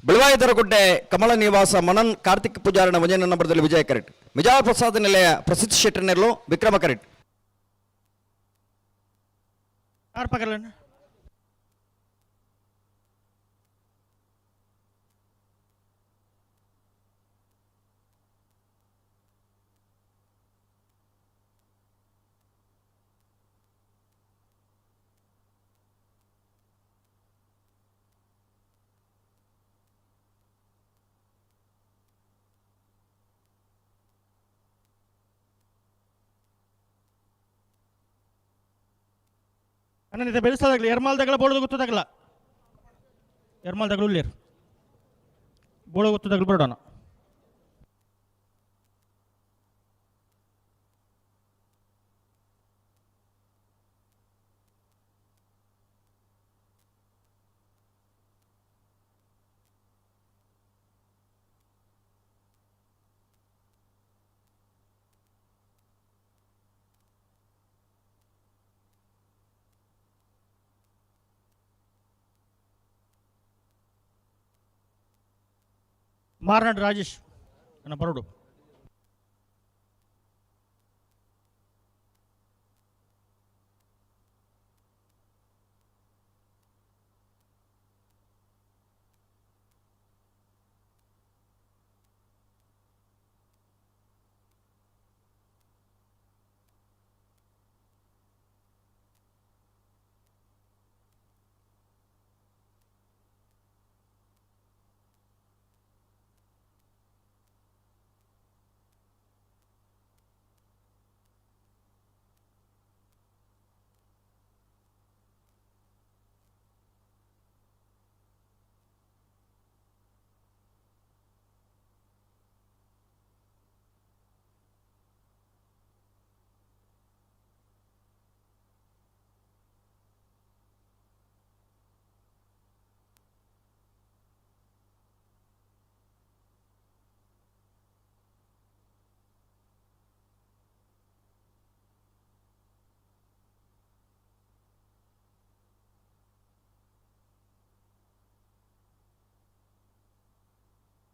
ಬಿಳವಾಯಿ ದರಗುಡ್ಡೆ ಕಮಲ ನಿವಾಸ ಮನನ್ ಕಾರ್ತಿಕ್ ಪೂಜಾರನ ವಂಜನ ನಂಬರದಲ್ಲಿ ವಿಜಯ ಕರೆಟ್ ಮಿಜಾರ್ ಪ್ರಸಾದ್ ನಿಲಯ ಪ್ರಸಿದ್ಧ ಶೆಟ್ಟರ್ನೆರಲು ವಿಕ್ರಮ ಕರೆಟ್ ಯಾರು ಪಕ್ಕಲ್ಲ ಅನ್ನ ಬೆಳೆಸೋದಾಗಲಿ ಎರ್ಮಾಲ್ದಾಗಲ ಬೋಳೋದು ಗೊತ್ತದಾಗಲ್ಲ ಎರ್ಮಾಲ್ದಾಗಲು ಇಲ್ಲೇರು ಬೋಳೋ ಗೊತ್ತದಾಗಲು ಬರೋಣ ಮಾರ್ನಾಡ್ ರಾಜೇಶ್ ನನ್ನ ಬರೋಡು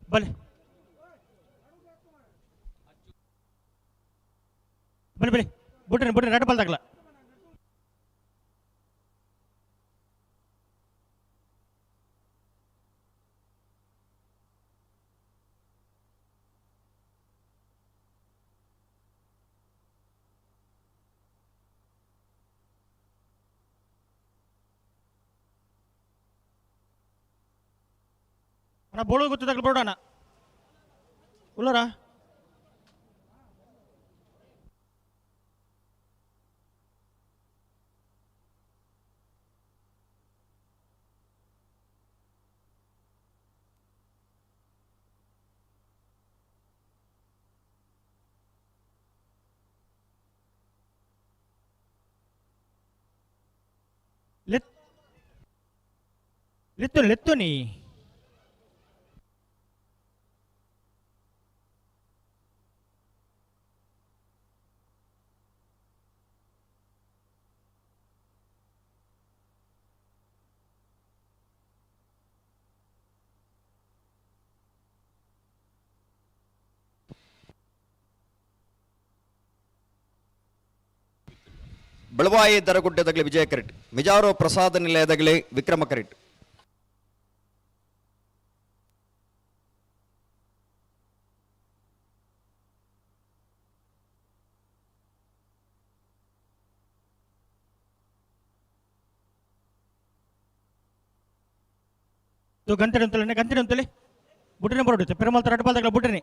ಬಲೆ ಬಲೆ ಬಲೆ ಬಿಟ್ರಿ ರೆಡ್ ಬಾಲ್ ತಗಲ ಅಣ್ಣ ಬೋಳೋ ಗೊತ್ತದಾಗಲು ಬರೋಣ ಉಲ್ಲರ ಲೆತ್ತು ನೀ ಬಿಳವಾಯಿ ದರಗುಡ್ಡೆದಾಗಲಿ ವಿಜಯ ಕರೆಟ್ ಮಿಜಾರು ಪ್ರಸಾದ ನಿಲಯದಾಗಲಿ ವಿಕ್ರಮ ಕರೆಟ್ ಗಂಟೆ ಅಂತಲೇ ಬುಟ್ರನೆ ಬರೋಡುತ್ತೆ ಪೆರಮಾಲ್ ರೆಡ್ ಬಾಲ್ ತಗಲ ಬುಟ್ರನೆ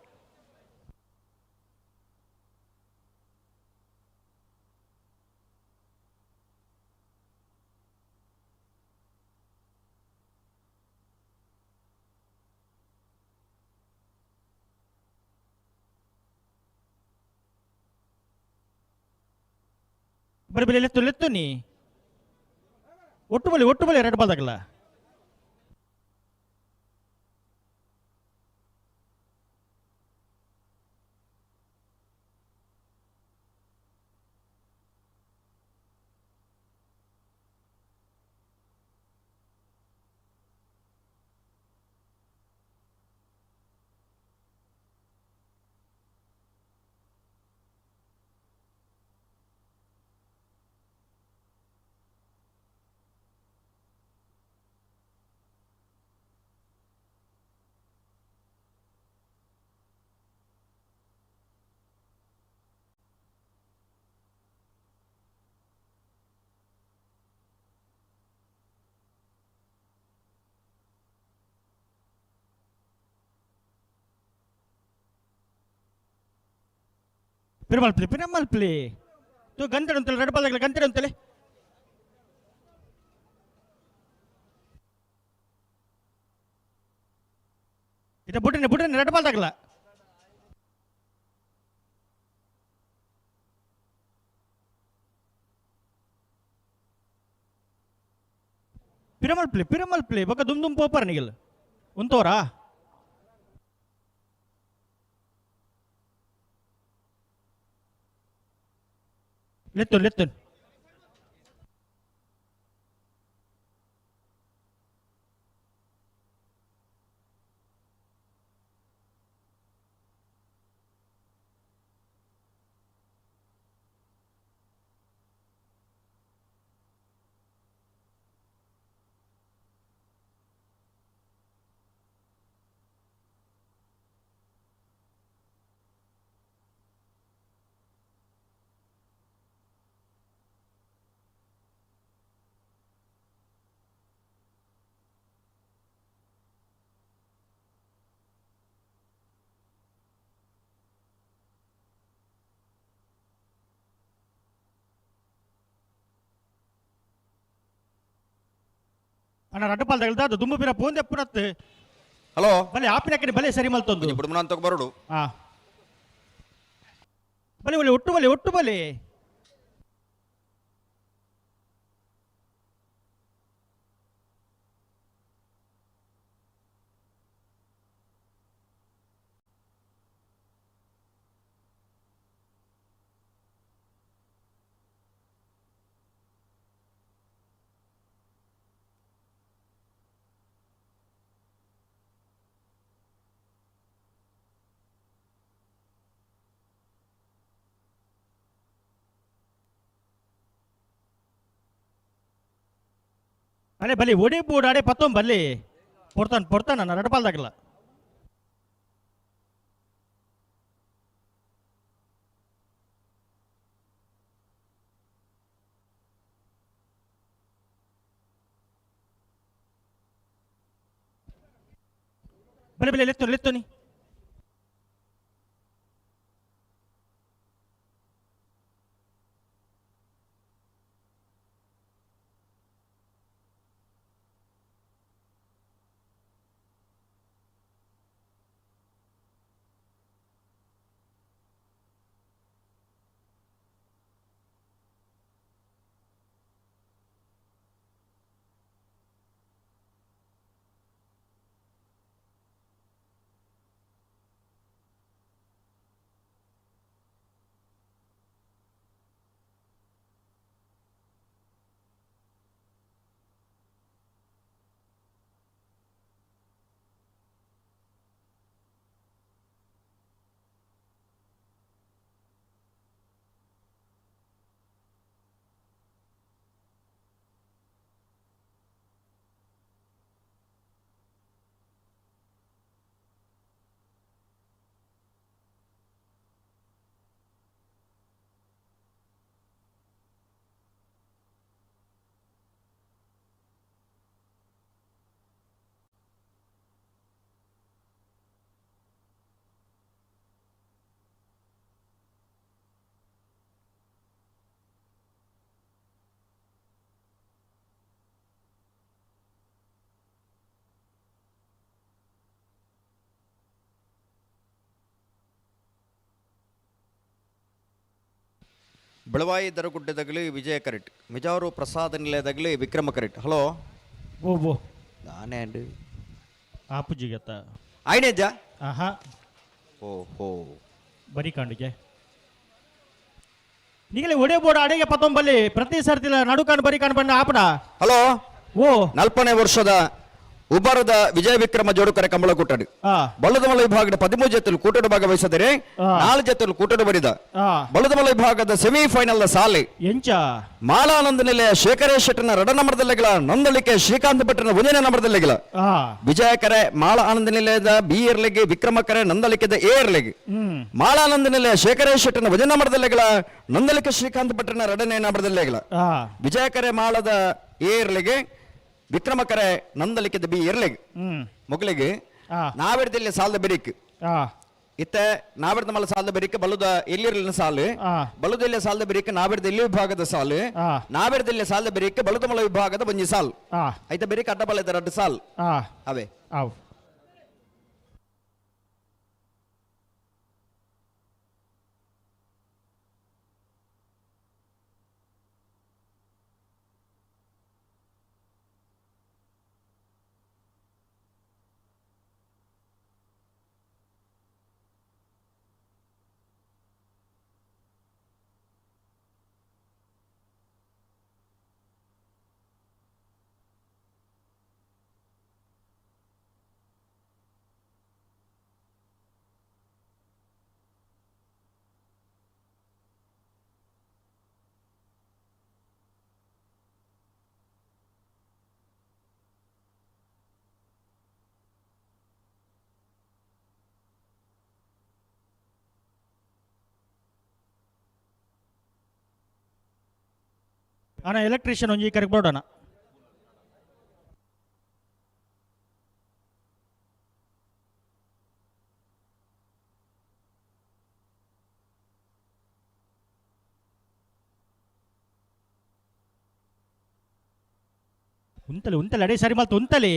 ಬರೀ ಬರೀ ಲೆತ್ತು ನೀ ಒಟ್ಟು ಬಲಿ ರೆಡ್ ಬಾಲ್ ತಗಲ ಪಿರಮಲ್ಪಲಿ ತು ಗಂಟೆ ಅಂತಲೇ ರೆಡ್ ಬಾಲ್ ತಗಲ ಗಂಟೆ ಅಂತಲೇ ಇದ ಬುಟ್ರೆ ರೆಡ್ ಬಾಲ್ ತಗಲ ಪಿರಮಲ್ಪಲಿ ಬೊಕ್ಕ ದುಮ್ ಪೋಪರ್ ನಿಗಲ್ ಉಂತೋರಾ ಲೆತ್ತನ್ ಅಣ್ಣ ರೆಡ್ ಬಾಲ್ ತಗಲ್ದ ಅದು ದುಂಬು ಪಿರ ಪೋಂದೆ ಪುರತ್ ಹಲೋ ಬಲೆ ಆಪಿನ ಕಡೆ ಬಲೆ ಸರಿ ಮಲ್ತೊಂದು ಬುಡ್ಮನ ಅಂತ ಬರೋಡು ಹಾ ಬಲೆ ಒಟ್ಟು ಬಲೆ ಬಲೆ ಒಡಿ ಬೂಡ್ ಆಡೆ ಪತ್ತೊಂದು ಬಲ್ಲಿ ಪೊಡ್ತಾನ ನಾನು ರೆಡ್ ಬಾಲ್ ತಗಲ ಬಲೆ ಲೆತ್ತೋನಿ ಬೆಳವಾಯಿ ದರಗುಡ್ಡದಾಗಲಿ ವಿಜಯ ಕರೆಕ್ಟ್ ಮಿಜಾರು ಪ್ರಸಾದ ನಿಲಯದಾಗಲಿ ವಿಕ್ರಮ ಕರೆಕ್ಟ್ ಹಲೋ ಓ ನಾನೇ ಅಂಡು ಆಪುಜಿಗತ್ತ ಆಯ್ನೇಜ್ಜ ಆಹಾ ಓಹೋ ಬರೀ ಕಾಂಡಿಗೆ ನಿಗಲೇ ಒಡೆ ಬೋರ್ಡ್ ಅಡೆಗೆ ಪತ್ತೊಂಬಲ್ಲಿ ಪ್ರತಿ ಸರ್ತಿಲ ನಡುಕಾಣ್ ಬರೀ ಕಾಣ್ ಬಣ್ಣ ಆಪಡ ಹಲೋ ಓ 40ನೇ ವರ್ಷದ ಉಬ್ಬರದ ವಿಜಯ ವಿಕ್ರಮ ಜೋಡುಕರೆ ಕಂಬಳ ಕೂಟಡು ಬಳ್ಳದಮಲ ವಿಭಾಗದ 13 ಜೊತೆಲು ಕೂಟಡು ಭಾಗವಹಿಸಿದರೆ 4 ಜೊತೆಲು ಕೂಟಡು ಬರಿದ ಬಳ್ಳದಮಲ ವಿಭಾಗದ ಸೆಮಿಫೈನಲ್ ಸಾಲೆ ಎಂಚ ಮಾಲಾನಂದ ನಿಲಯ ಶೇಖರೇಶ್ ಶೆಟ್ಟನ ರಡ ನಂಬರ್ದಲ್ಲಿಗಳ ನೊಂದಳಿಕೆ ಶ್ರೀಕಾಂತ್ ಭಟ್ಟನ ಒಂದನೇ ನಂಬರ್ದಲ್ಲಿಗಳ ವಿಜಯಕರೆ ಮಾಳ ಆನಂದ ನಿಲಯದ ಬಿ ಇರ್ಲೆಗೆ ವಿಕ್ರಮಕರೆ ನಂದಳಿಕೆದ ಎ ಇರ್ಲೆಗೆ ಮಾಳಾನಂದ ನಿಲಯ ಶೇಖರೇಶ್ ಶೆಟ್ಟನ ಒಂದನೇ ನಂಬರ್ದಲ್ಲಿಗಳ ನೊಂದಳಿಕೆ ಶ್ರೀಕಾಂತ್ ಭಟ್ಟನ ಎರಡನೇ ನಂಬರ್ದಲ್ಲಿಗಳ ವಿಜಯಕರೆ ಮಾಳದ ಎ ಇರ್ಲೆಗೆ ವಿಕ್ರಮಕರೆ ನಂದಲಿಕ್ಕಿದ ಬಿ ಇರ್ಲೆಗೆ ಮೊಗಲಿಗೆ ನಾವಿಡ್ದಲ್ಲಿ ಸಾಲದ ಬೆರಿಕ್ ಇತ್ತ ನಾವಿಡ್ದ ಮಲ್ಲ ಸಾಲದ ಬರೀಕ ಬಲುದ ಎಲ್ಲಿರಲಿನ ಸಾಲು ಆ ಬಲುದೆಲ್ಲ ಸಾಲದ ಬರೀಕ ನಾವಿಡ್ದ ಎಲ್ಲಿ ವಿಭಾಗದ ಸಾಲು ಆ ನಾವಿಡ್ದಲ್ಲಿ ಸಾಲದ ಬರೀಕ ಬಲುದ ಮಲ ವಿಭಾಗದ ಒಂಜಿ ಸಾಲ್ ಆ ಐತ ಬರೀಕ ಅಡ್ಡ ಬಲ ಇದ್ದ ಎರಡು ಸಾಲ್ ಆ ಅವೇ ಆವ್ ಅಣ್ಣ ಎಲೆಕ್ಟ್ರಿಷಿಯನ್ ಒಂಜಿ ಕರೆಕ್ಟ್ ಬೋರ್ಡ್ ಅಣ್ಣ ಉಂತಲೆ ಉಂತಲೆ ಅಡೇ ಸರಿ ಮಲ್ತು ಉಂತಲೆ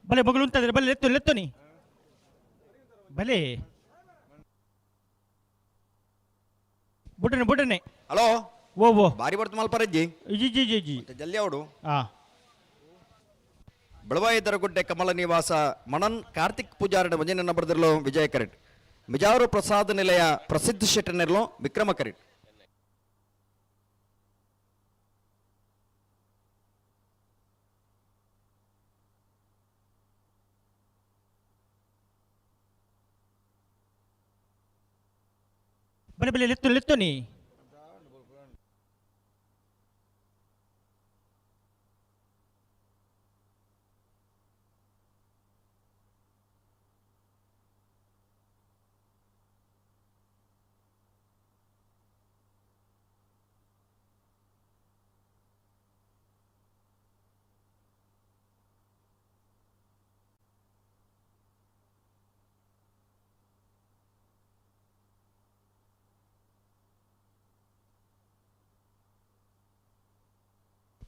ಬಲೆ ಬಗಲು ಉಂತದ್ರೆ ಬಲೆ ಲೆತ್ತು ಲೆತ್ತು ನೀ ಬಲೆ ಬುಡನೆ ಬುಡನೆ ಹಲೋ ಓ ಓ ಬಾರಿ ಬರ್ತ ಮಲ್ಪರಜ್ಜಿ ಜಿ ಜಿ ಜಿ ಜಿ ಜಲ್ದಿ ಅವಡು ಆ ಬಳವಾಯಿದರಗುಡ್ಡೆ ಕಮಲ ನಿವಾಸ ಮಣನ್ ಕಾರ್ತಿಕ್ ಪೂಜಾರನ ಮುಂಜಾನೆ ನಂಬರ್ದಿರಲು ವಿಜಯ ಕರೆಟ್ ಮಿಜಾರು ಪ್ರಸಾದ ನಿಲಯ ಪ್ರಸಿದ್ಧ ಶೆಟ್ಟನಿರಲು ವಿಕ್ರಮ ಕರೆಟ್ ಬಲೆ ಬಲೆ ಲೆತ್ತು ಲೆತ್ತು ನೀ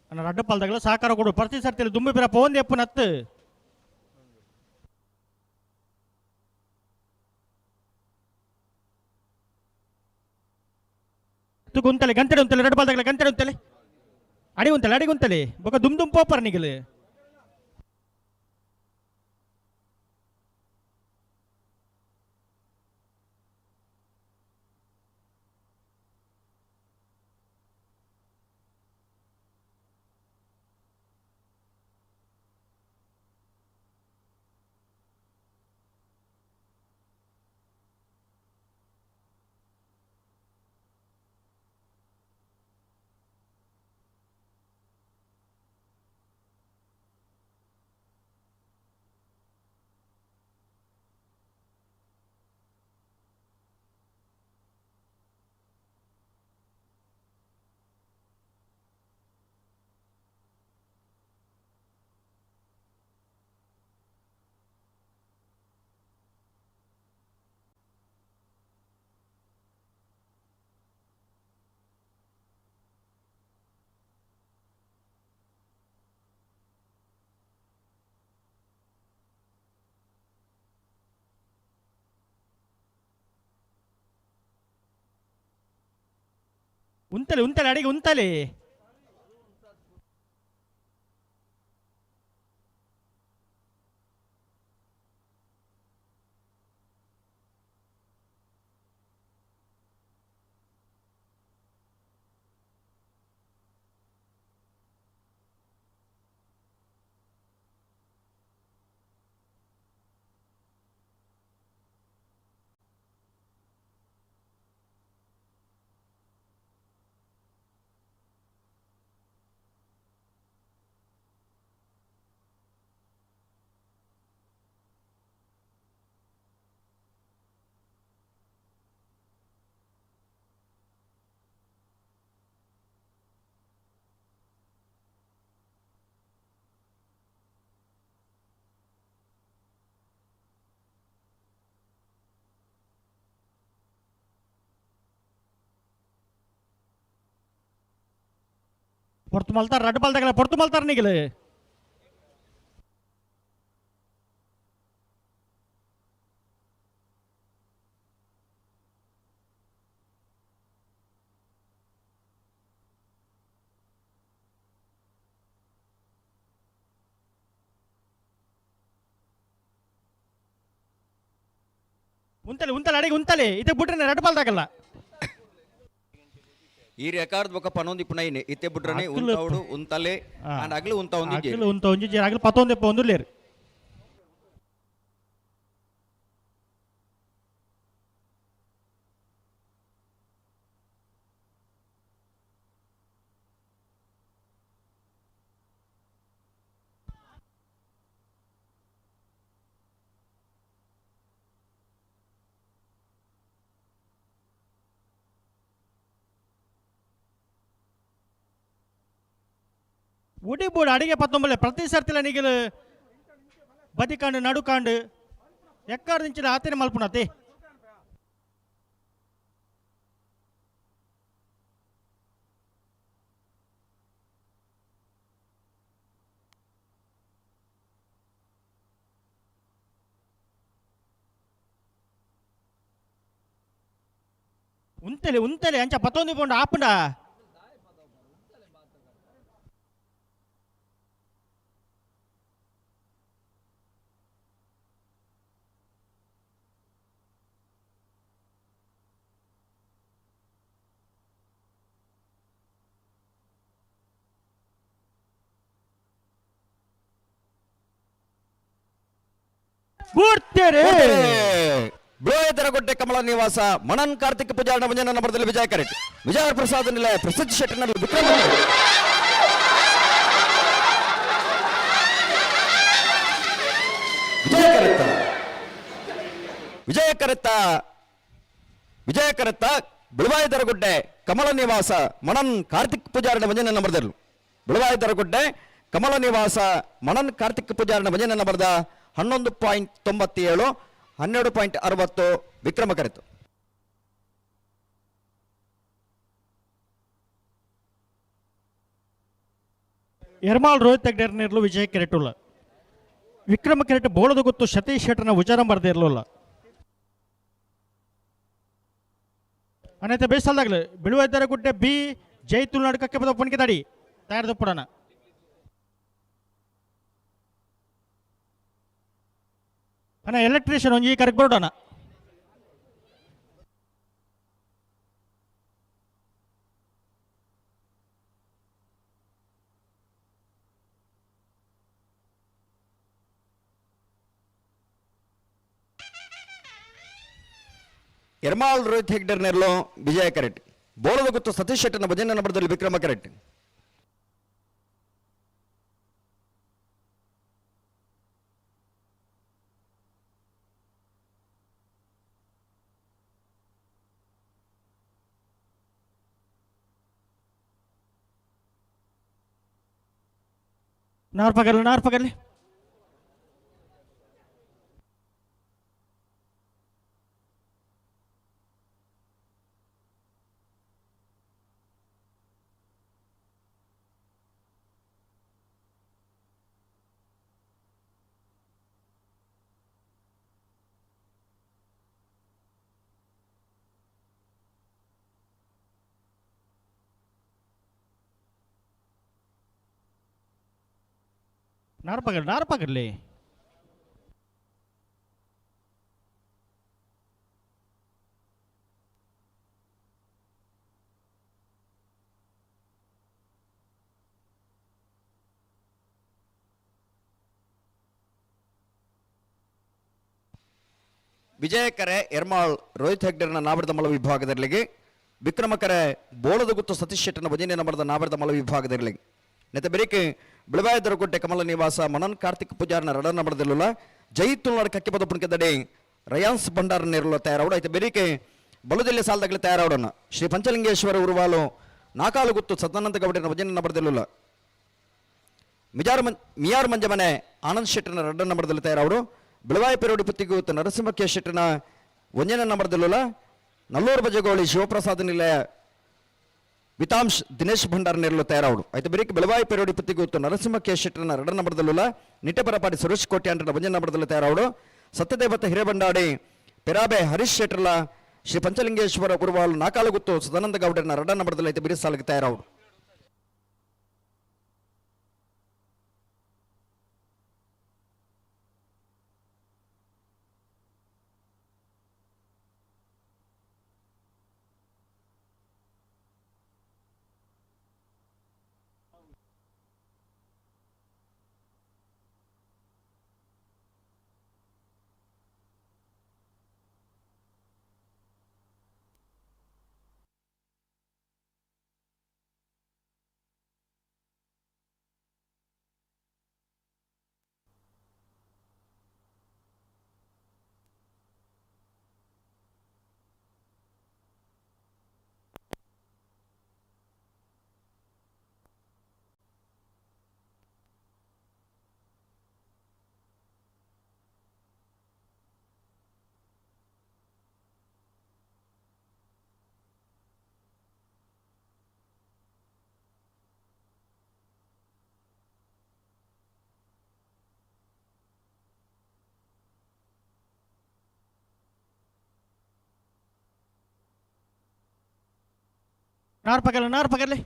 ನನ್ನ ಅಡ್ಡಪಾಲ್ದಾಗಲ ಸಹಕಾರ ಕೊಡು ಪ್ರತಿ ಸರ್ತಿಯಲ್ಲಿ ದುಂಬಿ ಬಿರ ಪೋಂದಿ ಅಪ್ಪನ ಹತ್ತು ಗುಂತಲೆ ಗಂಟೆ ಉಂತಲೆ ಎರಡು ಬಾಲ್ದಾಗಲ ಗಂಟೆ ಉಂತಲೆ ಅಡಿ ಗುಂತಲೆ ಬೊಕ ದುಮ್ ದುಮ್ ಪೋಪರ್ ನಿಗಲು ಉಂತಲೆ ಉಂತಲೆ ಅಡಿಗೆ ಉಂತಲೆ. పొర్తు మల్తారు రెడ్ బాల్ దగ్గర పొర్తు మల్తారు నీకులు. ಉಂತಲೆ ಉಂತಲೆ ಅಡಿಗೆ ಉಂತಲೆ ಇತ್ತೆ ಬಿಟ್ರೆ ರೆಡ್ ಬಾಲ್ ತಗಲ್ಲ. ಈ ರೆಕಾರ್ಡ್ ಬೊಕ ಪನೊಂದಿ ಪುನೈನೆ ಇತ್ತೆ ಬಿಟ್ರನೆ ಉಂತವಡು ಉಂತಲೆ ಅಂಡ್ ಅಗ್ಲು ಉಂತ ಒಂದಿ ಅಗ್ಲು ಉಂತ ಒಂಜಿ ಜೆ ಅಗ್ಲು 11 ಪೊಂದುಲ್ಲೇರು. ಉಡಿಬೋಡು ಅಡಿಗೆ 19 ಪ್ರತಿ ಸರ್ತಿಲ ನಿಗಲು ಬದಿಕಾಂಡು ನಡುಕಾಂಡು ಎಕ್ಕಾಡು ನಿಂಚಿನ ಆತನೆ ಮಲ್ಪುನತೆ. ಉಂತಲೆ ಉಂತಲೆ ಅಂಚ 11 ಪೌಂಡ್ ಆಪುಂಡ. ಬ್ರೋಯದರಗೊಡ್ಡೆ ಕಮಲ ನಿವಾಸ ಮಣನ್ ಕಾರ್ತಿಕ್ ಪೂಜಾರಣ ಮುಂಜಾನೆ ನಂಬರದಲ್ಲಿ ವಿಜಯ ಕರೆಟ್ ವಿಜಯ ಪ್ರಸಾದ್ ನಿಲಯ ಪ್ರಸಿದ್ಧ ಶೆಟ್ಟನಲ್ಲಿ ವಿಕ್ರಮ ವಿಜಯ ಕರೆತ್ತ ಬಿಳುವಾಯದರಗುಡ್ಡೆ ಕಮಲ ನಿವಾಸ ಮಣನ್ ಕಾರ್ತಿಕ್ ಪೂಜಾರಣ ಮುಂಜಾನೆ ನಂಬರದಲ್ಲೂ ಬಿಳುವಾಯದರಗುಡ್ಡೆ ಕಮಲ ನಿವಾಸ ಮಣನ್ ಕಾರ್ತಿಕ್ ಪೂಜಾರಣ ಮುಂಜಾನೆ ನಂಬರದ 11.97 12.60 ವಿಕ್ರಮ ಕರೆತು. ಎರ್ಮಾಲ್ ರೋಹಿತ್ ತೆಗ್ಡೇರ್ನಿರ್ಲು ವಿಜಯ್ ಕೆರೆಟುಲ್ಲ ವಿಕ್ರಮ ಕೆರೆಟ್ ಬೋಳದ ಗೊತ್ತು ಸತೀಶ್ ಶೆಟ್ಟರ್ನ ಉಚಾರ ಬರದೇ ಇರಲಿಲ್ಲ. ಅನೇತ ಬೇಸಲ್ದಾಗಲು ಬಿಳುವೈದರ ಗುಡ್ಡೆ ಬಿ ಜೈ ತುಳುನಾಡು ಬದ ಪುಣಿಕೆ ತಡಿ ತಯಾರದ ಪುರಾಣ ಅಣ್ಣ ಎಲೆಕ್ಟ್ರಿಷಿಯನ್ ಒಂಜಿ ಕರೆಕ್ಟ್ ಬೋರ್ಡಣ್ಣ. ಎರ್ಮಾಲ್ ರೋಹಿತ್ ಹೆಗ್ಡರ್ ನೆರ್ಲು ವಿಜಯ ಕರೆಟ್ ಬೋಳದ ಗೊತ್ತು ಸತೀಶ್ ಶೆಟ್ಟರ್ನ ಭಜನೆ ನಂಬರದಲ್ಲಿ ವಿಕ್ರಮ ಕರೆಟ್. ನಾರ್ಪಗಲ್ಲಿ ನಾರ್ಪಗರ್ಲಿ ವಿಜಯಕರೆ ಎರ್ಮಾಳ್ ರೋಹಿತ್ ಹೆಗ್ಡೆರ್ನ ನಾಬರದ ಮಲ ವಿಭಾಗದಲ್ಲಿಗೆ ವಿಕ್ರಮಕರೆ ಬೋಳದ ಗುತ್ತು ಸತೀಶ್ ಶೆಟ್ಟನ ಭಜನೆ ನಂಬರದ ನಾಬರದ ಮಲ ವಿಭಾಗದಲ್ಲಿಗೆ ನೆತ ಬೆರಿಕೆ ಬಿಳವಾಯ ದೊರಗುಡ್ಡೆ ಕಮಲ ನಿವಾಸ ಮನನ್ ಕಾರ್ತಿಕ್ ಪೂಜಾರ್ನ ರಡ ನಂಬರದಲ್ಲ ಜೈತುಲ್ನಾಡ್ ಕಕ್ಕೆ ಪದ ಪುಣ್ಕದಡೆ ರಯಾನ್ಸ್ ಭಂಡಾರ ನೇರಲು ತಯಾರವಡು ಐತೆ ಬೆರಿಕೆ ಬಲುದೆಲ್ಲೆ ಸಾಲದಾಗಲಿ ತಯಾರವಡನ್ನ ಶ್ರೀ ಪಂಚಲಿಂಗೇಶ್ವರ ಉರುವಾಲು ನಾಕಾಲು ಗುತ್ತು ಸದಾನಂದ ಗೌಡನ ಭಜನೆ ನಂಬರದಲ್ಲ ಮಿಯಾರ್ ಮಂಜಮನೆ ಆನಂದ್ ಶೆಟ್ಟನ ರಡ್ಡ ನಂಬರದಲ್ಲಿ ತಯಾರವಡು ಬಿಳವಾಯ ಪೆರೋಡಿ ಪುತ್ತಿಗೂ ನರಸಿಂಹಕ್ಕೆ ಶೆಟ್ಟನ ಒಂಜನ ನಂಬರದಲ್ಲ ನಲ್ಲೂರು ಬಜಗೋಳಿ ಶಿವಪ್ರಸಾದ್ ನಿಲಯ ವಿತಾಂಶ್ ದಿನೇಶ್ ಭಂಡಾರ ನೇರಲು ತಯಾರವಡು ಐತೆ ಬರೀಕ್ ಬೆಳವಾಯಿ ಪೆರೋಡಿ ಪುತ್ತಿಗೂ ನರಸಿಂಹಕ್ಕೆ ಶೆಟ್ಟನ ರಡ ನಂಬರದಲ್ಲ ನಿಟ್ಟೆಪರಪಾಡಿ ಸುರೇಶ್ ಕೋಟೆ ಅಂಟನ ಒಂಜನ ನಂಬರದಲ್ಲಿ ತಯಾರವಡು ಸತ್ಯದೇವತ ಹಿರೇಬಂಡಾಡಿ ಪೆರಾಬೆ ಹರೀಶ್ ಶೆಟ್ಟರ್ಲ ಶ್ರೀ ಪಂಚಲಿಂಗೇಶ್ವರ ಗುರುವಾಲು ನಾಕಾಲು ಗುತ್ತು ಸದಾನಂದ ಗೌಡನ ರಡ ನಂಬರದಲ್ಲಿ ಐತೆ ಬಿಡಿ ಸಾಲಿಗೆ ತಯಾರವಡು ನಾರ್ಪಗರ್ಲಿ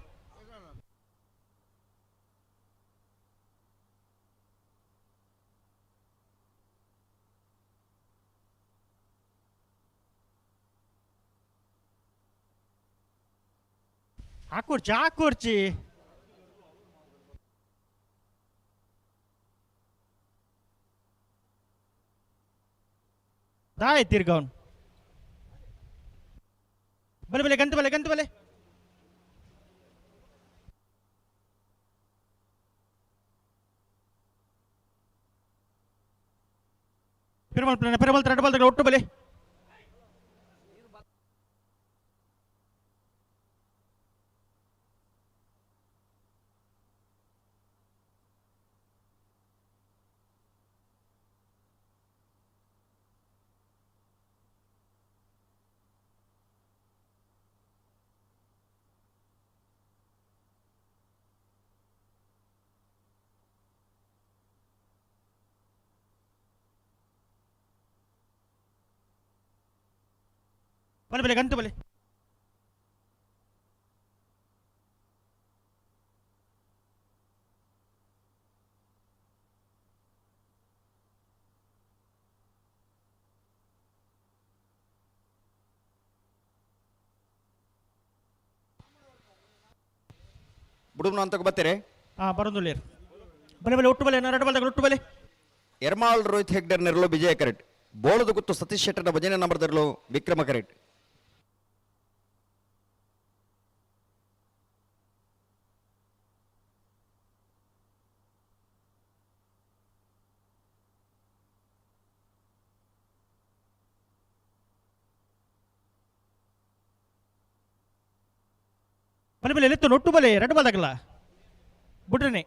ಹಾಕೂರ್ಚಿ ದಾಯ್ ತಿರ್ಗವನ್ ಬಲೆ ಗಂತು ಬಲೆ ಪೆರಮಲ್ ತಡಬಲ್ ಒಟ್ಟು ಬಲೆ ಬಲೆ ಗಂತು ಬಲೆ ಬುಡುಮ್ನ ಅಂತಕ್ಕೆ ಬರ್ತೀರಿ ಬರೋದಿಲ್ಲ ಬಲೆ ಒಟ್ಟು ಬಲೆ ಎರಡು ಬಲ್ದಾಗ ಒಟ್ಟು ಬಲೆ ಎರ್ಮಾಳ್ ರೋಹಿತ್ ಹೆಗ್ಡರ್ ನೆರಳು ವಿಜಯ ಕರೆಟ್ ಬೋಳದ ಗುತ್ತು ಸತೀಶ್ ಶೆಟ್ಟರ್ನ ಭಜನೆ ನಂಬರದಲ್ಲೂ ವಿಕ್ರಮ ಕರೆಟ್ ಬಲೆ ಎತ್ತು ಒಟ್ಟು ಬಲೆ ಎರಡು ಬಲ್ದಾಗಲ್ಲ ಬಿಟ್ರೇನೆ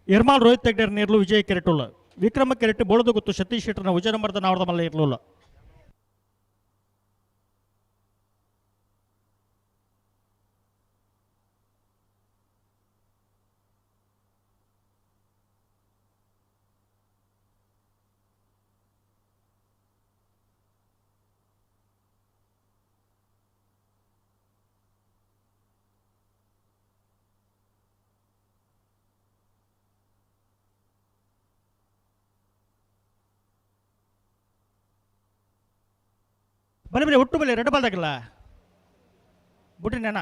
ಎರ್ಮಾಳ್ ರೋಹಿತ್ ಹೆಗ್ಡರ್ ನೇರ್ಲು ವಿಜಯ ಕೆರೆಟುಲ್ಲ ವಿಕ್ರಮ ಕೆರೆಟ್ಟು ಬೋಳದು ಗೊತ್ತು ಸತೀಶ್ ಶೆಟ್ಟರ್ನ ವಿಜಯ ನಂಬರದ ನಾವರದ ಮಲ್ಲ ಇರಲಿಲ್ಲ ಬಲೆ ಬಲೆ ಒಟ್ಟು ಬಲೆ ರೆಡ್ ಬಾಲ್ದಾಗಲ್ಲ ಬಿಟ್ರಿ ನೆನ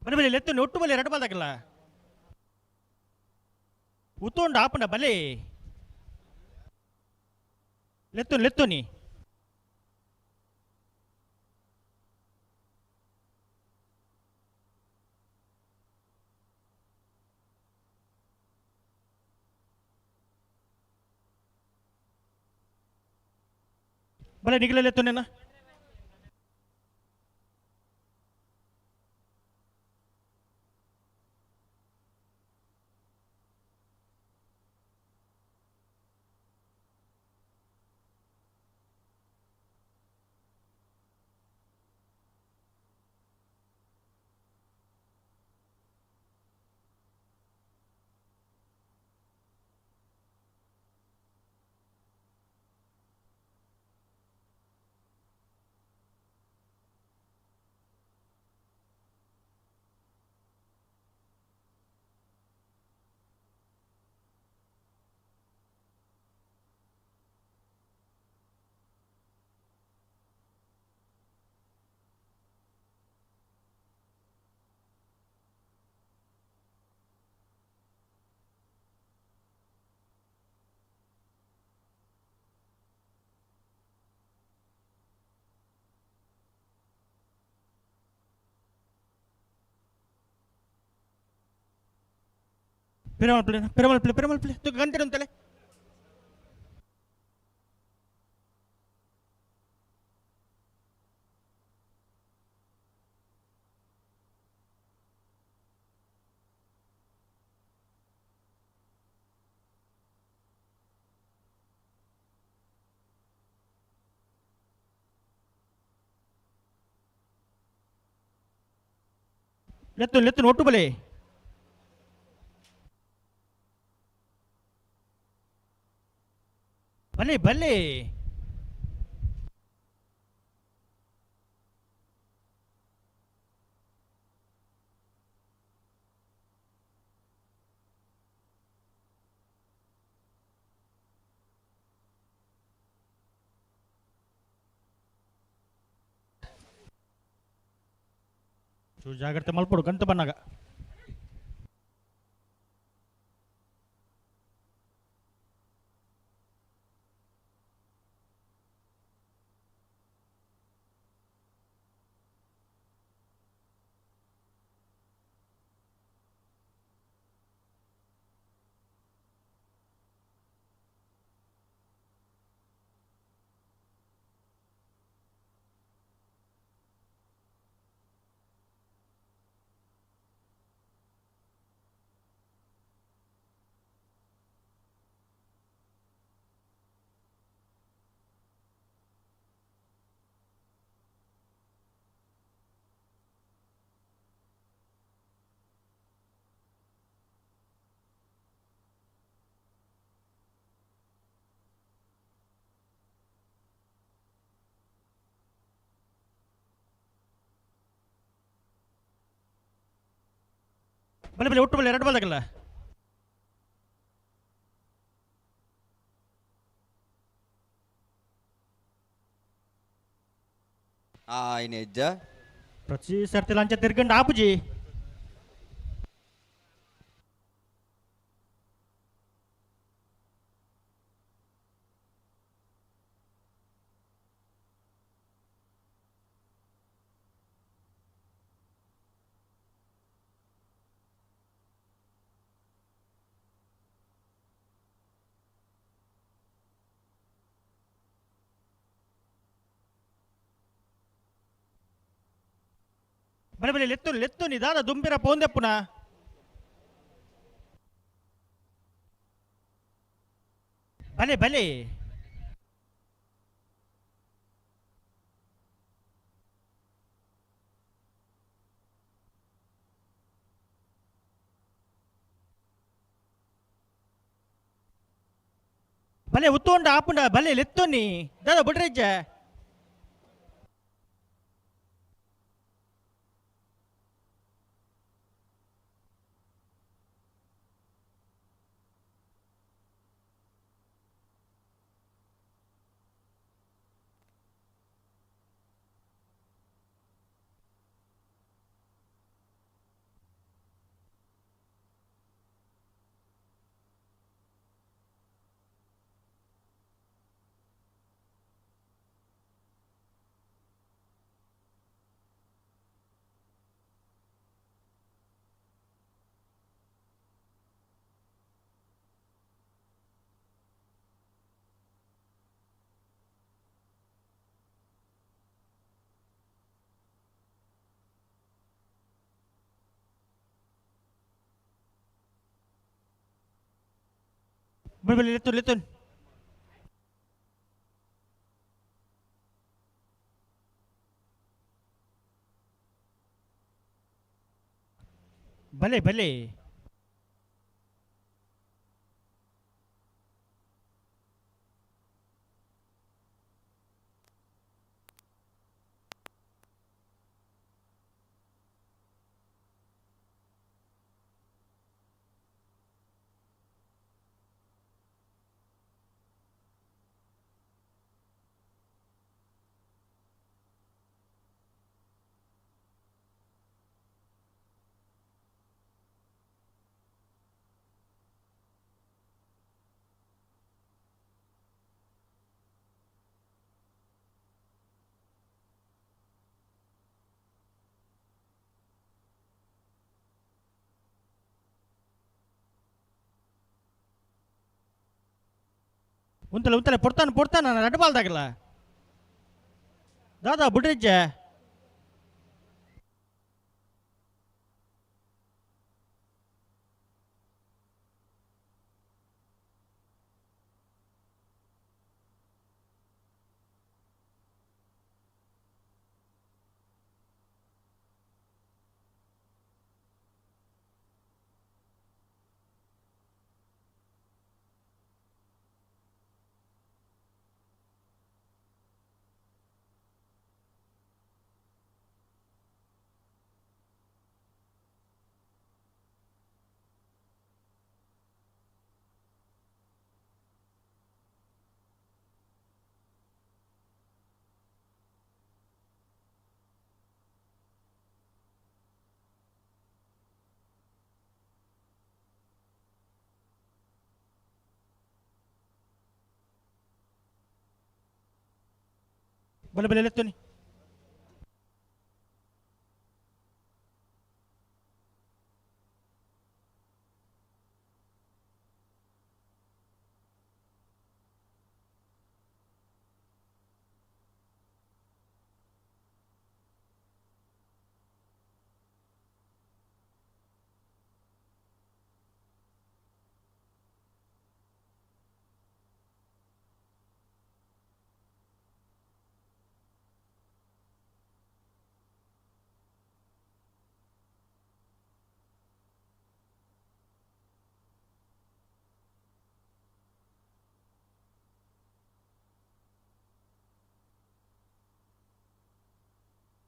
ಬಲೆ ಬಲೆ ಲೆತ್ತು ಒಟ್ಟು ಬಲೆ ರೆಡ್ ಬಾಲ್ದಾಗಲ್ಲ ಉತ್ತೋಂಡು ಆಪುಂಡ ಬಲೆ ಲೆತ್ತು ಲೆತ್ತು ನೀ ಬಲೆ ನಿಗಲ ಲೆತ್ತು ನೆನ Piramal play. Tu ganti dong tele. Letun otu bale. Bale. ಜಾಗ್ರತೆ ಮಲ್ಪಡು ಗಂತ ಬನ್ನಾಗ ಬಲೆ ಒಟ್ಟು ಬಲೆ ಎರಡು ಬಾಲ್ದಾಗಲ್ಲ ఆయన ఎజ్జ ಪ್ರತಿ ಸರ್ತಿ ಲಂಚ ತಿರ್ಗಂಡು ಆಪುಜಿ ಬಲೆ ಬಲೆ ಲೆತ್ತುನಿ ದಾದ ದುಂಬಿರ ಪೋಂದೆಪ್ಪುನ ಬಲೆ ಬಲೆ ಬಲೆ ಉತ್ತೋಂಡ ಆಪುಂಡ ಬಲೆ ಲೆತ್ತುನಿ ದಾದ ಬುಡ್ರೆಜ್ಜ ಬಲೆ ಬಲೆ ಲೆತ್ತುನ್ ಬಲೆ ಬಲೆ ಉಂತಲೆ ಪೊಡ್ತಾನ ನಾನು ಅಡ್ಬಾಲ್ದಾಗಲ್ಲ ದಾದಾ ಬುಡ್ರಿಜ್ಜ ಬಲೆ ಬಲೆ ಲೆತ್ತುನಿ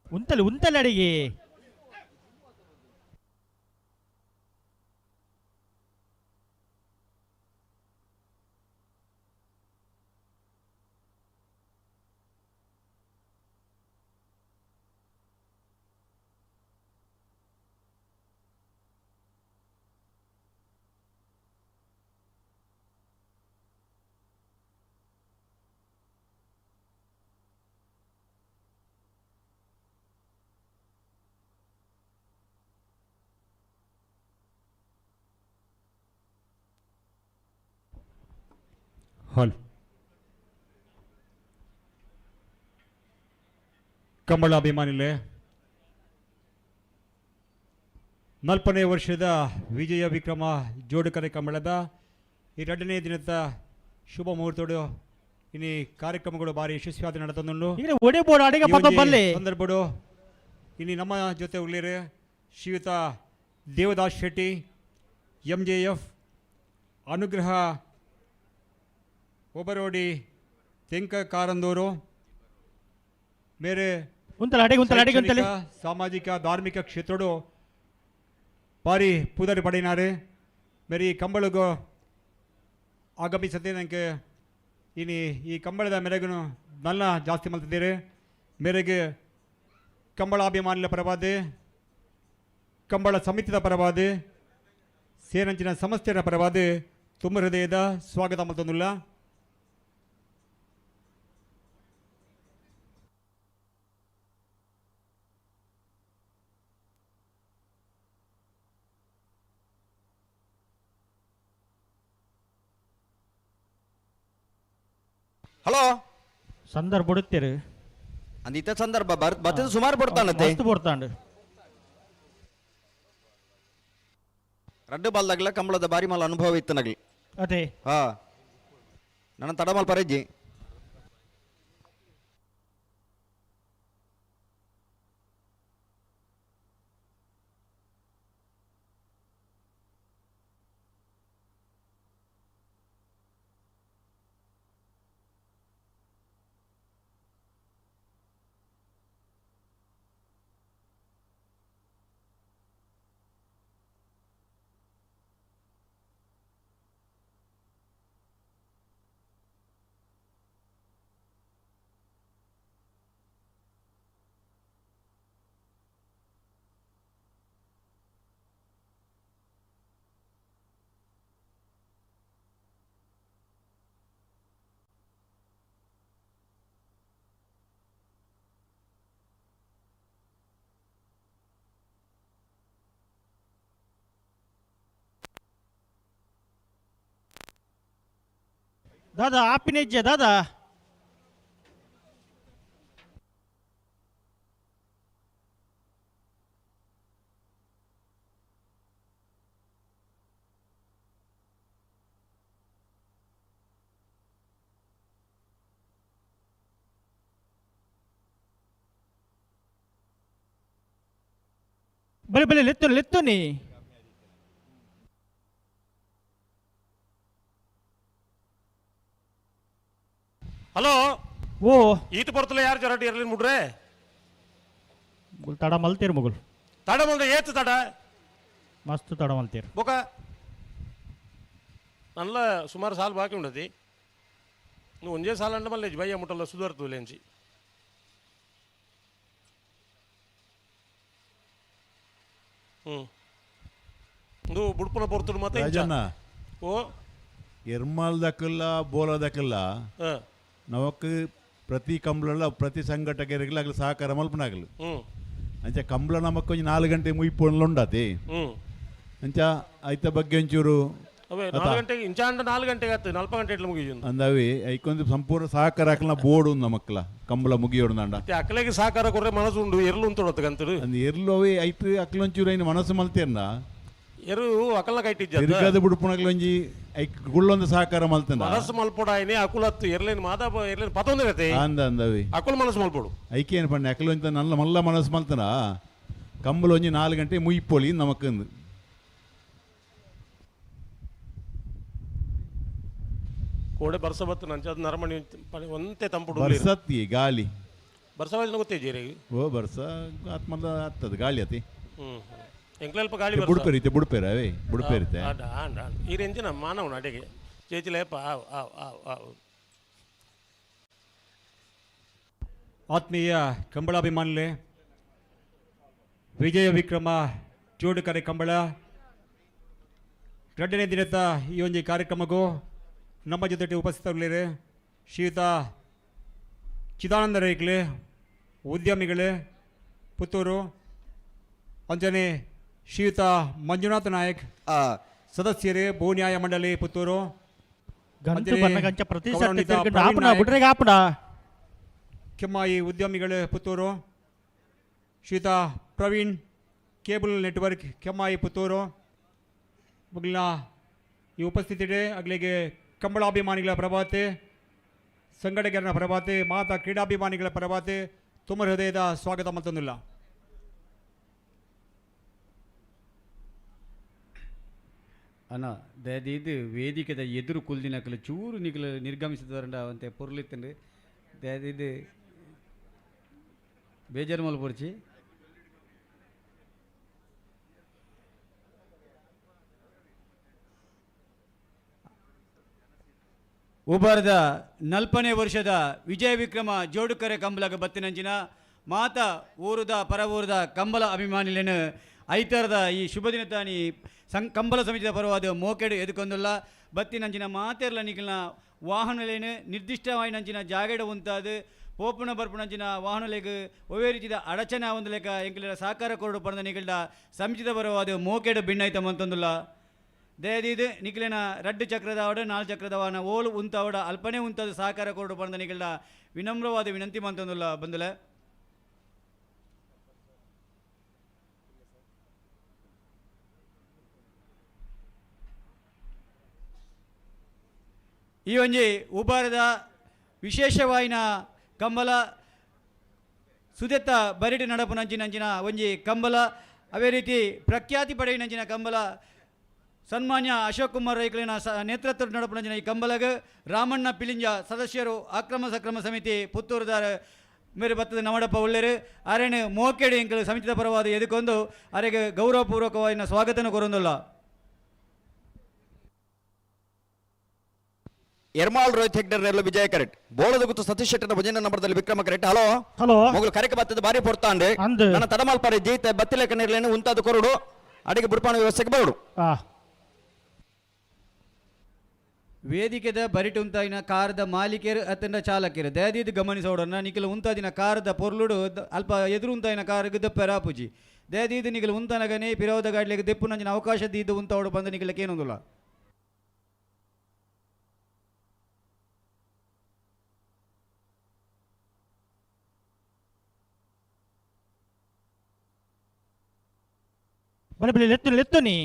ಉಂತಲೆ ಅಡಿಗೆ ಹಾಲ್ ಕಂಬಳ ಅಭಿಮಾನಿಗಳೇ, 40ನೇ ವರ್ಷದ ವಿಜಯ ವಿಕ್ರಮ ಜೋಡುಕರೆ ಕಂಬಳದ ಈ 2ನೇ ದಿನದ ಶುಭ ಮುಹೂರ್ತಗಳು ಇನ್ನು ಕಾರ್ಯಕ್ರಮಗಳು ಭಾರಿ ಯಶಸ್ವಿಯಾದ ನಡೆದೊಂದು ಈಗ ಒಡಿಬೋರ್ಡ್ ಅಡಿಗೆ ಪತ್ತೊಂಬಲ್ಲಿ ಸಂದರ್ಭಗಳು ಇನ್ನು ನಮ್ಮ ಜೊತೆ ಉಳ್ಳಿರು ಶ್ರೀಯುತ ದೇವದಾಸ್ ಶೆಟ್ಟಿ MJF ಅನುಗ್ರಹ ಒಬರೋಡಿ ತೆಂಕ ಕಾರಂದೂರು ಮೇರೆ ಉಂತಲ್ಲ ಅಡಿಗೆ ಉಂತಲ್ಲ ಅಡಿಗೆ ಉಂತಲ್ಲಿ ಶೈಕ್ಷಣಿಕ, ಸಾಮಾಜಿಕ ಧಾರ್ಮಿಕ ಕ್ಷೇತ್ರಗಳು ಭಾರಿ ಪುದರಿ ಪಡಿನಾರೆ ಮೇರೆ ಈ ಕಂಬಳಗೂ ಆಗಮಿಸದೆ ನನಗೆ ಇನ್ನು ಈ ಕಂಬಳದ ಮೆರಗನು ನಲ್ಲ ಜಾಸ್ತಿ ಮಲ್ತಿದ್ದೀರಿ ಮೇರೆಗೆ ಕಂಬಳಾಭಿಮಾನಿಗಳ ಪರವಾದೆ ಕಂಬಳ ಸಮಿತಿಯ ಪರವಾದೆ ಸೇನಂಚಿನ ಸಂಸ್ಥೆಯ ಪರವಾದೆ ತುಂಬ ಹೃದಯದ ಸ್ವಾಗತ ಮಲ್ತೊಂದುಲ್ಲ. ಹಲೋ ಸಂದರ್ಭ ಬಿಡುತ್ತೀರಿ ಅಂದಿತ್ತ ಸಂದರ್ಭ ಬರ್ತದ ಸುಮಾರು ಬಿಡ್ತಾನತ್ತೆ ಮಸ್ತ್ ಬಿಡ್ತಾಂಡು ರಡ್ಡು ಬಾಲ್ದಾಗ್ಲ ಕಂಬಳದ ಬಾರಿ ಮಲ್ಲ ಅನುಭವ ಇತ್ತು ನಗ್ಲಿ. ಅದೇ ಹಾ ನನ್ನ ತಡಮಲ್ ಪರಜ್ಜಿ ದಾದಾ ಆಪಿನೆಜ್ಜೆ ದಾದಾ ಬಲೆ ಬಲೆ ಲೆತ್ತು ನೀ ಹಲೋ ಓ ಈತ ಬರ್ತಲ್ಲ ಯಾರು ಜರಾಟಿ ಇರಲಿ ಮುಡ್ರೆ ತಡ ಮಲ್ತೀರಿ ಮುಗುಲ್ ತಡ ಬಂದ್ರೆ ಏತು ತಡ ಮಸ್ತ್ ತಡ ಮಲ್ತೀರಿ ಬೊಕ ನಲ್ಲ ಸುಮಾರು ಸಾಲು ಬಾಕಿ ఉండదు నువ్వు ಒಂದೇ ಸಾಲ అంటే మళ్ళీ భయ్య ముట్టలో సుధరుతులేంచి నువ్వు బుడుపున పొరుతుడు ಮತ್ತೆ ರಾಜಣ್ಣ ಓ ಎರ್ಮಾಲ್ದಕ್ಕಲ್ಲ ಬೋಲದಕ್ಕಲ್ಲ ನವಕ್ ಪ್ರತಿ ಕಂಬಳ ಪ್ರತಿ ಸಂಘಟಕರಿಗಲ ಸಹಕಾರ ಮಲ್ಪನಾಗಲು ಅಂಚ ಕಂಬಳ ನಮಕ್ ಒಂಜಿ 4 ಗಂಟೆ ಮುಯ್ಪೊಂಡ್ಲ ಉಂಡಾತಿ ಅಂಚ ಐತ ಬಗ್ಗೆ ಒಂಚೂರು ಅವೇ 4 ಗಂಟೆಗೆ ಇಂಚಾಂಡ 4 ಗಂಟೆಗೆ ಆತು 40 ಗಂಟೆ ಇಟ್ಲ ಮುಗಿಯುಂದು ಅಂದವಿ ಐಕೊಂದು ಸಂಪೂರ್ಣ ಸಹಕಾರ ಹಾಕಲ ಬೋರ್ಡ್ ಉಂದು ನಮಕ್ಲ ಕಂಬಳ ಮುಗಿಯೋಡ್ನಂಡ ಅಕ್ಕಲೆಗೆ ಸಹಕಾರ ಕೊರ್ರೆ ಮನಸ್ಸು ಉಂಡು ಎರ್ಲು ಉಂತೊಡತ್ತು ಕಂತರು ಅಂದ್ ಎರ್ಲೋವಿ ಐತು ಅಕ್ಲೊಂಚೂರು ಐನು ಮನಸ್ಸು ಮಲ್ತೇರ್ನ ಎರು ಅಕಲ್ನ ಕೈಟಿಜ್ಜ ತಿರ್ಗದ ಬುಡುಪುಣಗ್ಲ ಒಂಜಿ ಐಕ್ ಗುಳ್ಳೊಂದು ಸಹಕಾರ ಮಲ್ತಂದ ಮನಸ್ಸು ಮಲ್ಪೊಡಾಯ್ನೆ ಅಕುಲತ್ತು ಎರ್ಲೇನು ಮಾದಾಪ ಎರ್ಲೇನು ಪತೊಂದಿರತ್ತೆ ಅಂದವಿ ಅಕುಲ್ ಮನಸ್ಸು ಮಲ್ಪೊಡು ಐಕೇನು ಪಂಡೆ ಅಕ್ಲೊಂಚ ನಲ್ಲ ಮಲ್ಲ ಮನಸ್ಸು ಮಲ್ತನ ಕಂಬಳ ಒಂಜಿ 4 ಗಂಟೆ ಮುಯ್ಪೊಳಿ ನಮಕ್ಕಂದು ಕೋಡೆ ಬರ್ಸ ಬತ್ತು ನಂಚದ ನರಮಣಿ ಒಂತೆ ತಂಪುಡು ಬರ್ಸತ್ತಿ ಗಾಳಿ ಬರ್ಸವಾದ ಗೊತ್ತೇ ಜೀರಿಗೆ ಓ ಬರ್ಸ ಆತ್ಮದ ಆಗ್ತದೆ ಗಾಳಿ ಅತಿ ಎಂಕ್ಲೆಲ್ಪ ಗಾಳಿ ಬುಡ್ಪೇರಿತೆ ಬುಡ್ಪೇರವೇ ಬುಡ್ಪೇರಿತೆ ಈ ರೇಂಜಿನ ಮಾನವನ ಅಡೆಗೆ ಚೇಚಿಲೇಪ ಆತ್ಮೀಯ ಕಂಬಳಾಭಿಮಾನಿಗಳೇ, ವಿಜಯ ವಿಕ್ರಮ ಜೋಡುಕರೆ ಕಂಬಳ 2ನೇ ದಿನದ ಈ ಒಂದು ಕಾರ್ಯಕ್ರಮಕ್ಕೂ ನಮ್ಮ ಜೊತೆ ಉಪಸ್ಥಿತರಿದ್ದಾರೆ ಶ್ರೀಯುತ ಚಿದಾನಂದ ರೈಕ್ಲೆ ಉದ್ಯಮಿಗಳೇ ಪುತ್ತೂರು, ಅಂಜನೆ ಶ್ರೀಯುತ ಮಂಜುನಾಥ ನಾಯಕ್ ಸದಸ್ಯರೇ ಭೂ ನ್ಯಾಯ ಮಂಡಳಿ ಪುತ್ತೂರು, ಗಂತು ಅದೇ ಬನ್ನಗಂಚ ಪ್ರತಿ ಸರ್ತಿ ಗೌರವಾನ್ವಿತ ತಿರ್ಗಂಡು ಪ್ರವೀಣ್ ಆಪುನ ನಾಯಕ್, ಬಿಡ್ರೆಗೆ ಆಪುನ ಕೆಮ್ಮಾಯಿ ಉದ್ಯಮಿಗಳು ಪುತ್ತೂರು, ಶ್ರೀಯುತ ಪ್ರವೀಣ್ ಕೇಬಲ್ ನೆಟ್ವರ್ಕ್ ಕೆಮ್ಮಾಯಿ ಪುತ್ತೂರು ಮುಗಿಲಿನ ಈ ಉಪಸ್ಥಿತಿಡೆ ಅಗ್ಲಿಗೆ ಕಂಬಳಾಭಿಮಾನಿಗಳ ಪ್ರಭಾತೆ, ಸಂಘಟಕರ ಪ್ರಭಾತೆ, ಮಾತಾ ಕ್ರೀಡಾಭಿಮಾನಿಗಳ ಪ್ರಭಾತೆ ತುಂಬ ಹೃದಯದ ಸ್ವಾಗತ ಮತ್ತೊಂದಿಲ್ಲ. ಅಣ್ಣ ಇದು ವೇದಿಕೆದ ಎದುರು ಕುಲ್ದಿನಕಲು ಚೂರು ನಿಗಲು ನಿರ್ಗಮಿಸಿದವರಂಡ ಅವಂತೆ ಪೊರ್ಲಿತ್ತಂಡು ಇದು ಬೇಜಾರು ಮಲ್ಪೊರ್ಚಿ ಉಬಾರದ 40ನೇ ವರ್ಷದ ವಿಜಯ ವಿಕ್ರಮ ಜೋಡುಕರೆ ಕಂಬಲಗ ಬತ್ತಿನಂಚಿನ ಮಾತ ಊರುದ ಪರ ಊರುದ ಕಂಬಲ ಅಭಿಮಾನಿಲೇನು ಐತರದ ಈ ಶುಭ ದಿನ ತಾನಿ ಕಂಬಲ ಸಮಿತಿಯ ಪರವಾದ ಮೋಕೆಡು ಎದುಕೊಂದುಲ್ಲ ಬತ್ತಿನಂಚಿನ ಮಾತೆರ್ಲ ನಿಖಿಲ್ನ ವಾಹನಲೇನು ನಿರ್ದಿಷ್ಟವಾಯಿನಂಚಿನ ಜಾಗಡ ಉಂತಾದು ಪೋಪುನ ಬರ್ಪುನಂಚಿನ ವಾಹನಲೆಗ್ ಒವೇ ರೀತಿಯ ಅಡಚಣೆ ಒಂದು ಲೆಕ್ಕ ಎಂಕಲ ಸಾಕಾರ ಕೊರಡು ಪಡೆದ ನಿಖಿಲ್ದ ಸಮಿತಿದ ಪರವಾದ ಮೋಕೆಡು ಭಿನ್ನೈತ ಮಂತೊಂದುಲ್ಲ ದಯದೀದು ನಿಖಿಲಿನ 2 ಚಕ್ರದ ಅವಡ 4 ಚಕ್ರದ ವಾಹನ ಓಲು ಉಂತವಡ ಅಲ್ಪನೆ ಉಂತದು ಸಹಕಾರ ಕೊರಡು ಪಡೆದ ನಿಖಿಲ್ದ ವಿನಮ್ರವಾದ ವಿನಂತಿ ಮಂತೊಂದುಲ್ಲ ಬಂದುಲೆ. ಈ ಒಂಜಿ ಉಬಾರದ ವಿಶೇಷವಾಯಿನ ಕಂಬಲ ಸುದೆತ್ತ ಬರಿಟಿ ನಡಪುನಂಚಿನಂಚಿನ ಒಂಜಿ ಕಂಬಲ ಅವೇ ರೀತಿ ಪ್ರಖ್ಯಾತಿ ಪಡೆಯಿನಂಚಿನ ಕಂಬಲ ಸನ್ಮಾನ್ಯ ಅಶೋಕ್ ಕುಮಾರ್ ರೈಕಲಿನ ನೇತೃತ್ವ ನಡಪುನಂಚಿನ ಈ ಕಂಬಲಗ ರಾಮಣ್ಣ ಪಿಲಿಂಜ ಸದಸ್ಯರು ಅಕ್ರಮ ಸಕ್ರಮ ಸಮಿತಿ ಪುತ್ತೂರುದಾರ ಮೇರೆ ಬತ್ತದ ನಮಡಪ್ಪ ಒಳ್ಳೆರು ಅರೇನು ಮೋಕೆಡು ಎಂಕಲು ಸಮಿತಿದ ಪರವಾದ ಎದುಕೊಂಡು ಅರೆಗೆ ಗೌರವಪೂರ್ವಕವಾದ ಸ್ವಾಗತನ ಕೊರೊಂದುಲ್ಲ. ಎರ್ಮಾಳ್ ರೋಹಿತ್ ಹೆಗ್ಡರ್ ನೆರಳು ವಿಜಯ ಕರೆಟ್ ಬೋಳದ ಗುತ್ತು ಸತೀಶ್ ಶೆಟ್ಟನ ಭುಜನ ನಂಬರ್ದಲ್ಲಿ ವಿಕ್ರಮ ಕರೆಟ್ ಹಲೋ ಹಲೋ ಮೊಗಲು ಕರೆಕ ಬತ್ತದ ಬಾರಿ ಪೊರ್ತಾಂಡೆ ಅಂದು ನನ್ನ ತಡಮಾಲ್ಪಾರಿ ಜೀತ ಬತ್ತಿಲೆಕ್ಕ ನಿರ್ಲೇನು ಉಂತಾದ ಕೊರಡು ಅಡಿಗೆ ಬುಡ್ಪಾಣ ವ್ಯವಸ್ಥೆಗೆ ಬರಡು ವೇದಿಕೆದ ಬರಿಟು ಉಂತಾಯಿನ ಕಾರದ ಮಾಲೀಕರು ಅತ್ತಂಡ ಚಾಲಕರು ದಯದೀದು ಗಮನಿಸೋಡನ್ನ ನಿಖಿಲ ಉಂತಾದಿನ ಕಾರದ ಪೊರ್ಲುಡು ಅಲ್ಪ ಎದುರು ಉಂತಾಯಿನ ಕಾರಿಗೆ ದಪ್ಪೆರಾಪುಜಿ ದಯದೀದು ನಿಖಿಲ ಉಂತನಗನೆ ಪಿರೋದ ಗಾಡ್ಲಿಗೆ ದೆಪ್ಪು ನಂಜಿನ ಅವಕಾಶ ದೀದು ಉಂತಾವಡು ಬಂದ ನಿಖಿಲಕ್ಕೆ ಏನೊಂದಿಲ್ಲ. ಬಲೆ ಲೆತ್ತು ನೀ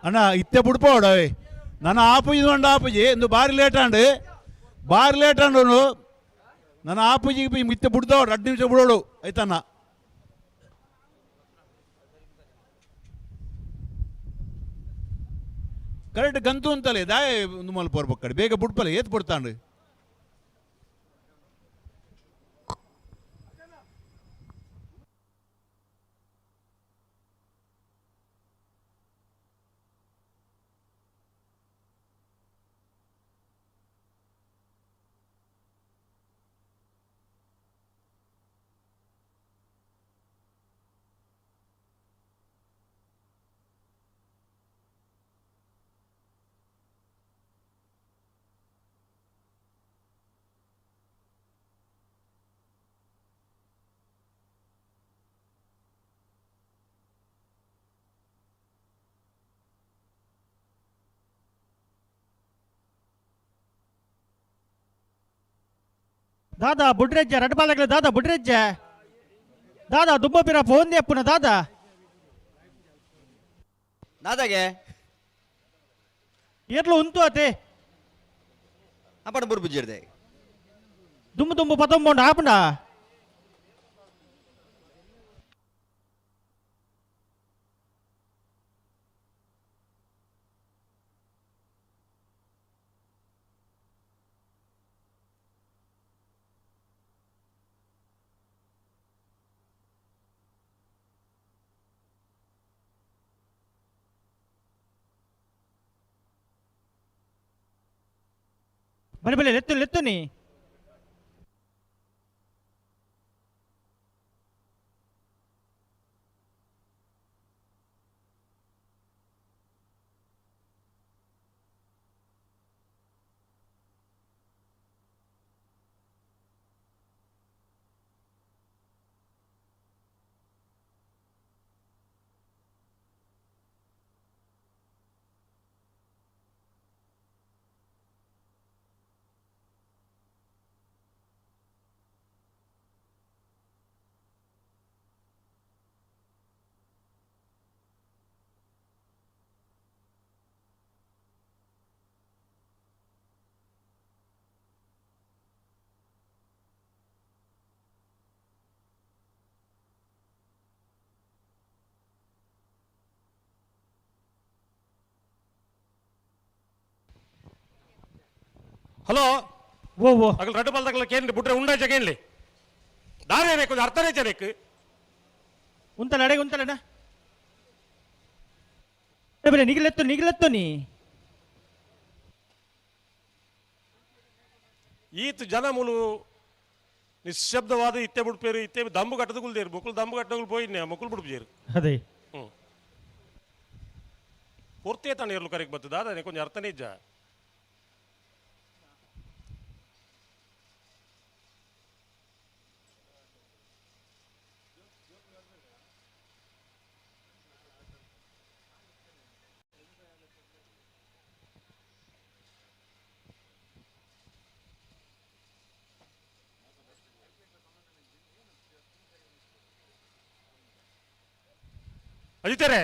ಅಣ್ಣ ಇತ್ತೆ ಬಿಡ್ಪೋಡವೆ ನನ್ನ ಆಪುಜಿ ಒಂದು ಆಪುಜಿ ಒಂದು ಬಾರಿ ಲೇಟ್ ಆಂಡು ನನ್ನ ಆಪುಜಿಗೆ ಇತ್ತೆ ಬಿಡ್ದವ 2 ನಿಮಿಷ ಬಿಡೋಡು ಆಯ್ತಣ್ಣ. ಕರೆಕ್ಟ್ ಗಂತು ಅಂತಲೇ ದಾಯ ಒಂದು ಮಲ್ಪ ಬರ್ಬೇಕು ಬೇಗ ಬಿಡ್ಪಲ್ಲ ಏತ್ ಬಿಡ್ತಾಂಡು ದಾದಾ ಬುಡ್ರೆಜ್ಜ ರಡ್ಪಾಲಗ್ಲ ದಾದಾ ಬುಡ್ರೆಜ್ಜ ದಾದಾ ದುಬ್ಬಪಿರ ಫೋನ್ ಅಪ್ಪುನ ದಾದಾ ದಾದಾಗೆ ಎರ್ಲು ಉಂತು ಅತೆ ಅಪ್ಪನ ಬುರ್ಬುಜಿರ್ದೆ ದುಂಬು ದುಂಬು ಪತೊಂಬೋಂಡು ಆಪುಂಡ ಬಲಿ ಬಲಿ ಲೆತ್ತು ಲೆತ್ತು ನೀ ಹಲೋ ಓ ಓ ಅಗಲ್ ರಡ್ಡು ಬಾಲ್ದಾಗಲ್ಲ ಕೇಂದ್ರ ಬಿಟ್ರೆ ಉಂಡ ಜಗೇನ್ಲಿ ದಾರಿ ಬೇಕು ಅರ್ಥನೇ ಜನಕ್ಕೆ ಉಂತಲ ಅಡೆಗೆ ಉಂತಲಣ್ಣ ಬಲೆ ನಿಗಿಲೆತ್ತು ನಿಗಿಲೆತ್ತು ನೀ ಈತ್ ಜನ ಮೂಲು ನಿಶ್ಶಬ್ದವಾದ ಇತ್ತೆ ಬಿಡ್ಪೇರು ಇತ್ತೆ ದಂಬು ಕಟ್ಟದಗುಲ್ದೇರು ಮುಕ್ಕಳು ದಂಬು ಕಟ್ಟಗಳು ಪೋಯಿನ್ನೆ ಮುಕ್ಕಳು ಬಿಡ್ಪೇರು ಅದೇ ಹ್ಞೂ ಪೂರ್ತಿ ತಾನು ಇರಲು ಕರೆಗೆ ಬರ್ತದ ಅದೇ ಕೊಂಚ ಅರ್ಥನೇ ಇಜ್ಜ ಅಜಿತಾರೆ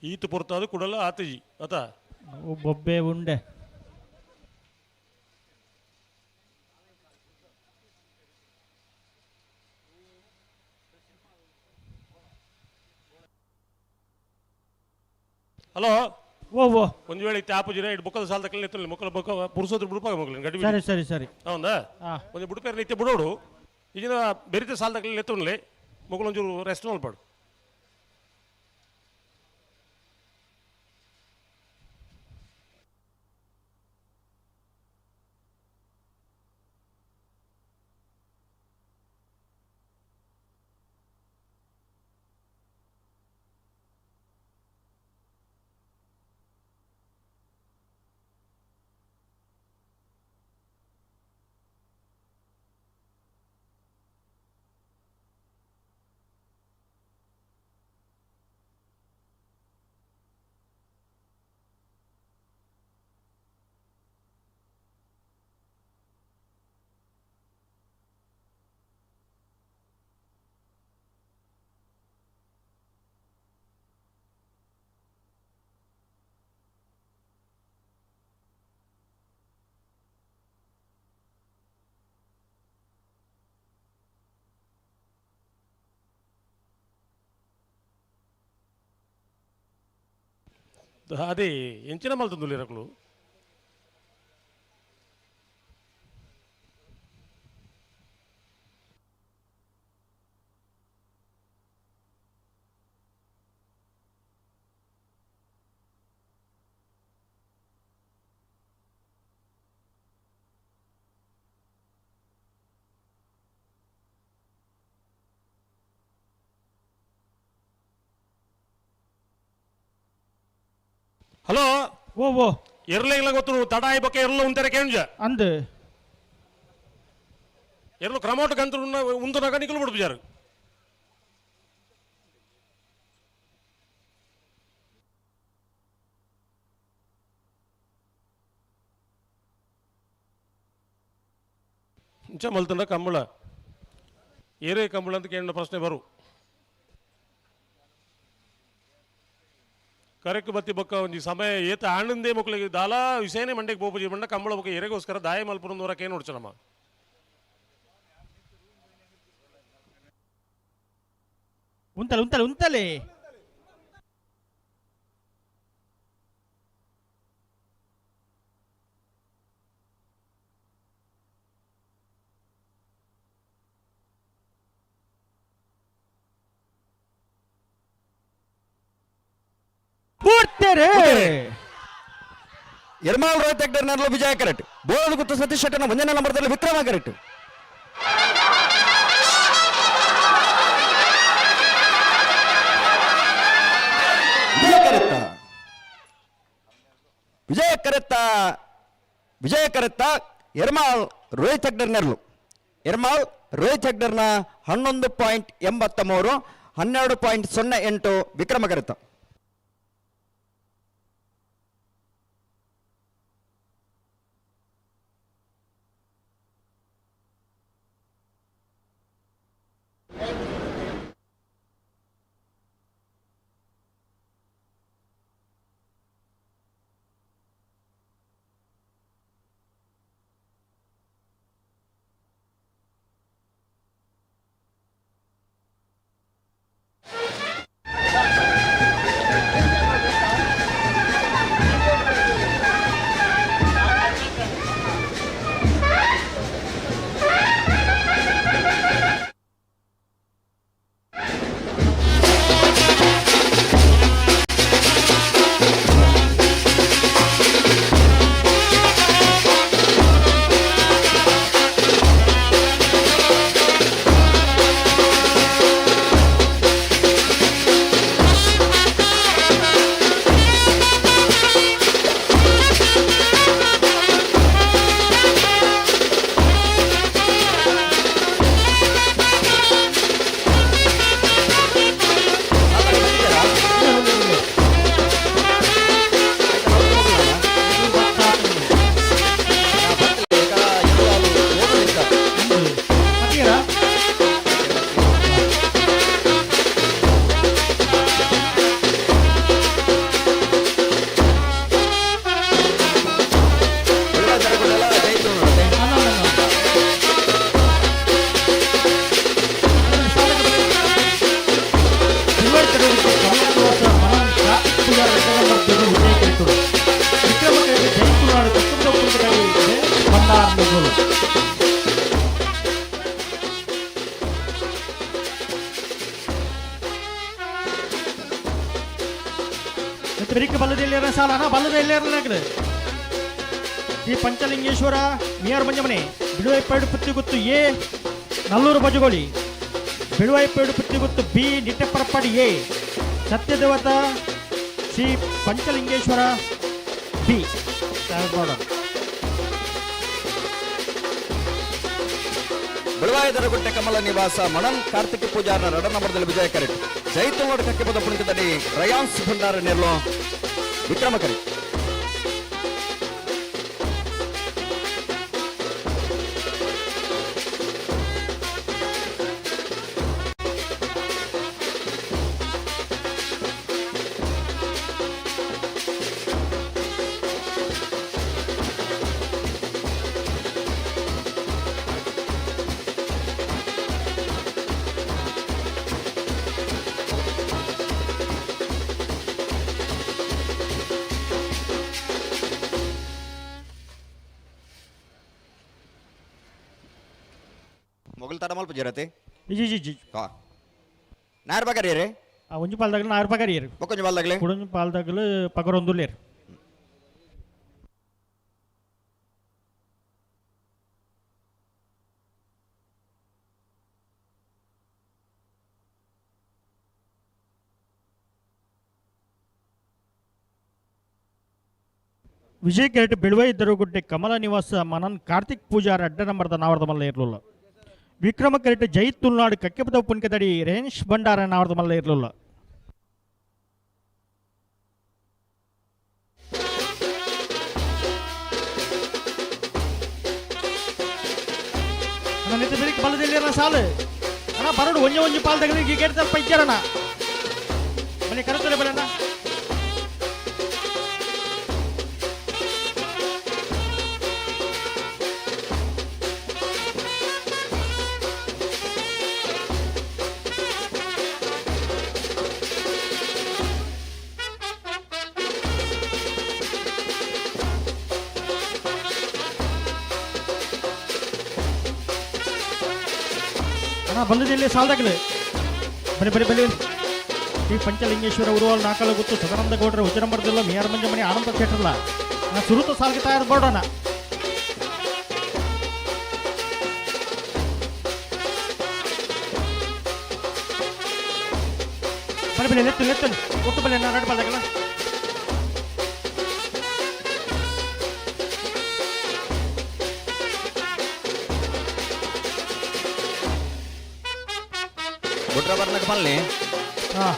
ಈತು ಪೊರ್ತಾದು ಕುಡಲ ಆತಜಿ ಆತ ಬೊಬ್ಬೆ ಉಂಡೆ ಹಲೋ ಓ ಓ ಒಂದು ವೇಳೆ ಇತ್ತೆ ಆಪುಜಿರ ಇಟ್ಟು ಬುಕ್ಕದ ಸಾಲ ತಕ್ಕಲಿ ಎತ್ತಲಿ ಮುಕ್ಕಲ ಬುಕ್ಕ ಪುರುಸೋದ್ರ ಬಿಡುಪಾಗ ಮಕ್ಕಳು ಗಡಿ ಸರಿ ಸರಿ ಸರಿ ಹೌದಾ ಹಾ ಒಂದು ಬಿಡುಪೇರು ನಿತ್ಯ ಬಿಡೋಡು ಈಗಿನ ಬೆರಿತ ಸಾಲ ತಕ್ಕಲಿ ಎತ್ತಲಿ ಮುಕ್ಕಳು ಒಂಚೂರು ರೆಸ್ಟ್ ನೋಡ್ಪಾಡು అదే ఎంచిన మళ్తుంది లేరకులు ಹಲೋ ಓ ಓ ಇರ್ಲಿಂಗ್ಲ ಗೊತ್ತು ತಡಾಯಿ ಬೊಕ್ಕೆ ಇರ್ಲ ಉಂತಾರೆ ಕೇಂಜ ಅಂದು ఎర్లు క్రమోట గంతులు ఉన్న ఉందనగా నికులు పడిపోయారు ಇಂಚ ಮಲ್ತಂಡ ಕಂಬಳ ಏರೇ ಕಂಬಳ ಅಂತ ಕೇಳಿದ ಪ್ರಶ್ನೆ ಬರು ಕರೆಕ್ಟ್ ಬತ್ತಿ ಬೊಕ್ಕ ಒಂಜಿ ಸಮಯ ಏತ ಆನಂದೇ ಮಕ್ಕಳಿಗೆ ದಾಲಾ ವಿಷಯನೇ ಮಂಡೆಗೆ ಪೋಪುಜಿ ಬಂಡ ಕಂಬಳ ಬೊಕ್ಕ ಎರೆಗೋಸ್ಕರ ದಾಯ ಮಲ್ಪುರಂದವರಕ್ಕೆ ನೋಡ್ಚನಮ್ಮ ಉಂತಲೆ ಉಂತಲೆ ಉಂತಲೆ ಪೂರ್ತಿರೇ ಎರ್ಮಾಳ್ ರೋಹಿತ್ ಹೆಗ್ಡರ್ ನೆರಳು ವಿಜಯ ಕರೆಕ್ಟ್ ಬೋಳಲು ಗುತ್ತು ಸತೀಶ್ ಶೆಟ್ಟನ 1ನೇ ನಂಬರ್ದಲ್ಲಿ ವಿಕ್ರಮ ಕರೆಕ್ಟ್ ವಿಜಯ ಕರೆತ್ತ ಎರ್ಮಾಳ್ ರೋಹಿತ್ ಹೆಗ್ಡರ್ ನೆರಳು ಎರ್ಮಾಳ್ ರೋಹಿತ್ ಹೆಗ್ಡರ್ನ 11.83 12.08 ವಿಕ್ರಮ ಕರೆತ್ತ ಬೆರಿಕೆ ಬಲ್ಲದೆಲ್ಲೇರ ಸಾಲನ ಬಲ್ಲದೆಲ್ಲೇರನಾಗಲಿ ಶ್ರೀ ಪಂಚಲಿಂಗೇಶ್ವರ ನಿಯರ್ ಮಂಜಮನೆ ಬಿಳುವೈಪೇಡು ಪುತ್ತಿಗುತ್ತು ಎ ನಲ್ಲೂರು ಬಜಗೋಳಿ ಬಿಳುವೈಪೇಡು ಪುತ್ತಿಗುತ್ತು ಬಿ ನಿಟ್ಟೆಪರಪಾಡಿ ಎ ಸತ್ಯದೇವತ ಶ್ರೀ ಪಂಚಲಿಂಗೇಶ್ವರ ಬಿ ಬೆಳವಾಯದರಗುಟ್ಟೆ ಕಮಲ ನಿವಾಸ ಮಣನ್ ಕಾರ್ತಿಕ ಪೂಜಾರ 2 ನಂಬರ್ದಲ್ಲಿ ವಿಜಯ ಕರೆಕ್ಟ್ ಜೈತುಲೋಡ್ ಕಕ್ಕೆ ಪದ ಪುಣಿಕದಲ್ಲಿ ರಯಾನ್ಸ್ ಭಂಡಾರ ನೆರಳು ವಿಕ್ರಮ ಕರೆಕ್ಟ್ ಮೊಗಲ್ ತಡ ಮಲ್ಪ ಜರತೆ ಜಿ ಜಿ ಜಿ ನಾರ್ ಬಗರಿ ರೇ ಆ ಒಂಜಿ ಪಾಲ್ದಾಗಲು 4 ರೂಪಾಯಿ ಕರಿಯರು ಬೊಕೊಂಜ ಬಾಲ್ದಾಗಲೆ ಕುಡೊಂಜಿ ಪಾಲ್ದಾಗಲು ಪಗರೊಂದುಲ್ಲೇರು ವಿಜಯ್ ಕೆರೆಟ್ ಬೆಳುವೈ ದರುಗುಡ್ಡೆ ಕಮಲ ನಿವಾಸ ಮನನ್ ಕಾರ್ತಿಕ್ ಪೂಜಾರ 2 ನಂಬರ್ದ ನಾವರ್ದ ಮಲ್ಲ ಇರಲಿಲ್ಲ ವಿಕ್ರಮ ಕರೆಟ್ ಜೈ ತುಳುನಾಡು ಕಕ್ಕೆಪದ ಪುನ್ಕದಡಿ ರೇಂಜ್ ಬಂಡಾರನ ಅವ್ರದ್ದು ಮಲ್ಲ ಇರಲಿಲ್ಲ. ನಿತ್ಯ ಬೆಳಿಗ್ಗೆ ಬಲದಲ್ಲಿ ಸಾಲು ಅಣ್ಣ ಬರೋಡು ಒಂಜೆ ಒಂಜಿ ಪಾಲ್ ತಗಲಿ ಈಗ ಕೇಳ್ತಾರೆ ಪೈಚಾರಣ ಬನ್ನಿ ಕರೆತಾರೆ ಬರಣ್ಣ. ಬಂದದಲ್ಲಿ ಸಾಲದಾಗಲಿ ಬನ್ನಿ ಬನ್ನಿ ಬನ್ನಿ. ಈ ಪಂಚಲಿಂಗೇಶ್ವರ ಉರುವಾಲ್ ನಾಕಲ ಗೊತ್ತು ಸದಾನಂದ ಗೌಡರ ಉಜರಂಬರದಲ್ಲ ಮಿಯಾರ ಮಂಜ ಮನೆ ಆನಂದ ಥಿಯೇಟರ್ಲ ನಾ ಸುರುತ ಸಾಲ್ಗೆ ತಯಾರು ಬೋಡೋಣ. ಬನ್ನಿ ಬನ್ನಿ ಲೆತ್ತು ಲೆತ್ತು ಒಟ್ಟು ಬನ್ನಿ ನಾ ರೆಡ್ ಬಾಲ್ದಾಗಲ್ಲ. ಗುಡ್ರ ಬರ್ನಕ್ಕೆ ಬನ್ನಿ. ಹಾಂ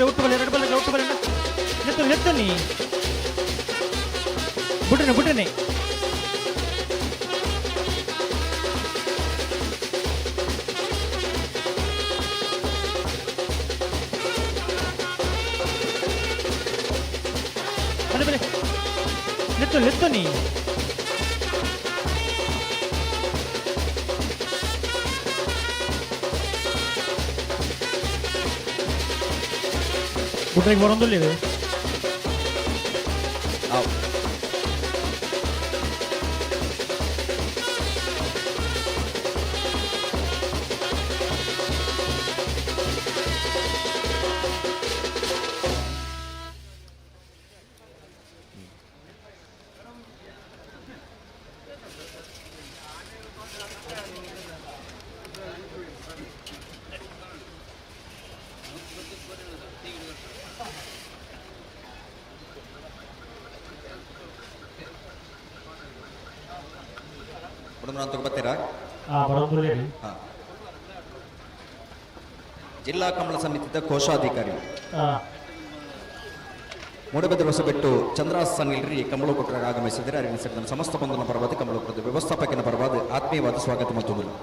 ಒಟ್ಟು ಬಲೆ ಎರಡು ಬಲೆ ಒಟ್ಟು ಬಲೆ ಎತ್ತು ಎತ್ತನಿ ಬಿಟ್ರೆ ಬಿಟ್ರೇನೆ ಬಲೆ ಬಲೆ ಎತ್ತು ಎತ್ತನಿ ಗುಡ್ರೆಗೆ ಬರೋದಿಲ್ಲ ಬರ್ತೀರಾ? ಜಿಲ್ಲಾ ಕಮಲ ಸಮಿತಿಯ ಕೋಶಾಧಿಕಾರಿ ಮೂಡಬಿದ್ರೆ ಹೊಸಬೆಟ್ಟು ಚಂದ್ರಾಸನ್ ಇಲ್ರಿ ಕಮಲ ಕೊಟ್ಟರಾಗ ಆಗಮಿಸಿದರೆ ಅರಿವಿನ ಸೇರಿದ ಸಮಸ್ತ ಬಂಧನ ಪರವಾದ ಕಮಲ ಕೊಟ್ಟದ ವ್ಯವಸ್ಥಾಪಕನ ಪರವಾದ ಆತ್ಮೀಯವಾದ ಸ್ವಾಗತ ಮತ್ತು ಬಲೆ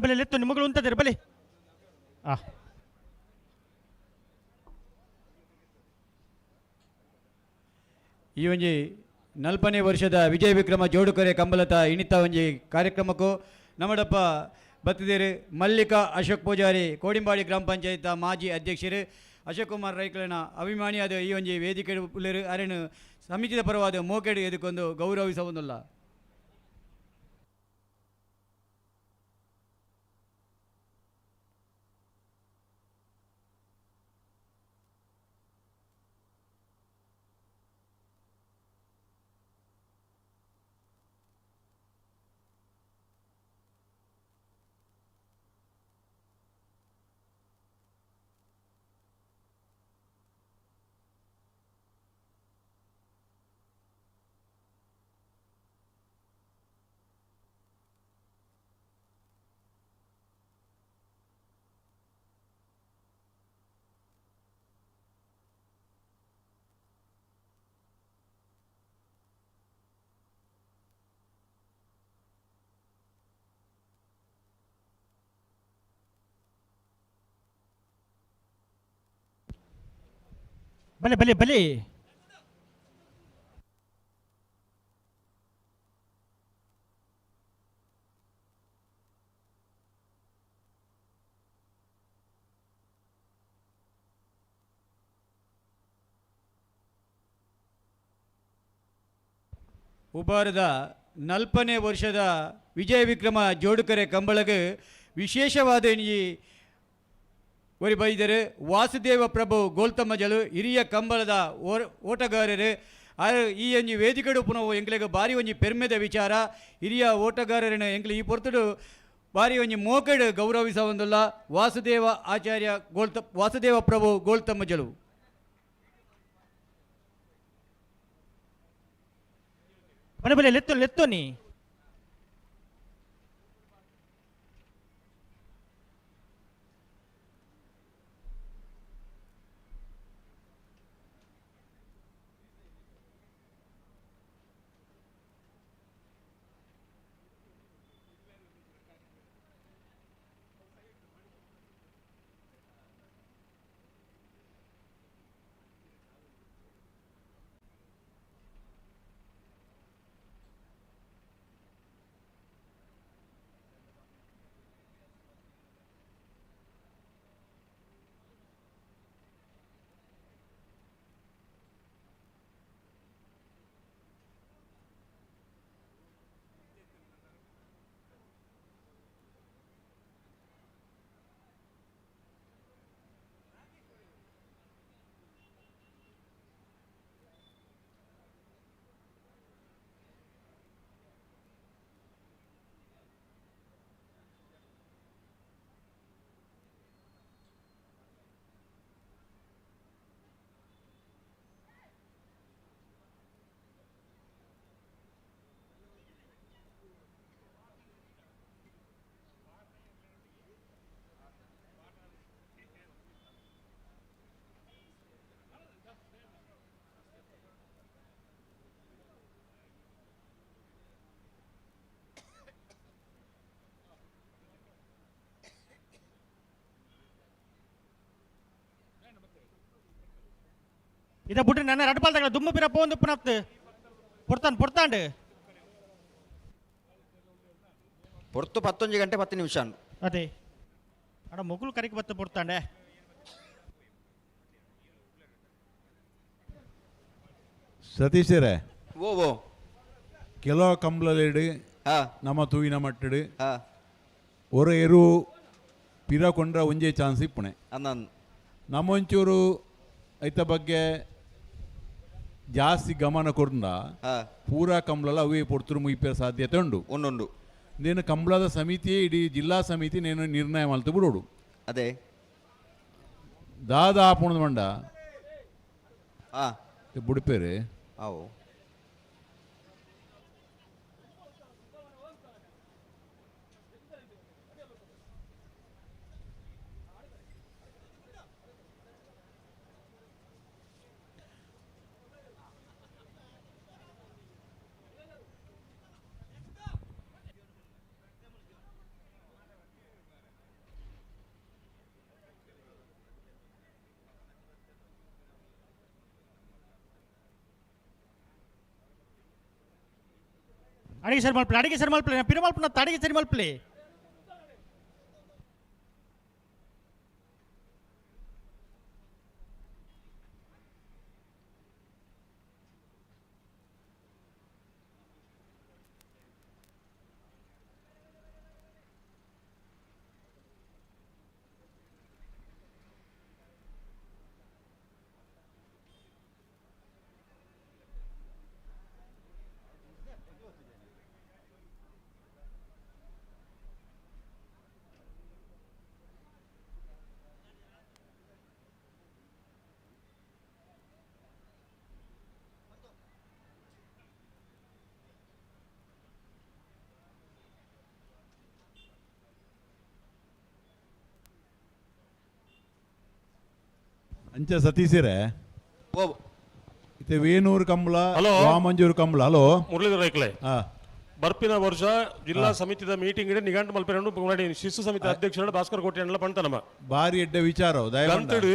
ಬಲೆ ಲೆತ್ತು ನಿಮ್ಮಗಳು ಅಂತದಿರ ಬಲೆ ಈ ಒಂಜಿ 40ನೇ ವರ್ಷದ ವಿಜಯ ವಿಕ್ರಮ ಜೋಡುಕರೆ ಕಂಬಲತ ಇಣಿತ ಒಂಜಿ ಕಾರ್ಯಕ್ರಮಕ್ಕೂ ನಮ್ಮಡಪ್ಪ ಬತ್ತಿದೇರು ಮಲ್ಲಿಕಾ ಅಶೋಕ್ ಪೂಜಾರಿ ಕೋಡಿಂಬಾಡಿ ಗ್ರಾಮ ಪಂಚಾಯತ್ ಮಾಜಿ ಅಧ್ಯಕ್ಷರು ಅಶೋಕ್ ಕುಮಾರ್ ರೈಕಲನ ಅಭಿಮಾನಿಯಾದ ಈ ಒಂಜಿ ವೇದಿಕೆ ಉಳ್ಳರು ಅರೆನು ಸಮಿತಿಯ ಪರವಾದ ಮೋಕೆಡು ಎದುಕೊಂಡು ಗೌರವಿಸವುದಿಲ್ಲ. ಬಲೆ ಬಲೆ ಬಲೆ ಉಬಾರದ 40ನೇ ವರ್ಷದ ವಿಜಯ ವಿಕ್ರಮ ಜೋಡುಕರೆ ಕಂಬಳಗೆ ವಿಶೇಷವಾದ ಈ ಒರಿ ಬೈದರು ವಾಸುದೇವ ಪ್ರಭು ಗೋಲ್ತಮ್ಮಜಲು ಹಿರಿಯ ಕಂಬಳದ ಓಟಗಾರರು ಈ ಒಂಜಿ ವೇದಿಕೆಡು ಪುನಃ ಎಂಕ್ಲೆಗೆ ಬಾರಿ ಒಂಜಿ ಪೆರ್ಮೆದ ವಿಚಾರ ಹಿರಿಯ ಓಟಗಾರರನ್ನು ಎಂಕ್ಲೆ ಈ ಪೊರ್ತುಡು ಬಾರಿ ಒಂಜಿ ಮೋಕೆಡು ಗೌರವಿಸವಂದುಲ್ಲ ವಾಸುದೇವ ಪ್ರಭು ಗೋಲ್ತಮ್ಮಜಲು ಬಲೆ ಬಲೆ ಲೆತ್ತು ಲೆತ್ತು ನೀ ಇದ ಬಿಟ್ರೆ ನನ್ನ ರಡ್ಪಾಲ್ ತಗಲ ದುಮ್ಮ ಪಿರ ಪೋಂದು ಪುನತ್ ಪೊರ್ತಾಂಡು ಪೊರ್ತು 11 ಗಂಟೆ 10 ನಿಮಿಷ ಅದೇ ಅಡ ಮೊಗುಲು ಕರೆಗೆ ಬತ್ತ ಪೊರ್ತಾಂಡೆ ಸತೀಶರೇ ಓ ಕೆಲವು ಕಂಬಳಲೇಡು ಹಾ ನಮ್ಮ ತೂವಿನ ಮಟ್ಟಡು ಹಾ ಒರ ಎರು ಪಿರ ಕೊಂಡ್ರ ಒಂಜೇ ಚಾನ್ಸ್ ಇಪ್ಪಣೆ ಅಂದ ನಮ್ಮೊಂಚೂರು ಐತ ಬಗ್ಗೆ ಜಾಸ್ತಿ ಗಮನ ಕೊಡ್ದ ಹಾ ಪೂರಾ ಕಂಬಳ ಅವೇ ಪೊರ್ತರು ಮುಯ್ಪೆ ಸಾಧ್ಯತೆ ಉಂಡು ಉಂಡು నేను కంబళದ ಸಮಿತಿಯೇ ಇಡೀ ಜಿಲ್ಲಾ ಸಮಿತಿ నేను ನಿರ್ಣಯ ಮಲ್ತು ಬಿಡೋಡು ಅದೇ ದಾದಾಪುಣದ ಮಂಡ ಹಾ ಬುಡಿಪೇರು ಅವು ಅಡಿಗೆ ಸರಿ ಮಲ್ಪಲೆ ಪಿರ ಮಲ್ಪನ ಅಡಿಗೆ ಸರಿ ಮಲ್ಪಲೆ ಅಂಚ ಸತೀಶರೇ ಓ ಇತ್ತೆ ವೇಣೂರು ಕಂಬಳ ಹಲೋ. ವಾಮಂಜೂರು ಕಂಬಳ ಹಲೋ ಮುರಳೀಧರ ರೈಕ್ಲೆ ಹಾ ಬರ್ಪಿನ ವರ್ಷ ಜಿಲ್ಲಾ ಸಮಿತಿದ ಮೀಟಿಂಗ್ ಇಡೆ ನಿಘಂಟು ಮಲ್ಪೆರನ್ನು ಶಿಶು ಸಮಿತಿ ಅಧ್ಯಕ್ಷರು ಭಾಸ್ಕರ್ ಕೋಟೆ ಪಣ್ತನಮ್ಮ ಬಾರಿ ಎಡ್ಡೆ ವಿಚಾರ ಗಂತಡು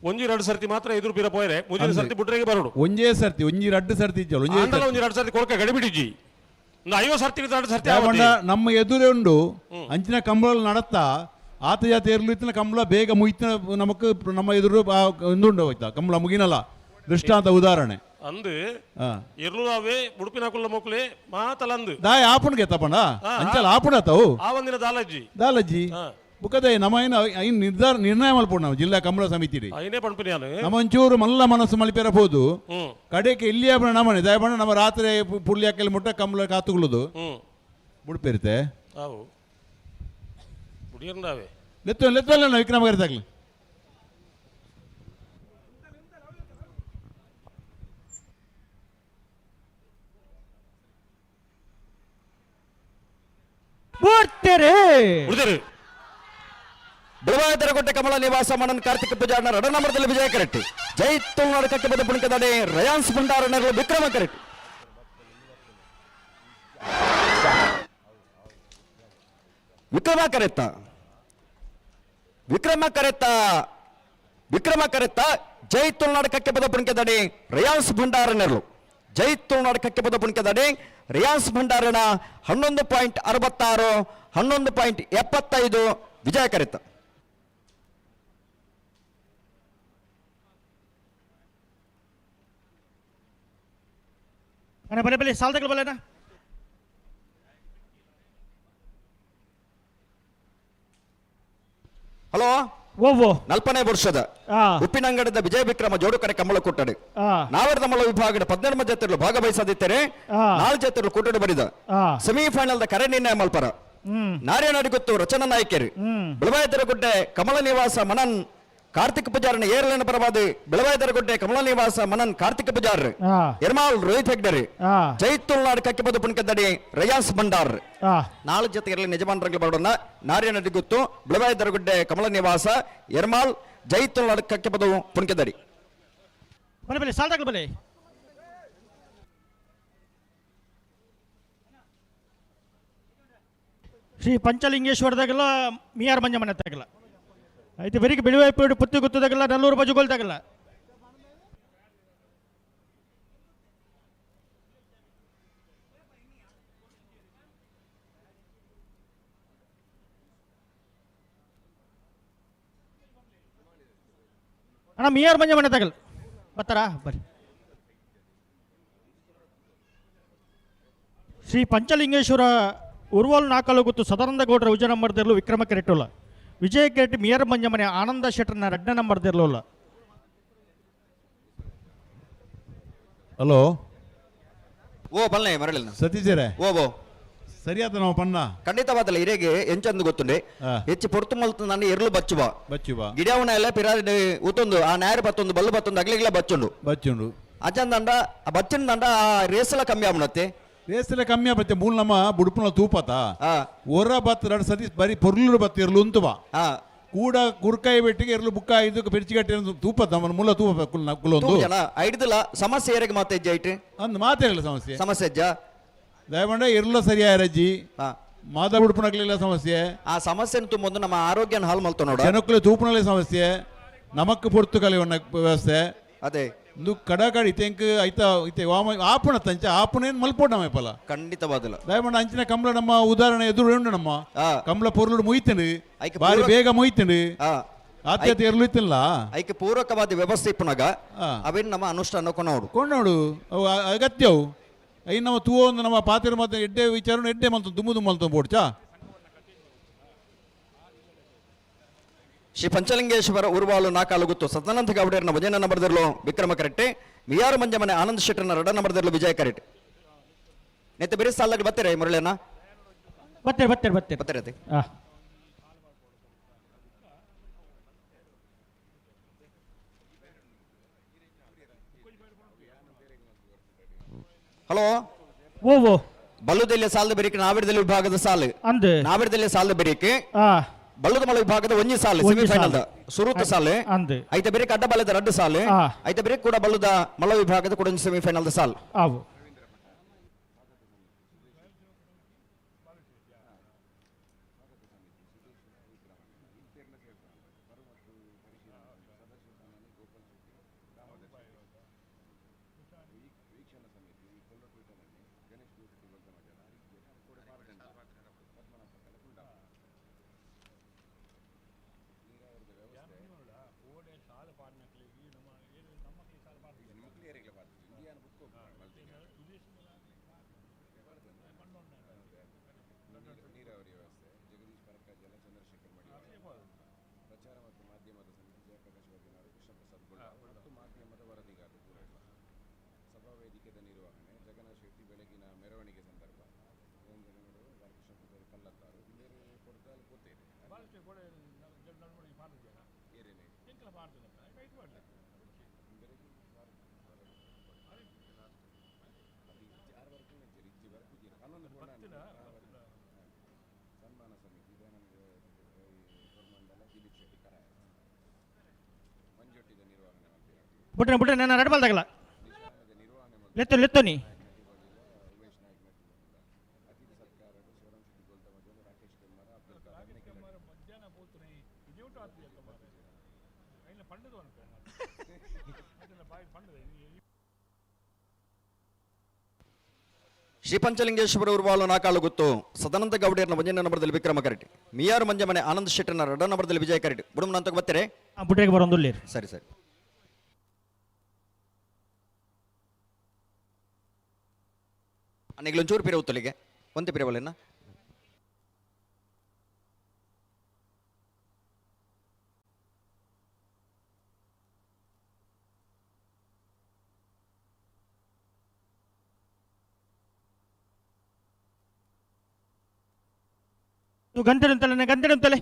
ಒಂಜಿ 2 ಸರ್ತಿ ಮಾತ್ರ ಎದುರು ಪಿರ ಪೋಯರೆ ಮುಂಜಿನ ಸರ್ತಿ ಬಿಟ್ರೆಗೆ ಬರೋಡು ಒಂಜೇ ಸರ್ತಿ ಒಂಜಿ 2 ಸರ್ತಿ ಇಜ್ಜಲು ಒಂಜೇ ಆಂಡಲ ಒಂಜಿ 2 ಸರ್ತಿ ಕೊಳಕ ಗಡಿಬಿಡಿಜಿ 50 ಸರ್ತಿ 2 ಸರ್ತಿ ದಾಯಪಂಡ ಆವತ್ತಿ. ನಮ್ಮ ಎದುರೇ ಉಂಡು ಅಂಚಿನ ಕಂಬಳ ನಡತ್ತಾ ಆತ ಜಾತಿ ಎರ್ಲು ಇತ್ತಿನ ಕಂಬಳ ಬೇಗ ಮುಗಿತಿನ ನಮಕ್ ನಮ್ಮ ಎದುರು ಒಂದುಂಡು ಹೋಯ್ತಾ ಕಂಬಳ ಮುಗಿನಲ್ಲ ದೃಷ್ಟಾಂತ ಉದಾಹರಣೆ ಅಂದು ಹಾ ಎರ್ಲುವೆ ಉಡುಪಿನ ಕುಲ್ಲ ಮೊಕ್ಲೆ ಮಾತಲಂದು ದಾಯ ಆಪಣ್ಗೆ ತಪ್ಪಂಡ ಅಂಚಲ ಆಪಣತಾವು ಆ ಒಂದಿನ ದಾಲಜ್ಜಿ ದಾಲಜ್ಜಿ ಬುಕ್ಕದೆ ನಮ್ಮ ಐನ್ ನಿರ್ಣಯ ಮಲ್ಪೋಡು ನಾವು ಜಿಲ್ಲಾ ಕಂಬಳ ಸಮಿತಿ ಐನೇ ಪಣ್ಪಿನಿ ನಾನು ನಮ್ಮ ಒಂಚೂರು ಮಲ್ಲ ಮನಸ್ಸು ಮಲ್ಪಿರಬಹುದು ಹ್ಮ್ ಕಡೆಗೆ ಇಲ್ಲಿಯ ನಮ್ಮನೆ ದಯಪಣ್ಣ ನಮ್ಮ ರಾತ್ರಿ ಪುಳ್ಳಿಯಾಕೆಲ್ಲ ಮುಟ್ಟ ಕಂಬಳ ಕಾತುಕೊಳ್ಳುದು ಹ್ಮ್ ಬುಡ್ಪೇರಿತೆ ಆವು ಬುಡಿಯರ್ನಾವೆ ಲೆತ್ತಲ್ಲ ವಿಕ್ರಮ ಕರಿತಾಗ್ಲಿ ಮೂರ್ತಿರೇ ಉಳಿದರು ಬಿಳವಾದರಗೊಡ್ಡೆ ಕಮಲ ನಿವಾಸ ಮನನ್ ಕಾರ್ತಿಕ ಪೂಜಾರನ ರಡ ನಂಬರ್ದಲ್ಲಿ ವಿಜಯ ಕರೆಟ್ಟಿ ಜೈ ತುಳುನಾಡು ಕಕ್ಕೆ ಬದ ಪುಣಿಕದಡೆ ರಯಾನ್ಸ್ ಭಂಡಾರ ನೆರಳು ವಿಕ್ರಮ ಕರೆಟ್ಟಿ ವಿಕ್ರಮ ಕರೆತ್ತ ವಿಕ್ರಮ ಕರೆತ್ತ ವಿಕ್ರಮ ಕರೆತ್ತ ಜೈ ತುಳುನಾಡು ಕಕ್ಕೆ ಬದ ಪುಣಿಕದಡೆ ರಯಾನ್ಸ್ ಭಂಡಾರ ನೆರಳು ಜೈ ತುಳುನಾಡು ಕಕ್ಕೆ ಬದ ಪುಣಿಕದಡೆ ರಿಯಾನ್ಸ್ ಭಂಡಾರನ 11.66 11.75 ವಿಜಯ ಕರೆತ್ತ ಅಣ್ಣ ಬಲೆ ಬಲೆ ಸಾಲ್ದಾಗಲ ಬಲೆನ ಹಲೋ ಓವೋ 40ನೇ ವರ್ಷದ ಆ ಉಪ್ಪಿನಂಗಡದ ವಿಜಯ ವಿಕ್ರಮ ಜೋಡುಕರೆ ಕಮ್ಮಳ ಕೊಟ್ಟಡೆ ಆ ನಾವರದ ಮಲ್ಲ ವಿಭಾಗದ 12 ಜತೆಗಳು ಭಾಗವಹಿಸದಿದ್ದರೆ ಆ 4 ಜತೆಗಳು ಕೊಟ್ಟಡೆ ಬರಿದ ಆ ಸೆಮಿಫೈನಲ್ ದ ಕರೆ ನಿರ್ಣಯ ಮಲ್ಪರ ನಾರ್ಯನಾಡಿ ಗೊತ್ತು ರಚನಾ ನಾಯಕರು ಬೆಳವಾಯದರಗುಡ್ಡೆ ಕಮಲ ನಿವಾಸ ಮನನ್ ಕಾರ್ತಿಕ ಪೂಜಾರನ ಏರ್ಲೈನ್ ಪರವಾದ ಬೆಳವಾಯದರಗುಡ್ಡೆ ಕಮಲ ನಿವಾಸ ಮನನ್ ಕಾರ್ತಿಕ ಪೂಜಾರ್ ಆ ಎರ್ಮಾಲ್ ರೋಹಿತ್ ಹೆಗ್ಡರ್ ಆ ಜೈತುಲ್ನಾಡ್ ಕಕ್ಕೆ ಬದು ಪುಣ್ಕದಡಿ ರಯಾನ್ಸ್ ಭಂಡಾರ್ ಆ 4 ಜತೆಗಳಲ್ಲಿ ಯಜಮಾನರಿಗೆ ಬರೋಣ ನಾರ್ಯನಡಿ ಗೊತ್ತು ಬೆಳವಾಯದರಗುಡ್ಡೆ ಕಮಲ ನಿವಾಸ ಎರ್ಮಾಲ್ ಜೈತುಲ್ನಾಡ್ ಕಕ್ಕೆ ಬದು ಪುಣ್ಕದಡಿ ಬಲೆ ಬಲೆ ಸಾಲ್ದಾಗಲ ಬಲೆ ಶ್ರೀ ಪಂಚಲಿಂಗೇಶ್ವರದಾಗಲ್ಲ ಮಿಯಾರ್ ಮಂಜಮ್ಮನ ತಾಗಲ್ಲ అయితే వెరికి బిడివైపోయాడు పుత్తి గుత్తు దగ్గర నల్లూరు బజుగోలు తగల అಣ್ಣ మియార్ మంజమ్మన తగల బత్తరా బరి ಶ್ರೀ ಪಂಚಲಿಂಗೇಶ್ವರ ಉರ್ವಲ್ ನಾಕಲು ಗುತ್ತು ಸದಾನಂದ ಗೌಡ್ರ ವಿಜಯ ನಂಬರ್ದಲ್ಲೂ ವಿಕ್ರಮ ಕೆರೆಟ್ಟೋಲ್ಲ ವಿಜಯ ಕೆರೆಟ್ಟಿ ಮಿಯರ್ ಮಂಜಮ್ಮನೆ ಆನಂದ ಶೆಟ್ಟರ್ನ 2ನೇ ನಂಬರ್ದಿರಲಿಲ್ಲ ಹಲೋ ಓ ಬಲ್ಲೆ ಮರಳಿಲ್ಲ ಸತೀಶರೇ ಓ ಸರಿಯಾದ ನಾವು ಪಣ್ಣ ಖಂಡಿತವಾದಲ್ಲ ಇರೆಗೆ ಎಂಚಂದು ಗೊತ್ತುಂಡೆ ಹೆಚ್ಚು ಪೊರ್ತು ಮಲ್ತು ನಾನು ಎರಲು ಬಚ್ಚುವ ಬಚ್ಚುವ ಗಿಡವನ ಎಲ್ಲ ಪಿರಾಡಿ ಉತ್ತೊಂದು ಆ ನ್ಯಾರ ಬತ್ತೊಂದು ಬಲ್ಲು ಬತ್ತೊಂದು ಅಗ್ಲಿಗ್ಲ ಬಚ್ಚುಂಡು ಬಚ್ಚುಂಡು ಅಜ್ಜಂದಂಡ ಆ ಬಚ್ಚಿನ ದಂಡ ಆ ರೇಸಲ ಕಮ್ಮಿ ಆಗ್ಬಿಡತ್ತೆ ರೇಸಲೆ ಕಮ್ಮಿ ಆಪತ್ತೆ ಮೂಲ ನಮ್ಮ ಬುಡುಪುನ ತೂಪತ ಆ ಒರ ಬತ್ 2 ಸತಿ ಬರೀ ಪೊರ್ಲು ಬತ್ ಇರ್ಲು ಉಂತುವ ಆ ಕೂಡ ಕುರ್ಕಾಯಿ ಬೆಟ್ಟಿಗೆ ಇರ್ಲು ಬುಕ್ಕ ಇದು ಪಿರ್ಚಿಗಟ್ಟಿ ತೂಪತ ನಮ್ಮ ಮೂಲ ತೂಪ ಕುಲೊಂದು ತೂಗ್ ಜನ ಐಡ್ದಿಲ್ಲ ಸಮಸ್ಯೆ ಏರಿಗೆ ಮಾತೆ ಹೆಜ್ಜೆ ಐಟ್ ಅಂದ್ ಮಾತೇನಿಲ್ಲ ಸಮಸ್ಯೆ ಸಮಸ್ಯೆ ಅಜ್ಜ ದಯಮಾಡ ಇರ್ಲ ಸರಿಯಾರಜ್ಜಿ ಹಾ ಮಾದ ಬುಡುಪುನಗ್ಲಿಲ್ಲ ಸಮಸ್ಯೆ ಆ ಸಮಸ್ಯೆನ ತುಂಬೊಂದು ನಮ್ಮ ಆರೋಗ್ಯನ ಹಾಳು ಮಲ್ತು ನೋಡ ಜನಕ್ಕೂ ತೂಪುನಲ್ಲಿ ಸಮಸ್ಯೆ ನಮಕ್ ಪೊರ್ತು ಕಲಿವನ್ನ ವ್ಯವಸ್ಥೆ ಅದೇ ಇಂದು ಕಡಾಕಡಿ ತೆಂಕ್ ಐತ ಐತೆ ವಾಮ ಆಪುಣ ತಂಚ ಆಪುಣೇನ್ ಮಲ್ಪೋಡ್ ನಮ್ಮ ಪಲ ಖಂಡಿತವಾದಿಲ್ಲ ದಯಮಾಡ ಅಂಚಿನ ಕಂಬಳ ನಮ್ಮ ಉದಾಹರಣೆ ಎದುರು ಉಂಡು ನಮ್ಮ ಆ ಕಂಬಳ ಪೊರ್ಲು ಮುಯ್ತಂಡು ಐಕೆ ಬಾರಿ ಪೂರ್ವ- ಬೇಗ ಮುಯ್ತಂಡು ಆ ಆತ್ಯತೆ ಇರ್ಲು ಇತ್ತಿಲ್ಲ ಐಕೆ ಪೂರಕವಾದ ವ್ಯವಸ್ಥೆ ಇಪ್ಪನಾಗ ಆ. ಅವೇನು ನಮ್ಮ ಅನುಷ್ಠಾನ ನೋಡು ಕೊಂಡೋಡು ಅವು ಅಗತ್ಯವು ಐ ನಮ್ಮ ತೂವ ಒಂದು ನಮ್ಮ ಪಾತ್ರ ಮತ್ತೆ ಎಡ್ಡೆ ವಿಚಾರ ಎಡ್ಡೆ ಮಲ್ತು ದುಮ್ಮು ಮಲ್ತು ಬೋಡ್ಚಾ ಶ್ರೀ ಪಂಚಲಿಂಗೇಶ್ವರ ಉರುವಾಲು ನಾಕಾಲು ಗುತ್ತು ಸದಾನಂದ ಗೌಡರ್ನ ಭಜನ ನಂಬರ್ದಿರ್ಲು ವಿಕ್ರಮ ಕರೆಟ್ಟೆ ಮಿಯಾರು ಮಂಜಮನೆ ಆನಂದ್ ಶೆಟ್ಟರ್ನ 2ನೇ ನಂಬರ್ದಿರ್ಲು ವಿಜಯ ಕರೆಟ್ಟೆ ನೆತ್ತೆ ಬೇರೆ ಸಾಲಾಗಿ ಬರ್ತೀರಾ ಈ ಮುರಳಿಯನ್ನ ಬತ್ತೇರ್ ಬತ್ತೇರ್ ಬತ್ತೇರ್ ಬರ್ತೀರತೆ ಆ ಹಲೋ ಓವೋ ಬಲ್ಲುದಲ್ಲಿ ಸಾಲದ ಬೆರಿಕೆ ನಾವಿಡದಲ್ಲಿ ವಿಭಾಗದ ಸಾಲು ಅಂದು ನಾವಿಡದಲ್ಲಿ ಸಾಲದ ಬೆರಿಕೆ ಆ ಬಲ್ಲುದ ಮಲ ವಿಭಾಗದ ಒಂಜಿ ಸಾಲು ಒಂಜಿ ಸೆಮಿಫೈನಲ್ ಸಾಲು. ಸುರುತ ಸಾಲು ಅಂದು ಐತೆ ಬೇರೆ ಅಡ್ಡ ಬಾಲದ 2 ಸಾಲು ಆ. ಐತೆ ಬೇರೆ ಕೂಡ ಬಲ್ಲುದ ಮಲ ವಿಭಾಗದ ಕೂಡ ಒಂದು ಸೆಮಿಫೈನಲ್ ಸಾಲು ಆವು ಬಿಟ್ರೆ ನಾನು ರೆಡ್ ತಗಲ ಲೆತ್ತು ನೀ ಶ್ರೀ ಪಂಚಲಿಂಗೇಶ್ವರ ಉರ್ವಾಲು ನಾಕಾಳು ಗುತ್ತು ಸದಾನಂದ ಗೌಡಿಯರ್ನ ಒಂದನೇ ನಂಬರ್ದಲ್ಲಿ ವಿಕ್ರಮ ಕರೆಕ್ಟ್ ಮಿಯಾರ್ ಮಂಜಮನೆ ಆನಂದ್ ಶೆಟ್ಟರ್ನ 2 ನಂಬರ್ದಲ್ಲಿ ವಿಜಯ ಕರೆಕ್ಟ್ ಬುಡಮ್ ನಂತಕ ಬರ್ತಾರೆ ಬಿಟ್ರೆಗೆ ಬರೋದಿಲ್ಲ ಸರಿ ಸರಿ ಅನ್ನಿಗ್ಲೊಂಚೂರು ಪಿರೆ ಉತ್ತಲಿಗೆ ಒಂದೇ ಪಿರೆ ಬಲ್ಲೆನ ಗಂಟೆಂತಲೇ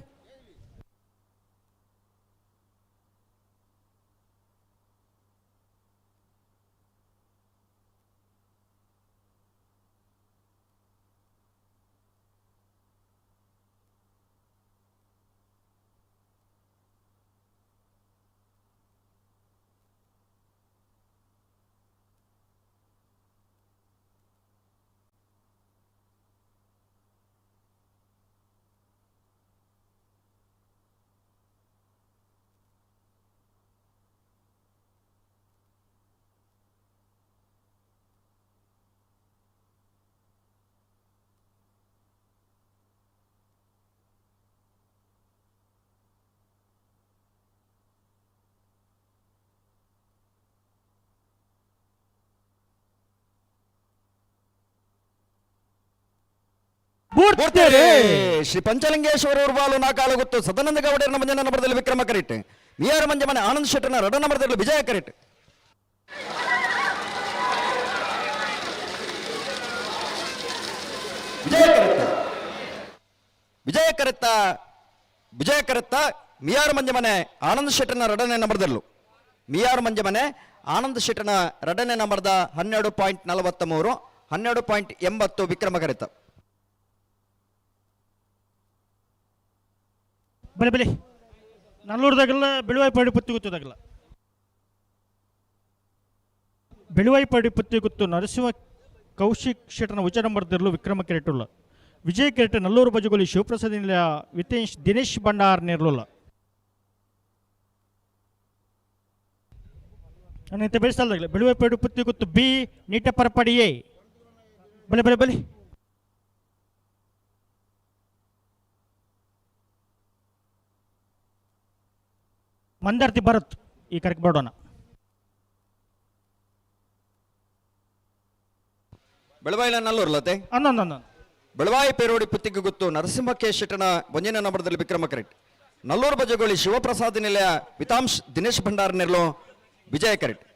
ಶ್ರೀ ಪಂಚಲಿಂಗೇಶ್ವರ ಉರ್ವಾಲು ನಾಕಾಳು ಗುತ್ತು ಸದಾನಂದ ಗೌಡರ್ನ ಮುಂದಿನ ನಂಬರ್ದಲ್ಲಿ ವಿಕ್ರಮ ಕರೆಕ್ಟ್ ಮಿಯಾರ್ ಮಂಜಮನೆ ಆನಂದ್ ಶೆಟ್ಟರ್ನ 2 ನಂಬರ್ದಲ್ಲಿ ವಿಜಯ ಕರೆಕ್ಟ್ ವಿಜಯ ಕರೆತ್ತ ಮಿಯಾರ್ ಮಂಜಮನೆ ಆನಂದ್ ಶೆಟ್ಟರ್ನ 2ನೇ ನಂಬರ್ದಲ್ಲೂ ಮಿಯಾರ್ ಮಂಜಮನೆ ಆನಂದ್ ಶೆಟ್ಟರ್ನ 2ನೇ ನಂಬರ್ದ 12.43 12.80 ವಿಕ್ರಮ ಕರೆತ್ತ ಬಲಿ ನಲ್ಲೂರ್ದಾಗಲ್ಲ ಬೆಳುವಾಯಿಪಾಡಿ ಪತ್ತಿ ಗುತ್ತದಾಗಲ್ಲ ಬೆಳುವಾಯಿಪಾಡಿ ಪತ್ತಿ ಗುತ್ತು ನರಸಿಂಹ ಕೌಶಿಕ್ ಶೆಟ್ಟರ್ನ ಉಚ್ಚ ನಂಬರ್ದಿರಲು ವಿಕ್ರಮ ಕೆರೆಟುಲ್ಲ ವಿಜಯ್ ಕೆರೆಟ ನಲ್ಲೂರು ಬಜುಗೋಲಿ ಶಿವಪ್ರಸಾದ್ ನಿಲ ವಿತೇಶ್ ದಿನೇಶ್ ಭಂಡಾರ್ ನಿರ್ಲುಲ್ಲ ಅನ್ನಂತೆ ಬೆಳೆಸಲ್ದಾಗಲ್ಲ ಬೆಳುವಾಯಿಪಾಡಿ ಪತ್ತಿ ಗುತ್ತು ಬಿ ನೀಟ ಪರಪಡಿಯೇ ಬಲಿ ಮಂದಾರ್ತಿ ಭರತ್ ಈ ಕರೆಕ್ಟ್ ಮಾಡೋಣ ಬೆಳವಾಯಿಲ ನಲ್ಲೂರ್ಲತೆ ಅನ್ನೊಂದು ಬೆಳವಾಯಿ ಪೇರೋಡಿ ಪುತ್ತಿಗೆ ಗುತ್ತು ನರಸಿಂಹ ಕೆ ಶೆಟ್ಟನ 1ನೇ ನಂಬರ್ದಲ್ಲಿ ವಿಕ್ರಮ ಕರೆಕ್ಟ್ ನಲ್ಲೂರು ಬಜಗೋಳಿ ಶಿವಪ್ರಸಾದ್ ನಿಲಯ ವಿತಾಂಶ್ ದಿನೇಶ್ ಭಂಡಾರ್ ನಿರ್ಲು ವಿಜಯ ಕರೆಕ್ಟ್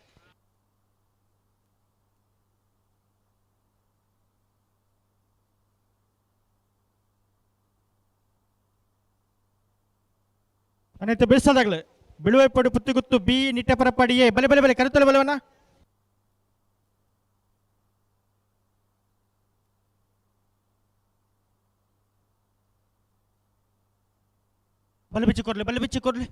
ಅನ್ನೈತೆ ಬೆಳೆಸಲ್ದಾಗಲೇ ಬಿಳುವಾಯಿಪಾಡಿ ಪುತ್ತಿ ಗುತ್ತು ಬಿ ನಿಟ್ಟ ಪರಪಡಿಯೇ ಬಲೆ ಕರೆತಲೆ ಬಲವನ್ನ ಬಲೆ ಬಿಚ್ಚಿ ಕೊರ್ಲಿ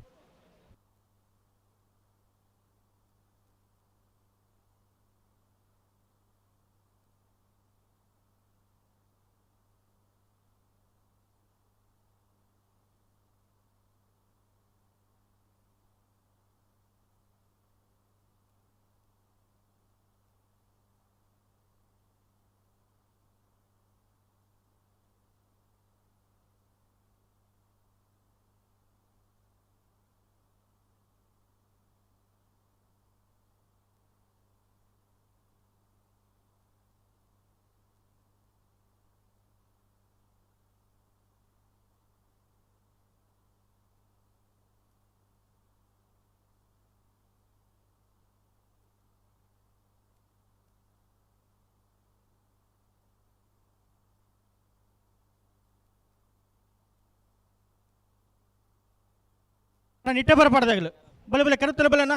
ನಾನು ಇಟ್ಟೆ ಬರಪಾಡ್ದಾಗಲು ಬಲೆ ಬಲೆ ಕರುತ್ತಲ್ಲ ಬಲೆನ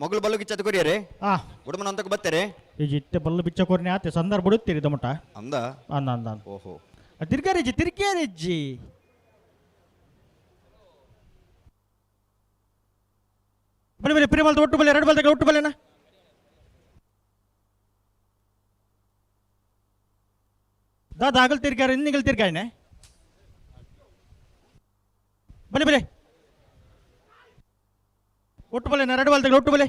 ಮೊಗಲು ಬಲ್ಲು ಕಿಚ್ಚದ ಕೊರಿಯರೆ ಆ ಉಡುಮನ ಅಂತಕ್ಕೆ ಬರ್ತಾರೆ ಈ ಇಟ್ಟೆ ಬಲ್ಲು ಬಿಚ್ಚ ಕೊರ್ನೆ ಆತೆ ಸಂದರ್ಭ ಬಿಡುತ್ತೀರಿ ದಮಟ ಅಂದ ಅಂದ ಅಂದ ಓಹೋ ತಿರ್ಗಾರಿಜ್ಜಿ ತಿರ್ಗಾರಿಜ್ಜಿ ಬಲೆ ಬಲೆ ಪ್ರೇಮಲ್ದ ಒಟ್ಟು ಬಲೆ ಎರಡು ಬಲ್ದಾಗ ಒಟ್ಟು ಬಲೆನ ದಾದ ಆಗಲ್ ತಿರ್ಗಾರ ಇನ್ನಿಗಲ್ ತಿರ್ಗಾಯ್ನೆ ಬಲೆ ಬಲೆ ಒಟ್ಟು ಬಲೆ ಎರಡು ಬಲ್ದಾಗ ಒಟ್ಟು ಬಲೆ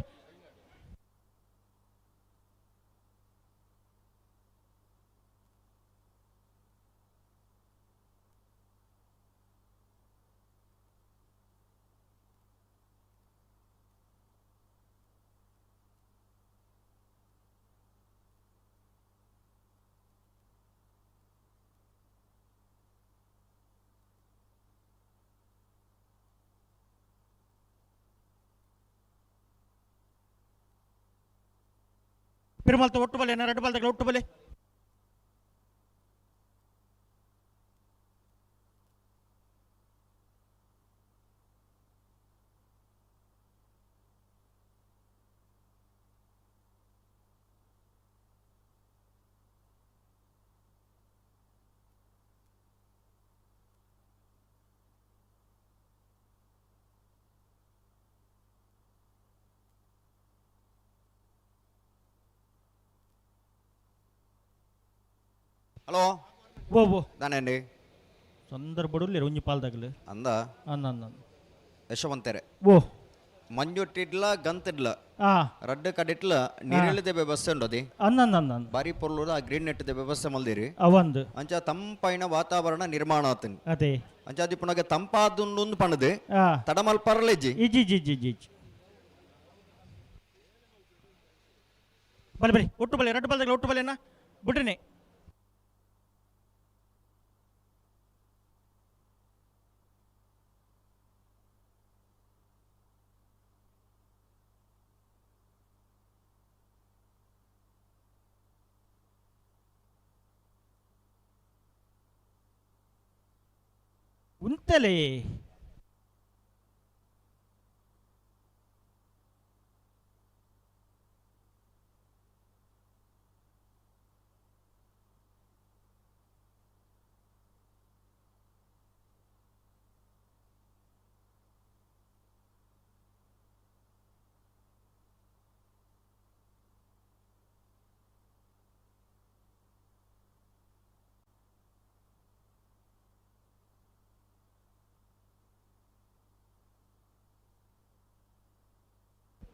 ಪೆರುಮಾಲ್ತ ಒಟ್ಟು ಬಲೆ ಎರಡು ಬಲ್ದಾಗ ಒಟ್ಟು ಬಲೆ హలో ಓ ಓ దానండి ಸಂದರ್ಭ ಒಂಜಿ ಪಾಲ್ದಾಗಲು ಅಂದ ಅಂದ ಅಂದ ಯಶವಂತೆರೆ ಓ ಮಂಜುಟ್ಟಿಡ್ಲ ಗಂತಿಡ್ಲ ಆ ರಡ್ಡು ಕಡಿಟ್ಲ ನೀರಿಳಿದ ವ್ಯವಸ್ಥೆ ಉಂಡದಿ ಅಂದ ಅಂದ ಅಂದ ಅಂದ ಬಾರಿ ಪೊರ್ಲುದ ಆ ಗ್ರೀನ್ ನೆಟ್ ವ್ಯವಸ್ಥೆ ಮಲ್ದಿರಿ ಅವಂದು ಅಂಚ ತಂಪೈನ ವಾತಾವರಣ ನಿರ್ಮಾಣ ಆತನ್ ಅದೇ ಅಂಚ ಅದು ಪುನಗ ತಂಪಾದುಂಡು ಪಣದು ಆ ತಡಮಲ್ ಪರ್ಲೆಜ್ಜಿ ಇಜ್ಜಿ ಇಜ್ಜಿ ಇಜ್ಜಿ ಇಜ್ಜಿ ಇಜ್ಜಿ ಬಲೆ ಬಲೆ ಒಟ್ಟು ಬಲೆ ಎರಡು ಬಲ್ದಾಗ ಒಟ್ಟು ಬಲೆನ ಬಿಡ್ರಿನಿ ಉಂತಲೇ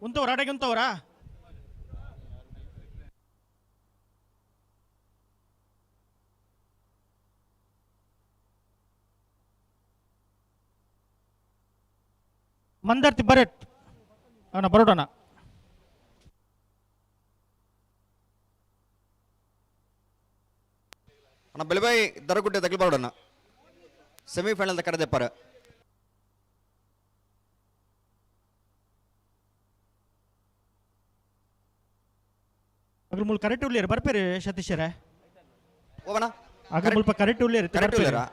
ಉಂತವ್ರ ಅಡೆಗೆ ಉಂತವ್ರಾ ಮಂದರ್ತಿ ಬರೆಟ್ ಅವನ ಬರೋಡನ ಅಣ್ಣ ಬೆಳಬಾಯಿ ದರಗುಡ್ಡೆ ತಗಲ್ಬಾರ್ಡಣ್ಣ ಸೆಮಿಫೈನಲ್ ಕರೆದೆ ಪರ ಅದ್ರ ಮೂಲ ಕರೆಕ್ಟ್ ಉಳ್ಳೇರಿ ಬರ್ಪೇರಿ ಸತೀಶರ ಹೋಗೋಣ ಅದ್ರ ಮುಲ್ಪ ಕರೆಕ್ಟ್ ಉಳ್ಳೇರಿ ಕರೆಕ್ಟ್ ಇಲ್ಲರಾ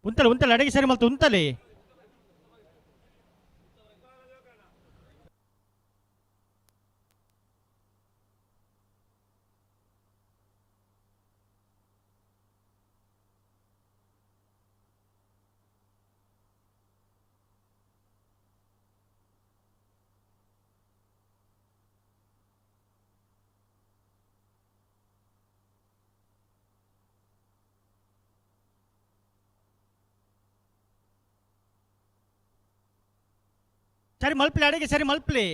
ಉಂತಲೆ ಉಂತಲೆ ಅಡೆಗೆ ಸರಿ ಮಲ್ತು ಉಂತಲೆ ಸರಿ ಮಲ್ಪ್ಲಿ ಅಡಿಗೆ ಸರಿ ಮಲ್ಪ್ಲಿ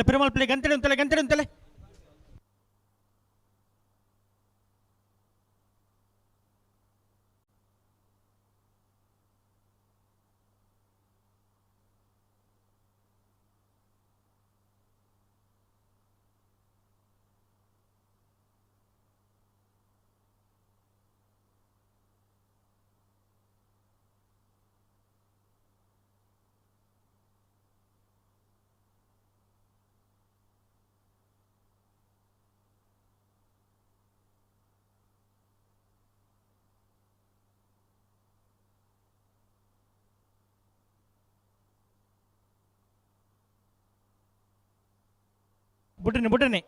ಪಿರಮಲ್ಪ್ಲಿ ಗಂಟೆ ಉಂತಲೆ ಬುಟ್ಟನೆ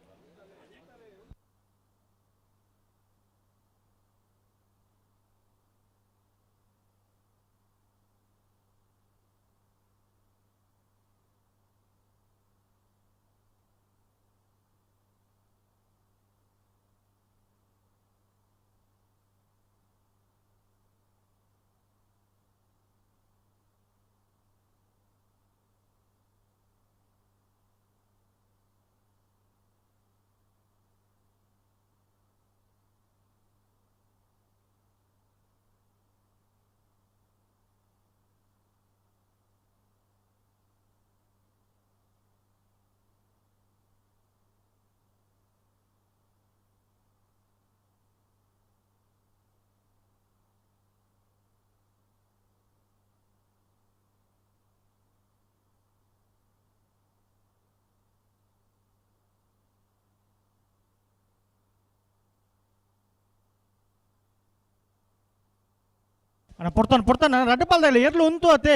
ಅಣ್ಣ ಪೊಡ್ತಾನ ರಡ್ಡಪಾಲ್ದಾಗಲಿ ಎರ್ಲು ಉಂಟು ಅತ್ತೆ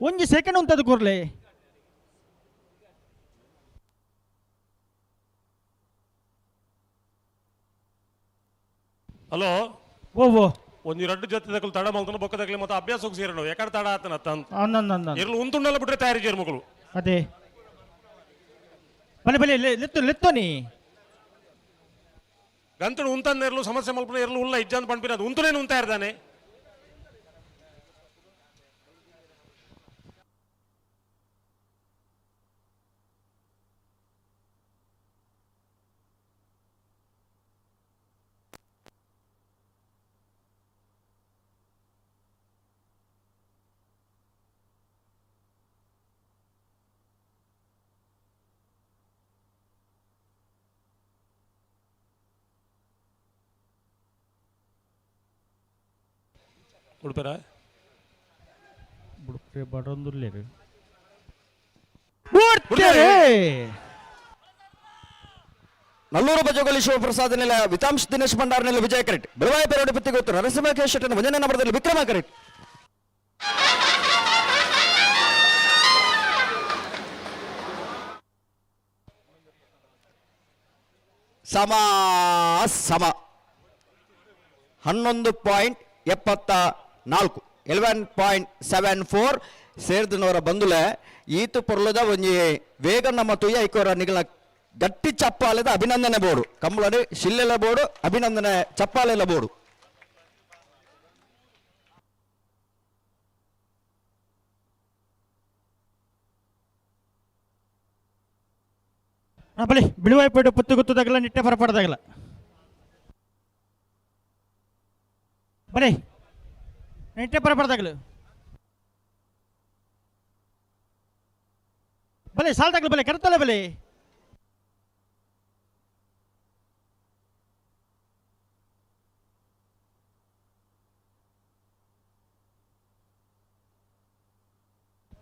ಒಂಜಿ ಸೆಕೆಂಡ್ ಉಂಟದು ಕೂರ್ಲೆ ಹಲೋ ಓ ಒಂಜಿ ರಡ್ಡು ಜೊತೆ ತಕಲು ತಡ ಮಲ್ತನ ಬೊಕ್ಕದಾಗಲಿ ಮತ್ತೆ ಅಭ್ಯಾಸಕ್ಕೆ ಸೇರನು ಯಾಕಡೆ ತಡ ಆತನ ಅಂದ ಇರ್ಲು ಉಂತುಂಡಲ್ಲ ಬಿಟ್ರೆ ತಯಾರಿ ಜೇರು ಮಕ್ಕಳು ಅದೇ ಬಲೆ ಲೆತ್ತೋನಿ ಗಂತನು ಉಂತನ್ನ ಇರ್ಲು ಸಮಸ್ಯೆ ಮಲ್ಪನ ಇರ್ಲು ಉಲ್ಲ ಇಜ್ಜಾನ್ ಪಂಪಿನ ಅದು ಉಂತುನೇನು ಉಂತಾ ಇರ್ತಾನೆ ಉಡುಪರ ಬುಡ್ಪೆ ಬಡೊಂದುಲ್ಲೇರು ನಲ್ಲೂರು ಬಜೋಗಲಿ ಶಿವಪ್ರಸಾದ್ ನೆಲ ವಿತಾಂಶ್ ದಿನೇಶ್ ಭಂಡಾರ್ ನೆಲ ವಿಜಯ ಕರೆಟ್ ಬೆಳವಾಯಿ ಪೆರೋಡಿ ಪತ್ತಿ ಗೊತ್ತು ನರಸಿಂಹ ಶೆಟ್ಟನ ಒಂದನೇ ನಂಬರ್ದಲ್ಲಿ ವಿಕ್ರಮ ಕರೆಟ್ ಸಮ 11.74 11.74 ಸೇರ್ದನವರ ಬಂದುಲೆ ಈತು ಪೊರ್ಲದ ಒಂಜಿ ವೇಗ ನಮ್ಮ ತುಯ್ಯ ಐಕೋರ ನಿಗಲ ಗಟ್ಟಿ ಚಪ್ಪಾಲೆದ ಅಭಿನಂದನೆ ಬೋಡು ಕಂಬಳಡೆ ಶಿಲ್ಲೆಲ ಬೋಡು ಅಭಿನಂದನೆ ಚಪ್ಪಾಲೆಲ ಬೋಡು ಬಲಿ ಬಿಳುವಾಯ್ಪೇಟೆ ಪುತ್ತು ಗುತ್ತದಾಗಲ್ಲ ನಿಟ್ಟೆ ಪರಪಡದಾಗಲ್ಲ ಬಲಿ ನಿಟ್ಟೆ ಪರಪಡದಾಗಲು ಬಲೆ ಸಾಲ್ದಾಗಲು ಬಲೆ ಕರೆತಲ್ಲ ಬಲೆ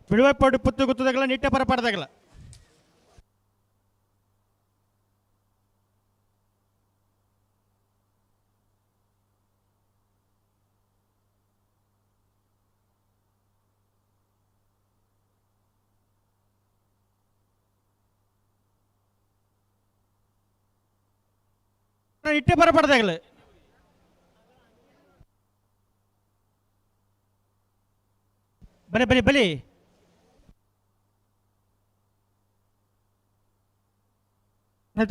ಬಿಳುವಾಯ್ಪೇಟೆ ಪುತ್ತು ಗುತ್ತದಾಗಲ್ಲ ನಿಟ್ಟೆ ಪರಪಡದಾಗಲ್ಲ ಇಟ್ಟೆ ಬರಬಾರ್ದಾಗಲ್ಲ ಬಲಿ ಬಲಿ ಬಲಿ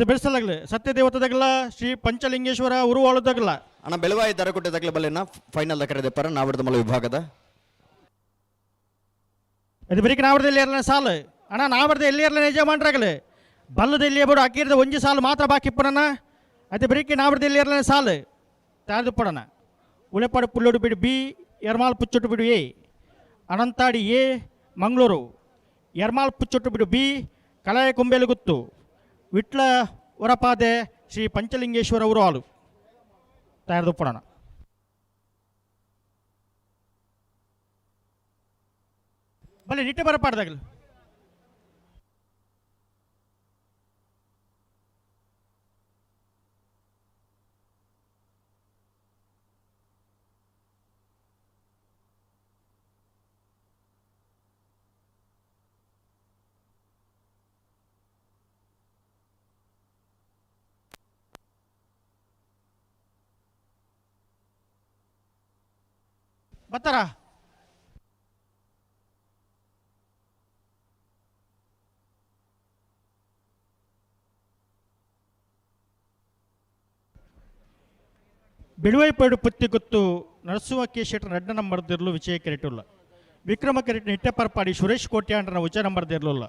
ಬೆಳೆಸಲಾಗಲಿ ಸತ್ಯದೇವತದಾಗಲ್ಲ ಶ್ರೀ ಪಂಚಲಿಂಗೇಶ್ವರ ಉರುವಾಳದಾಗಲ್ಲ ಅಣ್ಣ ಬೆಳವಾಯಿ ದರಕೊಟ್ಟದಾಗಲೇ ಬಲ್ಲೆನ ಫೈನಲ್ ಕರೆದೆ ಪರ ನಾವಿಡ್ದ ಮಲ ವಿಭಾಗದ ಇದು ಬರೀ ನಾವರ್ದಲ್ಲಿ ಇರಲ್ಲ ಸಾಲು ಅಣ್ಣ ನಾವರ್ದ ಎಲ್ಲಿ ಇರಲ್ಲ ನಿಜ ಮಾಡ್ರಾಗಲಿ ಬಲ್ಲದಲ್ಲಿ ಬಿಡು ಅಕ್ಕಿರದ ಒಂಜಿ ಸಾಲು ಮಾತ್ರ ಬಾಕಿ ಪಡಣ ಅದು ಬರೀ ನಾವರ್ದಲ್ಲಿ ಇರಲ್ಲ ಸಾಲು ತಾಳ್ದು ಪಡಣ ಉಳೆಪಾಡು ಪುಲ್ಲೋಡು ಬಿಡು ಬಿ ಎರ್ಮಾಲ್ ಪುಚ್ಚೊಟ್ಟು ಬಿಡು ಎ ಅನಂತಾಡಿ ಎ ಮಂಗಳೂರು ಎರ್ಮಾಲ್ ಪುಚ್ಚೊಟ್ಟು ಬಿಡು ಬಿ ಕಳಾಯ ಕೊಂಬೆಲುಗುತ್ತು ವಿಟ್ಲ ಹೊರಪಾದೆ ಶ್ರೀ ಪಂಚಲಿಂಗೇಶ್ವರ ಉರುವಾಲು ತಯಾರ್ದು ಪಡಣ ಬಲೆ ನಿಟ್ಟೆ ಬರಪಾಡ್ದಾಗಲಿ ಬತ್ತಾರ ಬಿಡುವೈಪೇಡು ಪುತ್ತಿಗುತ್ತು ನರಸುವ ಕೇಶೆಟ್ರ ರೆಡ್ಡ ನಂಬರ್ದಿರಲು ವಿಜಯ ಕೆರೆಟುಲ್ಲ ವಿಕ್ರಮ ಕೆರೆಟ್ ನಿಟ್ಟೆ ಪರಪಾಡಿ ಸುರೇಶ್ ಕೋಟ್ಯಾಂಡ್ರನ ಉಚ್ಚ ನಂಬರ್ದಿರಲಿಲ್ಲ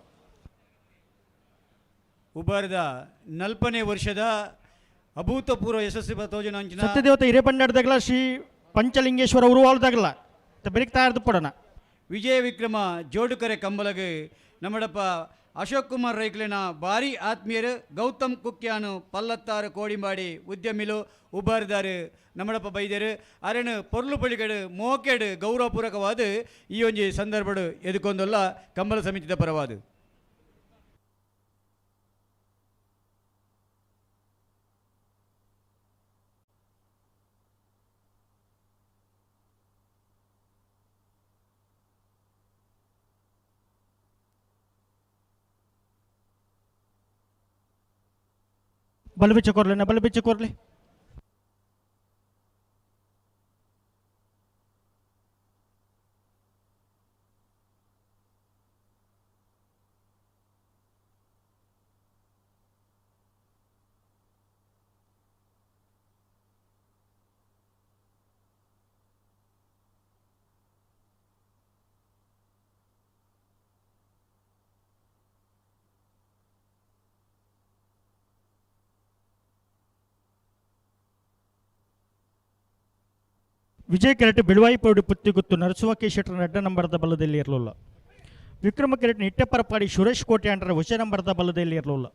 ಉಬಾರದ 40ನೇ ವರ್ಷದ ಅಭೂತಪೂರ್ವ ಯಶಸ್ವಿ ಪ್ರಯೋಜನ ಸತ್ಯದೇವತೆ ಹಿರೇಬಂಡಾಡ್ದಾಗಲ್ಲ ಶ್ರೀ ಪಂಚಲಿಂಗೇಶ್ವರ ಉರುವಾಳ್ದಾಗಲ್ಲ ಬೆರಿಕ್ ತಯಾರ್ದು ಪಡೋಣ ವಿಜಯ ವಿಕ್ರಮ ಜೋಡುಕರೆ ಕಂಬಲಗೆ ನಮ್ಮಡಪ್ಪ ಅಶೋಕ್ ಕುಮಾರ್ ರೈಕ್ಲೆನ ಭಾರಿ ಆತ್ಮೀಯರು ಗೌತಮ್ ಕುಕ್ಯಾನು ಪಲ್ಲತ್ತಾರು ಕೋಡಿಂಬಾಡಿ ಉದ್ಯಮಿಲು ಉಬಾರ್ದಾರು ನಮ್ಮಡಪ್ಪ ಬೈದರು ಅರೆನು ಪೊರ್ಲು ಪಳಿಗಡು ಮೋಕೆಡು ಗೌರವಪೂರ್ವಕವಾದ ಈ ಒಂಜಿ ಸಂದರ್ಭಡು ಎದುಕೊಂದಲ್ಲ ಕಂಬಲ ಸಮಿತಿದ ಪರವಾದು ಬಲಬಿಚ್ಚ ಕೊರ್ಲಿ ಬಲಬಿಚ್ಚ ಕೊರ್ಲಿ ವಿಜಯ ಕೆರೆಟ್ ಬಿಳುವಾಯಿಪೌಡಿ ಪುತ್ತಿಗುತ್ತು ನರಸುವ ಕೇಶೆಟ್ರ ರೆಡ್ಡ ನಂಬರ್ದ ಬಲದಲ್ಲಿ ಇರಲಿಲ್ಲ ವಿಕ್ರಮ ಕೆರೆಟ್ ನಿಟ್ಟೆ ಪರಪಾಡಿ ಸುರೇಶ್ ಕೋಟ್ಯಾಂಡ್ರ ಉಚ್ಚ ನಂಬರ್ದ ಬಲದಲ್ಲಿ ಇರಲಿಲ್ಲ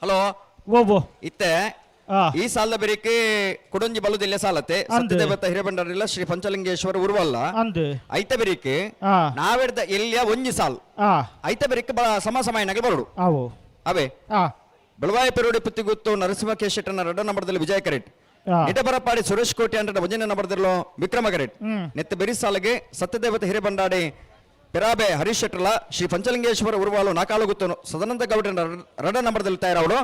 ಹಲೋ ಓ ಇತ್ತೆ ಈ ಸಾಲದ ಬೆರಿಕೆ ಕುಡಂಜಿ ಬಲುದಿಲ್ಲ ಸಾಲತೆ ಸತ್ಯದೇವತ ಹಿರೇಬಂಡರಿಲ್ಲ ಶ್ರೀ ಪಂಚಲಿಂಗೇಶ್ವರ ಉರುವಲ್ಲ ಅಂದು ಐತ ಬೆರಿಕೆ ನಾವೆಡ್ದ ಎಲ್ಲಿಯ ಒಂಜಿ ಸಾಲ್ ಐತ ಬೆರಿಕೆ ಸಮ ಸಮಯನಾಗಿ ಬರಡು ಆವು ಅವೇ ಬೆಳವಾಯಿ ಪೆರೋಡಿ ಪುತ್ತಿಗುತ್ತು ನರಸಿಂಹ ಕೇಶೆಟ್ಟನ ರೆಡ್ಡ ನಂಬರ್ದಲ್ಲಿ ವಿಜಯ ಕರೆಟ್ ನಿಟ ಬರಪಾಡಿ ಸುರೇಶ್ ಕೋಟಿ ಅಂಡ್ರ ಒಂಜನೇ ನಂಬರ್ದಲ್ಲೋ ವಿಕ್ರಮ ಕರೆಟ್ ನೆತ್ತ ಬೆರಿ ಸಾಲಗೆ ಸತ್ಯದೇವತ ಹಿರೇಬಂಡಾಡಿ ಪೆರಾಬೆ ಹರೀಶ್ ಶೆಟ್ರಲ ಶ್ರೀ ಪಂಚಲಿಂಗೇಶ್ವರ ಉರುವಾಲು ನಾಕಾಲುಗುತ್ತು ಸದಾನಂದ ಗೌಡ ರೆಡ್ಡ ನಂಬರ್ದಲ್ಲಿ ತಯಾರವಡು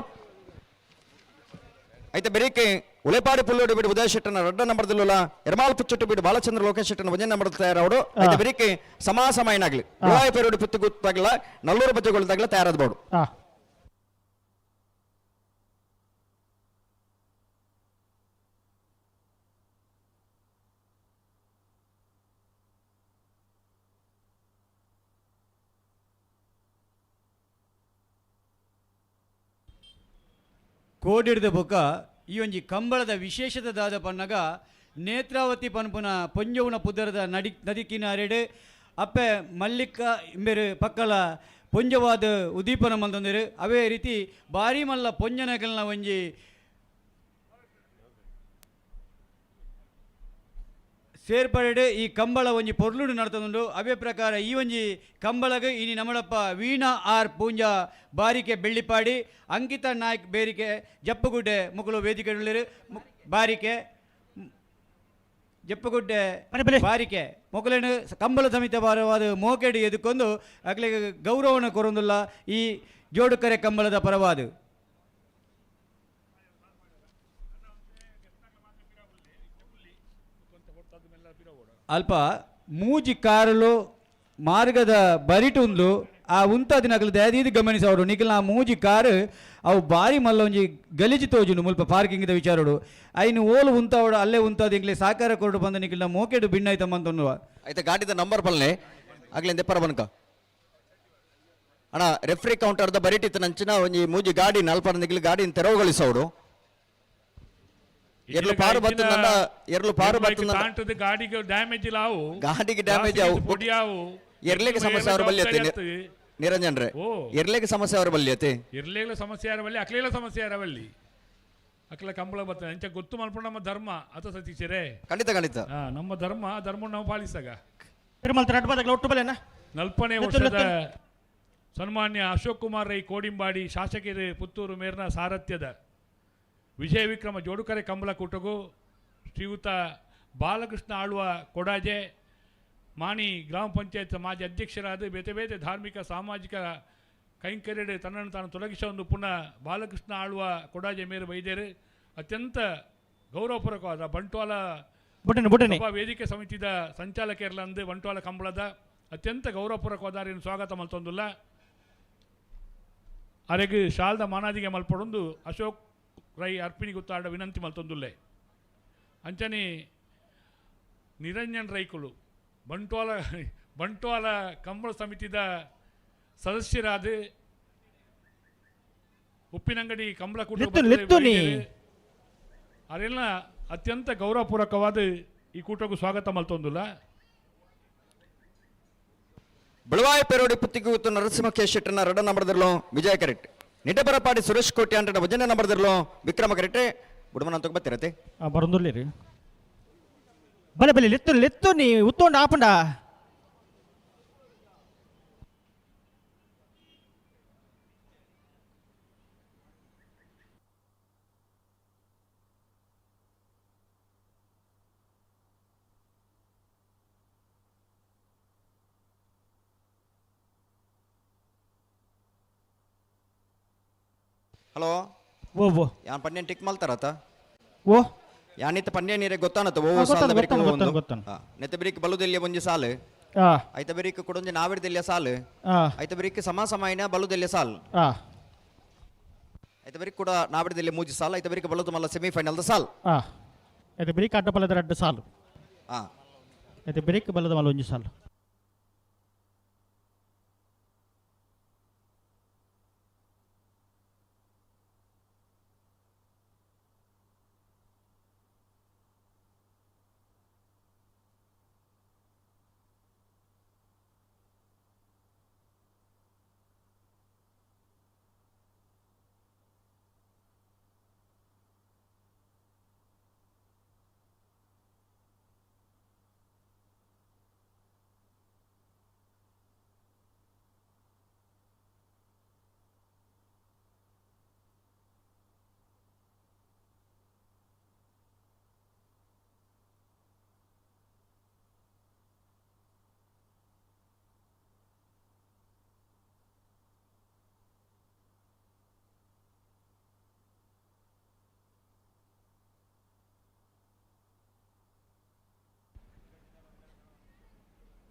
అయితే బెరీకి ఉలేపాడి పుల్లోడి బిడ్డ ఉదయ శెట్టన రెడ్డ నంబర్ దిల్లుల ఎర్మాల్ పుచ్చొట్టు బిడ్డ బాలచంద్ర లోకేష్ శెట్టన ಒಂಜನೇ ನಂಬರ್ ತಯಾರವಡು అయితే బెరీకి ಸಮಾಸಮೈನಾಗ್ಲಿ ಗುಳಾಯಿ ಪೆರೋಡಿ ಪುತ್ತಿಗುತ್ತಾಗಲ ನಲ್ಲೂರು ಬಜ್ಜೆಗೊಳ್ದಾಗಲ ತಯಾರಾದಬಹುದು ಕೋಡಿಡ್ದ ಬೊಕ್ಕ ಈ ಒಂಜಿ ಕಂಬಳದ ವಿಶೇಷತೆದಾದ ಪನ್ನಗ ನೇತ್ರಾವತಿ ಪನ್ಪುನ ಪೊಂಜವುನ ಪುದರದ ನದಿ ಕಿನಾರೆಡು ಅಪ್ಪೆ ಮಲ್ಲಿಕ ಇಂಬೆರು ಪಕ್ಕಲ ಪೊಂಜವಾದ ಉದ್ದೀಪನ ಮಂತಂದಿರು ಅವೇ ರೀತಿ ಬಾರಿ ಮಲ್ಲ ಪೊಂಜನಗಳನ್ನ ಒಂಜಿ ಸೇರ್ಪಡೆ ಈ ಕಂಬಳ ಒಂಜಿ ಪೊರ್ಲುಡು ನಡ್ತದುಂಡು ಅವೇ ಪ್ರಕಾರ ಈ ಒಂಜಿ ಕಂಬಳಗೆ ಇನಿ ನಮ್ಮಳಪ್ಪ ವೀಣಾ ಆರ್ ಪೂಂಜ ಬಾರಿಕೆ ಬೆಳ್ಳಿಪಾಡಿ ಅಂಕಿತ ನಾಯ್ಕ್ ಬೇರಿಕೆ ಜಪ್ಪಗುಡ್ಡೆ ಮುಕುಲು ವೇದಿಕೆ ಬಾರಿಕೆ ಜಪ್ಪಗುಡ್ಡೆ ಬಾರಿಕೆ ಮೊಕಲೇನು ಕಂಬಳ ಸಮಿತ ಭಾರವಾದ ಮೋಕೆಡು ಎದುಕೊಂಡು ಅಗ್ಲಿಗೆ ಗೌರವನ ಕೊರೊಂದುಲ್ಲ ಈ ಜೋಡುಕರೆ ಕಂಬಳದ ಪರವಾದು ಅಲ್ಪ ಮೂಜಿ ಕಾರುಲು ಮಾರ್ಗದ ಬರಿಟುಂದು ಆ ಉಂತಾದಿ ನಗಲು ದಯದೀದು ಗಮನಿಸವರು ನಿಖಿಲ್ ಆ ಮೂಜಿ ಕಾರು ಅವು ಬಾರಿ ಮಲ್ಲ ಒಂಜಿ ಗಲೀಜು ತೋಜುಂಡು ಮುಲ್ಪ ಪಾರ್ಕಿಂಗ್ದ ವಿಚಾರಡು ಐನು ಓಲು ಉಂತಾವಡು ಅಲ್ಲೇ ಉಂತಾದ ಇಂಗ್ಲೇ ಸಾಕಾರ ಕೊರಡು ಬಂದ ನಿಖಿಲ್ ಮೋಕೆಡು ಭಿನ್ನಾಯ್ತಮ್ಮಂತಂದು ಆಯ್ತಾ ಗಾಡಿದ ನಂಬರ್ ಪಲ್ಲೆ ಆಗ್ಲಿಂದ ಪರ ಬನ್ಕ ಅಣ್ಣ ರೆಫ್ರಿ ಕೌಂಟರ್ದ ಬರಿಟಿತ್ತು ನಂಚಿನ ಒಂಜಿ ಮೂಜಿ ಗಾಡಿ ನಲ್ಪರ ನಿಗಿಲು ಗಾಡಿನ ತೆರವುಗೊಳಿಸೋಡು ಎರ್ಲು ಪಾರು ಬತ್ತಂದ ಎರ್ಲು ಪಾರು ಬತ್ತಂದ ಗಾಡಿಗೆ ಡ್ಯಾಮೇಜ್ ಇಲ್ಲ ಅವು ಗಾಡಿಗೆ ಡ್ಯಾಮೇಜ್ ಅವು పొడియావు ಎರ್ಲೆಗೆ ಸಮಸ್ಯೆ ಅವ್ರ ಬಲ್ಲಿ ನಿರಂಜನ್ ರೇ ಎರ್ಲೆಗೆ ಸಮಸ್ಯೆ ಅವ್ರ ಬಲ್ಲಿ ಅತೆ ಇರ್ಲೇಗಳ ಸಮಸ್ಯೆ ಯಾರವಲ್ಲಿ ಅಕ್ಲೇಲ ಸಮಸ್ಯೆ ಯಾರವಲ್ಲಿ ಅಕ್ಲ ಕಂಬಳ ಬರ್ತದೆ ಅಂಚ ಗೊತ್ತು ಮಲ್ಪಣ ನಮ್ಮ ಧರ್ಮ ಅತ ಸತೀಶರೇ ಖಂಡಿತ ಖಂಡಿತ ನಮ್ಮ ಧರ್ಮ ನಾವು ಪಾಲಿಸಾಗ ಒಟ್ಟು ಬಲೆನಾ ನಲ್ಪನೆ ವರ್ಷದ ಸನ್ಮಾನ್ಯ ಅಶೋಕ್ ಕುಮಾರ್ ರೈ ಕೋಡಿಂಬಾಡಿ ಶಾಸಕರು ಪುತ್ತೂರು ಮೇರ್ನ ಸಾರಥ್ಯದ ವಿಜಯ ವಿಕ್ರಮ ಜೋಡುಕರೆ ಕಂಬಳ ಕೂಟಗೂ ಶ್ರೀಯುತ ಬಾಲಕೃಷ್ಣ ಆಳ್ವ ಕೊಡಾಜೆ ಮಾಣಿ ಗ್ರಾಮ ಪಂಚಾಯತ್ ಮಾಜಿ ಅಧ್ಯಕ್ಷರಾದ ಬೇತೆ ಬೇತೆ ಧಾರ್ಮಿಕ ಸಾಮಾಜಿಕ ಕೈಂಕರ್ಯಡೆ ತನ್ನನ್ನು ತಾನು ತೊಲಗಿಸೊಂದು ಪುನಃ ಬಾಲಕೃಷ್ಣ ಆಳ್ವ ಕೊಡಾಜೆ ಮೇರು ವೈದ್ಯರು ಅತ್ಯಂತ ಗೌರವಪೂರ್ವಕವಾದ ಬಂಟ್ವಾಳ ಸಭಾ ವೇದಿಕೆ ಸಮಿತಿದ ಸಂಚಾಲಕರ್ಲಂದು ಬಂಟ್ವಾಳ ಕಂಬಳದ ಅತ್ಯಂತ ಗೌರವಪೂರ್ವಕವಾದ ಸ್ವಾಗತ ಮಲ್ತೊಂದುಲ್ಲ ಅರೆಗೆ ಶಾಲ್ದ ಮಾನಾದಿಗೆ ಮಲ್ಪಡೊಂದು ಅಶೋಕ್ ರೈ ಅರ್ಪಿಣಿ ಗುತ್ತಾಡ ವಿನಂತಿ ಮಲ್ತೊಂದುಲ್ಲೆ ಅಂಚನೆ ನಿರಂಜನ್ ರೈಕುಲು ಬಂಟ್ವಾಳ ಕಂಬಳ ಸಮಿತಿದ ಸದಸ್ಯರಾದ ಉಪ್ಪಿನಂಗಡಿ ಕಂಬಳ ಕೂಟ ಅದೆಲ್ಲ ಅತ್ಯಂತ ಗೌರವಪೂರ್ವಕವಾದ ಈ ಕೂಟಕ್ಕೂ ಸ್ವಾಗತ ಮಲ್ತೊಂದುಲ್ಲ ಬೆಳವಾಯಿ ಪೆರೋಡಿ ಪುತ್ತಿಗೂ ನರಸಿಂಹ ಕೆ ಶೆಟ್ಟನ ರಡ ನಂಬರ್ದಿರ್ಲೋ ವಿಜಯ ಕರೆಕ್ಟ್ ನಿಟಪರಪಾಡಿ ಸುರೇಶ್ ಕೋಟಿ ಅಂಟನ ವಜನ ನಂಬರ್ದಿರ್ಲೋ ವಿಕ್ರಮ ಕರೆಕ್ಟೆ ಬುಡಮನ ಅಂತ ಬತ್ತಿರತ್ತೆ ಬರಂದುಲ್ಲೇರಿ ಬಲೆ ಬಲೆ ಲೆತ್ತು ನೀ ಉತ್ತೊಂಡು ಆಪಂಡ ಹಲೋ ಓ ಯಾನ್ ಪನ್ನೇನ್ ಟಿಕ್ ಮಲ್ತಾರತ ಓ ಯಾನಿತ ಪನ್ನೇ ನೀರೆ ಗೊತ್ತಾನತ ಓ ಸಾಲ ಬರಿಕ ನೆತ್ತ ಬರಿಕ ಬಲುದೆಲ್ಲಿಯ ಒಂಜಿ ಸಾಲು ಐತ ಬರಿಕ ಕೊಡೊಂಜಿ ನಾವಿಡ್ದೆಲ್ಲಿಯ ಸಾಲು ಐತ ಬರಿಕ ಸಮಾಸಮಾಯಿನ ಬಲುದೆಲ್ಲಿಯ ಸಾಲು ಐತ ಬರಿಕ ಕೂಡ ನಾವಿಡ್ದೆಲ್ಲಿಯ ಮೂಜಿ ಸಾಲು ಐತ ಬರಿಕ ಬಲುದು ಮಲ್ಲ ಸೆಮಿಫೈನಲ್ ದ ಸಾಲು ಐತ ಬರಿಕ ಅಡ್ಡಪಲ್ಲದ ರಡ್ಡು ಸಾಲು ಐತ ಬರಿಕ ಬಲದ ಮಲ್ಲ ಒಂಜಿ ಸಾಲು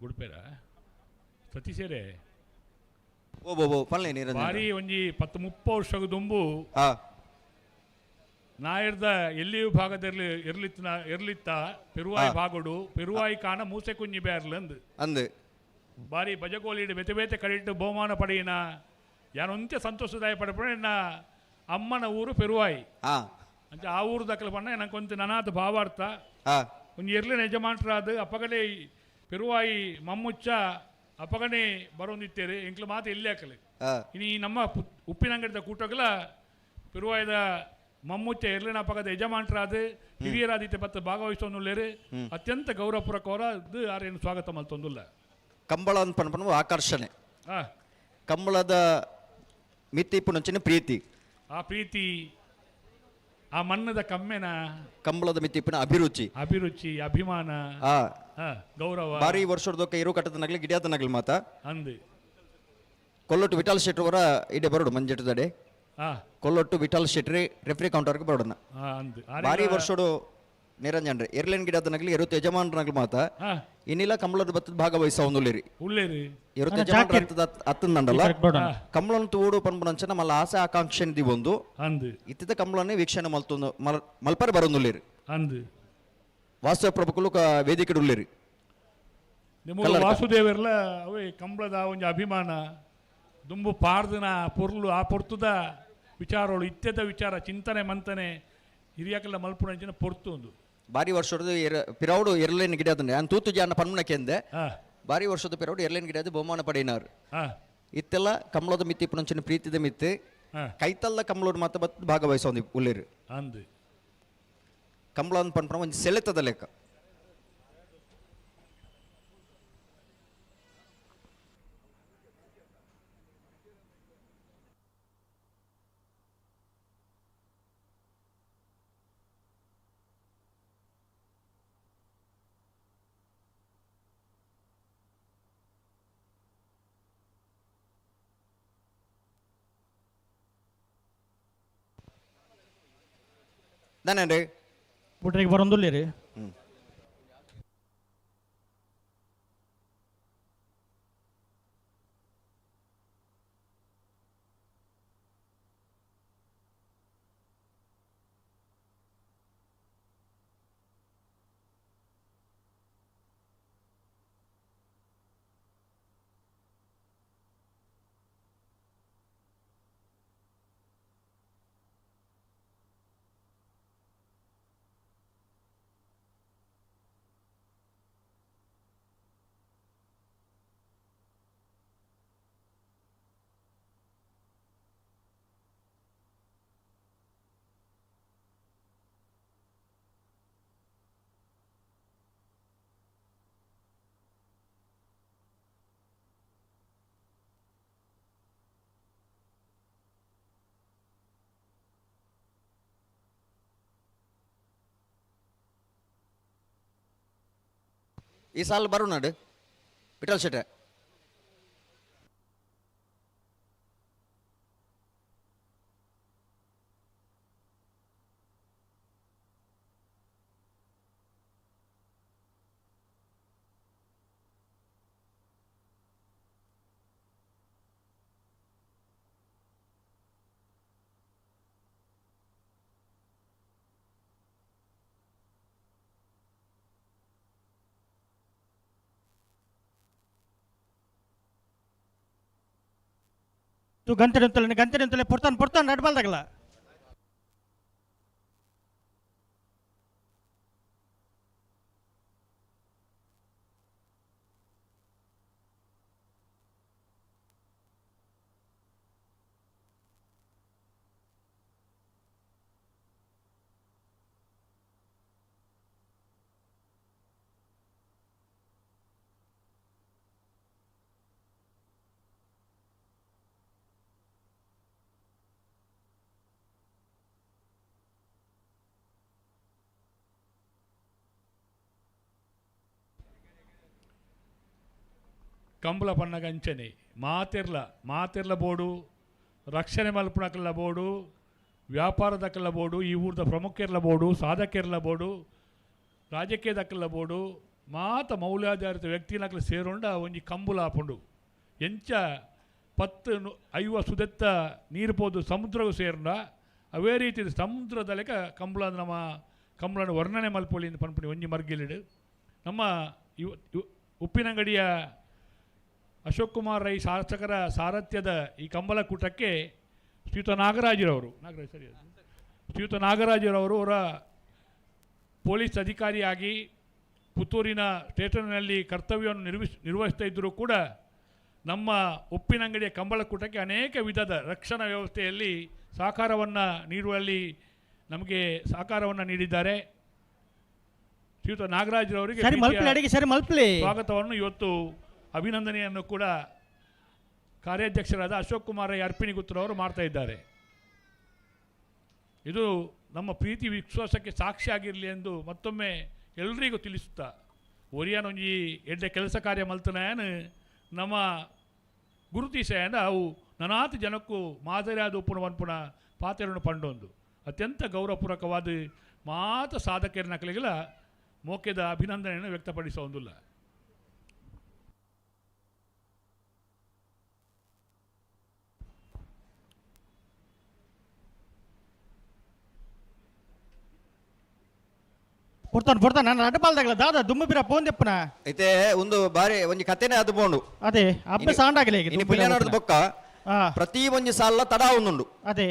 ಗುಡ್ಪೇರ ಸತೀಶರೇ ಓ ಪಲ್ಲೆ ನೀರ ಬಾರಿ ಒಂಜಿ 10-30 ವರ್ಷದ ದುಂಬು ನಾಯರ್ದ ಎಲ್ಲಿ ಭಾಗದಲ್ಲಿ ಇರ್ಲಿತ್ತ ಪೆರುವಾಯಿ ಭಾಗಡು ಪೆರುವಾಯಿ ಕಾಣ ಮೂಸೆ ಕುಂಜಿ ಬೇರ್ಲಂದು ಅಂದು ಬಾರಿ ಬಜಗೋಲಿಡು ಬೆತೆ ಬೇತೆ ಕಡಿಟ್ಟು ಬಹುಮಾನ ಪಡೆಯಿನ ಯಾನೊಂತೆ ಸಂತೋಷದಾಯ ಪಡೆಪಡ ಅಮ್ಮನ ಊರು ಪೆರುವಾಯಿ ಅಂಚ ಆ ಊರು ದಕ್ಕಲು ಪಣ್ಣ ನನಕೊಂತ ನನಾದ ಭಾವಾರ್ಥ ಒಂದು ಎರ್ಲಿನ ಯಜಮಾನ್ರಾದ ಅಪ್ಪಗಲೇ ಪೆರುವಾಯಿ ಮಮ್ಮುಚ್ಚ ಅಪಗಣೆ ಬರೋಂದಿತ್ತೇರಿ ಎಂಕ್ಲು ಮಾತು ಎಲ್ಲಿ ಹಾಕಲಿ ಆ, ಇನ್ನು ಈ ನಮ್ಮ ಉಪ್ಪಿನಂಗಡಿದ ಕೂಟಗಳ ಪೆರುವಾಯದ ಮಮ್ಮುಚ್ಚ ಎರ್ಲಿನ ಅಪಗದ ಯಜಮಾನರಾದ ಹಿರಿಯರಾದಿತ್ಯ ಪತ್ತ ಭಾಗವಹಿಸೋನುಲ್ಲೇರು ಅತ್ಯಂತ ಗೌರವಪೂರ್ವಕವಾದ ಆರೇನು ಸ್ವಾಗತ ಮಲ್ತೊಂದುಲ್ಲ ಕಂಬಳ ಅಂತ ಪನ್ಪನ ಆಕರ್ಷಣೆ ಆ ಕಂಬಳದ ಮಿತಿ ಪುಣಂಚಿನ ಪ್ರೀತಿ ಆ ಪ್ರೀತಿ ಆ ಮಣ್ಣದ ಕಮ್ಮೆನ ಕಂಬಳದ ಮಿತಿ ಪುಣ ಅಭಿರುಚಿ ಅಭಿರುಚಿ ಅಭಿಮಾನ ಆ ಗೌರವ ಬಾರಿ ವರ್ಷದೊಕ್ಕ ಇರು ಕಟ್ಟದನಾಗ್ಲಿ ಗಿಡಿಯಾತನಾಗ್ಲಿ ಮಾತ ಅಂದು ಕೊಲ್ಲೊಟ್ಟು ವಿಠಲ್ ಶೆಟ್ಟಿ ಅವರ ಇಡೆ ಬರೋಡು ಮಂಜೆಟ್ಟದಡೆ ಕೊಲ್ಲೊಟ್ಟು ವಿಠಲ್ ಶೆಟ್ಟಿ ರೆಫ್ರಿ ಕೌಂಟರ್ಗೆ ಬರೋಡನ ಅಂದು ಬಾರಿ ವರ್ಷೋಡು ನಿರಂಜನ್ರಿ ಎರ್ಲೇನ್ ಗಿಡದನಾಗ್ಲಿ ಇರುತ್ತು ಯಜಮಾನನಾಗ್ಲಿ ಮಾತ ಇನ್ನಿಲ್ಲ ಕಂಬಳದ ಬತ್ತದ ಭಾಗವಹಿಸ ಒಂದುಲ್ಲೇರಿ ಉಳ್ಳೇರಿ ಇರುತ್ತು ಯಜಮಾನ ಹತ್ತಂದಲ್ಲ ಬರೋಣ ಕಂಬಳನ ತೂಡು ಪನ್ಪುನಂಚನ ಮಲ್ಲ ಆಸೆ ಆಕಾಂಕ್ಷೆ ಒಂದು ಅಂದು ಇತ್ತಿದ ಕಂಬಳನ್ನೇ ವೀಕ್ಷಣೆ ಮಲ್ತೊಂದು ಮಲ್ಪರೆ ಬರೋಂದುಲ್ಲೇರಿ ಅಂದು ವಾಸ್ತವ ಪ್ರಭುಕುಲು ವೇದಿಕೆ ಉಳ್ಳೇರಿ ನಿಮಗೆ ವಾಸುದೇವರ್ಲ ಅವೇ ಕಂಬಳದ ಒಂಜಿ ಅಭಿಮಾನ ದುಂಬು ಪಾರ್ದನ ಪೊರ್ಲು ಆ ಪೊರ್ತುದ ವಿಚಾರಗಳು ಇತ್ಯದ ವಿಚಾರ ಚಿಂತನೆ ಮಂತನೆ ಹಿರಿಯಕಲ್ಲ ಮಲ್ಪುಣಂಚಿನ ಪೊರ್ತು ಒಂದು ಬಾರಿ ವರ್ಷದ ಪಿರೌಡು ಎರ್ಲೇನ್ ಗಿಡದ ನಾನು ತೂತು ಜಾನ ಪನ್ಮನಕ್ಕೆ ಎಂದೆ ಬಾರಿ ವರ್ಷದ ಪಿರೌಡು ಎರ್ಲೇನ್ ಗಿಡದ ಬಹುಮಾನ ಪಡೆಯಿನಾರು ಇತ್ತೆಲ್ಲ ಕಂಬಳದ ಮಿತಿ ಪುಣಂಚಿನ ಪ್ರೀತಿದ ಮಿತಿ ಕೈತಲ್ಲ ಕಂಬಳೋಡು ಮಾತ್ರ ಬತ್ ಭಾಗವಹಿಸೋದು ಉಳ್ಳೇರು ಅಂದು ಕಂಬಳ ಅಂತ ಪನ್ಪನ ಒಂದು ಸೆಳೆತದ ಲೆಕ್ಕ ನಾನೇನ್ರಿ ಪುಟ್ರಿಗೆ ಬರೋಂದುಲ್ಲೇರಿ ಈ ಸಾಲ ಬರು ನಾಡು ವಿಠಲ್ ಶೆಟ್ಟಿ तू ಗಂಟೆ ನಿಂತಲೆ ಪುರ್ತಾನ್ ನಡ್ಬಲ್ದಾಗಲ್ಲ ಕಂಬಳ ಪನ್ನಗ ಅಂಚನೆ ಮಾತೆರ್ಲ ಬೋಡು ರಕ್ಷಣೆ ಮಲ್ಪುಣಕಲ್ಲ ಬೋಡು ವ್ಯಾಪಾರದಕ್ಕಲ್ಲ ಬೋಡು ಈ ಊರ್ದ ಪ್ರಮುಖರ್ಲ ಬೋಡು ಸಾಧಕರ್ಲ ಬೋಡು ರಾಜಕೀಯದಕ್ಕಲ್ಲ ಬೋಡು ಮಾತ ಮೌಲ್ಯಾಧಾರಿತ ವ್ಯಕ್ತಿನಕ್ಕಲ್ಲ ಸೇರೋಂಡ ಒಂಜಿ ಕಂಬುಲ ಆಪುಂಡು ಎಂಚ 10-50 ಸುದೆತ್ತ ನೀರು ಪೋದು ಸಮುದ್ರಗೂ ಸೇರೋಂಡ ಅವೇ ರೀತಿ ಸಮುದ್ರದ ಲೆಕ್ಕ ಕಂಬಳ ನಮ್ಮ ಕಂಬಳನ ವರ್ಣನೆ ಮಲ್ಪೊಳಿಂದ ಪನ್ಪುಣಿ ಒಂಜಿ ಮರ್ಗಿಲಿಡು ನಮ್ಮ ಉಪ್ಪಿನಂಗಡಿಯ ಅಶೋಕ್ ಕುಮಾರ್ ರೈ ಶಾಸಕರ ಸಾರಥ್ಯದ ಈ ಕಂಬಳ ಕೂಟಕ್ಕೆ ಶ್ರೀಯುತ ನಾಗರಾಜರವರು ಶ್ರೀಯುತ ನಾಗರಾಜರವರು ಅವರ ಪೊಲೀಸ್ ಅಧಿಕಾರಿಯಾಗಿ ಪುತ್ತೂರಿನ ಸ್ಟೇಷನ್ನಲ್ಲಿ ಕರ್ತವ್ಯವನ್ನು ನಿರ್ವಹಿಸ್ತಾ ಇದ್ದರೂ ಕೂಡ ನಮ್ಮ ಉಪ್ಪಿನಂಗಡಿಯ ಕಂಬಳಕೂಟಕ್ಕೆ ಅನೇಕ ವಿಧದ ರಕ್ಷಣಾ ವ್ಯವಸ್ಥೆಯಲ್ಲಿ ಸಹಕಾರವನ್ನು ನೀಡುವಲ್ಲಿ ನಮಗೆ ಸಹಕಾರವನ್ನು ನೀಡಿದ್ದಾರೆ. ಶ್ರೀಯುತ ನಾಗರಾಜ್ರವರಿಗೆ ಸರಿ ಮಲ್ಪಲಿ ಅಡಿಗೆ ಸರಿ ಮಲ್ಪಲಿ ಸ್ವಾಗತವನ್ನು ಇವತ್ತು ಅಭಿನಂದನೆಯನ್ನು ಕೂಡ ಕಾರ್ಯಾಧ್ಯಕ್ಷರಾದ ಅಶೋಕ್ ಕುಮಾರ್ ಅರ್ಪಿಣಿಗುತ್ತರವರು ಮಾಡ್ತಾ ಇದ್ದಾರೆ. ಇದು ನಮ್ಮ ಪ್ರೀತಿ ವಿಶ್ವಾಸಕ್ಕೆ ಸಾಕ್ಷಿ ಆಗಿರಲಿ ಎಂದು ಮತ್ತೊಮ್ಮೆ ಎಲ್ರಿಗೂ ತಿಳಿಸುತ್ತಾ ಒರಿಯಾನೊಂಜಿ ಎಡ್ಡೆ ಕೆಲಸ ಕಾರ್ಯ ಮಲ್ತನಾಯನ್ ನಮ್ಮ ಗುರುತಿಸೆಯಂಡ ಅವು ನನಾತ್ ಜನಕ್ಕೂ ಮಾದರಿಯಾದ ಉಪ್ಪುನ ಪನ್ಪುನ ಪಾತ್ರೆಯನ್ನು ಪಂಡೊಂದು ಅತ್ಯಂತ ಗೌರವಪೂರ್ವಕವಾದ ಮಾತ ಸಾಧಕರ ನಕಲಿಗಳ ಮೋಕೆದ ಅಭಿನಂದನೆಯನ್ನು ವ್ಯಕ್ತಪಡಿಸೋದಿಲ್ಲ. ಬರ್ತಾನೆ ನಾನು ಅಡ್ಡಪಾಲ್ದಾಗಲ್ಲ ದಾದ ದುಮ್ಮಬಿರ ಪೋಂದೆಪ್ಪನ ಐತೆ ಒಂದು ಬಾರಿ ಒಂಜಿ ಕಥೆನೇ ಅದು ಬೋಂಡು ಅದೇ ಅಬ್ಬೆ ಸಾಂಡಾಗಲೇ ಇನ್ನು ಪಿಲ್ಲೆ ನಡೆದ ಬೊಕ್ಕ ಪ್ರತಿ ಒಂಜಿ ಸಾಲ ತಡ ಒಂದುಂಡು. ಅದೇ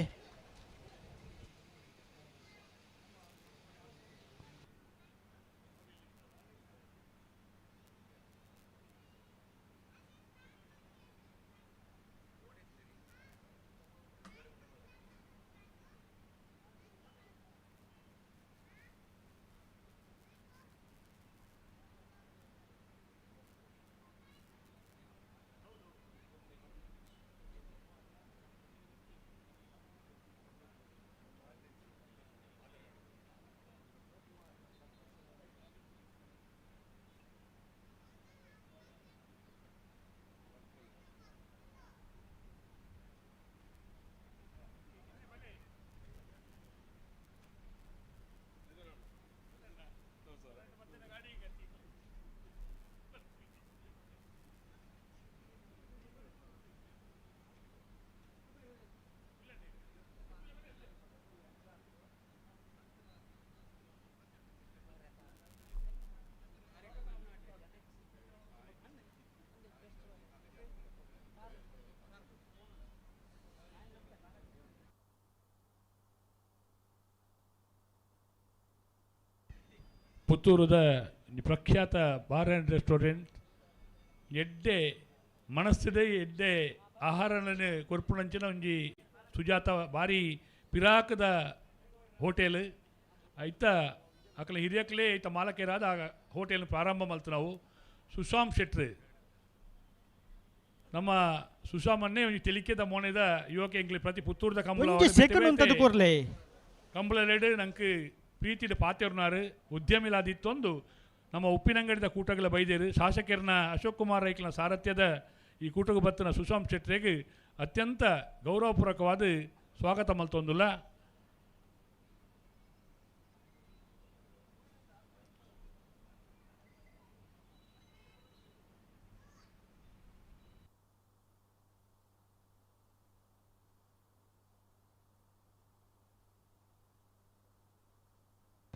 ಪುತ್ತೂರದ ಪ್ರಖ್ಯಾತ ಬಾರ್ ಆ್ಯಂಡ್ ರೆಸ್ಟೋರೆಂಟ್ ಎಡ್ಡೆ ಮನಸ್ಸಿದೆ ಎಡ್ಡೆ ಆಹಾರನ ಕೊರ್ಪುಣಂಚಿನ ಒಂಜಿ ಸುಜಾತ ಬಾರಿ ಪಿರಾಕದ ಹೋಟೆಲ್ ಐತ ಅಕಲ ಹಿರಿಯಕ್ಲೆ ಐತ ಮಾಲಕೇರಾದ ಹೋಟೆಲ್ ಪ್ರಾರಂಭ ಮಲ್ತು ನಾವು ಸುಶಾಮ್ ಶೆಟ್ರ್ ನಮ್ಮ ಸುಶಾಮನ್ನೇ ಒಂಜಿ ತೆಲಿಕೆದ ಮೋನೆದ ಯುವಕ ಎಂಕ್ಲೆ ಪ್ರತಿ ಪುತ್ತೂರದ ಕಂಬಳ ನಂಗೆ ಪ್ರೀತಿದ ಪಾತ್ಯರ್ನಾರು ಉದ್ಯಮಿಲಾದಿತ್ತೊಂದು ನಮ್ಮ ಉಪ್ಪಿನಂಗಡಿದ ಕೂಟಗಳ ಬೈದೇರು ಶಾಸಕರನ್ನ ಅಶೋಕ್ ಕುಮಾರ್ ರೈಕ್ಲ ಸಾರಥ್ಯದ ಈ ಕೂಟಕ್ಕೆ ಬತ್ತಿನ ಸುಶಾಮ್ ಶೆಟ್ರಿಗೆ ಅತ್ಯಂತ ಗೌರವಪೂರ್ವಕವಾದ ಸ್ವಾಗತ ಮಲ್ತೊಂದುಲ್ಲ.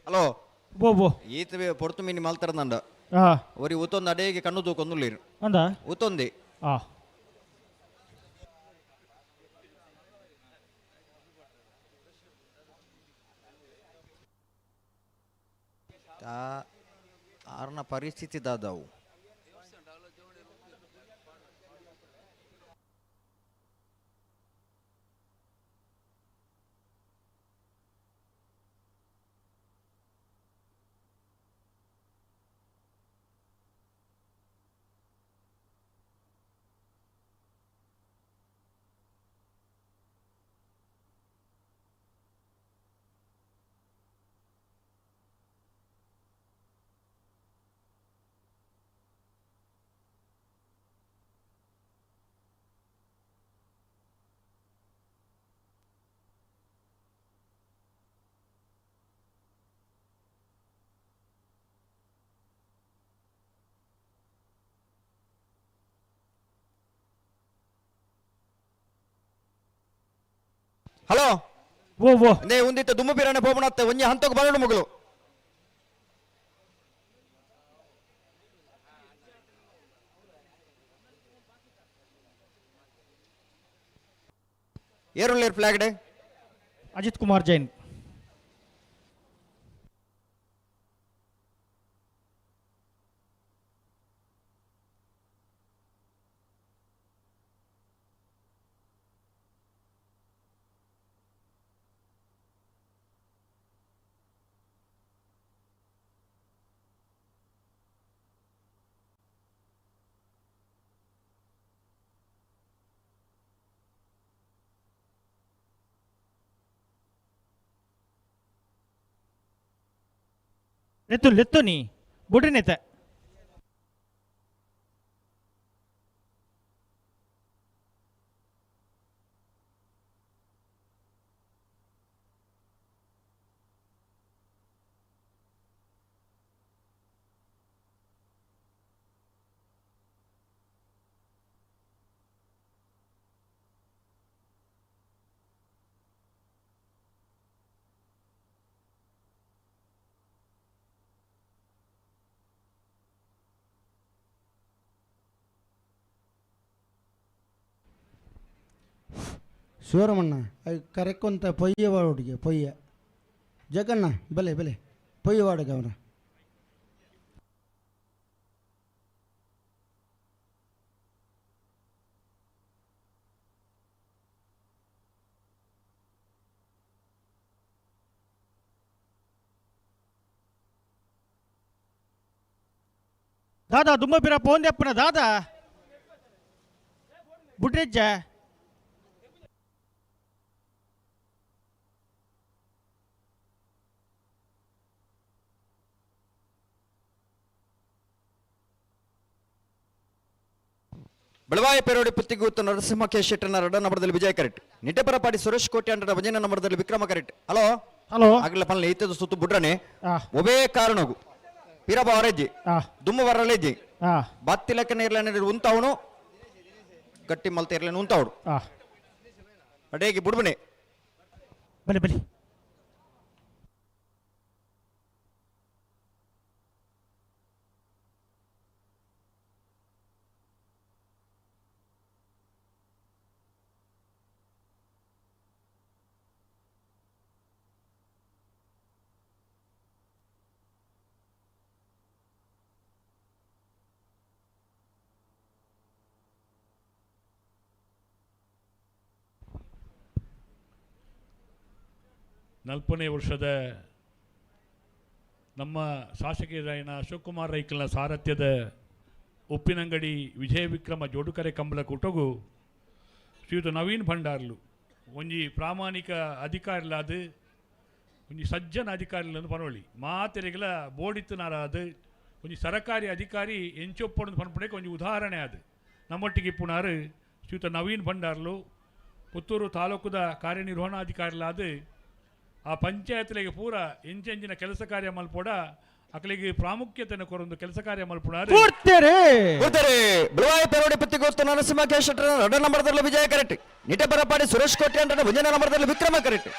ಹಲೋ ಬೋ ಬೋ ಈತ ಪೊರ್ತು ಮೀನಿ ಮಲ್ತಾರದಂಡ ಒರಿ ಉತ್ತೊಂದು ಅಡೆಗೆ ಕಣ್ಣು ತೂಕೊಂದುಲ್ಲೇರು ಅಂದ ಉತ್ತೊಂದೆ ಆರ್ನ ಪರಿಸ್ಥಿತಿ ದಾದಾವು ಹಲೋ ಓ ಓ ನೇ ಒಂದಿತ್ತ ದುಮ್ಮ ಪಿರಾಣೆ ಪೋಪಣತ್ತೆ ಒಂಜಿ ಹಂತಕ್ಕೆ ಬರೋಣ ಮಗಳು ಏರುಳ್ಳೇರ್ ಫ್ಲಾಗ್ ಡೇ ಅಜಿತ್ ಕುಮಾರ್ ಜೈನ್ ಲೆತ್ತು ನೀ ಬುಡ್ರಿನೆತ್ತ ಶಿವರಮಣ್ಣ ಕರೆಕ್ಕೊಂತ ಪೊಯ್ಯ ವಾಡಿಗೆ ಪೊಯ್ಯ ಜಗಣ್ಣ ಬಲೆ ಬಲೆ ಪೊಯ್ಯ ವಾಡಿಗೆ ಅವರ ದಾದಾ ದುಮ್ಮಪಿರ ಪೋಂದೆಪ್ಪನ ದಾದಾ ಬುಡ್ರೆಜ್ಜ ಬೆಳವಾಯಿ ಪೆರೋಡಿ ಪುತ್ತಿಗೂತು ನರಸಿಂಹ ಕೆ ಶೆಟ್ಟನ ರಡ ನಂಬರದಲ್ಲಿ ವಿಜಯ ಕರೆಕ್ಟ್ ನಿಟ್ಟೆಪರಪಾಡಿ ಸುರೇಶ್ ಕೋಟೆ ಅಂಡರ ಭಜನೆ ನಂಬರದಲ್ಲಿ ವಿಕ್ರಮ ಕರೆಕ್ಟ್ ಹಲೋ ಹಲೋ ಆಗ್ಲ ಪಲ್ಲೆ ಈತದ ಸುತ್ತು ಬುಡ್ರನೆ ಆ ಒಬೇ ಕಾರಣಗು ಪಿರಬ ಅವರೆಜ್ಜಿ ಆ ದುಮ್ಮ ಬರಲೆಜ್ಜಿ ಆ ಬತ್ತಿಲಕ್ಕನ ಇರ್ಲೇನ ಉಂತವನು ಗಟ್ಟಿ ಮಲ್ತ ಇರ್ಲೇನ ಉಂತವಡು ಆ ಅಡೇಗಿ ಬುಡ್ಬನೆ ಬಲಿ ಬಲಿ ನಲ್ಪನೇ ವರ್ಷದ ನಮ್ಮ ಶಾಸಕರಾಯನ ಅಶೋಕ್ ಕುಮಾರ್ ರೈಕಲ್ನ ಸಾರಥ್ಯದ ಉಪ್ಪಿನಂಗಡಿ ವಿಜಯ ವಿಕ್ರಮ ಜೋಡುಕರೆ ಕಂಬಳ ಕೂಟಗು ಶ್ರೀಯುತ ನವೀನ್ ಭಂಡಾರ್ಲು ಒಂಜಿ ಪ್ರಾಮಾಣಿಕ ಅಧಿಕಾರಿಲಾದ ಒಂಜಿ ಸಜ್ಜನ ಅಧಿಕಾರಿలను ಪನೊಳಿ ಮಾತೆರೆಗಳ ಬೋಡಿತ್ತನಾರಾದ ಒಂಜಿ ಸರಕಾರಿ ಅಧಿಕಾರಿ ಎಂಚೊಪ್ಪೊಡು ಪನ್ಪುಣಕ್ಕೆ ಒಂಜಿ ಉದಾಹರಣೆ ಅದು ನಮ್ಮೊಟ್ಟಿಗೆ ಇಪ್ಪುನಾರು ಶ್ರೀಯುತ ನವೀನ್ ಭಂಡಾರ್ಲು ಪುತ್ತೂರು ತಾಲೂಕುದ ಕಾರ್ಯನಿರ್ವಹಣಾಧಿಕಾರಿಲಾದ ಆ ಪಂಚಾಯತ್ಲಿಗೆ ಪೂರ ಎಂಚೆಂಚಿನ ಕೆಲಸ ಕಾರ್ಯ ಮಲ್ಪೋಡ ಅಕಲಿಗೆ ಪ್ರಾಮುಖ್ಯತೆಯನ್ನು ಕೊರೊಂದು ಕೆಲಸ ಕಾರ್ಯ ಮಲ್ಪುಣಾರು ಕೂಡ್ತೇರೆ ಬೆಳವಾಯಿ ಪೆರೋಡಿ ಪುತ್ತಿಗೂತು ನರಸಿಂಹ ಕೆ ಶೆಟ್ಟನ ರಡ ನಂಬರದಲ್ಲಿ ವಿಜಯ ಕರೆಕ್ಟ್ ನಿಟ್ಟೆಪರಪಾಡಿ ಸುರೇಶ್ ಕೋಟೆ ಅಂಡರ ಭಜನೆ ನಂಬರದಲ್ಲಿ ವಿಕ್ರಮ ಕರೆಕ್ಟ್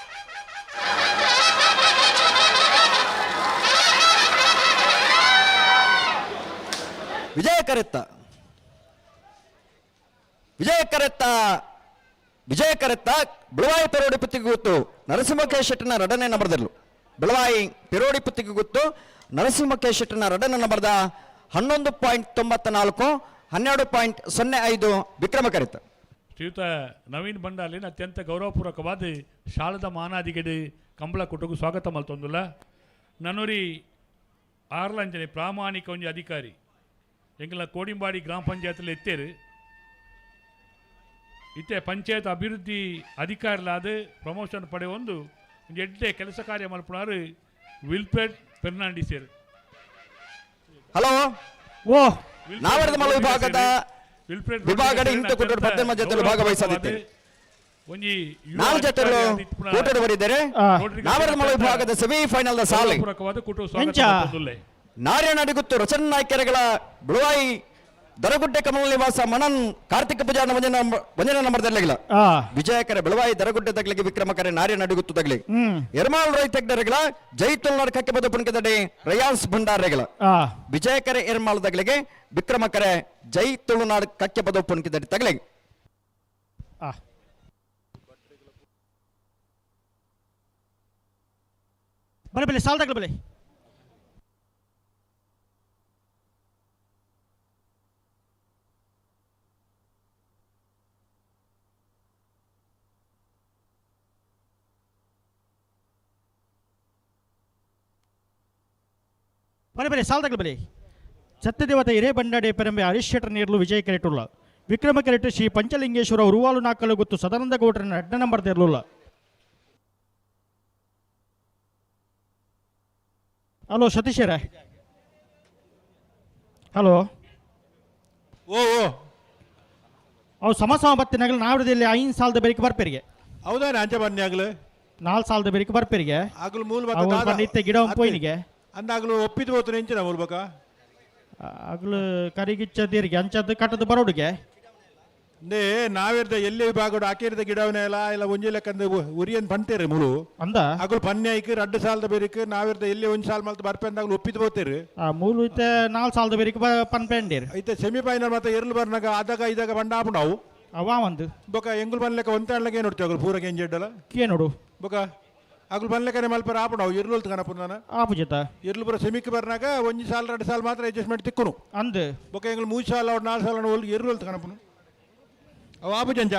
ವಿಜಯ ಕರೆತ್ತ ವಿಜಯ ಕರೆತ್ತ ವಿಜಯ ಕರೆತ್ತ ಬೆಳವಾಯಿ ಪೆರೋಡಿ ಪುತ್ತಿಗೆ ಗೊತ್ತು ನರಸಿಂಹ ಕೆ ಶೆಟ್ಟನ ರಡನೆ ನಂಬರ್ದಲ್ಲು ಬೆಳವಾಯಿ ಪೆರೋಡಿ ಪುತ್ತಿಗೆ ಗೊತ್ತು ನರಸಿಂಹ ಕೆ ಶೆಟ್ಟನ ರಡನೆ ನಂಬರ್ದ 11.94 12.05 ವಿಕ್ರಮ ಕರೆತ್ತ ಶ್ರೀಯುತ ನವೀನ್ ಭಂಡಾರ್ಲಿನ ಅತ್ಯಂತ ಗೌರವಪೂರ್ವಕವಾದ ಶಾಲದ ಮಾನಾದಿಗೆಡು ಕಂಬಳ ಕುಟುಗು ಸ್ವಾಗತ ಮಲ್ತೊಂದುಲ್ಲ ನನ್ನೂರಿ ಆರ್ಲಂಜನೆ ಪ್ರಾಮಾಣಿಕ ಒಂಜಿ ಅಧಿಕಾರಿ ಎಂಕಲ ಕೋಡಿಂಬಾಡಿ ಗ್ರಾಮ ಪಂಚಾಯತ್ಲಿ ಎತ್ತೇರು ಇತ್ತೆ ಪಂಚಾಯತ್ ಅಭಿವೃದ್ಧಿ ಅಧಿಕಾರಿಲಾದ ಪ್ರಮೋಷನ್ ಪಡೆ ಒಂದು ಎಡ್ಡೆ ಕೆಲಸ ಕಾರ್ಯ ಮಲ್ಪುಣಾರು ವಿಲ್ಫ್ರೆಡ್ ಫೆರ್ನಾಂಡಿಸೇರು ಹಲೋ ಓ ನಾವರದ ಮಲ ವಿಭಾಗದ ವಿಭಾಗದ ಇಂತ ಕೊಟ್ಟರು 18 ಜೊತೆಲು ಭಾಗವಹಿಸಲಿದ್ದೇವೆ ಒಂಜಿ ನಾಲ್ಕು ಜೊತೆಲು ಕೂಟದ ಬರಿದ್ದಾರೆ ನಾವರದ ಮಲ ವಿಭಾಗದ ಸೆಮಿ ಫೈನಲ್ ದ ಸಾಲೆ ಪೂರ್ವಕವಾದ ಕುಟು ಸ್ವಾಗತ ಎಂಚ? ಮಲ್ತೊಂದುಲ್ಲೆ. ನಾರಾಯಣ ಅಡಿಗುತ್ತು ರಚನ ನಾಯ್ಕೆರೆಗಳ ಬೆಳವಾಯಿ ದರಗುಡ್ಡೆ ಕಮಲ ನಿವಾಸ ಮಣನ್ ಕಾರ್ತಿಕ ಪೂಜಾ ವಂಜನ ನಂಬರ್ದಲ್ಲಿಗಿಲ್ಲ ಆ ವಿಜಯಕರ ಬೆಳವಾಯಿ ದರಗುಡ್ಡೆ ತಗ್ಲಿಗೆ ವಿಕ್ರಮಕರೆ ನಾರಾಯಣ ಅಡಿಗುತ್ತು ತಗ್ಲಿ ಹ್ಮ್ ಎರ್ಮಾಳ್ ರೈ ತೆಗ್ದರೆಗಳ ಜೈತುಲ್ನಾಡ್ ಕಕ್ಕೆ ಬದ ಪುಣ್ಕದಡಿ ರಯಾನ್ಸ್ ಭಂಡಾರೆಗಳ ಆ ವಿಜಯಕರೆ ಎರ್ಮಾಳ್ ತಗ್ಲಿಗೆ ವಿಕ್ರಮಕರೆ ಜೈ ತುಳುನಾಡ್ ಕಕ್ಕೆ ಬದ ಪುಣ್ಕದಡಿ ತಗ್ಲಿಗೆ ಆ ಬಲೆ ಬಲೆ ಸಾಲ್ ತಗಲ ಬಲೆ ಬಲೆ ಬಲೆ ಸಾಲ್ ತಗಲ ಬಲೆ ಸತ್ಯದೇವತ ಹಿರೇಬಂಡಾಡೆ ಪೆರಂಬೆ ಹರೀಶ್ ಶೆಟ್ಟರ್ ನೀರ್ಲು ವಿಜಯ ಕೆರೆಟುಲ್ಲ ವಿಕ್ರಮ ಕೆರೆಟ್ಟು ಶ್ರೀ ಪಂಚಲಿಂಗೇಶ್ವರ ಉರುವಾಲು ನಾಲ್ಕಲು ಗೊತ್ತು ಸದಾನಂದ ಗೌಡ್ರನ ಅಡ್ಡ ನಂಬರ್ ತೆರಲಿಲ್ಲ ಹಲೋ ಸತೀಶರೇ, ಹಲೋ, ಓ ಓ ಅವು ಸಮ ಬತ್ತಿನಾಗಲು ನಾವಿಡದಲ್ಲಿ 5 ಸಾಲದ ಬೇರಿಕೆ ಬರ್ಪೇರಿಗೆ, ಹೌದಾನೆ ಅಂಚೆ ಬನ್ನಿ ಆಗ್ಲು 4 ಸಾಲದ ಬೇರಿಕೆ ಬರ್ಪೇರಿಗೆ ಆಗ್ಲು ಮೂಲ ಅವು ಬಂದಿತ್ತೆ ಗಿಡ ಪೋಯಿನಿಗೆ ಅಂದಾಗ್ಲು ಒಪ್ಪಿದ್ದು ಹೋತು ಎಂಚಿನ ಮೂಲ್ಬೇಕ ಆಗ್ಲು ಕರಿಗಿಚ್ಚದಿರಿಗೆ ಅಂಚದ್ದು ಕಟ್ಟದು ಬರೋಡಿಗೆ ನೇ ನಾವಿರ್ದ ಎಲ್ಲಿ ಬಾಗೋಡು ಹಾಕಿರ್ದ ಗಿಡವನ್ನೆಲ್ಲ ಇಲ್ಲ ಒಂಜಿ ಲೆಕ್ಕಂದು ಉರಿಯನ್ ಪಂತೇರಿ ಮುಳು ಅಂದ ಆಗ್ಲು ಪನ್ಯಾಯ್ಕ್ 2 ಸಾಲದ ಬೇರಿಕ್ ನಾವಿರ್ದ ಎಲ್ಲಿ ಒಂಜಿ ಸಾಲ ಮಲ್ತ ಬರ್ಪೆ ಅಂದಾಗ್ಲು ಒಪ್ಪಿದ್ದು ಹೋಗ್ತೇರಿ ಆ ಮೂಲು ಇತ್ತೆ 4 ಸಾಲದ ಬೇರಿಕೆ ಪನ್ಪೇಂಡೀರಿ ಐತೆ ಸೆಮಿಫೈನಲ್ ಮತ್ತೆ ಎರ್ಲು ಬರ್ನಾಗ ಆದಾಗ ಇದಾಗ ಬಂಡ ಆಪುಂಡು ಅವು ಅವ ಒಂದು ಬೊಕ ಎಂಗುಲ್ ಬನ್ಲೆಕ್ಕ ಒಂತಾಡ್ಲಕ್ಕೆ ಏನು ನೋಡ್ತೀವಿ ಆಗ್ಲು ಪೂರ ಕೆಂಜೆಡ್ಡಲ್ಲ ನೋಡು ಬೊಕ ಆಗ್ಲು ಬನ್ಲೆಕ್ಕನೆ ಮಲ್ಪರ ಆಪುಂಡು ಅವು ಇರ್ಲು ಕನಪು ನಾನು ಆಪು ಜೊತೆ ಇರ್ಲು ಪೂರ ಸೆಮಿಕ್ ಬರ್ನಾಗ ಒಂಜಿ ಸಾಲ 2 ಸಾಲ ಮಾತ್ರ ಅಡ್ಜಸ್ಟ್ಮೆಂಟ್ ತಿಕ್ಕುನು ಅಂದು ಬೊಕ ಎಂಗುಲ್ 3 ಸಾಲ 4 ಸಾಲ ಒಲ್ಗಿ ಇರ್ಲು ಕನಪುನು ಅವು ಆಪು ಜಂಜ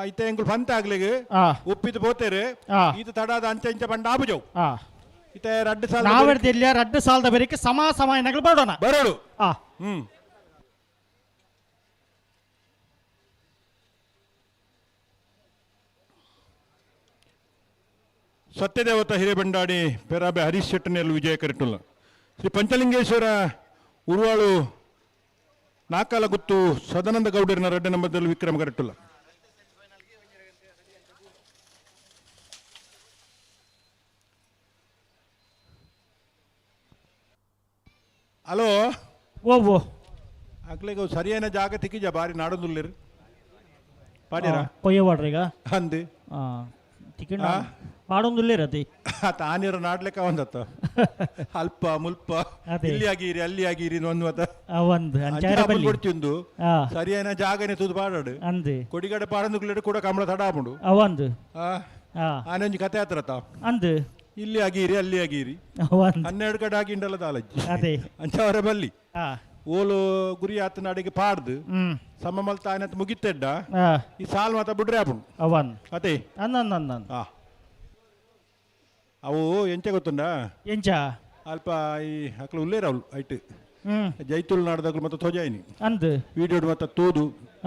ಇತ್ತ ಎಂಗುಲ್ ಪಂತ ಆಗ್ಲಿಗೆ ಒಪ್ಪಿದ್ದು ಪೋತೇರು ಇದು ತಡಾದ ಅಂಚೆ ಅಂಚೆ ಬಂಡ ಆಪುಜವು ಇತ್ತ 2 ಸಾಲ ನಾವಿಡ್ದಿಲ್ಲ 2 ಸಾಲದ ಬೇರಿಕೆ ಸಮ ಎನ್ನಗಳು ಬರೋಣ ಬರೋಡು ಆ ಸತ್ಯದೇವತ ಹಿರೇಬಂಡಾಡಿ ಪೆರಾಬೆ ಹರೀಶ್ ಶೆಟ್ಟನೆಯಲು ವಿಜಯ ಕರೆಟುಲ್ಲ ಶ್ರೀ ಪಂಚಲಿಂಗೇಶ್ವರ ಉರುವಾಳು ನಾಕಾಲ ಗುತ್ತು ಸದಾನಂದ ಗೌಡರಿನ 2 ನಂಬರ್ದಲ್ಲಿ ವಿಕ್ರಮ ಕರೆಟುಲ್ಲ. ಹಲೋ ಓ ಆಗ್ಲಿಗೆ ಸರಿಯಾದ ಜಾಗ ತಿಕ್ಕಿಜ ಬಾರಿ ನಾಡೊಂದುಲ್ಲೇರು ಪಾಡ್ಯಾರ ಪೊಯ್ಯವಾಡ್ರಿ ಈಗ ಅಂದು ಟಿಕೆಟ್ ಪಾಡೊಂದುಲ್ಲೇರತಿ ತಾನಿರ ನಾಡ್ಲೆಕ್ಕ ಒಂದತ್ತ ಅಲ್ಪ ಮುಲ್ಪ ಅದೇ. ಇಲ್ಲಿ ಆಗಿರಿ ಅಲ್ಲಿ ಆಗಿರಿ ಒಂದು ಮತ ಒಂದು ಅಂಚಾರ ಬಲ್ಲಿ ಕೊಡ್ತಿಂದು ಸರಿಯಾದ ಜಾಗನೆ ತುದು ಪಾಡಾಡು ಅಂದು ಕೊಡಿಗಡೆ ಪಾಡಂದುಕ್ಲೇಡು ಕೂಡ ಕಮಲ ತಡಾಪುಂಡು ಅವಂದು ಆನೊಂಜಿ ಕತೆ ಹತ್ರತ ಅಂದು ಇಲ್ಲಿ ಆಗಿರಿ ಅಲ್ಲಿ ಆಗಿರಿ ಅವಂದು 12 ಕಡೆ ಆಗಿಂಡಲ್ಲ ತಾಲಜ್ಜಿ ಅದೇ ಅಂಚವರ ಬಲ್ಲಿ ಆ ಓಲು ಗುರಿ ಆತನ ಅಡಿಗೆ ಪಾಡ್ದು ಸಮ ಮಲ್ತ ಆಯ್ನತ್ ಮುಗಿತೆಡ್ಡ ಈ ಸಾಲ್ ಮಾತ ಬಿಡ್ರೆ ಆಪುಂಡು ಅವನ್ ಅದೇ ಅಂದ ಅವು ಎಂಚೆ ಗೊತ್ತುಂಡ ಎಂಚ ಅಲ್ಪ ಈ ಹಕ್ಲು ಉಲ್ಲೇರ ಅವಳು ಐಟ್ ಜೈತುಲ್ ನಾಡ್ದಾಗ್ಲು ಮತ್ತೆ ತೊಜಾಯಿನಿ ಅಂದು ವಿಡಿಯೋ ಮತ್ತೆ ತೋದು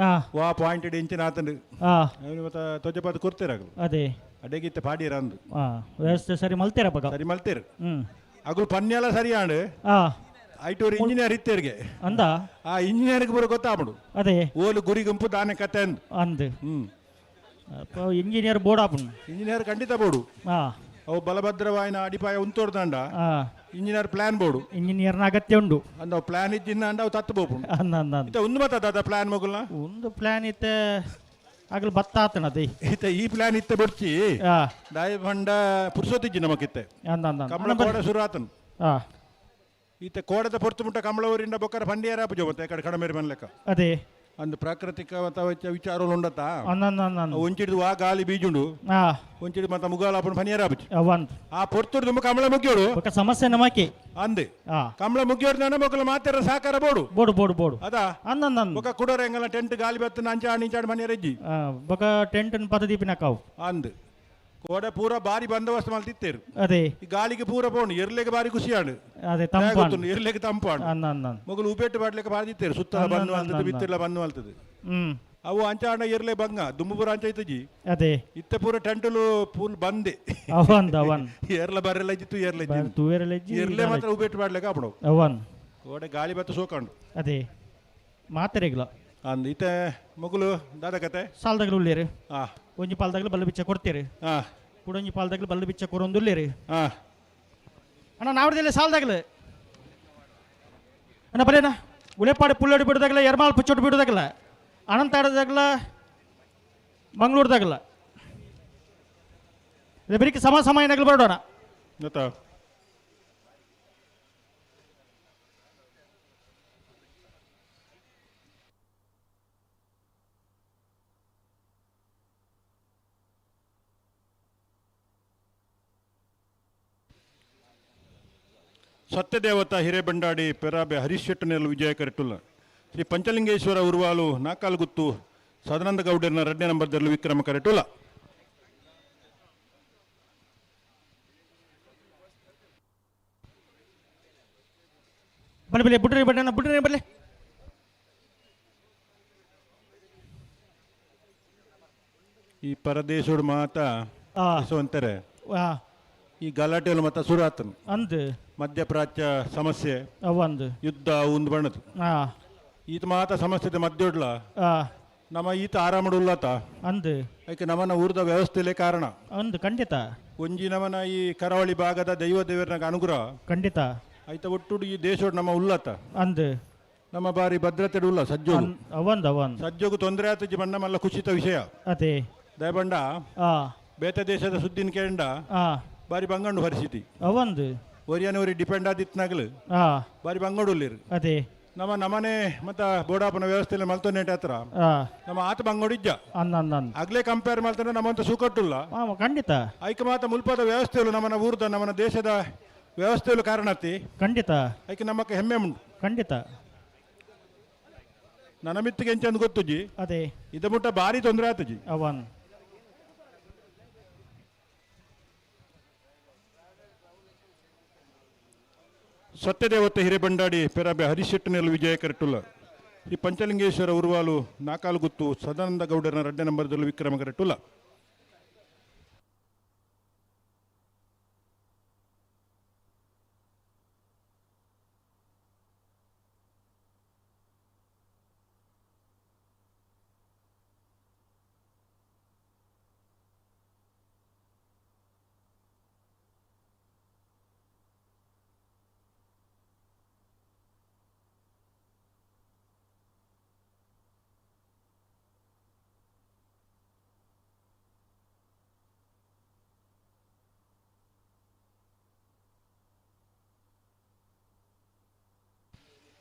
ಆ ವಾ ಪಾಯಿಂಟೆಡ್ ಎಂಚಿನ ಆತಂಡು ಆ ಅವನು ಮತ್ತೆ ತೊಜಪಾದ ಕೊಡ್ತೇರಾಗ್ಲು ಅದೇ ಅಡೆಗಿತ್ತ ಪಾಡಿಯರ ಅಂದು ವ್ಯವಸ್ಥೆ ಸರಿ ಮಲ್ತೀರ ಬಗ ಸರಿ ಮಲ್ತೇರು ಅಗ್ಲು ಪನ್ನೆಲ್ಲ ಸರಿ ಆಂಡು ಆ ಐಟೂರು ಇಂಜಿನಿಯರ್ ಇತ್ತೇರ್ಗೆ ಅಂದ ಆ ಇಂಜಿನಿಯರ್ಗೆ ಬರೋ ಗೊತ್ತಾಪುಡು ಅದೇ ಓಲು ಗುರಿ ಗುಂಪು ದಾನೆ ಕತೆ ಅಂದು ಅಂದು ಇಂಜಿನಿಯರ್ ಬೋರ್ಡ್ ಆಪುನ್ ಇಂಜಿನಿಯರ್ ಖಂಡಿತ ಬೋಡು ಅವು ಬಲಭದ್ರವಾಯಿನ ಅಡಿಪಾಯ ಉಂತೋಡ್ದಂಡ ಇಂಜಿನಿಯರ್ ಪ್ಲಾನ್ ಬೋಡು ಇಂಜಿನಿಯರ್ನ ಅಗತ್ಯ ಉಂಡು ಅಂದ ಅವು ಪ್ಲಾನ್ ಇದ್ದಿನ ಅಂಡ ಅವು ತತ್ತು ಬೋಪುಂಡು ಅಂದ ಅಂದ ಅಂದ. ಇತ್ತ ಒಂದು ಮತ್ತದ ಪ್ಲಾನ್ ಮಗುಲ್ನ ಒಂದು ಪ್ಲಾನ್ ಇತ್ತೆ ಆಗಲು ಬತ್ತ ಆತನದಿ ಇತ್ತ ಈ ಪ್ಲಾನ್ ಇತ್ತ ಬಿಡ್ಚಿ ದಾಯ ಬಂಡ ಪುರ್ಸೋತಿಜ್ಜಿ ನಮಕಿತ್ತೆ ಅಂದ ಅಂದ ಕಮಲ ಕೋಡ ಶುರು ಆತನು ಆ ಈತ ಕೋಡದ ಪೊರ್ತು ಮುಟ್ಟ ಕಮಲವರಿಂದ ಬೊಕ್ಕರ ಪಂಡಿಯರ ಪೂಜೆ ಮತ್ತೆ ಕಡೆ ಕಡಮೇರಿ ಮನ್ಲೆಕ್ಕ ಅದೇ ಅಂದು ಪ್ರಾಕೃತಿಕ ವಿಚಾರಗಳು ಉಂಡತ್ತ ಅಂದ ಅಂದ ಅಂದ ಒಂಚಿಡಿದು ಆ ಗಾಲಿ ಬೀಜುಂಡು ಒಂಚಿಡಿ ಮತ್ತ ಮುಗಾಲ ಅಪ್ಪನ ಪನಿಯರ ಆಪುಜಿ ಅವಂತ ಆ ಪೊರ್ತುಡು ತುಂಬ ಕಮಲ ಮುಗಿಯೋಡು ఒక సమస్య నమకి ಅಂದೆ ఆ ಕಮಲ ಮುಗಿಯೋಡು ನನ್ನ ಮೊಕ್ಕಲ ಮಾತಾರ ಸಾಕಾರ ಬೋಡು బోడు బోడు బోడు ಅದಾ అందందం ఒక కుడోర ఎంగల టెంట్ గాలి బెత్తన అంచాడు నించాడు మని రెజ్జి ఒక టెంట్ పద్ధతి పినకావు ಅಂದ್ ಕೋಡ ಪೂರ ಬಾರಿ ಬಂದೋಬಸ್ತ್ ಮಲ್ತಿತ್ತೇರು అదే ಈ ಗಾಳಿಗೆ ಪೂರ ಪೋಣು ಎರ್ಲೆಗೆ ಬಾರಿ ಖುಷಿಯಾಡು అదే తంపాను ಎರ್ಲೆಗೆ ತಂಪಾಡು అందందం ಮಗಳು ಉಪೇಟ್ಟು ಬಾಡ್ಲೆಕ್ಕೆ ಬಾರಿತಿತ್ತೇರು ಸುತ್ತಲ ಬಂದು ಅಲ್ತದೆ ಬಿತ್ತಿಲ್ಲ ಬಂದು ಅಲ್ತದೆ ಅವು ಅಂಚಾಡ ಎರ್ಲೆ ಬಂಗ ದುಮ್ಮಪುರ ಅಂಚ ಐತಜಿ అదే ಇತ್ತ ಪೂರ ಟೆಂಟುಲು ಫುಲ್ ಬಂದೆ ಅವನ್ ಅವನ್ ಎರ್ಲ ಬರೆಲ್ಲ ಇದ್ದಿತ್ತು ಎರ್ಲೆ ತೂವೆರಲೆಜ್ಜಿ ಎರ್ಲೆ ಮಾತ್ರ ಉಪೇಟ್ಟು ಬಾಡ್ಲೆಕ್ಕೆ ಆಪಡು ಅವನ್ ಕೋಡೆ ಗಾಳಿ ಬತ್ತ ಸೋಕಂಡು అదే ಮಾತರೆಗ್ಲ ಅಂದ್ ಇತ್ತ ಮಗಳು ದಾದ ಕತೆ ಸಾಲದಾಗಲು ಉಳ್ಳೇರಿ ಆ ಒಂಜಿ ಪಾಲದಾಗಲು ಬಲ್ಲ ಬಿಚ್ಚ ಕೊಡ್ತೀರಿ ಆ ಕುಡೊಂಜಿ ಪಾಲದಾಗಲು ಬಲ್ಲ ಬಿಚ್ಚ ಕೊರೊಂದು ಉಳ್ಳೇರಿ ಆ ಅಣ್ಣ ನಾವಡದಲ್ಲಿ ಸಾಲದಾಗಲು ಅಣ್ಣ ಬರೇನ ಉಳೆಪಾಡಿ ಪುಲ್ಲಡಿ ಬಿಡೋದಾಗಲ್ಲ ಎರ್ಮಾಲ್ ಪುಚ್ಚೊಟ್ಟು ಬಿಡೋದಾಗಲ್ಲ ಅನಂತ ಆಡೋದಾಗಲ್ಲ ಮಂಗಳೂರದಾಗಲ್ಲ ಬರೀ ಸಮ ಏನಾಗಲು ಬರೋಣ ಗೊತ್ತಾ ಸತ್ಯದೇವತ ಹಿರೇಬಂಡಾಡಿ ಪೆರಾಬೆ ಹರೀಶ್ ಶೆಟ್ಟನೆಯಲು ವಿಜಯ ಕರೆಟುಲ್ಲ ಶ್ರೀ ಪಂಚಲಿಂಗೇಶ್ವರ ಉರುವಾಲು ನಾಕಾಲ್ಗುತ್ತು ಸದಾನಂದ ಗೌಡರಿನ 2ನೇ ನಂಬರ್ದಲ್ಲಿ ವಿಕ್ರಮ ಕರೆಟುಲ್ಲ ಬಲ್ಲಿ ಬಲ್ಲಿ ಬಿಡ್ರಿ ಬಡ್ಡಣ್ಣ ಬಿಡ್ರಿ ಬಲ್ಲಿ ಈ ಪರದೇಶೋಡು ಮಾತ ಅಂತಾರೆ ಈ ಗಲಾಟೆಗಳು ಮತ್ತೆ ಶುರು ಆತನು ಅಂದು ಮಧ್ಯಪ್ರಾಚ್ಯ ಸಮಸ್ಯೆ ಅವಂದು ಯುದ್ಧ ಉಂದು ಬಣ್ಣದು ಆ ಈತ ಮಾತ ಸಮಸ್ಯೆ ಮಧ್ಯೋಡ್ಲ ಆ ನಮ್ಮ ಈತ ಆರಾಮಡುಲ್ಲತ ಅಂದು ಅದಕ್ಕೆ ನಮ್ಮನ್ನ ಊರದ ವ್ಯವಸ್ಥೆಲೇ ಕಾರಣ ಅಂದು ಖಂಡಿತ ಒಂಜಿ ನಮನ ಈ ಕರಾವಳಿ ಭಾಗದ ದೈವ ದೇವರನಾಗ ಅನುಗ್ರಹ ಖಂಡಿತ ಆಯ್ತ ಒಟ್ಟು ಈ ದೇಶೋಡ್ ನಮ್ಮ ಉಲ್ಲತ ಅಂದು ನಮ್ಮ ಬಾರಿ ಭದ್ರತೆ ಉಲ್ಲ ಸಜ್ಜೋಗು ಅವಂದು ಸಜ್ಜೋಗು ತೊಂದರೆ ಆತಜಿ ಬಣ್ಣ ಮಲ್ಲ ಖುಷಿತ ವಿಷಯ ಅದೇ ದಯಬಂಡ ಆ ಬೇತೆ ದೇಶದ ಸುದ್ದಿನ ಕೇಂಡ ಆ ಬಾರಿ ಬಂಗಂಡು ಪರಿಸ್ಥಿತಿ ಅವಂದು ಒರಿಯನವರಿ ಡಿಪೆಂಡ್ ಆದಿತ್ನಾಗಲು ಆ ಬಾರಿ ಬಂಗೋಡುಲ್ಲಿರು ಅದೇ ನಮ್ಮ ನಮನೆ ಮತ್ತ ಬೋಡಾಪನ ವ್ಯವಸ್ಥೆಯಲ್ಲಿ ಮಲ್ತೊನ್ನೆಟ್ ಹತ್ರ ಆ ನಮ್ಮ ಆತ ಬಂಗೋಡಿಜ್ಜ ಅಂದ್ ಆಗ್ಲೇ ಕಂಪೇರ್ ಮಾಡ್ತಾನೆ ನಮ್ಮಂತ ಸುಕಟ್ಟುಲ್ಲ ಖಂಡಿತ ಐಕ ಮಾತ ಮುಲ್ಪದ ವ್ಯವಸ್ಥೆಗಳು ನಮ್ಮನ ಊರ್ದ ನಮ್ಮನ ದೇಶದ ವ್ಯವಸ್ಥೆಗಳು ಕಾರಣತಿ ಖಂಡಿತ ಐಕೆ ನಮ್ಮಕ್ಕೆ ಹೆಮ್ಮೆ ಉಂಟು ಖಂಡಿತ ನನ್ನ ಮಿತ್ತಿಗೆ ಎಂಚಂದು ಗೊತ್ತುಜಿ ಅದೇ ಇದ ಮುಟ್ಟ ಭಾರಿ ತೊಂದರೆ ಆತಜಿ ಅವನ್ ಸತ್ಯದೇವತೆ ಹಿರೇಬಂಡಾಡಿ ಪೆರಾಬೆ ಹರಿಶೆಟ್ಟನೆಲ್ಲ ವಿಜಯ ಕರೆಟ್ಟುಲ್ಲ ಈ ಪಂಚಲಿಂಗೇಶ್ವರ ಉರುವಾಲು ನಾಕಾಲು ಗುತ್ತು ಸದಾನಂದ ಗೌಡರನ 2ನೇ ನಂಬರ್ದಲ್ಲೂ ವಿಕ್ರಮ ಕರೆಟ್ಟುಲ್ಲ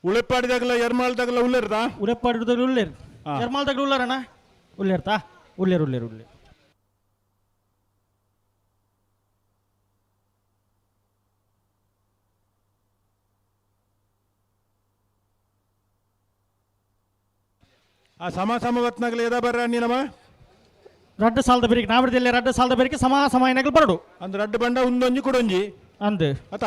ಉಳೆಪ್ಪಾಡಿದಾಗಲ ಎರ್ಮಾಳ್ದಾಗಲ ಉಳ್ಳೇರ್ದಾ ಉರೆಪ್ಪಾಡಿದಾಗ ಉಳ್ಳೇರು ಎರ್ಮಾಲ್ದಾಗ ಉಳ್ಳಾರಣ್ಣ ಉಳ್ಳೇರ್ತಾ ಉಳ್ಳೇರು ಆ ಸಮಾಸಮವತ್ನಾಗಲ ಎದ ಬರ್ರ ನೀನಮ್ಮ ರಡ್ಡು ಸಾಲದ ಬೇರಿಗೆ ನಾವಿಡ್ದಿಲ್ಲ ರಡ್ಡು ಸಾಲದ ಬೇರಿಗೆ ಸಮಾಯನಗಳು ಬರಡು ಅಂದ್ ರಡ್ಡು ಬಂಡ ಉಂದೊಂಜಿ ಕೊಡೊಂಜಿ ಅಂದು ಅತ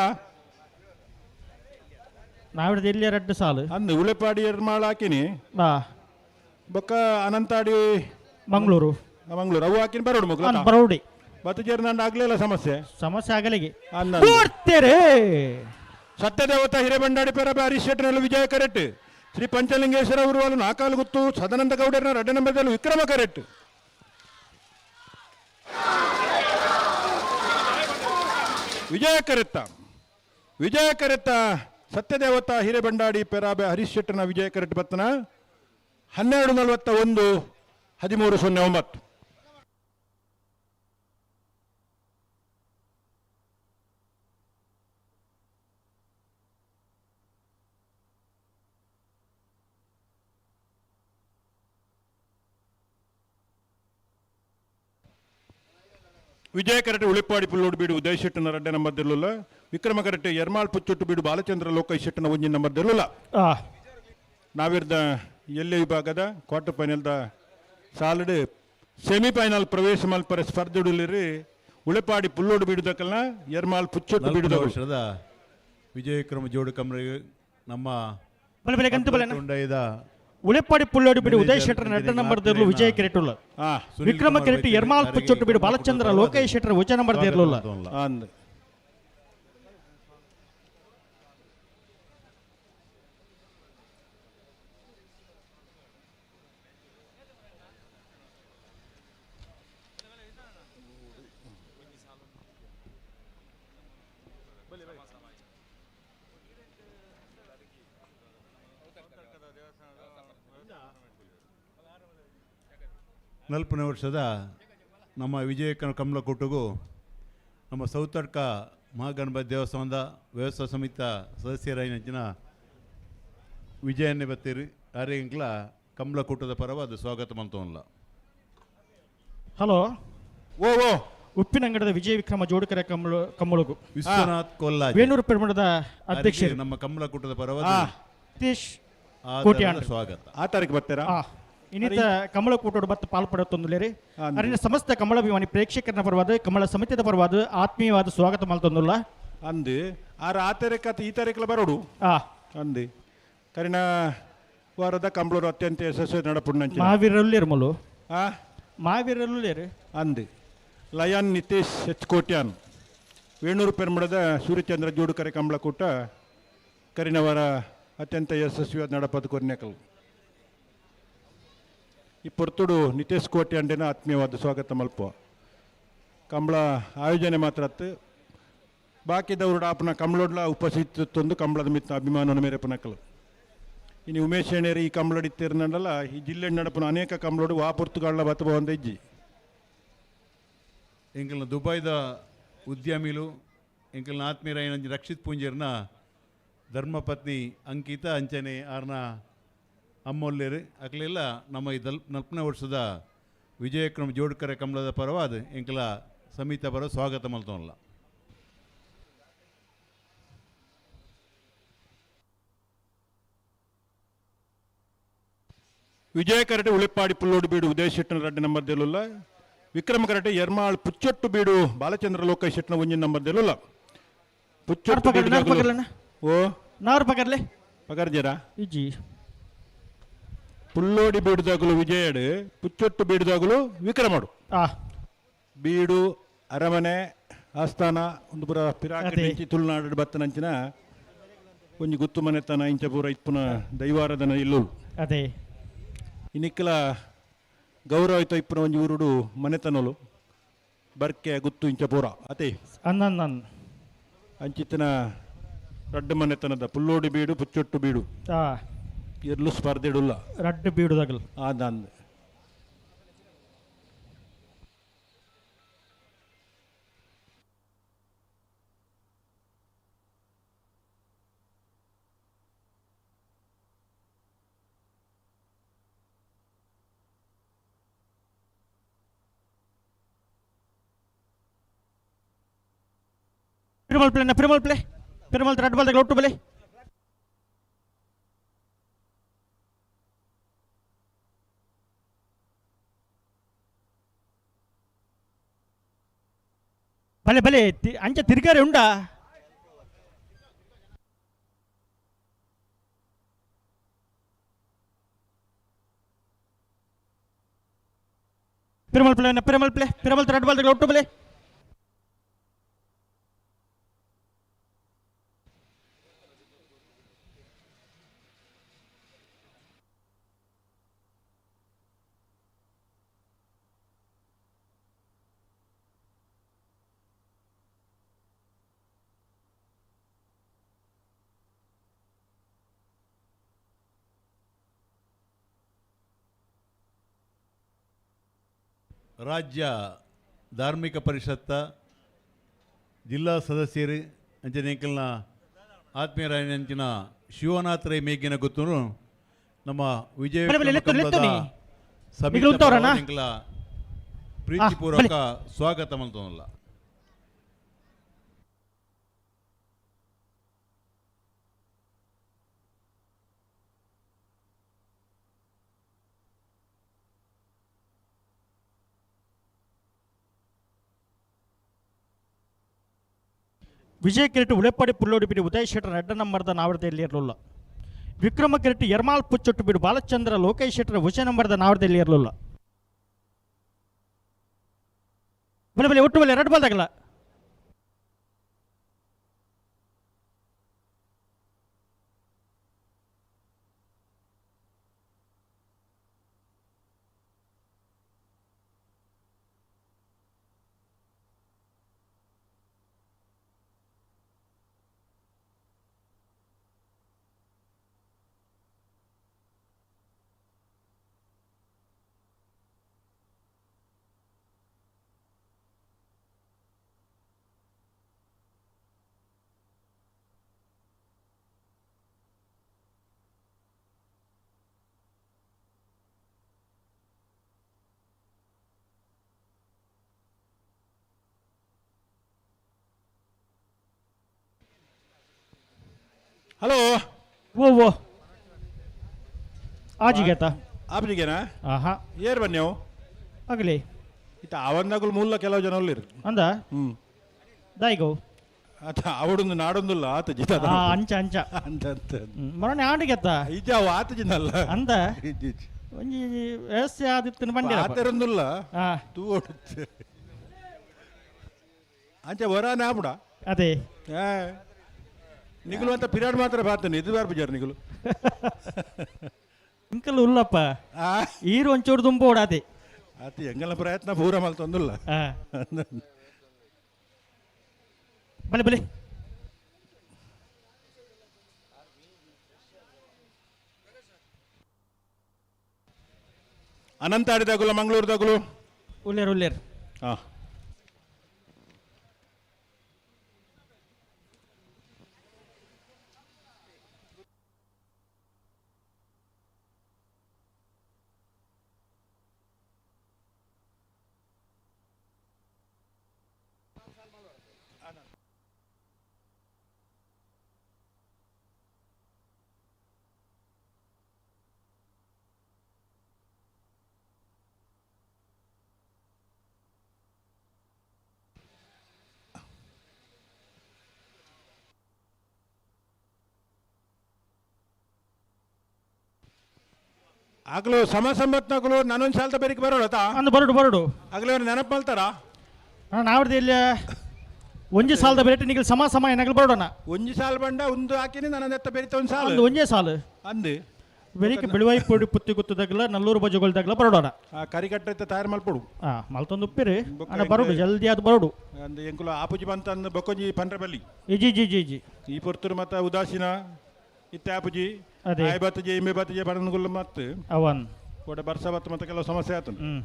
ನಾವಿಡ್ದು ಇಲ್ಲಿ ರಡ್ಡು ಸಾಲು ಅಂದ್ ಉಳೆಪಾಡಿ ಎರ್ಮಾಳ್ ಹಾಕಿನಿ ಬಾ ಬೊಕ್ಕ ಅನಂತಾಡಿ ಮಂಗಳೂರು ಮಂಗಳೂರು ಅವು ಹಾಕಿನಿ ಬರೋಡು ಮಕ್ಕಳು ಬರೋಡಿ ಬತ್ತಜೇರ್ ನಂದು ಆಗ್ಲಿಲ್ಲ ಸಮಸ್ಯೆ ಆಗಲಿಗೆ ಅಂದ ಕೂಡ್ತೀರಿ ಸತ್ಯದೇವತಾ ಹಿರೇಬಂಡಾಡಿ ಪೆರಬೆ ಹರಿಶೆಟ್ಟನಲ್ಲೂ ವಿಜಯ ಕರೆಟ್ ಶ್ರೀ ಪಂಚಲಿಂಗೇಶ್ವರ ಉರುವಾಲು ನಾಕಾಲು ಗುತ್ತು ಸದಾನಂದ ಗೌಡರನ 2ನೇ ನಂಬರ್ದಲ್ಲೂ ವಿಕ್ರಮ ಕರೆಟ್ ವಿಜಯ ಕರೆತ್ತ ಸತ್ಯದೇವತಾ ಹಿರೇಬಂಡಾಡಿ ಪೆರಾಬೆ ಹರಿಶೆಟ್ಟನ ವಿಜಯ ಕರೆಟ್ ಬತ್ತನ 12:41 13:09 ವಿಜಯ ಕರಟೆ ಉಳಿಪಾಡಿ ಪುಲ್ಲೋಡು ಬೀಡು ಉದಯ ಶೆಟ್ಟನ 2ನೇ ನಂಬರ್ದಲ್ಲೂ ವಿಕ್ರಮ ಕರಟೆ ಎರ್ಮಾಳ್ ಪುಚ್ಚೊಟ್ಟು ಬೀಡು ಬಾಲಚಂದ್ರ ಲೋಕೈ ಶೆಟ್ಟನ 1ನೇ ನಂಬರ್ದಲ್ಲೂ ನಾವಿರ್ದ ಎಲ್ಲೆ ವಿಭಾಗದ ಕ್ವಾರ್ಟರ್ ಫೈನಲ್ದ ಸಾಲಡ್ ಸೆಮಿಫೈನಲ್ ಪ್ರವೇಶ ಮಲ್ಪರ ಸ್ಪರ್ಧೆಡುಲ್ಲಿರಿ ಉಳಿಪಾಡಿ ಪುಲ್ಲೋಡು ಬೀಡುದಕ್ಕಲ್ಲ ಎರ್ಮಾಳ್ ಪುಚ್ಚೊಟ್ಟು ಬೀಡುದ ವರ್ಷದ ವಿಜಯ ವಿಕ್ರಮ ಜೋಡು ಕಮರಿಗೆ ನಮ್ಮ ಉಳೆಪ್ಪಾಡಿ ಪುಳ್ಳೋಡಿ ಬಿಡು ಉದಯ್ ಶೆಟ್ಟರ್ 2ನೇ ನಂಬರ್ದಲ್ಲೂ ವಿಜಯ ಕಿರೀಟುಲ್ಲ ವಿಕ್ರಮ ಕಿರೀಟ ಎರ್ಮಾಳ್ ಪುಚ್ಚೊಟ್ಟು ಬಿಡು ಬಾಲಚಂದ್ರ ಲೋಕೇಶ್ ಶೆಟ್ಟರ್ 1ನೇ ನಂಬರ್ದಿರಲಿಲ್ಲ ಅಂದ್ ನಲ್ಪನೇ ವರ್ಷದ ನಮ್ಮ ವಿಜಯ ಕಮಲ ಕೊಟ್ಟಗೂ ನಮ್ಮ ಸೌತಡ್ಕ ಮಹಾಗಣಪತಿ ದೇವಸ್ಥಾನದ ವ್ಯವಸ್ಥಾ ಸಮಿತಿ ಸದಸ್ಯರಾಯಿನ ವಿಜಯನ್ನೇ ಬತ್ತೀರಿ ಯಾರಿಗಿಂಕ್ಲ ಕಮಲ ಕೂಟದ ಪರವಾದ ಸ್ವಾಗತ ಮಂತವಲ್ಲ. ಹಲೋ ಓ ಉಪ್ಪಿನಂಗಡದ ವಿಜಯ ವಿಕ್ರಮ ಜೋಡುಕರೆ ಕಮ್ಮಳುಗು ವಿಶ್ವನಾಥ್ ಕೊಲ್ಲ ವೇಣೂರು ಪಿರಮಿಡದ ಅಧ್ಯಕ್ಷರು ನಮ್ಮ ಕಮಲ ಕೂಟದ ಪರವಾದ ಸತೀಶ್ ಸ್ವಾಗತ. ಆ ತಾರೀಕು ಬರ್ತೀರಾ? ಇನ್ನಿತ ಕಮಲ ಕೂಟೋಡು ಬತ್ತು ಪಾಲ್ಪಡುತ್ತೊಂದುಲೇರಿ ಅರಿನ ಸಮಸ್ತ ಕಮಲಾಭಿಮಾನಿ ಪ್ರೇಕ್ಷಕರ ಪರವಾದ ಕಮಲ ಸಮಿತಿಯ ಪರವಾದ ಆತ್ಮೀಯವಾದ ಸ್ವಾಗತ ಮಲ್ತೊಂದುಲ್ಲ ಅಂದು ಆ ತಾರೀಕು ಈ ತಾರೀಕಲ್ಲ ಬರೋಡು ಅಂದು ಕರಿನ ವಾರದ ಕಂಬಳೂರು ಅತ್ಯಂತ ಯಶಸ್ವಿ ನಡಪುಣ್ಣಂಚ ಮಾವೀರಲ್ಲಿರು ಮಲು ಮಾವೀರಲ್ಲಿರು ಅಂದು ಲಯನ್ ನಿತೇಶ್ ಹೆಚ್ ಕೋಟ್ಯಾನ್ ವೇಣೂರು ಪೆರ್ಮಡದ ಸೂರ್ಯಚಂದ್ರ ಜೋಡುಕರೆ ಕಂಬಳಕೂಟ ಕರಿನವರ ಅತ್ಯಂತ ಯಶಸ್ವಿಯಾದ ನಡಪದ ಕೊರ್ನೆಕಲ್ ಈ ಪೊರ್ತುಡು ನಿತೇಶ್ ಕೋಟೆ ಅಂಡೇನ ಆತ್ಮೀಯವಾದ ಸ್ವಾಗತ ಮಲ್ಪುವ ಕಂಬಳ ಆಯೋಜನೆ ಮಾತ್ರ ಬಾಕಿದವರು ಆಪನ ಕಂಬಳೋಡ್ಲ ಉಪಸ್ಥಿತೊಂದು ಕಂಬಳದ ಮಿತ್ತ ಅಭಿಮಾನವನ್ನು ಮೇರೆ ಪನಕಲು ಇನ್ನು ಉಮೇಶ್ ಶೇಣೇರಿ ಈ ಕಂಬಳಡಿತ್ತಿರನಲ್ಲ ಈ ಜಿಲ್ಲೆ ನಡಪನ ಅನೇಕ ಕಂಬಳೋಡು ವಾ ಪೊರ್ತುಗಾಳ ಬತ್ತಬ ಒಂದ ಇಜ್ಜಿ ಎಂಕಲ್ನ ದುಬೈದ ಉದ್ಯಮಿಲು ಎಂಕಲ್ನ ಆತ್ಮೀಯರ ರಕ್ಷಿತ್ ಪೂಂಜರ್ನ ಧರ್ಮಪತ್ನಿ ಅಂಕಿತ ಅಂಚನೆ ಆರ್ನ ಅಮ್ಮೊಲ್ಲೇರು ಅಕ್ಲೆಲ್ಲ ನಮ್ಮ ಈ 40ನೇ ವರ್ಷದ ವಿಜಯಕ್ರಮ ಜೋಡುಕರೆ ಕಂಬಳದ ಪರವಾದ ಎಂಕಲ ಸಮಿತ ಪರ ಸ್ವಾಗತ ಮಲ್ತೋಲ್ಲ ವಿಜಯ ಕರಟೆ ಉಳಿಪಾಡಿ ಪುಲ್ಲೋಡು ಬೀಡು ಉದಯ ಶೆಟ್ಟನ 2 ನಂಬರ್ ದೇಲುಲ್ಲ ವಿಕ್ರಮ ಕರಟೆ ಎರ್ಮಾಳ್ ಪುಚ್ಚೊಟ್ಟು ಬೀಡು ಬಾಲಚಂದ್ರ ಲೋಕೇಶ್ ಶೆಟ್ಟನ 1 ನಂಬರ್ ದೇಲುಲ್ಲ ಪುಚ್ಚೊಟ್ಟು ಬೀಡು ಓ ನಾರು ಪಕರ್ಲೆ ಪಕರ್ಜರ ಇಜ್ಜಿ ಪುಲ್ಲೋಡಿ ಬೀಡುದಾಗಲು ವಿಜಯಡು ಪುಚ್ಚೊಟ್ಟು ಬೀಡುದಾಗಲು ವಿಕ್ರಮಡು ಬೀಡು ಅರಮನೆ ಆಸ್ಥಾನ ಒಂದು ಪುರ ಪಿರಾಕಿ ತುಳುನಾಡು ಬತ್ತನಂಚಿನ ಒಂಜಿ ಗುತ್ತು ಮನೆತನ ಇಂಚ ಪೂರ ಇಪ್ಪುನ ದೈವಾರಾಧನ ಇಲ್ಲು ಅದೇ ಇನ್ನಿಕ್ಕಲ ಗೌರವಿತ ಇಪ್ಪುನ ಒಂಜಿ ಊರುಡು ಮನೆತನಲು ಬರ್ಕೆ ಗುತ್ತು ಇಂಚ ಪೂರ ಅದೇ ಅನ್ನನ್ ಅಂಚಿತ್ತಿನ ರಡ್ಡು ಮನೆತನದ ಪುಲ್ಲೋಡಿ ಬೀಡು ಪುಚ್ಚೊಟ್ಟು ಬೀಡು ಎರ್ಲು ಸ್ಪರ್ಧೆಡುಲ್ಲ ರಡ್ಡು ಬೀಡುದಾಗಲು ಆದಂದ ಪಿರಮಲ್ ಪ್ಲೇ ಪಿರಮಲ್ ರೆಡ್ ಬಾಲ್ ಒಟ್ಟು ಬೆಲೆ ಭಲೆ ಭಲೆ ಅಂಚ ತಿರ್ಗಾರೆ ಉಂಡಾ ಪಿರಮಲ್ ಪ್ಲೇ ರೆಡ್ ಬಾಲ್ ಒಟ್ಟು ಬೆಲೆ ರಾಜ್ಯ ಧಾರ್ಮಿಕ ಪರಿಷತ್ತ ಜಿಲ್ಲಾ ಸದಸ್ಯರು ಅಂಚನೆ ಎಂಕಲ್ನ ಆತ್ಮೀಯರಾಯನಂಚಿನ ಶಿವನಾಥ್ ರೈ ಮೇಗಿನ ಗೊತ್ತು ನಮ್ಮ ವಿಜಯ ಎಂಕಲ ಪ್ರೀತಿಪೂರ್ವಕ ಸ್ವಾಗತ ಮಲ್ತೋನಲ್ಲ ವಿಜಯ ಕಿರೀಟ ಉಳೆಪಾಡಿ ಪುಲ್ಲೋಡಿ ಬಿಡಿ ಉದಯ ಶೆಟ್ಟರ್ 2 ನಂಬರ್ದ ನಾವರದಲ್ಲಿ ಇರಲಿಲ್ಲ ವಿಕ್ರಮ ಕಿರೀಟ ಎರ್ಮಾಳ್ ಪುಚ್ಚೊಟ್ಟು ಬಿಡು ಬಾಲಚಂದ್ರ ಲೋಕೇಶ್ ಶೆಟ್ಟರ್ 1 ನಂಬರ್ದ ನಾವರದಲ್ಲಿ ಇರಲಿಲ್ಲ ಬಲೆ ಬಲೆ ಒಟ್ಟು ಬಲೆ ರೆಡ್ ಬಾಲ್ ಆಗಲ್ಲ ಹಲೋ ಓ ಆಜಿಗೆತ ಆಪ್ಜಿಗೆನಾ ಆಹಾ ಏರ್ ಬನ್ನಿ ಆಗಲಿ ಇತ್ತ ಅವಂದಾಗಲು ಮೂಲ ಕೆಲವು ಜನ ಒಳ್ಳಿರು ಅಂದ ದಾಯಿಗೋ ಆತ ಅವಡೊಂದು ನಾಡೊಂದುಲ್ಲ ಆತ ಜಿತ ಅಂಚ ಅಂಚ ಅಂತ ಮರಣ ಆಡಿಗೆತ್ತ ಈಜ ಅವ ಆತ ಜಿನಲ್ಲ ಅಂದ ಒಂಜಿ ವ್ಯವಸ್ಥೆ ಆದಿತ್ತು ಬಂಡಿ ಆತರೊಂದುಲ್ಲ ತೂ ಅಂಚೆ ವರಾನೆ ಆಪುಡ ಅದೇ ನಿಗುಲು ಅಂತ ಪಿರಾಡ್ ಮಾತ್ರ ಬಾತನು ಇದು ಬಾರ್ ಬಜಾರ್ ನಿಗುಲು ಇಂಕಲ್ ಉಲ್ಲಪ್ಪ ಈರು ಒಂಚೂರು ತುಂಬ ಓಡಾದೆ ಆತಿ ಎಂಗಲ ಪ್ರಯತ್ನ ಪೂರ ಮಲ್ತೊಂದುಲ್ಲ ಬಲೆ ಬಲೆ ಅನಂತ ಆಡಿದಾಗುಲ ಮಂಗಳೂರದಾಗುಲು ಉಲ್ಲೇರ್ ಉಲ್ಲೇರ್ ಹಾಂ ಆಗ್ಲೂ ಸಂಬತ್ನಾಗಲು ನಾನೊಂದು ಸಾಲದ ಬೇರೆಗೆ ಬರೋಣ ಅಂದು ಬರೋಡು ಬರೋಡು ಆಗ್ಲೇ ಅವ್ರು ನೆನಪು ಮಾಡ್ತಾರಾ ನಾವ್ರದ್ದು ಇಲ್ಲಿ ಒಂಜಿ ಸಾಲದ ಬೇರೆ ನಿಗಲ್ ಸಮ ಏನಾಗಲು ಬರೋಣ ಒಂಜಿ ಸಾಲ ಬಂಡ ಒಂದು ಹಾಕಿನಿ ನನ್ನ ಎತ್ತ ಬೇರಿತ ಒಂದು ಸಾಲ ಒಂದು ಒಂಜೇ ಸಾಲು ಅಂದು ಬೆಳಿಗ್ಗೆ ಬೆಳುವೈ ಪೊಡಿ ಪುತ್ತಿ ಗುತ್ತದಾಗಲ ನಲ್ಲೂರು ಬಜಗೊಳ್ದಾಗಲ ಬರೋಣ ಆ ಕರಿಕಟ್ಟೆ ತಯಾರು ಮಲ್ಪಡು ಮಲ್ತೊಂದು ಉಪ್ಪಿರಿ ಅಣ್ಣ ಬರೋಡು ಜಲ್ದಿ ಅದು ಬರೋಡು ಅಂದು ಎಂಕುಲ ಆಪುಜಿ ಬಂತಂದು ಬೊಕ್ಕೊಂಜಿ ಪಂಡ್ರೆ ಬಲ್ಲಿ ಜಿ ಜಿ ಜಿ ಜಿ ಈ ಪೊರ್ತುರು ಮತ್ತ ಉದಾಸೀನ ಇತ್ತೆ ಆಪುಜಿ ಅದೇ ಬತ್ತಜೆ ಇಮ್ಮೆ ಬತ್ತಜೆ ಬಡನ್ಗುಲ್ಲ ಮತ್ತು ಅವನ್ ಕೋಡೆ ಬರ್ಸ ಬತ್ತ ಮತ್ತೆ ಕೆಲವು ಸಮಸ್ಯೆ ಆತನು ಹ್ಮ್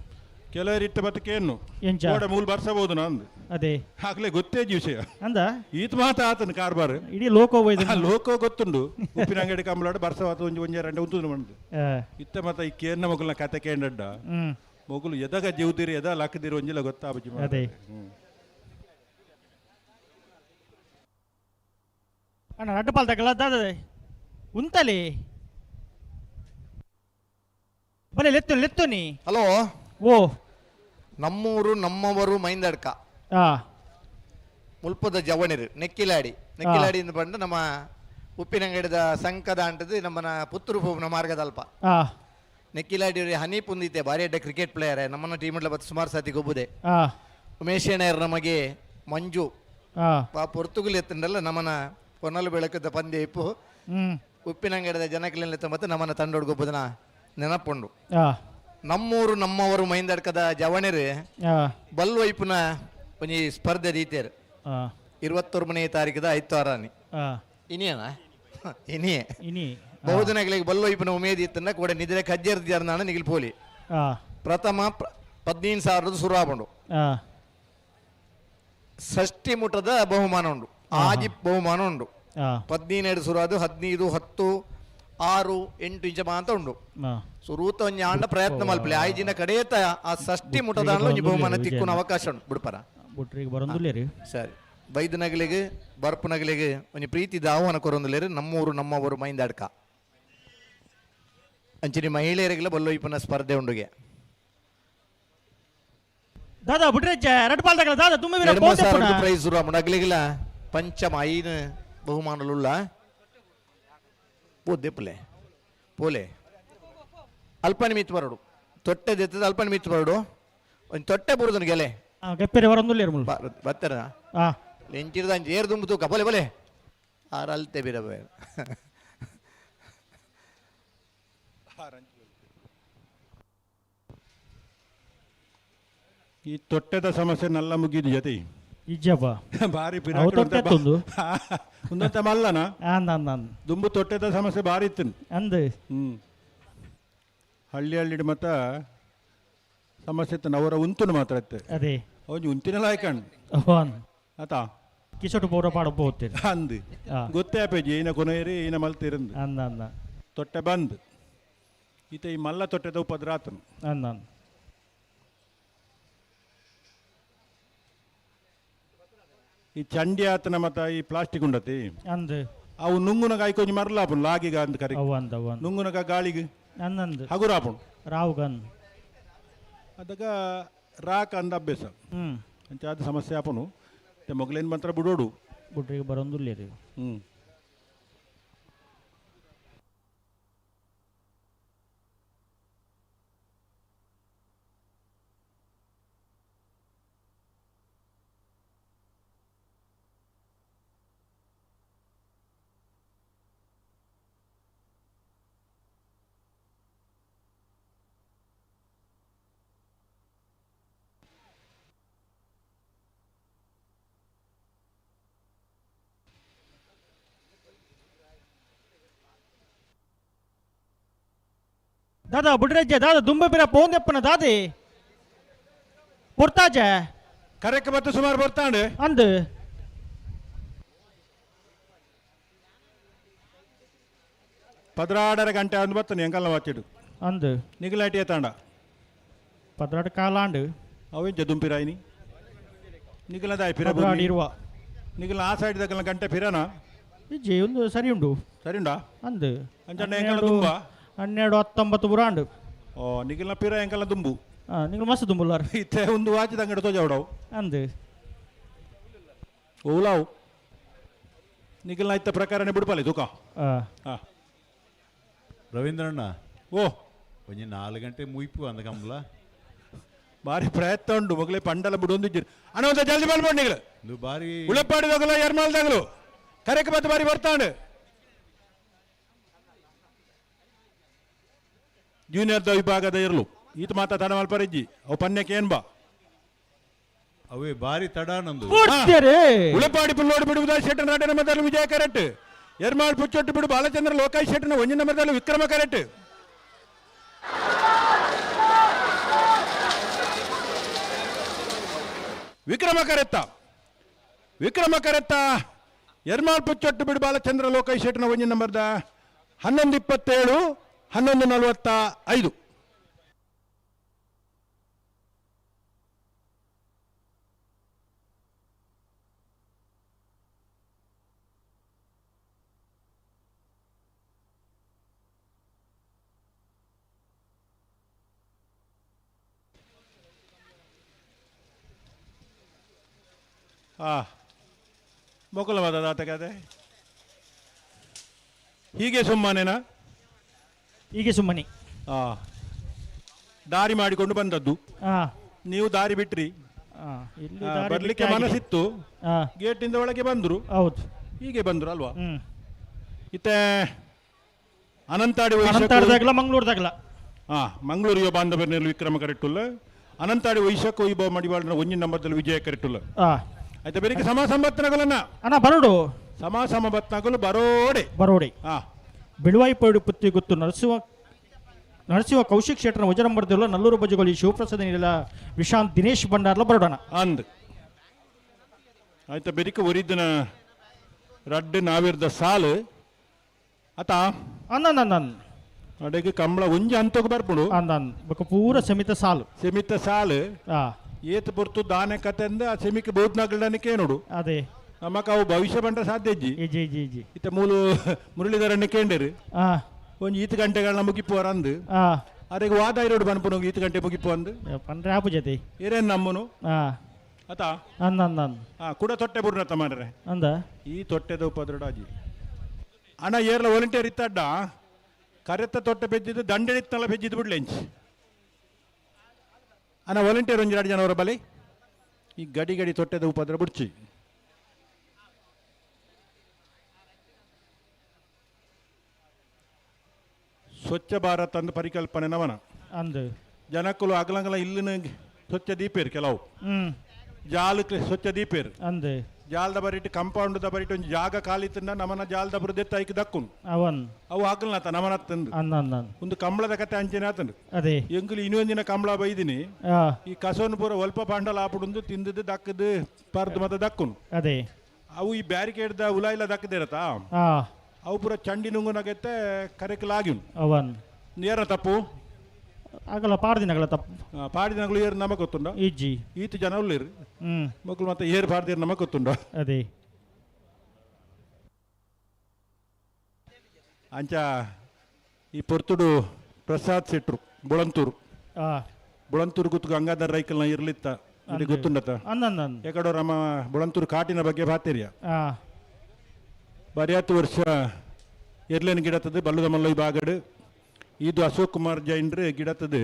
ಕೆಲವರು ಇಟ್ಟ ಬತ್ತಕ್ಕೆ ಏನು ಎಂಚ ಕೋಡೆ ಮೂಲ ಬರ್ಸಬಹುದು ನಂದು ಅದೇ ಆಗ್ಲೇ ಗೊತ್ತೇ ವಿಷಯ ಅಂದ ಈತ ಮಾತ ಆತನ ಕಾರ್ಬಾರ್ ಇಡೀ ಲೋಕ ಹೋಯ್ದು ಲೋಕ ಗೊತ್ತುಂಡು ಉಪ್ಪಿನ ಅಂಗಡಿ ಕಂಬಳಾಡ ಬರ್ಸವಾತ ಒಂಜಿ ರಂಡೆ ಉಂತುದು ಮಂದು ಇತ್ತ ಮತ್ತ ಈ ಕೇರ್ನ ಮಗುಲ್ನ ಕತೆ ಕೇಂಡಡ್ಡ ಮಗುಲು ಎದಾಗ ಜೀವದಿರಿ ಎದ ಲಕ್ಕದಿರಿ ಒಂಜಿಲ್ಲ ಗೊತ್ತಾಬಜಿ ಅದೇ ಅಣ್ಣ ನಡ್ಪಾಲ್ ತಗಲ ದಾದ ಉಂತಲಿ ಬಲೆ ಲೆತ್ತು ನೀ ಹಲೋ ಓ ನಮ್ಮೂರು ನಮ್ಮವರು ಮೈಂದಡ್ಕ ಮುಲ್ಪದ ಜವಣಿರು ನೆಕ್ಕಿಲಾಡಿ ನೆಕ್ಕಿಲಾಡಿಯಿಂದ ಬಂದು ನಮ್ಮ ಉಪ್ಪಿನಂಗಡಿದ ಸಂಕದ ಅಂಟದು ನಮ್ಮನ ಪುತ್ತೂರು ಪೋಪನ ಮಾರ್ಗದಲ್ಪ ನೆಕ್ಕಿಲಾಡಿ ಹನಿ ಪುಂದಿತ್ತೆ ಭಾರಿ ಅಡ್ಡ ಕ್ರಿಕೆಟ್ ಪ್ಲೇಯರ್ ನಮ್ಮನ್ನ ಟೀಮ್ ಬತ್ತು ಸುಮಾರು ಸತಿ ಗೊಬ್ಬುದೆ ಉಮೇಶ್ ಏನಾಯರ್ ನಮಗೆ ಮಂಜು ಪೊರ್ತುಗುಲ್ ಎತ್ತಂಡಲ್ಲ ನಮ್ಮನ ಕೊನಲು ಬೆಳಕದ ಪಂದ್ಯ ಇಪ್ಪು ಉಪ್ಪಿನಂಗಡಿದ ಜನಕಲೆತ್ತ ಮತ್ತೆ ನಮ್ಮನ ತಂಡೋಡ್ ಗೊಬ್ಬುದನ ನೆನಪುಂಡು ನಮ್ಮೂರು ನಮ್ಮವರು ಮೈಂದಡ್ಕದ ಜವಣಿರು ಬಲ್ವೈಪುನ ಒಂಜಿ ಸ್ಪರ್ಧೆ ದೀತೇರು 21ನೇ ತಾರೀಕದ ಐತ್ವಾರಾನಿ ಇನಿಯನ ಇನಿಯೇ ಬಹುದಿನಗಳಿಗೆ ಬಲ್ವೈಪುನ ಉಮೇದಿ ಇತ್ತಂದ ಕೂಡ ನಿದ್ರೆ ಕಜ್ಜರ್ದಿಯಾರ್ನಾಣ ನಿಗಿಲ್ ಪೋಲಿ ಪ್ರಥಮ 15,000 ಸುರಾಬಂಡು ಷಷ್ಠಿ ಮುಟದ ಬಹುಮಾನ ಉಂಡು ಆಜಿ ಬಹುಮಾನ ಉಂಡು 17 ಸುರಾದು 15 10 6 8 ಇಂಚ ಅಂತ ಉಂಡು ಸುರೂತ ಒಂಜಿ ಆಂಡ ಪ್ರಯತ್ನ ಮಲ್ಪಲೆ ಆಯ್ಜಿನ ಕಡೆಯತ ಆ ಷಷ್ಠಿ ಮುಟದ ಒಂಜಿ ಬಹುಮಾನ ತಿಕ್ಕುನ ಅವಕಾಶ ಉಂಟು ಬಿಡ್ಪರ ಸರಿ ಬೈದು ನಗಲಿಗೆ ಬರ್ಪು ನಗಲಿಗೆ ಒಂಜಿ ಪ್ರೀತಿದ ಆಹ್ವಾನ ಕೊರೊಂದುಲೇರು ನಮ್ಮೂರು ನಮ್ಮವರು ಮೈಂದಾಡ್ಕ ಅಂಚಿನಿ ಮಹಿಳೆಯರಿಗೆಲ್ಲ ಬಲ್ಲೊಯ್ಪನ ಸ್ಪರ್ಧೆ ಉಂಡುಗೆ ದಾದಾ ಬಿಟ್ರೆ ರಡ್ಪಾಲ್ ತಗಲ ದಾದಾ ತುಂಬ ಪ್ರೈಸ್ ಸುರ ನಗಲಿಗಿಲ್ಲ ಪಂಚಮ 5 ಬಹುಮಾನಲುಲ್ಲ ಪೋದೆ ಪೋಲೆ ಅಲ್ಪ ನಿಮಿತ್ ಬರಡು ತೊಟ್ಟೆ ದೆತ್ತದ ಅಲ್ಪ ನಿಮಿತ್ ಬರಡು ಒಂದು ತೊಟ್ಟೆ ಬರುದನು ಗೆಲೆ ಕೆಪ್ಪೆರೆ ಬರಂದುಲ್ಲೇರು ಬತ್ತರ ಎಂಚಿರದ ಏರ್ ತುಂಬುತ್ತು ಕಪಲೆ ಬಲೆ ಆರಲ್ತೆ ಬಿರಬೇ ಈ ತೊಟ್ಟೆದ ಸಮಸ್ಯೆ ನಲ್ಲ ಮುಗಿದು ಜೊತೆ ಇಜ್ಜಪ್ಪ ಭಾರಿ ಒಂದಂತ ಮಲ್ಲನ ದುಂಬು ತೊಟ್ಟೆದ ಸಮಸ್ಯೆ ಭಾರಿ ಇತ್ತು ಅಂದ್ ಹಳ್ಳಿ ಮತ್ತ ಸಮಸ್ಯೆ ಇತ್ತು ಅವರ ಉಂತುನು ಮಾತ್ರ ಇತ್ತು ಅದೇ ಅವನು ಉಂತಿನೆಲ್ಲ ಆಯ್ಕಂಡು ಆತಾ ಕಿಸೋಟು ಪೌರ ಪಾಡಬಹುದು ಅಂದು ಗೊತ್ತೇ ಆಪೇಜಿ ಈನ ಕೊನೆಯರಿ ಈನ ಮಲ್ತಿರಂದು ಅಂದ ತೊಟ್ಟೆ ಬಂದು ಈತ ಈ ಮಲ್ಲ ತೊಟ್ಟೆದ ಉಪದ್ರ ಆತನು ಅಂದ ಈ ಚಂಡಿ ಆತನ ಮತ್ತ ಈ ಪ್ಲಾಸ್ಟಿಕ್ ಉಂಡತಿ ಅಂದ್ ಅವು ನುಂಗುನಗ ಆಯ್ಕೊಂಜಿ ಮರಲಾಪುನ್ ಲಾಗಿಗ ಅಂತ ಕರಿ ಅವ್ ನುಂಗುನಗ ಗಾಳಿಗೆ ಅಂದಂದ್ ಹಗುರಾಪುನ್ ರಾವ್ಗನ್ ಅದಗ ರಾಕ ಅಂದ ಅಭ್ಯಾಸ ಅಂಚ ಅದು ಸಮಸ್ಯೆ ಆಪನು ಮೊಗಲೇನು ಮಾತ್ರ ಬಿಡೋಡು ಬಿಟ್ರಿಗೆ ಬರೋದಿಲ್ಲ ದಾದಾ ಬುಡ್ರಜ್ಜ ದಾದಾ ದುಂಬ ಬಿರ ಪೋಂದೆಪ್ಪನ ದಾದೆ ಪೊರ್ತಾಜ ಕರೆಕ್ಟ್ ಬತ್ತು ಸುಮಾರು ಬರ್ತಾಂಡು ಅಂದು ಪದ್ರಾಡರ ಗಂಟೆ ಅಂದು ಬರ್ತಾನೆ ಎಂಕಲ್ನ ವಾಚಿಡು ಅಂದು ನಿಗಲಾಟಿ ತಾಂಡ ಪದ್ರಾಡು ಕಾಲಾಂಡು ಅವೆಂಚ ದುಂಪಿರಾಯಿನಿ ನಿಗಲದಾಯಿ ಪಿರ ಪದ್ರಾಡಿರುವ ನಿಗಲ ಆ ಸೈಡ್ ದಕ್ಕಲ ಗಂಟೆ ಪಿರನ ಇಜ್ಜಿ ಒಂದು ಸರಿ ಉಂಡು ಸರಿ ಉಂಡಾ ಅಂದು ಅಂಚಣ್ಣ ಎಂಕಲ ದುಂಬ 12-19 ಬುರಾಂಡು ಓ ನಿಗಲ ಪಿರ ಎಂಕಲ ದುಂಬು നിങ്ങൾ ಮಸ್ತ್ ದುಂಬುಲ್ಲಾರ ಇತ್ತೆ ಒಂದು ವಾಚಿದ ಅಂಗಡಿ ತೋಜಾವಡವು ಅಂದು ಓಲಾವು ನಿಗಲ್ನ ಇತ್ತ ಪ್ರಕಾರನೇ ಬಿಡ್ಪಾಲಿ ತೂಕ ಹಾಂ ರವೀಂದ್ರಣ್ಣ ಓ ಒಂಜಿ 4 ಗಂಟೆ ಮುಯ್ಪು ಅಂದ ಕಂಬಲ ಬಾರಿ ಪ್ರಯತ್ನ ಉಂಡು ಮಗಳೇ ಪಂಡಲ ಬಿಡೊಂದಿದ್ದೀರಿ ಅಣ್ಣ ಒಂದು ಜಲ್ದಿ ಬಲ್ಬೋದು ನಿಗಳು ಇದು ಬಾರಿ ಉಳಪ್ಪಾಡಿದಾಗಲು ಎರ್ಮಾಲ್ದಾಗಲು ಕರೆಕ್ ಬತ್ತು ಬಾರಿ ಬರ್ತಾಂಡು ಜೂನಿಯರ್ದ ವಿಭಾಗದ ಇರಲು ಈತ ಮಾತಾ ತಡ ಮಲ್ಪರಿಜ್ಜಿ ಅವು ಪನ್ಯಕ್ಕೆ ಏನ್ ಬಾ ಅವೇ ಬಾರಿ ತಡ ನಂದು ಉಳಪಾಡಿ ಪುಲ್ಲೋಡು ಬಿಡುವುದ ಶೆಟ್ಟನ ನಾಡಿನ ಮೊದಲು ವಿಜಯ ಕರೆಕ್ಟ್ ಎರ್ಮಾಳ್ ಪುಚ್ಚೊಟ್ಟು ಬಿಡು ಬಾಲಚಂದ್ರ ಲೋಕಾಯ್ ಶೆಟ್ಟನ ಒಂಜಿನ ಮೊದಲು ವಿಕ್ರಮ ಕರೆಕ್ಟ್ ವಿಕ್ರಮ ಕರೆತ್ತ ಎರ್ಮಾಳ್ ಪುಚ್ಚೊಟ್ಟು ಬಿಡು ಬಾಲಚಂದ್ರ ಲೋಕಾಯ್ ಶೆಟ್ಟನ ಒಂಜಿನ ನಂಬರ್ದ 11:27 11:45 ಮೊಕಲವಾದ ದಾತಗಾದೆ ಹೀಗೆ ಸುಮ್ಮನೆನಾ ಹೀಗೆ ಸುಮ್ಮನೆ ದಾರಿ ಮಾಡಿಕೊಂಡು ಬಂದದ್ದು ನೀವು ದಾರಿ ಬಿಟ್ರಿ ಬರ್ಲಿಕ್ಕೆ ಮನಸ್ಸಿತ್ತು ಗೇಟಿಂದ ಒಳಗೆ ಬಂದ್ರು ಹೌದು ಹೀಗೆ ಬಂದ್ರು ಅಲ್ವಾ ಇತ್ತೆ ಅನಂತಾಡಿ ಮಂಗಳೂರ್ದಾಗಲ ಮಂಗಳೂರಿಗೆ ಬಾಂಧವ್ಯ ವಿಕ್ರಮ ಕರೆಕ್ಟುಲ್ಲ ಅನಂತಾಡಿ ವೈಶಾಖ ವೈಭವ ಮಡಿವಾಳನ ಒಂಜಿನ ನಂಬರ್ದಲ್ಲಿ ವಿಜಯ ಕರೆಕ್ಟುಲ್ಲ అయితే బరికి సమా సంబత్నగలన్న అన్న బరుడు సమా సంబత్నగలు ಬರೋಡೆ ಬಿಳುವಾಯಿಪೋಡು ಪುತ್ತಿ ಗೊತ್ತು ನರಸಿಂಹ ಕೌಶಿಕ್ ಶೆಟ್ಟರ ವಜರಂಬರದಲ್ಲ ನಲ್ಲೂರು ಬಜುಗಳಿ ಶಿವಪ್ರಸಾದ ನೀಲ ವಿಶಾಂತ್ ದಿನೇಶ್ ಬಂಡಾರ್ಲ ಬರೋಡಣ ಅಂದ್ అయితే బరికి ఒరిదిన ರಡ್ಡು ನಾವಿರ್ದ ಸಾಲು ಅತ ಅನ್ನ ಅಡೆಗೆ ಕಂಬಳ ಒಂಜಿ ಹಂತಕ್ಕೆ ಬರ್ಬಿಡು ಅಂದ ಪೂರ ಸಮಿತ ಸಾಲು ಏತ್ ಬರ್ತು ದಾನೆ ಕತೆಂದ ಆ ಸೆಮಿಗೆ ಬಹುತ್ನಾಗಲನಿಕೆ ನೋಡು ಅದೇ ನಮಕ್ ಅವು ಭವಿಷ್ಯ ಬಂಡ ಸಾಧ್ಯ ಇಜ್ಜಿ ಇತ್ತ ಮುರಳೀಧರನ್ನ ಕೇಂಡರು ಒಂದು 2 ಗಂಟೆಗಳನ್ನ ಮುಗಿಪುವರ ಅಂದು ಅರೆಗೆ ವಾದ ಇರೋಡು ಬನ್ಪು 2 ಗಂಟೆ ಮುಗಿಪು ಅಂದು ಪಂಡ್ರೆ ಆಪು ಜೊತೆ ಏರೇನ್ ನಮ್ಮನು ಅತ ಅಂದ ಕೂಡ ತೊಟ್ಟೆ ಬುರ್ನತ್ತ ಮಾರ್ರೆ ಅಂದ ಈ ತೊಟ್ಟೆದ ಉಪದ್ರಡಾಜಿ ಅಣ್ಣ ಏರ್ಲ ವಾಲಂಟಿಯರ್ ಇತ್ತಡ್ಡ ಕರೆತ್ತ ತೊಟ್ಟೆ ಬೆಜ್ಜಿದ್ದು ದಂಡೆಳಿತ್ತಲ್ಲ ಬೆಜ್ಜಿದ್ದು ಬಿಡ್ಲೆಂಚ್ ಅಣ್ಣ ವಾಲಂಟಿಯರ್ ಒಂದು 2 ಜನ ಅವರ ಬಲಿ ಈ ಗಡಿ ತೊಟ್ಟೆದ ಉಪದ್ರ ಬಿಡ್ಚಿ ಸ್ವಚ್ಛ ಭಾರತ್ ಅಂದ ಪರಿಕಲ್ಪನೆ ನವನ ಅಂದು ಜನಕ್ಕಲು ಅಗಲಂಗಲ ಇಲ್ಲಿನ ಸ್ವಚ್ಛ ದೀಪೇರು ಕೆಲವು ಜಾಲಕ್ಕೆ ಸ್ವಚ್ಛ ದೀಪೇರು ಅಂದು ಜಾಲದ ಬರಿಟ್ಟು ಕಾಂಪೌಂಡ್ ಬರಿಟ್ಟು ಒಂದು ಜಾಗ ಖಾಲಿತಂದ ನಮನ ಜಾಲದ ಬರದೆತ್ತ ಐಕ್ ದಕ್ಕುನು ಅವು ಹಾಕಲ್ನಾತ ನಮನ ತಂದು ಒಂದು ಕಂಬಳದ ಕತೆ ಅಂಚನೆ ಆತಂದು ಅದೇ ಎಂಕುಲು ಇನ್ನೊಂದಿನ ಕಂಬಳ ಬೈದಿನಿ ಈ ಕಸವನ್ನು ಪೂರ ಒಲ್ಪ ಪಾಂಡಲ ಆಪುಡು ತಿಂದದ್ದು ದಕ್ಕದು ಪರ್ದು ಮತ್ತೆ ದಕ್ಕುನು ಅದೇ ಅವು ಈ ಬ್ಯಾರಿಕೇಡ್ದ ಉಲಾಯಿಲ ದಕ್ಕದಿರತ್ತಾ ಅವು ಪೂರ ಚಂಡಿ ನುಂಗುನಾಗತ್ತೆ ಕರೆಕಲಾಗಿನು ಅವನ್ ನೇರ ತಪ್ಪು ಆಗಲ್ಲ ಪಾಡ್ದಿನಗಳ ತಪ್ಪು ಪಾಡಿನಗಳು ಏರು ನಮಗೆ ಗೊತ್ತುಂಡ ಇಜ್ಜಿ ಈತ ಜನ ಉಳ್ಳೇರು ಮಕ್ಕಳು ಮತ್ತೆ ಏರು ಪಾಡ್ದಿರು ನಮಗೆ ಗೊತ್ತುಂಡ ಅದೇ ಅಂಚ ಈ ಪೊರ್ತುಡು ಪ್ರಸಾದ್ ಶೆಟ್ರು ಬುಳಂತೂರು ಕೂತು ಗಂಗಾಧರ್ ರೈಕಲ್ನ ಇರ್ಲಿತ್ತ ಇಲ್ಲಿ ಗೊತ್ತುಂಡತ ಯಾಕಡೆ ನಮ್ಮ ಬುಳಂತೂರು ಕಾಟಿನ ಬಗ್ಗೆ ಬಾತೇರಿಯ ಬರಿಯಾತು ವರ್ಷ ಎರ್ಲೇನು ಗಿಡತದು ಬಲ್ಲದ ಮಲ್ಲ ಬಾಗಡು ಇದು ಅಶೋಕ್ ಕುಮಾರ್ ಜೈನ್ರು ಗಿಡತದು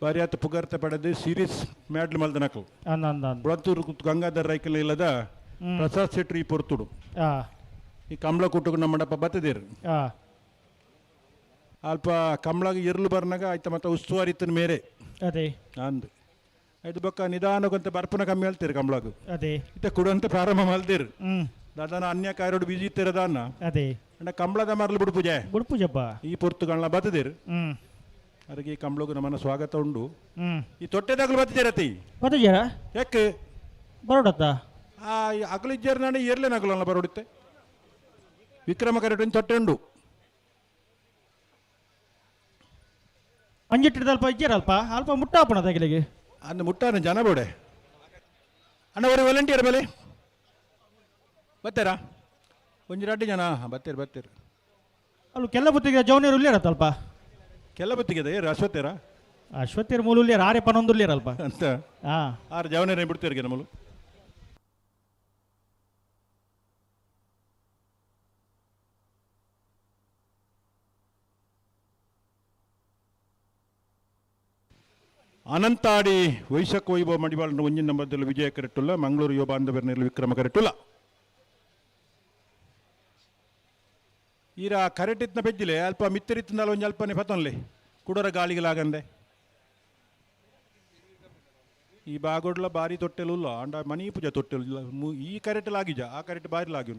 ಬರಿಯಾತು ಪುಗರ್ತ ಪಡೆದು ಸೀರೀಸ್ ಮ್ಯಾಡ್ಲ್ ಮಲ್ದನಕಲು ಬುಳಂತೂರು ಕೂತು ಗಂಗಾಧರ್ ರೈಕಲ್ ಇಲ್ಲದ ಪ್ರಸಾದ್ ಶೆಟ್ರು ಈ ಪೊರ್ತುಡು ಈ ಕಂಬಳ ಕೂಟಕ್ಕೆ ನಮ್ಮ ಮಂಡಪ ಬತ್ತದೇರು ಅಲ್ಪ ಕಂಬಳಾಗ ಇರ್ಲು ಬರ್ನಾಗ ಆಯ್ತಾ ಮತ್ತೆ ಉಸ್ತುವಾರಿ ಇತ್ತನ ಮೇರೆ ಅದೇ ಅಂದು ಐದು ಬೊಕ್ಕ ನಿಧಾನಕ್ಕಂತ ಬರ್ಪನ ಕಮ್ಮಿ ಹೇಳ್ತೀರಿ ಕಂಬಳಾಗ ಅದೇ ಇತ್ತ ಕೊಡುವಂತ ಪ್ರಾರಂಭ ಮಲ್ದಿರು ದಾದಾನ ಅನ್ಯ ಕಾಯರೋಡು ಬಿಜಿ ಇತ್ತಿರದಾನ ಅದೇ ಕಂಬಳದ ಮರಲು ಬಿಡು ಪೂಜೆ ಪೂಜಪ್ಪ ಈ ಪೊರ್ತುಗಳನ್ನ ಬತ್ತದೇರು ಅದಕ್ಕೆ ಈ ಕಂಬಳಗೂ ನಮ್ಮನ್ನ ಸ್ವಾಗತ ಉಂಡು ಹ್ಞೂ ಈ ತೊಟ್ಟೆದಾಗಲು ಬತ್ತಿದ್ದೀರತಿ ಗೊತ್ತಿದ್ದೀರಾ ಯಾಕೆ ಬರೋಡತ್ತ ಅಗಲಿಜ್ಜರ್ ನಾನು ಏರ್ಲೆ ನಗಲಲ್ಲ ಬರೋಡುತ್ತೆ ವಿಕ್ರಮ ಕರೆಕ್ಟ್ ತೊಟ್ಟೆ ಉಂಡು ಅಂಜಿಟ್ಟಿದ್ದಲ್ಪ ಇದ್ದೀರಲ್ಪ ಅಲ್ಪ ಮುಟ್ಟಾಪಣ ತಗಲಿಗೆ ಅಂದು ಮುಟ್ಟಾನ ಜನ ಬೋಡೆ ಅಣ್ಣ ಅವರೇ ವಾಲಂಟಿಯರ್ ಮೇಲೆ ಬತ್ತಾರಾ ಒಂಜಿ ರಡ್ಡು ಜನ ಬತ್ತೀರಿ ಅಲ್ಲಿ ಕೆಲ್ಲ ಬುತ್ತಿಗೆ ಜವನೀರು ಉಲ್ಲೇರತ್ತಲ್ಪ ಕೆಲ್ಲ ಬತ್ತಿಗೆ ಏರು ಅಶ್ವತ್ತೇರ ಅಶ್ವತ್ಥೀರ್ ಮೂಲ ಉಲ್ಲೇರ ಆರೆ ಪನ್ನೊಂದು ಉಲ್ಲೇರಲ್ಪ ಅಂತ ಹಾಂ ಆರು ಜವನೇರ ಬಿಡ್ತೀರಿಗೆ ನಮ್ಮಲು ಅನಂತಾಡಿ ವೈಶಾಖ ವೈಭವ ಮಡಿವಾಳ ಒಂಜಿನ ನಂಬರ್ದಲ್ಲಿ ವಿಜಯ ಕರೆಟ್ಟುಲ್ಲ ಮಂಗಳೂರು ಯುವ ಬಾಂಧವರನಲ್ಲಿ ವಿಕ್ರಮ ಕರೆಟ್ಟುಲ್ಲ ಈರ ಕರೆಟಿತ್ನ ಬೆಜ್ಜಿಲೆ ಅಲ್ಪ ಮಿತ್ತರಿತ್ತಿಂದಲ್ಲ ಒಂಜಿ ಅಲ್ಪನೆ ಪತೊನ್ಲೆ ಕುಡರ ಗಾಳಿಗಳಾಗಂದೆ ಈ ಬಾಗೋಡ್ಲ ಬಾರಿ ತೊಟ್ಟೆಲು ಅಂಡ ಮನಿ ಪೂಜಾ ತೊಟ್ಟೆಲು ಈ ಕರೆಟಲ್ ಆಗಿಜ ಆ ಕರೆಟ್ ಬಾರಿ ಲಾಗಿ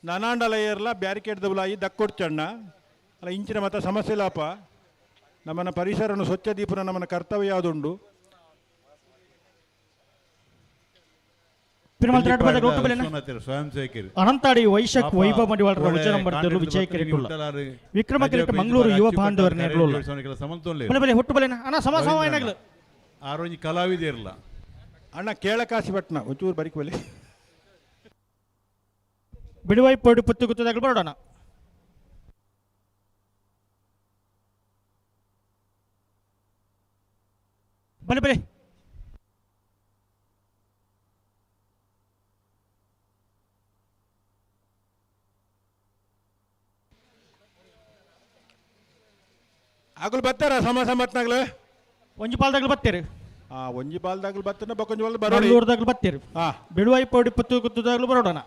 ನನಾಂಡಲ ಏರ್ಲ ಬ್ಯಾರಿಕೇಡ್ ದಬಲಾಯಿ ದಕ್ಕೊಡ್ಚಣ್ಣ ಅಲ್ಲ ಇಂಚಿನ ಮತ ಸಮಸ್ಯೆ ಇಲ್ಲಪ್ಪ ನಮ್ಮನ್ನ ಪರಿಸರವನ್ನು ಸ್ವಚ್ಛ ದೀಪನ ನಮ್ಮನ್ನ ಕರ್ತವ್ಯ ಯಾವುದುಂಡು ಸ್ವಯಂ ಸೇವಕರು ಅನಂತಾಡಿ ವೈಶಾಖ ವೈಭವ ಮಡಿವಾಳರ ವಚನ ನಂಬರ್ದಲ್ಲೂ ವಿಜಯ ಕಿರೀಟುಲ್ಲ ವಿಕ್ರಮ ಕಿರೀಟ ಮಂಗಳೂರು ಯುವ ಬಾಂಧವರ ನೆರಳು ಬಲೆ ಬಲೆ ಹುಟ್ಟು ಬಲೆನ ಅಣ್ಣ ಸಮ ಸಮ ಏನಾಗಲ್ಲ ಆರೋಜಿ ಕಲಾವಿದಿರಲ್ಲ ಅಣ್ಣ ಕೇಳಕಾಸಿ ಬಟ್ನ ಒಂಚೂರು ಬರಿಕ್ ಬಲೆ ಬಿಡುವೈ ಪೊಡಿ ಪುತ್ತು ಗುತ್ತದಾಗಲು ಬರೋಣ ಬಲೆ ಬಲೆ ಆಗಲು ಬರ್ತಾರ ಸಮ ಸಮತ್ನಾಗ್ಲು ಒಂಜಿ ಪಾಲ್ದಾಗಲು ಬತ್ತೀರಿ ಒಂಜಿ ಬಾಲ್ದಾಗಲು ಬತ್ತನ ಬಕೊಂಜಿ ಬಾಲ್ ಬರೋಡಿ ಮಂಗಳೂರದಾಗಲು ಬತ್ತೀರಿ ಬಿಡುವೈ ಪೊಡಿ ಪುತ್ತು ಗುತ್ತದಾಗಲು ಬರೋಣ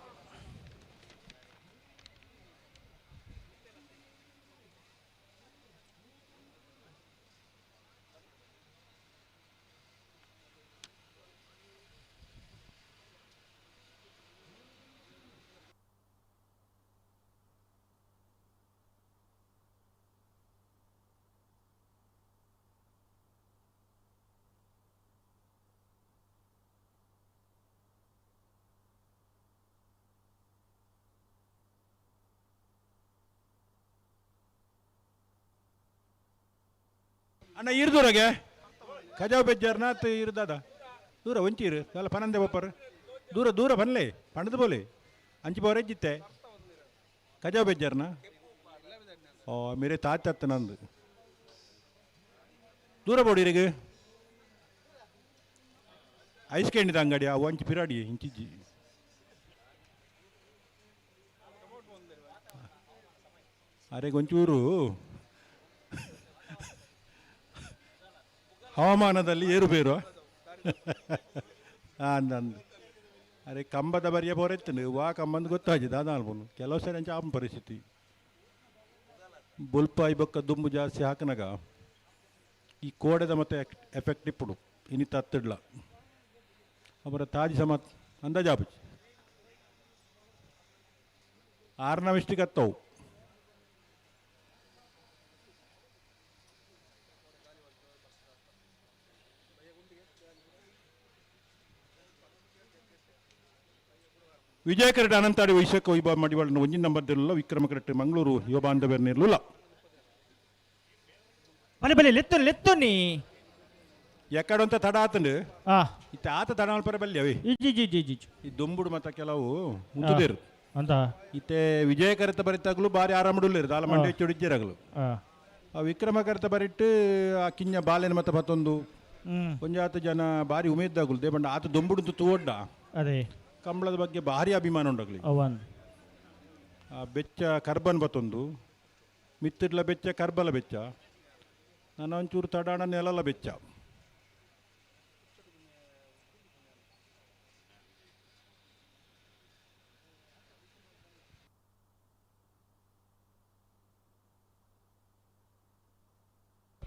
ಅಣ್ಣ ಇರ್ದೂರಗೆ ಖಜಾವ್ ಬೆಜ್ಜಾರ್ನಾಥ್ ಇರ್ದಾದ ದೂರ ಒಂಚೀರು ಎಲ್ಲ ಪನಂದೆ ಬಪ್ಪರ್ ದೂರ ದೂರ ಬನ್ಲೆ ಪಣದು ಬೋಲೆ ಅಂಚಿ ಬೋರೆ ಜಿತ್ತೆ ಖಜಾವ್ ಬೆಜ್ಜಾರ್ನ ಓ ಮೇರೆ ತಾಚತ್ತ ನಂದು ದೂರ ಬೋಡಿರಿಗೆ ಐಸ್ ಕ್ಯಾಂಡಿದ ಅಂಗಡಿ ಆ ಒಂಚಿ ಪಿರಾಡಿ ಇಂಚಿಜ್ಜಿ ಅರೆ ಒಂಚೂರು ಹವಾಮಾನದಲ್ಲಿ ಏರುಪೇರು ಅಂದಂದು ಅರೆ ಕಂಬದ ಬರಿಯ ಬೋರೆತ್ತನು ವಾ ಕಂಬಂದು ಗೊತ್ತಾಗಿದೆ ಅದಾಲ್ಬೋನು ಕೆಲವು ಸರಿ ಅಂಚ ಆಪನ ಪರಿಸ್ಥಿತಿ ಬುಲ್ಪಾಯಿ ಬೊಕ್ಕ ದುಂಬು ಜಾಸ್ತಿ ಹಾಕನಾಗ ಈ ಕೋಡೆದ ಮತ್ತೆ ಎಫೆಕ್ಟ್ ಇಪ್ಪುಡು ಇನ್ನಿತ್ತ ಹತ್ತಿಡ್ಲ ಅವರ ತಾಜಿ ಸಮತ್ ಅಂದಾಜಾಪುಜಿ ಆರ್ನವಿಷ್ಟಿಗೆ ಹತ್ತವು ವಿಜಯ ಕರೆಕ್ಟ್ ಅನಂತಾಡಿ ವೈಶಾಖ ವೈಭವ ಮಡಿವಾಳ ಒಂಜಿನ ನಂಬರ್ದಿರಲಿಲ್ಲ ವಿಕ್ರಮ ಕರೆಕ್ಟ್ ಮಂಗಳೂರು ಯುವ ಬಾಂಧವ್ಯನಿರಲಿಲ್ಲ ಬಲೆ ಬಲೆ ಲೆತ್ತೊನ್ ಲೆತ್ತೊನ್ನಿ ಎಕ್ಕಡೆ ಅಂತ ತಡ ಆತಂಡು ಇತ್ತ ಆತ ತಡ ಅಲ್ಪರ ಬಲ್ಲಿ ಅವಿ ಈ ದುಂಬುಡು ಮತ್ತ ಕೆಲವು ಮುಚ್ಚುದೇರು ಅಂತ ಇತ್ತೆ ವಿಜಯ ಕರೆತ ಬರಿತಾಗ್ಲು ಬಾರಿ ಆರಾಮಡುಲ್ಲೇರು ದಾಲ ಮಂಡೆ ಚೊಡಿಜ್ಜೇರಾಗಲು ಆ ವಿಕ್ರಮ ಕರೆತ ಬರಿಟ್ಟು ಆ ಕಿಂಜ ಬಾಲೆನ ಮತ್ತ ಮತ್ತೊಂದು ಒಂಜಾತು ಜನ ಬಾರಿ ಉಮೇದಾಗುಲು ದೇಬಂಡ ಆತ ದುಂಬುಡು ತೂವಡ್ಡ ಅದೇ ಕಂಬಳದ ಬಗ್ಗೆ ಭಾರಿ ಅಭಿಮಾನ ಉಂಡಾಗ್ಲಿ ಬೆಚ್ಚ ಕರ್ಬನ್ ಬತ್ತೊಂದು ಮಿತ್ತಿಡ್ಲ ಬೆಚ್ಚ ಕರ್ಬಲ ಬೆಚ್ಚ ನಾನು ಒಂಚೂರು ತಡಾಣ ನೆಲಲ ಬೆಚ್ಚ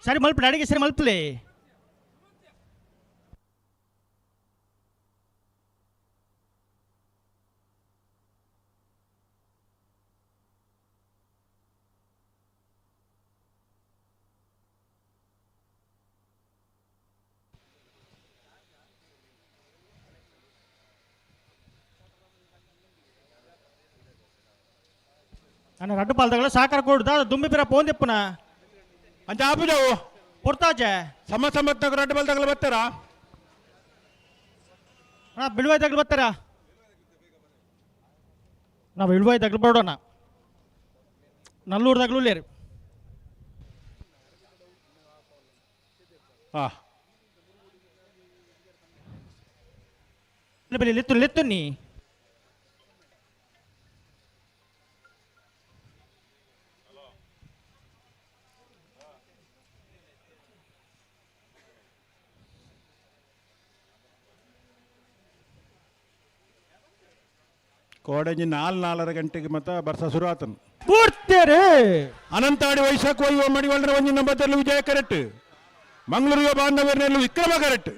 ಸರಿ ಮಲ್ಪಲೆ ಅಡಿಗೆ ಸರಿ ಮಲ್ಪಲೆ ಅಣ್ಣ ರಡ್ಡು ಪಾಲ್ದಗಳ ಸಾಕಾರ ಕೊಡುದ ದುಂಬಿ ಪಿರ ಪೋಂದಿಪ್ಪನ ಅಂಚ ಆಪುಜವು ಕೊಡ್ತಾಚೆ ಸಮ ಸಂಬತ್ನಾಗ ರಡ್ಡು ಬಲ್ ತಗಲು ಬರ್ತಾರಾ ಅಣ್ಣ ಬಿಳುವಾಯ್ ತಗ್ಲು ಬರ್ತಾರ ನಾವು ಬಿಳುವಾಯ್ ತಗ್ಲು ಬರೋಣ ನಲ್ಲೂರು ತಗ್ಲು ಲೇರು ಹಾಂ ಬೆಲೆ ಲಿತ್ತು ಲಿತ್ತು ನೀ ಕೋಡಂಜಿ 4:30 ಗಂಟೆಗೆ ಮತ್ತ ಬರ್ಸ ಶುರು ಆತನು ಪೂರ್ತಿಯರು ಅನಂತಾಡಿ ವೈಶಾಖ ವೈವ ಮಡಿವಾಳರ ಒಂಜಿನ ಬದಲು ವಿಜಯ ಕರೆಕ್ಟ್ ಮಂಗಳೂರಿಗೆ ಬಾಂಧವ್ಯರಲ್ಲೂ ವಿಕ್ರಮ ಕರೆಕ್ಟ್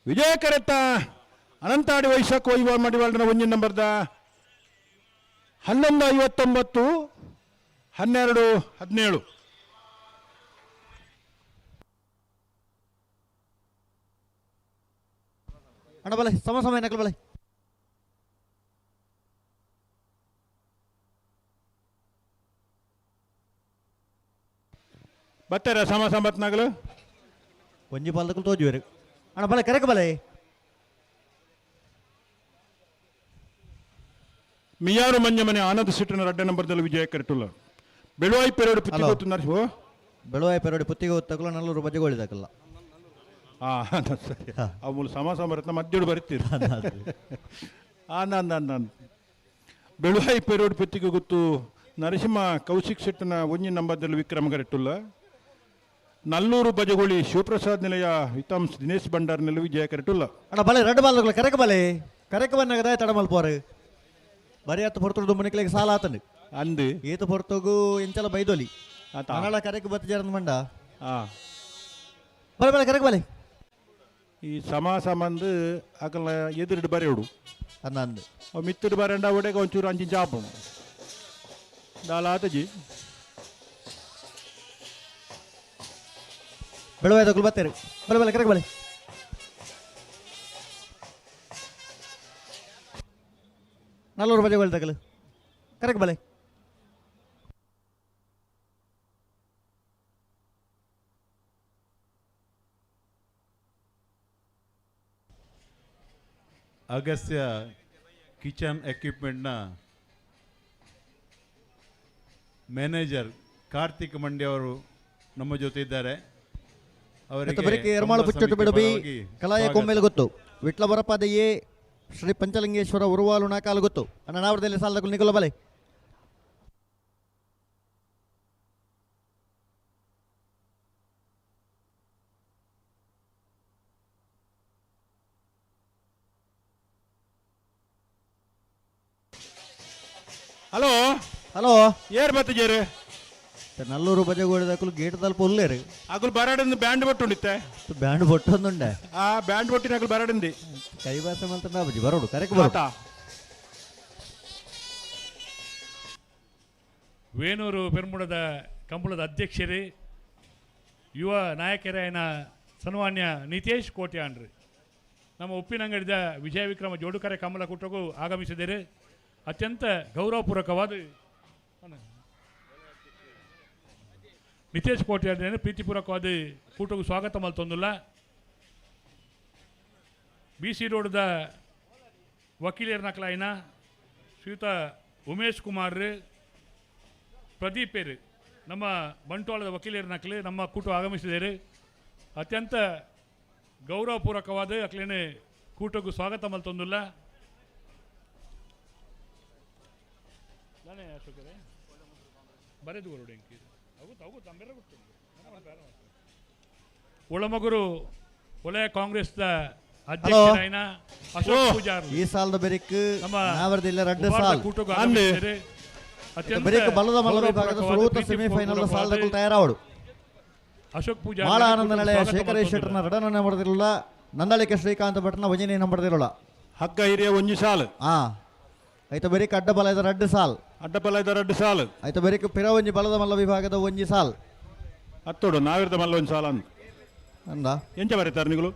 ವಿಜಯ ಕರೆತ್ತ ಅನಂತಾಡಿ ವೈಶಾಖ ವೈವ ಮಡಿವಾಳರ ಒಂಜಿನ ನಂಬರ್ದ 11:59 12:17 ಅಣ್ಣ ಬಲೆ ಸಮಯ ನಕಲ್ ಬಲೆ ಬರ್ತಾರ ಸಮ ಸಂಬತ್ನಾಗಲು ಒಂಜಿ ಪಾಲ್ದಕ್ಕೂ ತೋಜುವರು ಅಣ್ಣ ಬಲೆ ಕರೆಕ ಬಲೆ ಮಿಯಾರು ಮಂಜಮನೆ ಆನಂದ ಸಿಟ್ಟಿನ ರಡ್ಡ ನಂಬರ್ದಲ್ಲಿ ವಿಜಯ ಕರೆಕ್ಟುಲ್ಲ ಬೆಳುವಾಯಿ ಪೆರೋಡು ಪುತ್ತಿ ಗೊತ್ತು ನರ್ಸು ಬೆಳುವಾಯಿ ಪೆರೋಡಿ ಪುತ್ತಿಗೆ ಹೊತ್ತಕಲ್ಲ ನಲ್ಲೂರು ಬಜೆಗೋಳಿದಾಕಲ್ಲ ಸರಿ ಅವು ಸಮ ಸಮರತ್ನ ಮಧ್ಯಡು ಬರುತ್ತೀರಿ ನಾನು ಬೆಳುವಾಯಿ ಪೆರೋಡು ಪುತ್ತಿಗೆ ಗೊತ್ತು ನರಸಿಂಹ ಕೌಶಿಕ್ ಶೆಟ್ಟನ ಒಂಜಿ ನಂಬರ್ದಲ್ಲಿ ವಿಕ್ರಮ ಕರೆಕ್ಟುಲ್ಲ ನಲ್ಲೂರು ಬಜಗೋಳಿ ಶಿವಪ್ರಸಾದ್ ನಿಲಯ ವಿತಮ್ಸ್ ದಿನೇಶ್ ಭಂಡಾರ್ನಲ್ಲಿ ವಿಜಯ ಕರೆಕ್ಟುಲ್ಲ ಅಣ್ಣ ಬಲೆ ರಡ್ಡು ಬಾಲ್ಗಳ ಕರೆಕ ಬಲೆ ಕರೆಕ ಬಂದಾಗ ತಡ ಮಲ್ಪೋರು ಬರೀ ಹತ್ತು ಹೊರತು ಮನಿಕ್ಲಿಗೆ ಸಾಲ ಆತಂಡು ಅಂದು ಈತ ಹೊರತೋಗು ಎಂಚಲ ಬೈದೋಲಿ ಅನಾಳ ಕರೆಕ ಬತ್ತ ಜರನ್ ಮಂಡ ಬಲೆ ಬಲೆ ಕರೆಕ ಬಲೆ ಈ ಸಮ ಸಂಬಂಧ ಅಕಲ್ನ ಎದುರಿಡು ಬರೆಯೋಡು ಅನ್ನ ಅಂದು ಅವು ಮಿತ್ತಡು ಬರಂಡ ಒಡೆಗೆ ಒಂಚೂರು ಅಂಚಿನ ಚಾಪು ದಾಲ ಆತಜಿ ಬೆಳುವಾಯಿ ತಗೊಳ್ ಬತ್ತೇರು ಬಲೆ ಬಲೆ ಕರೆಕ ಬಲೆ ನಲ್ಲೂರು ಬಜೆಗೋಳಿ ತಗಲು ಕರೆಕ ಬಲೆ ಅಗಸ್ತ್ಯ ಕಿಚನ್ ಎಕ್ವಿಪ್ಮೆಂಟ್ನ ಮ್ಯಾನೇಜರ್ ಕಾರ್ತಿಕ್ ಮಂಡ್ಯ ಅವರು ನಮ್ಮ ಜೊತೆ ಇದ್ದಾರೆ. ಅವರಿಗೆ ಎರಮಾಳು ಪುಚ್ಚಟ್ಟು ಬಿಡಬಿ ಕಲಾಯ ಕೊಂಬೆಲು ಗೊತ್ತು ವಿಟ್ಲ ಬರಪಾದೆಯೇ ಶ್ರೀ ಪಂಚಲಿಂಗೇಶ್ವರ ಉರುವಾಲು ನಾಕಾಲು ಗೊತ್ತು ಅಣ್ಣ ನಾವರದಲ್ಲಿ ಸಾಲದ ನಿಕೊಲ್ಲ ಬಲೆ ಹಲೋ ಹಲೋ ಏರ್ ಬತ್ತಿಜೇರು ನಲ್ಲೂರು ಬಜೆಗೋಳಿದಾಕಲು ಗೇಟ್ ತಲುಪ ಉಲ್ಲೇರು ಅಕುಲು ಬರಾಡಿಂದ ಬ್ಯಾಂಡ್ ಬಟ್ಟುಂಡಿತ್ತೆ ಬ್ಯಾಂಡ್ ಬೊಟ್ಟೊಂದುಂಡೆ ಆ ಬ್ಯಾಂಡ್ ಬೊಟ್ಟಿನ ಅಕುಲು ಬರಾಡಿಂದಿ ಕೈ ಭಾಷೆ ಮಂತ್ರ ನಾ ಬಜಿ ಬರೋಡು ಕರೆಕ್ಟ್ ಬರೋಟ ವೇಣೂರು ಪೆರ್ಮುಡದ ಕಂಬಳದ ಅಧ್ಯಕ್ಷರೇ ಯುವ ನಾಯಕರಾಯನ ಸನ್ಮಾನ್ಯ ನಿತೇಶ್ ಕೋಟ್ಯಾನ್ರಿ ನಮ್ಮ ಉಪ್ಪಿನಂಗಡಿದ ವಿಜಯ ವಿಕ್ರಮ ಜೋಡುಕರೆ ಕಮಲ ಕೂಟಗೂ ಆಗಮಿಸಿದರೆ ಅತ್ಯಂತ ಗೌರವಪೂರ್ವಕವಾದ ನಿತೇಶ್ ಕೋಟ್ಯಾನ್ ಪ್ರೀತಿಪೂರ್ವಕವಾದ ಕೂಟಗೂ ಸ್ವಾಗತ ಮಲ್ತೊಂದಿಲ್ಲ ಬಿ ಸಿ ರೋಡ್ದ ವಕೀಲರ ನಕಲಾಯಿನ ಶ್ರೀಯುತ ಉಮೇಶ್ ಕುಮಾರ್ ಪ್ರದೀಪ್ ಪೇರು ನಮ್ಮ ಬಂಟ್ವಾಳದ ವಕೀಲರ ನಕಲು ನಮ್ಮ ಕೂಟ ಆಗಮಿಸಿದ್ದಾರೆ ಅತ್ಯಂತ ಗೌರವಪೂರ್ವಕವಾದ ಅಕ್ಲೇನೆ ಕೂಟಗೂ ಸ್ವಾಗತ ಮಲ್ತೊಂದಿಲ್ಲ ನಾನೇ ಅಶೋಕರೇ ಬರೆದು ಹೊರಡೆಂಕಿ ಒಳಮಗುರು ವಲಯ ಕಾಂಗ್ರೆಸ್ದ ಅಧ್ಯಕ್ಷರಾಯಿನ ಅಶೋಕ್ ಪೂಜಾರ್ ಈ ಸಾಲದ ಬೆರಿಕ್ ನಮ್ಮ ನಾವರದಿಲ್ಲ ರಡ್ಡು ಸಾಲ್ ಕೂಟಗೂ ಆಗಮಿಸಿದ್ದಾರೆ ಬೆರಿಕ್ ಬಲದ ಮಲ್ಲ ವಿಭಾಗದ ಸುರೂತ ಸೆಮಿಫೈನಲ್ ಸಾಲದಕ್ಕೂ ತಯಾರಾವಡು ಅಶೋಕ್ ಪೂಜಾರ್ ಮಾಳ ಆನಂದ ನಳೆಯ ಶೇಖರೇಶ್ ಶೆಟ್ಟರ್ನ ರಡನ ನಂಬರ್ದಿರಲ್ಲ ನಂದಳಿಕೆ ಶ್ರೀಕಾಂತ ಭಟ್ನ ವಜನೆ ನಂಬರ್ದಿರಲ್ಲ ಹಗ್ಗ ಹಿರಿಯ ಒಂಜಿ ಸಾಲು ಐತ ಬೆರಿಕ್ ಅಡ್ಡ ಬಲದ ರಡ್ಡು ಸಾಲ್ ಅಡ್ಡಬಲದ ರಡ್ಡು ಸಾಲು ಐತ ಬೆರಿಕ್ ಪಿರ ಒಂಜಿ ಬಲದ ಮಲ್ಲ ವಿಭಾಗದ ಒಂಜಿ ಸಾಲ್ ಹತ್ತೋಡು ನಾವಿರ್ದ ಮಲ್ಲ ಒಂದು ಸಾಲ ಅಂತ ಅಂದ ಎಂಚ ಬರೀತಾರೆ ನಿಗಳು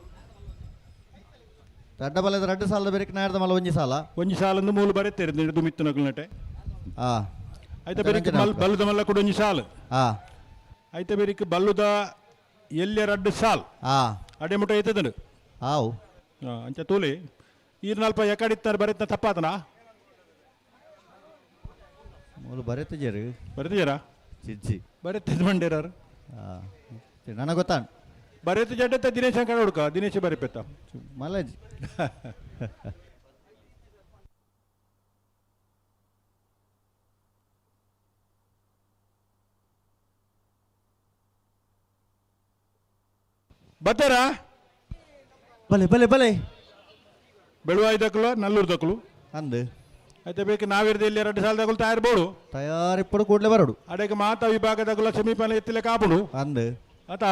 ರಡ್ಡ ಬಲ್ಲದ ರಡ್ಡು ಸಾಲದ ಬೇರೆ ನಾಡ್ದ ಮಲ್ಲ ಒಂಜಿ ಸಾಲ ಒಂಜಿ ಸಾಲಂದು ಮೂಲು ಬರೀತಾರೆ ನಿಡ್ದು ಮಿತ್ತು ನಕಲು ನಟೆ ಆ ಆಯ್ತಾ ಬೇರೆ ಬಲ್ಲುದ ಮಲ್ಲ ಕೂಡ ಒಂಜಿ ಸಾಲು ಆ ಆಯ್ತಾ ಬೇರೆ ಬಲ್ಲುದ ಎಲ್ಲಿ ರಡ್ಡು ಸಾಲ್ ಆ ಅಡೆ ಮುಟ ಐತದ ಆವು ಅಂಚ ತೋಲಿ ಈರ್ನಲ್ಪ ಎಕಡಿತ್ತಾರೆ ಬರೀತ ತಪ್ಪಾತನಾ ಮೂಲು ಬರೆತಿದ್ದೀರಿ ಬರೀತಿದ್ದೀರಾ ಚಿಜ್ಜಿ ಬರೀತಿದ್ ಮಂಡ್ಯರಾರು ನನಗೆ ಗೊತ್ತಾಣ ಬರೀತು ಜಡ್ಡತ್ತ ದಿನೇಶ್ ಅಂಕಣ ಹುಡುಕ ದಿನೇಶ್ ಬರೀಪೆತ್ತ ಮಲಜಿ ಬತ್ತಾರಾ ಬಲೆ ಬಲೆ ಬಲೆ ಬೆಳುವಾಯಿ ದಕ್ಕಲು ನಲ್ಲೂರು ದಕ್ಕಲು ಅಂದು అయితే ಬೇಕು ನಾವಿರ್ದು ಇಲ್ಲಿ 2 ಸಾಲ ತಗೊಳ್ತಾ ಇರ್ಬೋದು ತಯಾರಿಪ್ಪಡು ಕೂಡಲೇ ಬರೋಡು ಅಡೆಗೆ ಮಾತಾ ವಿಭಾಗದಾಗಲ ಸೆಮಿಫೈನಲ್ ಎತ್ತಿಲೆ ಕಾಪುಡು ಅಂದು ಆತ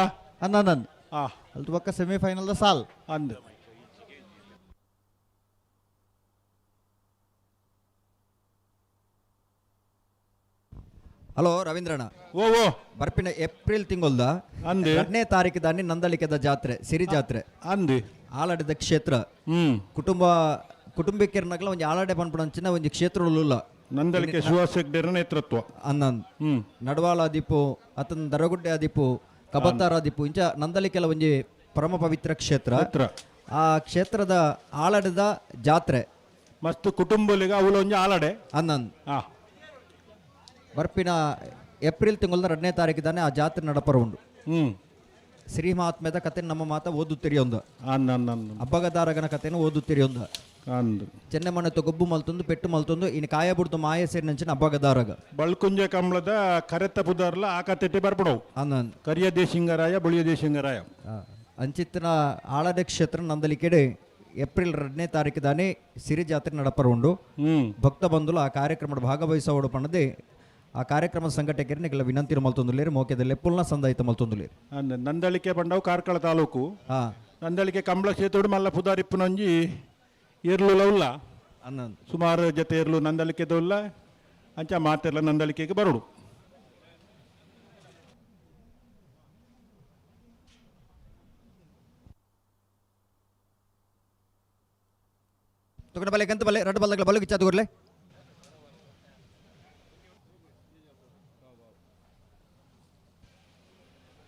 ಅಂದು ಆ ಅಲ್ಲಿ ಪಕ್ಕ ಸೆಮಿಫೈನಲ್ದ ಸಾಲ್ ಅಂದು ಹಲೋ ರವೀಂದ್ರಣ್ಣ ಓ ಓ ಬರ್ಪಿನ ಏಪ್ರಿಲ್ ತಿಂಗಳದ ಅಂದು 2ನೇ ತಾರೀಕು ದಾನಿ ನಂದಳಿಕೆದ ಜಾತ್ರೆ ಸಿರಿ ಜಾತ್ರೆ ಅಂದು ಆಲಾಡಿದ ಕ್ಷೇತ್ರ ಕುಟುಂಬಿಕರನಗಲ ಒಂಜಿ ಆಲಾಡೆ ಪನ್ಪುನಂಚಿನ ಒಂಜಿ ಕ್ಷೇತ್ರಲ್ಲ ನಂದಳಿಕೆ ಸುಹಾಸ್ ಹೆಗ್ಡೆರ ನೇತೃತ್ವ ಅನ್ನಂದ್ ನಡವಾಳ ಆದಿಪ್ಪು ಅತನ ದರಗುಡ್ಡೆ ಆದಿಪ್ಪು ಕಬತ್ತಾರ ಆದಿಪ್ಪು ಇಂಚ ನಂದಳಿಕೆಲ ಒಂಜಿ ಪರಮ ಪವಿತ್ರ ಕ್ಷೇತ್ರ ಆ ಕ್ಷೇತ್ರದ ಆಲಾಡದ ಜಾತ್ರೆ ಮಸ್ತ್ ಕುಟುಂಬಲಿಗ ಅವಳು ಒಂಜಿ ಆಲಾಡೆ ಅನ್ನಂದ್ ಆ ಬರ್ಪಿನ ಏಪ್ರಿಲ್ ತಿಂಗಳದ 2ನೇ ತಾರೀಕು ತಾನೆ ಆ ಜಾತ್ರೆ ನಡಪರ ಉಂಡು ಶ್ರೀ ಮಹಾತ್ಮೆದ ಕತೆ ನಮ್ಮ ಮಾತ ಓದುತ್ತೀರಿ ಒಂದು ಹಬ್ಬಗದಾರಗನ ಕತೆನ ಓದುತ್ತೀರಿ ಒಂದು ಚೆನ್ನಮನೆ ಗೊಬ್ಬು ಮಲ್ತೊಂದು ಪೆಟ್ಟು ಮಲ್ತೊಂದು ಇನ್ನು ಕಾಯ ಬಿಡ್ತು ಮಾಯ ಸೇರಿನಂಚಿನ ಹಬ್ಬಗದಾರಗ ಬಳ್ಕುಂಜ ಕಮಲದ ಕರೆತ ಪುದರ್ಲ ಆಕತೆಟ್ಟಿ ಬರ್ಪಡವು ಅನ್ನಂದ್ ಕರಿಯ ದೇಶಿಂಗರಾಯ ಬಳಿಯ ದೇಶಿಂಗರಾಯ ಅಂಚಿತ್ತಿನ ಆಳದ ಕ್ಷೇತ್ರ ನಂದಲಿಕೆಡೆ ಏಪ್ರಿಲ್ 2ನೇ ತಾರೀಕು ದಾನೆ ಸಿರಿ ಜಾತ್ರೆ ನಡಪರ ಉಂಡು ಭಕ್ತ ಬಂಧುಲು ಆ ಕಾರ್ಯಕ್ರಮದ ಭಾಗವಹಿಸೋಡು ಪಣದೆ ಆ ಕಾರ್ಯಕ್ರಮದ ಸಂಘಟಕರಿಗೆ ನಿಗಲ ವಿನಂತಿ ಮಲ್ತೊಂದುಲೇರು ಮೋಕೆದಲ್ಲಿ ಪುಲ್ನ ಸಂದಾಯಿತ ಮಲ್ತೊಂದುಲೇರು ನಂದಳಿಕೆ ಬಂಡವು ಕಾರ್ಕಳ ತಾಲೂಕು ನಂದಳಿಕೆ ಕಂಬಳ ಕ್ಷೇತ್ರ ಮಲ್ಲ ಪುದಾರಿಪ್ಪುನಂಜಿ ಇರ್ಲು ಉಲ್ಲ ಸುಮಾರು ಜೊತೆ ಇರ್ಲು ನಂದಳಿಕೆದು ಇಲ್ಲ ಅಂಚ ಮಾತೆಲ್ಲ ನಂದಳಿಕೆಗೆ ಬರೋಡು ತಗೊಂಡ ಬಲೆ ಕಂತ ಬಲೆ 2 ಬಲ್ಲಗಳ ಬಲು ಗಿಚ್ಚಾದ ಗೊರ್ಲೆ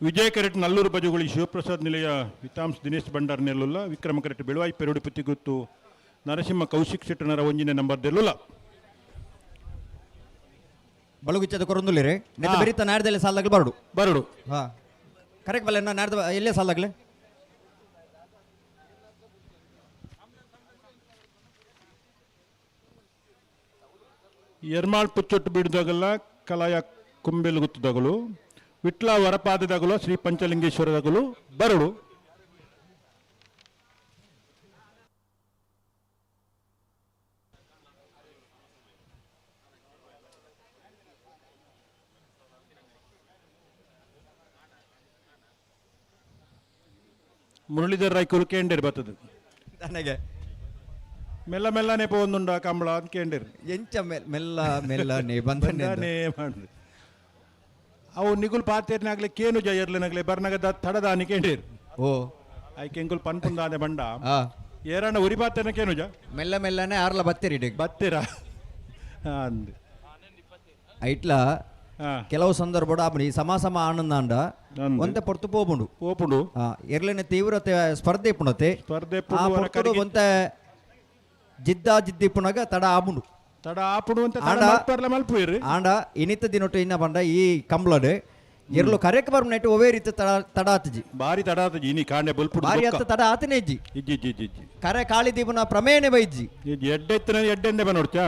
ವಿಜಯ ಕರೆಟ್ ನಲ್ಲೂರು ಬಜುಗುಳಿ ಶಿವಪ್ರಸಾದ್ ನಿಲಯ ವಿತಾಂಶ್ ದಿನೇಶ್ ಭಂಡಾರ್ ನೆಲ್ಲುಲ್ಲ ವಿಕ್ರಮ ಕರೆಟ್ ಬೆಳುವಾಯಿ ಪೆರುಡಿ ಪುತ್ತಿಗುತ್ತು ನರಸಿಂಹ ಕೌಶಿಕ್ ಶೆಟ್ಟನರ ಒಂಜಿನ ನಂಬರ್ ದೆಲ್ಲುಲ್ಲ ಬಳುಗಿಚ್ಚದ ಕೊರೊಂದುಲ್ಲಿರಿ ನೆತ್ತ ಬೆರಿತ ನಾಡ್ದಲ್ಲಿ ಸಾಲಾಗಲು ಬರಡು ಬರಡು ಹಾ ಕರೆಕ್ಟ್ ಬಲ್ಲ ನಾಡ್ದ ಎಲ್ಲೇ ಸಾಲಾಗಲೆ ಎರ್ಮಾಳ್ ಪುಚ್ಚೊಟ್ಟು ಬಿಡಿದಾಗಲ್ಲ ಕಲಾಯ ಕುಂಬೆಲು ಗುತ್ತದಾಗಲು ವಿಟ್ಲ ವರಪಾದದಾಗಲು ಶ್ರೀ ಪಂಚಲಿಂಗೇಶ್ವರದಾಗಲು ಬರಡು ಮುರಳೀಧರ್ ರಾಯ್ಕುಲು ಕೇಂಡೇರು ಬರ್ತದೆ ನನಗೆ ಮೆಲ್ಲ ಮೆಲ್ಲನೆ ಪೋಂದುಂಡ ಕಂಬಳ ಅಂತ ಕೇಂಡೇರು ಎಂಚ ಮೆಲ್ಲ ಮೆಲ್ಲನೆ ಬಂದನೆ ಮಾಡ್ರಿ ಅವು ನಿಗುಲ್ ಪಾತೇರ್ನಾಗ್ಲೆ ಕೇನು ಜಯರ್ಲಿನಾಗ್ಲೆ ಬರ್ನಾಗದ ತಡದಾನಿ ಕೇಂಡೇರು ಓ ಆಯ್ಕೆ ಎಂಗುಲ್ ಪನ್ಪುಂದಾನೆ ಬಂಡ ಏರಣ್ಣ ಉರಿ ಪಾತೇನ ಕೇನುಜ ಮೆಲ್ಲ ಮೆಲ್ಲನೆ ಆರ್ಲ ಬತ್ತೀರಿ ಬತ್ತೀರಾ ಅಂದ್ ಐಟ್ಲ ಕೆಲವು ಸಂದರ್ಭ ಆಪಣಿ ಸಮ ಆನಂದ ಒಂತೆ ಪೊರ್ತು ಪೋಪುಂಡು ಪೋಪುಂಡು ಎರ್ಲಿನ ತೀವ್ರತೆ ಸ್ಪರ್ಧೆ ಪುಣತೆ ಸ್ಪರ್ಧೆ ಒಂತೆ ಜಿದ್ದಾ ಜಿದ್ದಿ ಪುನಗ ತಡ ಆಪುಂಡು ತಡ ಆಪುಡು ಅಂತ ಮಲ್ಪುಯಿರಿ ಆಂಡ ಇನಿತ ದಿನೊಟ್ಟು ಇನ್ನ ಬಂಡ ಈ ಕಂಬ್ಲಡ್ ಎರ್ಲು ಕರೆಕ್ ಬರ್ಮನೆಟ್ ಒವೇ ರೀತಿ ತಡ ಆತಜಿ ಬಾರಿ ತಡ ಆತಜಿ ಇನಿ ಕಾಂಡೆ ಬಲ್ಪುಡು ಬಾರಿ ಅತ್ತ ತಡ ಆತನೇ ಇಜ್ಜಿ ಇಜ್ಜಿ ಇಜ್ಜಿ ಇಜ್ಜಿ ಕರೆ ಕಾಳಿ ದೀಪನ ಪ್ರಮೇಯನೆ ಬೈಜ್ಜಿ ಎಡ್ಡೆತ್ತಿನ ಎಡ್ಡೆಂದೆ ಬ ನೋಡ್ತ್ಯಾ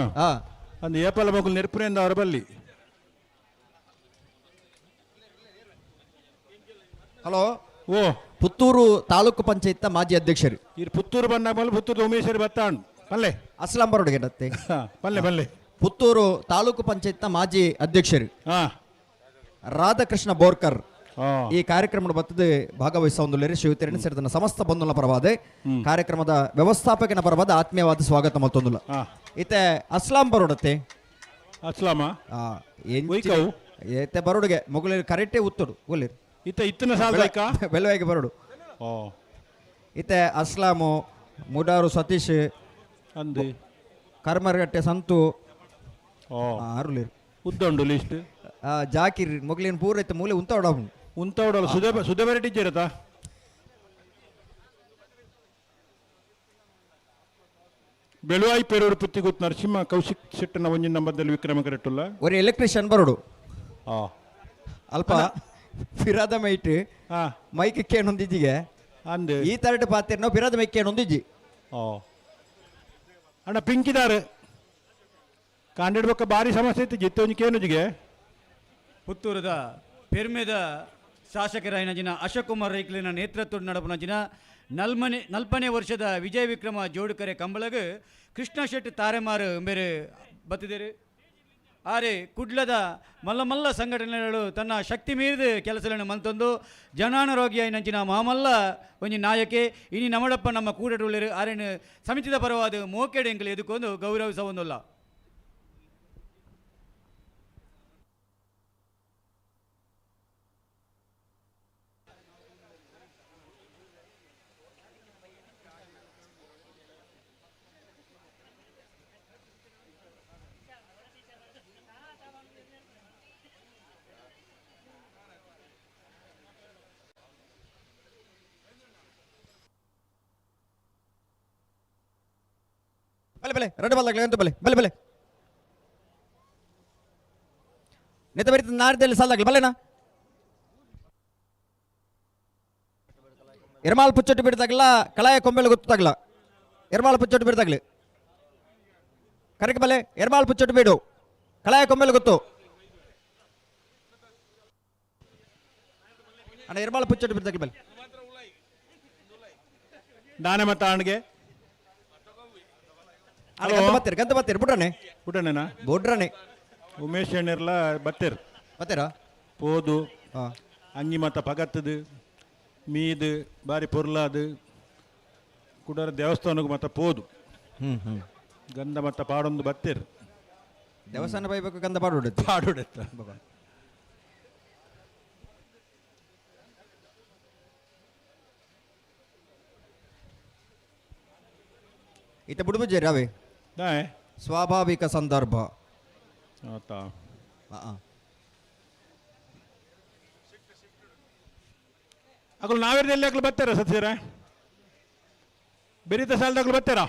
ಅಂದ್ ಏಪಲ ಮಗುಲ್ ನೆರ್ಪುನೆಂದ ಅವರ ಬಲ್ಲಿ ಹಲೋ ಓ ಪುತ್ತೂರು ತಾಲೂಕು ಪಂಚಾಯತ್ ಮಾಜಿ ಅಧ್ಯಕ್ಷರು ಈ ಪುತ್ತೂರು ಬಂದ ಮೇಲೆ ಪುತ್ತೂರು ಉಮೇಶ್ವರಿ ಬತ್ತಾಂಡ್ ಪಲ್ಲೆ ಅಸ್ಲಾಂ ಬರೋಡಿಗೆ ಡತ್ತೆ ಪಲ್ಲೆ ಪಲ್ಲೆ ಪುತ್ತೂರು ತಾಲೂಕು ಪಂಚಾಯತ್ ಮಾಜಿ ಅಧ್ಯಕ್ಷರು ರಾಧಾಕೃಷ್ಣ ಬೋರ್ಕರ್ ಈ ಕಾರ್ಯಕ್ರಮದ ಬತ್ತದ ಭಾಗವಹಿಸುವುದರಲ್ಲಿ ಶಿವತೆರಣ ಸೇರಿದ ಸಮಸ್ತ ಬಂಧುಗಳ ಪರವಾದ ಕಾರ್ಯಕ್ರಮದ ವ್ಯವಸ್ಥಾಪಕನ ಪರವಾದ ಆತ್ಮೀಯವಾದ ಸ್ವಾಗತ ಮತ್ತೊಂದುಲ್ಲ ಇತ್ತೆ ಅಸ್ಲಾಂ ಬರೋಡತ್ತೆ ಅಸ್ಲಾಮ ಏತೆ ಬರೋಡಿಗೆ ಮೊಗಲಿ ಕರೆಕ್ಟೇ ಉತ್ತಡು ಒಳ್ಳೆ ಇತ್ತ ಇತ್ತಿನ ಸಾಲ ಬೆಳವಾಗಿ ಬರೋಡು ಓ ಇತ್ತೆ ಅಸ್ಲಾಮು ಮುಡಾರು ಸತೀಶ್ ಅಂದು ಕರ್ಮರ್ಗಟ್ಟೆ ಸಂತು ಓ ಅರುಳೇರು ಉದ್ದುಂಡು ಲಿಸ್ಟ್ ಜಾಕಿರ್ ಮೊಗ್ಲಿನ ಪೂರ ಇತ್ತು ಮೂಲೆ ಉಂತ ಹೊಡವು ಉಂತವಡಲ್ಲ ಸುದೇಬರ ಟೀಚರ್ ಆಯ್ತಾ ಬೆಳುವಾಯಿ ಪೇರೂರು ಪುತ್ತಿಗುತ್ ನರಸಿಂಹ ಕೌಶಿಕ್ ಶೆಟ್ಟನ ಒಂಜಿನ ನಂಬರ್ದಲ್ಲಿ ವಿಕ್ರಮ ಕರೆಕ್ಟಲ್ಲ ஒரு ಎಲೆಕ್ಟ್ರಿಷಿಯನ್ ಬರೋಡು ಆ ಅಲ್ಪ ಫಿರಾದ ಮೈಟ್ ಹಾ ಮೈಕ್ ಕೇನೊಂದಿಜಿಗೆ ಅಂದು ಈ ತರಟ್ ಪಾತಿರ್ ನಾವು ಫಿರಾದ ಮೈಕ್ ಕೇನೊಂದಿಜ್ಜಿ ಓ ಅಣ್ಣ ಪಿಂಕಿದಾರು ಕಾಂಡಿಡ್ಬೇಕ ಭಾರಿ ಸಮಸ್ಯೆ ಇತ್ತು ಜಿತ್ತೊಂಜಿ ಕೇನುಜಿಗೆ ಪುತ್ತೂರದ ಪೆರ್ಮೆದ ಶಾಸಕರಾಯಿನಜಿನ ಅಶೋಕ್ ಕುಮಾರ್ ರೈಕ್ಲಿನ ನೇತೃತ್ವದ ನಡಪುನಜಿನ ನಲ್ಪನೇ ವರ್ಷದ ವಿಜಯ ವಿಕ್ರಮ ಜೋಡುಕರೆ ಕಂಬಳಗ ಕೃಷ್ಣ ಶೆಟ್ಟಿ ತಾರೆಮಾರು ಬೇರೆ ಬತ್ತಿದ್ದೇರು ಆರೆ ಕುಡ್ಲದ ಮಲ್ಲ ಸಂಘಟನೆಗಳು ತನ್ನ ಶಕ್ತಿ ಮೀರಿದ ಕೆಲಸಗಳನ್ನು ಮಲ್ತೊಂದು ಜನಾನರೋಗ್ಯ ನಂಚಿನ ಮಾಮಲ್ಲ ಒಂಜಿ ನಾಯಕೆ ಇನಿ ನಮಡಪ್ಪ ನಮ್ಮ ಕೂಡಡುಳ್ಳರು ಆರೇನು ಸಮಿತಿದ ಪರವಾದ ಮೋಕೆಡೆ ಎಂಕಲು ಎದುಕೊಂಡು ಗೌರವಿಸವೊಂದಲ್ಲ ಬಲೆ ಬಲೆ ರೆಡ್ ಬಾಲ್ ಎಂತ ಬಲೆ ಬಲೆ ಬಲೆ ನೆತ್ತ ಬರೀತ ನಾರ್ದಲ್ಲಿ ಸಾಲಾಗ್ಲಿ ಬಲೆನಾ ಎರ್ಮಾಲ್ ಪುಚ್ಚೊಟ್ಟು ಬಿಡ್ತಾಗಲ್ಲ ಕಳಾಯ ಕೊಂಬೆಲು ಗೊತ್ತಾಗಲ್ಲ ಎರ್ಮಾಲ್ ಪುಚ್ಚೊಟ್ಟು ಬಿಡ್ತಾಗ್ಲಿ ಕರೆಕ್ಟ್ ಬಲೆ ಎರ್ಮಾಲ್ ಪುಚ್ಚೊಟ್ಟು ಬಿಡು ಕಳಾಯ ಕೊಂಬೆಲು ಗೊತ್ತು ಅಣ್ಣ ಎರ್ಮಾಲ್ ಪುಚ್ಚೊಟ್ಟು ಬಿಡ್ತಾಗ್ಲಿ ಬಲೆ ದಾನೆ ಮತ್ತ ಅಣ್ಣಿಗೆ ಗಂತ ಬತ್ತೀರಿ ಬುಡ್ರನೆ ಬಿಡನೇನಾ ಬುಡ್ರನೆ ಉಮೇಶ್ ಎಣ್ಣೆರ್ಲ ಬತ್ತೇರು ಬತ್ತೀರಾ ಪೋದು ಹಾಂ ಅಂಗಿ ಮತ್ತ ಪಗತ್ತದು ಮೀದು ಬಾರಿ ಪೊರ್ಲಾದು ಕುಡರ ದೇವಸ್ಥಾನಕ್ಕೆ ಮತ್ತ ಪೋದು ಗಂಧ ಮತ್ತ ಪಾಡೊಂದು ಬತ್ತೇರು ದೇವಸ್ಥಾನ ಬೈಬೇಕು ಗಂಧ ಪಾಡೋಡು ಪಾಡೋಡೆತ್ತ ಇತ್ತ ಬಿಡ್ಬುಜ್ಜೆ ರಾವೆ ದಾಯ್ ಸ್ವಾಭಾವಿಕ ಸಂದರ್ಭ ಆತಾ ಅಕಲ್ ನಾವೇರ್ದಲ್ಲಿ ಅಕಲ್ ಬರ್ತಾರ ಸತ್ಯರ ಬೆರೀತ ಸಾಲದಾಗಲು ಬರ್ತಾರಾ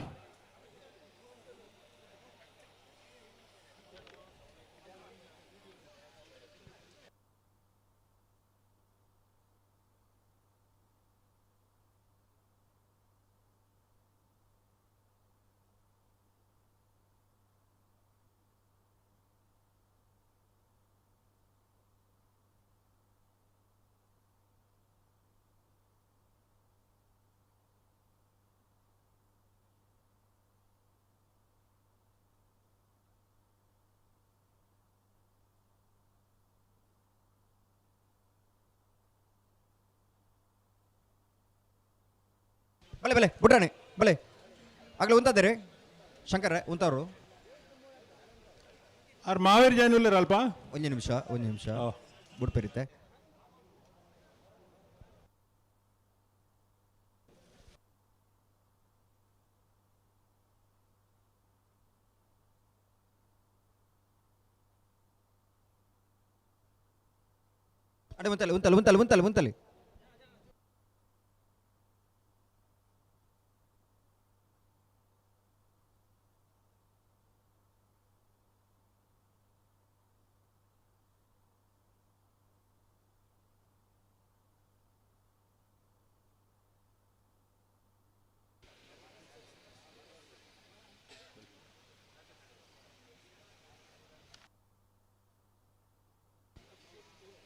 ಬಲೆ ಬಲೆ ಬುಡ್ರಾಣಿ ಬಲೆ ಆಗ್ಲೇ ಉಂತಾದರೆ ಶಂಕರ ಉಂತವರು ಅವ್ರ ಮಾವೇರಿ ಜಾನುಲ್ಲರ ಅಲ್ಪ ಒಂದು ನಿಮಿಷ ಬುಡ್ಪೇರಿತ್ತೆ ಅಡೆ ಉಂತಲ್ಲಿ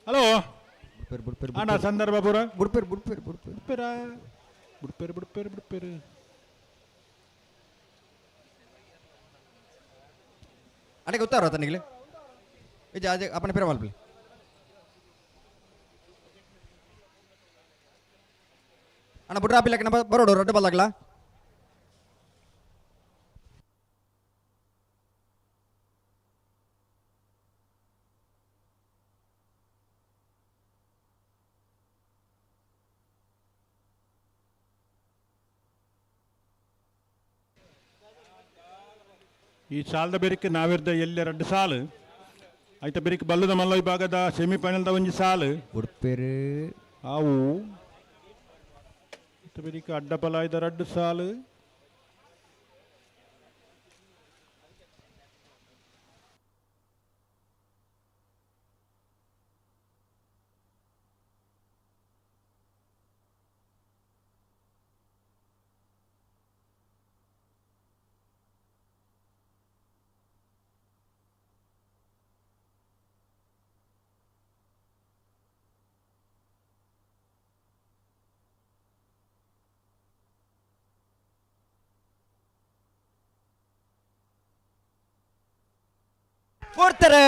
ಹಲೋ ಬುಡ್ಪೇರು ಅಣ್ಣ ಸಂದರ್ಭ ಪೂರ ಬುಡ್ಪೇರು ಬಿಡ್ಪೇರು ಅಡೆ ಗೊತ್ತಾರ ತನಿಗೆ ಇದು ಅದೇ ಅಪ್ಪನ ಪೇರ ಮಾಲ್ಪಲಿ ಅಣ್ಣ ಬುಡ್ರ ಆಪಿಲ್ಲ ಬರೋಡು ರೊಡ್ಡ ಬಲ್ಲಾಗ್ಲಾ ಈ ಸಾಲದ ಬೆರಿಕೆ ನಾವಿರ್ದ ಎಲ್ಲ 2 ಸಾಲು ಐತ ಬೆರಿಕೆ ಬಲ್ಲದ ಮಲ್ಲ ವಿಭಾಗದ ಸೆಮಿಫೈನಲ್ದ ಒಂಜಿ ಸಾಲು ಉಡುಪೇರು ಅವು ಐತ ಬೆರಿಕೆ ಅಡ್ಡಬಲ ಐದ 2 ಸಾಲು ಕೊಡ್ತಾರೆ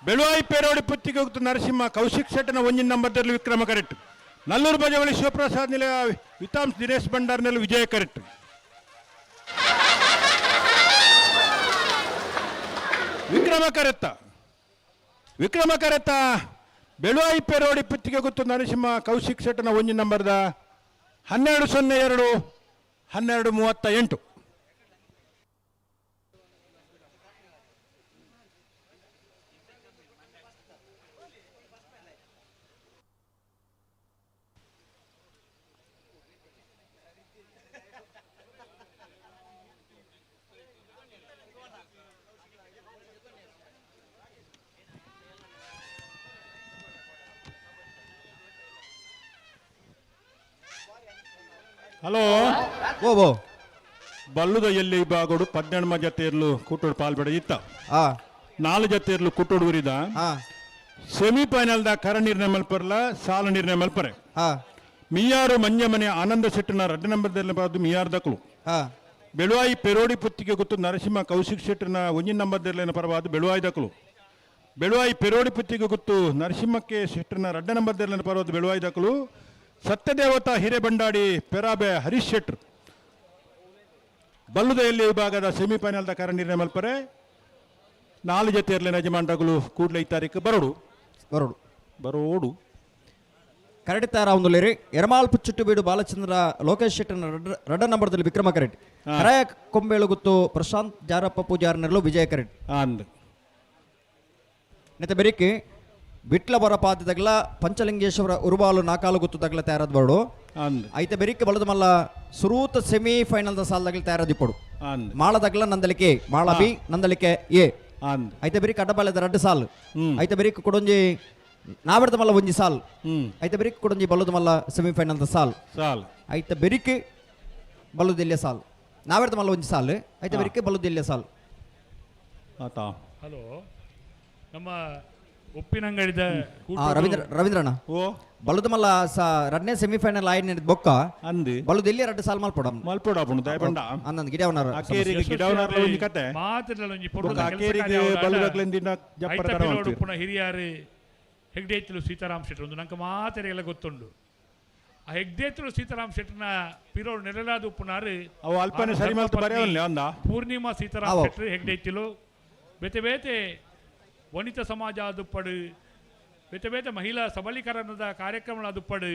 ಬೆಳುವಾಯಿ ಪೇರೋಡಿ ಪುತ್ತಿಗೆ ಹೋಗ್ತು ನರಸಿಂಹ ಕೌಶಿಕ್ ಶೆಟ್ಟನ ಒಂಜಿನ ನಂಬರ್ದಲ್ಲಿ ವಿಕ್ರಮ ಕರೆಕ್ಟ್ ನಲ್ಲೂರು ಬಜವಳಿ ಶಿವಪ್ರಸಾದ್ ನಿಲಯ ವಿತಾಂಶ್ ದಿನೇಶ್ ಭಂಡಾರ್ನಲ್ಲಿ ವಿಜಯ ಕರೆಕ್ಟ್ ವಿಕ್ರಮ ಕರೆತ್ತ ಬೆಳುವಾಯಿ ಪೇರೋಡಿ ಪುತ್ತಿಗೆ ಗೊತ್ತು ನರಸಿಂಹ ಕೌಶಿಕ್ ಶೆಟ್ಟನ ಒಂಜಿನ ನಂಬರ್ದ 12:02 12:38. ಹಲೋ ಓ ಬಲ್ಲುದ ಎಲ್ಲಿ ಬಾಗೋಡು 12 ಜತೆಯರ್ಲು ಕುಟ್ಟೋಡು ಪಾಲ್ಪಡ ಇತ್ತ 4 ಜತೆಯರ್ಲು ಕುಟ್ಟೋಡು ಉರಿದ ಸೆಮಿಫೈನಲ್ದ ಕರ ನಿರ್ಣಯ ಮಲ್ಪರ್ಲ ಸಾಲು ನಿರ್ಣಯ ಮಲ್ಪರೆ ಮಿಯಾರು ಮಂಜ ಮನೆ ಆನಂದ ಶೆಟ್ಟನ 2 ನಂಬರ್ದಲ್ಲಿ ಬಾದು ಮಿಯಾರ್ ದಕ್ಲು ಬೆಳುವಾಯಿ ಪೆರೋಡಿ ಪುತ್ತಿಗೆ ಗೊತ್ತು ನರಸಿಂಹ ಕೌಶಿಕ್ ಶೆಟ್ಟನ 1 ನಂಬರ್ದಲ್ಲಿ ಪರವಾದ ಬೆಳುವಾಯಿ ದಕ್ಲು ಬೆಳುವಾಯಿ ಪೆರೋಡಿ ಪುತ್ತಿಗೆ ಗೊತ್ತು ನರಸಿಂಹಕ್ಕೆ ಶೆಟ್ಟನ 2 ನಂಬರ್ದಲ್ಲಿ ಪರವಾದ ಬೆಳುವಾಯಿ ದಕ್ಲು ಸತ್ಯದೇವತಾ ಹಿರೇಬಂಡಾಡಿ ಪೆರಾಬೆ ಹರೀಶ್ ಶೆಟ್ರ್ ಬಲ್ಲುದೆಯಲ್ಲಿ ವಿಭಾಗದ ಸೆಮಿಫೈನಲ್ದ ಕರ ನಿರ್ಣಯ ಮಲ್ಪರೆ 4 ಜತೆಯರ್ಲಿ ಯಜಮಾನರು ಕೂಡಲೇ ಈ ತಾರೀಕು ಬರೋಡು ಕರಡಿತಾರ ಒಂದುಲೇರಿ ಎರಮಾಲ್ ಪುಚ್ಚುಟ್ಟು ಬೀಡು ಬಾಲಚಂದ್ರ ಲೋಕೇಶ್ ಶೆಟ್ಟನ 2 ನಂಬರ್ದಲ್ಲಿ ವಿಕ್ರಮ ಕರೆಟ್ ಕರಾಯ ಕೊಂಬೇಳು ಗುತ್ತು ಪ್ರಶಾಂತ್ ಜಾರಪ್ಪ ಪೂಜಾರನಲ್ಲೂ ವಿಜಯ ಕರೆಟ್ ನೆತ್ತ ಬೆರಿಕಿ ಬಿಟ್ಲ ಬರ ಪಾತ್ರದಗಲ ಪಂಚಲಿಂಗೇಶ್ವರ ಉರುಬಾಲು 4 ಗುತ್ತು ತಗಲ ತಯಾರಾದ ಬರ್ಡು ಐತೆ ಬೆರಿಕೆ ಬಲದ ಮಲ್ಲ ಸುರೂತ ಸೆಮಿಫೈನಲ್ದ ಸಾಲದಾಗಲಿ ತಯಾರಾದಿಪ್ಪಡು ಮಾಳದಗಲ ನಂದಲಿಕೆ ಮಾಳ ಬಿ ನಂದಲಿಕೆ ಎ ಐತೆ ಬೆರಿಕೆ ಅಡ್ಡಬಾಲದ 2 ಸಾಲು ಐತೆ ಬೆರಿಕೆ ಕೊಡೊಂಜಿ ನಾವೆಡ್ದ ಮಲ್ಲ ಒಂಜಿ ಸಾಲ್ ಐತೆ ಬೆರಿಕೆ ಕೊಡೊಂಜಿ ಬಲ್ಲದ ಮಲ್ಲ ಸೆಮಿಫೈನಲ್ದ ಸಾಲ್ ಐತೆ ಬೆರಿಕೆ ಬಲ್ಲುದೆಲ್ಲೆ ಸಾಲ್ ನಾವೆಡ್ದ ಮಲ್ಲ ಒಂಜಿ ಸಾಲ್ ಐತೆ ಬೆರಿಕೆ ಬಲ್ಲುದೆಲ್ಲೆ ಸಾಲ್ ಹಲೋ ನಮ್ಮ ಉಪ್ಪಿನಂಗಡಿದ ರವೀಂದ್ರಣ್ಣ ಬಲ್ಲದ ಮಲ್ಲ 2ನೇ ಸೆಮಿಫೈನಲ್ ಆಯ್ನ ನಡೆದ ಬೊಕ್ಕ ಬಲ್ಲುದೆಲ್ಲಿ 2 ಸಾಲ್ ಮಲ್ಪೊಡ ಅನ್ನೊಂದು ಗಿಡವನರ ಪುನಃ ಹಿರಿಯಾರು ಹೆಗ್ಡೇತಿಲು ಸೀತಾರಾಮ್ ಶೆಟ್ಟಿ ಒಂದು ನಂಗೆ ಮಾತೆರೆಲ್ಲ ಗೊತ್ತುಂಡು ಆ ಹೆಗ್ಡೇತಿಲು ಸೀತಾರಾಮ್ ಶೆಟ್ಟಿನ ಪಿರೋಡು ನೆರಳಾದ ಉಪ್ಪುನಾರು ಪೂರ್ಣಿಮಾ ಸೀತಾರಾಮ್ ಶೆಟ್ಟಿ ಹೆಗ್ಡೇತಿಲು ಬೇತೆ ಬೇತೆ ವನಿತ ಸಮಾಜ ದುಪ್ಪಡು ಬೇತೆ ಬೇತೆ ಮಹಿಳಾ ಸಬಲೀಕರಣದ ಕಾರ್ಯಕ್ರಮ ದುಪ್ಪಡು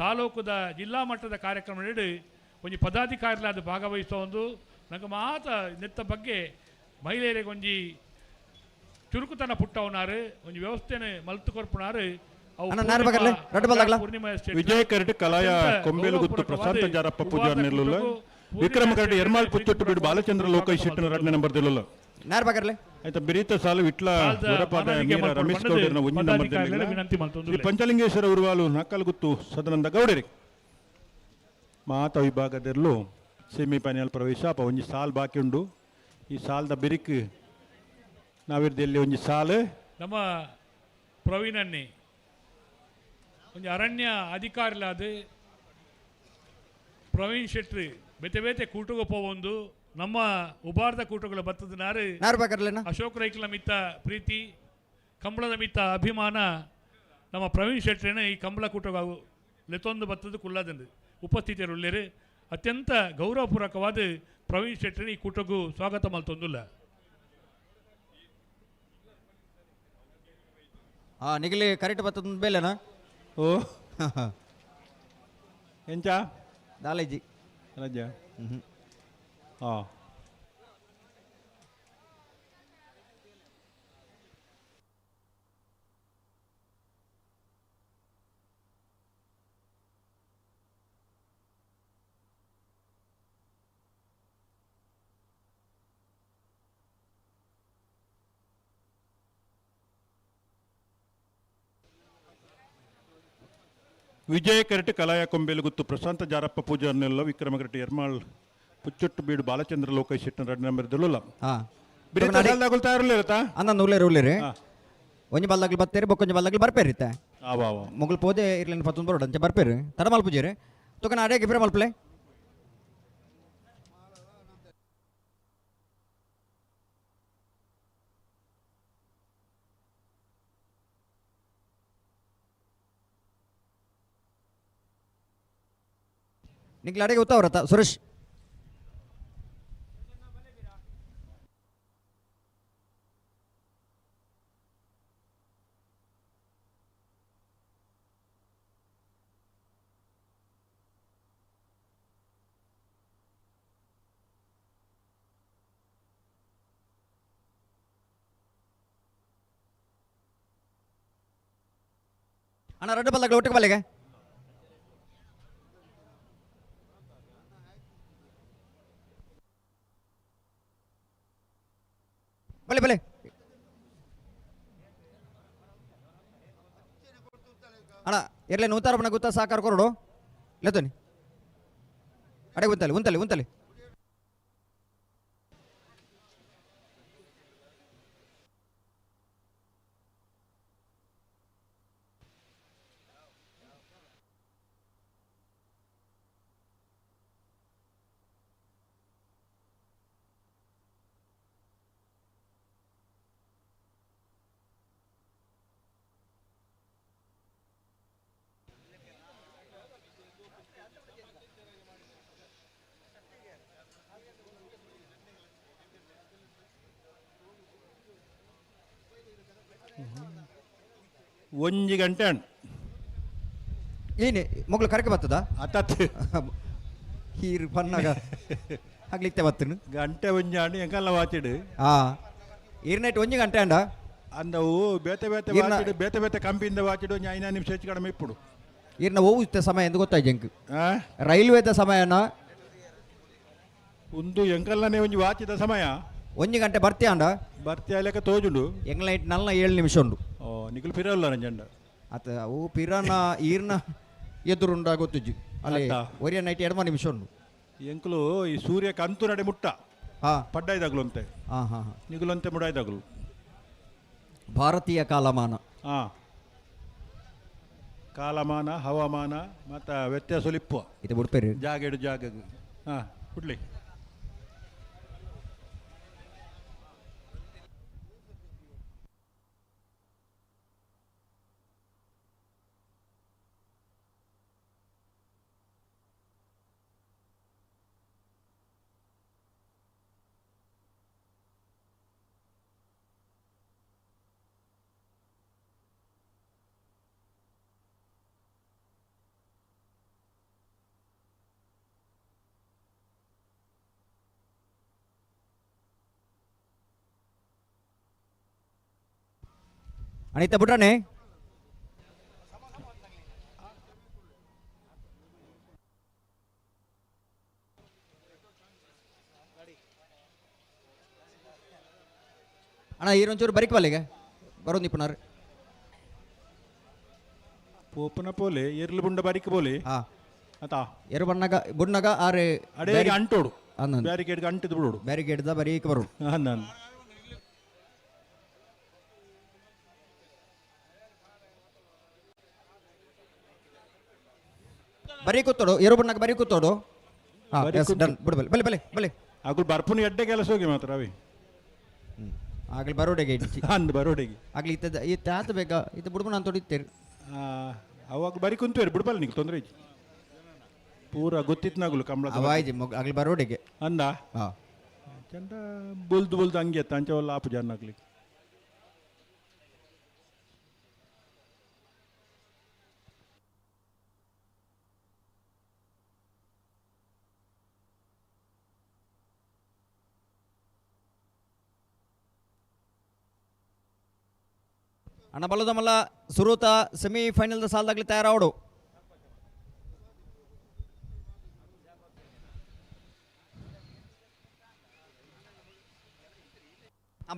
ತಾಲೂಕುದ ಜಿಲ್ಲಾ ಮಟ್ಟದ ಕಾರ್ಯಕ್ರಮ ನೀಡಿ ಒಂಜಿ ಪದಾಧಿಕಾರಿಲಾದ ಭಾಗವಹಿಸೋ ಒಂದು ನಂಗೆ ಮಾತ ನೆತ್ತ ಬಗ್ಗೆ ಮಹಿಳೆಯರಿಗೆ ಒಂಜಿ ಚುರುಕುತನ ಪುಟ್ಟವನಾರು ಒಂಜಿ ವ್ಯವಸ್ಥೆನ ಮಲ್ತು ಕೊರ್ಪುನಾರು ವಿಜಯ ಕರಟಿ ಕಲಾಯ ಕೊಂಬೇಲು ಗುತ್ತು ಪ್ರಶಾಂತ ಜಾರಪ್ಪ ಪೂಜಾರ್ ನೆಲ್ಲುಲ್ಲ ವಿಕ್ರಮ ಕರಟಿ ಎರ್ಮಾಲ್ ಪುಚ್ಚೊಟ್ಟು ಬಿಡು ಬಾಲಚಂದ್ರ ಲೋಕೇಶ್ ಶೆಟ್ಟಿನ 2ನೇ ನಂಬರ್ ದಿಲ್ಲ ಆಯ್ತಾ ಬಿರಿತ ಸಾಲು ವಿಟ್ಲ ರಮೇಶ್ ಗೌಡರ್ನ 1 ನಂಬರ್ ಪಂಚಲಿಂಗೇಶ್ವರ ಉರುವಾಲು 4 ಗುತ್ತು ಸದಾನಂದ ಗೌಡರಿ ಮಾತ ವಿಭಾಗದಲ್ಲೂ ಸೆಮಿಫೈನಲ್ ಪ್ರವೇಶ ಒಂಜಿ ಸಾಲ್ ಬಾಕಿ ಉಂಡು ಈ ಸಾಲ್ದ ಬಿರಿಕ್ ನಾವಿರ್ದಲ್ಲಿ ಒಂಜಿ ಸಾಲು ನಮ್ಮ ಪ್ರವೀಣನ್ನಿ ಒಂಜಿ ಅರಣ್ಯ ಅಧಿಕಾರಿಲಾದ ಪ್ರವೀಣ್ ಶೆಟ್ಟಿ ಬೇತೆ ಬೇತೆ ಕೂಟುಗ ಪೋವೊಂದು ನಮ್ಮ ಉಬಾರ್ದ ಕೂಟಗಳ ಬತ್ತದನಾರು ಅಶೋಕ್ ರೈಕಲ ಮಿತ್ತ ಪ್ರೀತಿ ಕಂಬಳದ ಮಿತ್ತ ಅಭಿಮಾನ ನಮ್ಮ ಪ್ರವೀಣ್ ಶೆಟ್ಟಿನ ಈ ಕಂಬಳ ಕೂಟಗ ಲೆತೊಂದು ಬತ್ತದ ಕುಲ್ಲದಂದು ಉಪಸ್ಥಿತಿಯರುಳ್ಳೇರು ಅತ್ಯಂತ ಗೌರವಪೂರ್ವಕವಾದ ಪ್ರವೀಣ್ ಶೆಟ್ಟಿನ ಈ ಕೂಟಗೂ ಸ್ವಾಗತ ಮಲ್ತೊಂದುಲ್ಲ ನಿಗಲಿ ಕರೆಕ್ಟ್ ಬತ್ತದ ಬೇಲೆನಾ ಓ ಎಂಚ ದಾಲೇಜಿ ರಜ ವಿಜಯ ಕರಟಿ ಕಲಾಯ ಕೊಂಬೆಲು ಗುತ್ತು ಪ್ರಶಾಂತ ಜಾರಪ್ಪ ಪೂಜಾರ್ನೆಲ್ಲ ವಿಕ್ರಮ ಕರಟಿ ಎರ್ಮಾಳ್ ಪುಚ್ಚೊಟ್ಟು ಬೀಡು ಬಾಲಚಂದ್ರ ಲೋಕೇಶ್ ಶೆಟ್ಟನ ರಡ್ ನಂಬರ್ ದೊಲ್ಲ ಹಾ ಬಿರಿತ ಸಾಲ್ದಾಗುಲ್ ತಯಾರಿಲ್ಲತಾ ಅನ್ನ ಉಳ್ಳೇರಿ ಉಳ್ಳೇರಿ ಒಂಜಿ ಬಲ್ಲಾಗ್ಲಿ ಬತ್ತೇರಿ ಬೊಕ್ಕೊಂಜಿ ಬಲ್ಲಾಗ್ಲಿ ಬರ್ಪೇರಿತ್ತೆ ಆವಾ ಮೊಗಲ್ ಪೋದೆ ಇರ್ಲಿನ ಪತ್ತೊಂದು ಬರೋಡ ಅಂಚೆ ಬರ್ಪೇರಿ ತಡ ಮಲ್ಪುಜೇರಿ ತೊಕನ ಅಡೇಗೆ ಇಬ್ರೆ ಮಲ್ಪಲೆ ನಿಂಗ್ಲ ಅಡೆಗೆ ಗೊತ್ತಾವ್ರತ ಸುರೇಶ್ ಅಣ್ಣ ರೆಡ್ ಬಲ್ಲಾಗ್ಲಿ ಒಟ್ಟಿಗೆ ಬಲ್ಲಿಗೆ ಬಲೆ ಬಲೆ ಅಣ್ಣ ಇರ್ಲಿ ನೂತಾರಪ್ಪನ ಗೊತ್ತಾ ಸಾಕಾರ ಕೊರಡು ಲೆತನಿ ಅಡೆ ಉಂತಲಿ ಉಂತಲಿ ಉಂತಲಿ ಒಂಜಿ ಗಂಟೆ ಅಣ್ಣ ಏನೇ ಮೊಗ್ಲು ಕರಕೆ ಬರ್ತದ ಅತ್ತತ್ ಹೀರ್ ಪನ್ನಾಗ ಆಗ್ಲಿಕ್ಕೆ ಬತ್ತನು ಗಂಟೆ ಒಂಜಿ ಅಣ್ಣ ಎಂಕಲ್ಲ ವಾಚಿಡು ಹಾ ಈರ್ನೈಟ್ ಒಂಜಿ ಗಂಟೆ ಅಂಡ ಅಂದವು ಬೇತೆ ಬೇತೆ ವಾಚಿಡು ಬೇತೆ ಬೇತೆ ಕಂಪಿಯಿಂದ ವಾಚಿಡು ಒಂಜಿ 5 ನಿಮಿಷ ಹೆಚ್ಚು ಕಡಿಮೆ ಇಪ್ಪುಡು ಈರ್ನ ಹೋಗುತ್ತ ಸಮಯ ಎಂದು ಗೊತ್ತಾಯ್ತು ಜಂಕ್ ಆ ರೈಲ್ವೇದ ಸಮಯನ ಒಂದು ಎಂಕಲ್ಲನೆ ಒಂಜಿ ವಾಚಿದ ಸಮಯ ಒಂಜಿ ಗಂಟೆ ಬರ್ತೀಯ ಅಂಡ ಬರ್ತಿ ಲೆಕ್ಕ ತೋಜುಂಡು ಎಂಗ್ಲೈಟ್ ನಲ್ಲ 7 ನಿಮಿಷ ಉಂಡು ಓ ನಿಖಿಲ್ ಫಿರಲ್ಲ ನಂಜಂಡ ಅತ ಅವು ಪಿರಾನ ಈರ್ನ ಎದುರುಂಡ ಗೊತ್ತುಜ್ಜಿ ಅಲ್ಲಿ ಒರಿಯ ನೈಟ್ 2 ನಿಮಿಷ ಉಂಡು ಎಂಕುಲು ಈ ಸೂರ್ಯ ಕಂತು ನಡೆ ಮುಟ್ಟ ಹಾ ಪಡ್ಡಾಯ್ದಾಗ್ಲು ಅಂತೆ ಹಾ ಹಾ ನಿಗುಲಂತೆ ಮುಡಾಯ್ದಾಗ್ಲು ಭಾರತೀಯ ಕಾಲಮಾನ ಹಾ ಕಾಲಮಾನ ಹವಾಮಾನ ಮತ್ತು ವ್ಯತ್ಯಾಸ ಲಿಪ್ಪು ಇದು ಬಿಡ್ಪೇರಿ ಜಾಗ ಜಾಗ ಹಾ ಬಿಡ್ಲಿ ಅನಿತ ಬಿಟ್ರಾನೆ ಅಣ್ಣ ಈರೊಂಚೂರು ಬರಿಕ್ ಬಲ್ಲಿಗೆ ಬರೋದು ನಿಪುಣರು ಪೋಪನ ಪೋಲೆ ಎರ್ಲು ಬುಂಡ ಬಾರಿಕ ಬೋಲೆ ಹಾ ಆತಾ ಎರು ಬಣ್ಣಗ ಬುಣ್ಣಗ ಆರೆ ಅಡೇಗೆ ಅಂಟೋಡು ಅನ್ನಂದು ಬ್ಯಾರಿಕೇಡ್ಗೆ ಅಂಟಿದ್ದು ಬಿಡೋಡು ಬ್ಯಾರಿಕೇಡ್ದ ಬರೀಕ್ ಬರೋಡು ಅಂದನ್ ಬರೀ ಕೂತೋಡು ಎರು ಬಣ್ಣಗ ಬರೀ ಕೂತೋಡು ಹಾ ಎಸ್ ಡನ್ ಬಿಡು ಬಲೆ ಬಲೆ ಬಲೆ ಬಲೆ ಆಗುಲ್ ಬರ್ಪುನ ಎಡ್ಡೆ ಕೆಲಸ ಹೋಗಿ ಮಾತ್ರ ಅವಿ ಆಗ್ಲಿ ಬರೋಡೆಗೆ ಇಡ್ಚಿ ಅಂದ್ ಬರೋಡೆಗೆ ಆಗ್ಲಿ ಇತ್ತದ ಇತ್ತ ಆತ ಬೇಕಾ ಇತ್ತ ಬಿಡ್ಬು ನಾನು ತೊಡಿತೇರಿ ಅವಾಗ ಬರಿ ಕುಂತೇರಿ ಬಿಡ್ಬಲ್ಲ ನಿಂಗೆ ತೊಂದರೆ ಐತಿ ಪೂರ ಗೊತ್ತಿತ್ತು ನಾಗುಲು ಕಂಬಳ ಅವಾಯ್ಜಿ ಆಗ್ಲಿ ಬರೋಡೆಗೆ ಅಂದ ಹಾ ಚಂದ ಬುಲ್ದು ಬುಲ್ದು ಹಂಗೆ ಎತ್ತ ಅಂಚವಲ್ಲ ಆಪು ಜನ ಆಗ್ಲಿ ಅಣ್ಣ ಬಲ್ಲದಮಲ್ಲ ಸುರೂತ ಸೆಮಿಫೈನಲ್ದ ಸಾಲದಾಗ್ಲಿ ತಯಾರಾವಡು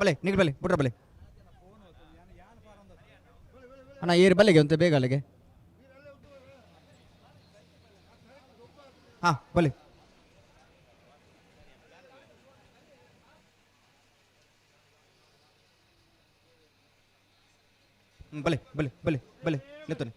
ಬಲೆ ನಿಗ್ ಬಲೆ ಬಿಟ್ರ ಬಲೆ ಅಣ್ಣ ಏರ್ ಬಲೆಗೆ ಅಂತ ಬೇಗ ಅಲ್ಲಿಗೆ ಹಾ ಬಲೆ ಬಲೆ ಬಲೆ ಬಲೆ ಬಲೆ ಲೆತ್ತನೆ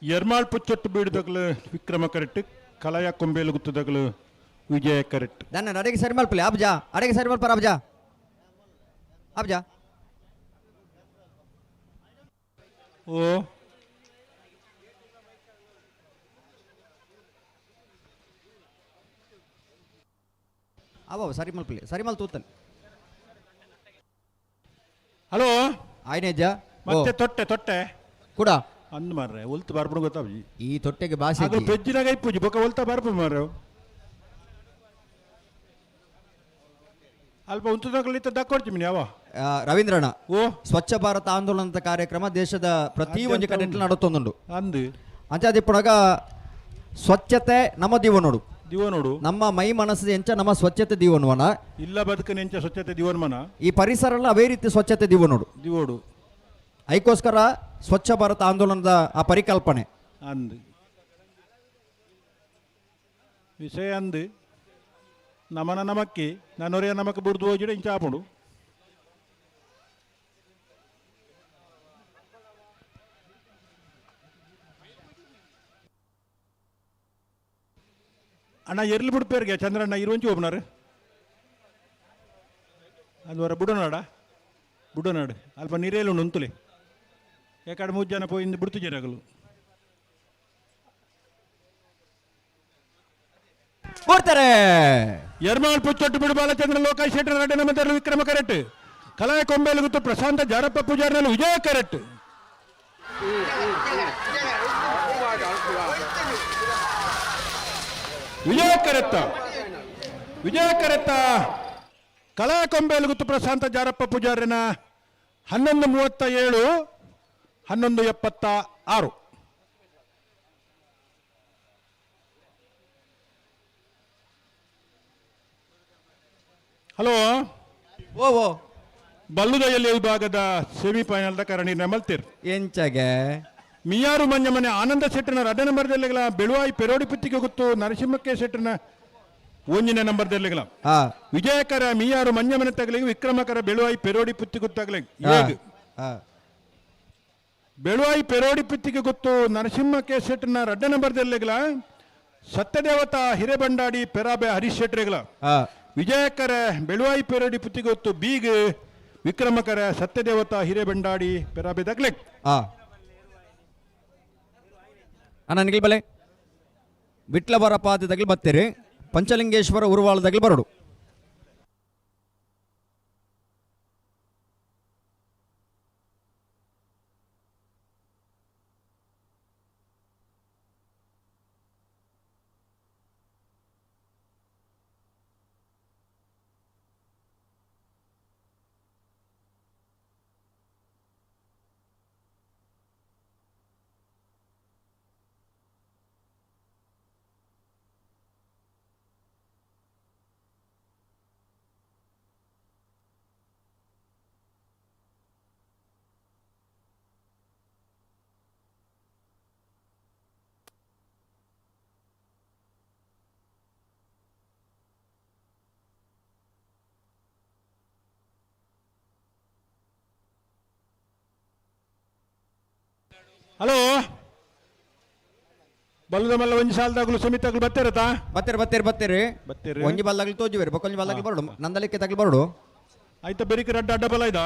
ಎರ್ಮಾಳ್ ಪುಚ್ಚೊಟ್ಟು ಬೀಡಿದಗಳು ವಿಕ್ರಮ ಕರೆಕ್ಟ್ ಕಲಾಯ ಕೊಂಬೇಲು ಗುತ್ತದಗಳು ವಿಜಯ ಕರೆಕ್ಟ್ दान अड़े सर मल पले अब जा अड़े सर मल पर अब जा ಓ अब सरी मल तूतल ಹಲೋ आयने जा ಮತ್ತೆ ತೊಟ್ಟೆ ತೊಟ್ಟೆ ಕೂಡ ಅಂದ್ ಮಾರ್ರೆ ಒಲ್ತು ಬರ್ಪಣ ಗೊತ್ತಾವ್ಜಿ ಈ ತೊಟ್ಟೆಗೆ ಭಾಷೆ ಆಗ ಪೆಜ್ಜಿನಾಗ ಇಪ್ಪುಜಿ ಬೊಕ್ಕ ಒಲ್ತ ಬರ್ಪ ಮಾರ್ರೆ ಅಲ್ಪ ಉಂತುದಾಗಲಿತ್ತ ದಕ್ಕೊಡ್ತಿ ಮಿನಿ ಅವ ರವೀಂದ್ರಣ್ಣ ಓ ಸ್ವಚ್ಛ ಭಾರತ ಆಂದೋಲನದ ಕಾರ್ಯಕ್ರಮ ದೇಶದ ಪ್ರತಿ ಒಂದು ಕಡೆಯಲ್ಲಿ ನಡುತ್ತೊಂದುಂಡು ಅಂದು ಅಂಚಾದಿಪ್ಪುಣಗ ಸ್ವಚ್ಛತೆ ನಮ್ಮ ದೀವನೋಡು ದಿವ ನೋಡು ನಮ್ಮ ಮೈ ಮನಸ್ಸು ಎಂಚ ನಮ್ಮ ಸ್ವಚ್ಛತೆ ದೀವನವನ ಇಲ್ಲ ಬದುಕನ ಎಂಚ ಸ್ವಚ್ಛತೆ ದಿವನ್ ಮನ ಈ ಪರಿಸರ ಎಲ್ಲ ಅವೇ ರೀತಿ ಸ್ವಚ್ಛತೆ ದೀವನೋಡು ದಿವೋಡು ಅದಕ್ಕೋಸ್ಕರ ಸ್ವಚ್ಛ ಭಾರತ ಆಂದೋಲನದ ಆ ಪರಿಕಲ್ಪನೆ ಅಂದು ವಿಷಯ ಅಂದು ನಮನ ನಮಕ್ಕಿ ನಾನೊರೆಯ ನಮಕ್ ಬುಡ್ದು ಹೋಗಿಡ ಇಂಚ ಆಪುಡು ಅಣ್ಣ ಎರ್ಲಿ ಬಿಡ್ಪೇರ್ಗೆ ಚಂದ್ರಣ್ಣ ಇರುವಂಚಿ ಒಬ್ಬನಾರು ಅದು ವರ ಬುಡನಾಡು ಅಲ್ಪ ನೀರೇಲು ಉಂತುಲೆ ಯಾಕಡೆ 3 ಜನ ಪೋಯಿಂದ ಬಿಡ್ತು ಜನಗಳು ಕೊಡ್ತಾರೆ ಎರ್ಮಾಳ್ ಪುಚ್ಚೊಟ್ಟು ಬಿಡು ಬಾಲಚಂದ್ರ ಲೋಕಾಯ್ ಶೆಟ್ಟರ್ ರೆಡ್ಡಿ ನಮ್ಮದಲ್ಲಿ ವಿಕ್ರಮ ಕರೆಕ್ಟ್ ಕಲಾಯ ಕೊಂಬೇಲು ಗುತ್ತು ಪ್ರಶಾಂತ ಜಾರಪ್ಪ ಪೂಜಾರಿನಲ್ಲಿ ವಿಜಯ ಕರೆಕ್ಟ್ ವಿಜಯ ಕರೆತ್ತ ಕಲಾಯ ಕೊಂಬೇಲು ಗುತ್ತು ಪ್ರಶಾಂತ ಜಾರಪ್ಪ ಪೂಜಾರಿನ 11:37 11:76 ಹಲೋ ಓ ಬಲ್ಲುದಯಲ್ಲಿ ವಿಭಾಗದ ಸೆಮಿಫೈನಲ್ದ ಕರಣಿನ ಮಲ್ತಿರ್ ಎಂಚಗೆ ಮಿಯಾರು ಮಂಜಮನೆ ಆನಂದ ಶೆಟ್ಟನ 2 ನಂಬರ್ದಲ್ಲಿಗಳ ಬೆಳುವಾಯಿ ಪೆರೋಡಿ ಪುತ್ತಿಗೆ ಗೊತ್ತು ನರಸಿಂಹಕ್ಕೆ ಶೆಟ್ಟನ 1 ನಂಬರ್ದಲ್ಲಿಗಳ ವಿಜಯಕರ ಮಿಯಾರು ಮಂಜಮನೆ ತಗಲಿಗೆ ವಿಕ್ರಮಕರ ಬೆಳುವಾಯಿ ಪೆರೋಡಿ ಪುತ್ತಿ ಗೊತ್ತಾಗಲಿ ಬೆಳುವಾಯಿ ಪೆರೋಡಿ ಪುತ್ತಿಗೆ ಗೊತ್ತು ನರಸಿಂಹಕ್ಕೆ ಶೆಟ್ಟನ 2 ನಂಬರ್ದಲ್ಲಿಗಳ ಸತ್ಯದೇವತಾ ಹಿರೇಬಂಡಾಡಿ ಪೆರಾಬೆ ಹರೀಶ್ ಶೆಟ್ರಿಗಳ ವಿಜಯಕರ ಬೆಳುವಾಯಿ ಪೆರೋಡಿ ಪುತ್ತಿಗೆ ಗೊತ್ತು ಬೀಗ್ ವಿಕ್ರಮಕರ ಸತ್ಯದೇವತಾ ಹಿರೇಬಂಡಾಡಿ ಪೆರಾಬೆ ತಗ್ಲೆಕ್ ಅಣ್ಣ ನಿಖಿಲ್ ಬಲೆ ವಿಟ್ಲವರ ಪಾದದಲ್ಲಿ ಬತ್ತೀರಿ ಪಂಚಲಿಂಗೇಶ್ವರ ಉರುವಾಳದಾಗಲಿ ಬರಡು ಹಲೋ ಬಲ್ಲದ ಮಲ್ಲ ಒಂಜಿ ಸಾಲದಾಗಲು ಸಮಿತಾಗಲು ಬತ್ತೇರತಾ ಬತ್ತೀರಿ ಒಂಜಿ ಬಲ್ಲಾಗಲಿ ತೋಜುವೇರಿ ಬೊಕೊಂಜಿ ಬಲ್ಲಾಗಲಿ ಬರಡು ನಂದಲಿಕ್ಕೆ ತಗಲಿ ಬರಡು ಆಯ್ತ ಬೆರಿಕೆ ರಡ್ಡ ಅಡ್ಡ ಬಲ ಇದ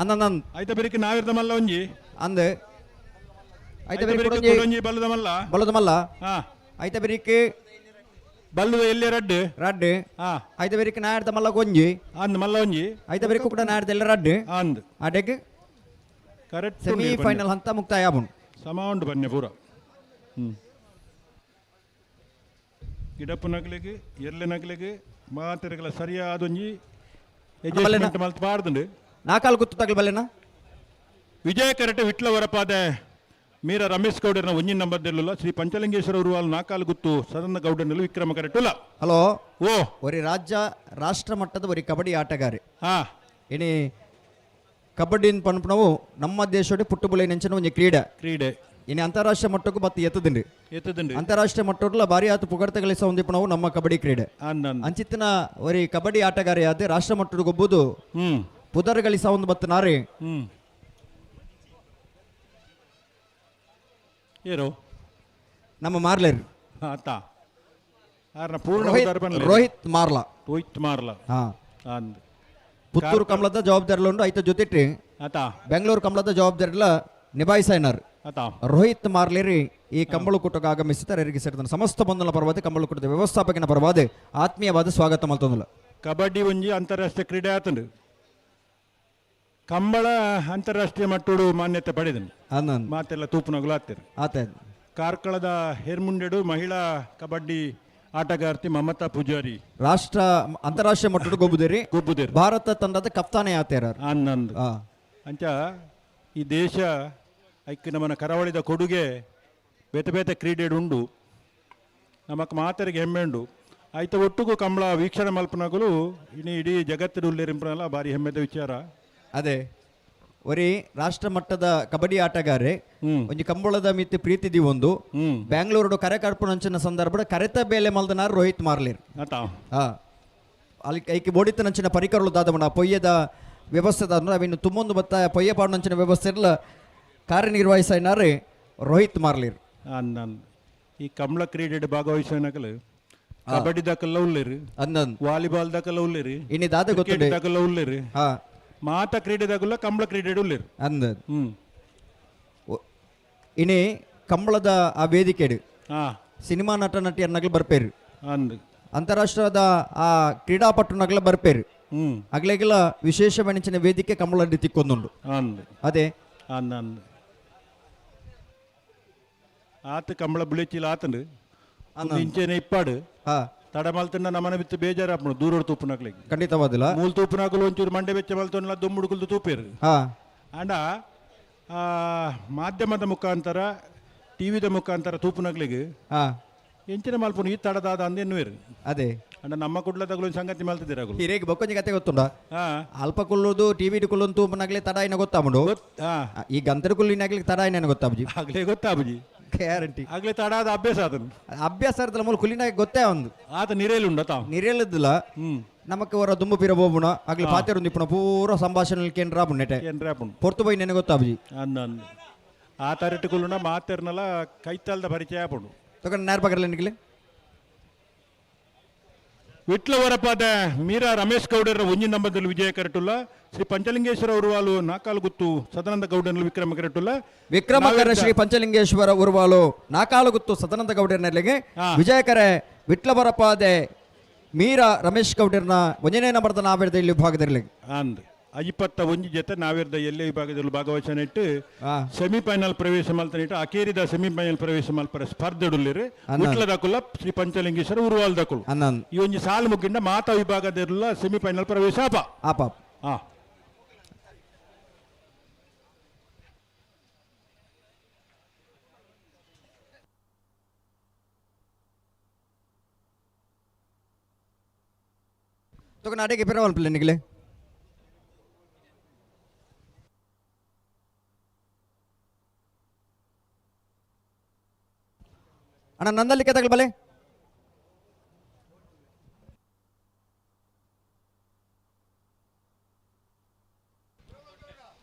ಅಂದ ಆಯ್ತ ಬೆರಿಕೆ ನಾವಿರ್ದ ಮಲ್ಲ ಒಂಜಿ ಅಂದೆ ಆಯ್ತ ಬೆರಿಕೆ ಒಂಜಿ ಬಲ್ಲದ ಮಲ್ಲ ಹಾ ಆಯ್ತ ಬೆರಿಕೆ ಬಲ್ಲದ ಎಲ್ಲಿ ರಡ್ಡ್ ಹಾ ಆಯ್ತ ಬೆರಿಕೆ ನಾಡ್ದ ಮಲ್ಲ ಕೊಂಜಿ ಅಂದ್ ಮಲ್ಲ ಒಂಜಿ ಆಯ್ತ ಬೆರಿಕೆ ಕೂಡ ನಾಡ್ದ ಎಲ್ಲ ರಡ್ಡ್ ಅಂದ್ ಅಡೆಗೆ ಕರೆಕ್ಟ್ ಸೆಮಿಫೈನಲ್ ಹಂತ ಮುಕ್ತಾಯ ಆಗುಂಡು ಸಮ ಉಂಡು ಬನ್ನಿ ಪೂರ ಗಿಡಪ್ಪು ನಗ್ಲಿಗೆ ಎರ್ಲೆ ನಗ್ಲಿಗೆ ಮಾತೆರೆಗಳ ಸರಿಯಾದೊಂಜಿ ಎಡ್ಜಸ್ಟ್ಮೆಂಟ್ ಮಲ್ತ್ ಪಾಡ್ದುಂಡು ನಾಕಾಲು ಗುತ್ತು ತಗಲು ಬಲ್ಲೆನ ವಿಜಯ ಕರಟೆ ವಿಟ್ಲ ವರಪಾದೆ ಮೀರ ರಮೇಶ್ ಗೌಡರ್ನ ಒಂಜಿನ ನಂಬರ್ದಲ್ಲ ಶ್ರೀ ಪಂಚಲಿಂಗೇಶ್ವರ ಉರುವಾಲ್ ನಾಕಾಲು ಗುತ್ತು ಸದನ ಗೌಡರ್ನಲ್ಲೂ ವಿಕ್ರಮ ಕರೆಟುಲ್ಲ ಹಲೋ ಓ ಒರಿ ರಾಜ್ಯ ರಾಷ್ಟ್ರ ಮಟ್ಟದ ಒರಿ ಕಬಡ್ಡಿ ಆಟಗಾರಿ ಹಾ ಇನಿ ಕಬಡ್ಡಿನ ಪನ್ಪನವು ನಮ್ಮ ದೇಶೋಡೆ ಪುಟ್ಟುಬುಲೆ ನೆಂಚಿನ ಒಂದು ಕ್ರೀಡೆ ಇನಿ ಅಂತಾರಾಷ್ಟ್ರೀಯ ಮಟ್ಟಕ್ಕೂ ಬತ್ತು ಎತ್ತದಿಂಡು ಅಂತಾರಾಷ್ಟ್ರೀಯ ಮಟ್ಟೋಡ್ಲ ಭಾರಿ ಆತು ಪುಗಡ್ತಗಳಿಸ ಹೊಂದಿಪನವು ನಮ್ಮ ಕಬಡ್ಡಿ ಕ್ರೀಡೆ ಅಂಚಿತ್ತಿನ ಒರಿ ಕಬಡ್ಡಿ ಆಟಗಾರಿ ಆದ ರಾಷ್ಟ್ರ ಮಟ್ಟದ ಗೊಬ್ಬುದು ಪುದರ್ಗಳಿಸ ಒಂದು ಬತ್ತು ನಾರಿ ಏರೋ ನಮ್ಮ ಮಾರ್ಲೇರ್ ಆತ ಪೂರ್ಣ ರೋಹಿತ್ ಮಾರ್ಲಾ ಹಾ ಅಂದ್ ಪುತ್ತೂರು ಕಮಲದ ಜವಾಬ್ದಾರಿಲ ಉಂಡು ಐತ ಜೊತೆಟ್ರಿ ಆತ ಬೆಂಗಳೂರು ಕಮಲದ ಜವಾಬ್ದಾರಿಲ ನಿಭಾಯಿಸೈನರ್ ಆತ ರೋಹಿತ್ ಮಾರ್ಲೇರಿ ಈ ಕಂಬಳು ಕೂಟಕ್ಕೆ ಆಗಮಿಸುತ್ತಾರೆ ಅವರಿಗೆ ಸೇರಿದ ಸಮಸ್ತ ಬಂಧನ ಪರವಾದ ಕಂಬಳು ಕೂಟದ ವ್ಯವಸ್ಥಾಪಕನ ಪರವಾದ ಆತ್ಮೀಯವಾದ ಸ್ವಾಗತ ಮಲ್ತೊಂದಿಲ್ಲ ಕಬಡ್ಡಿ ಒಂಜಿ ಅಂತಾರಾಷ್ಟ್ರೀಯ ಕ್ರೀಡೆ ಆತಂಡು ಕಂಬಳ ಅಂತಾರಾಷ್ಟ್ರೀಯ ಮಟ್ಟೋಡು ಮಾನ್ಯತೆ ಪಡೆದನು ಮಾತೆಲ್ಲ ತೂಪುನಗುಲು ಆಗ್ತಾರೆ ಆತ ಕಾರ್ಕಳದ ಹೇರ್ಮುಂಡೆಡು ಮಹಿಳಾ ಕಬಡ್ಡಿ ಆಟಗಾರ್ತಿ ಮಮತಾ ಪೂಜಾರಿ ಅಂತಾರಾಷ್ಟ್ರೀಯ ಮಟ್ಟದ ಗೊಬ್ಬುದೇರಿ ಭಾರತ ತಂಡದ ಕಪ್ತಾನೆ ಆತೇರ ಅನ್ನಂದು ಅಂಚ ಈ ದೇಶ ಐಕ್ಯ ನಮ್ಮನ ಕರಾವಳಿದ ಕೊಡುಗೆ ಬೇತೆ ಬೇತೆ ಕ್ರೀಡೆಡು ಉಂಡು ನಮಕ್ ಮಾತರಿಗೆ ಹೆಮ್ಮೆ ಉಂಡು ಆಯ್ತ ಒಟ್ಟಿಗೂ ಕಂಬಳ ವೀಕ್ಷಣೆ ಮಲ್ಪನಾಗಲು ಇಡೀ ಜಗತ್ತಿನ ಉಲ್ಲೇರಿಂಪನಲ್ಲ ಭಾರಿ ಹೆಮ್ಮೆದ ವಿಚಾರ ಅದೇ ಒರಿ ರಾಷ್ಟ್ರ ಮಟ್ಟದ ಕಬಡ್ಡಿ ಆಟಗಾರೆ ಒಂಜಿ ಕಂಬಳದ ಮಿತಿ ಪ್ರೀತಿದಿ ಒಂದು ಬ್ಯಾಂಗ್ಳೂರು ಕರೆ ಕರ್ಪುನಂಚಿನ ಸಂದರ್ಭ ಕರೆತ ಬೇಲೆ ಮಲ್ದನಾರ್ ರೋಹಿತ್ ಮಾರ್ಲೇರ್ ಅಲ್ಲಿ ಐಕಿ ಬೋಡಿತ ನಂಚಿನ ಪರಿಕರಲು ದಾದಮನ ಪೊಯ್ಯದ ವ್ಯವಸ್ಥೆ ಅವಿನ್ನು ತುಂಬೊಂದು ಬತ್ತ ಪೊಯ್ಯ ಪಾಡಿನಂಚಿನ ವ್ಯವಸ್ಥೆ ಕಾರ್ಯನಿರ್ವಹಿಸಿನಾರೆ ರೋಹಿತ್ ಮಾರ್ಲೇರ್ ಈ ಕಂಬಳ ಕ್ರೀಡೆ ಭಾಗವಹಿಸನಕಲು ಕಬಡ್ಡಿ ದಾಕಲ್ಲ ಉಳ್ಳೇರು ವಾಲಿಬಾಲ್ ದಾಕಲ್ಲ ಉಳ್ಳೇರು ಇನ್ನು ದಾದ ಗೊತ್ತು ದಾಕಲ್ಲ ಉಳ್ಳೇರು ಮಾತ ಕ್ರೀಡೆದಾಗಲ್ಲ ಕಂಬಳ ಕ್ರೀಡೆ ಉಳ್ಳೇರು ಇನಿ ಕಂಬಳದ ಆ ವೇದಿಕೆ ಸಿನಿಮಾ ನಟ ನಟಿಯರ್ನಗ್ಲು ಬರ್ಪೇರು ಅಂತಾರಾಷ್ಟ್ರದ ಆ ಕ್ರೀಡಾಪಟು ನಗ್ಲ ಬರ್ಪೇರು ಅಗ್ಲೆಗೆಲ್ಲ ವಿಶೇಷವೆನಿಚಿನ ವೇದಿಕೆ ಕಂಬಳ ತಿಕ್ಕೊಂದುಂಡು ಅದೇ ಆತ ಕಂಬಳ ಬಿಳಿಚಿಲ್ಲ ಆತಂಡು ಇಂಚೆನೆ ಇಪ್ಪಾಡು ತಡ ಮಲ್ತನ್ನ ನಮ್ಮನ ಬಿತ್ತು ಬೇಜಾರಾಪಣ ದೂರ ತೂಪುನಾಗ್ಲಿಕ್ಕೆ ಖಂಡಿತವಾದಿಲ್ಲ ಮೂಲ ತೂಪುನಾಗಲು ಒಂಚೂರು ಮಂಡೆ ಬೆಚ್ಚ ಮಲ್ತೋಲ್ಲ ದೊಂಬುಡುಕಲ್ದು ತೂಪೇರು ಅಂಡ ಮಾಧ್ಯಮದ ಮುಖಾಂತರ ಟಿವಿದ ಮುಖಾಂತರ ತೂಪುನಾಗ್ಲಿಗೆ ಎಂಚಿನ ಮಲ್ಪುನು ಈ ತಡದಾದ ಅಂದೇನುವೇರು ಅದೇ ಅಂಡ ನಮ್ಮ ಕುಡ್ಲದಾಗಲು ಸಂಗತಿ ಮಲ್ತಿದ್ದೀರಾಗಲು ಹಿರೇಗೆ ಬೊಕ್ಕೊಂಜಿ ಕತೆ ಗೊತ್ತುಂಡ ಅಲ್ಪ ಕುಲ್ಲುದು ಟಿವಿ ಕುಲ್ಲೊಂದು ತೂಪನಾಗ್ಲಿ ತಡ ಇನ್ನ ಗೊತ್ತಾಮುಂಡು ಈ ಗಂತರ ಕುಲ್ಲಿನಾಗ್ಲಿ ತಡ ಇನ್ನ ಗೊತ್ತಾಬುಜಿ ಆಗ್ಲೇ ಗೊತ್ತಾಬುಜಿ ಗ್ಯಾರಂಟಿ ಆಗ್ಲೇ ತಡಾದ ಅಭ್ಯಾಸ ಅದನ್ನು ಅಭ್ಯಾಸ ಇರ್ತಲ್ಲ ಮೂಲ ಕುಲಿನಾಗ ಗೊತ್ತೇ ಒಂದು ಆತ ನಿರೇಲುಂಡ ನಿರೇಲದಿಲ್ಲ ನಮಕ್ ಅವರ ದುಂಬು ಪಿರ ಬೋಬುಣ ಆಗ್ಲಿ ಪಾತೆರು ದಿಪ್ಪುಣ ಪೂರ ಸಂಭಾಷಣೆ ಕೇಂದ್ರ ನೆಟೆ ಪೊರ್ತು ಬೈ ನೆನೆ ಗೊತ್ತಾಬುಜಿ ಅಂದ್ ಆ ತರಟಿಕುಲುನ ಮಾತೆರ್ನಲ್ಲ ಕೈತಾಲ್ದ ಪರಿಚಯ ಆಪುಂಡು ತಗೊಂಡು ನೇರ ಪಗರ್ಲ ನಿಕ್ಲಿ ವಿಟ್ಲವರಪಾದ ಮೀರಾ ರಮೇಶ್ ಗೌಡರ ಒಂಜಿ ನಂಬರ್ದಲ್ಲಿ ವಿಜಯ ಕರಟುಲ್ಲ ಶ್ರೀ ಪಂಚಲಿಂಗೇಶ್ವರ ಉರುವಾಲು ನಾಕಾಲು ಗುತ್ತು ಸದಾನಂದ ಗೌಡನಲ್ಲಿ ವಿಕ್ರಮ ಕರಟುಲ್ಲ ವಿಕ್ರಮಕರ ಶ್ರೀ ಪಂಚಲಿಂಗೇಶ್ವರ ಉರುವಾಲು ನಾಕಾಲು ಗುತ್ತು ಸದಾನಂದ ಗೌಡರ್ನಲ್ಲಿಗೆ ವಿಜಯಕರ ವಿಟ್ಲವರಪಾದೆ ಮೀರಾ ರಮೇಶ್ ಗೌಡರ್ನ ಒಂಜನೇ ನಂಬರ್ದ ನಾವೆರ್ದ ಇಲ್ಲಿ ವಿಭಾಗದಲ್ಲಿ ಅಂದ್ 21 ಜೊತೆ ನಾವೆರ್ದ ಎಲ್ಲೇ ವಿಭಾಗದಲ್ಲಿ ಭಾಗವಹಿಸನ ಇಟ್ಟು ಸೆಮಿಫೈನಲ್ ಪ್ರವೇಶ ಮಲ್ತನಿಟ್ಟು ಅಕೇರಿದ ಸೆಮಿಫೈನಲ್ ಪ್ರವೇಶ ಮಲ್ಪರ ಸ್ಪರ್ಧೆಡುಲ್ಲಿರು ವಿಟ್ಲದಕುಲ್ಲ ಶ್ರೀ ಪಂಚಲಿಂಗೇಶ್ವರ ಉರುವಾಲ್ ದಕುಲು ಈ ಒಂಜಿ ಸಾಲು ಮುಗಿಂದ ಮಾತಾ ವಿಭಾಗದಲ್ಲ ಸೆಮಿಫೈನಲ್ ಪ್ರವೇಶ ಆಪ ತಗೊಂಡು ಅಡೆಗೆ ಪೆರವಲ್ ಪ್ಲೇ ನಿಗಲೆ ಅಣ್ಣ ನಂದಲ್ಲಿಕ್ಕೆ ತಗಲ್ ಬಲೆ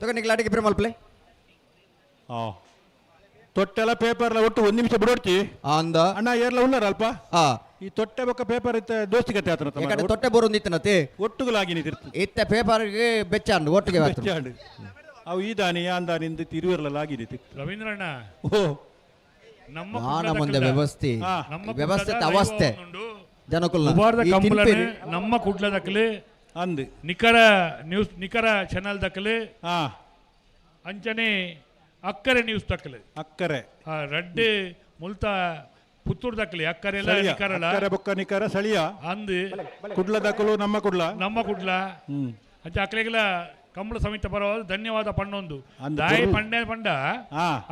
ತಗೊಂಡು ನಿಗಲ ಅಡೆಗೆ ಪೆರವಲ್ ಪ್ಲೇ ತೊಟ್ಟೆಲ್ಲ ಪೇಪರ್ಲ ಒಟ್ಟು 1 ನಿಮಿಷ ಬಿಡೋಡ್ತಿ ಅಂದ ಅಣ್ಣ ಏರ್ಲ ಉಳ್ಳಾರ ಅಲ್ಪ ಈ ತೊಟ್ಟೆ ಬೊಕ್ಕ ಪೇಪರ್ ಇತ್ತ ದೋಸ್ತಿ ಕತೆ ಆತನ ತೊಟ್ಟೆ ಬೋರೊಂದಿತ್ತನತೆ ಒಟ್ಟುಗುಲಾಗಿ ನಿಂತಿರ್ತು ಇತ್ತ ಪೇಪರ್ಗೆ ಬೆಚ್ಚಾಂಡು ಒಟ್ಟಿಗೆ ಬೆಚ್ಚಾಂಡು ಅವು ಈ ದಾನಿ ಆನ್ ದಾನಿ ತಿರುವಿರಲ್ಲ ಆಗಿತ್ತು ರವೀಂದ್ರಣ್ಣ ಓ ನಮ್ಮ ಮುಂದೆ ವ್ಯವಸ್ಥೆ ವ್ಯವಸ್ಥಿತ ಅವಸ್ಥೆ ಜನಕುಲ್ಲ ನಮ್ಮ ಕುಡ್ಲ ದಕ್ಕಲೆ ಅಂದ್ ನಿಖರ ನ್ಯೂಸ್ ನಿಖರ ಚಾನೆಲ್ ದಕ್ಕಲೆ ಅಂಚನೆ ಅಕ್ಕರೆ ನ್ಯೂಸ್ ತಕ್ಕಲೆ ಅಕ್ಕರೆ ரெண்டு ಮುಲ್ತಾ ಪುತ್ತೂರು ದಕ್ಕಲಿ ಅಕ್ಕರೆ ಎಲ್ಲ ಸಳಿಯ. ನಿಕರಳ ಅಕ್ಕರೆ ಬೊಕ್ಕ ನಿಕರ ಸಳಿಯ ಅಂದು ಕುಡ್ಲ ದಕ್ಕಲು ನಮ್ಮ ಕುಡ್ಲ ಅಂಚ ಅಕ್ಕಲೆಗೆಲ್ಲ ಕಂಬಳ ಸಮಿತ ಪರವಾದ ಧನ್ಯವಾದ ಪಣ್ಣೊಂದು ಅಂದು ದಾಯಿ ಗುರು. ಪಂಡೆ ಪಂಡ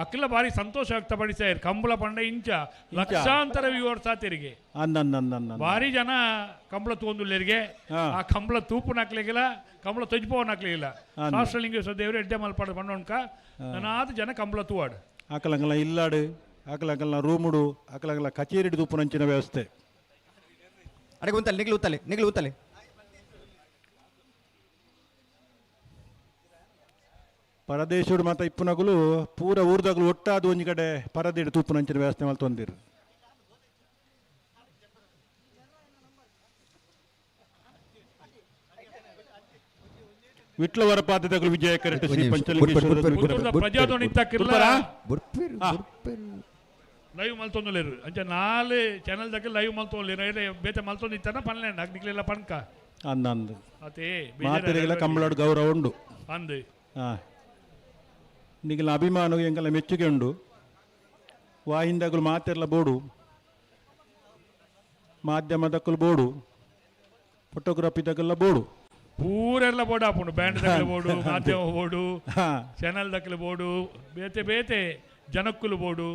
ಅಕ್ಕಲ ಬಾರಿ ಸಂತೋಷ ವ್ಯಕ್ತಪಡಿಸ್ಯಾರ ಕಂಬಳ ಪಂಡ ಇಂಚ ಲಕ್ಷಾಂತರ ವ್ಯೂವರ್ಸ್ ಆತಿರಿಗೆ ಭಾರಿ ಜನ ಕಂಬಳ ತೂಂದುಲ್ಲರಿಗೆ ಆ ಕಂಬಳ ತೂಪು ನಕ್ಲಿಗಿಲ್ಲ ಕಂಬಳ ತೊಜ್ಪೋ ನಕ್ಲಿಗಿಲ್ಲ ಶಾಸ್ತ್ರಲಿಂಗೇಶ್ವರ ದೇವರು ಎಡ್ಡೆ ಮಲ್ಪಾಡು ಪಣ್ಣೊಣ್ಕ ನಾನಾದ ಜನ ಕಂಬಳ ತೂವಾಡು ಆಕಲಂಗಲ ಇಲ್ಲಾಡು ಆಕಲಂಗಲ ರೂಮುಡು ಆಕಲಂಗಲ ಕಚೇರಿ ದೂಪುನಂಚಿನ ವ್ಯವಸ್ಥೆ ಅಡಿಗೆ ಉಂತಲೆ ನಿಗ್ಲು ಉತ್ತಲೆ ಪರದೇಶುಡು ಮಾತ ಇಪ್ಪುನಗುಲು ಪೂರ ಊರ್ದಾಗಲು ಒಟ್ಟಾದ ಒಂಜಿ ಕಡೆ ಪರದೇಡು ತೂಪುನಂಚಿನ ವ್ಯವಸ್ಥೆ ಮಲ್ತೊಂದಿರು ವಿಟ್ಲವರ ಪಾದದಗಳು ವಿಜಯ ಕರೆಕ್ಟ್ ಶ್ರೀ ಪಂಚಲಿಂಗೇಶ್ವರ ಪ್ರಜಾದೋಣಿ ತಕ್ಕಿರ್ಲ ಲೈವ್ ಮಲ್ತೊಂದುಲೇರು ಅಂಚ 4 ಚಾನೆಲ್ ದಕ್ಕೆ ಲೈವ್ ಮಲ್ತೊಂದುಲೇರು ಬೇತೆ ಮಲ್ತೊಂದಿತ್ತನ ಪನ್ಲೆಂಡ್ ಅಗ್ನಿಕ್ಲೆಲ್ಲ ಪನ್ಕ ಅಂದಂದು ಅದೇ ಮಾತೆರೆಗೆಲ್ಲ ಕಂಬಳಾಡು ಗೌರವ ಉಂಡು ಅಂದು ನಿಗಲ ಅಭಿಮಾನ ಎಂಗೆಲ್ಲ ಮೆಚ್ಚುಗೆ ಉಂಡು ವಾಹಿಂದಗಳು ಮಾತೆಲ್ಲ ಬೋಡು ಮಾಧ್ಯಮದಕ್ಕಲು ಬೋಡು ಫೋಟೋಗ್ರಫಿದಕ್ಕೆಲ್ಲ ಬೋಡು ಪೂರೆಲ್ಲ ಬೋರ್ಡ್ ಹಾಕೊಂಡು ಬ್ಯಾಂಡ್ ದಕ್ಕಲು ಬೋರ್ಡು ಮಾಧ್ಯಮ ಬೋರ್ಡು ಚಾನೆಲ್ ದಕ್ಕಲು ಬೋರ್ಡು ಬೇತೆ ಬೇತೆ ಜನಕ್ಕಲು ಬೋರ್ಡು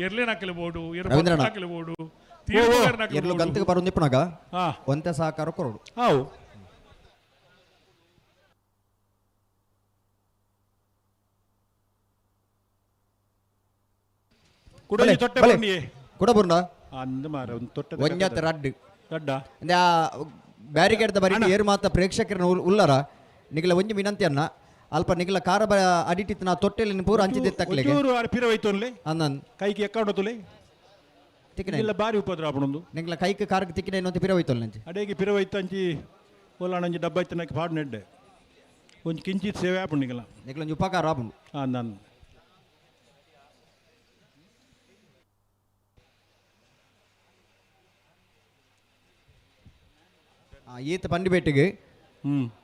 ಎರ್ಲೆ ನಕ್ಕಲು ಬೋರ್ಡು ನಕ್ಕಲು ಬೋರ್ಡು ಎರ್ಲು ಗಂತಗೆ ಬರೋದು ನಿಪ್ಪುನಾಗ ಒಂತೆ ಸಹಕಾರ ಕೊರೋಡು ಹಾವು ಕುಡಲಿ ತೊಟ್ಟೆ ಬಂದಿಯೇ ಕುಡಬುರ್ನ ಅಂದ ಮಾರ ಒಂದು ತೊಟ್ಟೆ ಒಂಜಾತ ರಡ್ಡು ದಡ್ಡ ಅಂದ್ರೆ ಆ ಬ್ಯಾರಿಕೇಡ್ ಬರೀ ಏರು ಮಾತ ಪ್ರೇಕ್ಷಕರನ್ನ ಉಲ್ಲರ ನಿಗಲ ಒಂಜಿ ವಿನಂತಿ ಅನ್ನ ಅಲ್ಪ ನಿಗಲ ಕಾರ ಅಡಿಟಿತ್ತು ನಾ ತೊಟ್ಟೆಲಿ ಪೂರ ಹಂಚಿದ್ದೆ ತಕ್ಲಿಗೆ ಪಿರ ಹೋಯ್ತೋನ್ಲೆ ಅನ್ನನ್ ಕೈಗೆ ಎಕ್ಕಾಡು ತುಲೆ ತಿಕ್ಕಿನ ಇಲ್ಲ ಬಾರಿ ಉಪದ್ರ ಆಪಣೊಂದು ನಿಗಲ ಕೈಕ್ ಕಾರಕ್ಕೆ ತಿಕ್ಕಿನ ಇನ್ನೊಂದು ಪಿರ ಹೋಯ್ತಲ್ಲ ನಂಚಿ ಅಡೆಗೆ ಪಿರ ಹೋಯ್ತು ಅಂಚಿ ಓಲಾಣಂಜಿ ಡಬ್ಬ ಇತ್ತನಕ್ಕೆ ಪಾಡು ನೆಡ್ಡೆ ಒಂದು ಕಿಂಚಿತ್ ಸೇವೆ ಆಪಣ್ ನಿಗಲ ನಿಗಲ ಒಂಜಿ ಉಪಕಾರ ಆಪುಂಡು ನಾನು ಈತ ಪಂಡಿಬೇಟಿಗೆ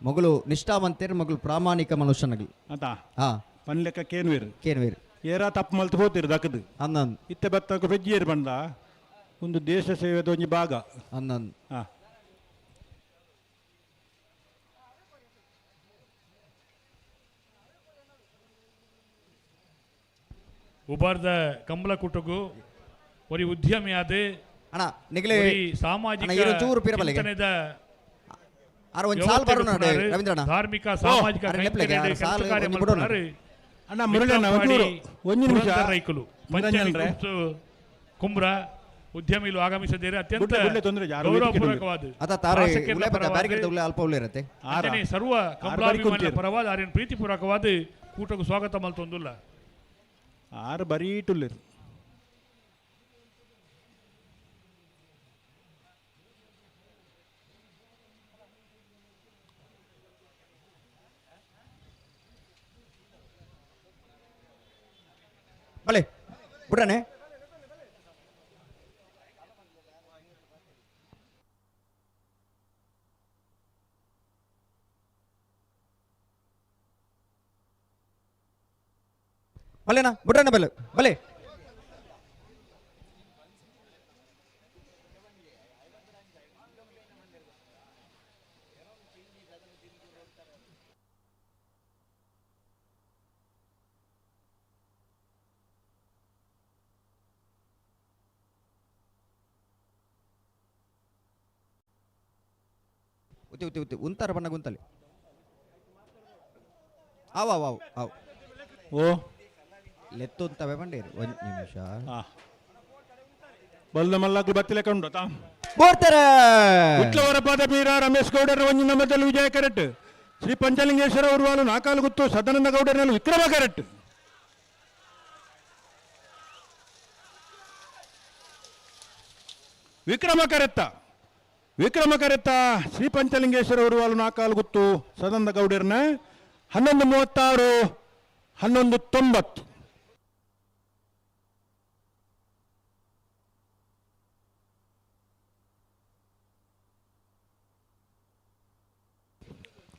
ಮಗಳು ನಿಷ್ಠಾವಂತೇರು ಮಗಳು ಪ್ರಾಮಾಣಿಕ ಮನುಷ್ಯನಗಳು ಆತಾ ಹಾ ಪನ್ಲೆಕ್ಕ ಕೇನ್ವೇರು ಕೇನ್ವೇರು ಏರಾ ತಪ್ಪು ಮಲ್ತು ಹೋತಿರು ದಕ್ಕದು ಅನ್ನನ್ ಇತ್ತೆ ಬತ್ತಕ ಬೆಜ್ಜಿಯರು ಬಂದ ಒಂದು ದೇಶ ಸೇವೆದ ಒಂಜಿ ಭಾಗ ಅನ್ನನ್ ಹಾ ಉಬಾರ್ದ ಕಂಬಳ ಕುಟುಗು ಒರಿ ಉದ್ಯಮಿ ಆದ ಅಣ್ಣ ನಿಗಲೆ ಸಾಮಾಜಿಕ ಚೂರು ಪಿರಬಲೆಗೆ ಚಿಂತನೆದ ಅರ ಒಂದು ಸಾಲ್ ಬರೋಣ ರವೀಂದ್ರಣ್ಣ ಧಾರ್ಮಿಕ ಸಾಮಾಜಿಕ ಅಣ್ಣ ಮುರಳಣ್ಣ ಒಂದು ನಿಮಿಷ ರೈಕಲು ಕುಂಬ್ರ ಉದ್ಯಮಿಗಳು ಆಗಮಿಸಿದ್ದೇನೆ ಅತ್ಯಂತ ಗೌರವಪೂರ್ವಕವಾದ ಅಲ್ಪ ಉಳ್ಳೆ ಇರುತ್ತೆ ಸರ್ವ ಕಂಬಳಾಭಿಮಾನಿಗಳ ಪರವಾದ ಆರ್ಯನ್ ಪ್ರೀತಿಪೂರ್ವಕವಾದ ಕೂಟకు ಸ್ವಾಗತ ಮಲ್ತೊಂದುಲ್ಲ ಆರು ಬರೀಟುಲ್ಲೇರು ಬಲೆ ಬಿಡ್ರನೆ ಬಲೆನಾ ಬಿಡ್ರನೆ ಬಲೆ ಬಲೆ ಉಂತಾರ ಬಣ್ಣ ಗುಂತಲಿ ಆವು ಆವು ಆವು ಆವು ಓ ಲೆತ್ತು ಅಂತವೆ ಬಂಡೇರಿ ಒಂದು ನಿಮಿಷ ಬಲ್ಲ ಮಲ್ಲಾಗ್ಲು ಬತ್ತಿಲೆ ಕಂಡು ಬೋರ್ತಾರೆ ವಿಟ್ಲವರ ಪಾದ ಮೀರ ರಮೇಶ್ ಗೌಡರ ಒಂಜಿ ನಮ್ಮದಲ್ಲಿ ವಿಜಯ ಕರೆಟ್ ಶ್ರೀ ಪಂಚಲಿಂಗೇಶ್ವರ ಉರ್ವಾಲು ನಾಕಾಲು ಗುತ್ತು ಸದಾನಂದ ಗೌಡರನಲ್ಲಿ ವಿಕ್ರಮ ಕರೆಟ್ ವಿಕ್ರಮ ಕರೆತ್ತ ಶ್ರೀ ಪಂಚಲಿಂಗೇಶ್ವರ ಉರ್ವಾಲು ನಾಕಾಲು ಗುತ್ತು ಸದಾನಂದ ಗೌಡರನ 11:36 11:90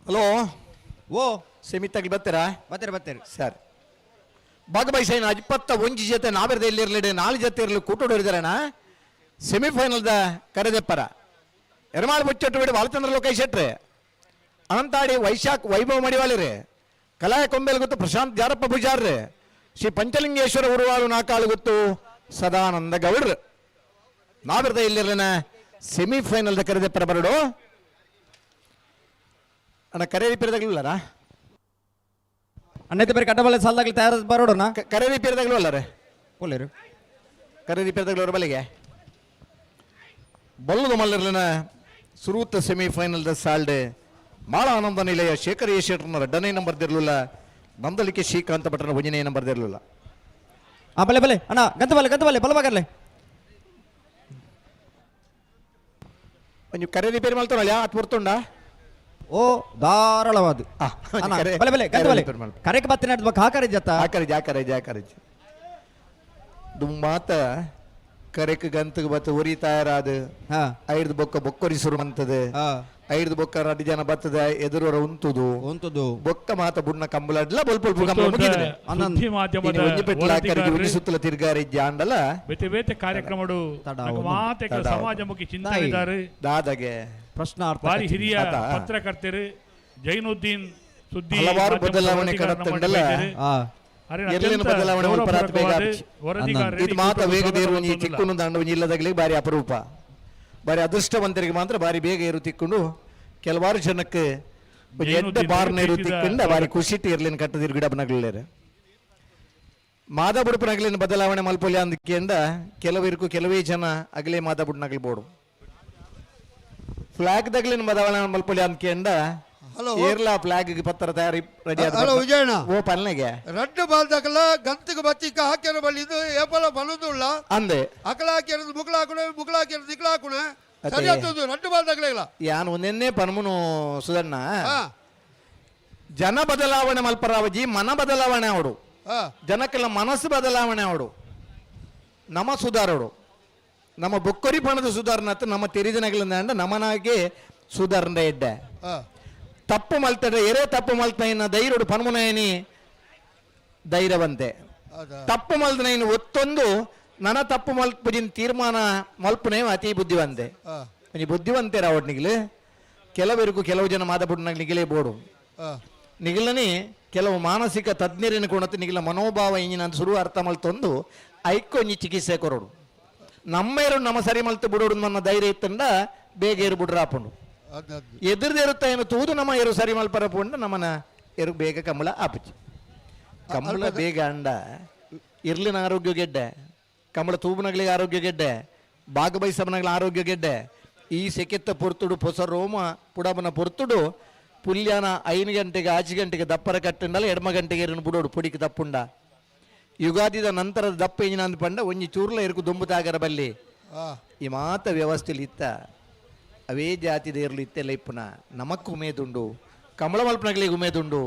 ಹಲೋ ಓ ಸೆಮಿತ್ತಾಗಿ ಬರ್ತೀರಾ? ಬತ್ತೇರಿ ಸರ್ ಭಾಗವಹಿಸೇನ 21 ಜೊತೆ ನಾವೆರ್ದ ಇಲ್ಲಿರ್ಲಿಡೆ 4 ಜೊತೆ ಇರಲಿ ಕೂಟೋಡಿದಾರಣ ಸೆಮಿಫೈನಲ್ದ ಕರೆದೆಪ್ಪರ ಎರಮಾಳು ಮುಚ್ಚಟ್ಟು ಬಿಡಿ ಬಾಲಚಂದ್ರ ಲೋಕೇಶ್ ಶೆಟ್ರೆ ಅನಂತಾಡಿ ವೈಶಾಖ್ ವೈಭವ್ ಮಡಿವಾಳಿರಿ ಕಲಾಯ ಕೊಂಬೆಲ್ ಗೊತ್ತು ಪ್ರಶಾಂತ್ ಜಾರಪ್ಪ ಪೂಜಾರ್ರಿ ಶ್ರೀ ಪಂಚಲಿಂಗೇಶ್ವರ ಉರುವಾಳು ನಾಕಾಳು ಗೊತ್ತು ಸದಾನಂದ ಗೌಡ್ರು ನಾವೆರ್ದ ಇಲ್ಲಿರ್ಲಿನ ಸೆಮಿಫೈನಲ್ದ ಕರೆದೆಪ್ಪರ ಬರಡು ಅಣ್ಣ ಕರೆ ರಿಪೇರ್ದಾಗಲಿಲ್ಲರಾ ಅಣ್ಣೈತೆ ಬೇರೆ ಕಟ್ಟಬಲ್ಲ ಸಾಲದಾಗಲಿ ತಯಾರ ಬರೋಣ ಕರೆ ರಿಪೇರ್ದಾಗಲೂ ಅಲ್ಲರೇ ಒಳ್ಳೆಯರು ಕರೆ ರಿಪೇರ್ದಾಗಲವ್ರ ಬಲಿಗೆ ಬಲ್ಲದು ಮಲ್ಲಿರ್ಲಿನ ಸುರೂತ ಸೆಮಿಫೈನಲ್ದ ಸಾಲ್ಡೆ ಮಾಳ ಆನಂದ ನಿಲಯ ಶೇಖರ್ ಎ ಶೆಟ್ರನ 2ನೇ ನಂಬರ್ದಿರಲಿಲ್ಲ ನಂದಲಿಕೆ ಶ್ರೀಕಾಂತ ಭಟ್ರನ 1ನೇ ನಂಬರ್ದಿರಲಿಲ್ಲ ಬಲೆ ಅಣ್ಣ ಗಂತಬಲ್ಲೆ ಬಲಬಾಗರ್ಲೆ ನೀವು ಕರೆ ರಿಪೇರ್ ಮಾಡ್ತಾರಲ್ಲ ಅದು ಬರ್ತುಂಡ ಓ ಧಾರಾಳವಾದ ಬಲೆ ಗಂತಬಲ್ಲೆ ಕರೆಗೆ ಬತ್ತಿನ ಹಾಕರಿ ಜತ್ತ ಜಾಕರೇಜ್ ದುಮ್ಮಾತ ಕರೆಕ್ ಗಂತಗೆ ಬತ್ತ ಉರಿ ತಯಾರಾದ ಐದು ಬೊಕ್ಕರಿ ಸುರು ಅಂತದೆ 5 ಬೊಕ್ಕ 2 ಜನ ಬತ್ತದ ಎದುರು ಉಂತುದು ಬೊಕ್ಕ ಮಾತ ಬುಣ್ಣ ಕಂಬಲಡ್ಲ ಸುದ್ದಿ ಮಾಧ್ಯಮದ ಒಂಜಿ ಸುತ್ತಲ ತಿರ್ಗಾರಿ ಜಾಂಡಲ ಬೇತೆ ಕಾರ್ಯಕ್ರಮಡು ಮಾತೆ ಸಮಾಜಮುಖಿ ಚಿಂತನೆದಾರು ದಾದಗೆ ಪ್ರಶ್ನಾರ್ಥ ಬಾರಿ ಹಿರಿಯ ಪತ್ರಕರ್ತರು ಜೈನುದ್ದೀನ್ ಸುದ್ದಿ ಹಲವಾರು ಬದಲಾವಣೆ ಕಡತ್ತಂಡಲ್ಲ ಎಲ್ಲಿನ ಬದಲಾವಣೆ ಇದು ಮಾತ್ರ ವೇಗದೇರು ತಿಕ್ಕೊಂಡು ದಾಂಡು ಇಲ್ಲದಾಗಲಿ ಬಾರಿ ಅಪರೂಪ ಬಾರಿ ಅದೃಷ್ಟವಂತರಿಗೆ ಮಾತ್ರ ಬಾರಿ ಬೇಗ ಏರು ತಿಕ್ಕೊಂಡು ಕೆಲವಾರು ಜನಕ್ಕೆ ಎಡ್ಡ ಬಾರ್ನೇರು ತಿಕ್ಕೊಂಡ ಬಾರಿ ಖುಷಿಟ್ಟು ಇರ್ಲಿನ ಕಟ್ಟದಿರು ಗಿಡಬನಗಳೇರು ಮಾದಬುಡುಪನಗಲಿನ ಬದಲಾವಣೆ ಮಲ್ಪೊಲಿ ಅಂದಕ್ಕೆಂಡ ಕೆಲವೇ ಜನ ಅಗಲೇ ಮಾದಬುಡ್ನಗಲ್ ಬೋಡು ಫ್ಲಾಗ್ ದಗ್ಲಿನ ಬದಲಾವಣೆ ಮಲ್ಪೊಲಿ ಅಂದ್ಕೆಂಡ ಏರ್ಲಾ ಫ್ಲಾಗ್ ಪತ್ರ ತಯಾರಿ ರೆಡಿ ಹಲೋ ವಿಜಯಣ್ಣ ಓ ಪಲ್ನೆಗೆ ರಡ್ಡು ಬಾಲ್ದಕಲ ಗಂತಿಗೆ ಬತ್ತಿಕ ಹಾಕ್ಯಾರ ಬಲ್ಲಿದು ಏಪಲ ಬಲುದುಲ್ಲ ಅಂದೆ ಅಕಲ ಹಾಕ್ಯಾರದು ಮುಕ್ಳ ಹಾಕಿರೋದು ಇಕ್ಳ ಹಾಕುಣ ಸರಿ ಆಗ್ತದೆ ರಡ್ಡು ಬಾಲ್ದಕಲ ಯಾನು ಒಂದೆನ್ನೇ ಪನ್ಮುನು ಸುಧಣ್ಣ ಜನ ಬದಲಾವಣೆ ಮಲ್ಪರಾವಜಿ ಮನ ಬದಲಾವಣೆ ಅವಡು ಜನಕ್ಕೆಲ್ಲ ಮನಸ್ಸು ಬದಲಾವಣೆ ಅವಡು ನಮ್ಮ ಸುಧಾರೋಡು ನಮ್ಮ ಬೊಕ್ಕರಿ ಪಣದ ಸುಧಾರಣೆ ನಮ್ಮ ತೆರಿದಿನಗಳಿಂದ ನಮ್ಮನಾಗೆ ಸುಧಾರಣೆ ಇಡ್ಡೆ ತಪ್ಪು ಮಲ್ತಡೆ ಎರೆ ತಪ್ಪು ಮಲ್ತನ ಧೈರ್ಯಡು ಪನ್ಮುನಯನಿ ಧೈರ್ಯವಂತೆ ತಪ್ಪು ಮಲ್ತನ ಒತ್ತೊಂದು ನನ್ನ ತಪ್ಪು ಮಲ್ಪುಜಿನ ತೀರ್ಮಾನ ಮಲ್ಪುನೇ ಅತಿ ಬುದ್ಧಿವಂತೆ ಬುದ್ಧಿವಂತೆ ರಾವಡ್ ನಿಗಿಲು ಕೆಲವು ಜನ ಮಾದಬುಡ್ನಾಗ ನಿಗಿಲೇ ಬೋಡು ನಿಗಿಲನಿ ಕೆಲವು ಮಾನಸಿಕ ತಜ್ಞರಿನ ಕೊಣತ್ತು ನಿಗಿಲ ಮನೋಭಾವ ಇಂಜಿನ ಶುರು ಅರ್ಥ ಮಲ್ತೊಂದು ಐಕ್ಕೊಂಜಿ ಚಿಕಿತ್ಸೆ ಕೊರೋಡು ನಮ್ಮ ಸರಿ ಮಲ್ತು ಬಿಡೋಡು ನನ್ನ ಧೈರ್ಯ ಇತ್ತಂಡ ಬೇಗ ಏರು ಬಿಡ್ರ ಹಾಪುಂಡು ಎದುರ್ದಿರುತ್ತ ಏನು ತೂದು ನಮ್ಮ ಏರು ಸರಿ ಮಲ್ಪರ ಪುಂಡ ನಮ್ಮನ ಏರು ಬೇಗ ಕಂಬಳ ಆಪುಚಿ ಕಂಬಳ ಬೇಗ ಅಂಡ ಇರ್ಲಿನ ಆರೋಗ್ಯ ಗೆಡ್ಡೆ ಕಂಬಳ ತೂಬುನಗಳಿಗೆ ಆರೋಗ್ಯ ಗೆಡ್ಡೆ ಭಾಗವಹಿಸಬನಗಳ ಆರೋಗ್ಯ ಗೆಡ್ಡೆ ಈ ಸೆಕೆತ್ತ ಪೊರ್ತುಡು ಹೊಸ ರೋಮ ಪುಡಬನ ಪೊರ್ತುಡು ಪುಲ್ಯಾನ 5 ಗಂಟೆಗೆ 6 ಗಂಟೆಗೆ ದಪ್ಪರ ಕಟ್ಟಂಡಲ್ಲ ಎಡಮ ಗಂಟೆಗೆ ಏರನ್ನು ಬಿಡೋಡು ಪುಡಿಗೆ ದಪ್ಪುಂಡ ಯುಗಾದಿದ ನಂತರದ ದಪ್ಪ ಇಂಜಿನ ಅಂದ್ ಪಂಡ ಒಂಜಿ ಚೂರ್ಲ ಇರುಕು ದುಂಬುತಾಗರ ಬಲ್ಲಿ ಈ ಮಾತ ವ್ಯವಸ್ಥೆಲಿ ಇತ್ತ ಅವೇ ಜಾತಿದ ಇರಲು ಇತ್ತೆಲ್ಲ ಇಪ್ಪುನ ನಮಕ್ ಉಮೇದುಂಡು ಕಮಲ ಮಲ್ಪನಗಳಿಗೆ ಉಮೇದುಂಡು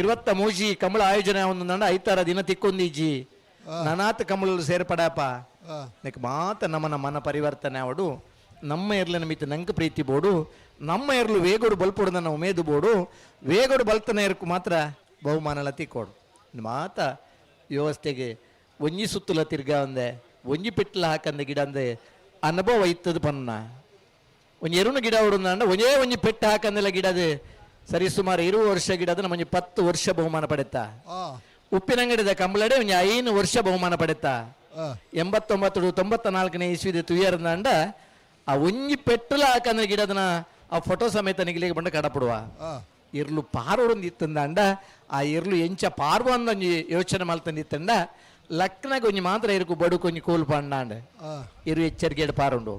23 ಕಮಲ ಆಯೋಜನೆ ಒಂದಂಡ 5 ದಿನ ತಿಕ್ಕೊಂದೀಜಿ ನನಾತ್ ಕಮಲಲ್ಲಿ ಸೇರ್ಪಡಾಪ ನೆಕ್ ಮಾತ ನಮ್ಮನ ಮನ ಪರಿವರ್ತನೆ ಅವಡು ನಮ್ಮ ಇರ್ಲಿನ ಮಿತ್ತ ನಂಗೆ ಪ್ರೀತಿ ಬೋಡು ನಮ್ಮ ಇರ್ಲು ವೇಗೋಡು ಬಲ್ಪೋಡು ನನ್ನ ಉಮೇದು ಬೋಡು ವೇಗೋಡು ಬಲ್ತನ ಇರ್ಕು ಮಾತ್ರ ಬಹುಮಾನಲ ತಿಕ್ಕೋಡು ಮಾತ ವ್ಯವಸ್ಥೆಗೆ ಒಂಜಿ ಸುತ್ತಲ ತಿರ್ಗಾ ಅಂದೆ ಒಂಜಿ ಪೆಟ್ಲ ಹಾಕಂದೆ ಗಿಡ ಅಂದೆ ಅನುಭವ ಇತ್ತದು ಪನ್ನ ಒಂಜಿ ಎರುನು ಗಿಡ ಹೊಡಂದ ಒಂಜಿ ಪೆಟ್ಟು ಹಾಕಂದೆಲ್ಲ ಗಿಡದು ಸರಿ ಸುಮಾರು 20 ವರ್ಷ ಗಿಡದ ನಮಗೆ 10 ವರ್ಷ ಬಹುಮಾನ ಪಡೆತಾ ಉಪ್ಪಿನಂಗಡಿದ ಕಂಬಳಡೆ ಒಂಜಿ 5 ವರ್ಷ ಬಹುಮಾನ ಪಡೆತಾ 89-94 ಇಸ್ವಿದ ತುಯ್ಯರಂದ ಆ ಒಂಜಿ ಪೆಟ್ಟಲ ಹಾಕಂದ್ರೆ ಗಿಡದನ ಆ ಫೋಟೋ ಸಮೇತ ನಿಗಿಲಿಗೆ ಬಂಡ ಕಡಪಡುವ ಇರ್ಲು ಪಾರೋಡೊಂದು ಇತ್ತಂದ ಆ ಇರ್ಲು ಎಂಚ ಪಾರ್ವ ಅಂದ ಯೋಚನೆ ಮಲ್ತಂದಿತ್ತಂಡ ಲಕ್ನಾಗ ಒಂಜಿ ಮಾತ್ರ ಇರುಕು ಬಡುಕೊಂಜಿ ಕೋಲ್ ಪಂಡಾಂಡ ಇರು ಎಚ್ಚರಿಕೆ ಪಾರುಂಡು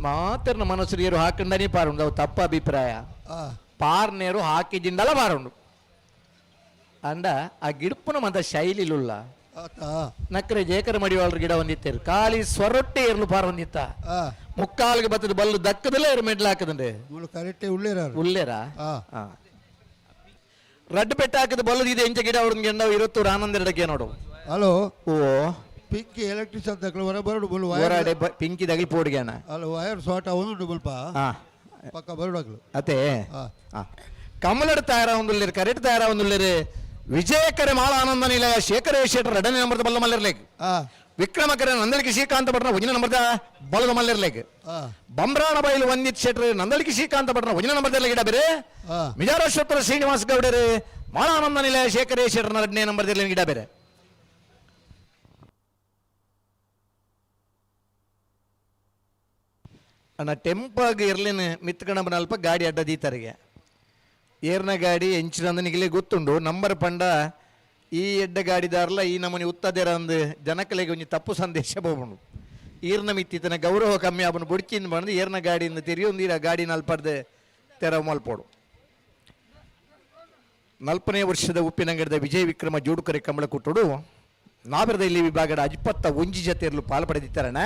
ಮಾತ್ರ ಮನಸ್ಸು ಏರು ಹಾಕೊಂಡನೇ ಪಾರುಂಡು ಅವು ತಪ್ಪ ಅಭಿಪ್ರಾಯ ಪಾರ್ನೇರು ಹಾಕಿದಿಂದಲ ಪಾರುಂಡು ಅಂಡ ಆ ಗಿಡಪುನ ಮತ ಶೈಲಿಲುಲ್ಲ ನಕ್ರೆ ಜೇಕರ ಮಡಿವಾಳ್ರ ಗಿಡ ಒಂದಿತ್ತೇರು ಖಾಲಿ ಸ್ವರೊಟ್ಟೆ ಇರ್ಲು ಪಾರ ಒಂದಿತ್ತ ಮುಕ್ಕಾಲ್ಗೆ ಬತ್ತದ ಬಲ್ಲು ದಕ್ಕದಲ್ಲೇ ಇರು ಮೆಡ್ಲು ಹಾಕದಂಡೆ ಉಳ್ಳೇರ ರಡ್ಡು ಪೆಟ್ಟ ಹಾಕದ ಬಲ್ಲದಿದೆ ಎಂಚ ಗಿಡ ಅವ್ರ ಗೆಂಡ 20 ಆನಂದ ಎರಡಕ್ಕೆ ನೋಡು ಹಲೋ ಓ ಪಿಂಕಿ ಎಲೆಕ್ಟ್ರಿಷನ್ ತಕ್ಕಲು ಹೊರಬರಡು ಬಲು ಹೊರಡೆ ಪಿಂಕಿ ದಗಲಿ ಪೋಡ್ಗ್ಯಾನ ಅಲ್ಲ ವಯರ್ ಸೋಟ ಒಂದು ಬಲ್ಪ ಪಕ್ಕ ಬರಡಕ್ಲು ಅತೆ ಕಮಲಡ್ ತಯಾರಾವೊಂದುಲ್ಲೇರು ಕರೆಕ್ಟ್ ತಯಾರಾವೊಂದುಲ್ಲೇರು ವಿಜಯಕರ ಮಾಳ ಆನಂದ ನಿಲಯ ಶೇಖರೇಶ್ ಶೆಟ್ಟರ್ ಎರಡನೇ ನಂಬರ್ದ ಬಲ್ಲ ಮಲ್ಲಿರ್ಲೇಕ್ ವಿಕ್ರಮಕರ ನಂದಳಿಕೆ ಶ್ರೀಕಾಂತ ಭಟ್ರ ಒಂಜಿನ ನಂಬರ್ದ ಬಲದ ಮಲ್ಲಿರ್ಲೇಕ್ ಬಂಬ್ರಾಣ ಬೈಲು ವಂದಿತ್ ಶೆಟ್ರು ನಂದಳಿಕೆ ಶ್ರೀಕಾಂತ ಭಟ್ರ ಒಂಜಿನ ನಂಬರ್ದಲ್ಲಿ ಗಿಡ ಬೇರೆ ಮಿಜಾರೇಶ್ವರ ಶ್ರೀನಿವಾಸ್ ಗೌಡರು ಮಾಳ ಆನಂದ ನಿಲಯ ಶೇಖರೇಶ್ ಶೆಟ್ಟರ್ನ ಎರಡನೇ ನಂಬರ್ದಲ್ಲಿ ಗಿಡ ಬೇರೆ ಅಣ್ಣ ಟೆಂಪಾಗಿ ಇರ್ಲೇನು ಮಿತ್ಕಣಬನ ಅಲ್ಪ ಗಾಡಿ ಅಡ್ಡ ದೀತರಿಗೆ ಏರ್ನ ಗಾಡಿ ಎಂಚಿನಂದನಿಗೆ ಗೊತ್ತುಂಡು ನಂಬರ್ ಪಂಡ ಈ ಎಡ್ಡ ಗಾಡಿದಾರಲ್ಲ ಈ ನಮ್ಮನೆ ಉತ್ತದೇರ ಅಂದು ಜನಕಲೆಗೆ ಒಂಜಿ ತಪ್ಪು ಸಂದೇಶ ಬೋಬುಂಡು ಈರ್ನ ಮಿತ್ತಿತನ ಗೌರವ ಕಮ್ಮಿ ಅವನು ಬುಡ್ಕಿಂದ ಬಂದು ಏರ್ನ ಗಾಡಿಯಿಂದ ತಿರಿಯೊಂದಿರ ಗಾಡಿ ನಲ್ಪಡ್ದೆ ತೆರವು ಮಲ್ಪೋಡು 40ನೇ ವರ್ಷದ ಉಪ್ಪಿನಂಗಡದ ವಿಜಯ ವಿಕ್ರಮ ಜೋಡುಕರೆ ಕಂಬಳ ಕುಟ್ಟುಡು ನಾಬರದ ಇಲ್ಲಿ ವಿಭಾಗದ 21 ಜತೆಯರ್ಲು ಪಾಲು ಪಡೆದಿದ್ದಾರಣ್ಣ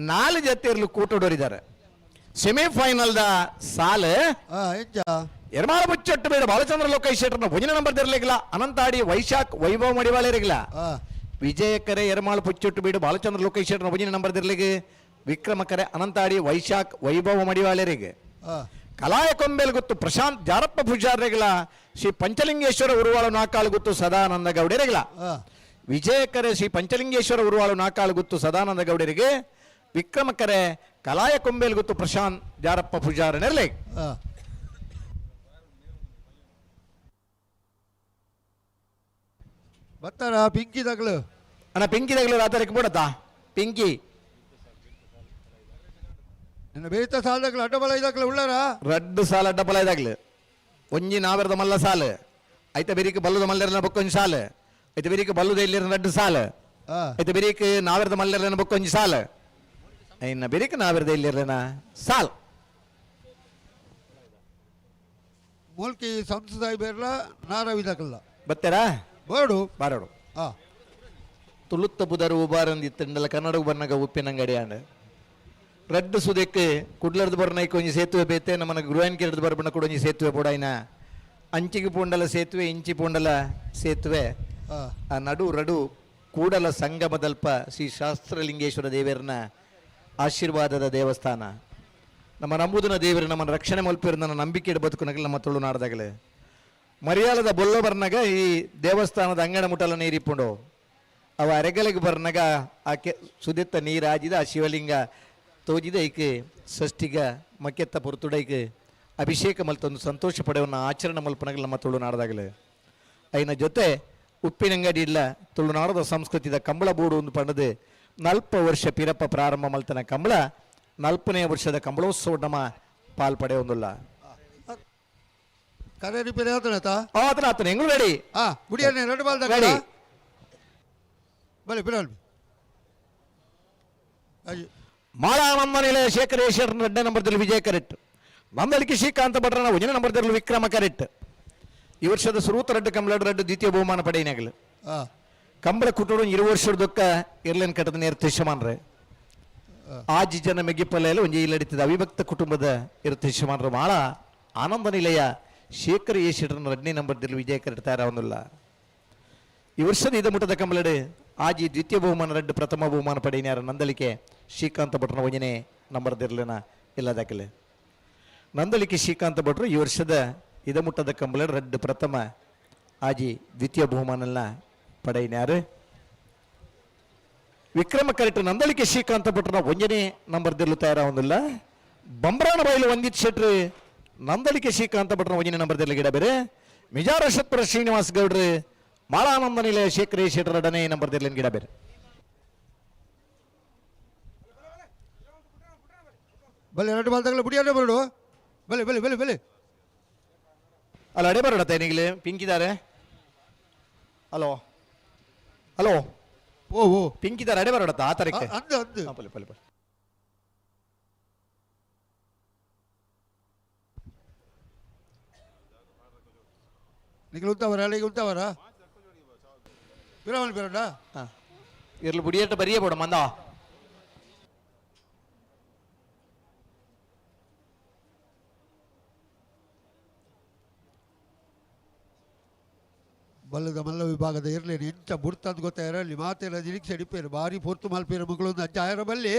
4 ಜತೆಯರ್ಲು ಕೂಟೋಡೋರಿದ್ದಾರೆ ಸೆಮಿಫೈನಲ್ದ ಸಾಲ ಎರ್ಮಾಳ ಮುಚ್ಚಟ್ಟು ಬೇಡ ಬಾಲಚಂದ್ರ ಲೋಕೇಶ್ ಶೆಟ್ಟರ್ನ ಒಂಜಿನ ನಂಬರ್ ಇರಲಿಲ್ಲ ಅನಂತಾಡಿ ವೈಶಾಖ್ ವೈಭವ ಮಡಿವಾಳ ಇರಲಿಲ್ಲ ವಿಜಯಕರೆ ಎರ್ಮಾಳ ಪುಚ್ಚೊಟ್ಟು ಬೇಡ ಬಾಲಚಂದ್ರ ಲೋಕೇಶ್ ಶೆಟ್ಟರ್ನ ಒಂಜಿನ ನಂಬರ್ ಇರಲಿಗೆ ವಿಕ್ರಮಕರೆ ಅನಂತಾಡಿ ವೈಶಾಖ್ ವೈಭವ ಮಡಿವಾಳರಿಗೆ ಕಲಾಯ ಕೊಂಬೆಲ್ ಗೊತ್ತು ಪ್ರಶಾಂತ್ ಜಾರಪ್ಪ ಪೂಜಾರಿಗಳ ಶ್ರೀ ಪಂಚಲಿಂಗೇಶ್ವರ ಉರುವಾಳು ನಾಕಾಳು ಗೊತ್ತು ಸದಾನಂದ ಗೌಡರಿಗಳ ವಿಜಯಕರೆ ಶ್ರೀ ಪಂಚಲಿಂಗೇಶ್ವರ ಉರುವಾಳು ನಾಕಾಳು ಗೊತ್ತು ಸದಾನಂದ ಗೌಡರಿಗೆ ವಿಕ್ರಮಕರೆ ಕಲಾಯ ಕೊಂಬೆಲ್ ಗೊತ್ತು ಪ್ರಶಾಂತ್ ಜಾರಪ್ಪ ಪೂಜಾರನಿರಲಿ ಬರ್ತಾರ ಪಿಂಕಿ ತಗಲು ಅಣ್ಣ ಪಿಂಕಿ ತಗಲು ರಾತ್ರಿಗೆ ಬಿಡತ್ತಾ ಪಿಂಕಿ ನಿನ್ನ ಬೇಯ್ತ ಸಾಲದಾಗಲು ಅಡ್ಡಬಲ ಇದಾಗಲು ಉಳ್ಳಾರ ರಡ್ಡು ಸಾಲ ಅಡ್ಡಬಲ ಇದಾಗ್ಲು ಒಂಜಿ ನಾವೆರದ ಮಲ್ಲ ಸಾಲು ಐತೆ ಬೆರೀಕ್ ಬಲ್ಲುದ ಮಲ್ಲೆರನ ಬಕ್ಕೊಂಜಿ ಸಾಲು ಐತೆ ಬೆರೀಕ್ ಬಲ್ಲುದ ಇಲ್ಲಿರ ರಡ್ಡು ಸಾಲು ಐತೆ ಬೆರೀಕ್ ನಾವೆರದ ಮಲ್ಲೆರನ ಬಕ್ಕೊಂಜಿ ಸಾಲು ಇನ್ನ ಬೆರೀಕ್ ನಾವೆರದ ಇಲ್ಲಿರನ ಸಾಲ್ ಮೂಲ್ಕಿ ಸಂಸದಾಯಿ ಬೇರ್ಲ ನಾರವಿದಾಗಲ್ಲ ಬತ್ತೇರಾ ಬೋಡು ಬಾರೋಡು ತುಳುತ್ತ ಬುಧರು ಉಬಾರಂದಿತ್ತಂಡಲ ಕನ್ನಡಕ್ಕೆ ಬರ್ನಾಗ ಉಪ್ಪಿನಂಗಡಿ ಅಂಡ ರಡ್ಡು ಸುದಕ್ಕೆ ಕುಡ್ಲರ್ದು ಬರ್ನೈಕ್ ಒಂಜಿ ಸೇತುವೆ ಬೇತೆ ನಮ್ಮನ ಗೃಹನ್ಗೆ ಹಿಡಿದು ಬರ್ಬಣ್ಣ ಕೂಡ ಒಂಜಿ ಸೇತುವೆ ಪೋಡಾಯಿನ ಅಂಚಿಗೆ ಪೂಂಡಲ ಸೇತುವೆ ಇಂಚಿ ಪೂಂಡಲ ಸೇತುವೆ ಆ ನಡು ರಡು ಕೂಡಲ ಸಂಗಮದಲ್ಪ ಶ್ರೀ ಶಾಸ್ತ್ರಲಿಂಗೇಶ್ವರ ದೇವರನ ಆಶೀರ್ವಾದದ ದೇವಸ್ಥಾನ ನಮ್ಮ ನಂಬುದನ ದೇವರು ನಮ್ಮನ್ನು ರಕ್ಷಣೆ ಮಲ್ಪಿರ ನನ್ನ ನಂಬಿಕೆ ಬದುಕುನಗಲಿ ನಮ್ಮ ತುಳುನಾಡದಾಗಲೇ ಮರಿಯಾಲದ ಬೊಲ್ಲ ಬರ್ನಾಗ ಈ ದೇವಸ್ಥಾನದ ಅಂಗಣ ಮುಟ್ಟಲ ನೀರಿಪ್ಪುಂಡು ಅವ ಅರೆಗಲೆಗೆ ಬರ್ನಾಗ ಆಕೆ ಸುದಿತ್ತ ನೀರಾಜಿದ ಆ ಶಿವಲಿಂಗ ತೋಜಿದ ಐಕೆ ಷಷ್ಠಿಗ ಮಕ್ಕೆತ್ತ ಪುರ್ತುಡೈಕೆ ಅಭಿಷೇಕ ಮಲ್ತೊಂದು ಸಂತೋಷ ಪಡೆಯವನ್ನ ಆಚರಣೆ ಮಲ್ಪನಗಲಿ ನಮ್ಮ ತುಳುನಾಡದಾಗಲೇ ಐನ ಜೊತೆ ಉಪ್ಪಿನಂಗಡಿ ಇಲ್ಲ ತುಳುನಾಡದ ಸಂಸ್ಕೃತಿದ ಕಂಬಳ ಬೋಡು ಒಂದು ಪಂಡದು 40 ವರ್ಷ ಪಿರಪ್ಪ ಪ್ರಾರಂಭ ಮಲ್ತನ ಕಂಬಳ 40ನೇ ವರ್ಷದ ಕಂಬಳೋತ್ಸವ ನಮ್ಮ ಪಾಲ್ಪಡೆ ಒಂದಿಲ್ಲ ಕರೆ ರಿಪೇರಿ ಆತನತಾ ಆತನ ಹೆಂಗ್ ರೆಡಿ ಗುಡಿಯನ್ನೇ ಎರಡು ಬಾಲ್ದ ರೆಡಿ ಬಲೆ ಬಿಡಲ್ ಮಾಳಾನಂದ ನಿಲಯ ಶೇಖರೇಶ್ವರ ಎರಡನೇ ನಂಬರ್ದಲ್ಲಿ ವಿಜಯ ಕರೆಕ್ಟ್ ನಂದಳಿಕೆ ಶ್ರೀಕಾಂತ ಭಟ್ರನ ಒಂದನೇ ನಂಬರ್ದಲ್ಲಿ ವಿಕ್ರಮ ಕರೆಕ್ಟ್ ಈ ವರ್ಷದ ಸುರೂತ ರಡ್ಡು ಕಂಬಳ ರಡ್ಡು ದ್ವಿತೀಯ ಬಹುಮಾನ ಪಡೆಯಿನಾಗಲು ಕಂಬಳ ಕುಟುಂಬ 20 ವರ್ಷದ ದುಃಖ ಇರ್ಲೇನ್ ಕಟ್ಟದ ನೇರ ತಿಶಮಾನ್ರೆ ಆಜಿ ಜನ ಮೆಗಿಪಲ್ಲೆಲ್ಲ ಒಂಜಿ ಇಲ್ಲಡಿತದ ಅವಿಭಕ್ತ ಕುಟುಂಬದ ಇರ್ತಿಶಮಾನ್ರು ಮಾಳ ಆನಂದ ನಿಲಯ ಶೇಖರ್ ಶೆಟ್ಟರ್ನ ಎರಡನೇ ನಂಬರ್ದಲ್ಲಿ ವಿಜಯ ಕರೆಕ್ಟ್ ತಯಾರಾವೊಂದಿಲ್ಲ ಈ ವರ್ಷದ ಇದ ಮುಟ್ಟದ ಕಂಬಳಡು ಆಜಿ ದ್ವಿತೀಯ ಬಹುಮಾನ ರಡ್ಡು ಪ್ರಥಮ ಬಹುಮಾನ ಪಡೆಯಿನಾರ ನಂದಳಿಕೆ ಶ್ರೀಕಾಂತ ಭಟ್ರನ ಒಂಜನೇ ನಂಬರ್ದಿರ್ಲಿನ ಇಲ್ಲದಾಕಲೆ ನಂದಳಿಕೆ ಶ್ರೀಕಾಂತ ಭಟ್ರು ಈ ವರ್ಷದ ಇದ ಮುಟ್ಟದ ಕಂಬಳಡು ರಡ್ಡು ಪ್ರಥಮ ಆಜಿ ದ್ವಿತೀಯ ಬಹುಮಾನಲ್ಲ ಪಡೆಯಿನಾರು ವಿಕ್ರಮ ಕರೆಕ್ಟ್ ನಂದಳಿಕೆ ಶ್ರೀಕಾಂತ ಭಟ್ರನ ಒಂಜನೇ ನಂಬರ್ದಿರ್ಲು ತಯಾರಾವೊಂದಿಲ್ಲ ಬಂಬ್ರಾಣ ಬೈಲು ವಂದಿತ್ ಶೆಟ್ರು ನಂದಳಿಕೆ ಶ್ರೀಕಾಂತ ಭಟ್ರನ ಒಂಜನೇ ನಂಬರ್ದಲ್ಲಿ ಗಿಡ ಬೇರೆ ಮಿಜಾರಶತ್ಪುರ ಶ್ರೀನಿವಾಸ್ ಗೌಡ್ರು ಮಾಳಾನಂದ ನಿಲಯ ಶೇಖರೇಶ್ ಶೆಟ್ಟರ್ ಎರಡನೇ ನಂಬರ್ದಲ್ಲಿ ಗಿಡ ಬೇರೆ ಬಲೆ ಎರಡು ಬಾಲ್ದಾಗಲು ಬುಡಿಯನ್ನೇ ಬರಡು ಬಲೆ ಬಲೆ ಬಲೆ ಬಲೆ ಅಲ್ಲ ಅಡೆ ಬರೋಡತ್ತೆ ನೀಗಲೇ ಪಿಂಕಿದ್ದಾರೆ ಹಲೋ ಹಲೋ ಓ ಪಿಂಕಿದ್ದಾರೆ ಅಡೆ ಬರೋಡತ್ತ ಆ ತರಕ್ಕೆ ಅಂದು ಅಂದು ಪಲ್ಲೆ ಪಲ್ಲೆ ಪಲ್ಲೆ ನಿಖಿಲ್ ಉಂತವರ ಅಲ್ಲಿಗೆ ಉಂತವರ ಬಿರವಲ್ ಬಿರಡ ಇರ್ಲು ಬುಡಿಯಟ್ಟ ಬರಿಯೇ ಬೋಡ ಮಂದ ಬಲ್ಲದ ಮಲ್ಲ ವಿಭಾಗದ ಇರಲೇನು ಎಂಚ ಬುಡ್ತಂದು ಗೊತ್ತಾಯಿರ ಅಲ್ಲಿ ಮಾತೆಲ್ಲ ನಿರೀಕ್ಷೆ ಅಡಿಪೇರು ಭಾರಿ ಪೊರ್ತು ಮಲ್ಪೇರು ಮಗಳೊಂದು ಅಜ್ಜ ಆಯರ ಬಲ್ಲಿ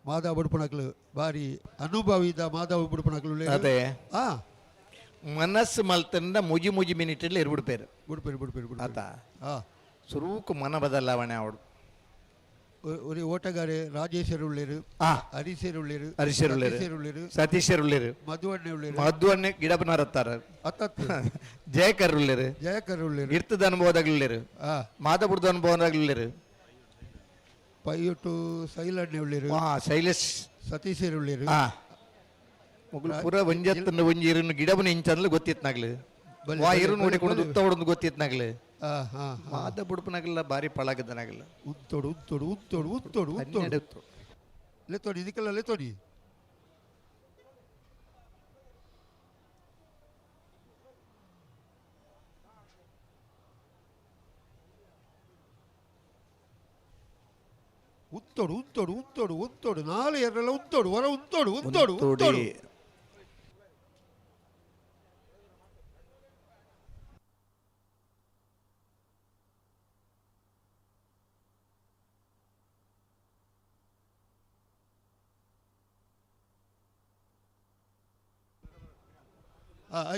ಮಾಧವ ಬುಡ್ಪುನಕ್ಲು ಬಾರಿ ಅನುಭವಿದ ಮಾಧವ ಬುಡ್ಪುನಕ್ಲು ಅದೇ ಆ ಮನಸ್ಸು ಮಲ್ತಂದ ಮುಜಿ ಮುಜಿ ಮಿನಿಟಲ್ಲಿ ಇರ್ಬಿಡ್ಪೇರು ಬುಡ್ಪೇರು ಆತ ಆ ಸುರೂಕು ಮನ ಬದಲಾವಣೆ ಅವಡು ഒരു ഓട്ടക്കാര് രാജേശ്വര ഉള്ളേര് ഹരീശ്വര ഉള്ളേര് ಹರೀಶರುಳ್ಳೇರು ಸತೀಶರುಳ್ಳೇರು മധുവണ്ണ ഉള്ളേര് ಮಧ್ವನ್ನೇ ಗಿಡಪನರತ್ತಾರ ಅತ್ತತ್ತು ಜಯಕರುಳ್ಳೇರು ಜಯಕರ್ ಉಳ್ಳೇರು ಇರ್ತದ ಅನುಭವದಾಗಲಿರು ಮಾದಪುರದ ಅನುಭವದಾಗಲಿರು ಪೈಯೊಟ್ಟು ಸೈಲಣ್ಣೆ ಉಳ್ಳೇರು ಶೈಲೇಶ್ ಸತೀಶರ ಉಳ್ಳೇರು ಮುಗುಳು ಪೂರ ಒಂಜತ್ತನ್ನು ಒಂಜಿ ಇರುನು ಗಿಡಬನ ಇಂಚಂದ್ಲು ಗೊತ್ತಿತ್ನಾಗ್ಲು ವಾ ಇರು ನೋಡಿಕೊಂಡು ಉತ್ತ ಹೊಡೆದು ಗೊತ್ತಿತ್ನಾಗ್ಲು ಮಾದ ಬುಡುಪನಾಗಲ್ಲ ಬಾರಿ ಪಳಗದನಾಗಲ್ಲ ಉತ್ತೋಡು ಉತ್ತೋಡು ಉತ್ತೋಡು ಉತ್ತೋಡು ಉತ್ತೋಡು ಲೆತ್ತೋಡಿ ಇದಕ್ಕೆಲ್ಲ ಲೆತ್ತೋಡಿ ಉತ್ತೋಡು ಉತ್ತೋಡು ಉತ್ತೋಡು ಉತ್ತೋಡು ನಾಳೆ ಎರಡೆಲ್ಲ ಉತ್ತೋಡು ಹೊರ ಉತ್ತೋಡು ಉತ್ತೋಡು ಉತ್ತೋಡು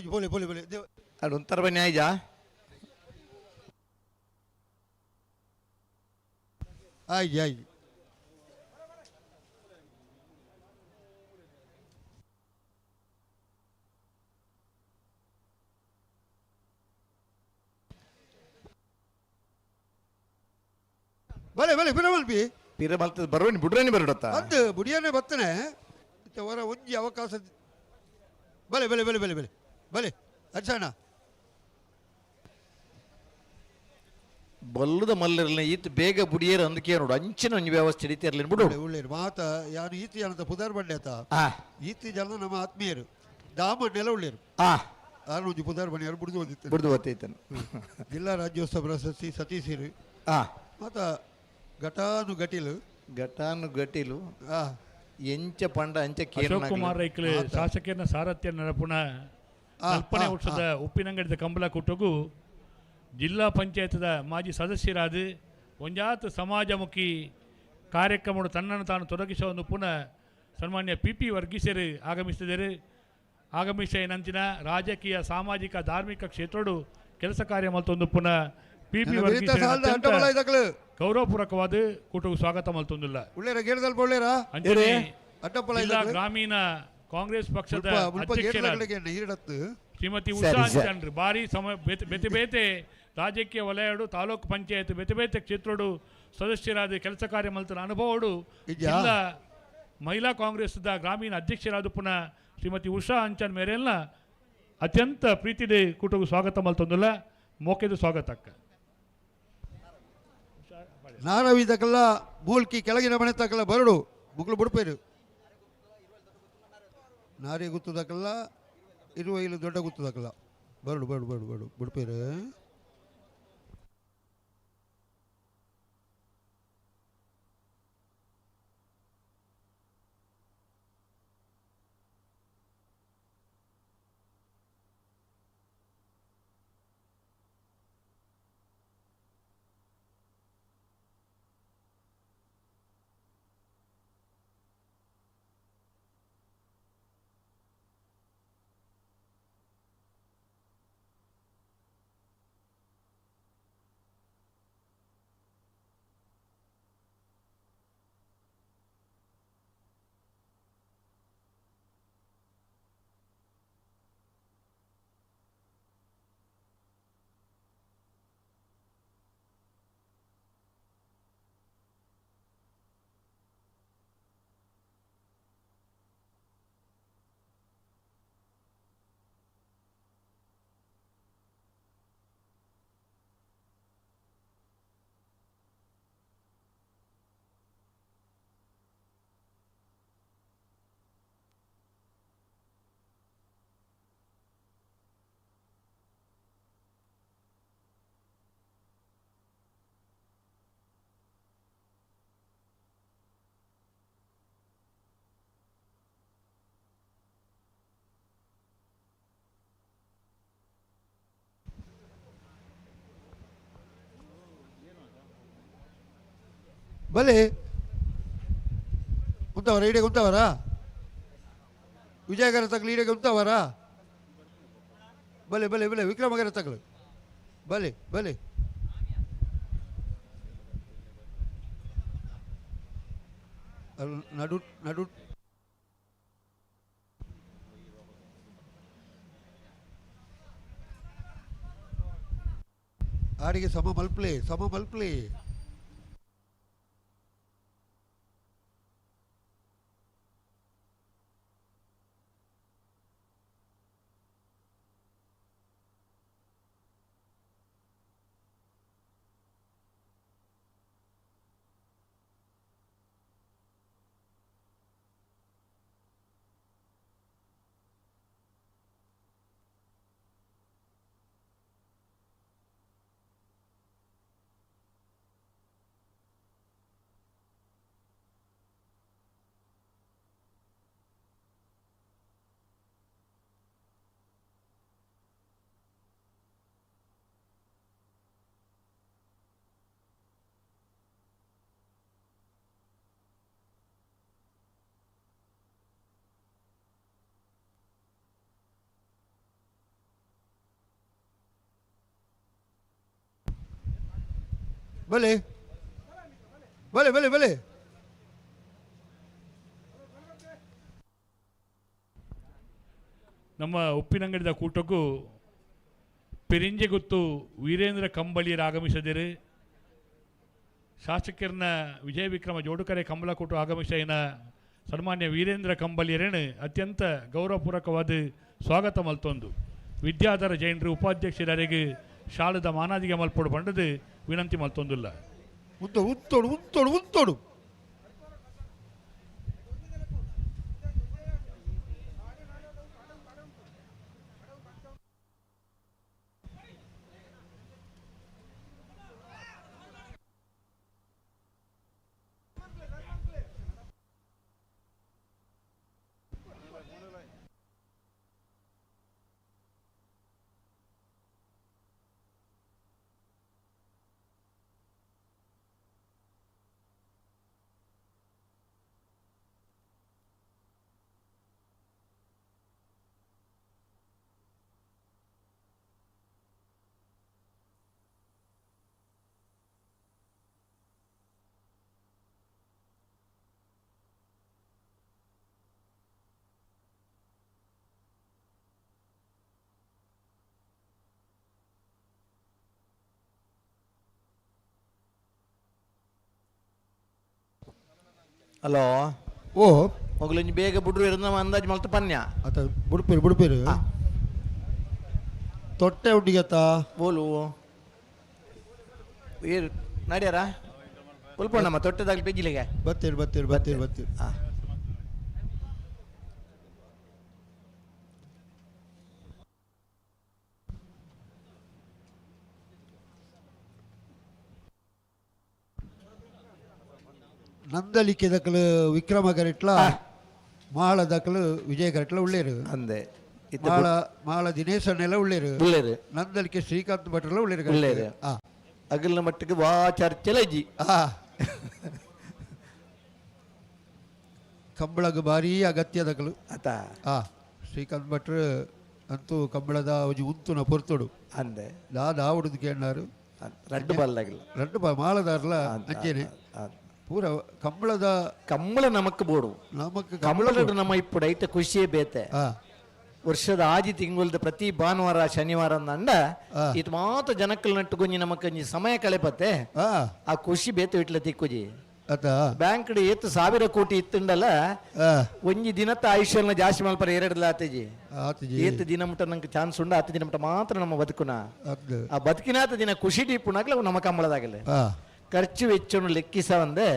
बोले बोले बोले ಅದೊಂಥರ ಬನ್ನಿ ಆಯ್ಜಾ आई आई भले भले पिरमल भी ಪಿರಮಲ್ತ ಬರೋನಿ ಬಿಡ್ರೇನಿ ಬರೋಡತ್ತ ಅದು ಬುಡಿಯಾನೆ ಬತ್ತನೆ ಹೊರ ಒಂಜಿ ಅವಕಾಶ ಭಲೆ ಭಲೆ ಭಲೆ ಭಲೆ ಭಲೆ ಭಲೆ ಅರ್ಸಣ್ಣ ಬಲ್ಲದ ಮಲ್ಲಿರಲ್ಲ ಈತ ಬೇಗ ಬುಡಿಯೇರು ಅಂದಕ್ಕೆ ನೋಡು ಅಂಚಿನ ಒಂಜಿ ವ್ಯವಸ್ಥೆ ಹಿಡಿತಿರ್ಲಿ ಬಿಡು ಉಳ್ಳೇರು ಮಾತ ಯಾರು ಈತಿ ಜನದ ಪುದಾರ್ ಬಂಡೆ ಆತ ಈತಿ ಜನ ನಮ್ಮ ಆತ್ಮೀಯರು ದಾಮಣ್ಣೆಲ್ಲ ಉಳ್ಳೇರು ಯಾರು ಒಂಜಿ ಪುದಾರ್ ಬಣ್ಣ ಯಾರು ಬಿಡ್ದು ಓದಿತ್ತು ಬಿಡ್ದು ಓದ್ತೈತನು ಜಿಲ್ಲಾ ರಾಜ್ಯೋತ್ಸವ ಪ್ರಶಸ್ತಿ ಸತೀಶರು ಮಾತ ಘಟಾನು ಘಟಿಲು ಘಟಾನು ಘಟಿಲು ಎಂಚ ಪಂಡ ಅಂಚ ಅಶೋಕ್ ಕುಮಾರ್ ರೈಕಲ್ ಶಾಸಕನ ಸಾರಥ್ಯ ನಡಪುಣ ಕಲ್ಪನೆ ವರ್ಷದ ಉಪ್ಪಿನಂಗಡಿದ ಕಂಬಳ ಕುಟ್ಟಗೂ ಜಿಲ್ಲಾ ಪಂಚಾಯತ್ದ ಮಾಜಿ ಸದಸ್ಯರಾದ ಒಂಜಾತ್ ಸಮಾಜಮುಖಿ ಕಾರ್ಯಕ್ರಮ ತನ್ನನ್ನು ತಾನು ತೊಡಗಿಸುವ ಪುನಃ ಸನ್ಮಾನ್ಯ ಪಿ ವರ್ಗೀಸರು ಆಗಮಿಸಿದರು ಆಗಮಿಸ ನಂಚಿನ ರಾಜಕೀಯ ಸಾಮಾಜಿಕ ಧಾರ್ಮಿಕ ಕ್ಷೇತ್ರಡು ಕೆಲಸ ಕಾರ್ಯ ಮಲ್ತೊಂದು ಪುನಃ ಪಿ ಗೌರವಪೂರ್ವಕವಾದ ಕೂಟವು ಸ್ವಾಗತ ಮಲ್ತೊಂದಿಲ್ಲ ಜಿಲ್ಲಾ ಗ್ರಾಮೀಣ ಕಾಂಗ್ರೆಸ್ ಪಕ್ಷದ ಶ್ರೀಮತಿ ಉಷಾ ಚಂದ್ರ ಬಾರಿ ಬೇತೆ ಬೇತೆ ರಾಜಕೀಯ ವಲಯಡು ತಾಲೂಕು ಪಂಚಾಯತ್ ಬೇತೆ ಬೇತೆ ಕ್ಷೇತ್ರಡು ಸದಸ್ಯರಾದ ಕೆಲಸ ಕಾರ್ಯ ಮಲ್ತನ ಅನುಭವಡು ಜಿಲ್ಲಾ ಮಹಿಳಾ ಕಾಂಗ್ರೆಸ್ದ ಗ್ರಾಮೀಣ ಅಧ್ಯಕ್ಷರಾದ ಪುನಃ ಶ್ರೀಮತಿ ಉಷಾ ಅಂಚನ್ ಮೇರೆಲ್ಲ ಅತ್ಯಂತ ಪ್ರೀತಿದೆ ಕೂಟವು ಸ್ವಾಗತ ಮಲ್ತೊಂದಿಲ್ಲ ಮೋಕೆದು ಸ್ವಾಗತಕ್ಕ ನಾರವಿದಕ್ಕೆಲ್ಲ ಮೂಲ್ಕಿ ಕೆಳಗಿನ ಮನೆ ತಕ್ಕಲ್ಲ ಬರಡು ಮುಗ್ಳು ಬಿಡ್ಪೇರು ನಾರಿ ಗುತ್ತದಕ್ಕಲ್ಲ ಇರುವ ಇಲ್ಲಿ ದೊಡ್ಡ ಗುತ್ತದಕ್ಕಲ್ಲ ಬರಡು ಬರಡು ಬರಡು ಬರಡು ಬಿಡ್ಪೇರು ಭಲೆ ಉಂತವರ ಈಡೆಗೆ ಉಂತವರ ವಿಜಯಗರ ತಗಲು ಈಡೆಗೆ ಉಂತವರ ಬಲೆ ಬಲೆ ಬಲೆ ವಿಕ್ರಮಗರ ತಗಲು ಬಲೆ ಬಲೆ ನಡು ನಡು ಆಡಿಗೆ ಸಮ ಮಲ್ಪ್ಲೆ ಬಲೆ ಬಲೆ ಬಲೆ ಬಲೆ ನಮ್ಮ ಉಪ್ಪಿನಂಗಡಿದ ಕೂಟಕ್ಕೂ ಪೆರಿಂಜೆಗುತ್ತು ವೀರೇಂದ್ರ ಕಂಬಳಿಯರು ಆಗಮಿಸಿದಿರು ಶಾಸಕರನ್ನ ವಿಜಯ ವಿಕ್ರಮ ಜೋಡುಕರೆ ಕಂಬಳ ಕೂಟು ಆಗಮಿಸಿನ ಸನ್ಮಾನ್ಯ ವೀರೇಂದ್ರ ಕಂಬಳಿಯರೇನು ಅತ್ಯಂತ ಗೌರವಪೂರ್ವಕವಾದ ಸ್ವಾಗತ ಮಲ್ತೊಂದು ವಿದ್ಯಾಧರ ಜೈನರು ಉಪಾಧ್ಯಕ್ಷರಿಗೆ ಶಾಲದ ಮಾನಾದಿಗೆ ಮಲ್ಪಡು ಬಂಡದು ವಿನಂತಿ ಮಲ್ತೊಂದಿಲ್ಲ ಉಂತೋಡು ಉಂತೋಡು ಉಂತೋಡು ಉಂತೋಡು ಹಲೋ ಓ ಮೊಗಲು ಬೇಗ ಬಿಡ್ರು ಇರೋದು ನಾವು ಅಂದಾಜು ಮಲ್ತು ಪನ್ಯ ಆತ ಬುಡುಪೇರು ತೊಟ್ಟೆ ಹುಟ್ಟಿಗತ್ತ ಬೋಲು ಏರು ನಡ್ಯಾರ ಉಲ್ಪಣ್ಣಮ್ಮ ತೊಟ್ಟೆದಾಗಲಿ ಪೆಜ್ಜಿಲಿಗೆ ಬತ್ತೀರಿ ಹಾಂ ನಂದಲಿಕೆ ದಕ್ಕಲು ವಿಕ್ರಮ ಕರೆಟ್ಲ ಮಾಳ ದಕ್ಕಲು ವಿಜಯ ಕರೆಟ್ಲ ಉಳ್ಳೇರು ಅಂದೆ ಮಾಳ ದಿನೇಶನ್ನೆಲ್ಲ ಉಳ್ಳೇರು ಉಳ್ಳೇರು ನಂದಲಿಕೆ ಶ್ರೀಕಾಂತ್ ಭಟ್ರೆಲ್ಲ ಉಳ್ಳೇರು ಉಳ್ಳೇರು ಅಗಲಿನ ಮಟ್ಟಿಗೆ ವಾ ಚರ್ಚೆಲ ಇಜ್ಜಿ ಕಂಬಳಗ ಭಾರಿ ಅಗತ್ಯ ದಕ್ಕಲು ಆತ ಶ್ರೀಕಾಂತ್ ಭಟ್ರು ಅಂತೂ ಕಂಬಳದ ಒಂಜಿ ಉಂತುನ ಪೊರ್ತುಡು ಅಂದೆ ದಾವುಡುದು ಕೇಳಿನಾರು ರಡ್ಡು ಬಲ್ಲಾಗಿಲ್ಲ ರಡ್ಡು ಮಾಳದಾರ್ಲ ಅಂಚೇನೆ ಪೂರ ಕಂಬಳದ ಕಂಬಳ ನಮಕ್ ಬೋಡು ನಮಕ್ ಕಂಬಳ ನಮ್ಮ ಇಪ್ಪಡು ಐತೆ ಖುಷಿಯೇ ಬೇತೆ ವರ್ಷದ ಆದಿ ತಿಂಗಳದ ಪ್ರತಿ ಭಾನುವಾರ ಶನಿವಾರ ಅಂದ ಇದು ಮಾತ್ರ ಜನಕ್ಕಲ್ ನಟ್ಟು ಗೊಂಜಿ ನಮಕ್ ಸಮಯ ಕಳೆಪತ್ತೆ ಆ ಖುಷಿ ಬೇತೆ ಇಟ್ಲ ತಿಕ್ಕುಜಿ ಬ್ಯಾಂಕ್ ಏತ್ 1000 ಕೋಟಿ ಇತ್ತುಂಡಲ್ಲ ಒಂಜಿ ದಿನತ್ತ ಆಯುಷ್ಯನ ಜಾಸ್ತಿ ಮಲ್ಪರ ಎರಡಲ್ಲ ಆತಜಿ ಏತ್ ದಿನ ಮುಟ್ಟ ನಂಗೆ ಚಾನ್ಸ್ ಉಂಡ ಹತ್ತು ದಿನ ಮುಟ್ಟ ಮಾತ್ರ ನಮ್ಮ ಬದುಕುನ ಆ ಬದುಕಿನಾತ ದಿನ ಖುಷಿ ಟೀಪುನಾಗ್ಲ ನಮ್ಮ ಕಂಬಳದಾಗಲ್ಲ ಖರ್ಚು ವೆಚ್ಚವನ್ನು ಲೆಕ್ಕಿಸ ಒಂದೆ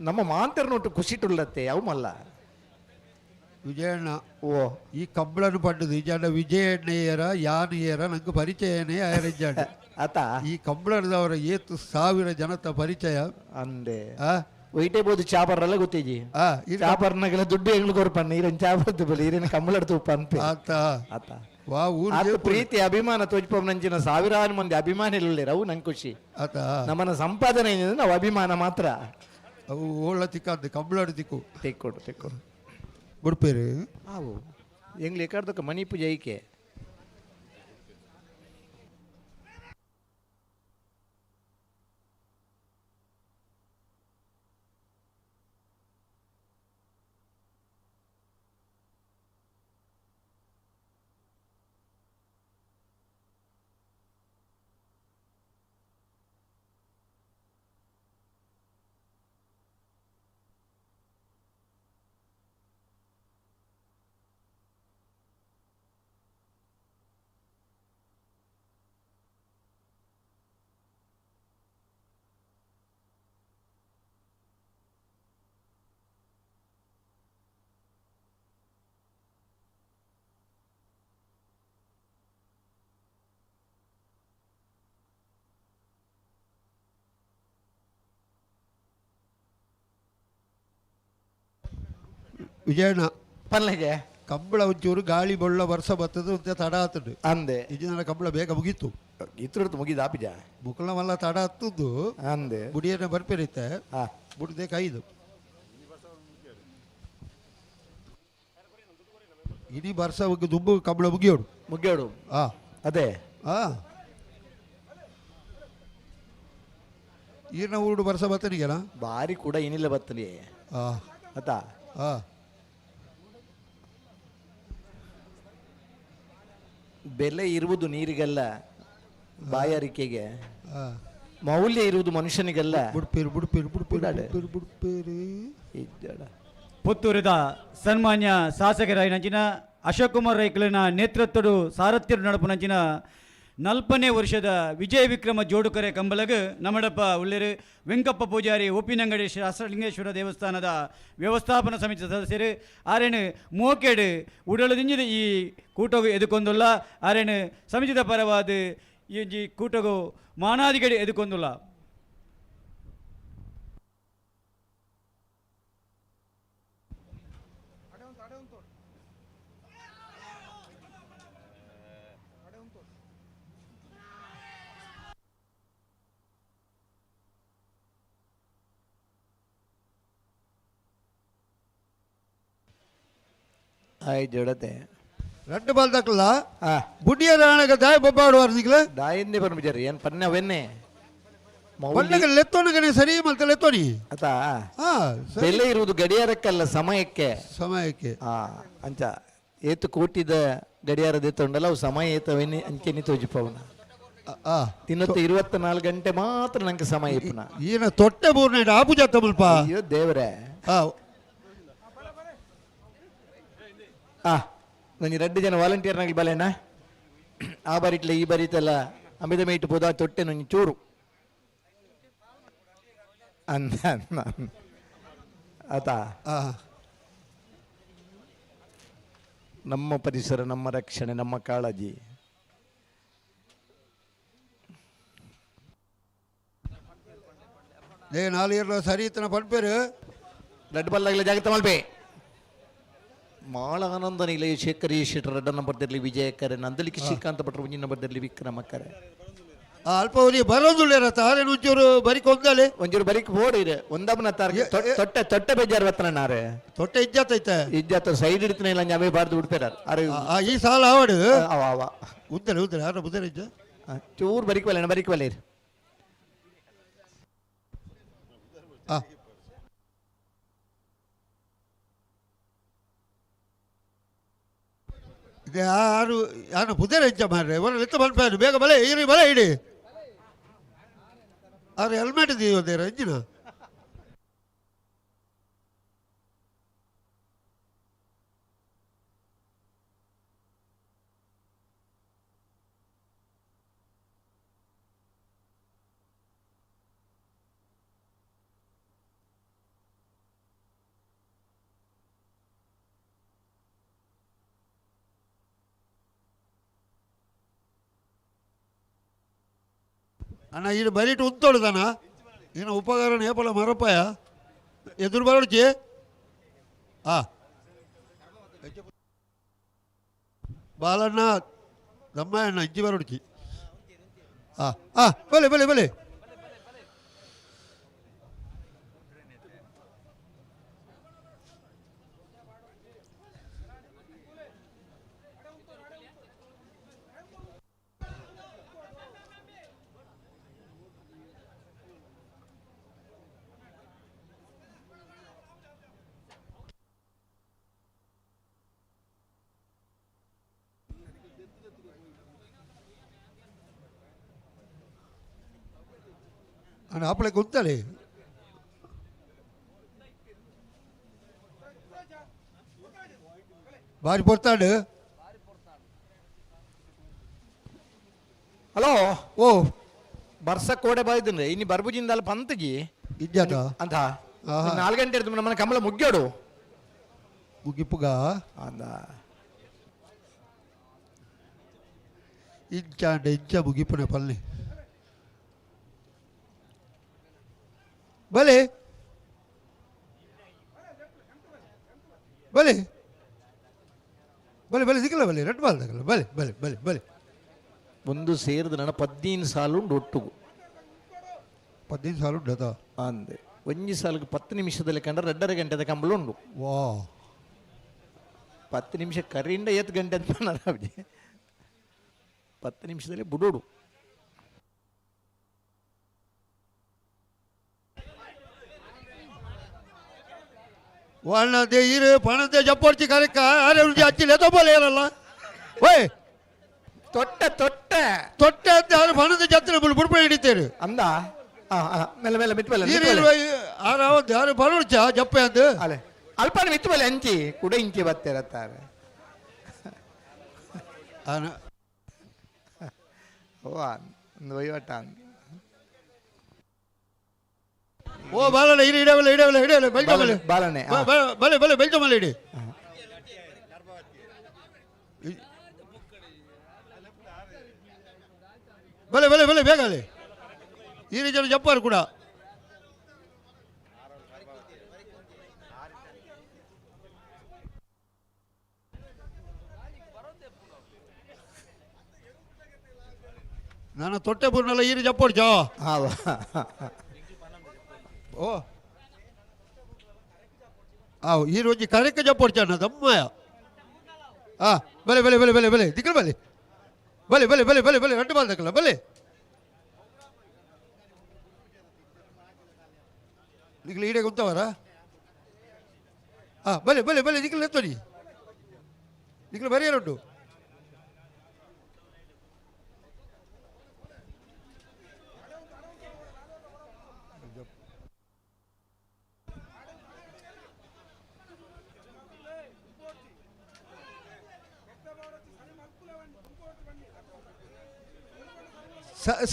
ನಮ್ಮ ಮಾಂತರನೊಟ್ಟು ಖುಷಿ ಟುಳ್ಳತ್ತೆ ಅವು ಮಲ್ಲ ವಿಜಯಣ್ಣ ಓ ಈ ಕಂಬಳನ್ನು ಪಡ್ಡದು ಈಜಾಂಡ ವಿಜಯಣ್ಣಯ್ಯರ ಯಾನಯ್ಯರ ನಂಗೆ ಪರಿಚಯನೇ ಆಯರಿಜ್ಜಾಂಡ ಆತ ಈ ಕಂಬಳದವರ ಏತು 1000 ಜನತ ಪರಿಚಯ ಅಂದೆ ಒಯ್ಟೇ ಬೋದು ಚಾಪರ್ರಲ್ಲ ಗೊತ್ತಿಜಿ ಚಾಪರ್ನಾಗೆಲ್ಲ ದುಡ್ಡು ಹೆಂಗ್ಳು ಕೊರ್ಪಣ್ಣ ಈರನ್ ಚಾಪರ್ದು ಬಲಿ ಈರನ್ ಕಂಬಳಡ್ತು ಪಂಪೆ ಆತ ಆತ ವಾ ಊರು ಪ್ರೀತಿ ಅಭಿಮಾನ ತೋಜ್ಪಮ್ ನಂಚಿನ 1000 ಮಂದಿ ಅಭಿಮಾನಿಗಳು ಅವು ನಂಗೆ ಖುಷಿ ಆತ ನಮ್ಮನ್ನ ಸಂಪಾದನೆ ಏನಿದೆ ನಾವು ಅಭಿಮಾನ ಮಾತ್ರ ಅವು ಓಳ ತಿಕ್ಕಂದು ಕಂಬಳಾಡು ತಿಕ್ಕು ತೆಕ್ಕೊಡು ಬುಡ್ಪೇರು ಆವು ಎಂಗ್ಲಿ ಎಕಾಡ್ದಕ್ಕೆ ಮಣಿ ಪೂಜೆ ಐಕೆ ವಿಜಯಣ್ಣ ಪನ್ಲೆಗೆ ಕಂಬಳ ಒಂಚೂರು ಗಾಳಿ ಬೊಳ್ಳ ವರ್ಷ ಬರ್ತದೆ ಅಂತ ತಡ ಆತುಂಡು ಅಂದೆ ಇಜಿನ ಕಂಬಳ ಬೇಗ ಮುಗೀತು ಇತ್ರದ್ದು ಮುಗಿದ ಆಪಿಜ ಮುಕ್ಕಳ ಮಲ್ಲ ತಡ ಹತ್ತದ್ದು ಅಂದೆ ಬುಡಿಯನ್ನ ಬರ್ಪೇರಿತ್ತೆ ಬುಡ್ದೆ ಕೈದು ಇಡೀ ವರ್ಷ ದುಂಬು ಕಂಬಳ ಮುಗಿಯೋಡು ಅದೇ ಈರ್ನ ಊರು ವರ್ಷ ಬರ್ತನಿಗೆಲ್ಲ ಬಾರಿ ಕೂಡ ಏನಿಲ್ಲ ಬತ್ತಲಿ ಆತಾ ಬೆಲೆ ಇರುವುದು ನೀರಿಗೆಲ್ಲ ಬಾಯಾರಿಕೆಗೆ ಮೌಲ್ಯ ಇರುವುದು ಮನುಷ್ಯನಿಗೆಲ್ಲ ಪುತ್ತೂರಿದ ಸನ್ಮಾನ್ಯ ಶಾಸಕರಾಯಿನಂಚಿನ ಅಶೋಕ್ ಕುಮಾರ್ ರೈಕಲಿನ ನೇತೃತ್ವಡು ಸಾರಥ್ಯರು ನಡಪುನಂಚಿನ 40ನೇ ವರ್ಷದ ವಿಜಯ ವಿಕ್ರಮ ಜೋಡುಕರೆ ಕಂಬಲಗ ನಮ್ಮಡಪ್ಪ ಉಳ್ಳೇರು ವೆಂಕಪ್ಪ ಪೂಜಾರಿ ಉಪ್ಪಿನಂಗಡಿ ಶಾಸ್ತ್ರಲಿಂಗೇಶ್ವರ ದೇವಸ್ಥಾನದ ವ್ಯವಸ್ಥಾಪನಾ ಸಮಿತಿ ಸದಸ್ಯರು ಆರೇನು ಮೋಕೆಡು ಉಡಲದಿಂಜಿದ ಈ ಕೂಟಗು ಎದುಕೊಂದುಲ್ಲ ಆರೇನು ಸಮಿತಿದ ಪರವಾದ ಈ ಕೂಟಗು ಮಾನಾದಿಗಡಿ ಎದುಕೊಂದುಲ್ಲ ಜಡತೆ ரெண்டு பால் தாக்கல புடிய ராணக தாய் பப்பாடு வரதுக்குல ದಾಯಿಂದ ಬರ್ಬಿಜಾರಿ ಏನ್ ಪನ್ನವೆನ್ನೆ ಪನ್ನಗ ಲೆತ್ತೋನಗನೆ ಸರಿ ಮಲ್ತ ಲೆತ್ತೋನಿ ಆತಾ ಬೆಲೆ ಇರುವುದು ಗಡಿಯಾರಕ್ಕಲ್ಲ ಸಮಯಕ್ಕೆ ಅಂಚ ಏತು ಕೋಟಿದ ಗಡಿಯಾರದ ಎತ್ತೊಂಡಲ್ಲ ಅವು ಸಮಯ ಏತವೆನ್ನಿ ಅಂಚೆ ನಿ ತೋಜಿಪವನ ತಿನ್ನೊತ್ತು 24 ಗಂಟೆ ಮಾತ್ರ ನಂಗೆ ಸಮಯ ಇಪ್ಪನ ಈನ ತೊಟ್ಟೆ ಬೂರ್ನೆ ಆಪುಜ ತಮಲ್ಪ ಅಯ್ಯೋ ದೇವರೇ ನಾನು 2 ಜನ ವಾಲಂಟಿಯರ್ನಾಗಿ ಬಲೆಣ್ಣ ಆ ಬಾರಿಟ್ಲೆ ಈ ಬಾರಿತೆಲ್ಲ ಅಮಿದ ಮೇಟ್ ಪೋದ ತೊಟ್ಟೆ ನಂಗೆ ಚೂರು ಅಂದ ಆತಾ ನಮ್ಮ ಪರಿಸರ ನಮ್ಮ ರಕ್ಷಣೆ ನಮ್ಮ ಕಾಳಜಿ ಲೇ 4 ಇಯರ್ ಸರಿ ಇತ್ತನ ಪಡ್ಪೇರು ರೆಡ್ ಬಲ್ಲಾಗಲಿ ಜಾಗೃತ ಮಲ್ಪೆ ಮಾಳ ಆನಂದ ನಿಲಯ ಶೇಖರ್ ಶೆಟ್ಟರ್ ರೆಡ್ಡ ನಂಬರ್ದಲ್ಲಿ ವಿಜಯಕರೆ ನಂದಲಿಕೆ ಶ್ರೀಕಾಂತ ಭಟ್ರು ಮುಂಜಿನ ನಂಬರ್ದಲ್ಲಿ ವಿಕ್ರಮಕರೆ ಅಲ್ಪವನಿ ಬರೋದುಳ್ಳೇರತ್ತ ಆರೇನು ಒಂಚೂರು ಬರಿಕ್ ಒಂದಲೆ ಒಂಚೂರು ಬರಿಕ್ ಬೋಡಿರೆ ಒಂದಮ್ಮನ ತಾರ್ಗೆ ತೊಟ್ಟೆ ತೊಟ್ಟೆ ಬೇಜಾರು ಬತ್ತನಾರೆ ತೊಟ್ಟೆ ಇಜ್ಜತ್ತೈತೆ ಇಜ್ಜತ್ತ ಸೈಡ್ ಇಡ್ತೀನಿ ಇಲ್ಲ ನಾವೇ ಬಾರ್ದು ಬಿಡ್ಪೇರ ಅರೆ ಈ ಸಾಲ ಆವಡು ಅವ ಉದ್ದಲೆ ಉದ್ದಲೆ ಯಾರ ಬುದ್ಧರ ಇಜ್ಜ ಚೂರು ಬರಿಕ್ವಲ್ಲ ಬರಿಕ್ವಲ್ಲ ಇದು ಯಾರು ಯಾರು ಬುದ್ಧರ ಇಜ್ಜ ಮಾರ್ರೆ ಒಂದು ಲೆತ್ತ ಬಂದ್ಪಾರು ಬೇಗ ಬಲೆ ಇರಿ ಬಲೆ ಇಡಿ ಅವ್ರು ಹೆಲ್ಮೆಟ್ ಇದೀವದೇರ ಇಂಜಿನ ಅಣ್ಣ ಇದು ಬರೀಟು ಉಂತೊಳ್ದಾನ ಇನ್ನು ಉಪಕಾರ ನೇಪಲ ಮರಪಾಯ ಎದುರು ಬರೋಡ್ಚಿ ಬಾಲಣ್ಣ ದಮ್ಮಣ್ಣ ಇಂಚಿ ಬರೋಡ್ಚಿ ಬಲೆ ಬಲೆ ಬಲೆ అని ఆపలే గుంతలే బారి పొడతాడు. ಹಲೋ ಓ ಬರ್ಸ ಕೋಡೆ ಬಾಯ್ದು ಇನ್ನು ಬರ್ಬುಜಿಂದಲ್ಲ ಪಂತಗಿ ಇಜ್ಜಾತ ಅಂತ ಆಹಾ. 4 ಗಂಟೆ ಇರ್ತದೆ ನಮ್ಮನ್ನ ಕಂಬಳ ಮುಗ್ಗ್ಯಾಡು ಮುಗಿಪ್ಪುಗ ಅಂದ ಇಂಚ ಮುಗಿಪ್ಪುನೆ ಪಲ್ಲೆ ಬಲೆ ಬಲೆ ಬಲೆ ಬಲೆ ಸಿಕ್ಕಲ್ಲ ಬಲೆ ರೆಡ್ ಬಾಲ್ ತಗಲ್ಲ ಬಲೆ ಬಲೆ ಬಲೆ ಬಲೆ ಒಂದು ಸೇರಿದ ನನ್ನ 15 ಸಾಲು ಉಂಡು ಒಟ್ಟುಗು 15 ಸಾಲು ಉಂಟದ ಅಂದೆ ಒಂಜಿ ಸಾಲಿಗೆ 10 ನಿಮಿಷದಲ್ಲಿ ಕಂಡ್ರೆ 2.5 ಗಂಟೆದ ಕಂಬಳ ಉಂಡು ವಾ 10 ನಿಮಿಷ ಕರಿಂದ 8 ಗಂಟೆ ಅಂತ ಅವಜಿ 10 ನಿಮಿಷದಲ್ಲಿ ಬುಡೋಡು వాళ్ళ ఇరు పణంతే చెప్పొచ్చి కరెక్ట్ అరే నుంచి వచ్చి లేదో పోలేరಲ್ಲ ఓయ్ ತೊಟ್ಟೆ ತೊಟ್ಟೆ ತೊಟ್ಟೆ ಅಂತ ಅವ್ರು ಪಣಂತೆ ಜತ್ರ ಬುಡ್ಪುಡಿ ಹಿಡಿತೇರು ಅಂದ ಮೆಲ್ಲ ಮೆಲ್ಲ ಮಿತ್ಬಲ್ಲ ಆರಾವತ್ತು ಯಾರು ಪಣುಚ್ಚ ಜಪ್ಪೆ ಅಂತ ಅಲೆ ಅಲ್ಪನ ಮಿತ್ಬಲ್ಲ ಅಂಚಿ ಕುಡ ಇಂಚಿ ಬತ್ತೇರತ್ತಾರೆ ಓ ಒಂದು ವಹಿವಾಟ ಓ ಬಾಲನೆ ಇಡಿ ಇಡವಲ್ಲ ಇಡವಲ್ಲ ಇಡವಲ್ಲ ಬೆಲ್ಜಮಲ್ಲಿ ಬಾಲನೆ ಬಲೆ ಬಲೆ ಬೆಲ್ಜಮಲ್ಲಿ ಇಡಿ ಬಲೆ ಬಲೆ ಬಲೆ ಬೇಗ ಅಲ್ಲಿ ಈ ರೀತಿ ಜಪ್ಪಾರು ಕೂಡ ನಾನು ತೊಟ್ಟೆ ಬುರ್ನೆಲ್ಲ ಈ ರೀತಿ ಜಪ್ಪೋಡ್ಚೋ ಓ ಆವು ಈ రోజు కరెక్ట్ చెప్పొచ్చాను దమ్మయ్య భలే భలే భలే భలే భలే దిక్కులు భలే భలే భలే భలే భలే భలే రెండు బాల్ దగ్గర భలే దిక్కులు ఈడే ఉంటావారా భలే భలే భలే దిక్కులు ఎత్తని దిక్కులు మరీ రెండు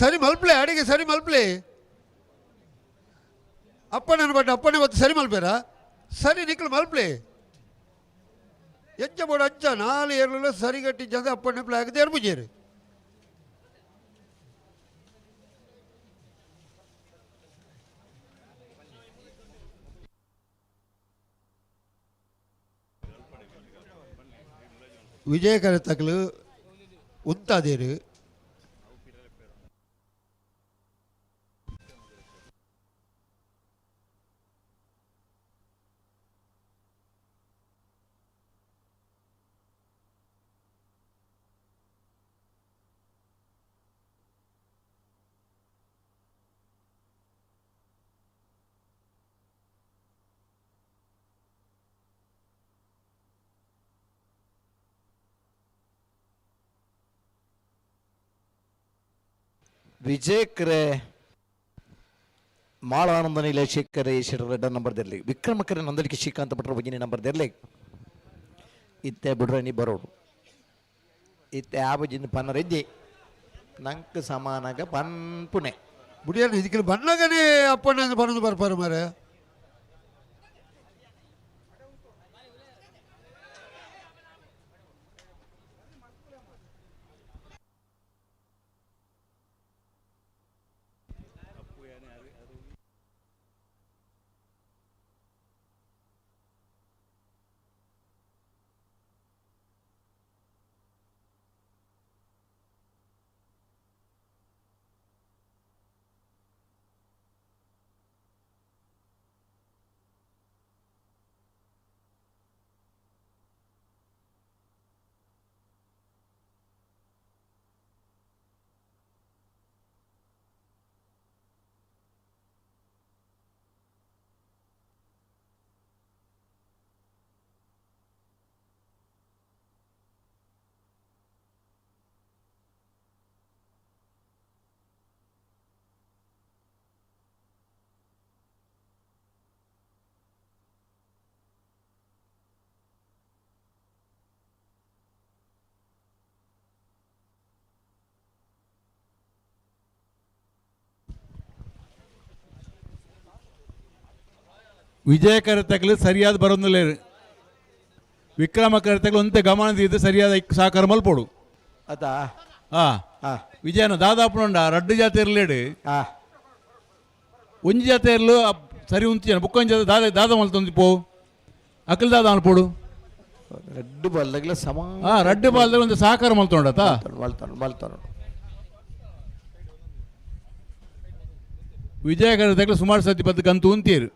ಸರಿ ಮಲ್ಪ್ಲೆ ಅಡಿಗೆ ಸರಿ ಮಲ್ಪ್ಲೆ ಅಪ್ಪನ ಅನ್ಬಟ್ಟು ಅಪ್ಪನೇ ಮತ್ತು ಸರಿ ಮಲ್ಪೇರಾ ಸರಿ ನಿಕ್ಲು ಮಲ್ಪ್ಲೆ ಎಂಚ ಬೋಡ ಅಚ್ಚ 4 ಏರ್ಲು ಸರಿ ಗಟ್ಟಿ ಜದ ಅಪ್ಪನೇ ಪ್ಲೇ ಆಗದೆ ಎರ್ಬುಜೇರು ವಿಜಯಕರ ತಗಲು ಉಂತಾದೇರು ವಿಜಯಕರೆ ಮಾಳಾನಂದ ನಿಲಯ ಶೇಖರ ರೆಡ್ಡ ನಂಬರ್ದಿರಲಿ ವಿಕ್ರಮಕರೆ ನಂದಲಿಕೆ ಶ್ರೀಕಾಂತ ಭಟ್ರ ಬಗ್ಗಿನ ನಂಬರ್ದಿರಲಿ ಇತ್ತೆ ಬಿಡ್ರನಿ ಬರೋಡು ಇತ್ತೆ ಆಬಜಿನ ಪನ್ನರೆಜ್ಜಿ ನಂಗೆ ಸಮಾನಾಗ ಪನ್ಪುನೆ ಬುಡಿಯನ್ನು ಇದಕ್ಕೆ ಬಣ್ಣಗನೇ ಅಪ್ಪಣ್ಣ ಬರೋದು ಬರ್ಪಾರು ಮಾರೆ ವಿಜಯಕರ ತಗಲು ಸರಿಯಾದ ಬರೋದಿಲ್ಲ ವಿಕ್ರಮಕರ ತಗಲು ಒಂತೆ ಗಮನದಿದ್ದು ಸರಿಯಾದ ಸಹಕಾರ ಮಲ್ಪೋಡು ಅದಾ ವಿಜಯನ ದಾದಾಪುರ ರಡ್ಡು ಜಾತಿ ಇರಲೇಡು ಒಂಜಿ ಜಾತಿ ಇರಲು ಸರಿ ಉಂತಿನ ಬುಕ್ಕೊಂಜಿ ಜಾತಿ ದಾದ ಮಲ್ತೊಂದು ಪೋ ಅಕಲ್ ದಾದ ಅನ್ಪೋಡು ರಡ್ಡು ಬಾಲ್ದಾಗಲ ಸಮ ರಡ್ಡು ಬಾಲ್ದಾಗ ಒಂದು ಸಹಕಾರ ಮಲ್ತೊಂಡತ ಮಲ್ತಾನು ವಿಜಯಕರ ತಗಲು ಸುಮಾರು ಸತಿ ಪತ್ತು ಕಂತು ಉಂತೀರು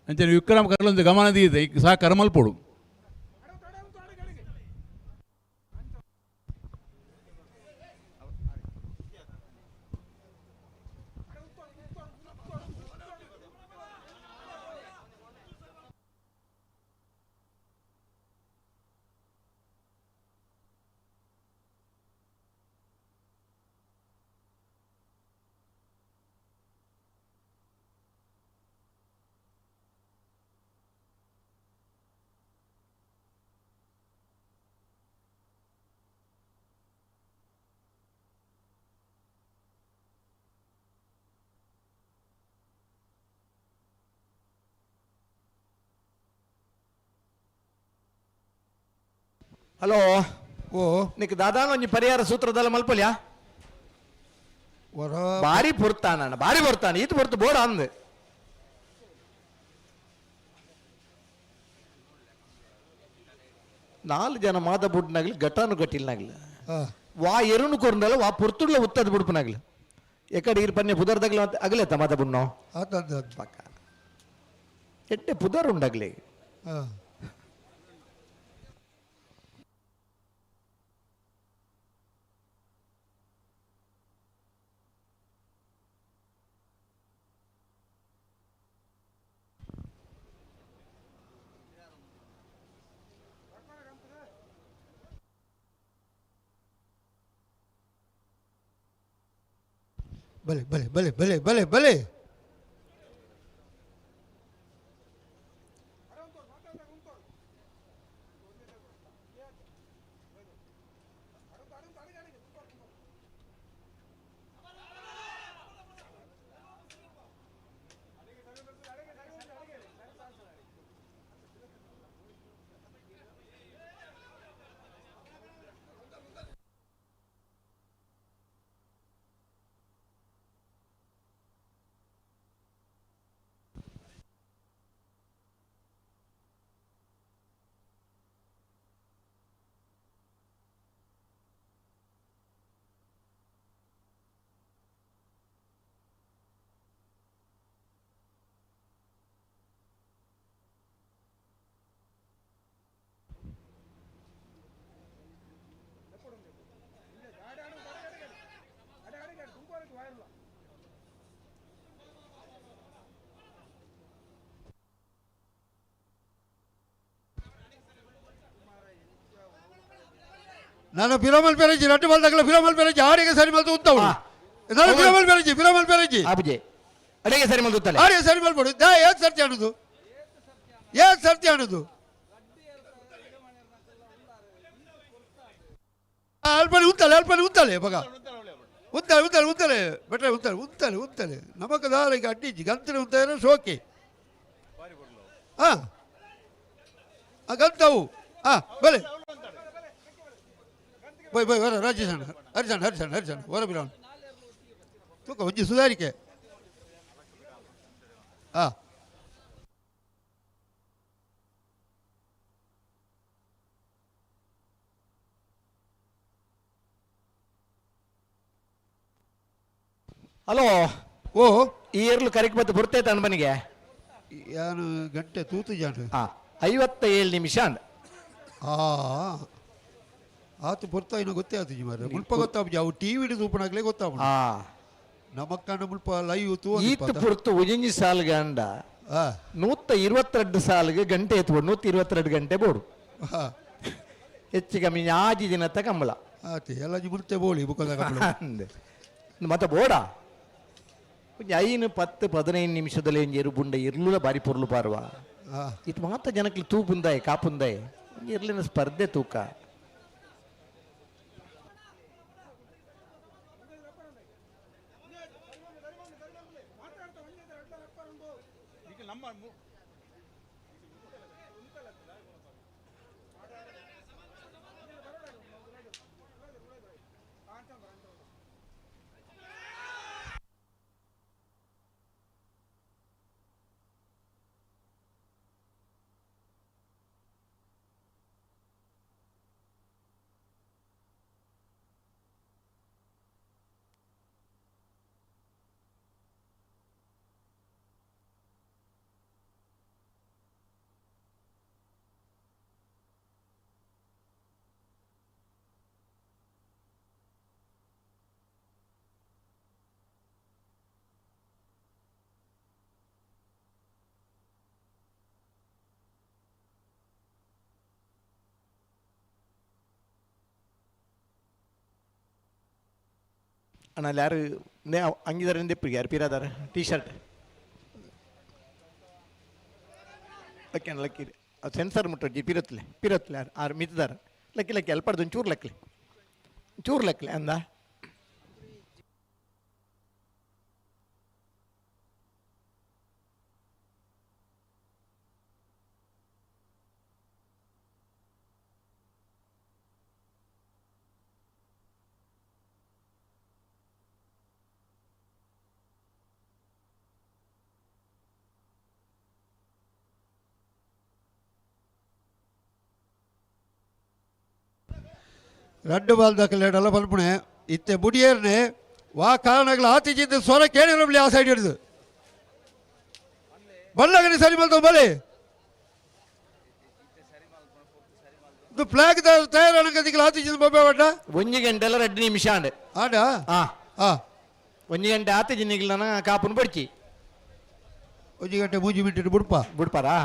ಅಂಚನೆ ವಿಕ್ರಮಕರ್ಲ ಒಂದು ಗಮನದಿ ಇದೆ ಸಹಕಾರ ಮಲ್ಪೋಡು ಹಲೋ ನಿಕ್ ದಾದಾನ ಒಂಜಿ ಪರಿಹಾರ ಸೂತ್ರದಲ್ಲ ಮಲ್ಪಲ್ಯಾ ಬಾರಿ ಪೊರ್ತಾನ ಬಾರಿ ಬರ್ತಾನೆ ಇದು ಬರ್ತು ಬೋಡ ಅಂದ್ 4 ಜನ ಮಾದ ಬುಡ್ನಾಗ್ಲಿ ಘಟಾನು ಗಟ್ಟಿಲ್ನಾಗ್ಲಿ ವಾ ಎರುನು ಕೊರ್ನಲ್ಲ ವಾ ಪೊರ್ತುಡ್ಲ ಉತ್ತದ ಬುಡ್ಪನಾಗ್ಲಿ ಎಕಡೆ ಇರ್ ಪನ್ನೆ ಪುದರ್ದಾಗ್ಲಿ ಅಂತ ಅಗಲೇತ ಮಾದ ಬುಡ್ನೋ ಪಕ್ಕ ಎಟ್ಟೆ ಪುದರ್ ಉಂಡಾಗ್ಲಿ ಭಲೆ ಭಲೆ ಭಲೆ ಭಲೆ ಭಲೆ ಭಲೆ ನಾನು ಫಿಲಮಲ್ ಪೆರಜಿ ರಟ್ಟು ಬಲ್ದಾಗಲ ಫಿಲಮಲ್ ಪೆರಜಿ ಆಡಿಗೆ ಸರಿ ಮಲ್ತು ಉತ್ತವಳು ನಾನು ಫಿಲಮಲ್ ಪೆರಜಿ ಆಬುಜೆ ಅಡಿಗೆ ಸರಿ ಮಲ್ತು ಉತ್ತಲೆ ಆಡಿಗೆ ಸರಿ ಮಲ್ಪಡು ಏತ್ ಸರ್ತಿ ಅನ್ನೋದು ಅಲ್ಪನೆ ಉತ್ತಲೆ ಬಗ ಉತ್ತಲೆ ಬೆಟ್ರೆ ಉತ್ತಲೆ ನಮಕ ದಾರಿಗೆ ಅಡ್ಡಿಜ್ಜಿ ಗಂತನೆ ಉಂತಾರ ಶೋಕಿ ಗಂತವು ಬಲೆ ಬೈ ವರ ರಾಜೇಶ್ ಹರಿಸಣ್ಣ ಹೊರ ಬಿಡೋಣ ತೂಕ ಒಂಜಿ ಸುಧಾರಿಕೆ ಹಲೋ ಈ ಏರ್ಲು ಕರೆಕ್ಟ್ ಬತ್ತು ಬರ್ತೈತೆ ಅನ್ಬನಿಗೆ ಯಾನು ಗಂಟೆ ತೂತು ಜಾಣ 57 ನಿಮಿಷ ಅಂದ ಆತು ಬರ್ತಾ ಇನ್ನು ಗೊತ್ತೇ ಆತು ಮಾರ ಮುಲ್ಪ ಗೊತ್ತಾಗ ಅವು ಟಿವಿ ಹಿಡಿದು ಉಪನಾಗ್ಲೇ ಗೊತ್ತಾಗ ನಮಕ್ಕಣ್ಣ ಮುಲ್ಪ ಲೈವ್ ಈತ ಪುರ್ತು ಉಜಿಂಜಿ ಸಾಲ್ ಗಂಡ 122 ಸಾಲ್ಗೆ ಗಂಟೆ ಎತ್ಬೋದು 122 ಗಂಟೆ ಬೋಡು ಹೆಚ್ಚು ಕಮ್ಮಿ ಆಜಿ ದಿನತ್ತ ಕಂಬಳ ಆತಿ ಎಲ್ಲ ಮುಲ್ತೆ ಬೋಳಿ ಬುಕ್ಕದ ಮತ್ತೆ ಬೋಡ ಐನು 10-15 ನಿಮಿಷದಲ್ಲಿ ಎಂಜೇರು ಬುಂಡ ಇರ್ಲುಲ ಬಾರಿ ಪೊರ್ಲು ಪಾರ್ವ ಇದು ಮಾತ್ರ ಜನಕ್ಕೆ ತೂಪುಂದಾಯ್ ಕಾಪುಂದಾಯ್ ಇರ್ಲಿನ ಸ್ಪರ್ಧೆ ತೂಕ ಅಣ್ಣ ಅಲ್ಲಿ ಯಾರು ಅಂಗಿದಾರಿಂದ ಇಪ್ಪರಿಗೆ ಯಾರು ಪೀರಾದಾರ ಟೀ ಶರ್ಟ್ ಲಕ್ಕಿ ಅಣ್ಣ ಲಕ್ಕಿ ಸೆನ್ಸರ್ ಮುಟ್ಟಿ ಪಿರತ್ಲೆ ಯಾರು ಆರು ಮಿತಿದಾರ ಲಕ್ಕಿ ಎಲ್ಪಡ್ದು ಚೂರು ಲೆಕ್ಕಲೆ ಅಂದ ரெண்டு பால் தக்கலேடெல்லாம் பல்புனேன் இத்த முடியேறுனே வா காரணங்கள் ஆத்திச்சிந்த ಸ್ವರ ಕೇಳಿರಲಿ ಆ ಸೈಡ್ ಹಿಡಿದು ಬಲ್ಲಗನಿ ಸರಿ ಮಲ್ತ ಬಲೆ ಇದು ಫ್ಲಾಗ್ ತಯಾರನಗದಿಗೆ ಆತಿಚಿಂದ ಬೊಬ್ಬೆ ಬಡ್ಡ 1 ಗಂಟೆಲ್ಲ 2 ನಿಮಿಷ ಆಂಡೆ ಆಡ ಆ 1 ಗಂಟೆ ಆತಿಜಿನಿಗಿಲ್ಲ ಕಾಪುನ್ ಬಡ್ಚಿ 1 ಗಂಟೆ 3 ಮಿನಿಟ್ ಬಿಡ್ಪಾರಾ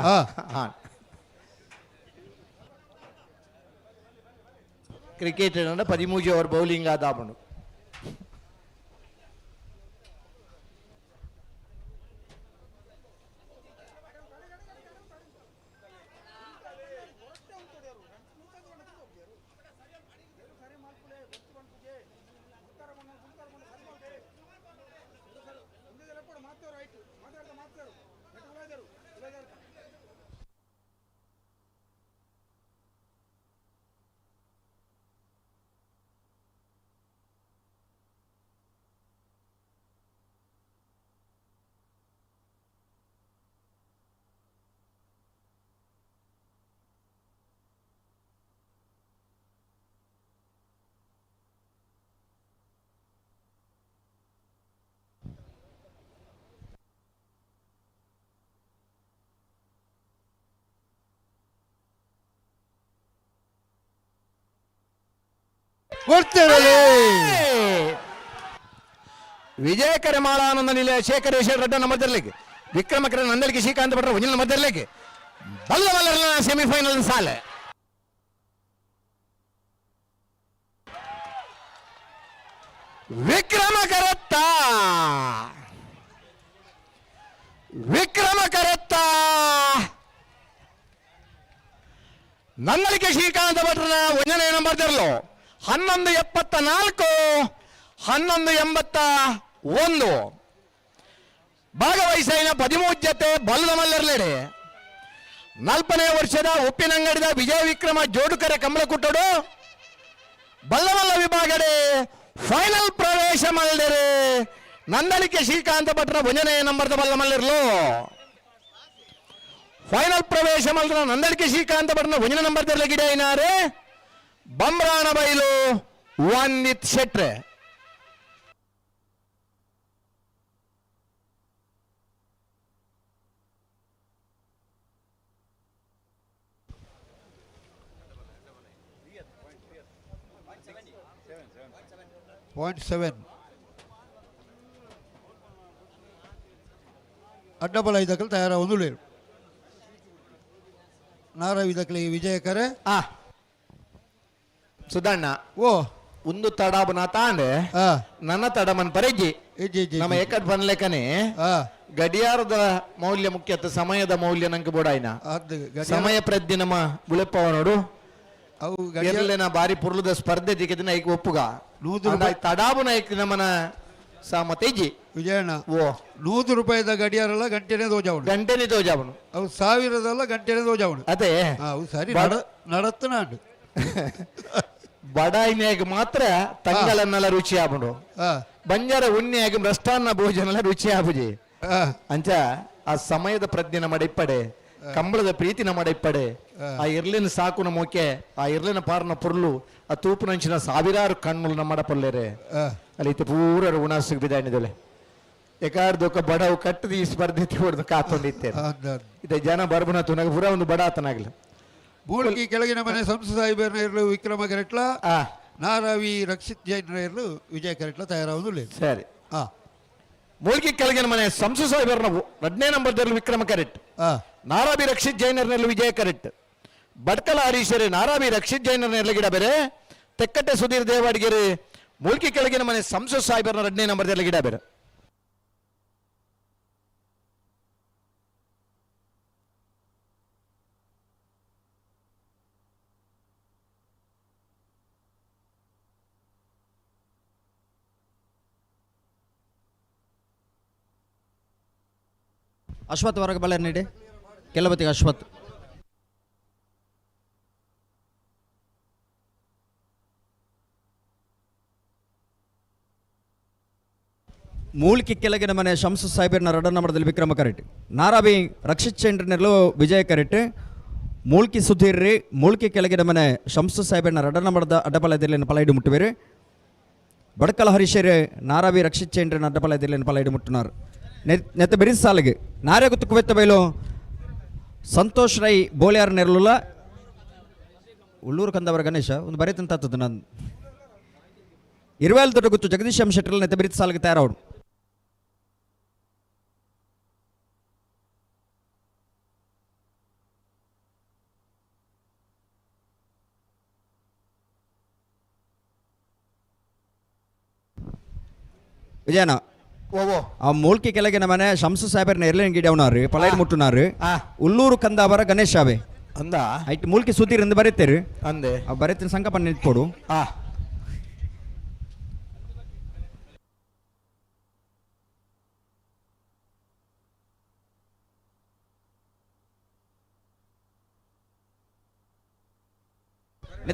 ಕ್ರಿಕೆಟ್ 13 ಓವರ್ ಬೌಲಿಂಗ್ ಆದಾಪುಂಡು ವಿಜಯಕರ ಮಾಳಾನಂದ ನಿಲಯ ಶೇಖರೇಶ್ವರ ರೆಡ್ಡ ಮಧ್ಯದಲ್ಲಿಗೆ ವಿಕ್ರಮಕರ ನಂದಲಿಗೆ ಶ್ರೀಕಾಂತ ಭಟ್ರ ಒಂಜಿನ ಮಧ್ಯದಲ್ಲಿಗೆ ಬಲ್ಲವಲ್ಲರ ಸೆಮಿಫೈನಲ್ ಸಾಲೆ ವಿಕ್ರಮಕರತ್ತ ನಂದಲಿಕೆ ಶ್ರೀಕಾಂತ ಭಟ್ರನ ಒಂದನೇ ನಂಬರ್ದಿರಲು 1174 1181 ಭಾಗವಹಿಸಿನ 13 ಜೊತೆ ಬಲ್ಲದ ಮಲ್ಲರ್ಲೆಡೆ 40ನೇ ವರ್ಷದ ಉಪ್ಪಿನಂಗಡಿದ ವಿಜಯ ವಿಕ್ರಮ ಜೋಡುಕರೆ ಕಮಲಕುಟ್ಟಡು ಬಲ್ಲಮಲ್ಲ ವಿಭಾಗಡೆ ಫೈನಲ್ ಪ್ರವೇಶ ಮಲ್ದರೆ ನಂದಲಿಕೆ ಶ್ರೀಕಾಂತ ಭಟ್ರ 1ನೇ ನಂಬರ್ದ ಬಲ್ಲಮಲ್ಲಿರ್ಲು ಫೈನಲ್ ಪ್ರವೇಶ ಮಲ್ರ ನಂದಲಿಕೆ ಶ್ರೀಕಾಂತ ಭಟ್ರನ 1ನೇ ನಂಬರ್ದಲ್ಲಿ ಗಿಡ ಏನಾರೆ ಬಂಬ್ರಾಣ ಬೈಲು ವಾನ್ನಿತ್ ಶೆಟ್ರೆ .7 ಅಡ್ಡಬಲ ಇದಕ್ಕಲ್ಲಿ ತಯಾರಾಗುವುದು లేరు ನಾರಾವಿ ಇದಕ್ಕಲಿ ವಿಜಯಕರೆ ಸುಧಣ್ಣ ಓ ಒಂದು ತಡಾಬನ ತಾಂಡೆ ನನ್ನ ತಡಮನ್ ಪರಗಿ ನಮ್ಮ ಏಕಟ್ ಬನ್ಲೆಕನೆ ಗಡಿಯಾರದ ಮೌಲ್ಯ ಮುಖ್ಯತ ಸಮಯದ ಮೌಲ್ಯ ನಂಗೆ ಬೋಡಾಯ್ನ ಸಮಯ ಪ್ರಜ್ಞೆ ನಮ್ಮ ಉಳಿಪವ ನೋಡು ಅವು ಗಡಿಯಲ್ಲೇನ ಬಾರಿ ಪುರ್ಲದ ಸ್ಪರ್ಧೆ ದಿಕ್ಕದಿನ ಈಗ ಒಪ್ಪುಗ ತಡಾಬನ ಐಕ್ ನಮ್ಮನ ಸಾಮತೇಜಿ ವಿಜಯಣ್ಣ ಓ ₹100 ಗಡಿಯಾರಲ್ಲ ಗಂಟೆನೇ ದೋಜಾವಣು ಅವು 1000 ಗಂಟೆನೇ ದೋಜಾವಣು ಅದೇ ಅವು ಸರಿ ನಡತ್ತನಾಡು ಬಡಾಯಿನಾಗ ಮಾತ್ರ ತಂಗಲನ್ನೆಲ್ಲ ರುಚಿ ಆಗ್ಬಿಡು ಬಂಜಾರ ಉಣ್ಣೆಯಾಗಿ ಮೃಷ್ಟಾನ್ನ ಭೋಜನ ರುಚಿ ಆಬುಜಿ ಅಂಚ ಆ ಸಮಯದ ಪ್ರಜ್ಞೆ ನಮ್ಮ ಇಪ್ಪಡೆ ಕಂಬಳದ ಪ್ರೀತಿ ನಮ್ಮ ಇಪ್ಪಡೆ ಆ ಇರ್ಲಿನ ಸಾಕುನ ಮೋಕೆ ಆ ಇರ್ಲಿನ ಪಾರ್ನ ಪುರ್ಲು ಆ ತೂಪುನಂಚಿನ ಸಾವಿರಾರು ಕಣ್ಣುలు ನಮ್ಮ ಪಲ್ಲೇರೆ ಅಲ್ಲಿ ಇತ್ತು ಪೂರ ಉಣಾಸಿಗೆ ಬಿದ್ದಾಣಿದಲೆ ಏಕಾರ್ದೊಕ್ಕ ಬಡವು ಕಟ್ಟದ ಈ ಸ್ಪರ್ಧೆ ಹೊಡೆದು ಕಾತೊಂಡಿತ್ತೆ ಇದ ಜನ ಬರ್ಬನ ತುನಗ ಪೂರ ಒಂದು ಬಡ ಆತನಾಗ್ಲಿ ಬೂಳ್ಕಿ ಕೆಳಗಿನ ಮನೆ ಸಂಸದ ಸಾಹೇಬರನ್ನ ಇರಲು ವಿಕ್ರಮ ಕರೆಟ್ಲ ನಾರಾವಿ ರಕ್ಷಿತ್ ಜೈನ ಇರಲು ವಿಜಯ ಕರೆಟ್ಲ ತಯಾರಾಗುವುದು లేదు ಸರಿ ಮೂಲ್ಕಿ ಕೆಳಗಿನ ಮನೆ ಸಂಸದ ಸಾಹೇಬರನ್ನ 2ನೇ ನಂಬರ್ದಲ್ಲಿ ವಿಕ್ರಮ ಕರೆಟ್ ನಾರಾವಿ ರಕ್ಷಿತ್ ಜೈನರ್ನಲ್ಲಿ ವಿಜಯ ಕರೆಟ್ ಬಡ್ಕಲ ಹರೀಶರೇ ನಾರಾವಿ ರಕ್ಷಿತ್ ಜೈನರ್ನಲ್ಲಿ ಗಿಡ ಬೇರೆ ತೆಕ್ಕಟ್ಟೆ ಸುಧೀರ್ ದೇವಾಡಿಗೆರೆ ಮೂಲ್ಕಿ ಕೆಳಗಿನ ಮನೆ ಸಂಸತ್ ಸಾಹೇಬರನ್ನ 2ನೇ ನಂಬರ್ದಲ್ಲಿ ಗಿಡ ಬೇರೆ ಅಶ್ವತ್ ಹೊರಗೆ ಬಲ್ಲ ನೀಡಿ ಕೆಲಬತ್ತಿಗೆ ಅಶ್ವತ್. ಮೂಲ್ಕಿ ಕೆಳಗಿನ ಮನೆ ಶಂಸು ಸಾಹೇಬರ್ನ 2ನೇ ನಂಬರ್ದಲ್ಲಿ ವಿಕ್ರಮ ಕರೆಟ್. ನಾರಾಬಿ ರಕ್ಷಿತ್ ಚಂದ್ರನೆಲ್ಲೂ ವಿಜಯ ಕರೆಟ್. ಮೂಲ್ಕಿ ಸುಧೀರ್ ಮೂಲ್ಕಿ ಕೆಳಗಿನ ಮನೆ ಶಂಸು ಸಾಹೇಬರ್ನ 2ನೇ ನಂಬರ್ದ ಅಡ್ಡಪಾಲಯದಲ್ಲಿ ಪಲಾಯಿಡು ಮುಟ್ಟುವಿರು. ಬಡಕಲ ಹರೀಶರ್ ನಾರಾಬಿ ರಕ್ಷಿತ್ ಚಂದ್ರನ ಅಡ್ಡಪಾಲಯದಲ್ಲಿ ಪಲಾಯಿಡು ಮುಟ್ಟುನಾರು. ನೆತ್ತ ಬೆರಿಸ ಸಾಲಿಗೆ ನಾರೇ ಗುತ್ತು ಕುವೆತ್ತ ಬೈಲು ಸಂತೋಷ್ ರೈ ಬೋಳಿಯಾರ್ ನೆರಳುಲ ಉಳ್ಳೂರು ಕಂದವರ ಗಣೇಶ ಒಂದು ಬರೀತಂತದ್ದು ನಾನು 20 ದೊಡ್ಡ ಗುತ್ತು ಜಗದೀಶ್ ಎಂ ಶೆಟ್ಟರ್ ನೆತ್ತ ಬೆರಿತ ಸಾಲಿಗೆ ತಯಾರವಡು. ವಿಜಯನ ಆ ಮೂಲ್ಕಿ ಕೆಳಗಿನ ಮನೆ ಶಂಸು ಸಾಹೇಬರ್ನ ಎರ್ಲೇನ್ ಗಿಡ ಅವನಾರು ಪಲಾಯ್ಡ್ ಮುಟ್ಟುನಾರು. ಉಲ್ಲೂರು ಕಂದಾವರ ಗಣೇಶ ಅವೇ ಅಂದ ಐಟ್ ಮೂಲ್ಕಿ ಸುದ್ದಿರ್ ಎಂದು ಬರೀತೇರು ಅಂದೆ ಆ ಬರೀತಿನ ಸಂಕಲ್ಪ ನಿಂತ್ಕೊಡು.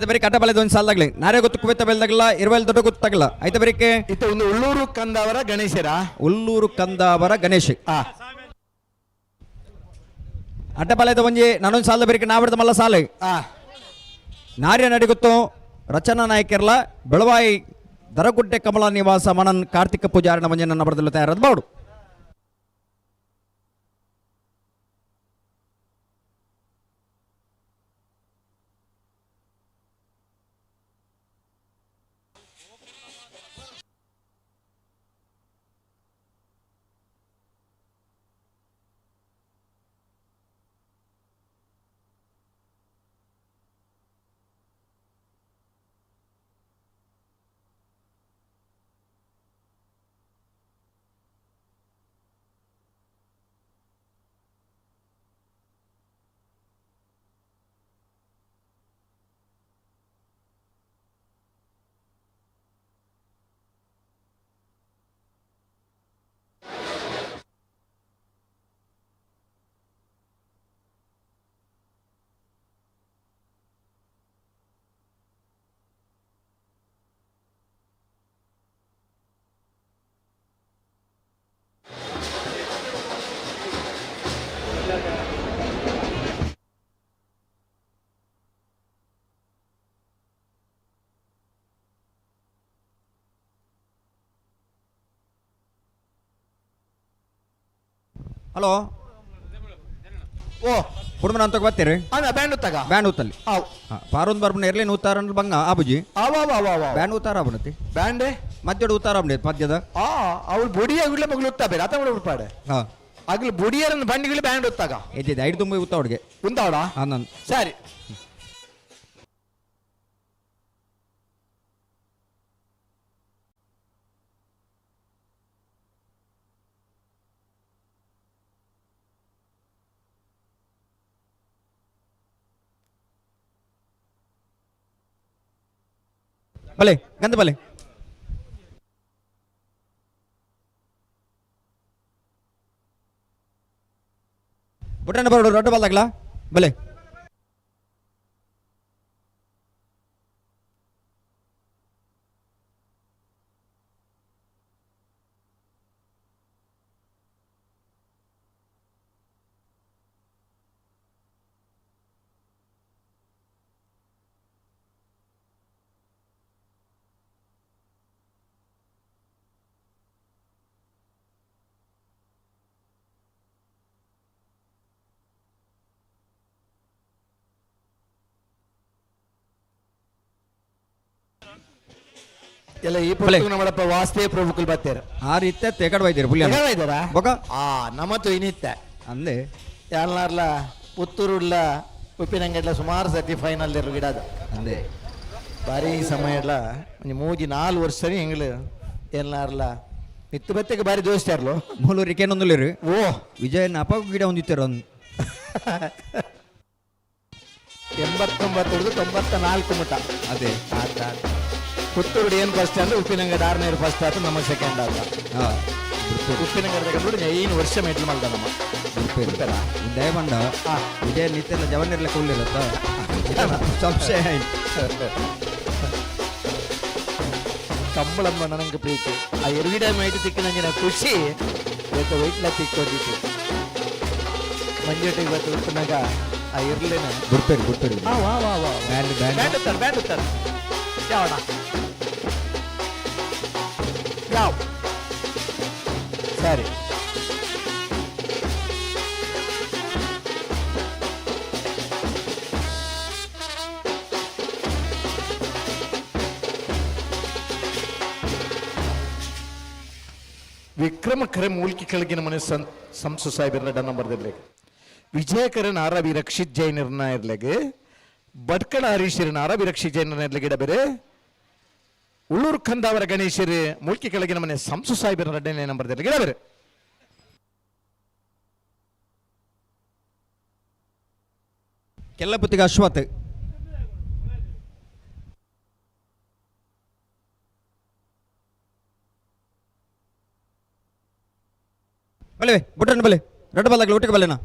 ಬರೀ ಕಟ್ಟ ಬಲೆದ ಒಂದು ಸಾಲದಾಗ್ಲಿ ನಾರೇ ಗೊತ್ತು ಕುವೆತ ಬೆಲ್ದಾಗಲ್ಲ 20 ದೊಡ್ಡ ಗೊತ್ತಾಗಲ್ಲ ಆಯ್ತಾ ಬರೀಕೆ ಇತ್ತು ಒಂದು ಉಳ್ಳೂರು ಕಂದಾವರ ಗಣೇಶರ ಉಲ್ಲೂರು ಕಂದಾವರ ಗಣೇಶ್ ಅಡ್ಡಪಾಲಯದ ಒಂಜಿ ನಾನೊಂದು ಸಾಲದ ಬರೀಕೆ ನಾವಿಡ್ದ ಮಲ್ಲ ಸಾಲ ನಾರ್ಯ ನಡಿಗೊತ್ತು ರಚನಾ ನಾಯಕರ್ಲ ಬೆಳವಾಯಿ ದರಗುಡ್ಡೆ ಕಮಲ ನಿವಾಸ ಮನನ್ ಕಾರ್ತಿಕ ಪೂಜಾರನ ಮಂಜೆ ನನ್ನ ಬರದಲ್ಲ ತಯಾರಾದ ಬಾಡು. ಹಲೋ ಓ ಕುಡುಂಬನ ಅಂತ ಬರ್ತೀರಿ ಬ್ಯಾಂಡ್ ಉತ್ತಾಗ ಬ್ಯಾಂಡ್ ಊತಲ್ಲಿ ಪಾರೊಂದು ಬರ್ಬನ ಎರ್ಲೇನು ಊತಾರ ಬಂಗ ಆಬುಜಿ ಬ್ಯಾಂಡ್ ಊತಾರ ಆಬುನತಿ ಬ್ಯಾಂಡ್ ಮಧ್ಯದ ಊತಾರ ಆಬುನೆ ಮಧ್ಯದ ಅವಳು ಬೊಡಿಯಾಗುಳ್ಳೆ ಮಗಳು ಉತ್ತಾ ಬೇರೆ ಅತ ಉಡ್ಪಾಡೆ ಆಗ್ಲಿ ಬೊಡಿಯರನ್ನು ಬಂಡಿಗಳು ಬ್ಯಾಂಡ್ ಉತ್ತಾಗ ಎದ್ದಿದೆ 5 ತುಂಬಿ ಉತ್ತ ಅವ್ರಿಗೆ ಉಂತಾವಡ ನಾನು ಸರಿ ಬಲೆ ಗಂಧ ಬಲೆ ಬುಟ್ಟನ ಬರೋಡು ದೊಡ್ಡ ಬಾಲ್ದಾಗ್ಲ ಬಲೆ ಎಲ್ಲ ಈ ಪುಸ್ತಕ ನಮ್ಮಪ್ಪ ವಾಸ್ತೇ ಪ್ರಭುಕುಲ್ ಬತ್ತೇರ ಆ ರೀತಿ ತೆಗಡ್ ಬೈದಿರ ಪುಲ್ಯ ಇದ್ದಾರ ಬೊಕ ನಮ್ಮತ್ತು ಇನಿತ್ತ ಅಂದೆ ಯಾರ್ಲಾರ್ಲ ಪುತ್ತೂರುಲ್ಲ ಉಪ್ಪಿನಂಗಡ್ಲ ಸುಮಾರು ಸತಿ ಫೈನಲ್ ಇರು ಗಿಡದ ಅಂದೆ ಬಾರಿ ಸಮಯಲ್ಲ ಒಂಜಿ ಮೂಜಿ 4 ವರ್ಷ ಎಂಗ್ಲು ಎಲ್ಲಾರ್ಲ ಮಿತ್ತು ಬತ್ತೆಗೆ ಬಾರಿ ದೋಸ್ತಾರ್ಲು ಮೂಲೂರಿಗೆ ಏನೊಂದುಲೇರು ಓ ವಿಜಯನ ಅಪ್ಪ ಗಿಡ ಹೊಂದಿತ್ತಾರ 89 ಮುಟ ಅದೇ ಪುತ್ತೂರು ಏನು ಫಸ್ಟ್ ಅಂದ್ರೆ ಉಪ್ಪಿನಂಗಡ 6 ಫಸ್ಟ್ ಆಯ್ತು ನಮ್ಮ ಸೆಕೆಂಡ್ ಆತ ಉಪ್ಪಿನಂಗಡ ತಗೊಂಡು 5 ವರ್ಷ ಮೆಟ್ಲು ಮಲ್ದ ನಮ್ಮ ದಯಮಂಡ ವಿಜಯ ನಿತ್ಯನ ಜವನಿರ್ಲಿಕ್ಕೆ ಉಳ್ಳಿರತ್ತ ಸಂಶಯ ಕಂಬಳಮ್ಮ ನನಗೆ ಪ್ರೀತಿ ಆ ಎರಗಿಡ ಮೈಟ್ ತಿಕ್ಕಿದಂಗೆ ಖುಷಿ ಇವತ್ತು ವೈಟ್ಲ ತಿಕ್ಕೊಂಡಿತ್ತು ಮಂಜುಟಿಗೆ ಇವತ್ತು ಉಪ್ಪಿನಾಗ ಆ ಇರ್ಲೇನ ಬಿಡ್ತೇರಿ ಬ್ಯಾಂಡ್ ಉತ್ತರ ಯಾವಣ ಯಾವ ಸರಿ ವಿಕ್ರಮಕರೆ ಮೂಲ್ಕಿ ಕೆಳಗಿನ ಮನೆ ಸಂಸು ಸಾಹೇಬರ ನಂಬರ್ದಲ್ಲಿ ವಿಜಯಕರ ನಾರಾವಿ ರಕ್ಷಿತ್ ಜೈನರ್ನ ಇರ್ಲೆಗೆ ಬಡ್ಕಳ ಹರೀಶರ ನಾರಾವಿ ರಕ್ಷಿತ್ ಜೈನರ್ನ ಇರ್ಲೆಗೆ ಇಡಬೇರೆ ಉಳ್ಳೂರು ಕಂದಾವರ ಗಣೇಶರು ಮೂಲ್ಕಿ ಕೆಳಗಿನ ಮನೆ ಸಂಸು ಸಾಹೇಬರ ಎರಡನೇ ನಂಬರ್ದಲ್ಲಿ ಇಡಬೇರೆ ಕೆಲ್ಲಪುತ್ತಿಗೆ ಅಶ್ವತ್ ಬಲೆ ಬುಟ್ರನ್ ಬಲೆ ರೆಡ್ ಬಾಲ್ದಾಗಲಿ ಒಟ್ಟಿಗೆ ಬಲೆನಾ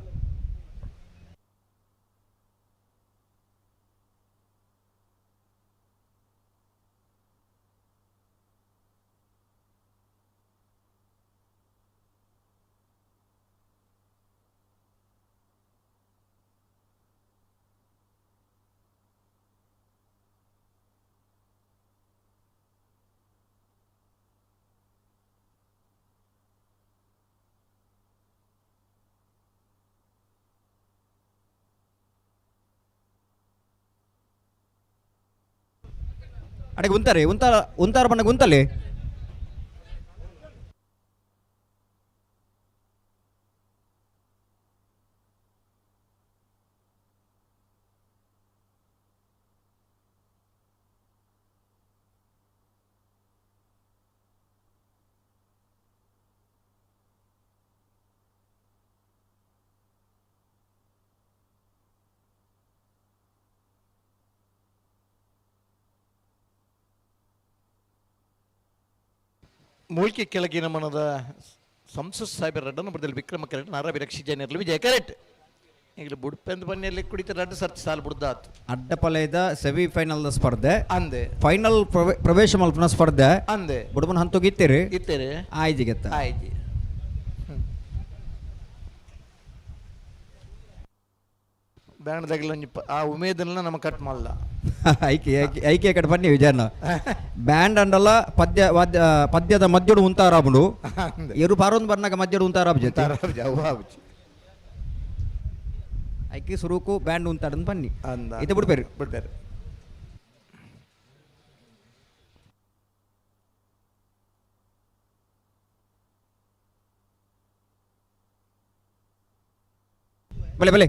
ಅಡಿಗೆ ಉಂತಾರೆ ಉಂತಾರ ಬಣ್ಣ ಗುಂತಲ್ಲಿ ಮೂಲ್ಕಿ ಕೆಳಗಿನ ಮನದ ಸಂಸತ್ ಸಾಹೇಬರ ರೆಡ್ಡ ನಂಬರ್ದಲ್ಲಿ ವಿಕ್ರಮ ಕರೆಕ್ಟ್ ನಾರಾವಿ ರಕ್ಷಿ ಜೈನರ್ಲಿ ವಿಜಯ ಕರೆಕ್ಟ್ ಈಗ ಬುಡ್ಪೆಂದು ಬನ್ನಿಯಲ್ಲಿ ಕುಡಿತ ರೆಡ್ ಸರ್ತಿ ಸಾಲು ಬುಡ್ದಾತು ಅಡ್ಡಪಲಯದ ಸೆಮಿಫೈನಲ್ ಸ್ಪರ್ಧೆ ಅಂದೆ ಫೈನಲ್ ಪ್ರವೇಶ ಮಲ್ಪನ ಸ್ಪರ್ಧೆ ಅಂದೆ ಬುಡ್ಮನ್ ಹಂತೋಗಿತ್ತೀರಿ ಇತ್ತೇರಿ ಆಯ್ಜಿಗೆತ್ತ ಆಯ್ತು ಬ್ಯಾಂಡ್ದಾಗಲ ಆ ಉಮೇದನ್ನ ನಮ್ಮ ಕಟ್ ಮಾಡಲ್ಲ ಐಕೆ ಕಡೆ ಬನ್ನಿ ವಿಜಯನ ಬ್ಯಾಂಡ್ ಅಂಡಲ್ಲ ಪದ್ಯದ ಮಧ್ಯಡು ಉಂತಾರಾಬುಡು ಇರು ಪಾರೊಂದು ಬರ್ನಾಗ ಮಧ್ಯಡು ಉಂತಾರಾಬ್ ಜೊತೆ ಐಕೆ ಸುರುಕು ಬ್ಯಾಂಡ್ ಉಂತಾಡನ್ ಬನ್ನಿ ಇದು ಬಿಡ್ಬೇರಿ ಬಲೆ ಬಲೆ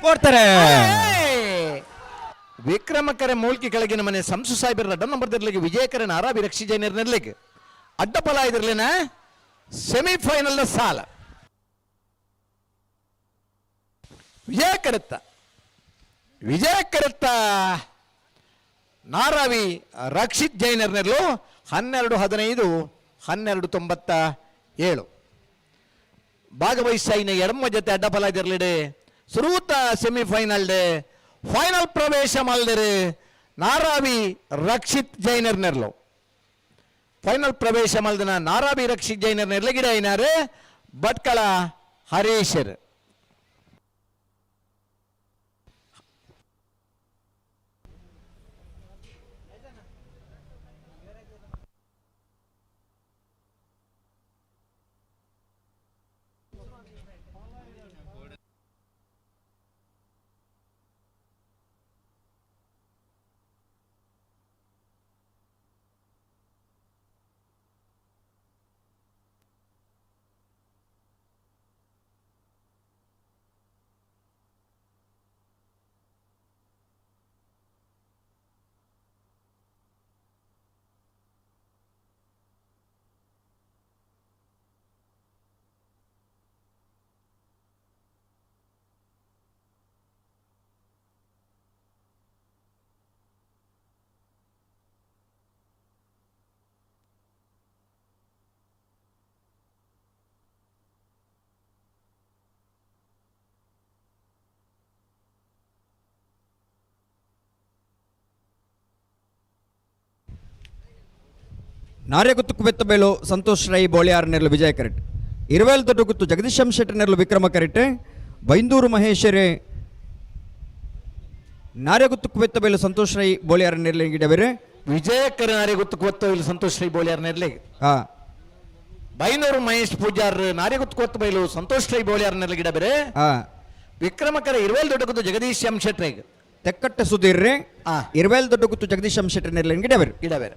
ಕೊಡ್ತಾರೆ ವಿಕ್ರಮಕರ ಮೂಲ್ಕಿ ಕೆಳಗಿನ ಮನೆ ಸಂಸು ಸಾಹೇಬರ ರೆಡ್ಡ ನಂಬರ್ದಲ್ಲಿ ವಿಜಯಕರ ನಾರಾವಿ ರಕ್ಷಿ ಜೈನರ್ನರ್ಲಿಕ್ಕೆ ಅಡ್ಡಪಲ ಇದ್ರಲಿನ ಸೆಮಿಫೈನಲ್ ಸಾಲ ವಿಜಯ ಕರುತ್ತ ನಾರಾವಿ ರಕ್ಷಿತ್ ಜೈನರ್ನರ್ಲು 12-15 1297 ಭಾಗವಹಿಸಿನ ಎಡಮ ಜೊತೆ ಅಡ್ಡಪಲ ಇದಿರಲಿಡೆ ಸುರೂತ ಸೆಮಿಫೈನಲ್ ಡೇ ಫೈನಲ್ ಪ್ರವೇಶ ಮಲ್ದಿರು ನಾರಾವಿ ರಕ್ಷಿತ್ ಜೈನರ್ನರ್ಲು ಫೈನಲ್ ಪ್ರವೇಶ ಮಲ್ದಿನ ನಾರಾವಿ ರಕ್ಷಿತ್ ಜೈನರ್ನರ್ಲೆ ಗಿಡ ಐನಾರು ಭಟ್ಕಳ ಹರೀಶರ್ ನಾರ್ಯಗುತ್ತು ಕುವೆತ್ತಬೇಲು ಸಂತೋಷ್ ರೈ ಬೋಳಿಯಾರ್ ನೆರಳು ವಿಜಯ ಕರೆಟ್ 20 ದೊಡ್ಡ ಗುತ್ತು ಜಗದೀಶಂ ಶೆಟ್ಟಿ ನೆರಳು ವಿಕ್ರಮ ಕರೆಟ್ ಬೈಂದೂರು ಮಹೇಶ್ವರಿ ನಾರ್ಯಗುತ್ತು ಕುವೆತ್ತಬೇಲು ಸಂತೋಷ್ ರೈ ಬೋಳಿಯಾರ್ ನೆರಳು ಗಿಡಬೇರೆ ವಿಜಯಕರ ನಾರ್ಯಗುತ್ತು ಕೊತ್ತಬೈಲು ಸಂತೋಷ್ ರೈ ಬೋಳಿಯಾರ್ ನೆರಳಿಗೆ ಬೈನೂರು ಮಹೇಶ್ ಪೂಜಾರ್ ನಾರ್ಯಗುತ್ತು ಕೊತ್ತಬೈಲು ಸಂತೋಷ್ ರೈ ಬೋಳಿಯಾರ್ ನೆರಳು ಗಿಡ ಬೇರೆ ವಿಕ್ರಮಕರ 20 ದೊಡ್ಡ ಗುತ್ತು ಜಗದೀಶ್ ಎಂ ಶೆಟ್ರಿಗೆ ತೆಕ್ಕಟ್ಟೆ ಸುಧೀರ್ 20 ದೊಡ್ಡ ಗುತ್ತು ಜಗದೀಶ್ ಎಂ ಶೆಟ್ಟಿ ನೆರಳು ಗಿಡಬೇರೆ ಗಿಡಬೇರೆ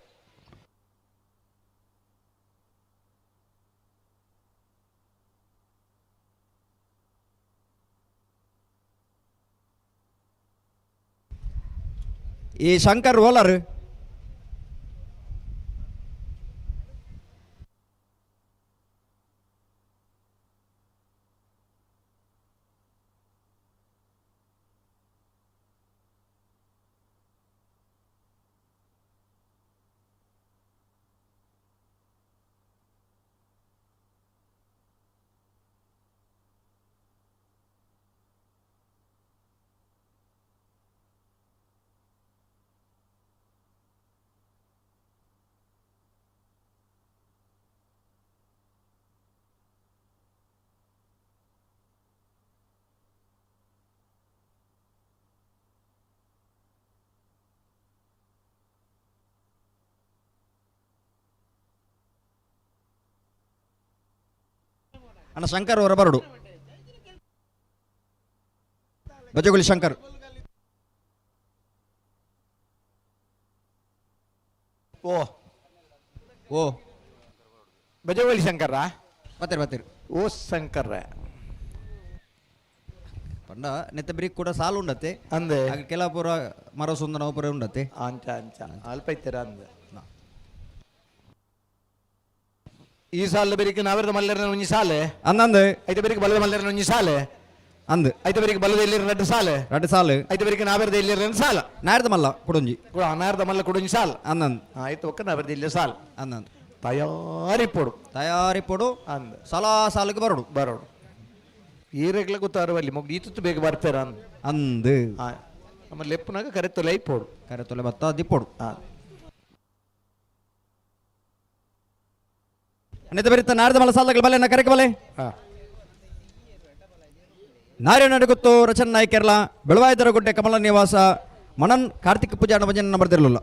ಈ ಶಂಕರ್ ಓಲರ್ ಅಣ್ಣ ಶಂಕರ್ ಅವರ ಬರಡು ಬಜಗುಳಿ ಶಂಕರ್ ಓ ಬಜಗೋಳಿ ಶಂಕರ ಬತ್ತೀರಿ ಓ ಶಂಕರ ಪಂಡ ನೆತ್ತ ಬ್ರಿಕ್ ಕೂಡ ಸಾಲು ಉಂಡತ್ತೆ ಅಂದೆ ಕೆಲಪುರ ಮರಸುಂದನ ಪುರ ಉಂಡತ್ತೆ ಅಂಚ ಅಲ್ಪ ಇತ್ತೀರ ಅಂದೆ ಈ ಸಾಲ ಬರೀಕ್ ನಾವಿರದ ಮಲ್ಲರನ ಒಂಜಿ ಸಾಲೆ ಅಂದಂದು ಐತೆ ಬರೀಕ್ ಬಲದ ಮಲ್ಲರನ ಒಂಜಿ ಸಾಲೆ ಅಂದು ಐತೆ ಬರೀಕ್ ಬಲದ ಎಲ್ಲಿರ ಎರಡು ಸಾಲೆ ಐತೆ ಬರೀಕ್ ನಾವಿರದ ಎಲ್ಲಿರ ಎರಡು ಸಾಲ ನಾರ್ದ ಮಲ್ಲ ಕುಡುಂಜಿ ಅನಾರ್ದ ಮಲ್ಲ ಕುಡುಂಜಿ ಸಾಲ ಅಂದಂದು ಆಯ್ತು ಒಕ್ಕ ನಾವಿರದ ಇಲ್ಲಿ ಸಾಲ ಅಂದಂದು ತಯಾರಿ ಪೊಡು ಅಂದ ಸಲಾ ಸಾಲಿಗೆ ಬರೋಡು ಈರೆಗ್ಲ ಗೊತ್ತಾರವಲ್ಲಿ ಮುಗ್ದು ಈತು ಬೇಗ ಬರ್ತಾರ ಅಂದು ನಮ್ಮ ಲೆಪ್ಪನಾಗ ಕರೆತೊಲೆ ಪೋಡು ಕರೆತೊಲೆ ಬತ್ತ ದಿಪ್ಪೋಡು ನೆತ್ತ ಬರಿತ ನಾರದ ಮಲ ಸಾಲಗಳು ಬಲೆ ನಾ ಕರೆಕ ಬಲೆ ನಾರ್ಯ ನಡುಗುತ್ತು ರಚನ್ ನಾಯ್ ಕೇರಳ ಬೆಳವಾಯಿದರ ಗುಡ್ಡೆ ಕಮಲ ನಿವಾಸ ಮಣನ್ ಕಾರ್ತಿಕ್ ಪೂಜಾ ಭಜನ ಬರ್ದಿರಲಿಲ್ಲ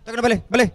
ತಗೊಂಡು ಬಲೆ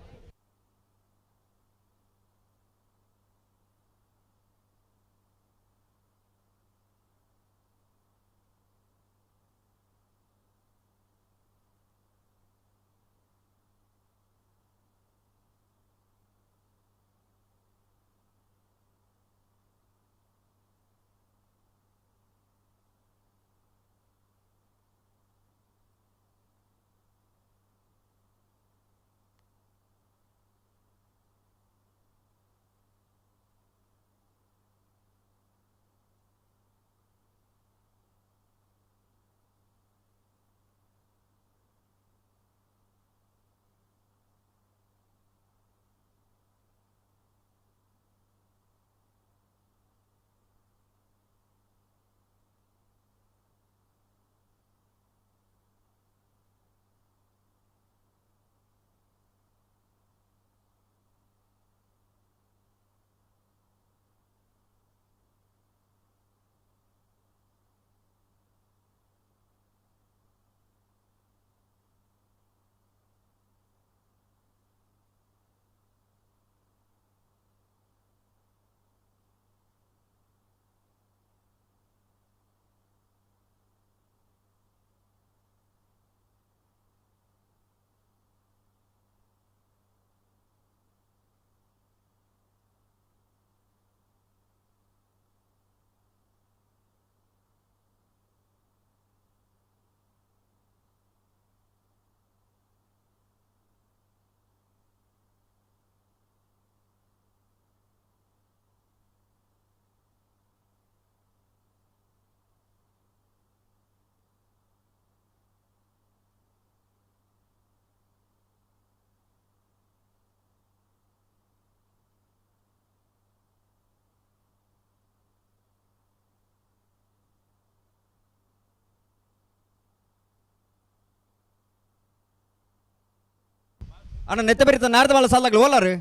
ಅಣ್ಣ ನೆತ್ತ ಬರೀತ ನಾರ್ದ ಬಾಳ ಸಾಲಾಗ್ಲು ಓಲಾರು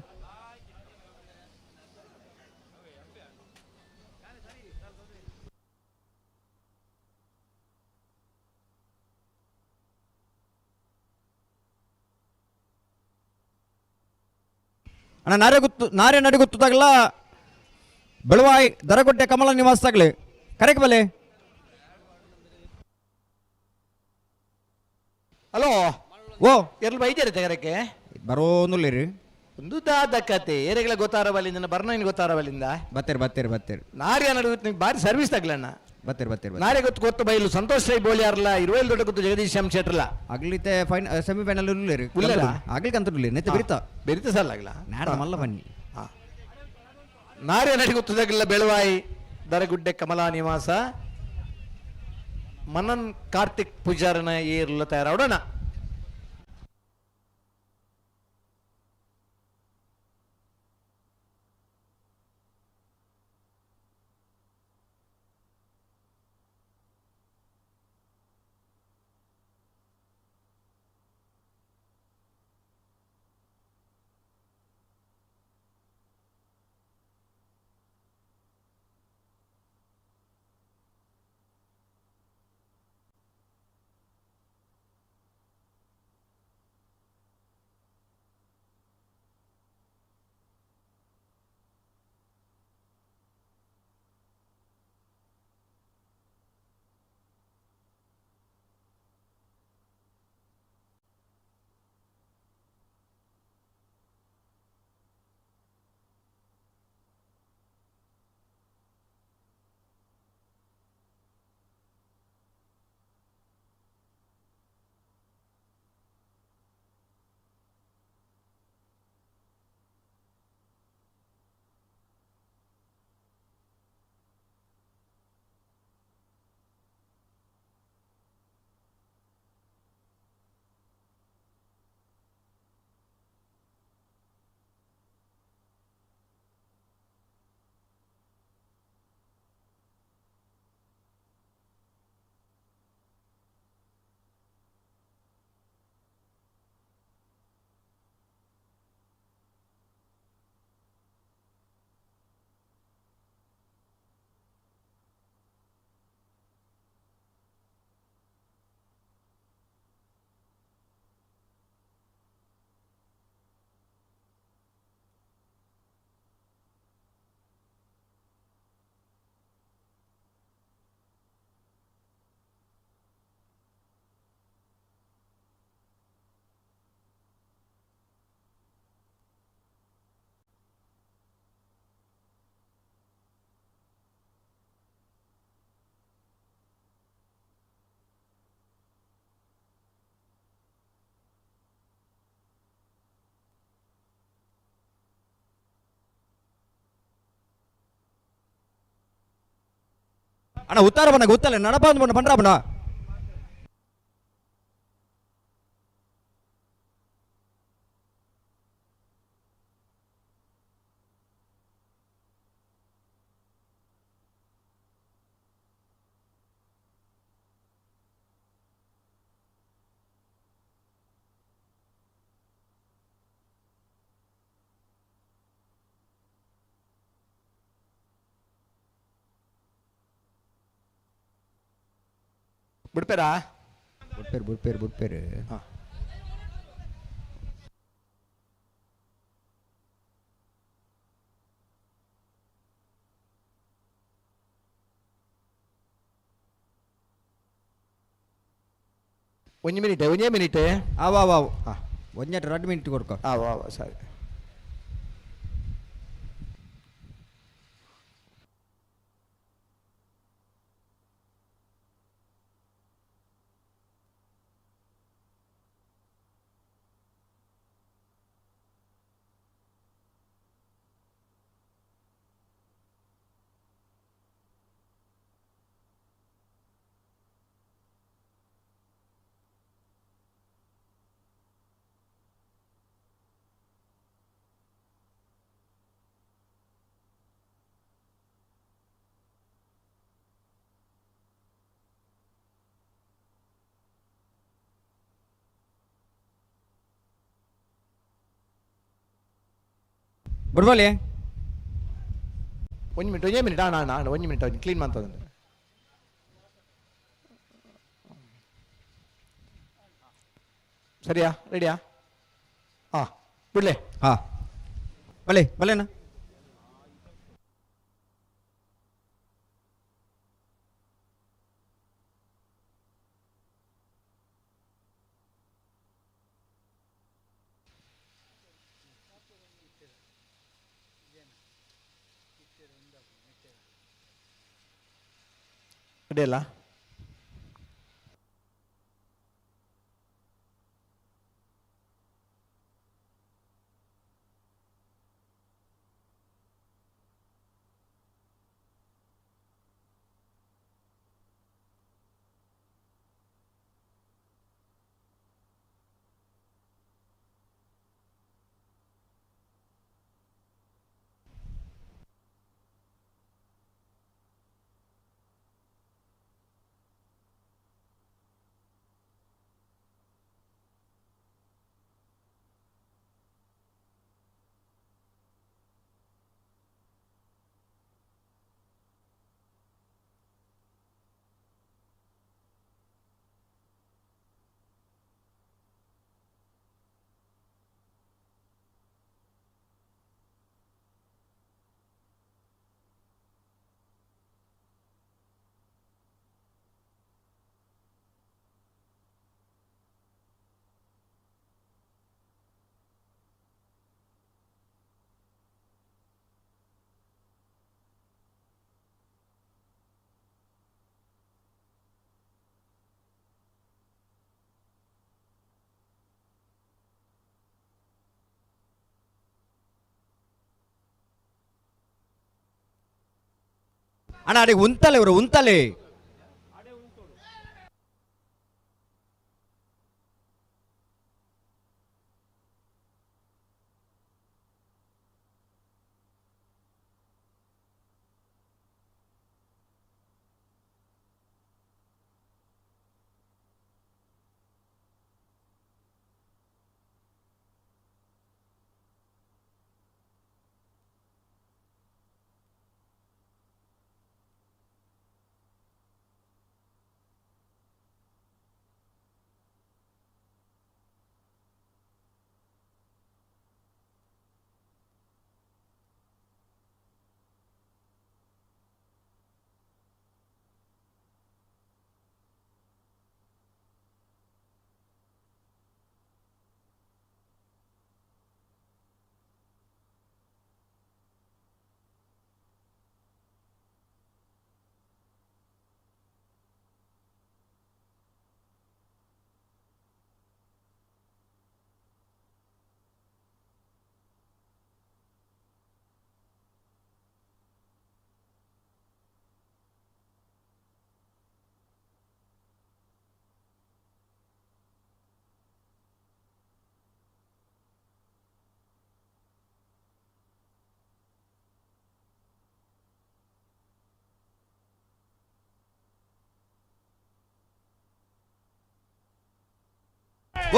ಅಣ್ಣ ನಾರೇ ನಡಿ ಗೊತ್ತಾಗಲ್ಲ ಬೆಳವಾಯಿ ದರಗೊಟ್ಟೆ ಕಮಲ ನಿವಾಸದಾಗ್ಲಿ ಕರೆಕ್ಟ್ ಬಲೆ ಹಲೋ ಓ ಎಲ್ಲಿ ಬೈತಾರೆ ತೆಗರಕ್ಕೆ ಬರೋನುಲ್ಲಿರಿ ಒಂದು ದಾದ ಕತೆ ಏರೆಗಳ ಗೊತ್ತಾರವಲ್ಲಿಂದ ಬರ್ನ ಗೊತ್ತಾರವಲ್ಲಿಂದ ಬತ್ತೇರಿ ನಾರ್ಯ ನಡುವೆ ನಿಂಗೆ ಬಾರಿ ಸರ್ವಿಸ್ ತಗ್ಲಣ್ಣ ಬತ್ತೇರಿ ನಾರೇ ಗೊತ್ತು ಬೈಲು ಸಂತೋಷ್ ರೈ ಬೋಲಿ ಯಾರಲ್ಲ ಇರುವೆಲ್ ದೊಡ್ಡ ಗೊತ್ತು ಜಗದೀಶ್ ಶ್ಯಾಮ್ ಶೆಟ್ರಲ್ಲ ಆಗ್ಲಿತೆ ಸೆಮಿಫೈನಲ್ ಉಳ್ಳೇರಿ ಉಳ್ಳೇರಾ? ಆಗ್ಲಿಕ್ಕೆ ಅಂತ ನೆತ್ತ ಬರೀತಾ ಬೆರಿತ ಸಾಲಾಗ್ಲ ನಾಡ್ದ ಮಲ್ಲ ಬನ್ನಿ ನಾರ್ಯ ನಡಿ ಗೊತ್ತದಾಗಿಲ್ಲ ಬೆಳವಾಯಿ ದರಗುಡ್ಡೆ ಕಮಲಾ ನಿವಾಸ ಮನನ್ ಕಾರ್ತಿಕ್ ಪೂಜಾರನ ಏರ್ಲ ತಯಾರವಡೋಣ ಅಣ್ಣ ಉತ್ತಾರ ಬಣ್ಣ ಗೊತ್ತಲ್ಲ ನಡಪ ಅಂದ್ ಪಂಡ್ರ ಬಣ್ಣ ಬಿಡ್ಪೇರಾ ಬಿಡ್ಪೇರು ಒಂದೇ ಮಿನಿಟ್ ಆವಾ ಒಂದೇ 2 ಮಿನಿಟ್ ಕೊಡ್ಕೊ ಆವಾ ಸರಿ ಬಿಡ್ಬೋಲಿ ಒಂದು ಮಿನಿಟ್ ಅಣ್ಣ ಒಂದು ಮಿನಿಟ್ ಕ್ಲೀನ್ ಮಾಡ್ತದೆ. ಸರಿಯಾ, ರೆಡಿಯಾ? ಹಾಂ ಬಿಡ್ಲೆ. ಹಾಂ ಬಲೆ ಬಲೆನಾ ರೆಡಿಯಲ್ಲ? ಅಣ್ಣ ಅಡಿಗೆ ಉಂತಲೆ ಇವರು ಉಂತಲೆ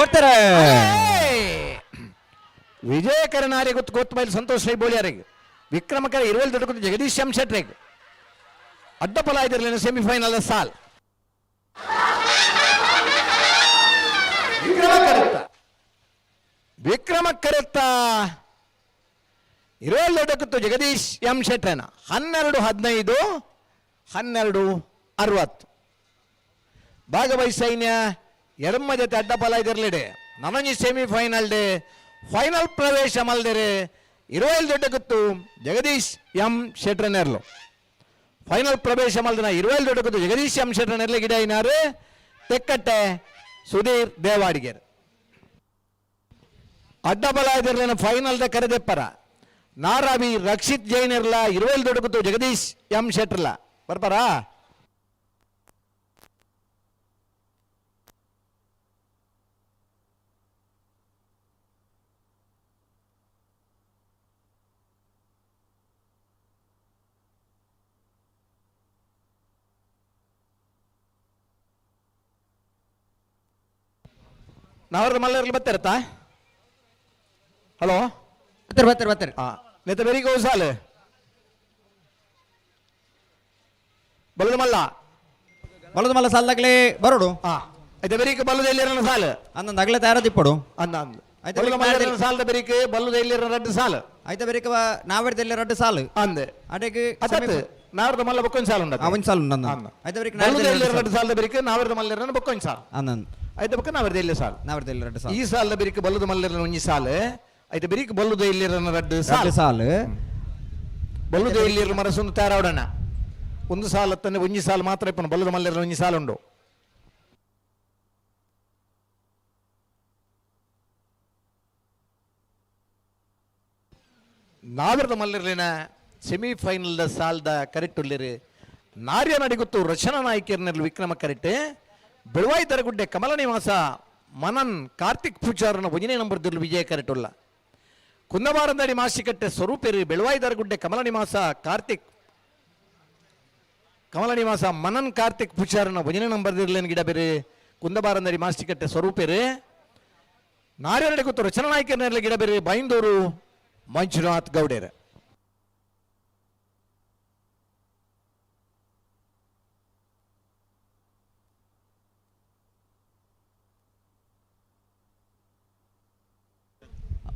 ಓಡ್ತಾರೆ. ವಿಜಯಕರನಾರಿಗೆ ಗೊತ್ತು ಬೈಲು ಸಂತೋಷ್ ರೈ ಬೋಳಿಯಾರಿಗೆ, ವಿಕ್ರಮಕರ ಇರುವಲ್ ದೊಡ್ಡ ಜಗದೀಶ್ ಎಂ ಶೆಟ್ರಿಗೆ ಅಡ್ಡಪಲ ಇದಿರಲಿನ ಸೆಮಿಫೈನಲ್ ಸಾಲ್ ವಿಕ್ರಮಕರೆತ್ತ ಇರುವಲ್ ದೊಡ್ಡಕತ್ತು ಜಗದೀಶ್ ಎಂ ಶೆಟ್ರನ 12-15 12-60 ಭಾಗವಹಿಸಿ ಸೈನ್ಯ ಎಡಮ್ಮ ಜೊತೆ ಅಡ್ಡಪಲ ಇದಿರಲಿಡೆ ನನಂಜಿ ಸೆಮಿಫೈನಲ್ ಡೇ ಫೈನಲ್ ಪ್ರವೇಶ ಮಲ್ದಿರೆ ಇರುವಲ್ ದೊಡ್ಡಕತ್ತು ಜಗದೀಶ್ ಎಂ ಶೆಟ್ರನೆರ್ಲು ಫೈನಲ್ ಪ್ರವೇಶ ಮಲ್ದಿನ ಇರುವಲ್ ದೊಡ್ಡಕತ್ತು ಜಗದೀಶ್ ಎಂ ಶೆಟ್ರನೆರ್ಲಿ ಗಿಡ ಇನಾರು ತೆಕ್ಕಟ್ಟೆ ಸುಧೀರ್ ದೇವಾಡಿಗೆರ್ ಅಡ್ಡಬಲ ಇದಿರಲಿನ ಫೈನಲ್ ದ ಕರೆದೆಪ್ಪರ ನಾರಾವಿ ರಕ್ಷಿತ್ ಜೈನ್ ಇರ್ಲ ಇರುವಲ್ ದೊಡ್ಡಕತ್ತು ಜಗದೀಶ್ ಎಂ ಶೆಟ್ರಲ್ಲ ಬರ್ಬಾರಾ ನಾವ್ರದ್ದು ಮಲ್ಲರಲ್ಲಿ ಬರ್ತಾರತ್ತಾ? ಹಲೋ ಬರ್ತಾರೆ ಬರ್ತಾರೆ ಬರ್ತಾರೆ. ನೆತ್ತ ಬೆರಿಕ ಸಾಲು ಬಲ್ಲದ ಮಲ್ಲ ಬಲದ ಮಲ್ಲ ಸಾಲದಾಗಲೇ ಬರೋಡು అయితే ಬೆರಿಕ ಬಲ್ಲದ ಎಲ್ಲಿರನ ಸಾಲು ಅಂದಂದು ಅಗಲೇ ತಯಾರದಿಪ್ಪಡು ಅಂದ ಅಂದ ಸಾಲದ ಬೆರಿಕ ಬಲ್ಲದ ಎಲ್ಲಿರನ ರಡ್ಡು ಸಾಲು అయితే బెరిక నావెడదెల్లి రెడ్డు సాలు ಅಂದೆ అడేకి ಅದತ್ತು ನಾವರ್ದ ಮಲ್ಲ ಬೊಕ್ಕೊಂದು ಸಾಲು ಉಂಟು ಅವನ್ ಸಾಲು ఉందన్న అయితే బెరిక ಬಲ್ಲದ ಎಲ್ಲಿರನ ರಡ್ಡು ಸಾಲದ ಬೆರಿಕ ನಾವರ್ದ ಮಲ್ಲಿರನ ಬೊಕ್ಕೊಂದು ಸಾಲು అందంది అయితే ಬೊಕ್ಕ ನಾವರ್ದ ಎಲ್ಲಿ ಸಾಲು నావెడదెల్లి రెడ్డు సాలు ಈ ಸಾಲದ ಬೆರಿಕ ಬಲ್ಲದ ಮಲ್ಲಿರನ ಒಂಜಿ ಸಾಲು అయితే ಬೆರಿಕ ಬಲ್ಲದ ಎಲ್ಲಿರನ ರಡ್ಡು ಸಾಲು రెడ్డు సాలు ಬಲ್ಲದ ಎಲ್ಲಿರನ ಮರಸೊಂದು ತಯಾರಾವಡಣ ಒಂದು ಸಾಲು ತಂದೆ ಒಂಜಿ ಸಾಲು ಮಾತ್ರ ಇಪ್ಪನು ಬಲ್ಲದ ಮಲ್ಲಿರನ ಒಂಜಿ ಸಾಲು ಉಂಡು ನಾವಿರದ ಮಲ್ಲಿರಲಿನ ಸೆಮಿಫೈನಲ್ದ ಸಾಲದ ಕರೆಕ್ಟ್ ಉಳ್ಳಿರಿ ನಾರ್ಯ ನಡಿಗುತ್ತು ರಚನಾ ನಾಯಕಿಯರ್ನಲ್ಲಿ ವಿಕ್ರಮ ಕರೆಕ್ಟ್ ಬೆಳವಾಯಿ ತರಗುಡ್ಡೆ ಕಮಲ ನಿವಾಸ ಮನನ್ ಕಾರ್ತಿಕ್ ಪೂಜಾರನ ಒಂಜನೇ ನಂಬರ್ದಲ್ಲಿ ವಿಜಯ ಕರೆಕ್ಟ್ ಉಳ್ಳ ಕುಂದಬಾರಂದಡಿ ಮಾಸಿಕಟ್ಟೆ ಸ್ವರೂಪೇರಿ ಬೆಳವಾಯಿ ತರಗುಡ್ಡೆ ಕಮಲ ನಿವಾಸ ಮನನ್ ಕಾರ್ತಿಕ್ ಪೂಜಾರನ ಒಂಜನೇ ನಂಬರ್ದಿರ್ಲೇನು ಗಿಡ ಬೇರೆ ಕುಂದಬಾರಂದಡಿ ಮಾಸಿಕಟ್ಟೆ ಸ್ವರೂಪೇರಿ ನಾರ್ಯ ನಡಿಗುತ್ತು ರಚನಾ ನಾಯಕಿಯರ್ನಲ್ಲಿ ಗಿಡ ಬೇರೆ ಬೈಂದೂರು ಮಂಜುನಾಥ್ ಗೌಡೇರ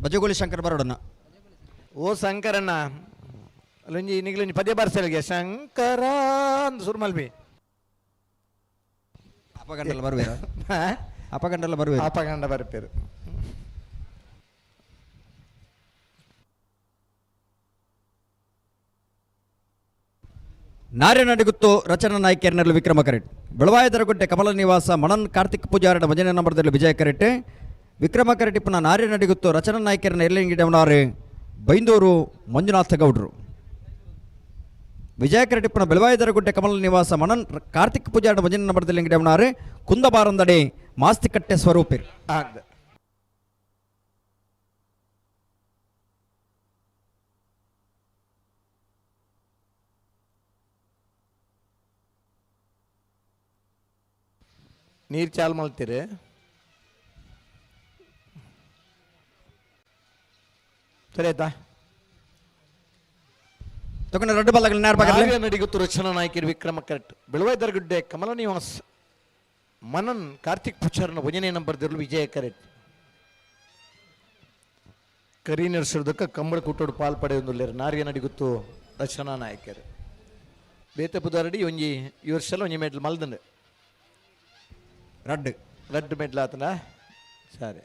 ಬಜಗೋಳಿ ಶಂಕರ್ ಬರೋಡನ್ನ ಓ ಶಂಕರಣ್ಣ ಅಲ್ಲೊಂಜಿ ನಿಗ್ಲೊಂಜಿ ಪದ್ಯ ಬರ್ಸಲ್ಗೆ ಶಂಕರ ಅಂತ ಸುರು ಮಲ್ಬಿ ಅಪಗಂಡಲ್ಲ ಬರುವೇರ ಅಪಗಂಡಲ್ಲ ಬರುವೇರ ಅಪಗಂಡ ಬರ್ಪೇರು ನಾರ್ಯ ನಡಿಗುತ್ತು ರಚನಾ ನಾಯಕಿಯರ್ನಲ್ಲಿ ವಿಕ್ರಮ ಕರೆಟ್ ಬೆಳವಾಯಿ ತರಗುಡ್ಡೆ ಕಮಲ ನಿವಾಸ ಮಣನ್ ಕಾರ್ತಿಕ್ ಪೂಜಾರನ ಭಜನೆ ನಂಬರ್ದಲ್ಲಿ ವಿಜಯ ಕರೆಟ್ ವಿಕ್ರಮ ಕರೆಟಿಪ್ಪನ ನಾರ್ಯ ನಡಿಗುತ್ತು ರಚನಾ ನಾಯಕಿಯರನ್ನ ಎಲ್ಲೆಂಗಿಡವನಾರು ಬೈಂದೂರು ಮಂಜುನಾಥ ಗೌಡ್ರು ವಿಜಯ ಕರೆಟಿಪ್ಪನ ಬೆಳವಾಯಿ ತರಗುಡ್ಡೆ ಕಮಲ ನಿವಾಸ ಮಣನ್ ಕಾರ್ತಿಕ್ ಪೂಜಾರನ ಭಜನೆ ನಂಬರ್ದಲ್ಲಿ ಗಿಡವನಾರು ಕುಂದಬಾರಂದಡೆ ಮಾಸ್ತಿಕಟ್ಟೆ ಸ್ವರೂಪಿ ನೀರು ಚಾಲು ಮಾಡ್ತೀರಿ ಸರಿ ಆಯ್ತಾ ತಗೊಂಡು ರೆಡ್ ಬಲ್ಲ ನಡಿಗುತ್ತು ರಚನಾ ನಾಯಕಿಯರು ವಿಕ್ರಮ ಕರೆಕ್ಟ್ ಬೆಳವಾಯಿ ದರ್ಗುಡ್ಡೆ ಕಮಲ ನಿವಾಸ್ ಮನನ್ ಕಾರ್ತಿಕ್ ಪೂಜಾರನ ಒಂಜನೇ ನಂಬರ್ದಿರಲು ವಿಜಯ ಕರೆಕ್ಟ್ ಕರಿ ನಡೆಸಿರೋದಕ್ಕೆ ಕಂಬಳ ಕೂಟೋಡು ಪಾಲ್ ಪಡೆಯೊಂದು ನಾರ್ಯ ನಡಿಗುತ್ತು ರಚನಾ ನಾಯಕರು ಬೇತೆ ಪುದಾರಡಿ ಒಂಜಿ ಈ ವರ್ಷ ಒಂಜಿ ಮೆಡ್ಲ್ ಮಲ್ದಂಡು ರಡ್ ಮೆಡ್ಲ್ ಆತನ ಸರಿ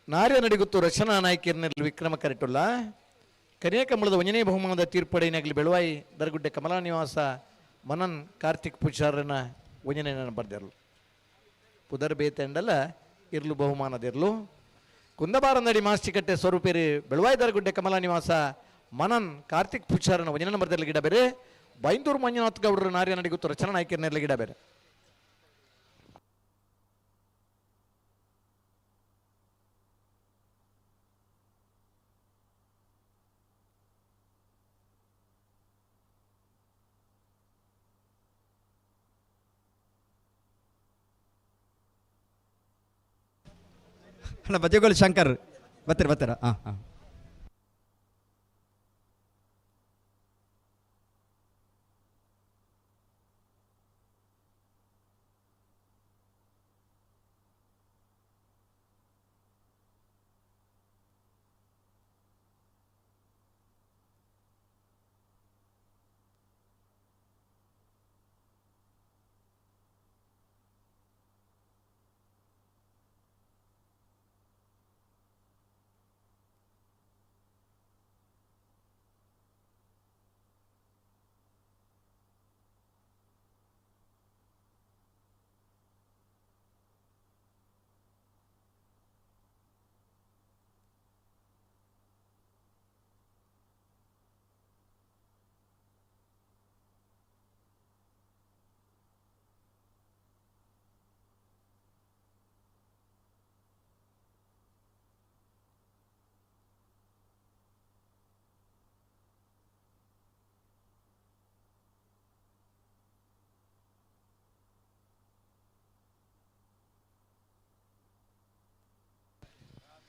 ನಾರ್ಯ ನಡಿಗುತ್ತು ರಚನಾ ನಾಯಕಿಯರ್ನಲ್ಲಿ ವಿಕ್ರಮ ಕರೆಕ್ಟುಲ್ಲ ಕರಿಯ ಕಂಬಳದ ಒಂಜನೇ ಬಹುಮಾನದ ತೀರ್ಪಡೆಯಾಗಲಿ ಬೆಳವಾಯಿ ದರ್ಗುಡ್ಡೆ ಕಮಲಾ ನಿವಾಸ ಮನನ್ ಕಾರ್ತಿಕ್ ಪೂಜಾರನ ಒಂಜನೇ ಬರ್ದಿರಲು ಪುದರ್ ಬೇತಂಡಲ್ಲ ಇರ್ಲು ಬಹುಮಾನದಿರ್ಲು ಕುಂದಬಾರಂದಡಿ ಮಾಸ್ತಿಕಟ್ಟೆ ಸ್ವರೂಪೇರಿ ಬೆಳವಾಯಿ ದರ್ಗುಡ್ಡೆ ಕಮಲಾ ನಿವಾಸ ಮನನ್ ಕಾರ್ತಿಕ್ ಪೂಜಾರನ ಒಂಜನೇ ನಂಬರ್ದಲ್ಲಿ ಗಿಡ ಬೇರೆ ಬೈಂದೂರು ಮಂಜುನಾಥ್ ಗೌಡರು ನಾರ್ಯ ನಡಿಗುತ್ತು ರಚನಾ ನಾಯಕಿಯರ್ನಲ್ಲಿ ಗಿಡ ಬೇರೆ ಅಣ್ಣ ಬಜಗೋಳಿ ಶಂಕರ್ ಬರ್ತೀರ ಹಾಂ ಹಾಂ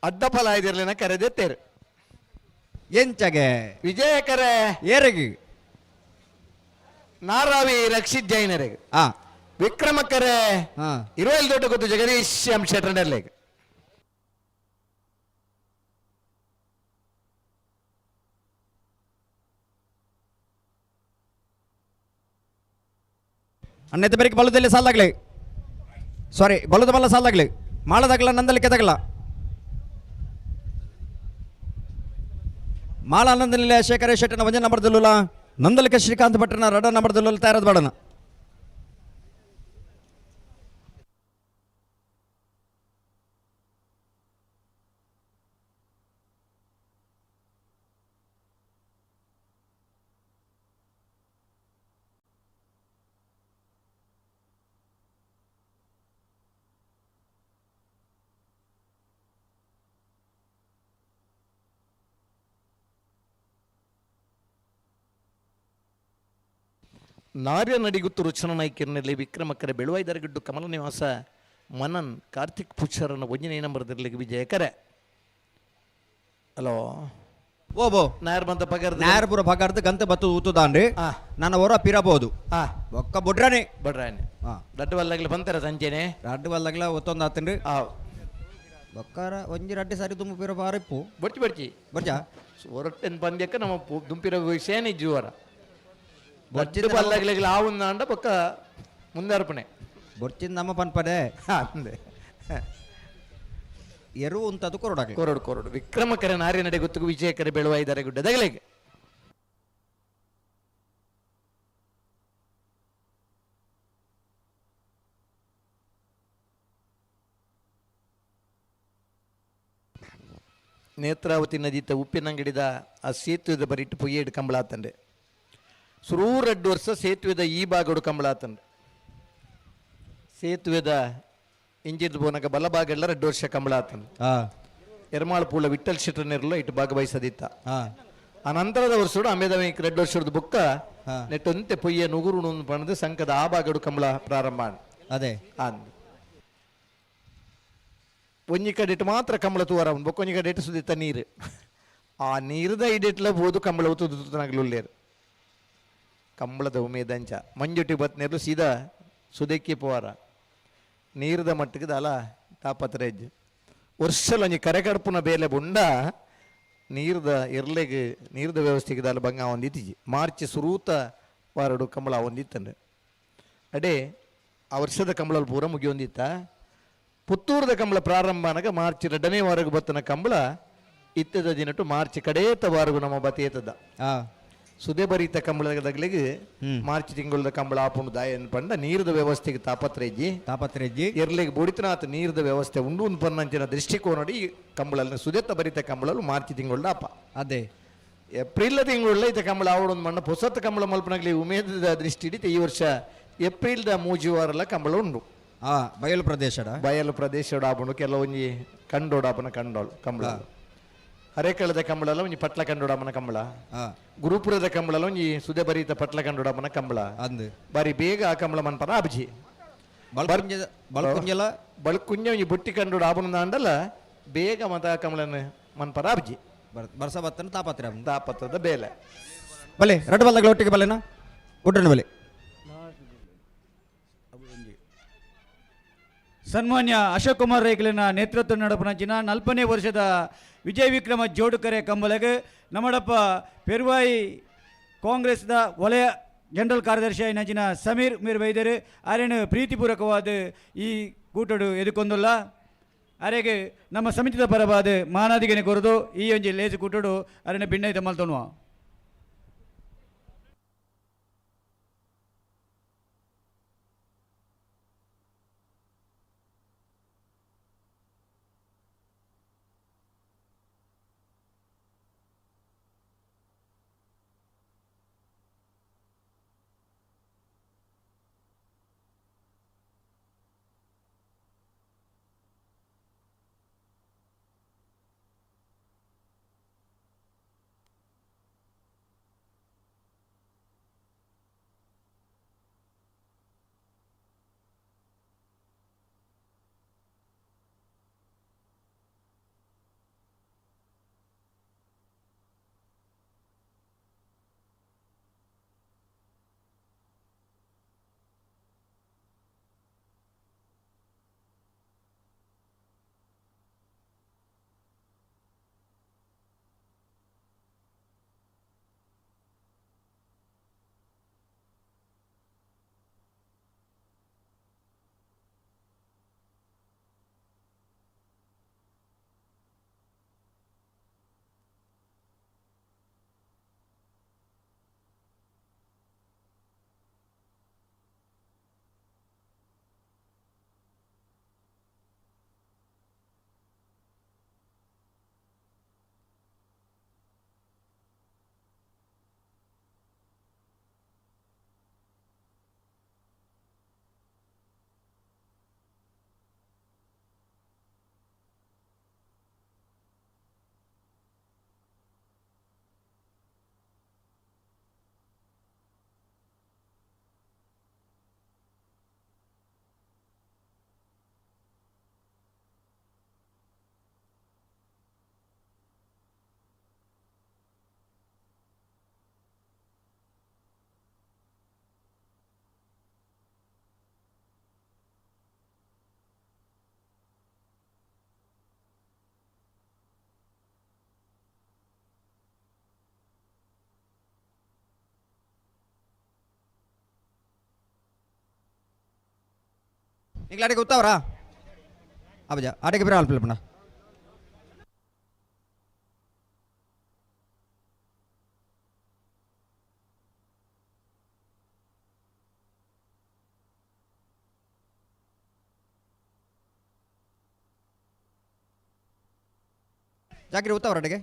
ಅಡ್ಡಫಲ ಇದಿರ್ಲಿನ ಕರೆದೆತ್ತೇರು ಎಂಚಗೆ ವಿಜಯಕರೆ ಏರಿಗೆ ನಾರಾವಿ ರಕ್ಷಿತ್ ಜೈನರಿಗೆ ಆ ವಿಕ್ರಮಕ್ಕರೆ ಹಾ 20 ದೊಡ್ಡ ಗೊತ್ತು ಜಗದೀಶ್ ಎಂ ಶೆಟ್ರನರ್ಲೆಗೆ ಅನ್ನೆತ್ತ ಬರೀಕ್ ಬಲದಲ್ಲಿ ಸಾಲಾಗ್ಲಿ ಸಾರಿ ಬಲದ ಬಲ್ಲ ಸಾಲಾಗ್ಲಿ ಮಾಳದಾಗಲ್ಲ ನಂದಲಿಕ್ಕೆ ತಗಲ್ಲ ಮಾಳ ಆನಂದನಿಲಯ ಶೇಖರ ಶೆಟ್ಟನ ವಂಜನ ನಂಬರ್ದಲ್ಲೂಲ ನಂದಲಿಕೆ ಶ್ರೀಕಾಂತ್ ಭಟ್ರನ ರಡ ನಂಬರ್ದಲ್ಲೂಲ ತಯಾರದ ಬಾಡನ ನಾರ್ಯ ನಡಿಗುತ್ತು ರುಚನ ನಾಯ್ಕಿರ್ನಲ್ಲಿ ವಿಕ್ರಮಕ್ಕರೆ ಬೆಳುವೈದರಗಿಡ್ಡು ಕಮಲ ನಿವಾಸ ಮನನ್ ಕಾರ್ತಿಕ್ ಪುಚ್ಚರನ ಒಂಜನೇ ನಂಬರ್ದಿರ್ಲಿ ವಿಜಯಕರೆ ಹಲೋ ಓ ಬೋ ನಾಯರ್ ಬಂತ ಪಗರ್ ನ್ಯಾರಪುರ ಪಗಾರ್ದು ಗಂತ ಬತ್ತು ಊತುದಾನ್ರಿ ನನ್ನ ಹೊರ ಪಿರಬಹುದು ಒಕ್ಕ ಬೊಡ್ರಾನೆ ಬಡ್ರಾನೆ ದಡ್ಡು ವಲ್ಲಾಗ್ಲಿ ಬಂತಾರ ಸಂಜೆನೆ ರಡ್ಡು ವಲ್ಲಾಗ್ಲ ಒತ್ತೊಂದು ಆತನ್ರಿ ಆ ಬೊಕ್ಕಾರ ಒಂಜಿ ರಡ್ಡಿ ಸಾರಿ ತುಂಬ ಪಿರ ಬಾರಿಪ್ಪು ಬರ್ಚಿ ಬರ್ಚಿ ಬರ್ಜಾ ಹೊರಟೆನ್ ಪಂದ್ಯಕ್ಕೆ ನಮ್ಮ ದುಂಪಿರ ವಿಷಯನೇ ಜೀವರ ಬಡ್ಡು ಬಲ್ಲಾಗ್ಲಿಗ್ಲಿ ಆವುಂದ ಅಂಡ ಪಕ್ಕ ಮುಂದಾರ್ಪಣೆ ಬೊರ್ಚಿಂದ ನಮ್ಮ ಪನ್ಪಡೆ ಅಂದೆ ಎರು ಉಂತದು ಕೊರಡಾಗ್ಲಿ ಕೊರಡು ಕೊರಡು ವಿಕ್ರಮಕರೆ ನಾರ್ಯ ನಡೆ ಗೊತ್ತು ವಿಜಯಕರೆ ಬೆಳುವೈದರೆ ಗುಡ್ಡದಗಳಿಗೆ ನೇತ್ರಾವತಿ ನದಿತ ಉಪ್ಪಿನಂಗಡಿದ ಆ ಸೇತುವೆದ ಬರಿಟ್ಟು ಪೊಯ್ಯೇಡು ಕಂಬಳಾತಂಡೆ ಸುರೂರು 2 ವರ್ಷ ಸೇತುವೆದ ಈ ಭಾಗಡು ಕಂಬಳಾತಂಡೆ ಸೇತುವೆದ ಇಂಜಿನ್ ಬೋನಗ ಬಲಭಾಗೆಲ್ಲ 2 ವರ್ಷ ಕಂಬಳಾತಂಡೆ ಎರ್ಮಾಳ ಪೂಳ ವಿಠಲ್ ಶೆಟ್ಟರ್ನೆರ್ಲು ಇಟ್ಟು ಭಾಗವಹಿಸದಿತ್ತ ಆ ನಂತರದ ವರ್ಷಡು ಆಮೇಲೆ 2 ವರ್ಷದ ಬುಕ್ಕ ನೆಟ್ಟೊಂತೆ ಪೊಯ್ಯ ನುಗುರು ಪಣದು ಸಂಕದ ಆ ಭಾಗಡು ಕಂಬಳ ಪ್ರಾರಂಭ ಅದೇ ಅಂದು ಒಂಜಿ ಕಡೆಟ್ ಮಾತ್ರ ಕಂಬಳ ತೂವರ ಬೊಕ್ಕೊಂಜಿ ಕಡೆಟ್ ಸುದಿತ್ತ ನೀರು ಆ ನೀರದ ಇಡೆಟ್ಲ ಬೋದು ಕಂಬಳ ಉತ್ತುನಾಗ್ಲುಲ್ಲೇರು ಕಂಬಳದ ಉಮೇದಂಚ ಮಂಜುಟಿ ಬತ್ನೇರು ಸೀದಾ ಸುದೆಕ್ಕಿ ಪೋವಾರ ನೀರದ ಮಟ್ಟಿಗೆ ಅಲ ತಾಪತ್ರೇಜ್ ವರ್ಷಲೊಂಜಿ ಕರೆ ಕಡ್ಪುನ ಬೇಲೆ ಬುಂಡ ನೀರದ ಇರ್ಲೆಗ್ ನೀರದ ವ್ಯವಸ್ಥೆಗೆ ದಾಲ ಬಂಗ ಒಂದಿತ್ತಿಜಿ ಮಾರ್ಚ್ ಸುರೂತ ವಾರಡು ಕಂಬಳ ಒಂದಿತ್ತಂಡೆ ಅಡೆ ಆ ವರ್ಷದ ಕಂಬಳ ಪೂರ ಮುಗಿಯೊಂದಿತ್ತ ಪುತ್ತೂರದ ಕಂಬಳ ಪ್ರಾರಂಭ ಅನಗ ಮಾರ್ಚ್ 2ನೇ ವಾರಗೂ ಬತ್ತನ ಕಂಬಳ ಇತ್ತದ ದಿನಟು ಮಾರ್ಚ್ ಕಡೇತ ವಾರಗೂ ನಮ್ಮ ಬತ್ತೇತದ ಸುದೆ ಬರೀತ ಕಂಬಳದಗಳಿಗೆ ಮಾರ್ಚ್ ತಿಂಗಳದ ಕಂಬಳ ಆಪುಂಡು ದಾಯನ್ ಪಂಡ ನೀರದ ವ್ಯವಸ್ಥೆಗೆ ತಾಪತ್ರೆಜ್ಜಿ ಇರ್ಲಿಗೆ ಬುಡಿತನಾಥ ನೀರದ ವ್ಯವಸ್ಥೆ ಉಂಡು ಪನ್ನಂಚಿನ ದೃಷ್ಟಿಕೋನ ನೋಡಿ ಕಂಬಳ ಸುದೆತ್ತ ಬರೀತ ಕಂಬಳಲು ಮಾರ್ಚ್ ತಿಂಗಳ ಆಪ ಅದೇ ಏಪ್ರಿಲ್ ತಿಂಗಳ ಇತ ಕಂಬಳ ಆವಡೊಂದು ಮಣ್ಣ ಹೊಸತ್ ಕಂಬಳ ಮಲ್ಪನಾಗ್ಲಿ ಉಮೇದದ ದೃಷ್ಟಿ ಹಿಡಿತ ಈ ವರ್ಷ ಏಪ್ರಿಲ್ದ 3 ವಾರಲ ಕಂಬಳ ಉಂಡು ಬಯಲು ಪ್ರದೇಶ ಆಪುಂಡು ಕೆಲವೊಂಜಿ ಕಂಡೋಡಾಪನ ಕಂಡೋಳು ಕಂಬಳ ಹರೇಕಳದ ಕಂಬಳ ಒಂಜಿ ಪಟ್ಲ ಕಂಡೋಡಾಪನ ಕಂಬಳ ಗುರುಪುರದ ಕಂಬಳ ಒಂಜಿ ಸುದೆ ಬರೀತ ಪಟ್ಲ ಕಂಡೋಡಾಪನ ಕಂಬಳ ಅಂದು ಬಾರಿ ಬೇಗ ಆ ಕಂಬಳ ಮನ್ಪನ ಅಬ್ಜಿ ಬಳ್ಕುಂಜ ಒಂಜಿ ಬುಟ್ಟಿ ಕಂಡೋಡ ಆಪುನ ಅಂಡಲ್ಲ ಬೇಗ ಮತ ಆ ಕಂಬಳನ ಮನ್ಪರ ಅಬ್ಜಿ ಬರ್ಸ ಬತ್ತನ ತಾಪತ್ರದ ಬೇಲೆ ಬಲೆ ರಡ್ಡು ಬಲ್ಲಗಳ ಒಟ್ಟಿಗೆ ಬಲೆನಾ ಒಡ್ರನ ಬಲೆ ಸನ್ಮಾನ್ಯ ಅಶೋಕ್ ಕುಮಾರ್ ರೈಕಲಿನ ನೇತೃತ್ವ ನಡಪನಂಚಿನ 40ನೇ ವರ್ಷದ ವಿಜಯ ವಿಕ್ರಮ ಜೋಡುಕರೆ ಕಂಬಲಗೆ ನಮ್ಮಡಪ್ಪ ಪೆರುವಾಯಿ ಕಾಂಗ್ರೆಸ್ದ ವಲಯ ಜನರಲ್ ಕಾರ್ಯದರ್ಶಿ ಆಯ್ನಂಚಿನ ಸಮೀರ್ ಮೀರ್ ವೈದ್ಯರು ಅರೇನು ಪ್ರೀತಿಪೂರ್ವಕವಾದ ಈ ಕೂಟಡು ಎದುಕೊಂದಲ್ಲ ಅರೆಗೆ ನಮ್ಮ ಸಮಿತಿದ ಪರವಾದ ಮಾನಾದಿಗೆನೆ ಕೊರದು ಈ ಒಂಜಿ ಲೇಜು ಕೂಟಡು ಅರೇನು ಭಿನ್ನ ಮಲ್ತೊನ್ನುವ ನಿಗ್ಲ ಅಡಿಗೆ ಉತ್ತವರಾ ಅಬ್ಬಜ ಅಡಿಗೆ ಬಿರ ಅಲ್ಪಲ್ಲ ಪುಣ್ಣ ಜಾಕಿರಿ ಉತ್ತವರ ಅಡಿಗೆ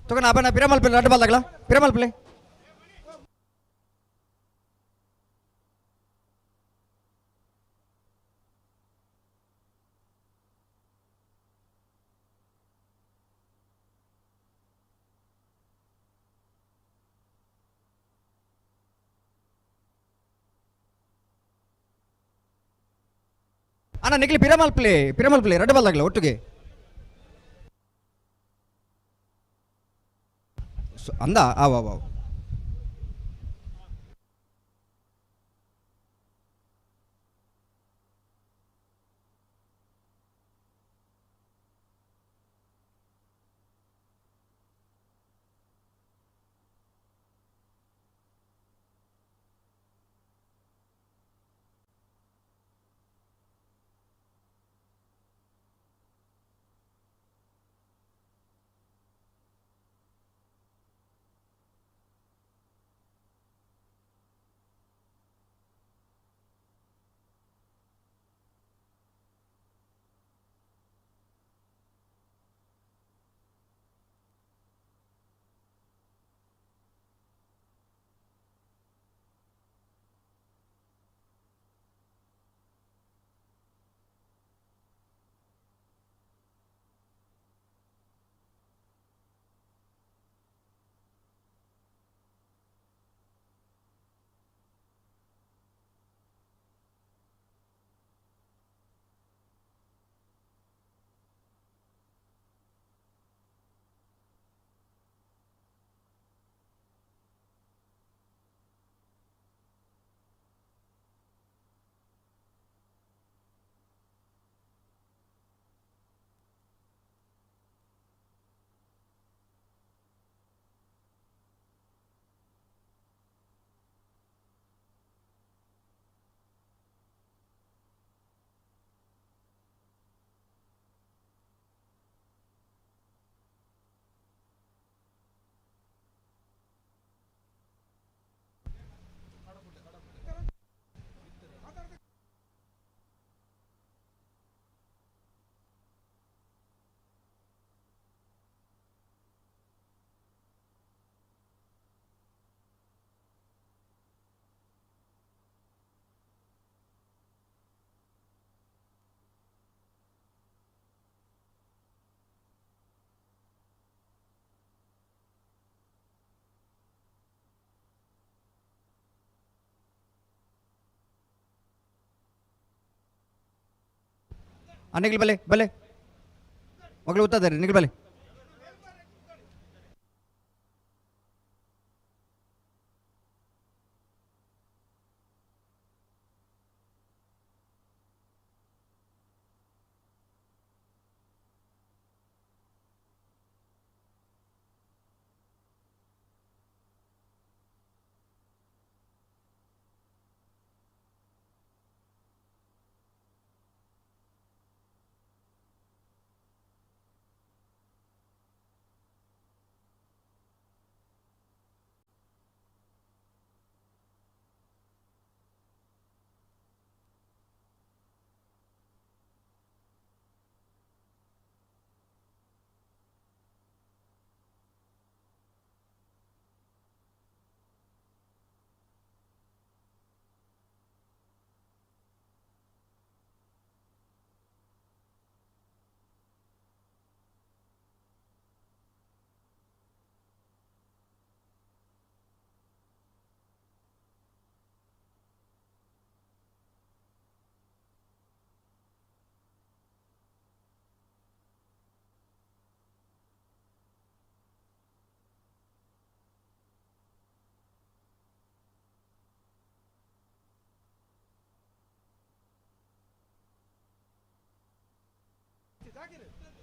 ತಗೊಂಡು ಅಬ್ಬನ ಪಿರಮಲ್ಪಲೆ ಅಡ್ಡ ಬಾಲ್ದಾಗಲ ಪಿರಮಲ್ಪಲೆ ಅಣ್ಣ ನಿಕ್ಲಿ ಪಿರಮಲ್ಪಲೆ ರೆಡ್ ಬಾಲ್ದಾಗಲ ಒಟ್ಟಿಗೆ ಅಂದ ಆವ್ ಆವ್ ಆವ್ ನಿಗ್ಲಿ ಬಲೆ ಮಗಳು ಉತ್ತದ ನಿಗ್ಲಿ ಬಲೆ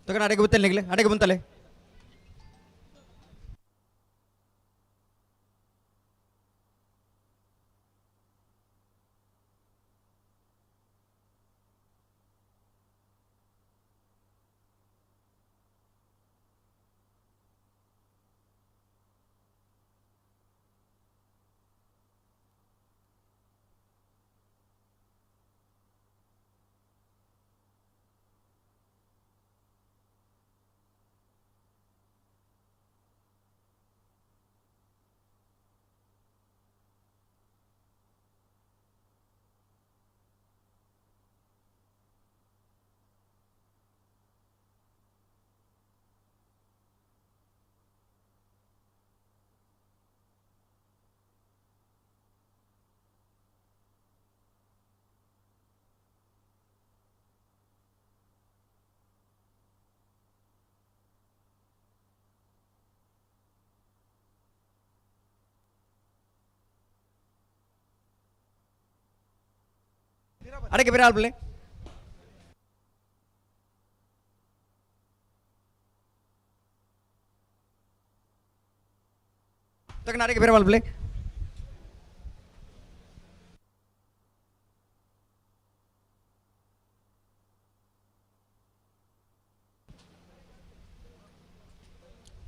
ತಗೊಂಡು ಅಡಿಗೆ ಬುತ್ತಲೆ ನಿಗ್ಲೆ ಅಡಿಗೆ ಬಂತಲೆ ಅಡಕೆ ಬೇರೆ ಆಲ್ಪಲೆ ತಕ್ಕ ಅಡಕೆ ಬೇರೆ ಆಲ್ಪಲೆ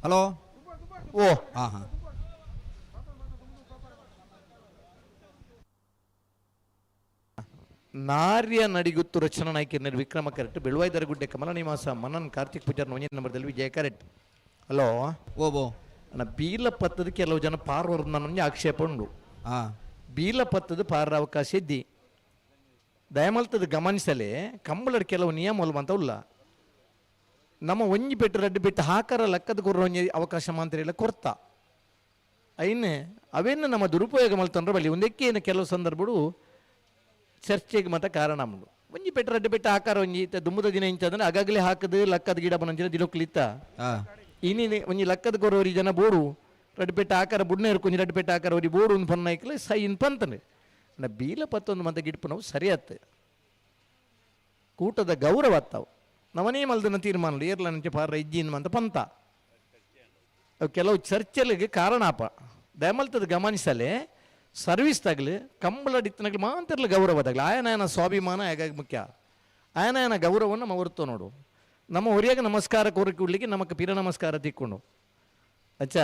ಹಲೋ ಓ ಹಾಂ ಹಾಂ ನಾರ್ಯ ನಡಿಗುತ್ತು ರಚನಾ ನಾಯಕಿಯರ್ ವಿಕ್ರಮ ಕರೆಕ್ಟ್ ಬೆಳುವಾಯ್ದರ ಗುಡ್ಡೆ ಕಮಲ ನಿವಾಸ ಮನನ್ ಕಾರ್ತಿಕ್ ಪೂಜಾರ್ ಒಂಜೇ ನಂಬರ್ದಲ್ಲಿ ವಿಜಯ ಕರೆಕ್ಟ್. ಹಲೋ ಓ ಅಣ್ಣ ಬೀಲ ಪತ್ತದ ಕೆಲವು ಜನ ಪಾರ್ವರ್ ನನಗೆ ಆಕ್ಷೇಪ ಉಂಡು. ಬೀಲ ಪತ್ತದ ಪಾರ ಅವಕಾಶ ಇದ್ದಿ ದಯಮಲ್ತದ ಗಮನಿಸಲೇ ಕಂಬಳದ ಕೆಲವು ನಿಯಮ ಅಂತ ಉಲ್ಲ ನಮ್ಮ ಒಂಜಿ ಪೆಟ್ಟು ರಡ್ಡು ಬಿಟ್ಟು ಹಾಕರ ಲೆಕ್ಕದ ಕೊರ ಒಂಜಿ ಅವಕಾಶ ಮಾತ್ರ ಕೊರ್ತಾ ಐನೆ ಅವೇನು ನಮ್ಮ ದುರುಪಯೋಗ ಮಲ್ತಂದ್ರೆ ಬಲ್ಲಿ ಒಂದಕ್ಕೇನು ಕೆಲವು ಸಂದರ್ಭಗಳು ಚರ್ಚೆಗೆ ಮತ್ತೆ ಕಾರಣ ಉಂಡು. ಒಂಜಿ ಪೆಟ್ಟು ರಡ್ಡು ಬಿಟ್ಟು ಹಾಕಾರ ಒಂಜಿ ದುಮ್ಮದ ದಿನ ಇಂಚಂದ್ರೆ ಆಗಾಗಲೇ ಹಾಕದು ಲಕ್ಕದ ಗಿಡ ಬಂದಿನ ದಿಲೋಕ್ಲಿತ್ತ ಇನ್ನೇನು ಒಂಜಿ ಲಕ್ಕದ ಕೊರೋರಿ ಜನ ಬೋಡು ರಡ್ಡು ಪೆಟ್ಟು ಹಾಕಾರ ಬುಡ್ನೆ ಕೊಂಚ ರಡ್ಡು ಪೆಟ್ಟು ಹಾಕಾರ ಅವ್ರಿಗೆ ಬೋಡು ಒಂದು ಪನ್ನ ಐಕಲೆ ಸೈ ಇನ್ ಪಂತನೆ ನಾ ಬೀಲ ಪತ್ತೊಂದು ಮತ್ತೆ ಗಿಡ್ಪು ನಾವು ಸರಿಯಾತ್ತೆ ಕೂಟದ ಗೌರವ ಅತ್ತಾವು ನವನೇ ಮಲ್ದನ ತೀರ್ಮಾನ ಏರ್ಲಂಚೆ ಪಾರ ಇಜ್ಜಿನ್ ಅಂತ ಪಂತ ಅವು ಕೆಲವು ಚರ್ಚೆಲಿಗೆ ಕಾರಣಾಪ ದಯಮಲ್ತದ ಗಮನಿಸಲೇ ಸರ್ವಿಸ್ ತಗಲಿ ಕಂಬಳಡಿತ್ತನಾಗಲಿ ಮಾತಿರ್ಲಿ ಗೌರವದಾಗಲಿ ಆಯನ ಸ್ವಾಭಿಮಾನ ಹೇಗಾಗಿ ಮುಖ್ಯ ಆಯನ ಗೌರವವನ್ನು ನಮ್ಮ ಹೊರ್ತು ನೋಡು ನಮ್ಮ ಹೊರಿಯಾಗ ನಮಸ್ಕಾರ ಕೋರಿಕೊಳ್ಳಿಕ್ಕೆ ನಮಗೆ ಪಿರ ನಮಸ್ಕಾರ ತಿಕ್ಕೊಂಡು ಅಚ್ಚ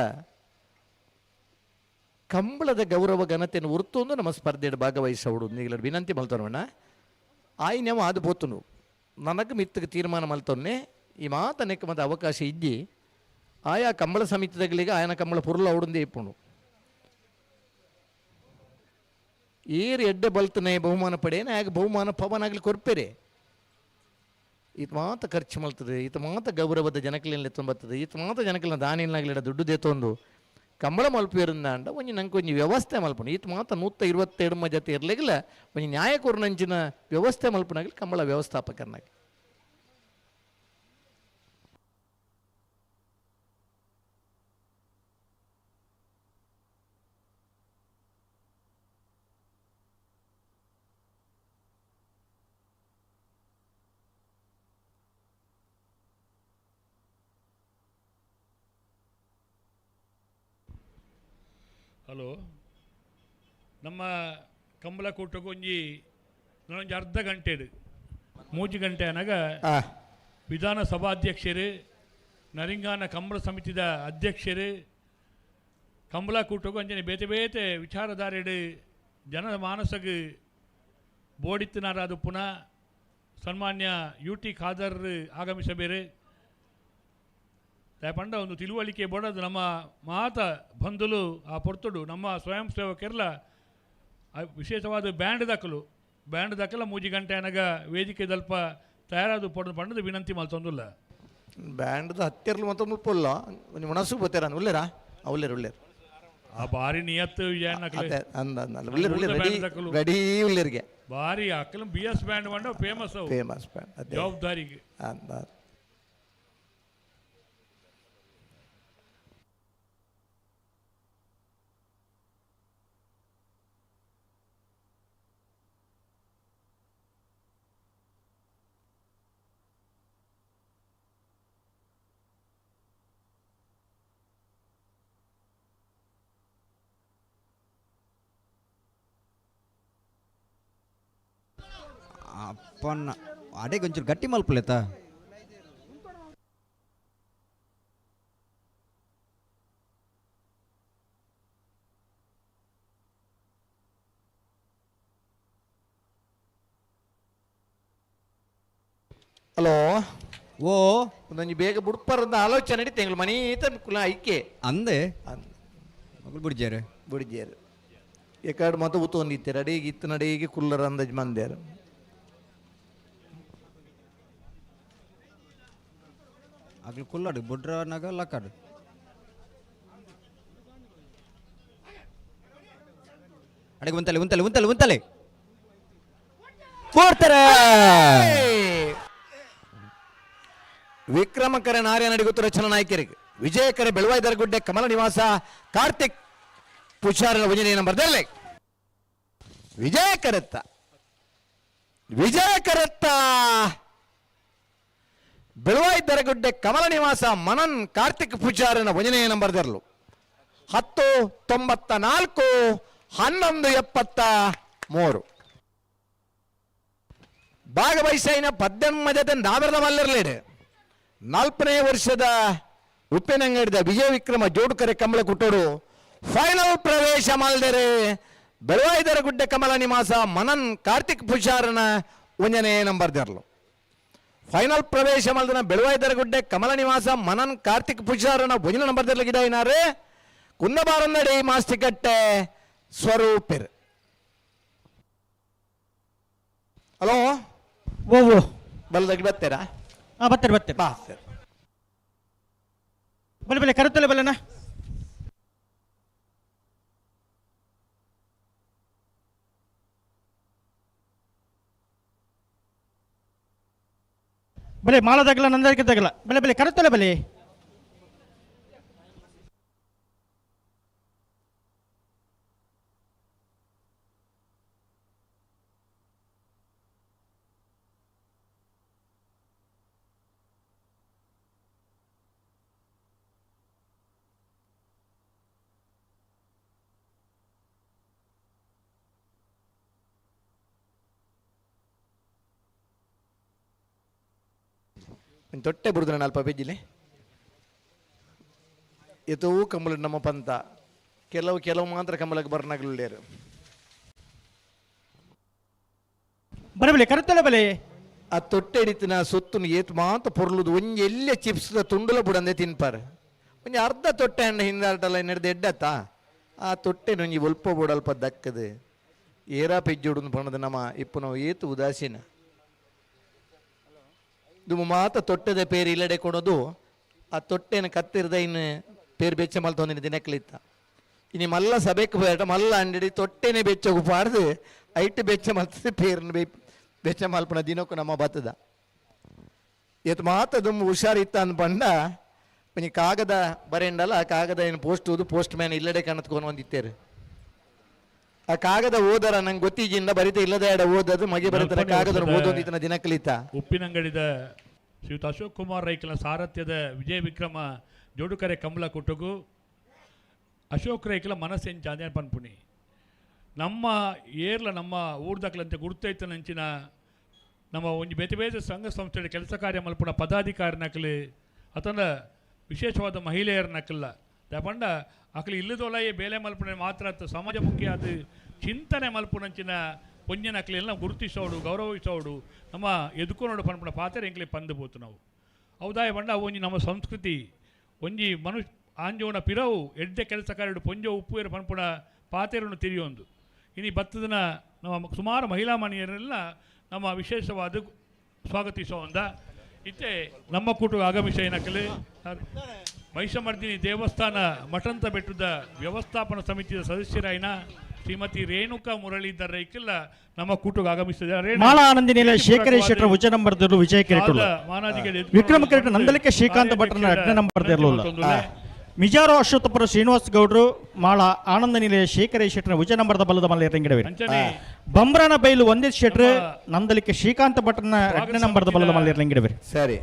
ಕಂಬಳದ ಗೌರವ ಘನತೆಯನ್ನು ಹೊರ್ತು ಒಂದು ನಮ್ಮ ಸ್ಪರ್ಧೆಯಲ್ಲಿ ಭಾಗವಹಿಸೋಡು ನೀಗಳ ವಿನಂತಿ ಮಲ್ತೋಣ ಆಯ್ನವ ಅದು ಬೋತನು ನನಗೆ ಮಿತ್ತಗೆ ತೀರ್ಮಾನ ಮಲ್ತೊನ್ನೆ ಈ ಮಾತನೆಕ್ಕೆ ಮತ್ತೆ ಅವಕಾಶ ಇದ್ದಿ ಆಯಾ ಕಂಬಳ ಸಮಿತಿಗಳಿಗೆ ಆಯನ ಕಂಬಳ ಪುರ್ಲ ಅವಡಂದೇ ಇಪ್ಪುಂಡು ಏರು ಎಡ್ಡೆ ಬಲ್ತನೆ ಬಹುಮಾನ ಪಡೆಯೇನೆ ಆಗ ಬಹುಮಾನ ಪವನ ಆಗಲಿ ಕೊರ್ಪೆರೆ ಈತ ಮಾತ ಖರ್ಚು ಮಲ್ತದೆ ಈತ ಮಾತ ಗೌರವದ ಜನಕಲಿನಲ್ಲಿ ತುಂಬತ್ತದೆ ಈತ ಮಾತ ಜನಕಲಿನ ದಾನಿಲಾಗಲಿಡ ದುಡ್ಡು ದೇತೊಂದು ಕಂಬಳ ಮಲ್ಪಿಯರಿಂದ ಅಂಡ ಒಂಜಿ ನಂಗೆ ಒಂಜಿ ವ್ಯವಸ್ಥೆ ಮಲ್ಪಣ ಈತ ಮಾತ 122 ಜೊತೆ ಇರಲಿಲ್ಲ ಒಂಜಿ ನ್ಯಾಯಕೂರ್ನಂಚಿನ ವ್ಯವಸ್ಥೆ ಮಲ್ಪನಾಗಲಿ ಕಂಬಳ ವ್ಯವಸ್ಥಾಪಕನಾಗಿ ಹಲೋ ನಮ್ಮ ಕಂಬಳ ಕೂಟಕ್ಕೆ ಒಂಜಿ ಅರ್ಧ ಗಂಟೆಡು 3 ಗಂಟೆ ಅನಾಗ ವಿಧಾನಸಭಾಧ್ಯಕ್ಷರು ನರಿಂಗಾನ ಕಂಬಳ ಸಮಿತಿದ ಅಧ್ಯಕ್ಷರು ಕಂಬಳ ಕೂಟಕ್ಕೆ ಒಂಜನೆ ಬೇತೆ ಬೇತೆ ವಿಚಾರಧಾರೆಡು ಜನ ಮಾನಸಗೆ ಬೋಡಿತ್ತಿನಾರಾದ ಪುನಃ ಸನ್ಮಾನ್ಯ UT ಖಾದರ್ ಆಗಮಿಸಬೇರೆ ಪಂಡ ಒಂದು ತಿಳುವಳಿಕೆ ಬೋಡದು ನಮ್ಮ ಮಾತ ಬಂಧುಲು ಆ ಪೊರ್ತುಡು ನಮ್ಮ ಸ್ವಯಂ ಸೇವಕರೆಲ್ಲ ವಿಶೇಷವಾದ ಬ್ಯಾಂಡ್ ದಾಖಲು 3 ಗಂಟೆ ಅನಗ ವೇದಿಕೆ ದಲ್ಪ ತಯಾರಾದ ಪಂಡದ ವಿನಂತಿ ಮಲ್ತೊಂದುಲ್ಲ ಬ್ಯಾಂಡ್ದ ಹತ್ತಿರಲು ಮತ್ತೆ ಮುಪ್ಪಲ್ಲ ಒಂದು ಮನಸ್ಸು ಬೋತಾರ ಉಳ್ಳೇರಾ ಉಳ್ಳೇರು ಆ ಬಾರಿ ನಿಯತ್ತು ರೆಡಿ ಉಳ್ಳೇರಿಗೆ ಬಾರಿ ಅಕ್ಕಲ BS ಬ್ಯಾಂಡ್ ಬಂಡ ಫೇಮಸ್ ಬ್ಯಾಂಡ್ ಜವಾಬ್ದಾರಿಗೆ ಅಪ್ಪನ್ನ ಅಡೆ ಕೊಂಚೂರು ಗಟ್ಟಿ ಮಲ್ಪಲೇತ ಹಲೋ ಓ ಒಂದೊಂದು ಬೇಗ ಬುಡ್ಪರಂದ ಆಲೋಚನೆ ನಡೀತೆ ಎಂಗ್ಳು ಮನಿ ಕುಲ ಐಕೆ ಅಂದೆ ಮಗಳು ಬುಡಿಜೇರು ಎಕಡೆ ಮತ್ತೆ ಉತ್ತೊಂದಿತ್ತೆ ಅಡಿಗೆ ಇತ್ತು ನಡಿಗೆ ಕುಲ್ಲರ ಅಂದಾಜು ಮಂದ್ಯಾರು ಆಗ್ಲಿ ಕುಲ್ಲಾಡು ಬುಡ್ರನಾಗ ಲಕ್ಕಾಡು ಅಡಿಗೆ ಉಂತಲೆ ಕೊಡ್ತಾರೆ ವಿಕ್ರಮಕರ ನಾರ್ಯ ನಡಿಗುತ್ತು ರಚನಾ ನಾಯಕರಿಗೆ ವಿಜಯಕರ ಬೆಳುವಾಯ್ದರ ಗುಡ್ಡೆ ಕಮಲ ನಿವಾಸ ಕಾರ್ತಿಕ್ ಪುಷಾರನ ಒಂಜನೇ ನಂಬರ್ದಲ್ಲಿ ವಿಜಯಕರತ್ತ ವಿಜಯಕರತ್ತ ಬೆಳವಾಯಿ ದರಗುಡ್ಡೆ ಕಮಲ ನಿವಾಸ ಮನನ್ ಕಾರ್ತಿಕ್ ಪೂಜಾರನ 1ನೇ ನಂಬರ್ ದರ್ಲು 1094 1173 ಭಾಗವಹಿಸಿನ 18 ನಾವೆರದ ಮಲ್ಲರ್ಲೇಡೆ 4ನೇ ವರ್ಷದ ಉಪ್ಪಿನಂಗಡಿದ ವಿಜಯ ವಿಕ್ರಮ ಜೋಡುಕರೆ ಕಂಬಳ ಕುಟ್ಟೋಡು ಫೈನಲ್ ಪ್ರವೇಶ ಮಲ್ದರೆ ಬೆಳವಾಯಿ ದರಗುಡ್ಡೆ ಕಮಲ ನಿವಾಸ ಮನನ್ ಕಾರ್ತಿಕ್ ಪೂಜಾರನ 1ನೇ ನಂಬರ್ ದರ್ಲು ಫೈನಲ್ ಪ್ರವೇಶ ಮಲ್ದನ ಬೆಳವಾಯಿ ದರಗುಡ್ಡೆ ಕಮಲ ನಿವಾಸ ಮನನ್ ಕಾರ್ತಿಕ್ ಪೂಜಾರನ 1ನೇ ನಂಬರ್ ದರ್ಲಿಗಿದ ಏನಾರೆ ಕುಂದಬಾರಂದಡಿ ಮಾಸ್ತಿಕಟ್ಟೆ ಸ್ವರೂಪರ್. ಹಲೋ ಓ ಬಲ್ಲದಾಗಿ ಬರ್ತೀರಾ? ಬರ್ತಾರೆ ಬರ್ತಾರೆ ಬಾ ಸರ್. ಬಲೆ ಬಲೆ ಕರುತ್ತಲೆ ಬಲೆನಾ ಬಲೆ ಮಾಲದಾಗಲ್ಲ ನಂದಾಗಲ್ಲ ಬಲೆ ಬಲೆ ಕರುತ್ತಲೆ ಬಲೆ ತೊಟ್ಟೆ ಬುಡುದ್ರೆ ನಾಲ್ಪ ಪೆಜ್ಜಿಲೆ ಎತ್ತೋ ಕಂಬಳ ನಮ್ಮ ಪಂತ ಕೆಲವು ಮಾತ್ರ ಕಂಬಳಕ್ಕೆ ಬರ್ನಾಗ್ಲೇರು ಬಲೆ ಬಲೆ ಕರುತ್ತಲೆ ಬಲೆ ಆ ತೊಟ್ಟೆ ಹಿಡಿತಿನ ಸೊತ್ತುನು ಏತ್ ಮಾತ್ರ ಪೊರ್ಲುದು ಒಂಜಿ ಎಲ್ಲೆ ಚಿಪ್ಸ್ ತುಂಡುಲ ಬುಡಂದೆ ತಿನ್ಪಾರ ಒಂಜಿ ಅರ್ಧ ತೊಟ್ಟೆ ಹಣ್ಣು ಹಿಂದಾಟಲ್ಲ ನಡೆದು ಎಡ್ಡತ್ತ ಆ ತೊಟ್ಟೆ ಒಂಜಿ ಒಲ್ಪ ಬುಡಲ್ಪ ದಕ್ಕದು ಏರಾ ಪೆಜ್ಜುಡು ಪಣದು ನಮ್ಮ ಇಪ್ಪು ನಾವು ಏತು ಉದಾಸೀನ ಇದು ಮಾತ ತೊಟ್ಟದ ಪೇರು ಇಲ್ಲಡೆ ಕೊಡೋದು ಆ ತೊಟ್ಟೆನ ಕತ್ತಿರದ ಇನ್ನು ಪೇರು ಬೆಚ್ಚ ಮಲ್ತೊಂದಿನ ದಿನಕ್ಲಿತ್ತ ಇನ್ನು ಮಲ್ಲ ಸಭೆಗೆ ಬೇಡ ಮಲ್ಲ ಅಂಗಡಿ ತೊಟ್ಟೆನೆ ಬೆಚ್ಚಗು ಪಾಡ್ದು ಐಟ್ ಬೆಚ್ಚ ಮಲ್ತದೆ ಪೇರನ್ನು ಬೆಚ್ಚ ಮಲ್ಪನ ದಿನಕ್ಕೂ ನಮ್ಮ ಬತ್ತದ ಎತ್ ಮಾತದು ಹುಷಾರಿತ್ತ ಅಂದ್ಪಂಡ ಒಂಜಿ ಕಾಗದ ಬರೆಂಡಲ್ಲ ಆ ಕಾಗದ ಏನು ಪೋಸ್ಟ್ ಮ್ಯಾನ್ ಇಲ್ಲಡೆ ಕಣತ್ಕೊಂಡು ಒಂದಿತ್ತೇರು ಆ ಕಾಗದ ಓದರ ನಂಗೆ ಗೊತ್ತಿಜಿಂದ ಬರಿತ ಇಲ್ಲದ ಎಡ ಓದದು ಮಗೆ ಬರೀತಾರೆ ಕಾಗದ ಓದೋದಿತ್ತನ ದಿನಕ್ಲಿತ್ತ ಉಪ್ಪಿನಂಗಡಿದ ಶ್ರೀಯುತ ಅಶೋಕ್ ಕುಮಾರ್ ರೈಕಲ ಸಾರಥ್ಯದ ವಿಜಯ ವಿಕ್ರಮ ಜೋಡುಕರೆ ಕಂಬಳ ಕುಟ್ಟುಗು ಅಶೋಕ್ ರೈಕಲ ಮನಸ್ಸೆಂಚಾಂದೆ ಪನ್ಪುಣಿ ನಮ್ಮ ಏರ್ಲ ನಮ್ಮ ಊರ್ದಕ್ಲಂತೆ ಗುರ್ತೈತನಂಚಿನ ನಮ್ಮ ಒಂಜಿ ಬೇತೆ ಬೇತೆ ಸಂಘ ಸಂಸ್ಥೆಯ ಕೆಲಸ ಕಾರ್ಯ ಮಲ್ಪುನ ಪದಾಧಿಕಾರಿನಕಲು ಅತಂದ ವಿಶೇಷವಾದ ಮಹಿಳೆಯರನಕಲ್ಲ ದಪಂಡ ಅಕಲು ಇಲ್ಲದೊಲಯೇ ಬೇಲೆ ಮಲ್ಪನೆ ಮಾತ್ರ ಸಮಾಜಮುಖಿ ಅದು ಚಿಂತನೆ ಮಲ್ಪುನಂಚಿನ ಪೊಂಜನಕಲೆಲ್ಲ ಗುರುತಿಸೋಡು ಗೌರವಿಸೋಡು ನಮ್ಮ ಎದುಕೋನೋಡು ಪನ್ಪುನ ಪಾತ್ರೆ ಎಂಕ್ಲೆ ಪಂದುಬೋತು ನಾವು ಹೌದಾಯ ಬಂಡ ಒಂಜಿ ನಮ್ಮ ಸಂಸ್ಕೃತಿ ಒಂಜಿ ಆಂಜೋನ ಪಿರವು ಎಡ್ಡೆ ಕೆಲಸ ಕಾರ್ಯಡು ಪೊಂಜ ಉಪ್ಪುವೇರು ಪನ್ಪುನ ಪಾತೆರನ್ನು ತಿರಿಯೊಂದು ಇನಿ ಬತ್ತದನ ನಮ್ಮ ಸುಮಾರು ಮಹಿಳಾ ಮಣಿಯರೆಲ್ಲ ನಮ್ಮ ವಿಶೇಷವಾದ ಸ್ವಾಗತಿಸೋಂದ ಇತ್ತೆ ನಮ್ಮ ಕೂಟು ಆಗಮಿಸೇನಕಲೆ ಮಹಿಷಮರ್ದಿನಿ ದೇವಸ್ಥಾನ ಮಠಂತ ಬೆಟ್ಟದ ವ್ಯವಸ್ಥಾಪನಾ ಸಮಿತಿಯ ಸದಸ್ಯರಾಯಿನ ಶ್ರೀಮತಿ ರೇಣುಕಾ ಮುರಳೀಧರ್ ರೈಕಿಲ್ಲ ನಮ್ಮ ಕೂಟಕ್ಕೆ ಆಗಮಿಸಿದ್ದಾರೆ. ಮಾಲಾ ಆನಂದಿನಿಲ ಶೇಖರೇಶ್ವರ ಉಚ್ಚ ನಂಬರ್ ದೇರ್ಲು ವಿಜಯ ಕಿರೀಟುಲ್ಲ ವಿಕ್ರಮ ಕಿರೀಟ ನಂದಲಿಕೆ ಶ್ರೀಕಾಂತ ಭಟ್ರನ 8ನೇ ನಂಬರ್ ದೇರ್ಲುಲ್ಲ ಮಿಜಾರೋ ಅಶ್ವತ್ಥಪುರ ಶ್ರೀನಿವಾಸ್ ಗೌಡ್ರು ಮಾಳಾ ಆನಂದ ನಿಲಯ ಶೇಖರೇಶ್ ಶೆಟ್ರ ಉಚ್ಚ ನಂಬರ್ದ ಬಲ್ಲದ ಮಲ್ಲ ರಂಗಿಡವೆ ಬಂಬ್ರಾನ ಬೈಲು ಒಂದಿತ್ ಶೆಟ್ರು ನಂದಲಿಕೆ ಶ್ರೀಕಾಂತ ಭಟ್ರನ 8ನೇ ನಂಬರ್ದ ಬಲ್ಲದ ಮಲ್ಲ ರಂಗಿಡವೆ ಸರಿ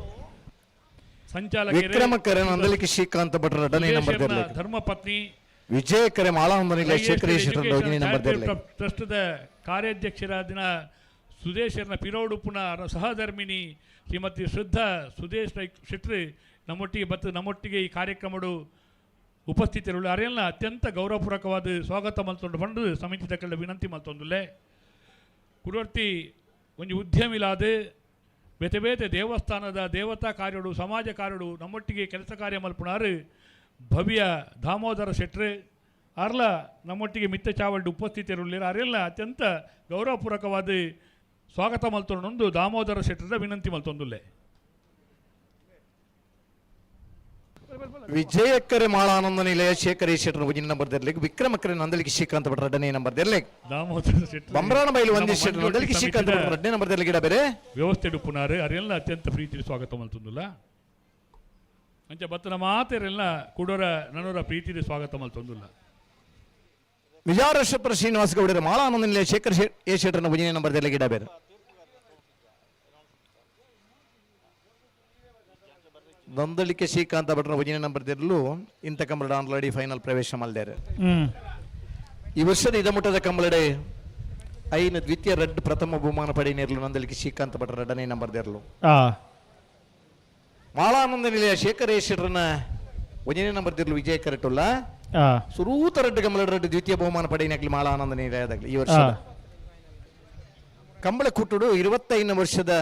ಸಂಚಾಲಕ ವಿಕ್ರಮಕರ ನಂದಲಿಕೆ ಶ್ರೀಕಾಂತ ಭಟ್ರ 2ನೇ ನಂಬರ್ ದೇರ್ಲೆ ಧರ್ಮಪತ್ನಿ ವಿಜಯಕರೆ ಮಾಲಾನಂದ ನಿಲಯ ಶೇಖರೇಶ್ ಶೆಟ್ರ 1ನೇ ನಂಬರ್ ದೇರ್ಲೆ ಟ್ರಸ್ಟ್ದ ಕಾರ್ಯಾಧ್ಯಕ್ಷರಾದ ಸುದೇಶರ್ನ ಪಿರೋಡುಪುನ ಸಹಧರ್ಮಿನಿ ಶ್ರೀಮತಿ ಶ್ರದ್ಧಾ ಸುದೇಶ್ ಶೆಟ್ರು ನಮ್ಮೊಟ್ಟಿಗೆ ಈ ಕಾರ್ಯಕ್ರಮಡು ಉಪಸ್ಥಿತರು ಅರೆಲ್ಲ ಅತ್ಯಂತ ಗೌರವಪೂರ್ವಕವಾದ ಸ್ವಾಗತ ಮಲ್ತೊಂಡು ಬಂದು ಸಮಿತಿದಕ್ಕೆಲ್ಲ ವಿನಂತಿ ಮಲ್ತೊಂದುಲ್ಲೆ ಕುರುವರ್ತಿ ಒಂದು ಉದ್ಯಮಿಲಾದ ಬೇತೆ ಬೇತೆ ದೇವಸ್ಥಾನದ ದೇವತಾ ಕಾರ್ಯಡು ಸಮಾಜ ಕಾರ್ಯಡು ನಮ್ಮೊಟ್ಟಿಗೆ ಕೆಲಸ ಕಾರ್ಯ ಮಲ್ಪುಣಾರು ಭವ್ಯ ದಾಮೋದರ ಶೆಟ್ರು ಅರ್ಲ ನಮ್ಮೊಟ್ಟಿಗೆ ಮಿತ್ತ ಚಾವಲ್ಡು ಉಪಸ್ಥಿತರುಳ್ಳಿರ ಅರೆಲ್ಲ ಅತ್ಯಂತ ಗೌರವಪೂರ್ವಕವಾದ ಸ್ವಾಗತ ಮಲ್ತೊಂಡು ದಾಮೋದರ ಶೆಟ್ರದ ವಿನಂತಿ ಮಲ್ತೊಂದುಲ್ಲೆ ವಿಜಯಕರೆ ಮಾಳಾನಂದ ನಿಲಯ ಶೇಖರೇಶ್ ಶೆಟ್ರ 1ನೇ ನಂಬರ್ ದೇರ್ಲೆ ವಿಕ್ರಮಕರೆ ನಂದಲಿಕೆ ಶ್ರೀಕಾಂತ ಭಟ್ರ 2ನೇ ನಂಬರ್ ದೇರ್ಲೆ ದಾಮೋದರ ಶೆಟ್ರು ಬಂಬ್ರಾನ ಬೈಲು ಒಂದಿತ್ ಶೆಟ್ರ ನಂದಲಿಕೆ ಶ್ರೀಕಾಂತ ಭಟ್ರ 2ನೇ ನಂಬರ್ ದೇರ್ಲೆ ಗಿಡ ಬೇರೆ ವ್ಯವಸ್ಥೆ ಡುಪ್ಪುನಾರು ಅರೆಲ್ಲ ಅತ್ಯಂತ ಪ್ರೀತಿ ಸ್ವಾಗತ ಮಲ್ತೊಂದುಲ್ಲ ಅಂಚ ಬತ್ತನ ಮಾತೆರೆಲ್ಲ ಕುಡೋರ ನನೋರ ಪ್ರೀತಿದ ಸ್ವಾಗತ ಮಲ್ತೊಂದುಲ್ಲ ಮಿಜಾರೋ ಅಶ್ವತ್ಥಪುರ ಶ್ರೀನಿವಾಸ ಗೌಡರ ಮಾಳಾನಂದ ನಿಲಯ ಶೇಖರ್ ಶೆಟ್ರನ 1ನೇ ನಂಬರ್ ದೇರ್ಲೆ ಗಿಡ ಬೇರೆ ನೊಂದಳಿಕೆ ಶ್ರೀಕಾಂತ ಭಟ್ರ ಒಂಜನೇ ನಂಬರ್ ದಿರ್ಲು ಇಂಥ ಕಂಬಳ ಆಲ್ರೆಡಿ ಫೈನಲ್ ಪ್ರವೇಶ ಮಲ್ದಾರೆ. ಈ ವರ್ಷದ ಇದಮುಟ್ಟದ ಕಂಬಳಡೆ ಐನ ದ್ವಿತೀಯ ರೆಡ್ ಪ್ರಥಮ ಬಹುಮಾನ ಪಡೆಯಿನಿರ್ಲು ನೊಂದಳಿಕೆ ಶ್ರೀಕಾಂತ ಭಟ್ರ ಎರಡನೇ ನಂಬರ್ ದಿರ್ಲು. ಮಾಳಾನಂದ ನಿಲಯ ಶೇಖರೇಶ್ವರನ ಒಂದನೇ ನಂಬರ್ ದಿರ್ಲು ವಿಜಯ ಕರೆಟುಲ್ಲ ಸುರೂತ ರೆಡ್ ಕಂಬಳ ರೆಡ್ ದ್ವಿತೀಯ ಬಹುಮಾನ ಪಡೆಯಿನಾಗ್ಲಿ ಮಾಳಾನಂದ ನಿಲಯದಾಗ್ಲಿ. ಈ ವರ್ಷ ಕಂಬಳ ಕುಟ್ಟುಡು 25ನೇ ವರ್ಷದ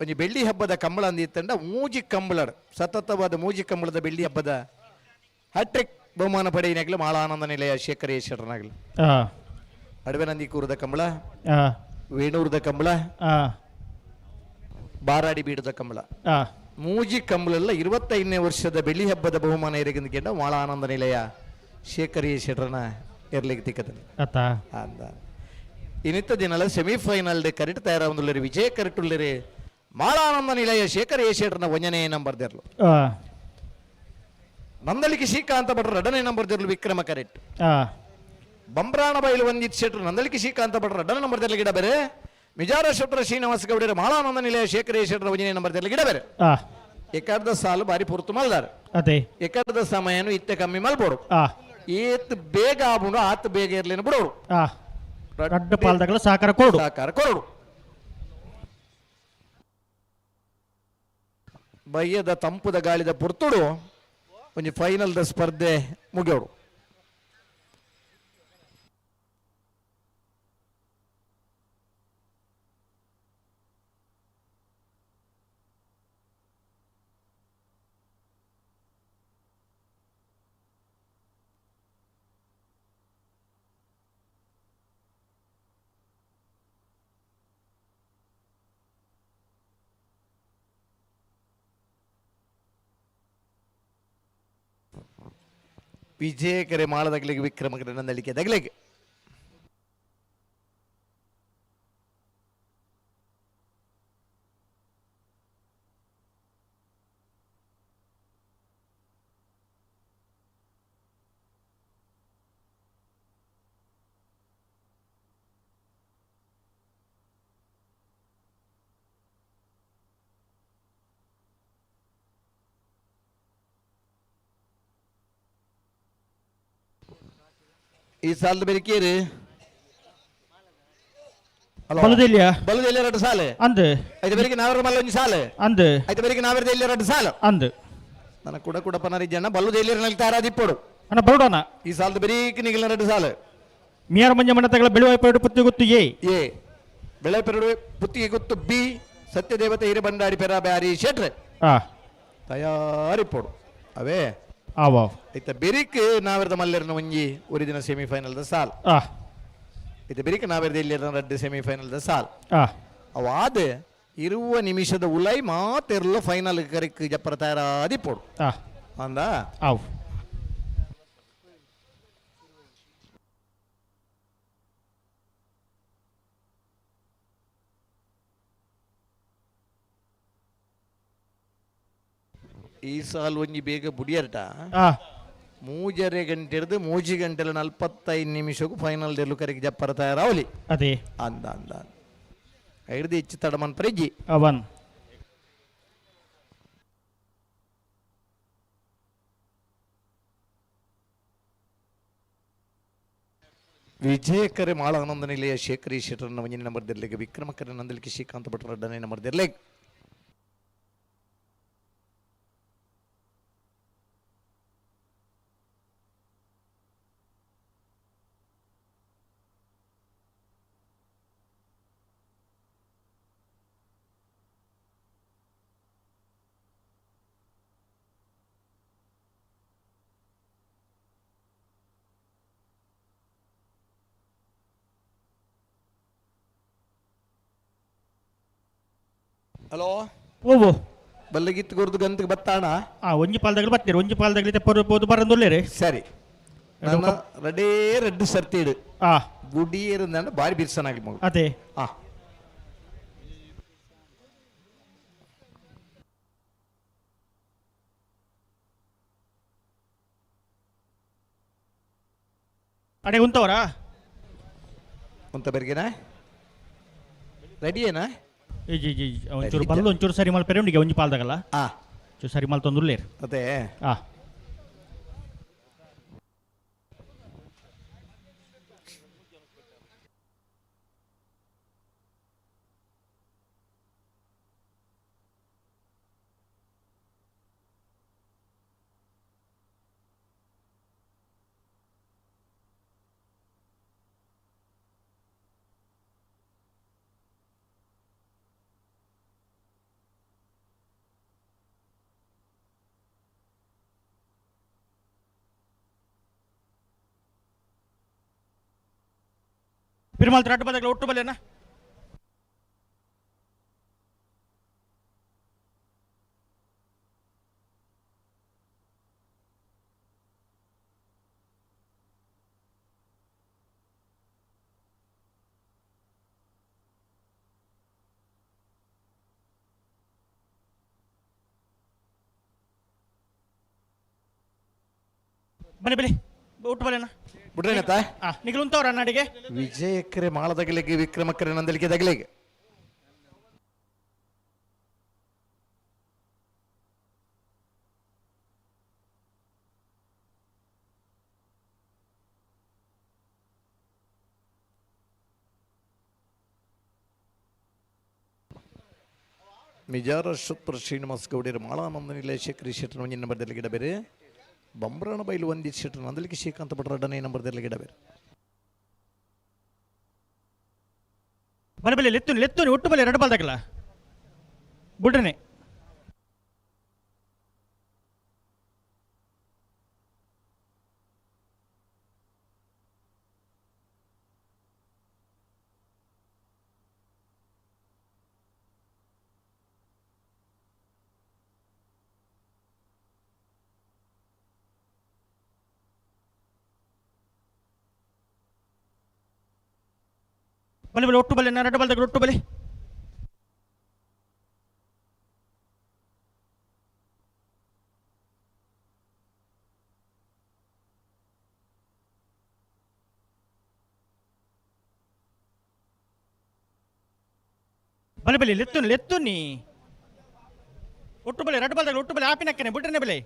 ಒಂದು ಬೆಳ್ಳಿ ಹಬ್ಬದ ಕಂಬಳ ಅಂದಿತ್ತಂಡ ಮೂಜಿ ಕಂಬಳ ಸತತವಾದ ಮೂಜಿ ಕಂಬಳದ ಬೆಳ್ಳಿ ಹಬ್ಬದ ಹ್ಯಾಟ್ರಿಕ್ ಬಹುಮಾನ ಪಡೆಯಿನಾಗ್ಲಿ ಮಾಳಾನಂದ ನಿಲಯ ಶೇಖರೇಶ್ವರನಾಗ್ಲಿ. ಅಡವೆನಂದಿ ಕೂರದ ಕಂಬಳ, ವೇಣೂರದ ಕಂಬಳ, ಬಾರಾಡಿ ಬೀಡದ ಕಂಬಳ, ಮೂಜಿ ಕಂಬಳೆಲ್ಲ 25ನೇ ವರ್ಷದ ಬೆಳ್ಳಿ ಹಬ್ಬದ ಬಹುಮಾನ ಎರಗಿಂದ ಮಾಳಾನಂದ ನಿಲಯ ಶೇಖರೇಶ್ವರನ ಇರ್ಲಿಕ್ಕೆ ತಿಕ್ಕದ ಅಂದ. ಇನ್ನಿತ್ತ ದಿನಲ್ಲ ಸೆಮಿಫೈನಲ್ ಕರೆಕ್ಟ್ ತಯಾರಾವುದಿಲ್ಲ ವಿಜಯ ಕರೆಕ್ಟುಳ್ಳರಿ ಮಾಳಾನಂದ ನಿಲಯ ಶೇಖರೇಶ್ವರನ ಒಂದನೇ ನಂಬರ್ ದಿರ್ಲು. ನಂದಳಿಕೆ ಶ್ರೀಕಾಂತ ಭಟ್ರ ಎರಡನೇ ನಂಬರ್ ದಿರ್ಲು ವಿಕ್ರಮ ಕರೆಕ್ಟ್. ಬಂಬ್ರಾಣ ಬೈಲು ಒಂದಿತ್ ಶೆಟ್ರು ನಂದಳಿಕೆ ಶ್ರೀಕಾಂತ ಭಟ್ರ ಎರಡನೇ ನಂಬರ್ ದಿರ್ಲು ಗಿಡ ಬೇರೆ. ಮಿಜಾರ ಶೆಟ್ರ ಶ್ರೀನಿವಾಸ ಗೌಡರ ಮಾಳಾನಂದ ನಿಲಯ ಶೇಖರೇಶ್ವರನ ಒಂದನೇ ನಂಬರ್ ದಿರ್ಲು ಗಿಡ ಬೇರೆ. ಎಕಡ್ದ ಸಾಲು ಬಾರಿ ಪುರ್ತು ಮಲ್ದಾರ ಎಕಡ್ದ ಸಮಯನು ಇತ್ತೆ ಕಮ್ಮಿ ಮಲ್ಬೋಡು. ಏತ್ ಬೇಗ ಆಬುಂಡು ಆತ್ ಬೇಗ ಇರ್ಲೇನು ಬಿಡೋಡು. ಸಾಕಾರ ಕೊಡು ಸಾಕಾರ ಕೊರಡು ಬಯ್ಯದ ತಂಪುದ ಗಾಳಿದ ಪುರ್ತುಡು ಒಂದು ಫೈನಲ್ದ ಸ್ಪರ್ಧೆ ಮುಗಿಯೋಡು. ವಿಜಯಕರೆ ಮಾಳದಗ್ಲಿಗೆ ವಿಕ್ರಮಕರೆ ನಂದಳಿಕೆ ದಗ್ಲಿಗೆ ಈ ಸಾಲದ ಬೆರಿಕೇರಿ ಬಲದಲ್ಲಿ ಎರಡು ಸಾಲು ಅಂದ್ ಐದು ಬೆರಿಗೆ ನಾವರ ಮಲ್ಲ ಒಂದು ಸಾಲು ಅಂದ್ ಐದು ಬೆರಿಗೆ ನಾವರದ ಇಲ್ಲಿ ಎರಡು ಸಾಲು ಅಂದ್ ನನ್ನ ಕೂಡ ಪನರಿಜನ ಬಲ್ಲುದಲ್ಲಿ ನಲ್ಲಿ ತಾರಾದಿಪ್ಪಡು ಅಣ್ಣ ಬರೋಣ. ಈ ಸಾಲದ ಬೆರೀಕ್ ನಿಗಲ ಎರಡು ಸಾಲು ಮಿಯರ ಮಂಜ ಮನತಗಳ ಬೆಳುವೈಪೇಡು ಪುತ್ತಿ ಗೊತ್ತು ಎ ಬೆಳೆ ಪೆರಡು ಪುತ್ತಿಗೆ ಗೊತ್ತು ಬಿ ಸತ್ಯದೇವತೆ ಹಿರ ಬಂಡಾಡಿ ಪೆರ ಬ್ಯಾರಿ ಶೆಟ್ರೆ ತಯಾರಿಪ್ಪಡು ಅವೇ ಐತ ಬೆರಿಕ್ ನಾವೆರ್ದ ಮಲ್ಲೆರ್ನ ಒಂಜಿ ಒಂದು ದಿನ ಸೆಮಿಫೈನಲ್ ದ ಸಾಲ್ ಐತ ಬೆರಿಕ್ ನಾವೆರ್ದ ಇಲ್ಲಿರ್ನ ರಡ್ಡು ಸೆಮಿಫೈನಲ್ ದ ಸಾಲ್ ಅವಾದ ಇರುವ ನಿಮಿಷದ ಉಲೈ ಮಾತೆರ್ಲ ಫೈನಲ್ ಕರಿಕ್ ಜಪ್ಪರ ತಯಾರಾದಿಪ್ಪಡು ಅಂದ ಈ ಸಾಲ್ ಒಂಜಿ ಬೇಗ ಬುಡಿಯರ್ಟ ಮೂಜರೆ ಗಂಟೆ ಹಿಡಿದು ಮೂಜಿ ಗಂಟೆಲ 45 ನಿಮಿಷಕ್ಕೂ ಫೈನಲ್ ಡೆಲ್ಲು ಕರೆಗೆ ಜಪ್ಪರ ತಯಾರಾವಲಿ ಅದೇ ಅಂದ ಅಂದ ಹಿಡ್ದು ಹೆಚ್ಚು ತಡಮನ್ ಪ್ರಜ್ಜಿ ಅವನ್ ವಿಜಯಕರೆ ಮಾಳ ಆನಂದ ನಿಲಯ ಶೇಖರೇಶ್ವರನ ಒಂದನೇ ನಂಬರ್ ದಿರ್ಲೆಗೆ ವಿಕ್ರಮಕರೆ ನಂದಲಿಕೆ ಶ್ರೀಕಾಂತ ಭಟ್ರ ಎರಡನೇ ನಂಬರ್ ದಿರ್ಲೆಗೆ ಹಲೋ ಓವೋ ಬಲ್ಲಗಿತ್ತು ಗುರ್ದು ಗಂತಕ್ಕೆ ಬತ್ತಾಣ ಒಂಜಿ ಪಾಲ್ದಾಗಲಿ ಬರ್ತೀರಿ ಒಂಜಿ ಪಾಲ್ದಾಗಲಿ ತೆಪ್ಪದು ಬರಂದುಲ್ಲೇರಿ ಸರಿ ನಾನು ರೆಡೇ ರೆಡ್ ಸರ್ತಿಡು ಗುಡಿ ಇರಂದ ಬಾರಿ ಬಿರ್ಸನಾಗ್ಲಿ ಮಗು ಅದೇ ಅಡೆ ಉಂತವರಾ ಉಂತ ಬೆರ್ಗೆನಾ ರೆಡಿ ಏನಾ ಒಂಚೂರು ಬಲ್ಲು ಒಂಚೂರು ಸರಿ ಮಲ್ಪೆರೆ ಉಂಡಿಗೆ ಒಂಜಿ ಪಾಲ್ದಾಗಲ್ಲ ಸರಿ ಮಲ್ತೊಂದುಲ್ಲೇರ್ ಅದೇ ಆ ಪಿರ್ಮಾಲ್ ತ್ರಾಟ ಬದಲ ಒಟ್ಟು ಬಲ್ಲೇನ ಬನ್ನಿ ಬನ್ನಿ ಒಟ್ಟು ಬಲ್ಲೇನ ಬಿಡ್ರೇನತ್ತ ನಿಗಲುಂತವ್ರ ಅನ್ನಾಡಿಗೆ ವಿಜಯಕರೆ ಮಾಳ ತಗಲಿಗೆ ವಿಕ್ರಮಕರೆ ನಂದಲಿಕೆ ತಗಲಿಗೆ ಮಿಜಾರ ಶುಪ್ರ ಶ್ರೀನಿವಾಸ್ ಗೌಡಿಯರು ಮಾಳಾನಂದ ನಿಲೇಶ ಕ್ರಿಶೆಟ್ರ ಒಂಜಿನ ನಂಬರ್ದಲ್ಲಿ ಗಿಡ ಬೇರೆ ಬಂಬ್ರಾಣ ಬೈಲು ಒಂದಿ ಶೆಟ್ರ ನಂದಲಿಕೆ ಶ್ರೀಕಾಂತ ಭಟ್ರ ಅಡ್ಡನೇ ನಂಬರ್ದಲ್ಲಿ ಗಿಡ ಬೇರೆ ಬಲೆ ಬಲೆ ಲೆತ್ತು ಲೆತ್ತು ಒಟ್ಟು ಬಲೆ ಎರಡು ಬಾಲ್ ತಗಲ ಬಿಡ್ರನೆ ಬಲೆ ಬಲೆ ಒಟ್ಟು ಬಲೆ ಎರಡು ಬಾಲ್ ತಗಲ ಒಟ್ಟು ಬಲೆ ಬಲೆ ಬಲೆ ಲೆತ್ತು ಲೆತ್ತು ನೀ ಒಟ್ಟು ಬಲೆ ಎರಡು ಬಾಲ್ ತಗಲ ಒಟ್ಟು ಬಲೆ ಆಪಿನಕ್ಕನೆ ಬಿಟ್ರನೆ ಬಲೆ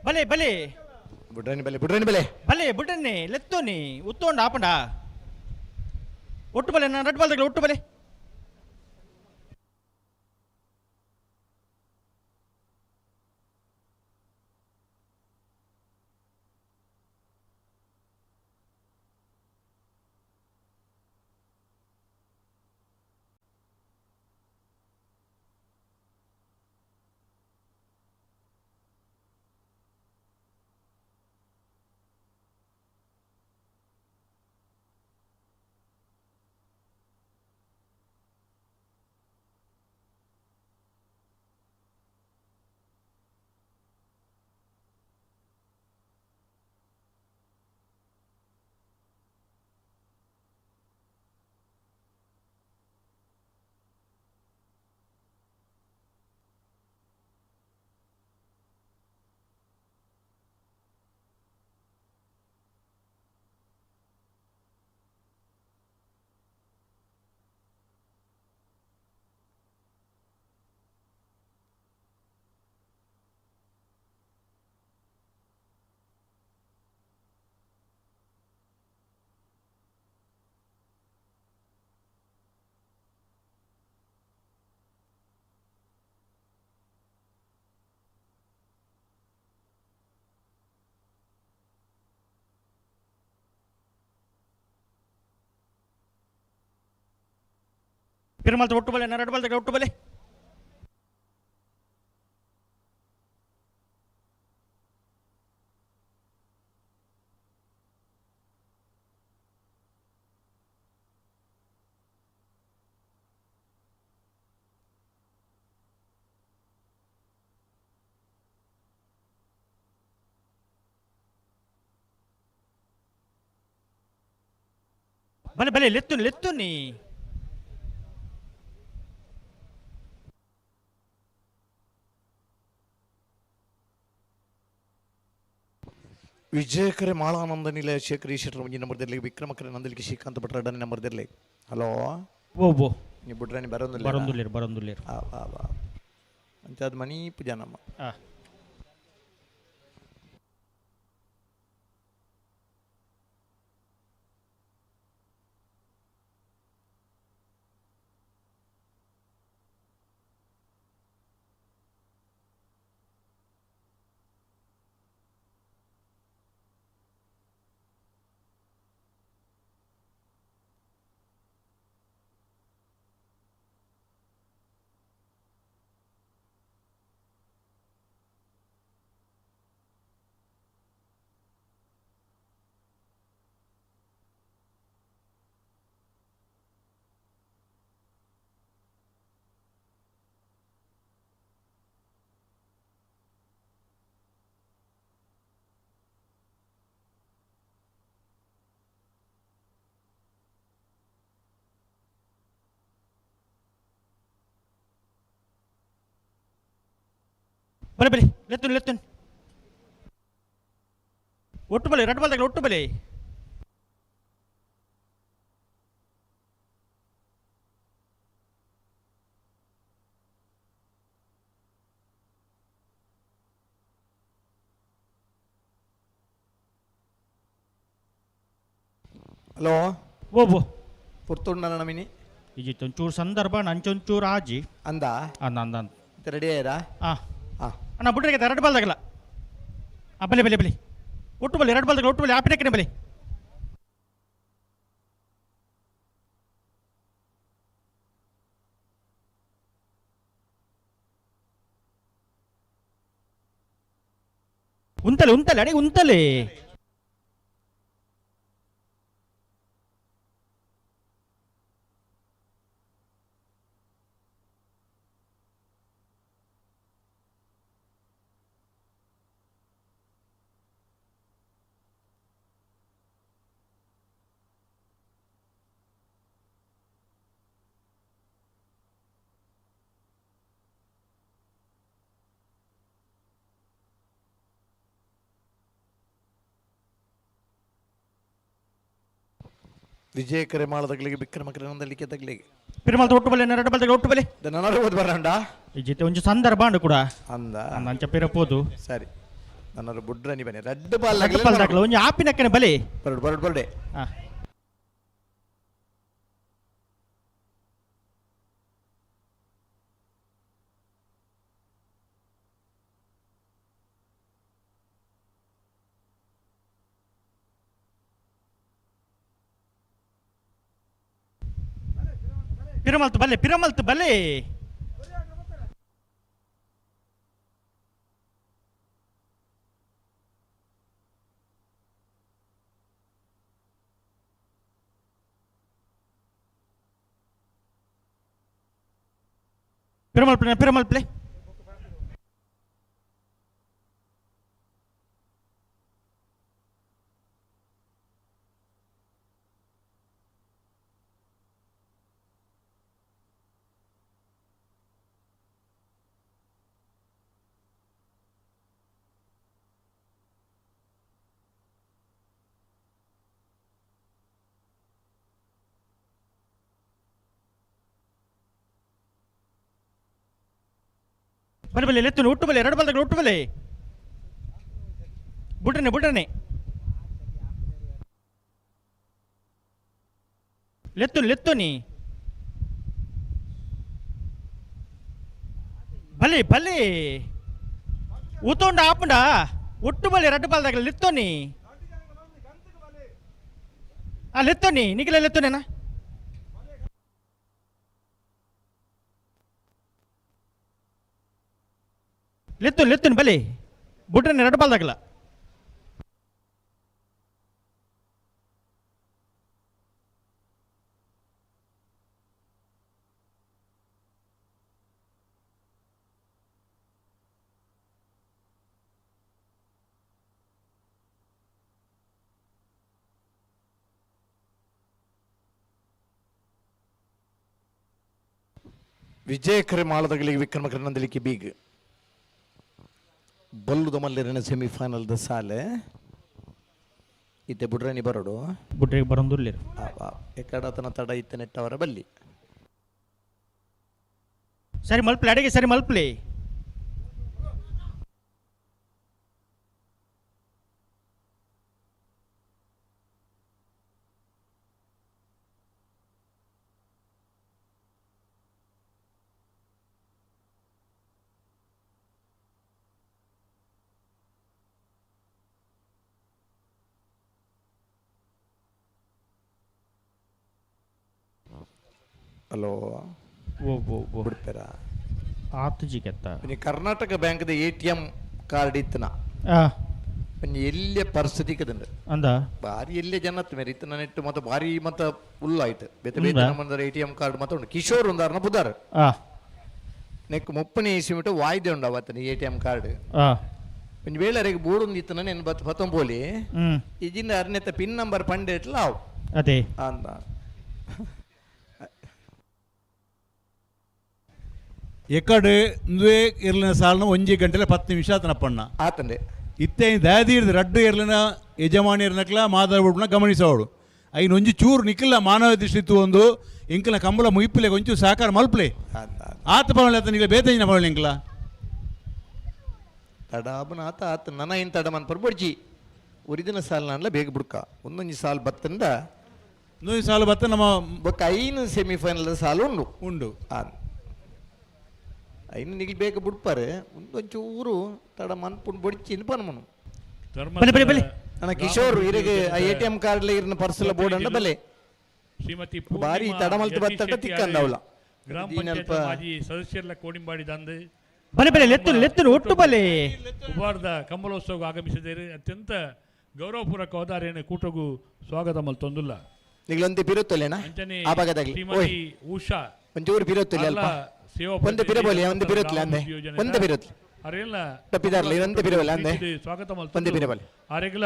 ಬಲೆ ಬಲೆ ಬಿಡ್ರೇನಿ ಬೆಲೆ ಬಿಡ್ರೇನಿ ಬೆಲೆ ಬಲೆ ಬಿಡ್ರನೆ ಲೆತ್ತು ನೀ ಉತ್ತೋಂಡ ಆಪಂಡ ಒಟ್ಟು ಬಲೆ ನಾನು ಎರಡು ಬಾಲ್ ತಗಲ ಒಟ್ಟು ಬಲೆ ಪಿರ್ಮಾಲ್ ಒಟ್ಟು ಬಲೆ ಎರಡು ಬಾಲ್ ತಗಲ ಒಟ್ಟು ಬಲೆ ಬಲೆ ಬಲೆ ಲೆತ್ತು ಲೆತ್ತು ನೀ ವಿಜಯಕರೆ ಮಾಳಾನಂದ ನಿಲೇಶ ಕ್ರಿಶೆಟ್ರ ಒಂಜಿನ ನಂಬರ್ದಲ್ಲಿ ವಿಕ್ರಮಕರೆ ನಂದಲಿಕೆ ಶ್ರೀಕಾಂತ ಭಟ್ರ ಅಡ್ಡನೇ ನಂಬರ್ದಲ್ಲಿ ಹಲೋ ಓ ಬೋ ನೀವು ಬುಡ್ರಾಣಿ ಬರೋದಿಲ್ಲ ಬರೋಂದುಲ್ಲೇರು ಅಂತ ಅದು ಮನೀಪು ಜನಮ್ಮ ಬಲೆ ಲೆತ್ತುನ್ ಒಟ್ಟು ಬಲೆ ರೆಡ್ ಬಾಲ್ ಒಟ್ಟು ಬಲೆ ಹಲೋ ಓಬೋ ಪುರ್ತುಂಡನ ನಮಿನಿ ಈಜಿತ್ತು ಒಂಚೂರು ಸಂದರ್ಭ ನಂಚೊಂಚೂರು ಆಜಿ ಅಂದ ಅಂದ ರೆಡಿ ಆಯ್ರಾ ಅಣ್ಣ ಬಿಟ್ರೆ ರೆಡ್ ಬಾಲ್ದಾಗಲ್ಲ ಬಲೆ ಒಟ್ಟು ಬಲೆ ರೆಡ್ ಬಾಲ್ದಾಗ ಒಟ್ಟು ಬಲೆ ಆಪಿನಕ್ಕನೆ ಬಲೆ ಉಂತಲೆ ಅಡಿ ಉಂತಲೆ ವಿಜಯಕರೆ ಮಾಳದಗಳಿಗೆ ವಿಕ್ರಮಕರೆ ನಂದಲಿಕ್ಕೆ ತಗ್ಲಿಗೆ ಪಿರುಮಲ್ದ ಒಟ್ಟು ಬಲೆ ರೆಡ್ ಬಾಲ್ದಾಗ ಒಟ್ಟು ಬಲೆ ನನಗೆ ಓದ್ ಬರಂಡ ಈಜಿತ್ತು ಒಂಚು ಸಂದರ್ಭ ಅಂಡು ಕೂಡ ಅಂದ ಅಂಚ ಪಿರಪೋದು ಸರಿ ನನ್ನ ಬುಡ್ರನಿ ಬನ್ನಿ ರೆಡ್ ಬಾಲ್ ರೆಡ್ ಬಾಲ್ದಾಗಲ್ಲ ಒಂಚು ಆಪಿನಕ್ಕನೆ ಬಲೆ ಬರ್ಡೆ ಪಿರಮಲ್ತ್ ಬಲೆ ಪಿರಮಲ್ ಪ್ಲೇ ಬಲೆ ಲೆತ್ತುನಿ ಒಟ್ಟು ಬಲೆ ರೆಡ್ ಬಾಲ್ದಾಗ ಒಟ್ಟು ಬಲೆ ಬುಡ್ರನೆ ಲೆತ್ತುನಿ ಬಲೆ ಊತೊಂಡ ಆಪುಂಡ ಒಟ್ಟು ಬಲೆ ರೆಡ್ ಬಾಲ್ದಾಗ ಲೆತ್ತೋನಿ ನಿಖಿಲ ಲೆತ್ತೋನೇನಾ ಲೆತ್ತುನ್ ಬಲೆ ಬುಡ್ರನೆ ರೆಡ್ ಬಾಲ್ದಾಗಲ್ಲ ವಿಜಯಕರೆ ಮಾಳದಗಳಿಗೆ ವಿಕ್ರಮಕರೆ ನಂದಲಿಕ್ಕೆ ಬೀಗ್ ಬಲ್ಲುದ ಮಲ್ಲಿರನ ಸೆಮಿಫೈನಲ್ದ ಸಾಲೆ ಇತ್ತೆ ಬುಡ್ರನಿ ಬರೋಡು ಬುಡ್ರಿಗೆ ಬರೋಂದುಲ್ಲೇರು ಎಕಡತನ ತಡ ಇತ್ತೆ ನೆಟ್ಟವರ ಬಲ್ಲಿ ಸರಿ ಮಲ್ಪ್ಲಿ ಅಡಿಗೆ ಸರಿ ಮಲ್ಪ್ಲಿ. ಹಲೋ ಓ ಬಿಡ್ತೀರ ಆತು ಜಿಗೆತ್ತ പിന്നെ കർണാടക ബാങ്കിന്റെ ATM ಕಾರ್ಡ್ ಇತ್ತನ ಒಂಜಿ ಎಲ್ಲಿಯ ಪರಿಸ್ಥಿತಿ ಕದಂಡು ಅಂದ ಬಾರಿ ಎಲ್ಲಿಯ ಜನತ್ ಮೇರೆ ಇತ್ತು ನೆಟ್ಟು ಮತ್ತೆ ಬಾರಿ ಮತ್ತೆ ಫುಲ್ ಆಯ್ತು ಬೇತೆ ಬೇತೆ ನಮ್ಮಂದರ ATM ಕಾರ್ಡ್ ಮತ್ತೆ ಉಂಟು ಕಿಶೋರ್ ಉಂದಾರನ ಬುದಾರ ನೆಕ್ 30 ಇಸಿಮಿಟ ವಾಯ್ದೆ ಉಂಡು ಅವತ್ತನ ATM ಕಾರ್ಡ್ ಒಂಜಿ ವೇಳೆರೆಗೆ ಬೋರ್ಡ್ ಒಂದು ಇತ್ತು ನೆನ್ ಬತ್ ಪತ್ತಂ ಪೋಲಿ ಇಜಿಂದ ಅರ್ನೆತ್ತ ಪಿನ್ ನಂಬರ್ ಪಂಡೆ ಇಟ್ಲ ಅವು ಅದೇ ಅಂದ ಎಕಡೆ ನುವೆ ಇರ್ಲಿನ ಸಾಲನ 1 ಗಂಟೆಲೆ 10 ನಿಮಿಷ ಆತನಪ್ಪಣ್ಣ ಆತಂಡೆ ಇತ್ತೆ ದಾದಿ ಇರ್ದು ರಡ್ಡು ಇರ್ಲಿನ ಯಜಮಾನಿರ್ನಕ್ಲ ಮಾತಾಡ್ಬಿಡ್ನ ಗಮನಿಸೋಡು ಐನು ಒಂಜಿ ಚೂರು ನಿಕ್ಕಿಲ್ಲ ಮಾನವ ದೃಷ್ಟಿತ್ತು ಒಂದು ಇಂಕಲ ಕಂಬಳ ಮುಯಿಪ್ಲೆ ಒಂಚೂರು ಸಾಕಾರ ಮಲ್ಪ್ಲೆ ಆತ ಪವಳೆ ಆತ ನಿಕ್ಲ ಬೇತಂಜಿನ ಪವಳೆ ಇಂಕಲ ತಡಾಬನ ಆತ ಆತ ನನ್ನ ಇಂತ ತಡಮನ್ ಪರ್ಬಡ್ಜಿ ಒರಿಜಿನ ಸಾಲ ನಾನ್ಲ ಬೇಗ ಬುಡ್ಕ ಒಂದೊಂಜಿ ಸಾಲ ಬತ್ತಂದ ಇನ್ನೊಂದು ಸಾಲ ಬತ್ತ ನಮ್ಮ ಬೊಕ್ಕ ಐನು ಸೆಮಿಫೈನಲ್ ಸಾಲ ಉಂಡು ಉಂಡು ಐನು ನಿಗ್ಲಿ ಬೇಗ ಬುಡ್ಪಾರೆ ಒಂದೊಂಚೂರು ತಡ ಮನ್ಪುಂಡು ಬೊಡಿಚಿ ಪನ್ಮನು ಅಣ್ಣ ಕಿಶೋರ್ ಇರಗೆ ATM ಕಾರ್ಡ್ ಇರ್ನ ಪರ್ಸಲ ಬೋರ್ಡ್ ಅಂಡ ಬಲೆ ಶ್ರೀಮತಿ ಬಾರಿ ತಡಮಲ್ತ ಬತ್ತಟ ತಿಕ್ಕಂದವಳ ಗ್ರಾಮ ಪಂಚಾಯತ್ ಮಾಜಿ ಸದಸ್ಯರೆಲ್ಲ ಕೋಡಿಂಬಾಡಿ ದಂದು ಬಲೆ ಲೆತ್ತನು ಒಟ್ಟು ಬಲೆ ಉಪಾರ್ದ ಕಂಬಳೋತ್ಸವಕ್ಕೆ ಆಗಮಿಸಿದರೆ ಅತ್ಯಂತ ಗೌರವಪೂರ್ವಕ ಅವಧಾರೇನ ಕೂಟಗೂ ಸ್ವಾಗತ ಮಲ್ತೊಂದುಲ್ಲ ನಿಗ್ಲೊಂದು ಪಿರುತ್ತಲೇನಾ ಆ ಭಾಗದಾಗ್ಲಿ ಶ್ರೀಮತಿ ಉಷಾ ಒಂಚೂರು ಪಿರುತ್ತಲೆ ಅಲ್ಪ ಒಂದು ಪಿರಬೋಲಿ ಒಂದು ಪಿರುತ್ತಲೆ ಅಂದೆ ಒಂದು ಪಿರುತ್ತಲೆ ಅರೆಲ್ಲ ತಪ್ಪಿದಾರ್ಲಿ ಒಂದು ಪಿರಬೋಲಿ ಅಂದೆ ಸ್ವಾಗತ ಒಂದು ಮಲ್ತೊಂದು ಪಿರಬೋಲಿ ಅರೆಗ್ಲ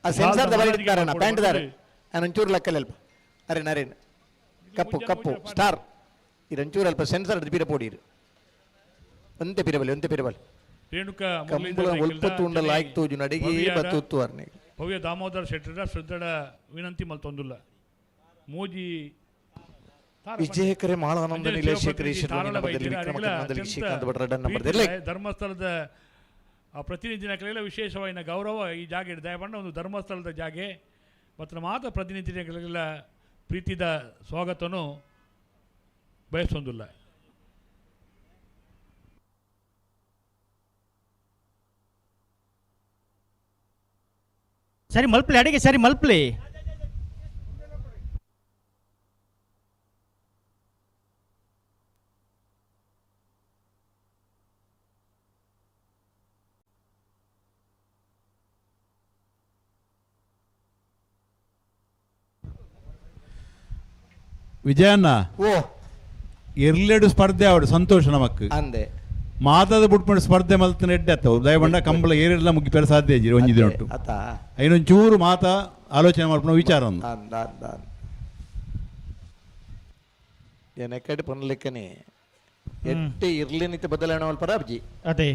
ಆ ಸೆನ್ಸಾರ್ ದ ಬಲಿದಾರಣ ಪ್ಯಾಂಟ್ ದಾರ ನಾನು ಒಂಚೂರು ಲೆಕ್ಕಲ್ಲ ಅಲ್ಪ ಅರೇನ್ ಕಪ್ಪು ಸ್ಟಾರ್ ಇದೊಂಚೂರು ಅಲ್ಪ ಸೆನ್ಸಾರ್ ಪಿರ ಪೋಡಿರು ಒಂದೇ ಪಿರಬಲಿ ಒಂದೇ ಪಿರಬಲಿ ರೇಣುಕಾ ಕಂಬಳ ಒಲ್ಪತ್ತು ಉಂಡಲ್ಲ ಆಯ್ತು ನಡಿಗೆ ಬತ್ತು ಅರ್ನೆ ಭವ್ಯ ದಾಮೋದರ ಶೆಟ್ಟರ ಶ್ರದ್ಧಡ ವಿನಂತಿ ಮಲ್ತೊಂದುಲ್ಲ ಮೂಜಿ ವಿಜಯಕರೆ ಮಾಳಾನಂದ ನಿಲೇಶೇಖರಿ ಧರ್ಮಸ್ಥಳದ ಪ್ರತಿನಿಧಿನ ಕಲೆಲ್ಲ ವಿಶೇಷವಾದ ಗೌರವ ಈ ಜಾಗ ದಯಪಂಡ ಒಂದು ಧರ್ಮಸ್ಥಳದ ಜಾಗೆ ಮತ್ತು ಮಾತ್ರ ಪ್ರತಿನಿಧಿಗಳಿಗೆಲ್ಲ ಪ್ರೀತಿದ ಸ್ವಾಗತನು ಬಯಸೊಂದಿಲ್ಲ ಸರಿ ಮಲ್ಪ್ಲಿ ಅಡಿಗೆ ಸರಿ ಮಲ್ಪ್ಲಿ ವಿಜಯಣ್ಣ ಓ ಎರ್ಲೆಡು ಸ್ಪರ್ಧೆ ಆವಡು ಸಂತೋಷ ನಮಕ್ ಅಂದೆ ಮಾತಾದ ಬಿಟ್ಕೊಂಡು ಸ್ಪರ್ಧೆ ಮಲ್ತನ ಎಡ್ಡೆ ಆತವು ದಯಬಂಡ ಕಂಬಳ ಏರೆಲ್ಲ ಮುಗಿಪೇರ ಸಾಧ್ಯ ಇಜ್ಜಿರಿ ಒಂಜಿ ದಿನೊಟ್ಟು ಐನೊಂಚೂರು ಮಾತಾ ಆಲೋಚನೆ ಮಾಡ್ಕೊಂಡು ವಿಚಾರ ಒಂದು ಏನಕ್ಕಡೆ ಪನ್ಲೆಕ್ಕನೆ ಎಟ್ಟೆ ಇರ್ಲಿನಿತ ಬದಲಾವಣೆ ಅಲ್ಪರ ಅಬ್ಜಿ ಅದೇ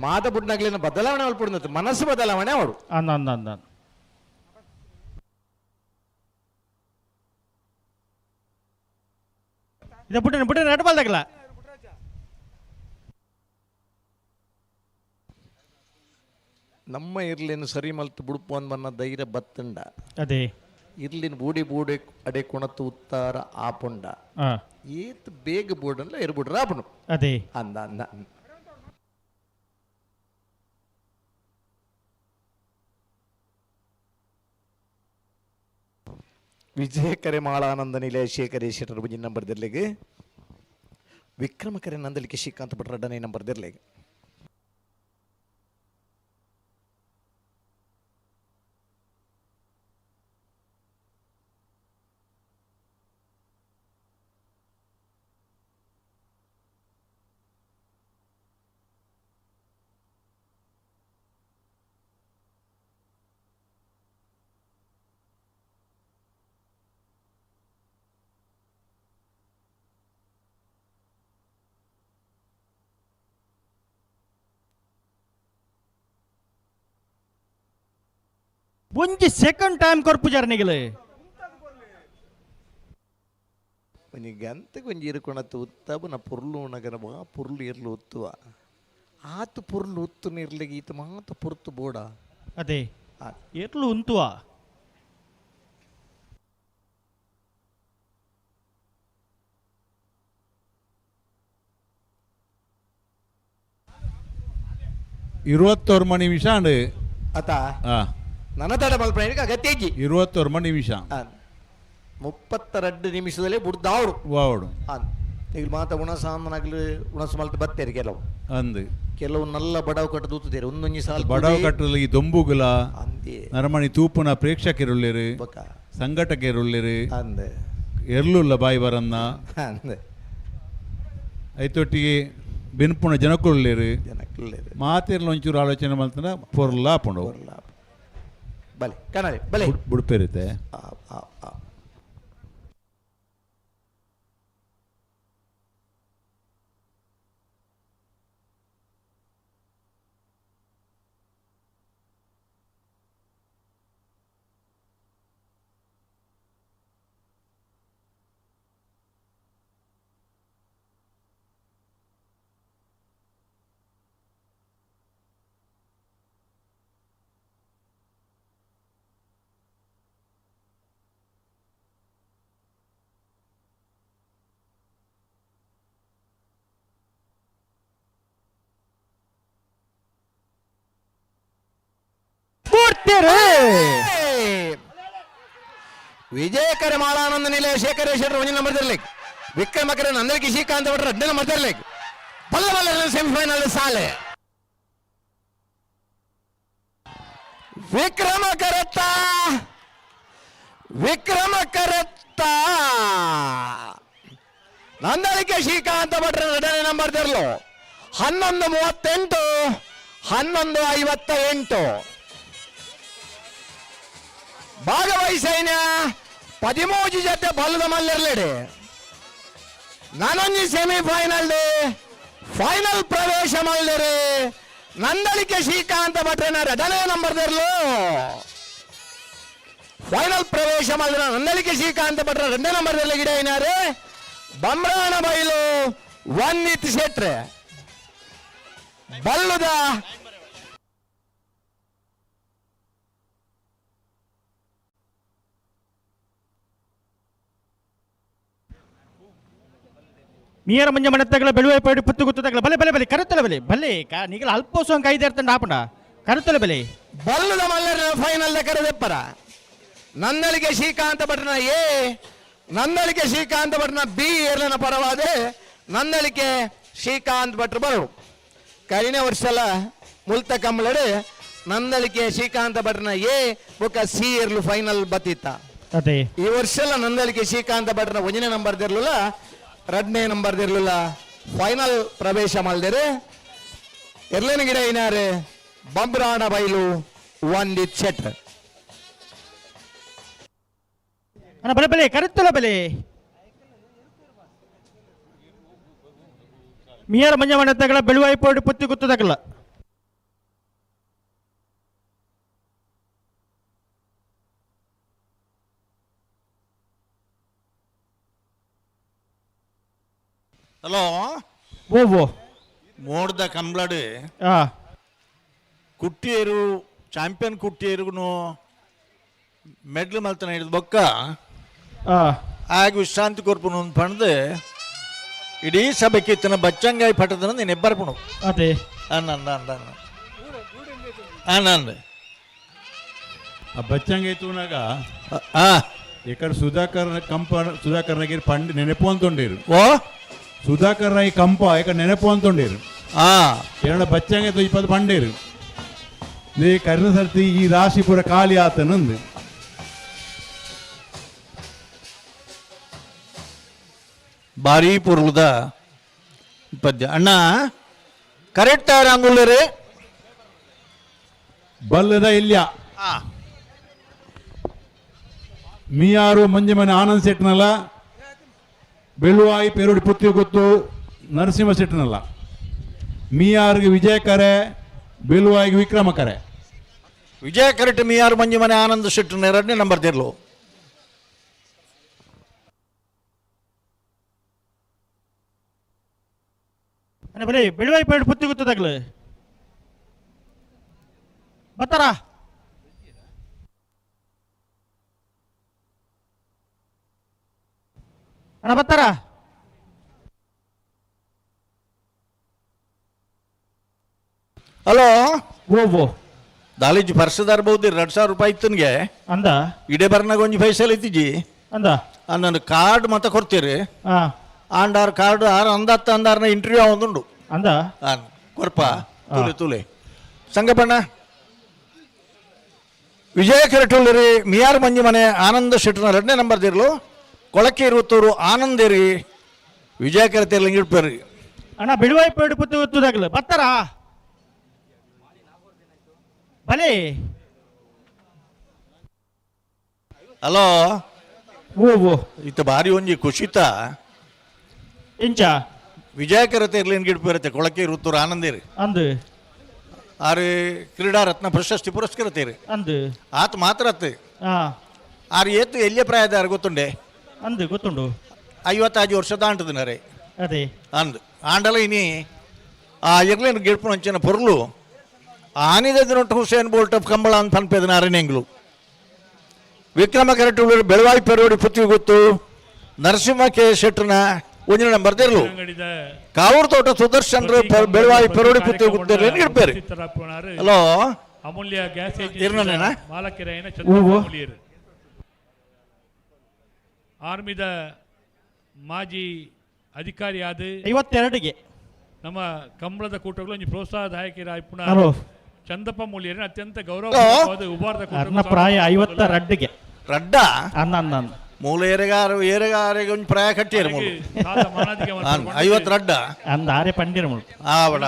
ಮಾತ ಬುಡ್ನಾಗ್ಲಿನ ಬದಲಾವಣೆ ಅಲ್ಪಡ್ನತ್ತು ಮನಸ್ಸು ಬದಲಾವಣೆ ಅವಡು ಅಂದ ಇದು ಬಿಟ್ಟೆ ನಡ್ಬಲ್ದಾಗಲ್ಲ ನಮ್ಮ ಇರ್ಲಿನ ಸರಿ ಮಲ್ತು ಬುಡುಪು ಅಂದ್ ಬನ್ನ ಧೈರ್ಯ ಬತ್ತಂಡ ಅದೇ ಇರ್ಲಿನ ಬೂಡಿ ಅಡೆ ಕುಣತು ಉತ್ತಾರ ಆಪುಂಡ ಏತ್ ಬೇಗ ಬೋರ್ಡ್ ಅಲ್ಲ ಇರ್ಬಿಡ್ರ ಆಪನು ಅದೇ ಅಂದ ವಿಜಯಕರೆ ಮಾಳಾನಂದ ನಿಲೇಶೇಖರಿ ಶೆಟ್ಟರ್ ಬುಂಜಿ ನಂಬರ್ ದಿರ್ಲೆಗೆ ವಿಕ್ರಮಕರೆ ನಂದಲಿಕೆ ಶ್ರೀಕಾಂತ್ ಭಟ್ರಡ್ಡನೆ ನಂಬರ್ ದಿರ್ಲೆಗೆ ಒಂಜಿ ಸೆಕೆಂಡ್ ಟೈಮ್ ಕೊರ್ಪು ಜರ್ನಿಗಳು ಒಂಜಿ ಗಂತಕ್ಕೆ ಒಂಜಿ ಇರುಕೊಣತ್ತು ಉತ್ತಬ ನ ಪುರ್ಲು ನಗರ ಬಾ ಪುರ್ಲು ಇರ್ಲು ಉತ್ತುವ ಆತು ಪುರ್ಲು ಉತ್ತು ನಿರ್ಲಿಗೆ ಈತ ಮಾತು ಪುರ್ತು ಬೋಡ ಅದೇ ಎರ್ಲು ಉಂತುವ ഇരുപത്തൊരു മണി നിമിഷാണ് ಆತ ആ ನನ್ನ ತಡ ಮಲ್ಪನಿಗೆ ಅಗತ್ಯಜಿ 21 ಮಣಿ ನಿಮಿಷ 32 ನಿಮಿಷದಲ್ಲಿ ಬುಡ್ದಾವ್ರು ವಾವಡು ಈಗ ಮಾತ ಉಣಸಾಮನಾಗ್ಲು ಉಣಸ ಮಲ್ತ ಬತ್ತೇರಿ ಕೆಲವು ಅಂದು ಕೆಲವು ನಲ್ಲ ಬಡವು ಕಟ್ಟು ದೂತದೇರಿ ಒಂದೊಂಜಿ ಸಾಲ ಬಡವ ಕಟ್ಟಲು ಈ ದೊಂಬುಗುಲ ಅಂದೇ ನರಮಣಿ ತೂಪುನ ಪ್ರೇಕ್ಷಕರುಳ್ಳಿರು ಬಕ ಸಂಘಟಕರುಳ್ಳಿರು ಅಂದೆ ಎರ್ಲುಲ್ಲ ಬಾಯಿ ಬರನ್ನ ಅಂದೆ ಐತೊಟ್ಟಿಗೆ ಬೆನ್ಪುಣ ಜನಕ್ಕುಳ್ಳಿರು ಜನಕ್ಕುಳ್ಳೇರು ಮಾತಿರ್ಲ ಒಂಚೂರು ಆಲೋಚನೆ ಮಾಡ್ತಾನೆ ಪೊರ್ಲ ಪುಂಡು ಬಲೆ ಕಣರಿ ಬಲೆ ಬುಡ್ಪೇರುತ್ತೆ ಆ, ಆ, ಆ. ವಿಜಯಕರ ಮಾಲಾನಂದ ನಿಲಯ ಶೇಖರೇಶ್ವರ ಒಂಜಿ ನಂಬರ್ ತರಲಿಕ್ ವಿಕ್ರಮಕರ ನಂದಲಿಕೆ ಶ್ರೀಕಾಂತ್ ಭಟ್ರ 2 ನಂಬರ್ ತರಲಿಕ್ ಬಲ್ಲ ಬಲ್ಲ ಸೆಮಿಫೈನಲ್ ಸಾಲೆ ವಿಕ್ರಮಕರತ್ತ ನಂದಲಿಕೆ ಶ್ರೀಕಾಂತ ಭಟ್ರ 2ನೇ ನಂಬರ್ ತರಲು 11:38 11:58 ಭಾಗವಹಿಸೈನ 13 ಜೊತೆ ಬಲ್ಲದ ಮಲ್ಲಿರ್ಲಿಡೆ ನಾನೊಂದು ಸೆಮಿಫೈನಲ್ ಫೈನಲ್ ಪ್ರವೇಶ ಮಲ್ಲಿರಿ ನಂದಲಿಕೆ ಶ್ರೀಕಾಂತ ಭಟ್ರನ 2ನೇ ನಂಬರ್ ತರಲು ಫೈನಲ್ ಪ್ರವೇಶ ಮಾಡಿದ ನಂದಲಿಕೆ ಶ್ರೀಕಾಂತ ಭಟ್ರ 2ನೇ ನಂಬರ್ ತರಲಿ ಗಿಡ ಏನಾರು ಬಮ್ರಾಣ ಬೈಲು ವನ್ನಿತ್ ಶೆಟ್ರೆ ಬಲ್ಲುದ ಮೀಯರ ಮಂಜ ಮನೆತ್ತಗಳ ಬೆಳುವೆ ಪಡಿ ಪುತ್ತು ಗುತ್ತಗಳ ಬಲೆ ಬಲೆ ಬಲೆ ಕರುತ್ತಲ ಬಲೆ ಬಲೆ ನೀಗಲ ಅಲ್ಪೋಸಂ ಕೈದೇರ್ತಂಡ ಆಪಂಡ ಕರುತ್ತಲ ಬಲೆ ಬಲ್ಲುದ ಮಲ್ಲರ ಫೈನಲ್ ಕರೆದೆಪ್ಪರ ನಂದಲಿಕೆ ಶ್ರೀಕಾಂತ ಭಟ್ರನ ಎ ನಂದಲಿಕೆ ಶ್ರೀಕಾಂತ ಭಟ್ರನ ಬಿ ಏರ್ಲನ ಪರವಾದ ನಂದಲಿಕೆ ಶ್ರೀಕಾಂತ್ ಭಟ್ರು ಬರು ಕಳಿನ ವರ್ಷಲ ಮುಲ್ತ ಕಮ್ಮಲಡು ನಂದಲಿಕೆ ಶ್ರೀಕಾಂತ ಭಟ್ರನ ಎ ಬೊಕ್ಕ ಸಿ ಏರ್ಲು ಫೈನಲ್ ಬತ್ತಿತ್ತ ಅದೇ ಈ ವರ್ಷಲ ನಂದಲಿಕೆ ಶ್ರೀಕಾಂತ ಭಟ್ರನ 1ನೇ ನಂಬರ್ ದಿರ್ಲಿಲ್ಲ 2ನೇ ನಂಬರ್ ದಿರ್ಲಿಲ್ಲ ಫೈನಲ್ ಪ್ರವೇಶ ಮಾಡಿದರೆ ಎರ್ಲೇನ ಗಿಡ ಏನಾರು ಬಮ್ರಾಣ ಬೈಲು ಒಂದಿತ್ ಶೆಟ್ರ್ ಅಣ್ಣ ಬಲೆ ಬಲೆ ಕರುತ್ತಲ ಬಲೆ ಮೀಯರ ಮಂಜ ಮನೆತ್ತಗಳ ಬೆಳುವೆ ಪಡಿ ಪುತ್ತಿ ಗುತ್ತದಗಲ್ಲ ಹಲೋ ಓ ಮೋಡ್ದ ಕಂಬ್ಲಾಡು ಆ ಕುಟ್ಟಿಯರು ಚಾಂಪಿಯನ್ ಕುಟ್ಟಿಯರಿಗೂ ಮೆಡ್ಲ್ ಮಲ್ತನ ಹಿಡಿದು ಬೊಕ್ಕ ಆ ಆಗ ವಿಶ್ರಾಂತಿ ಕೊರ್ಪುನು ಪಣದು ಇಡೀ ಸಭೆಗೆ ಇತ್ತನ ಬಚ್ಚಂಗಾಯಿ ಪಟ್ಟದನ ನೀನು ಎಬ್ಬರ್ಪುಣು ಅದೇ ಆನಂದ ಆ ಬಚ್ಚಂಗೆ ತೂನಾಗ ಆ ఇక్కడ సుధాకర్ నగర్ పండి నెనపు అంతుండేరు ಓ సుధాకర్ రాయ్ కంప ఇక్కడ నెనపు అంతుండేరు ಆ ಎರಡು ಬಚ್ಚಂಗೆ ಇಪ್ಪತ್ತು ಪಂಡೇರು ನೇ ಕರ್ನ ಸರ್ತಿ ಈ ರಾಶಿ ಪೂರ ಖಾಲಿ ಆತನಂದು ಭಾರಿ ಪುರ್ಲದ ಪದ್ಯ ಅಣ್ಣ ಕರೆಕ್ಟ್ ರಂಗುಳ್ಳರು ಬಲ್ಲದ ಇಲ್ಲ ಮೀಯಾರು ಮಂಜಮನೆ ಆನಂದ್ ಶೆಟ್ನಲ್ಲ ಬೆಳುವಾಯಿ ಪೇರೋಡಿ ಪುತ್ತಿ ಗೊತ್ತು ನರಸಿಂಹ ಶೆಟ್ನಲ್ಲ ಮೀಯಾರ್ಗೆ ವಿಜಯ ಕರೆ ಬೆಳುವಾಯಿಗೆ ವಿಕ್ರಮ ಕರೆ ವಿಜಯ ಕರೆಕ್ಟ್ ಮಿಯಾರು ಮಂಜು ಮನೆ ಆನಂದ್ ಶೆಟ್ಟಿ 2ನೇ ನಂಬರ್ ತಿರ್ಲು ಬಲೆ ಬೆಳುವೈ ಪೇಡ್ ಪುತ್ತಿ ಗೊತ್ತದಾಗ್ಲು ಬತ್ತಾರ ಅಣ್ಣ ಬತ್ತಾರ ಹಲೋ ಓ ದಾಳಿಜಿ ಪರ್ಸದಾರ್ ಬಹುದು 2,000 ರೂಪಾಯಿ ಇತ್ತನ್ಗೆ ಅಂದ ಇಡೇ ಬರ್ನಾಗ ಒಂಜಿ ಪೈಸಲ್ ಇತ್ತಿಜಿ ಅಂದ ನನ್ನ ಕಾರ್ಡ್ ಮತ ಕೊಡ್ತೀರಿ ಹಾ ಆಂಡಾರ್ ಕಾರ್ಡ್ ಆರು ಅಂದತ್ತ ಅಂದಾರ್ನ ಇಂಟರ್ವ್ಯೂ ಆವೊಂದುಂಡು ಅಂದ ಕೊರ್ಪ ತೂಲೆ ತೂಲೆ ಸಂಗಪ್ಪಣ್ಣ ವಿಜಯ ಕೆರಟುಳ್ಳರಿ ಮಿಯಾರ್ ಮಂಜಿ ಮನೆ ಆನಂದ ಶೆಟ್ನ 2ನೇ ನಂಬರ್ ದಿರ್ಲು ಕೊಳಕೆ ಇರುವತ್ತೂರು ಆನಂದೇರಿ ವಿಜಯ ಕೆರತೆಯಲ್ಲಿ ಇಡ್ಬೇರಿ ಅಣ್ಣ ಬೆಳುವೈ ಪೇಡ್ ಪುತ್ತಿ ಗೊತ್ತದಾಗ್ಲು ಬತ್ತಾರ ಬಲೆ ಹಲೋ ಓ ಇತ್ತ ಬಾರಿ ಒಂಜಿ ಖುಷಿತ ಇಂಚ ವಿಜಯ ಕೆರತೆಯಲ್ಲಿ ಗಿಡ್ಬೇರತ್ತೆ ಕೊಳಕೆ ಇರುವತ್ತೂರು ಆನಂದೇರಿ ಅಂದು ಆರು ಕ್ರೀಡಾ ರತ್ನ ಪ್ರಶಸ್ತಿ ಪುರಸ್ಕೃತೇರಿ ಅಂದು ಆತ ಮಾತ್ರ ಅತ್ತೆ ಹಾ ಆರು ಏತು ಎಲ್ಲಿಯ ಪ್ರಾಯದಾರ ಗೊತ್ತುಂಡೆ ಅಂದು ಗೊತ್ತುಂಡು 55 ವರ್ಷ ದಾಂಟದಿನರೆ ಅದೇ ಅಂದು ಆಂಡಲ ಇನಿ ಆ ಇರ್ಲೇನು ಗಿಡ್ಪು ಅಂಚಿನ ಪೊರ್ಲು ಆನಿದ ದಿನೊಟ್ಟು ಹುಸೇನ್ ಬೋಲ್ಟ್ ಕಂಬಳ ಅಂತ ಅನ್ಪೇದನ ಅರಣ್ಯಂಗ್ಲು ವಿಕ್ರಮ ಕೆರಟುಳ್ಳೂರು ಬೆಳವಾಯಿ ಪೆರೋಡಿ ಪುತ್ವಿ ಗೊತ್ತು ನರಸಿಂಹ ಕೆ ಶೆಟ್ರನ 1ನೇ ನಂಬರ್ ದಿರ್ಲು ಕಾವೂರು ತೋಟ ಸುದರ್ಶನ್ ಬೆಳವಾಯಿ ಪೆರೋಡಿ ಪುತ್ವಿ ಗೊತ್ತಿರ್ಲಿ ಇಡ್ಬೇರಿ ಹಲೋ ಅಮೂಲ್ಯ ಗ್ಯಾಸ್ ಇರ್ನೇನಾ ಮಾಲಕೆರೆಯನ ಚಂದ್ರಮೌಳಿಯರು ಆರ್ಮಿದ ಮಾಜಿ ಅಧಿಕಾರಿಯಾದ 52ಗೆ ನಮ್ಮ ಕಂಬಳದ ಕೂಟಗಳು ಒಂಜಿ ಪ್ರೋತ್ಸಾಹದಾಯಕರಾಗಿ ಪುನಃ ಹಲೋ ಚಂದಪ್ಪ ಮೂಲಿಯರನ್ನ ಅತ್ಯಂತ ಗೌರವ ಉಬಾರ್ದ ಅರ್ನ ಪ್ರಾಯ 52ಗೆ ರಡ್ಡ ಅನ್ನ ಮೂಲ ಏರೆಗಾರಿಗೆ ಒಂದು ಪ್ರಾಯ ಕಟ್ಟಿಯರು ಮೂಲ 50 ರಡ್ಡ ಅಂದ ಆರೆ ಪಂಡಿರ ಮುಳು ಆವಡ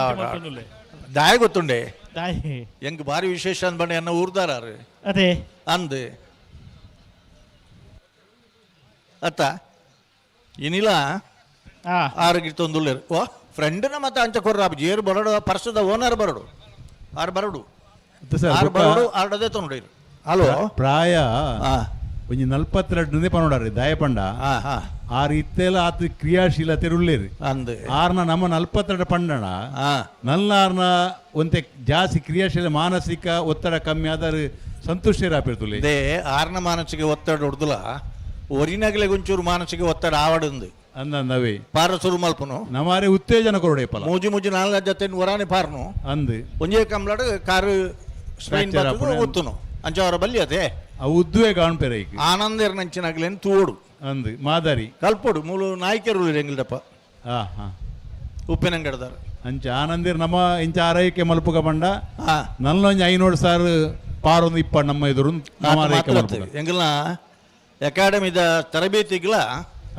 ದಾಯ ಗೊತ್ತುಂಡೆ ತಾಯಿ ಎಂಗ್ ಬಾರಿ ವಿಶೇಷ ಅಂದ್ ಬಂಡೆ ಅನ್ನ ಊರ್ದಾರ ಅದೇ ಅಂದ್ ಅತ್ತ ಏನಿಲ್ಲ ಆರೋಗ್ಯತ್ತೊಂದುಳ್ಳೇರು ಓ ಫ್ರೆಂಡ್ನ ಮತ್ತೆ ಅಂಚ ಕೊರ್ರ ಜೇರು ಬರಡು ಪರ್ಸದ ಓನರ್ ಬರಡು ಆರು ಬರಡು ಆರು ಬರಡು ಆರ್ಡದೇ ತೊಗೊಂಡಿರು ಹಲೋ ಪ್ರಾಯ ಒಂಜಿ 42 ಪನೋಡಾರಿ ದಾಯ ಪಂಡ ಆರು ಇತ್ತೆಲ್ಲ ಆತ ಕ್ರಿಯಾಶೀಲತೆ ಉಳ್ಳೇರಿ ಅಂದ್ ಆರ್ನ ನಮ್ಮ 42 ಪಂಡಣ ನಲ್ಲಾರ್ನ ಒಂತೆ ಜಾಸ್ತಿ ಕ್ರಿಯಾಶೀಲ ಮಾನಸಿಕ ಒತ್ತಡ ಕಮ್ಮಿ ಆದ್ರೆ ಸಂತುಷ್ಟರಾಪಿರ್ತುಲೆ ಇದೇ ಆರ್ನ ಮಾನಸಿಕ ಒತ್ತಡ ಹೊಡ್ದುಲ ಒರಿನಾಗಲೇ ಒಂಚೂರು ಮಾನಸಿಕ ಒತ್ತಡ ಆವಡಂದು ಅಂದವೇ ಪಾರ ಸುರು ಮಲ್ಪನು ನಮಾರೆ ಉತ್ತೇಜನ ಕೊರಡೆಪಲ ಮೂಜಿ ಮೂಜಿ 4 ಜೊತೆ ವರಾನೆ ಪಾರ್ನು ಅಂದ್ ಒಂಜೇ ಕಂಬ್ಲಾಡ್ ಕಾರು ಸ್ಪೈನ್ ಒತ್ತುನು ಅಂಚವರ ಬಲ್ಲಿ ಅದೇ ಆ ಉದ್ದುವೆ ಕಾಣ್ಪೇರ ಈಗ ಆನಂದ ಇರ್ನಂಚಿನಾಗ್ಲೇನು ತೂಡು ಅಂದ್ ಮಾದರಿ ಕಲ್ಪೊಡು ಮೂಲು ನಾಯ್ಕರು ಎಂಗಿಲ್ದಪ್ಪ ಹಾ ಉಪ್ಪಿನಂಗಡದಾರ ಅಂಚ ಆನಂದಿರ್ ನಮ್ಮ ಇಂಚ ಆರೈಕೆ ಮಲ್ಪುಗ ಬಂಡ ನಲ್ಲೊಂಜಿ 500 ಸಾವಿರ ಪಾರೊಂದು ಇಪ್ಪ ನಮ್ಮ ಎದುರು ಎಂಗಿಲ್ನ ಅಕಾಡೆಮಿದ ತರಬೇತಿಗಳ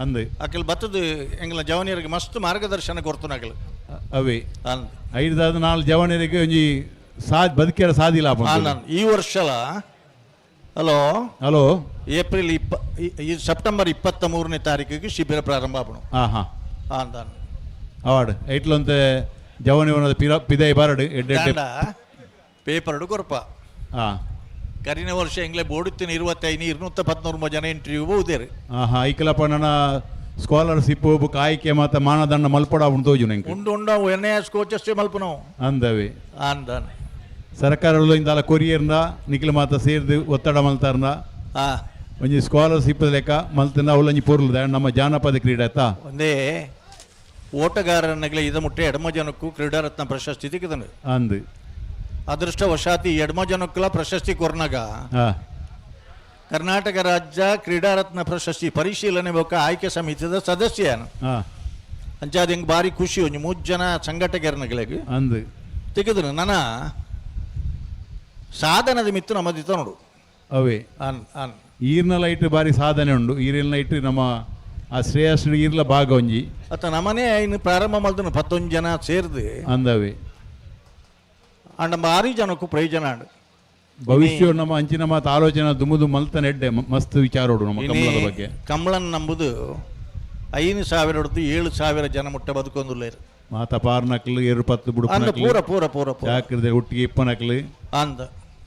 ಅಂದ್ ಅಕಲ್ ಬತ್ತದ ಎಂಗಿಲ್ನ ಜವನಿಯರಿಗೆ ಮಸ್ತ್ ಮಾರ್ಗದರ್ಶನ ಕೊಡ್ತನಾಗಲ್ ಅವೇ 5-4 ಜವನಿಯರಿಗೆ ಒಂಜಿ ಬದುಕಿರ ಸಾಧಿಲ್ಲ ಈ ವರ್ಷಲ ಹಲೋ ಏಪ್ರಿಲ್ ಸೆಪ್ಟೆಂಬರ್ 23ನೇ ತಾರೀಕಿಗೆ ಶಿಬಿರ ಪ್ರಾರಂಭ ಆಪಣು ಅವಾರ್ಡ್ ಐಟ್ಲಂತೆ ಜವನಿ ಪಿದೈ ಬಾರಡು ಪೇಪರ್ಡು ಕೊರಪ ಕರಿನ ವರ್ಷ ಎಂಗ್ಲೆ ಬೋಡುತ್ತಿನ 25-213 ಜನ ಇಂಟರ್ವ್ಯೂ ಬಹುದೇರು ಐಕಲಪ್ಪ ನನ್ನ ಸ್ಕಾಲರ್ಶಿಪ್ ಬುಕ್ ಆಯ್ಕೆ ಮತ್ತು ಮಾನದಂಡ ಮಲ್ಪಡ ಉಂಟೋಜು ನಂಗೆ ಉಂಡು NIS ಕೋಚಸ್ ಮಲ್ಪನವು ಅಂದವೆ ಅಂದಾನ ಸರ್ಕಾರಗಳು ಇಂದಲ್ಲ ಕೊರಿಯರ್ನ ನಿಖಿಲ ಮಾತ ಸೇರಿದು ಒತ್ತಡ ಮಲ್ತಾರ್ನ ಒಂಜಿ ಸ್ಕಾಲರ್ಶಿಪ್ ಲೆಕ್ಕ ಮಲ್ತಿನ ಅವಳಂಜಿ ಪೊರ್ಲು ನಮ್ಮ ಜಾನಪದ ಕ್ರೀಡೆ ಆಯ್ತಾ ಒಂದೇ ಓಟಗಾರನಿಗೆ ಇದ ಮುಟ್ಟೆ ಎಡಮ ಜನಕ್ಕೂ ಕ್ರೀಡಾರತ್ನ ಪ್ರಶಸ್ತಿ ತೆಗೆದನು ಅಂದ್ ಅದೃಷ್ಟವಶಾತ್ ಎಡಮ ಜನಕ್ಕಲ ಪ್ರಶಸ್ತಿ ಕೊರ್ನಾಗ ಕರ್ನಾಟಕ ರಾಜ್ಯ ಕ್ರೀಡಾರತ್ನ ಪ್ರಶಸ್ತಿ ಪರಿಶೀಲನೆ ಬೋಕ ಆಯ್ಕೆ ಸಮಿತಿದ ಸದಸ್ಯ ಅಂಚಾದ ಹೆಂಗ್ ಬಾರಿ ಖುಷಿ ಒಂಜಿ 3 ಜನ ಸಂಘಟಕರನಿಗಳಿಗೆ ಅಂದ್ ತೆಗೆದನು ನನ್ನ ಸಾಧನದ ಮಿತ್ತು ನಮ್ಮದಿತ್ತ ನೋಡು ಅವೇ ಈರ್ನ ಲೈಟ್ ಬಾರಿ ಸಾಧನೆ ಉಂಡು ಈರಿನ ಲೈಟ್ ನಮ್ಮ ಆ ಶ್ರೇಯಸ್ ಈರ್ಲ ಭಾಗ ಒಂಜಿ ಅತ್ತ ನಮ್ಮನೆ ಇನ್ನು ಪ್ರಾರಂಭ ಮಾಡಿದ್ರು 11 ಜನ ಸೇರಿದು ಅಂದವೆ ಅಂಡ ಭಾರಿ ಜನಕ್ಕೂ ಪ್ರಯೋಜನ ಆಂಡು ಭವಿಷ್ಯ ನಮ್ಮ ಅಂಚಿನ ಮಾತು ಆಲೋಚನೆ ದುಮುದು ಮಲ್ತ ನೆಡ್ಡೆ ಮಸ್ತ್ ವಿಚಾರೋಡು ನಮ್ಮ ಕಂಬಳದ ಬಗ್ಗೆ ಕಂಬಳನ್ ನಂಬುದು 5,000 ಹೊಡೆದು 7,000 ಜನ ಮುಟ್ಟ ಬದುಕೊಂದುಲ್ಲೇರು ಮಾತ ಪಾರ್ನಕ್ಲು 20 ಬುಡು ಪೂರ ಜಾಕ್ರದೆ ಒಟ್ಟಿಗೆ ಇಪ್ಪನಕ್ಲು ಅಂದ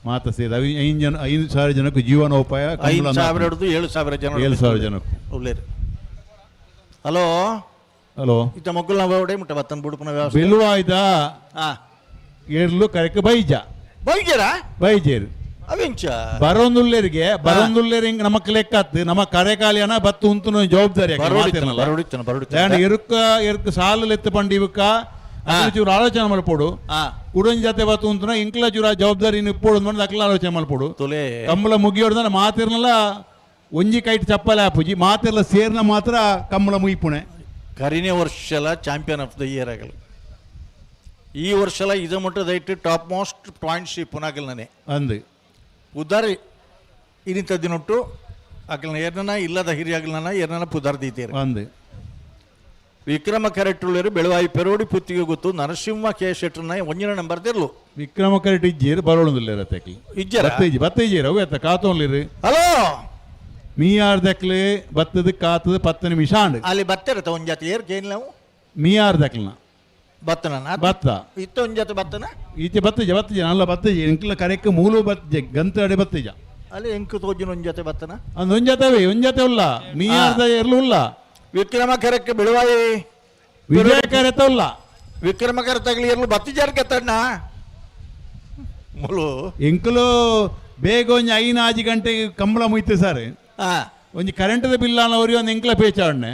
ಮಾತ ಸೇರಿ 5,000 ಜನಕ್ಕೂ ಜೀವನೋಪಾಯ 5,000 ಹಿಡಿದು 7,000 ಜನ 7,000 ಜನಕ್ಕೂ ಉಳ್ಳೇರು ಹಲೋ ಹಲೋ ಇತ್ತ ಮೊಗ್ಗುಲ್ ನಾವು ಒಡೆ ಮುಟ್ಟ ಬತ್ತನ್ ಬುಡುಪುನ ವ್ಯವಸ್ಥೆ ಬೆಲುವಾಯ್ದ ಏರ್ಲು ಕರೆಕ್ ಬೈಜ ಬೈಜರಾ ಬೈಜೇರು ಅವೆಂಚ ಬರೊಂದುಲ್ಲೇರಿಂಗ್ ನಮಕ್ ಲೆಕ್ಕತ್ತು ನಮ್ಮ ಕರೆಕಾಲಿಯನ ಬತ್ತು ಉಂತು ಜವಾಬ್ದಾರಿ ಎರುಕ್ ಸಾಲು ಲೆತ್ತು ಪಂಡಿ ಇವಕ್ಕ ಚೂರು ಆಲೋಚನೆ ಮಲ್ಪೋಡು ಕುಡನ್ ಜೊತೆ ಬತ್ತು ಉಂತುನ ಇಂಕ್ಲ ಚೂರ ಜವಾಬ್ದಾರಿ ಇಪ್ಪೋಡು ಬಂದು ಅಕ್ಲ ಆಲೋಚನೆ ಮಲ್ಪೋಡು ಕಮ್ಮಲ ಮುಗಿಯೋಡ್ದ ಮಾತಿರ್ನಲ್ಲ ಒಂಜಿ ಕೈಟ್ ಚಪ್ಪಲೆ ಆಪುಜಿ ಮಾತಿರ್ಲ ಸೇರ್ನ ಮಾತ್ರ ಕಮ್ಮಲ ಮುಗಿಪುಣೆ ಕರಿನೇ ವರ್ಷಲ ಚಾಂಪಿಯನ್ ಆಫ್ ದ ಇಯರ್ ಆಗಲಿ ಈ ವರ್ಷಲ ಇದು ಮಟ್ಟದೈಟ್ ಟಾಪ್ ಮೋಸ್ಟ್ ಪಾಯಿಂಟ್ಸ್ ಪುನಾಗಲ್ನೇ ಅಂದು ಪುದಾರ್ ಇನಿತದಿನೊಟ್ಟು ಅಕಲ್ನ ಏರ್ನ ಇಲ್ಲದ ಹಿರಿಯಾಗಲ್ನ ಏರ್ನ ಪುದಾರ್ ದೀತೀರಿ ಅಂದು ವಿಕ್ರಮ ಕರೆಟ್ಟುಳ್ಳರು ಬೆಳವಾಯಿ ಪೆರೋಡಿ ಪುತ್ತಿಗೆ ಗೊತ್ತು ನರಸಿಂಹ ಕೆ ಶೆಟ್ರನ್ನ ಒಂಜಿನ ನಂಬರ್ ತಿರ್ಲು ವಿಕ್ರಮ ಕರೆಟ್ ಇಜ್ಜೀರು ಬರೋಣದಿಲ್ಲ ರತ್ತಕ್ಕೆ ಇಜ್ಜರ ಬತ್ತೈಜೀರು ಅವು ಎತ್ತ ಕಾತೋನ್ಲಿರು ಹಲೋ ಮೀಯಾರ್ದಕ್ಲೆ ಬತ್ತದ ಕಾತದ 10 ನಿಮಿಷ ಆಂಡ್ ಅಲ್ಲಿ ಬತ್ತಿರತ್ತ ಒಂದ್ ಜಾತಿ ಏರ್ ಕೇನ್ ನಾವು ಮೀಯಾರ್ದಕ್ಲನ ಬತ್ತನ ಬತ್ತ ಇತ್ತ ಒಂದ್ ಜಾತಿ ಬತ್ತನ ಈಚೆ ಬತ್ತಜ ನಲ್ಲ ಬತ್ತಜ ಇಂಕ್ಲ ಕರೆಕ್ ಮೂಲು ಬತ್ತಜ ಗಂತ ಅಡೆ ಬತ್ತಜ ಅಲ್ಲಿ ಎಂಕು ತೋಜಿನ ಒಂದ್ ಜಾತಿ ಬತ್ತನ ಅಂದ್ ಒಂದ್ ಜಾತೆ ಉಲ್ಲ ಮೀಯಾರ್ದ ಎರ್ಲು ಉಲ್ಲ ವಿಕ್ರಮ ಕರೆಕ್ಕೆ ಬೆಳವಾಯಿ ವಿಜಯ ಕರೆತ ಉಲ್ಲ ವಿಕ್ರಮ ಕರೆ ತಗಲಿ ಎರ್ಲು ಬತ್ತಿಜಾರ್ ಕೆತ್ತಣ್ಣ ಮುಲು ಇಂಕ್ಲು ಬೇಗ ಒಂಜಿ 5 ಗಂಟೆಗೆ ಕಂಬಳ ಮುಯ್ತು ಸರ್ ಒಂಜಿ ಕರೆಂಟದ ಬಿಲ್ ಅವ್ರಿ ಒಂದು ಎಂಕ್ಲ ಪೇಚಾಡ್ನೆ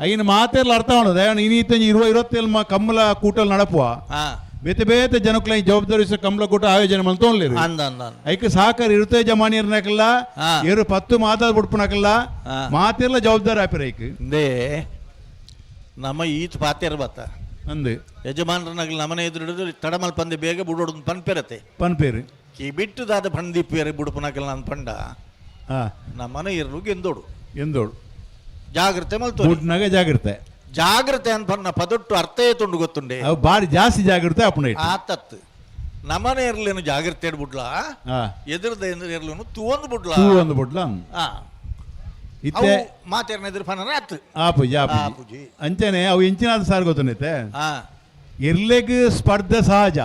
ಐನ ಮಾತೆಲ್ಲ ಅರ್ಥ ಮಾಡೋದು ಇನ್ನೀತಂಜಿ 20 ಕಂಬಳ ಕೂಟಲ್ ನಡಪುವ ಬೇತೆ ಬೇತೆ ಜನಕ್ಲ ಜವಾಬ್ದಾರಿ ಕಂಬಳ ಕೂಟ ಆಯೋಜನೆ ಮಲ್ತೋನ್ಲಿರು ಐಕ ಸಾಕರ್ ಇರುತ್ತೇ ಜಮಾನಿರ್ನಕಲ್ಲ ಏರು 10 ಮಾತಾಡ್ ಬಿಡ್ಪುನಕಲ್ಲ ಮಾತೆಲ್ಲ ಜವಾಬ್ದಾರಿ ಆಪಿರ ಐಕ್ ದೇ ನಮ್ಮ ಈತ್ ಪಾತೆರ್ ಬತ್ತ ಅಂದು ಯಜಮಾನರನಾಗಲಿ ನಮ್ಮನೆ ಎದುರು ತಡಮಲ್ ಪಂದೆ ಬೇಗ ಬುಡೋಡು ಪನ್ಪೆರತೆ ಪನ್ಪೇರು ಕಿ ಬಿಟ್ಟದಾದ ಪಂದಿಪ್ಪೇರಿ ಬುಡುಪುನಕಲ್ ನಾನು ಪಂಡ ನಮ್ಮನೆ ಇರ್ಲು ಎಂದೋಡು ಜಾಗ್ರತೆ ಮಲ್ತೋನಾಗ ಜಾಗ್ರತೆ ಅಂತ ಪದೊಟ್ಟು ಅರ್ಥ ತುಂಡು ಗೊತ್ತುಂಡೆ ಅವು ಬಾರಿ ಜಾಸ್ತಿ ಜಾಗ್ರತೆ ಅಪ್ಪಣ ಆತತ್ ನಮ್ಮನೆ ಇರ್ಲೇನು ಜಾಗ್ರತೆ ಬಿಡ್ಲ ಎದುರದ ಇರ್ಲೇನು ತೂವೊಂದು ಬಿಡ್ಲ ಇತ್ತೆ ಮಾತೇರ್ನ ಎದುರು ಫನ ಆತು ಆಪುಜಿ ಅಂಚನೆ ಅವು ಎಂಚಿನಾದ ಸಾರ್ ಗೊತ್ತೈತೆ ಇರ್ಲೆಗ್ ಸ್ಪರ್ಧೆ ಸಹಜ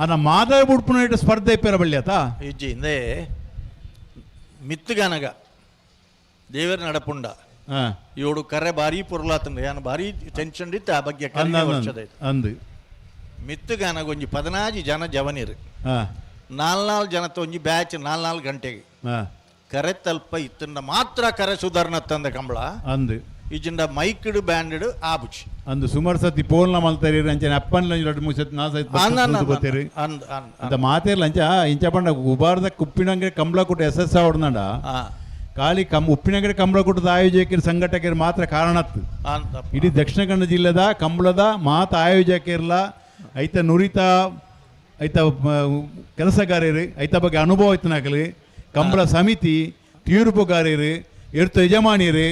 ಅನ್ನ ಮಾತಾಡ ಬಿಡ್ಪುನ ಸ್ಪರ್ಧೆ ಇಪ್ಪೇರ ಬಳ್ಳಿ ಆತ ಇಜ್ಜಿ ಹಿಂದೆ ಮಿತ್ತುಗಾನಗ ದೇವರ ನಡಪುಂಡ ಇವಡು ಕರೆ ಬಾರಿ ಪುರ್ಲಾತಂದ್ರೆ ಯಾನು ಬಾರಿ ಟೆನ್ಷನ್ ಇತ್ತು ಆ ಬಗ್ಗೆ ಅಂದು ಮಿತ್ತುಗಾನಗ ಒಂಜಿ 14 ಜನ ಜವನಿರು 4 ಜನತ ಒಂಜಿ ಬ್ಯಾಚ್ 4 ಗಂಟೆಗೆ ಕರೆ ತಲ್ಪ ಇತ್ತಂಡ ಮಾತ್ರ ಕರೆ ಸುಧಾರಣೆ ತಂದ ಕಂಬಳ ಅಂದು ಇಜಿಂದ ಮೈಕ್ಡ್ ಬ್ಯಾಂಡ್ ಆಬುಚಿ ಅಂದು ಸುಮಾರು ಸತಿ ಪೋಲ್ನ ಮಲ್ತಾರಿ ಅಂಚನೆ ಅಪ್ಪನ್ ಎರಡು 3 ಸತಿ 4 ಸತಿ ಗೊತ್ತೇರಿ ಅಂತ ಮಾತೇರ್ಲ ಅಂಚ ಇಂಚ ಪಂಡ ಉಬಾರ್ದ ಕುಪ್ಪಿನಂಗೆ ಕಂಬಳ ಕೂಟ SS ಹೊಡ್ನಂಡ ಖಾಲಿ ಉಪ್ಪಿನಂಗಡಿ ಕಂಬಳ ಕೂಟದ ಆಯೋಜಕರು ಸಂಘಟಕರು ಮಾತ್ರ ಕಾರಣತ್ತು ಇಡೀ ದಕ್ಷಿಣ ಕನ್ನಡ ಜಿಲ್ಲೆದ ಕಂಬಳದ ಮಾತ ಆಯೋಜಕರ್ಲ ಐತ ನುರಿತ ಐತ ಕೆಲಸಗಾರರು ಐತ ಬಗ್ಗೆ ಅನುಭವ ಐತನಾಗಲಿ ಕಂಬಳ ಸಮಿತಿ ತೀರ್ಪುಗಾರರು ಎರ್ತ ಯಜಮಾನಿಯರು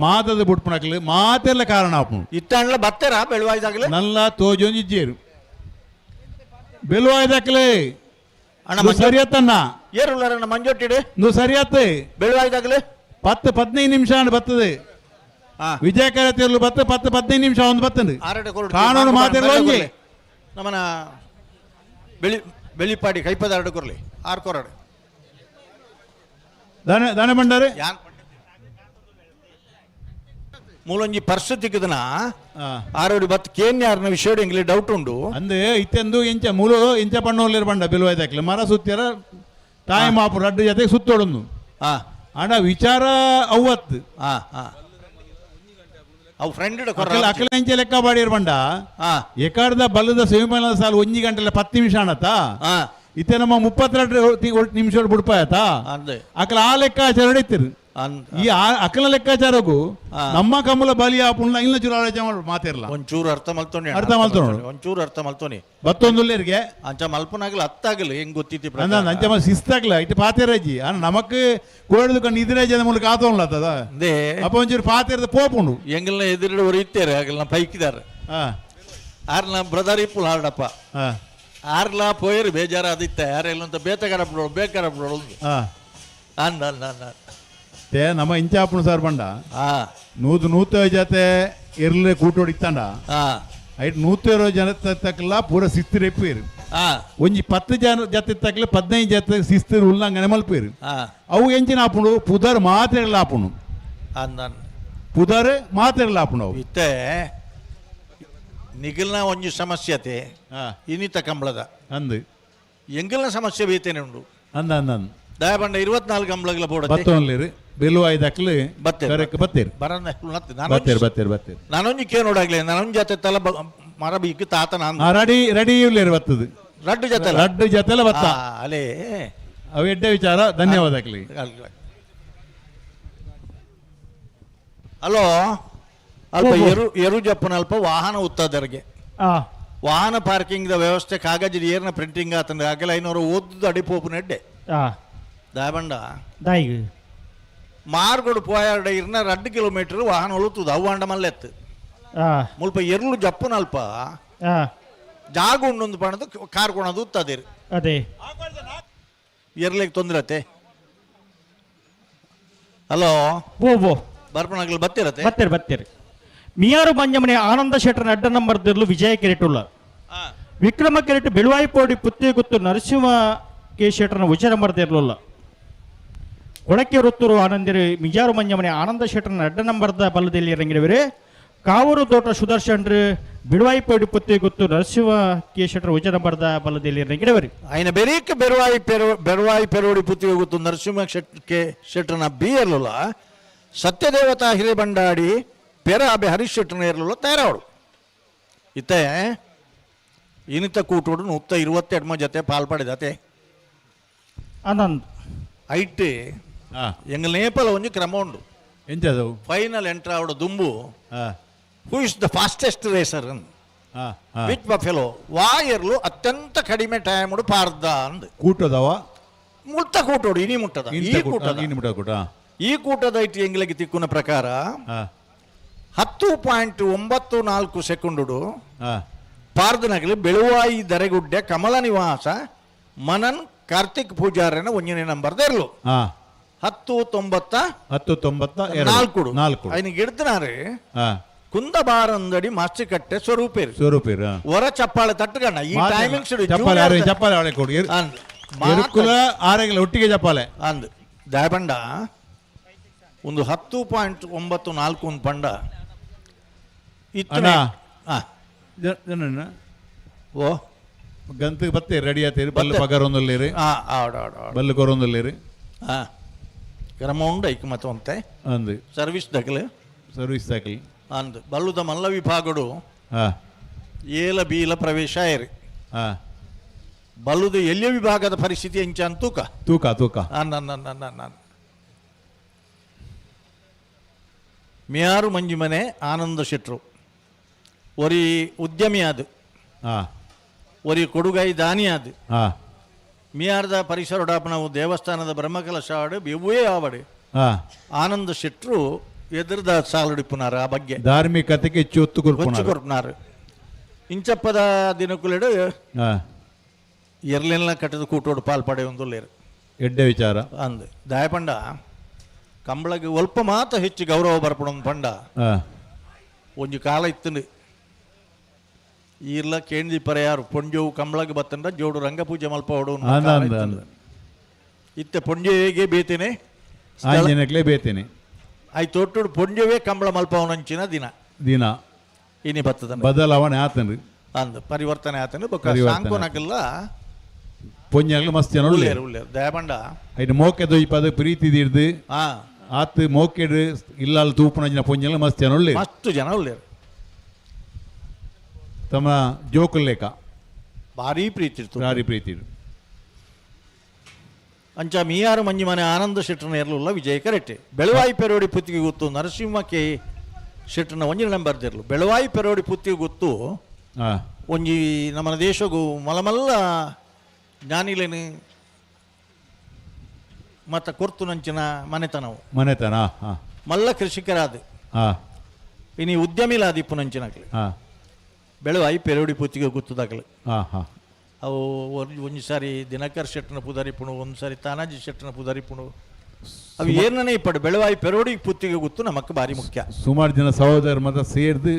ಮಾತದ ಬುಟ್ಪಣಕ್ಲಿ ಮಾತೆಲ್ಲ ಕಾರಣ ಆಪು ಇತ್ತಂಡ್ಲ ಬತ್ತರ ಬೆಳವಾಯ್ದಾಗಲೇ ನಲ್ಲ ತೋಜೊಂಜಿಜ್ಜೇರು ಬೆಳವಾಯ್ದಾಗಲೇ ಸರಿಯತ್ತನ್ನ ಏರುಳ್ಳಾರಣ್ಣ ಮಂಜೊಟ್ಟಿಡು ನೀವು ಸರಿಯತ್ತೆ ಬೆಳವಾಯ್ದಾಗಲೇ 10-15 ನಿಮಿಷ ಬರ್ತದೆ ವಿಜಯ ಕರೆತಿರ್ಲು 10-15 ನಿಮಿಷ ಒಂದು ಬರ್ತದೆ ಕಾನೂನು ಮಾತಿರ್ಲ ಒಂಜಿ ನಮ್ಮನ ಬೆಳಿಪಾಡಿ ಕೈಪದ 2 ಕೊರ್ಲಿ 6 ಕೊರಡು ದನ ಬಂಡಾರೆ ಮೂಲೊಂಜಿ ಪರ್ಸ್ ತಿಕ್ಕದನ ಆರೋಡಿ ಬತ್ ಕೇನ್ಯಾರ್ನ ವಿಷಯ ಎಂಗ್ಲಿ ಡೌಟ್ ಉಂಡು ಅಂದೆ ಇತ್ತೆಂದು ಎಂಚ ಮೂಲು ಎಂಚ ಪಣ್ಣೋರ್ಲೇರು ಬಂಡ ಬೆಲುವಾಯ್ದಾಕ್ಲೆ ಮರ ಸುತ್ತ್ಯಾರ ತಾಯಿ ಮಾಪು ರಡ್ಡು ಜೊತೆಗೆ ಸುತ್ತೋಡೊಂದು ಅಣ್ಣ ವಿಚಾರ ಅವತ್ತು ಅವು ಫ್ರೆಂಡ್ ಅಕ್ಕಲ ಎಂಚೆ ಲೆಕ್ಕ ಬಾಡಿರ್ ಬಂಡ ಎಕಾರ್ದ ಬಲ್ಲದ ಸೆಮಿಫೈನಲ್ ಸಾಲ 1 ಗಂಟೆಲ್ಲ 10 ನಿಮಿಷ ಅಣತ ಇತ್ತೆ ನಮ್ಮ 32 ನಿಮಿಷ ಬಿಡ್ಪಾಯತ ಅಕ್ಕಲ ಆ ಲೆಕ್ಕಾಚಾರ ನಡೀತಿರು ಈ ಅಕ್ಕಲ ಲೆಕ್ಕಾಚಾರಗೂ ನಮ್ಮ ಕಮಲ ಬಲಿ ಆಪುಣ್ಣ ಇಲ್ಲ ಚೂರು ಆಲೋಚನೆ ಮಾಡಿ ಮಾತಿರಲ್ಲ ಒಂಚೂರು ಅರ್ಥ ಮಲ್ತೋಣಿ ಒಂಚೂರು ಅರ್ಥ ಮಲ್ತೋಣಿ ಬತ್ತೊಂದುಲ್ಲೇರಿಗೆ ಅಂಚ ಮಲ್ಪನಾಗಲಿ ಅತ್ತಾಗಲಿ ಹೆಂಗ್ ಗೊತ್ತಿತ್ತು ಅಂಚ ಸಿಸ್ತಾಗ್ಲ ಇಟ್ಟು ಪಾತಿರಜ್ಜಿ ನಮಕ್ ಕೋಡಿದು ಕಣ್ಣು ಇದ್ರೆ ಜನ ಮೂಲಕ ಆತೋನ್ಲತ್ತದ ಅಪ್ಪ ಒಂಚೂರು ಪಾತಿರದ ಪೋಪುಂಡು ಎಂಗಲ್ನ ಎದುರುಡವರು ಇತ್ತೇರೆ ಆಗಲ್ಲ ಪೈಕಿದಾರೆ ಆರ್ನ ಬ್ರದರ್ ಇಪ್ಪು ಹಾರ್ಡಪ್ಪ ಆರ್ಲ ಪೋಯರು ಬೇಜಾರ ಅದಿತ್ತ ಯಾರೆಲ್ಲ ಅಂತ ಬೇತಗಾರ ಬಿಡೋಳು ಬೇಕಾರ ಬಿಡೋಳು ನಮ್ಮ ಇಂಚಾಪುಣ ಸರ್ ಬಂಡ 100 ಜೊತೆ ಇರ್ಲಿ ಕೂಟೋಡಿತ್ತಂಡ ಐಟ್ 120 ಜನ ತಕ್ಕಲ್ಲ ಪೂರ ಸಿಸ್ತಿರ್ ಎಪ್ಪಿರು ಒಂಜಿ 10 ಜನ ಜೊತೆ ತಕ್ಕಲೆ 15 ಜೊತೆ ಸಿಸ್ತಿರ್ ಉಲ್ಲಂಘನೆ ಮಲ್ಪೇರು ಅವು ಎಂಚಿನ ಆಪುಂಡು ಪುದರ್ ಮಾತ್ರ ಆಪುಣು ಪುದರ್ ಮಾತ್ರ ಇಲ್ಲ ಆಪುಣವು ಇತ್ತೆ ನಿಖಿಲ್ನ ಒಂಜಿ ಸಮಸ್ಯತೆ ಇನ್ನಿತ ಕಂಬಳದ ಅಂದು ಎಂಗಿಲ್ನ ಸಮಸ್ಯೆ ಬೇತೇನೆ ಉಂಡು ಅಂದ ಅಂದ ದಯಬಂಡ 24 ಕಂಬಳಗಳ ಬೋಡ ಬತ್ತೋನ್ಲಿರಿ ಬೆಲುವಾಯಿ ದಕ್ಲು ಕರೆಕ್ ಬತ್ತೀರಿ ಬತ್ತೀರಿ ನಾನೊಂಜಿ ಕೇನೋಡಾಗ್ಲಿ ನಾನೊಂಜಿ ಜೊತೆ ತಲ ಮರ ಬೀಕ್ ತಾತ ನಾನು ರೆಡಿ ಇವ್ಲೇರಿ ಬತ್ತದು ರಡ್ಡು ಜೊತೆಲ ಬತ್ತ ಅಲೇ ಅವು ಎಡ್ಡೆ ವಿಚಾರ ಧನ್ಯವಾದ ಅಲೋ ಅಲ್ಪ ಎರು ಜಪ್ಪನ ಅಲ್ಪ ವಾಹನ ಉತ್ತದರಿಗೆ ವಾಹನ ಪಾರ್ಕಿಂಗ್ ದ ವ್ಯವಸ್ಥೆ ಕಾಗಜಿ ಏರ್ನ ಪ್ರಿಂಟಿಂಗ್ ಆತಂದ್ರೆ ಆಗಲ್ಲ ಐನೂರು ಓದ್ದು ಅಡಿಪೋಪು ನೆಡ್ಡೆ ದಾಯಬಂಡ ಮಾರ್ಗೋಡು ಪೋಯಾಡ ಇರ್ನ 2 ಕಿಲೋಮೀಟರ್ ವಾಹನ ಒಳುತ್ತದ ಅವ್ವಾಂಡ ಮಲ್ಲೆತ್ತು ಮುಲ್ಪ ಎರ್ಲು ಜಪ್ಪನ ಅಲ್ಪ ಜಾಗ ಉಂಡೊಂದು ಪಣದು ಕಾರ್ ಕೊಣದು ಉತ್ತದೇರು ಅದೇ ಎರ್ಲಿಗೆ ತೊಂದ್ರತೆ ಹಲೋ ಓ ಬರ್ಪಣಗಳು ಬತ್ತಿರತ್ತೆ ಬತ್ತೇರಿ ಮಿಯಾರು ಮಂಜಮನೆ ಆನಂದ ಶೆಟ್ಟರ್ನ ಅಡ್ಡ ನಂಬರ್ದಿರ್ಲು ವಿಜಯ ಕೆರೆಟುಲ್ಲ ವಿಕ್ರಮ ಕೆರೆಟ್ ಬೆಳುವಾಯಿಪೋಡಿ ಪುತ್ತಿ ಗುತ್ತು ನರಸಿಂಹ ಕೆ ಶೆಟ್ಟರ್ನ ಉಚ ನಂಬರ್ದಿರ್ಲಿಲ್ಲ ಒಳಕ್ಕೆ ವೃತ್ತೂರು ಆನಂದಿರು ಮಿಜಾರು ಮಂಜಮನೆ ಆನಂದ ಶೆಟ್ಟರ್ನ ಅಡ್ಡ ನಂಬರ್ದ ಬಲ್ಲದಲ್ಲಿ ಇರಂಗಿರುವರೆ ಕಾವೂರು ತೋಟ ಸುದರ್ಶನ್ರು ಬಿಡುವಾಯಿಪೋಡಿ ಪುತ್ತಿ ಗುತ್ತು ನರಸಿಂಹ ಕೆ ಶೆಟ್ಟರ್ ಉಚ ನಂಬರ್ದ ಬಲ್ಲದಲ್ಲಿ ಇರಂಗಿರುವರಿ ఆయన బెరీక్ బెరువాయి పెరోడి పుత్తి గుర్తు నరసింహ ಶೆಟ್ಟರ್ನ ಬಿ ಎರ್ಲುಲ ಸತ್ಯದೇವತಾ ಹಿರೇಬಂಡಾಡಿ ಪೆರಾಬೆ ಹರೀಶ್ ಶೆಟ್ಟರ್ನ ಎರ್ಲುಲ ತಯಾರಾವಡು ಇತ್ತೆ ಇನಿತ ಕೂಟೋಡು 122 ಜೊತೆ ಪಾಲ್ಪಡಿದತೆ ಆನಂದ್ ಐಟ್ ಎಂಗಲ್ ನೇಪಲ ಒಂಜಿ ಕ್ರಮ ಉಂಡು ಎಂಚದು ಫೈನಲ್ ಎಂಟ್ರ್ ಆವಡು ದುಂಬು who is the fastest racer which buffalo ವಾಯರ್ಲು ಅತ್ಯಂತ ಕಡಿಮೆ ಟೈಮ್ ಪಾರ್ದ ಅಂದ್ ಕೂಟದವ ಮುಟ್ಟ ಕೂಟೋಡು ಇನಿ ಮುಟ್ಟದ ಈ ಕೂಟದ ಐಟಿ ಎಂಗ್ಲಿಗೆ ತಿಕ್ಕುನ ಪ್ರಕಾರ 10.94 ಸೆಕೆಂಡು ಪಾರ್ದನಗಲಿ ಬೆಳುವಾಯಿ ದರೆಗುಡ್ಡೆ ಕಮಲ ನಿವಾಸ ಮನನ್ ಕಾರ್ತಿಕ್ ಪೂಜಾರನ ಒಂಜನೇ ನಂಬರ್ದ ಇರ್ಲು 10.94 ಐನಿಗೆ ಹಿಡ್ದನಾರೆ ಕುಂದಬಾರಂದಡಿ ಮಾಸ್ಟಿಕಟ್ಟೆ ಸ್ವರೂಪೇರು ಹೊರ ಚಪ್ಪಾಳೆ ತಟ್ಟಗಣ್ಣ ಈ ಟೈಮಿಂಗ್ಸ್ ಚಪ್ಪಾಳೆ ಕೊಡಿ ಒಟ್ಟಿಗೆ ಚಪ್ಪಾಳೆ ಅಂದ್ ದಯಬಂಡ ಒಂದು 10.94 ಒಂದು ಪಂಡ ಇತ್ತು ಓ ಗಂತ ಬತ್ತೆ ರೆಡಿ ಆತೀರಿ ಬಲ್ಲು ಪಗಾರ ಒಂದಲ್ಲಿರಿ ಬಲ್ಲು ಕೊರೊಂದಲ್ಲಿರಿ ಕ್ರಮ ಉಂಡು ಐಕ್ ಮತ್ತೊಂತೆ ಅಂದು ಸರ್ವಿಸ್ ದಕಲು ಅಂದ್ ಬಲ್ಲುದ ಮಲ್ಲ ವಿಭಾಗಡು ಏಲ ಬೀಲ ಪ್ರವೇಶ ಏರಿ ಬಲ್ಲುದು ಎಲ್ಲಿಯ ವಿಭಾಗದ ಪರಿಸ್ಥಿತಿ ಎಂಚ ತೂಕ ಮಿಯಾರು ಮಂಜಿಮನೆ ಆನಂದ ಶೆಟ್ರು ಒರಿ ಉದ್ಯಮಿ ಆದ ಒರಿ ಕೊಡುಗೈ ದಾನಿ ಆದ ಮಿಯಾರ್ದ ಪರಿಸರ ನಾವು ದೇವಸ್ಥಾನದ ಬ್ರಹ್ಮಕಲಶ ಆಡು ಬೆವ್ವೇ ಆವಡು ಆನಂದ ಶೆಟ್ರು ಎದುರದ ಸಾಲುಡಿಪುನಾರ ಆ ಬಗ್ಗೆ ಧಾರ್ಮಿಕತೆಗೆ ಒತ್ತು ಕೊರ್ಪುನಾರು ಇಂಚಪ್ಪದ ದಿನಕುಲೆಡು ಎರ್ಲೆಲ್ಲ ಕಟ್ಟದ ಕೂಟೋಡು ಪಾಲ್ಪಡೆ ಒಂದು ಎಡ್ಡೆ ವಿಚಾರ ಅಂದ್ ದಯಪಂಡ ಕಂಬಳಗೆ ಒಲ್ಪ ಮಾತ ಹೆಚ್ಚು ಗೌರವ ಬರ್ಪಡ ಪಂಡ ಒಂಜಿ ಕಾಲ ಇತ್ತಂಡು ಈರ್ಲ ಕೇಂದ್ರಿ ಪರೆಯಾರು ಪೊಂಜೋವು ಕಂಬಳಗೆ ಬತ್ತಂಡ ಜೋಡು ರಂಗಪೂಜೆ ಮಲ್ಪ ಹೊಡು ಇತ್ತೆ ಪೊಂಜೆಗೆ ಬೇತೇನೆ ಬೇತೇನೆ ಆಯ್ತು ತೊಟ್ಟು ಪೊಂಜವೇ ಕಂಬಳ ಮಲ್ಪವನಂಚಿನ ದಿನ ಇನಿ ಬತ್ತದ ಬದಲಾವಣೆ ಆತನ್ರಿ ಅಂದ್ ಪರಿವರ್ತನೆ ಆತನು ಸಾಂಕೋನಕಲ್ಲ ಪೊಂಜಾಗ್ಲು ಮಸ್ತ್ ಜನ ಉಳ್ಳೇರು ದಯಬಂಡ ಐದು ಮೋಕೆ ದೊಯ್ಪದ ಪ್ರೀತಿ ದಿಡ್ದು ಆತ್ ಮೋಕೆಡು ಇಲ್ಲ ತೂಪುನ ಪೊಂಜಾಗ್ಲು ಮಸ್ತ್ ಜನ ಉಳ್ಳೇರು ಮಸ್ತ್ ಜನ ಉಳ್ಳೇರು ತಮ್ಮ ಜೋಕುಲ್ ಲೆಕ್ಕ ಭಾರಿ ಪ್ರೀತಿ ಅಂಚ ಮಿಯಾರು ಮಂಜಿಮನೆ ಆನಂದ ಶೆಟ್ಟರ್ನ ಎರ್ಲುಲ್ಲ ವಿಜಯ ಕರೆಟ್ಟೆ ಬೆಳವಾಯಿ ಪೆರೋಡಿ ಪುತ್ತಿಗೆ ಗೊತ್ತು ನರಸಿಂಹ ಕೆ ಶೆಟ್ಟರ್ನ ಒಂಜಿನ ನಂಬರ್ದಿರ್ಲು ಬೆಳವಾಯಿ ಪೆರೋಡಿ ಪುತ್ತಿಗೆ ಗೊತ್ತು ಒಂಜಿ ನಮ್ಮ ದೇಶಗೂ ಮಲಮಲ್ಲ ಜ್ಞಾನಿಲೇನು ಮತ್ತ ಕೊರ್ತು ನಂಚಿನ ಮನೆತನ ಮಲ್ಲ ಕೃಷಿಕರಾದ ಇನಿ ಉದ್ಯಮಿಲಾದಿಪ್ಪು ನಂಚಿನಾಗ್ಲಿ ಬೆಳವಾಯಿ ಪೆರೋಡಿ ಪುತ್ತಿಗೆ ಗೊತ್ತದಾಗ್ಲಿ ಅವು ಒಂದು ಸಾರಿ ದಿನಕರ್ ಶೆಟ್ಟನ ಪುದಾರಿಪುಣು ಒಂದು ಸಾರಿ ತಾನಾಜಿ ಶೆಟ್ಟನ ಪುದಾರಿಪುಣು ಅವು ಏನನೇ ಇಪ್ಪಡು ಬೆಳವಾಯಿ ಪೆರೋಡಿ ಪುತ್ತಿಗೆ ಗೊತ್ತು ನಮಕ್ಕೆ ಭಾರಿ ಮುಖ್ಯ ಸುಮಾರು ಜನ ಸಹೋದರ ಮತ ಸೇರ್ದು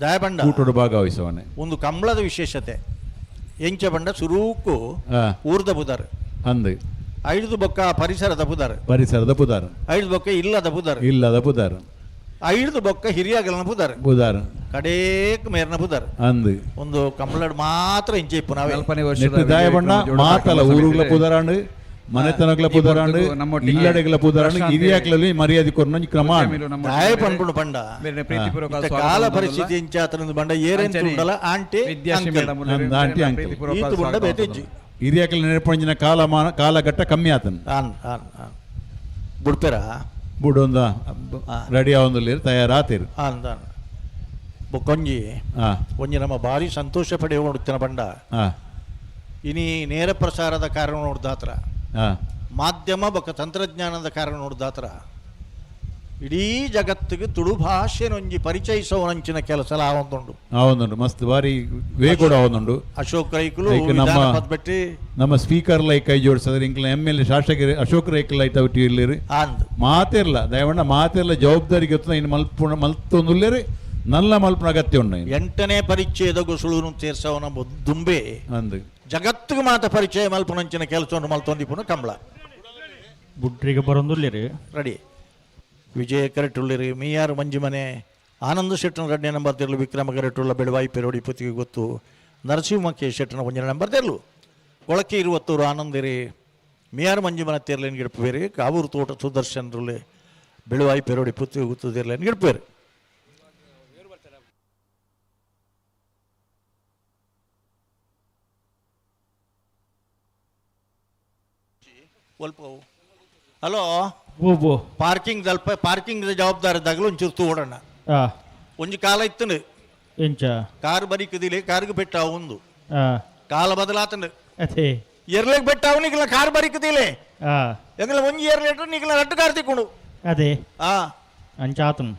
ದಯಬಂಡ ಭಾಗವಹಿಸವನೆ ಒಂದು ಕಂಬಳದ ವಿಶೇಷತೆ ಎಂಚ ಬಂಡ ಸುರೂಕು ಊರ್ದ ಪುದಾರ್ ಅಂದ್ ಐದು ಬೊಕ್ಕ ಪರಿಸರದ ಪುದಾರ್ ಐದು ಬೊಕ್ಕ ಇಲ್ಲದ ಪುದಾರ್ ಐದು ಬೊಕ್ಕ ಹಿರಿಯಾಗಲನ ಪುದಾರ್ ಬುಧಾರ ಕಡೇಕ್ ಮೇರ್ನ ಪುದಾರ್ ಅಂದು ಒಂದು ಕಂಬಳಡ್ ಮಾತ್ರ ಇಂಚೆ ಇಪ್ಪು ನಾವೇ ನೆಟ್ಟು ದಾಯಬಣ್ಣ ಮಾತಲ್ಲ ಊರುಗಳ ಪುದರಾಂಡು ಮನೆತನಗಳ ಪುದರಾಂಡು ಇಲ್ಲಡೆಗಳ ಪುದರಾಂಡು ಹಿರಿಯಾಕ್ಲಲ್ಲಿ ಮರ್ಯಾದೆ ಕೊರ್ನ ಕ್ರಮ ದಾಯ ಪಂಡ್ಕೊಂಡು ಪಂಡ ಕಾಲ ಪರಿಸ್ಥಿತಿ ಇಂಚ ಆತನದ ಬಂಡ ಏರೇನ್ ತುಂಡಲ ಆಂಟಿ ಆಂಟಿ ಅಂಕಲ್ ಈತು ಬಂಡ ಬೇತೆಜ್ಜಿ ಹಿರಿಯಾಕ್ಲ ನೆನಪಂಜಿನ ಕಾಲಘಟ್ಟ ಕಮ್ಮಿ ಆತನ ಬುಡ್ಪೆರ ಬುಡೊಂದ ರೆಡಿ ಆವೊಂದುಲ್ಲೇರು ತಯಾರಾತೇರು ಬೊಕ್ಕೊಂಜಿ ಒಂಜಿ ನಮ್ಮ ಭಾರಿ ಸಂತೋಷ ಪಡೆಯುವ ನೋಡ್ತಿನ ಬಂಡ ಇನಿ ನೇರ ಪ್ರಸಾರದ ಕಾರಣ ನೋಡ್ದಾತ್ರ ಮಾಧ್ಯಮ ಬೊಕ್ಕ ತಂತ್ರಜ್ಞಾನದ ಕಾರಣ ನೋಡ್ದಾತ್ರ ಇಡೀ ಜಗತ್ತಿಗೆ ತುಳು ಭಾಷೆನೊಂಜಿ ಪರಿಚಯಿಸುವಂಚಿನ ಕೆಲಸ ಆವೊಂದುಂಡು ಆವೊಂದುಂಡು ಮಸ್ತ್ ಬಾರಿ ವೇ ಕೂಡ ಆವೊಂದುಂಡು ಅಶೋಕ್ ರೈಕುಲು ನಮ್ಮ ನಮ್ಮ ಸ್ಪೀಕರ್ ಲೈ ಕೈ ಜೋಡಿಸಿದ್ರೆ ಇಂಕ್ಲ MLA ಶಾಸಕ ಅಶೋಕ್ ರೈಕಲ್ ಲೈ ತವಟಿ ಇರ್ಲಿರಿ ಮಾತಿರ್ಲ ದಯವಣ್ಣ ಮಾತಿರ್ಲ ಜವಾಬ್ದಾರಿ ಗೊತ್ತ ಇನ್ನು ಮಲ್ತೊಂದುಲ್ಲೇರಿ ನಲ್ಲ ಮಲ್ಪನ ಅಗತ್ಯ ಉಂಡು 8ನೇ ಪರಿಚಯದ ಗೊಸುಳುನು ಸೇರ್ಸವನ ದುಂಬೆ ಅಂದು ಜಗತ್ತಿಗೆ ಮಾತ ಪರಿಚಯ ಮಲ್ಪನಂಚಿನ ಕೆಲಸವನ್ನು ಮಲ್ತೊಂದಿಪುನ ಕಂಬಳ ಬುಡ್ರಿಗೆ ಬರೋಂದುಲ್ಲೇರಿ ರೆಡಿ ವಿಜಯ ಕರೆಟುಳ್ಳಿರಿ ಮೀಯಾರು ಮಂಜಿಮನೆ ಆನಂದ ಶೆಟ್ಟನ 2ನೇ ನಂಬರ್ ತೆರಲು ವಿಕ್ರಮ ಕರೆಟುಳ್ಳ ಬೆಳವಾಯಿ ಪೆರೋಡಿ ಪುತ್ತಿಗೆ ಗೊತ್ತು ನರಸಿಂಹಕ್ಕೆ ಶೆಟ್ಟನ 1ನೇ ನಂಬರ್ ತೆರಲು ಕೊಳಕೆ 20 ಆನಂದಿರಿ ಮೀಯಾರು ಮಂಜಿಮನ ತೆರಲೇನು ಗಿಡಪೇರಿ ಕಾವೂರು ತೋಟ ಸುದರ್ಶನ್ರುಳ್ಳೆ ಬೆಳವಾಯಿ ಪೆರೋಡಿ ಪುತ್ತಿಗೆ ಗೊತ್ತು ತೆರಲೇನು ಗಿಡಪೇರಿ ಸ್ವಲ್ಪ ಹಲೋ ಪಾರ್ಕಿಂಗ್ ಸ್ವಲ್ಪ ಪಾರ್ಕಿಂಗ್ ಜವಾಬ್ದಾರಿದಾಗಲೂ ಒಂಚೂರು ತೋಡೋಣ ಒಂಜಿ ಕಾಲ ಇತ್ತಂಡು ಎಂಚ ಕಾರ್ ಬರಿಕದಿಲೆ ಕಾರ್ಗೆ ಬೆಟ್ಟ ಒಂದು ಕಾಲ ಬದಲಾತಂಡು ಎರ್ಲೆಗ್ ಬೆಟ್ಟ ಅವನಿಗೆಲ್ಲ ಕಾರ್ ಬರಿಕದಿಲೆ ಎಂಗಲ ಒಂಜಿ ಎರ್ಲೆಟ್ರು ನೀಗಲ ರಟ್ಟು ಕಾರ್ ತಿಕ್ಕೊಂಡು ಅದೇ ಆ ಅಂಚಾತನ್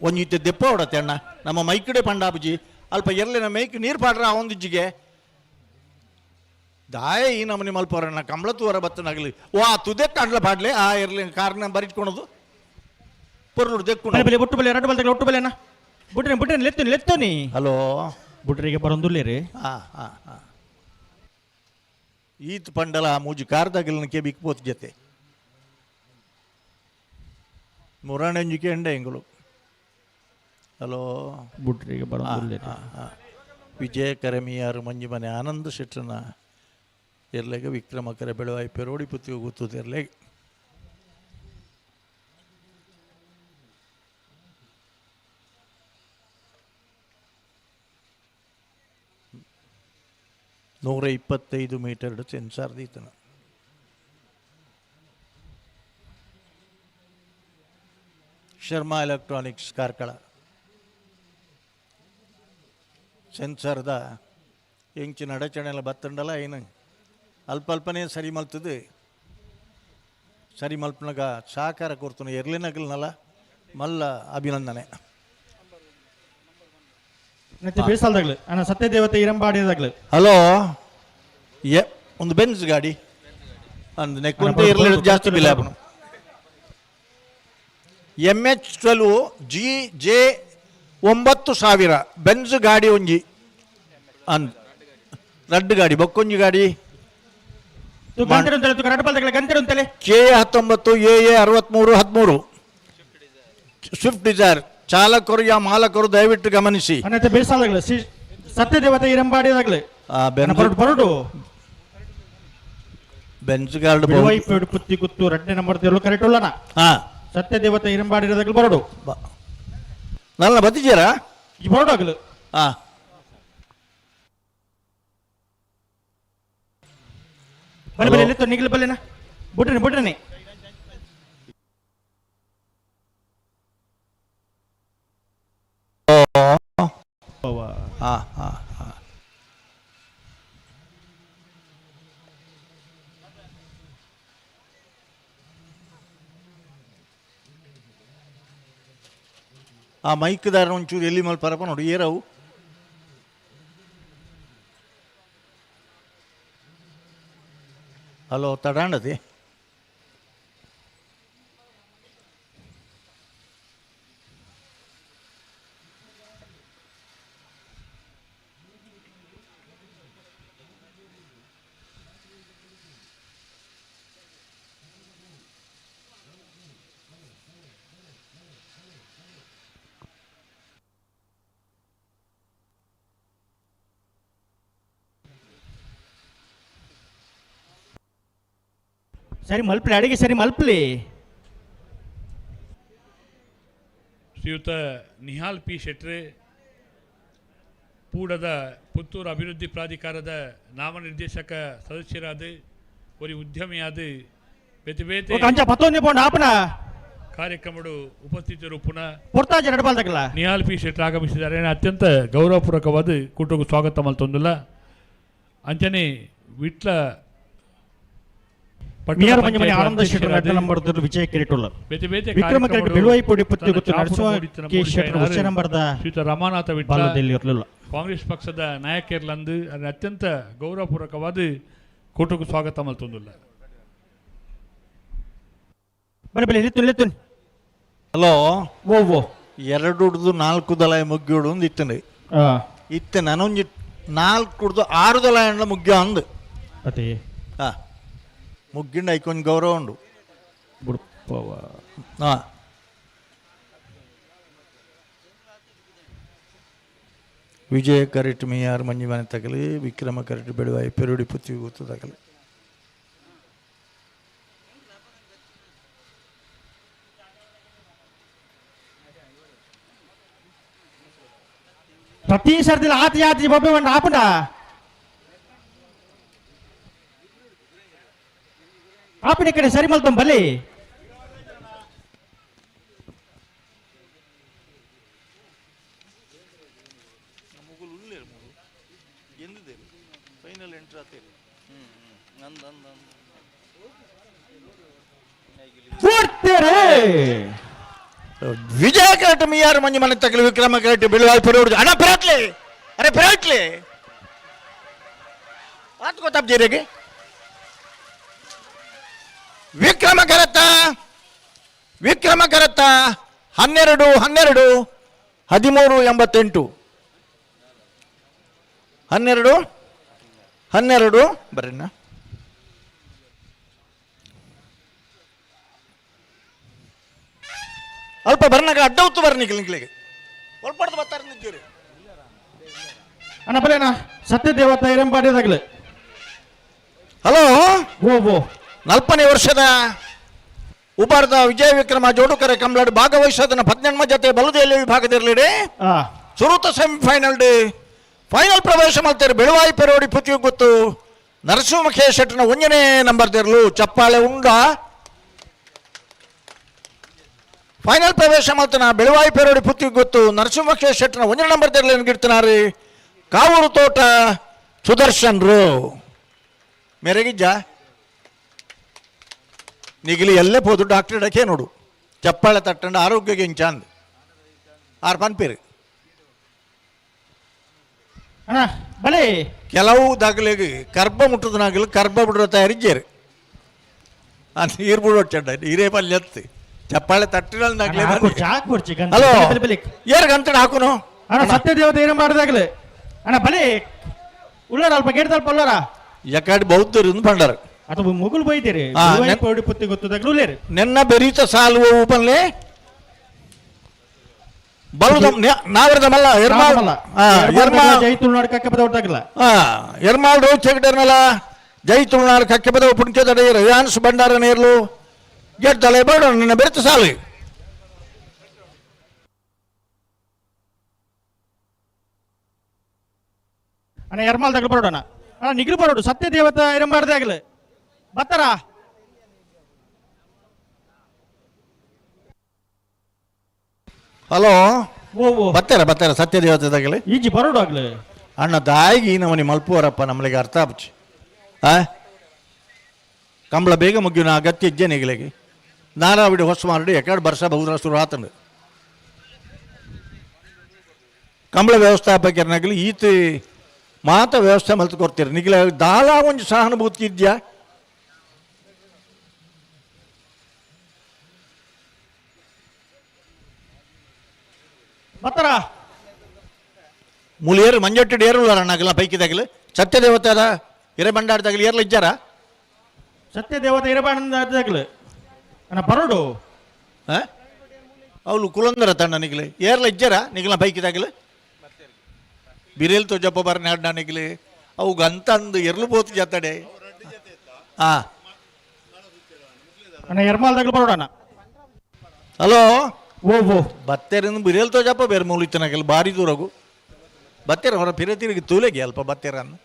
ಒಂಜಿ ಇತ್ತೆ ದೆಪ್ಪ ಹೊಡತ್ತೆ ಅಣ್ಣ ನಮ್ಮ ಮೈಕಡೆ ಪಂಡಾಬುಜಿ ಅಲ್ಪ ಎರ್ಲೆನ ಮೈಕ್ ನೀರು ಪಾಡ್ರ ಆ ಒಂದಿಜ್ಜಿಗೆ ದಾಯ ಈ ನಮ್ಮನೆ ಮಲ್ಪರಣ್ಣ ಕಂಬಳತ್ತು ಹೊರ ಬತ್ತನಾಗಲಿ ವಾ ತುದೆ ಕಾಡ್ಲ ಪಾಡ್ಲೆ ಆ ಇರ್ಲಿ ಕಾರ್ನ ಬರಿಟ್ಕೊಳೋದು ಪೊರ್ಲು ದೆಕ್ಕೊಂಡು ಬುಟ್ಟು ಬಲೆ ಎರಡು ಬಲ್ದಾಗ ಒಟ್ಟು ಬಲೆನ ಬುಟ್ರೆ ಬುಟ್ರೆ ಲೆತ್ತೋನಿ ಹಲೋ ಬುಟ್ರಿಗೆ ಬರೋಂದುಲ್ಲೇರಿ ಈತ್ ಪಂಡಲ ಮೂಜಿ ಕಾರ್ದಾಗಿಲ್ನಕ್ಕೆ ಬಿಕ್ಬೋತ್ ಜೊತೆ ಮುರಾಣಂಜಿಕೆ ಎಂಡ ಎಂಗಳು ಹಲೋ ಬುಟ್ರಿಗೆ ಬರೋಂದುಲ್ಲೇರಿ ವಿಜಯ ಕರಮಿಯಾರು ಮಂಜಿ ಮನೆ ಆನಂದ ಶೆಟ್ಟನ ಎರ್ಲೆಗೆ ವಿಕ್ರಮಕರ ಬೆಳವಾಯಿ ಪೆರೋಡಿ ಪುತ್ತಿಗೆ ಗೊತ್ತುದು ಎರ್ಲೆಗೆ ನೂರ 25 ಮೀಟರ್ ಸೆನ್ಸಾರ್ ದೀತನ ಶರ್ಮಾ ಎಲೆಕ್ಟ್ರಾನಿಕ್ಸ್ ಕಾರ್ಕಳ ಸೆನ್ಸಾರ್ದ ಎಂಚಿನ ಅಡಚಣೆಲ್ಲ ಬತ್ತಂಡಲ್ಲ ಏನು ಅಲ್ಪ ಅಲ್ಪನೇ ಸರಿ ಮಲ್ತದೆ ಸರಿ ಮಲ್ಪನಾಗ ಸಹಕಾರ ಕೊಡ್ತಾನೆ ಎರ್ಲಿನಗಲ್ನಲ್ಲ ಮಲ್ಲ ಅಭಿನಂದನೆ ಬೇಸಾಲ್ದಾಗ್ಲು ಅಣ್ಣ ಸತ್ಯದೇವತೆ ಇರಂಬಾಡಿದಾಗ್ಲು ಹಲೋ ಒಂದು ಬೆನ್ಸ್ ಗಾಡಿ ಅಂದ್ ನೆಕ್ಕೊಂತ ಇರ್ಲಿ ಜಾಸ್ತಿ ಬಿಲ್ ಆಪನು MH12 GJ 9000 ಬೆನ್ಸ್ ಗಾಡಿ ಒಂಜಿ ಅಂದ್ ರಡ್ಡ್ ಗಾಡಿ ಬೊಕ್ಕೊಂಜಿ ಗಾಡಿ K19 AA 6313 ಸ್ವಿಫ್ಟ್ ಡಿಸೈರ್ ಚಾಲಕರು ಯಾ ಮಾಲಕರು ದಯವಿಟ್ಟು ಗಮನಿಸಿ ಬೇಸಾಲ್ದಾಗ್ಲು ಸತ್ಯದೇವತೆ ಇರಂಬಾಡಿದಾಗ್ಲು ಬರೋಡು ಬೆನ್ಸ್ ಗಾರ್ಡ್ ಪುತ್ತಿ ಗುತ್ತು 2ನೇ ನಂಬರ್ ತೆರಳು ಕರೆಕ್ಟ್ ಉಳ್ಳನ ಸತ್ಯದೇವತೆ ಇರಂಬಾಡಿದಾಗ್ಲು ಬರೋಡು ನಲ್ಲ ಬತ್ತಿದ್ದೀರಾ ಈ ಬರೋಡಾಗ್ಲು ಬಲೆ ಬಲೆ ಎಲ್ಲಿತ್ತು ನಿಗ್ಲು ಬಲ್ಲೆನ ಬುಟ್ರನೆ ಬುಟ್ರನೆ ಆ ಮೈಕ್ದಾರ ಒಂಚೂರು ಎಲ್ಲಿ ಮಲ್ಪಾರಪ್ಪ ನೋಡಿ ಏರವು ಹಲೋ ತಡಾಂಡದೆ ಸರಿ ಮಲ್ಪಲಿ ಅಡಿಗೆ ಸರಿ ಮಲ್ಪಲಿ. ಶ್ರೀಯುತ ನಿಹಾಲ್ ಪಿ ಶೆಟ್ರೆ ಪೂಡದ ಪುತ್ತೂರು ಅಭಿವೃದ್ಧಿ ಪ್ರಾಧಿಕಾರದ ನಾಮನಿರ್ದೇಶಕ ಸದಸ್ಯರಾದ ಒಂದು ಉದ್ಯಮಿಯಾದ ಬೇತೆ ಬೇತೆ ಕಂಚ ಪತ್ತೊಂದು ಪೌಂಡ್ ಆಪನ ಕಾರ್ಯಕ್ರಮಗಳು ಉಪಸ್ಥಿತರು ಪುನಃ ಪೊರ್ತಾಜ ನಡಬಾಲ್ದಾಗಲ್ಲ ನಿಹಾಲ್ ಪಿ ಶೆಟ್ರ್ ಆಗಮಿಸಿದ್ದಾರೆ. ಅತ್ಯಂತ ಗೌರವಪೂರ್ವಕವಾದ ಕೂಟಗೂ ಸ್ವಾಗತ ಮಲ್ತೊಂದಿಲ್ಲ. ಅಂಚನೆ ವಿಟ್ಲ ಮಿಯಾರ್ ಮಂಜಮನೆ ಆನಂದ ಶೆಟ್ಟರ್ ಅಡ್ಡ ನಂಬರ್ದ ವಿಜಯ ಕಿರೀಟುಲ್ಲ ಬೇತೆ ಬೇತೆ ವಿಕ್ರಮ ಕಿರೀಟ ಬೆಳುವೈ ಪುಡಿ ಪುತ್ತಿ ಗೊತ್ತು ನರಸಿಂಹ ಕೆ ಶೆಟ್ಟರ್ ಹುಸೆ ನಂಬರ್ದ ಶ್ರೀಯುತ ರಮಾನಾಥ ವಿಟ್ಲ ಬಾಲದಲ್ಲಿ ಇರಲಿಲ್ಲ. ಕಾಂಗ್ರೆಸ್ ಪಕ್ಷದ ನಾಯಕರ್ಲಂದು ಅತ್ಯಂತ ಗೌರವಪೂರ್ವಕವಾದ ಕೂಟಕ್ಕೂ ಸ್ವಾಗತ ಮಲ್ತೊಂದಿಲ್ಲ. ಬನ್ನಿ ಬನ್ನಿ ಇಲ್ಲಿತ್ತು ಹಲೋ ಓ ಓ 2 ಹಿಡ್ದು 4 ದಲ ಮುಗ್ಗಿಯೋಡು ಒಂದು ಇತ್ತನೆ ಇತ್ತೆ ನಾನೊಂದು 4 ಹಿಡ್ದು 6 ದಲ ಎಂಡ ಮುಗ್ಗ್ಯ ಅಂದು ಅದೇ ಮುಗ್ಗಿಂಡ ಐಕೊಂದು ಗೌರವ ಉಂಡು ಹಾಂ ವಿಜಯ ಕರೆಕ್ಟ್ ಮಿಯಾರ್ ಮಂಜಿ ಮನೆ ತಗಲಿ ವಿಕ್ರಮ ಕರೆಕ್ಟ್ ಬೆಳುವಾಯಿ ಪೆರುಡಿ ಪುತ್ತಿ ಗೊತ್ತು ತಗಲಿ ಪ್ರತಿ ಸರ್ತಿಲಿ ಆತಿ ಆತಿ ಬೊಬ್ಬೆ ಒಂದು ಆಪುಂಡ ಆಪಿನ ಕಡೆ ಸರಿ ಮಲ್ತಂ ಬಲಿ ವಿಜಯ ಕರೆಕ್ಟ್ ಮಿಯಾರ್ ಮಂಜಿ ಮನೆ ತಗಲಿ ವಿಕ್ರಮ ಕರೆಕ್ಟ್ ಬೆಳುವಾಯಿ ಪೆರುಡಿ ಅಣ್ಣ ಪೆರಾಟ್ಲಿ ಅರೆ ಪೆರಾಟ್ಲಿ ಆತ್ ಗೊತ್ತಾಪ್ ಜೀರೆಗೆ ವಿಕ್ರಮ ಕರತ್ತ 12 12 13 88 12 ಬರ್ರಿಣ್ಣ ಅಲ್ಪ ಬರ್ನಾಗ ಅಡ್ಡ ಉತ್ತು ಬರ್ನಿಕ್ಲಿ ನಿಕ್ಲಿಗೆ ಒಳ್ಪಡ್ದು ಬರ್ತಾರೆ ನಿಂತೀರಿ ಅಣ್ಣ ಬಲೇನಾ ಸತ್ಯ ದೇವತ ಇರಂಬಾಡಿದಾಗಲೇ ಹಲೋ ಓ ಓ 40ನೇ ವರ್ಷದ ಉಪಾರ್ದ ವಿಜಯ ವಿಕ್ರಮ ಜೋಡುಕರೆ ಕಂಬ್ಲಾಡ್ ಭಾಗವಹಿಸೋದನ್ನ 18 ಜೊತೆ ಬಲುದೆಯಲ್ಲಿ ವಿಭಾಗದಿರಲಿಡೆ ಸುರುತ ಸೆಮಿಫೈನಲ್ ಡೇ ಫೈನಲ್ ಪ್ರವೇಶ ಮಾಡ್ತಾರೆ ಬೆಳುವಾಯಿ ಪೆರೋಡಿ ಪುತಿಯು ಗೊತ್ತು ನರಸಿಂಹ ಶೆಟ್ಟನ 1ನೇ ನಂಬರ್ದಿರಲು ಚಪ್ಪಾಳೆ ಉಂಡ ಫೈನಲ್ ಪ್ರವೇಶ ಮಾಡ್ತಾನ ಬೆಳುವಾಯಿ ಪೆರೋಡಿ ಪುತಿಯು ಗೊತ್ತು ನರಸಿಂಹ ಶೆಟ್ಟನ 1ನೇ ನಂಬರ್ದಿರಲಿ ಗಿಡ್ತಾನಾರಿ ಕಾವೂರು ತೋಟ ಸುದರ್ಶನ್ರು ಮೆರಗಿಜ್ಜ ನಿಗಿಲಿ ಎಲ್ಲೇ ಹೋದು ಡಾಕ್ಟರ್ ಇಡಕ್ಕೆ ನೋಡು ಚಪ್ಪಾಳೆ ತಟ್ಟಂಡು ಆರೋಗ್ಯಕ್ಕೆ ಹಿಂಗೆ ಚಂದ ಆರು ಪನ್ಪೇರು ಅಣ್ಣ ಬಲೆ ಕೆಲವು ದಾಖಲೆಗೆ ಕರ್ಬ ಮುಟ್ಟದನಾಗಲಿ ಕರ್ಬ ಬಿಡೋ ತಯಾರಿಜ್ಜೇರು ಆ ನೀರು ಬಿಡೋ ಚಡ್ಡ ನೀರೇ ಪಲ್ಯ ಎತ್ತು ಚಪ್ಪಾಳೆ ತಟ್ಟಿನಾಗಲೇ ಹಲೋ ಏರ್ ಗಂಟೆ ಹಾಕುನು ಅಣ್ಣ ಸತ್ಯ ದೇವತೆ ಏನು ಮಾಡಿದಾಗಲೇ ಅಣ್ಣ ಬಲೆ ಉಳ್ಳಾರ ಅಲ್ಪ ಗೇಡ್ದಲ್ಪ ಉಳ್ಳಾರ ಯಾಕಡೆ ಬೌದ್ಧರು ಬಂಡಾರ ಅಥವಾ ಮುಗುಲ್ ಬೈತೀರಿ ಪೌಡಿ ಪುತ್ತಿ ಗೊತ್ತದಾಗಲೂ ಉಳ್ಳೇರಿ ನೆನ್ನ ಬೆರೀತ ಸಾಲು ಓಪನ್ಲೆ ಬಲುದ ನಾವರದ ಮಲ್ಲ ಎರ್ಮಾಳ್ ಜೈ ತುಳುನಾಡು ಕಕ್ಕೆ ಪದವತ್ತಾಗಲ್ಲ ಎರ್ಮಾಳ್ ರೋಚ್ ಹೆಗಡರ್ನಲ್ಲ ಜೈ ತುಳುನಾಡು ಕಕ್ಕೆ ಪದವ ಪುಣ್ಯದಡೆ ರಯಾನ್ಸ್ ಭಂಡಾರ ನೇರ್ಲು ಗೆಡ್ದಲೆ ಬೇಡ ನಿನ್ನ ಬೆರೆತ ಸಾಲು ಅಣ್ಣ ಎರ್ಮಾಲ್ ತಗಲು ಬರೋಣ ಅಣ್ಣ ನಿಗ್ರು ಬರೋಡು ಸತ್ಯ ದೇವತ ಇರಂಬಾರ್ದಾಗಲೇ ಬತ್ತಾರ ಹಲೋ ಓ ಓ ಬರ್ತಾರ ಸತ್ಯ ದೇವತೆದಾಗಲೇ ಈಜಿ ಬರೋಡು ಆಗ್ಲೇ ಅಣ್ಣ ದಾಯಿಗೆ ನಮ್ಮನಿ ಮಲ್ಪುವರಪ್ಪ ನಮ್ಮಳಿಗೆ ಅರ್ಥ ಆಪಚ್ಚಿ ಕಂಬಳ ಬೇಗ ಮುಗಿನ ಅಗತ್ಯ ಇಜ್ಜೆ ನಿಗಲಿಗೆ ನಾರಾವಿಡಿ ಹೊಸ ಮಾಡಿ ಎಕಡೆ ವರ್ಷ ಬಹುದ್ರ ಶುರು ಆತಂಡು ಕಂಬಳ ವ್ಯವಸ್ಥಾಪಕರನಾಗಲಿ ಈತ ಮಾತ ವ್ಯವಸ್ಥೆ ಮಲ್ತು ಕೊಡ್ತೀರಿ ನಿಗಲ ದಾಳ ಒಂದು ಸಹಾನುಭೂತಿ ಇದೆಯಾ ಬತ್ತಾರ ಮುಳಿಯರು ಮಂಜೊಟ್ಟಿಡು ಏರುಳ್ಳಾರಣ್ಣಾಗಲ್ಲ ಪೈಕಿದಾಗಲಿ ಸತ್ಯ ದೇವತೆ ಅದ ಹಿರೇ ಬಂಡಾಡ್ದಾಗಲಿ ಏರ್ಲ ಇಜ್ಜಾರ ಸತ್ಯ ದೇವತೆ ಇರಬಾರ್ದಾಗಲೇ ಅಣ್ಣ ಬರೋಡು ಅವಳು ಕುಲಂದರ ತಂಡ ನಿಗಲಿ ಏರ್ಲ ಇಜ್ಜಾರ ನಿಗಲ ಪೈಕಿದಾಗಲಿ ಬಿರೇಲ್ ತೋಜಪ್ಪ ಬರ್ನ ಅಡ್ಡ ನಿಗಲಿ ಅವು ಗಂತಂದು ಎರ್ಲು ಬೋತು ಜತಡೆ ಅಣ್ಣ ಎರ್ಮಾಲ್ದಾಗಲು ಬರೋಣ. ಹಲೋ ಓ ಓ ಬತ್ತೇರಿಂದ ಬಿರಿಯಲ್ತೋ ಜಪ್ಪ ಬೇರೆ ಮೂಲಿತ್ತನಾಗೆಲ್ಲ ಭಾರಿ ದೂರಗು ಬತ್ತೇರ ಹೊರ ಪಿರೆ ತಿರುಗಿ ತೂಲೆಗೆ ಅಲ್ಪ ಬತ್ತೇರನ್ನು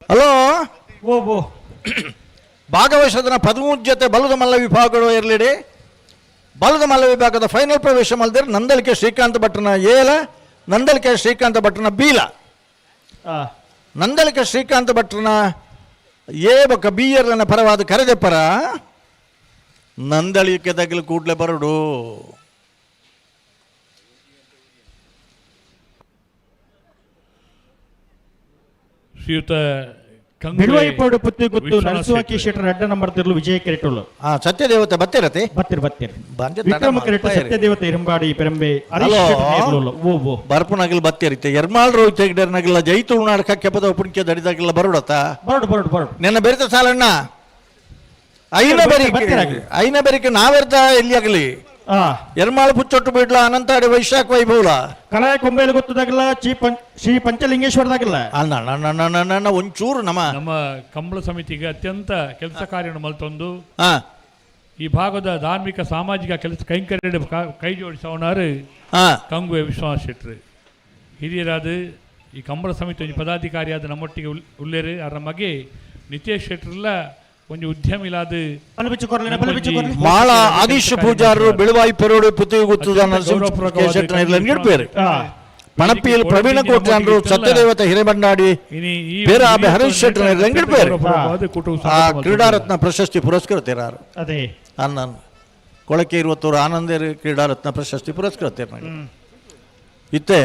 ಹಲೋ ಓ ಓ ಭಾಗವಹಿಸೋದನ್ನ 13 ಜೊತೆ ಬಲದ ಮಲ್ಲ ವಿಭಾಗಗಳು ಇರಲಿಡಿ. ಬಲದ ಮಲ್ಲ ವಿಭಾಗದ ಫೈನಲ್ ಪ್ರವೇಶ ಮಲ್ದಿರ ನಂದಲಿಕೆ ಶ್ರೀಕಾಂತ ಭಟ್ರನ ಏಲ, ನಂದಲಿಕೆ ಶ್ರೀಕಾಂತ ಭಟ್ರನ ಬೀಲ. ನಂದಲಿಕೆ ಶ್ರೀಕಾಂತ ಭಟ್ರನ ಏ ಬೊಕ್ಕ ಬೀಯರ್ನ ಪರವಾದ ಕರೆದೆ ಪರ ನಂದಳಿಕೆ ತಗಲು ಕೂಡ್ಲೆ ಬರಡು. ಶ್ರೀಯುತ ಬಿಡುವೈಪೋಡು ಪುತ್ತಿ ಗುತ್ತು ನರಸುವಾಕಿ ಶೆಟ್ಟರ್ ಅಡ್ಡ ನಂಬರ್ ತಿರ್ಲು ವಿಜಯ ಕೆರೆಟುಳ್ಳು ಸತ್ಯದೇವತೆ ಬತ್ತಿರತೆ ಬತ್ತಿರ ವಿಕ್ರಮ ಕೆರೆಟ ಸತ್ಯದೇವತೆ ಇರಂಬಾಡಿ ಪೆರಂಬೆ ಓ ಓ ಬರ್ಪುನಾಗಿಲ್ ಬತ್ತಿರಿತೆ ಎರ್ಮಾಳ್ ರೋಹಿತ್ ತೆಗಡರ್ನಾಗಿಲ್ಲ ಜೈತು ಉಣ್ಣಾಡ್ಕಕ್ಕೆ ಪದ ಉಪಣಿಕೆ ದಡಿದಾಗಿಲ್ಲ ಬರೋಡತ್ತ ಬರೋಡು ನಿನ್ನ ಬೆರೆತ ಸಾಲಣ್ಣ ಐನ ಬೆರಿಕೆ ನಾವೆರ್ದ ಎಲ್ಲಿಯಾಗಲಿ ಎರ್ಮಾಳು ಪುಚ್ಚೊಟ್ಟು ಬಿಡ್ಲ ಅನಂತಾಡಿ ವೈಶಾಖ ವೈಭವಲ ಕಲಾಯ ಕೊಂಬೆಯಲ್ಲಿ ಗೊತ್ತದಾಗಿಲ್ಲ ಶ್ರೀ ಪಂಚಲಿಂಗೇಶ್ವರದಾಗಿಲ್ಲ ಅಣ್ಣ ಒಂಚೂರು ನಮ್ಮ ಕಂಬಳ ಸಮಿತಿಗೆ ಅತ್ಯಂತ ಕೆಲಸ ಕಾರ್ಯವನ್ನು ಮಲ್ತೊಂದು ಈ ಭಾಗದ ಧಾರ್ಮಿಕ ಸಾಮಾಜಿಕ ಕೆಲಸ ಕೈಂಕರ್ಯ ಕೈ ಜೋಡಿಸವನಾರು ಕಂಗುವೆ ವಿಶ್ವಾಸ ಶೆಟ್ರು ಹಿರಿಯರಾದ ಈ ಕಂಬಳ ಸಮಿತಿ ಒಂದು ಪದಾಧಿಕಾರಿಯಾದ ನಮ್ಮೊಟ್ಟಿಗೆ ಉಳ್ಳೇರು ಅವರ ಮಗೆ ನಿತೇಶ್ ಶೆಟ್ರಲ್ಲ ಒಂದು ಉದ್ಯಮಿಲಾದ ಮಾಳ ಆದಿಶ ಪೂಜಾರರು ಬೆಳುವಾಯಿ ಪೆರೋಡು ಪುತ್ತಿಗೆ ಗುತ್ತುದ ನರಸಿಂಹೇರು ಪಣಪಿಯಲ್ಲಿ ಪ್ರವೀಣ ಕೋಟ್ಯಾನರು ಸತ್ಯದೇವತೆ ಹಿರೇಬಂಡಾಡಿ ಬೇರೆ ಹರೀಶ್ ಶೆಟ್ಟರ್ ಲೆಂಗಿಡ್ಪೇರು ಕ್ರೀಡಾರತ್ನ ಪ್ರಶಸ್ತಿ ಪುರಸ್ಕೃತರಾರು ಅದೇ ಅನ್ನ ಕೊಳಕೆ 20 ಆನಂದೇರು ಕ್ರೀಡಾರತ್ನ ಪ್ರಶಸ್ತಿ ಪುರಸ್ಕೃತರು ಇತ್ತೆ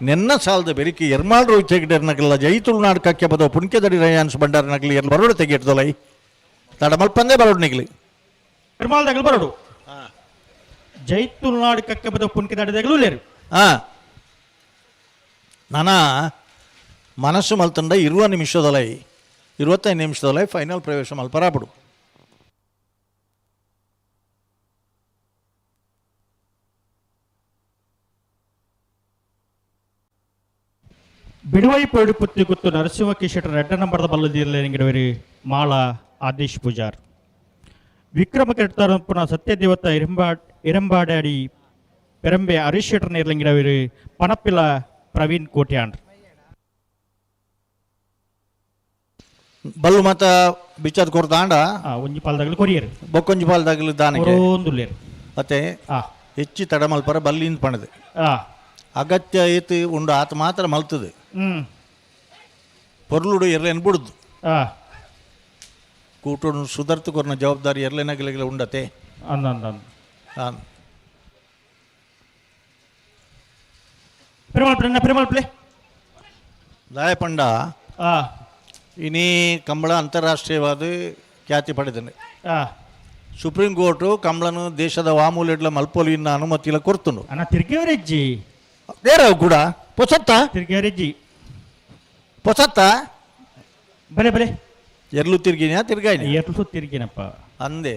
ನೆನ್ನ ಸಾಲದ ಬೆರಿಕೆ ಎರ್ಮಾಳ್ ರೋಹಿತ್ ತೆಗಿಡರ್ನಗಲ್ಲ ಜೈತುಳ್ನಾಡು ಕಕ್ಕೆ ಬದ ಪುಣ್ಕೆದಡಿ ರಯಾನ್ಸ್ ಬಂಡಾರ್ನಗಲಿ ಎಲ್ಲಿ ಬರೋಡು ತೆಗೆಡ್ದೊಲೈ ತಡ ಮಲ್ಪಂದೇ ಬರೋಡು ನಿಗ್ಲಿ ಎರ್ಮಾಲ್ದಾಗಲು ಬರೋಡು ಜೈತುಳ್ನಾಡು ಕಕ್ಕೆ ಬದ ಪುಣ್ಕೆದಡಿದಾಗಲೂ ಲೇರು ನಾನ ಮನಸ್ಸು ಮಲ್ತಂಡ 25 ನಿಮಿಷದೊಲೈ ಫೈನಲ್ ಪ್ರವೇಶ ಮಲ್ಪರಾಬಿಡು. ಬಿಡುವೈಪೋಡು ಪುತ್ತಿ ಗುತ್ತು ನರಸಿಂಹಕ್ಕೆ ಶೆಟ್ಟರ್ ಅಡ್ಡ ನಂಬರ್ದ ಬಲ್ಲದಿರಲಿಂಗಿಡವರಿ ಮಾಳ ಆದೇಶ್ ಪೂಜಾರ್ ವಿಕ್ರಮ ಕೆಟ್ಟಾರಂಪುನ ಸತ್ಯದೇವತ ಇರಂಬಾಡಾಡಿ ಪೆರಂಬೆ ಹರೀಶ್ ಶೆಟ್ಟರ್ ನೇರ್ಲಿಂಗಿಡವರಿ ಪಣಪಿಲ ಪ್ರವೀಣ್ ಕೋಟ್ಯಾನ್ ಬಲ್ಲು ಮತ ಬಿಚ್ಚದ ಕೊರ್ದಾಂಡ ಒಂಜಿ ಪಾಲ್ದಾಗಲು ಕೊರಿಯರು ಬೊಕ್ಕೊಂಜಿ ಪಾಲ್ದಾಗಲು ದಾನ ಒಂದುಲ್ಲೇರು ಮತ್ತೆ ಹೆಚ್ಚಿ ತಡ ಮಲ್ಪರ ಬಲ್ಲಿಂದ ಪಣದು ಅಗತ್ಯ ಐತಿ ಉಂಡು ಆತ ಮಾತ್ರ ಮಲ್ತದೆ ಪೊರ್ಲುಡು ಎರ್ಲೇನು ಬಿಡುದು ಕೂಟು ಸುಧಾರ್ತು ಕೊರ್ನ ಜವಾಬ್ದಾರಿ ಎರ್ಲೇನಾಗಲಿಲ್ಲ ಉಂಡತೆ ದಾಯಪಂಡ ಇನಿ ಕಂಬಳ ಅಂತಾರಾಷ್ಟ್ರೀಯವಾದ ಖ್ಯಾತಿ ಪಡೆದನೆ. ಸುಪ್ರೀಂ ಕೋರ್ಟು ಕಂಬಳನು ದೇಶದ ವಾಮೂಲೆಡ್ಲ ಮಲ್ಪೊಲಿನ ಅನುಮತಿಲ ಕೊರ್ತುಂಡು ತಿರ್ಗಿಯವರೆಜ್ಜಿ ಬೇರೆ ಕೂಡ ಪೊಸತ್ತ ತಿರ್ಗಿಯವರೆಜ್ಜಿ ಪೊಸತ್ತ ಬಲೆ ಬಲೆ ಎರ್ಲು ತಿರ್ಗಿನ ತಿರ್ಗಾಯ್ನ ಎರ್ಲು ತಿರ್ಗಿನಪ್ಪ ಅಂದೆ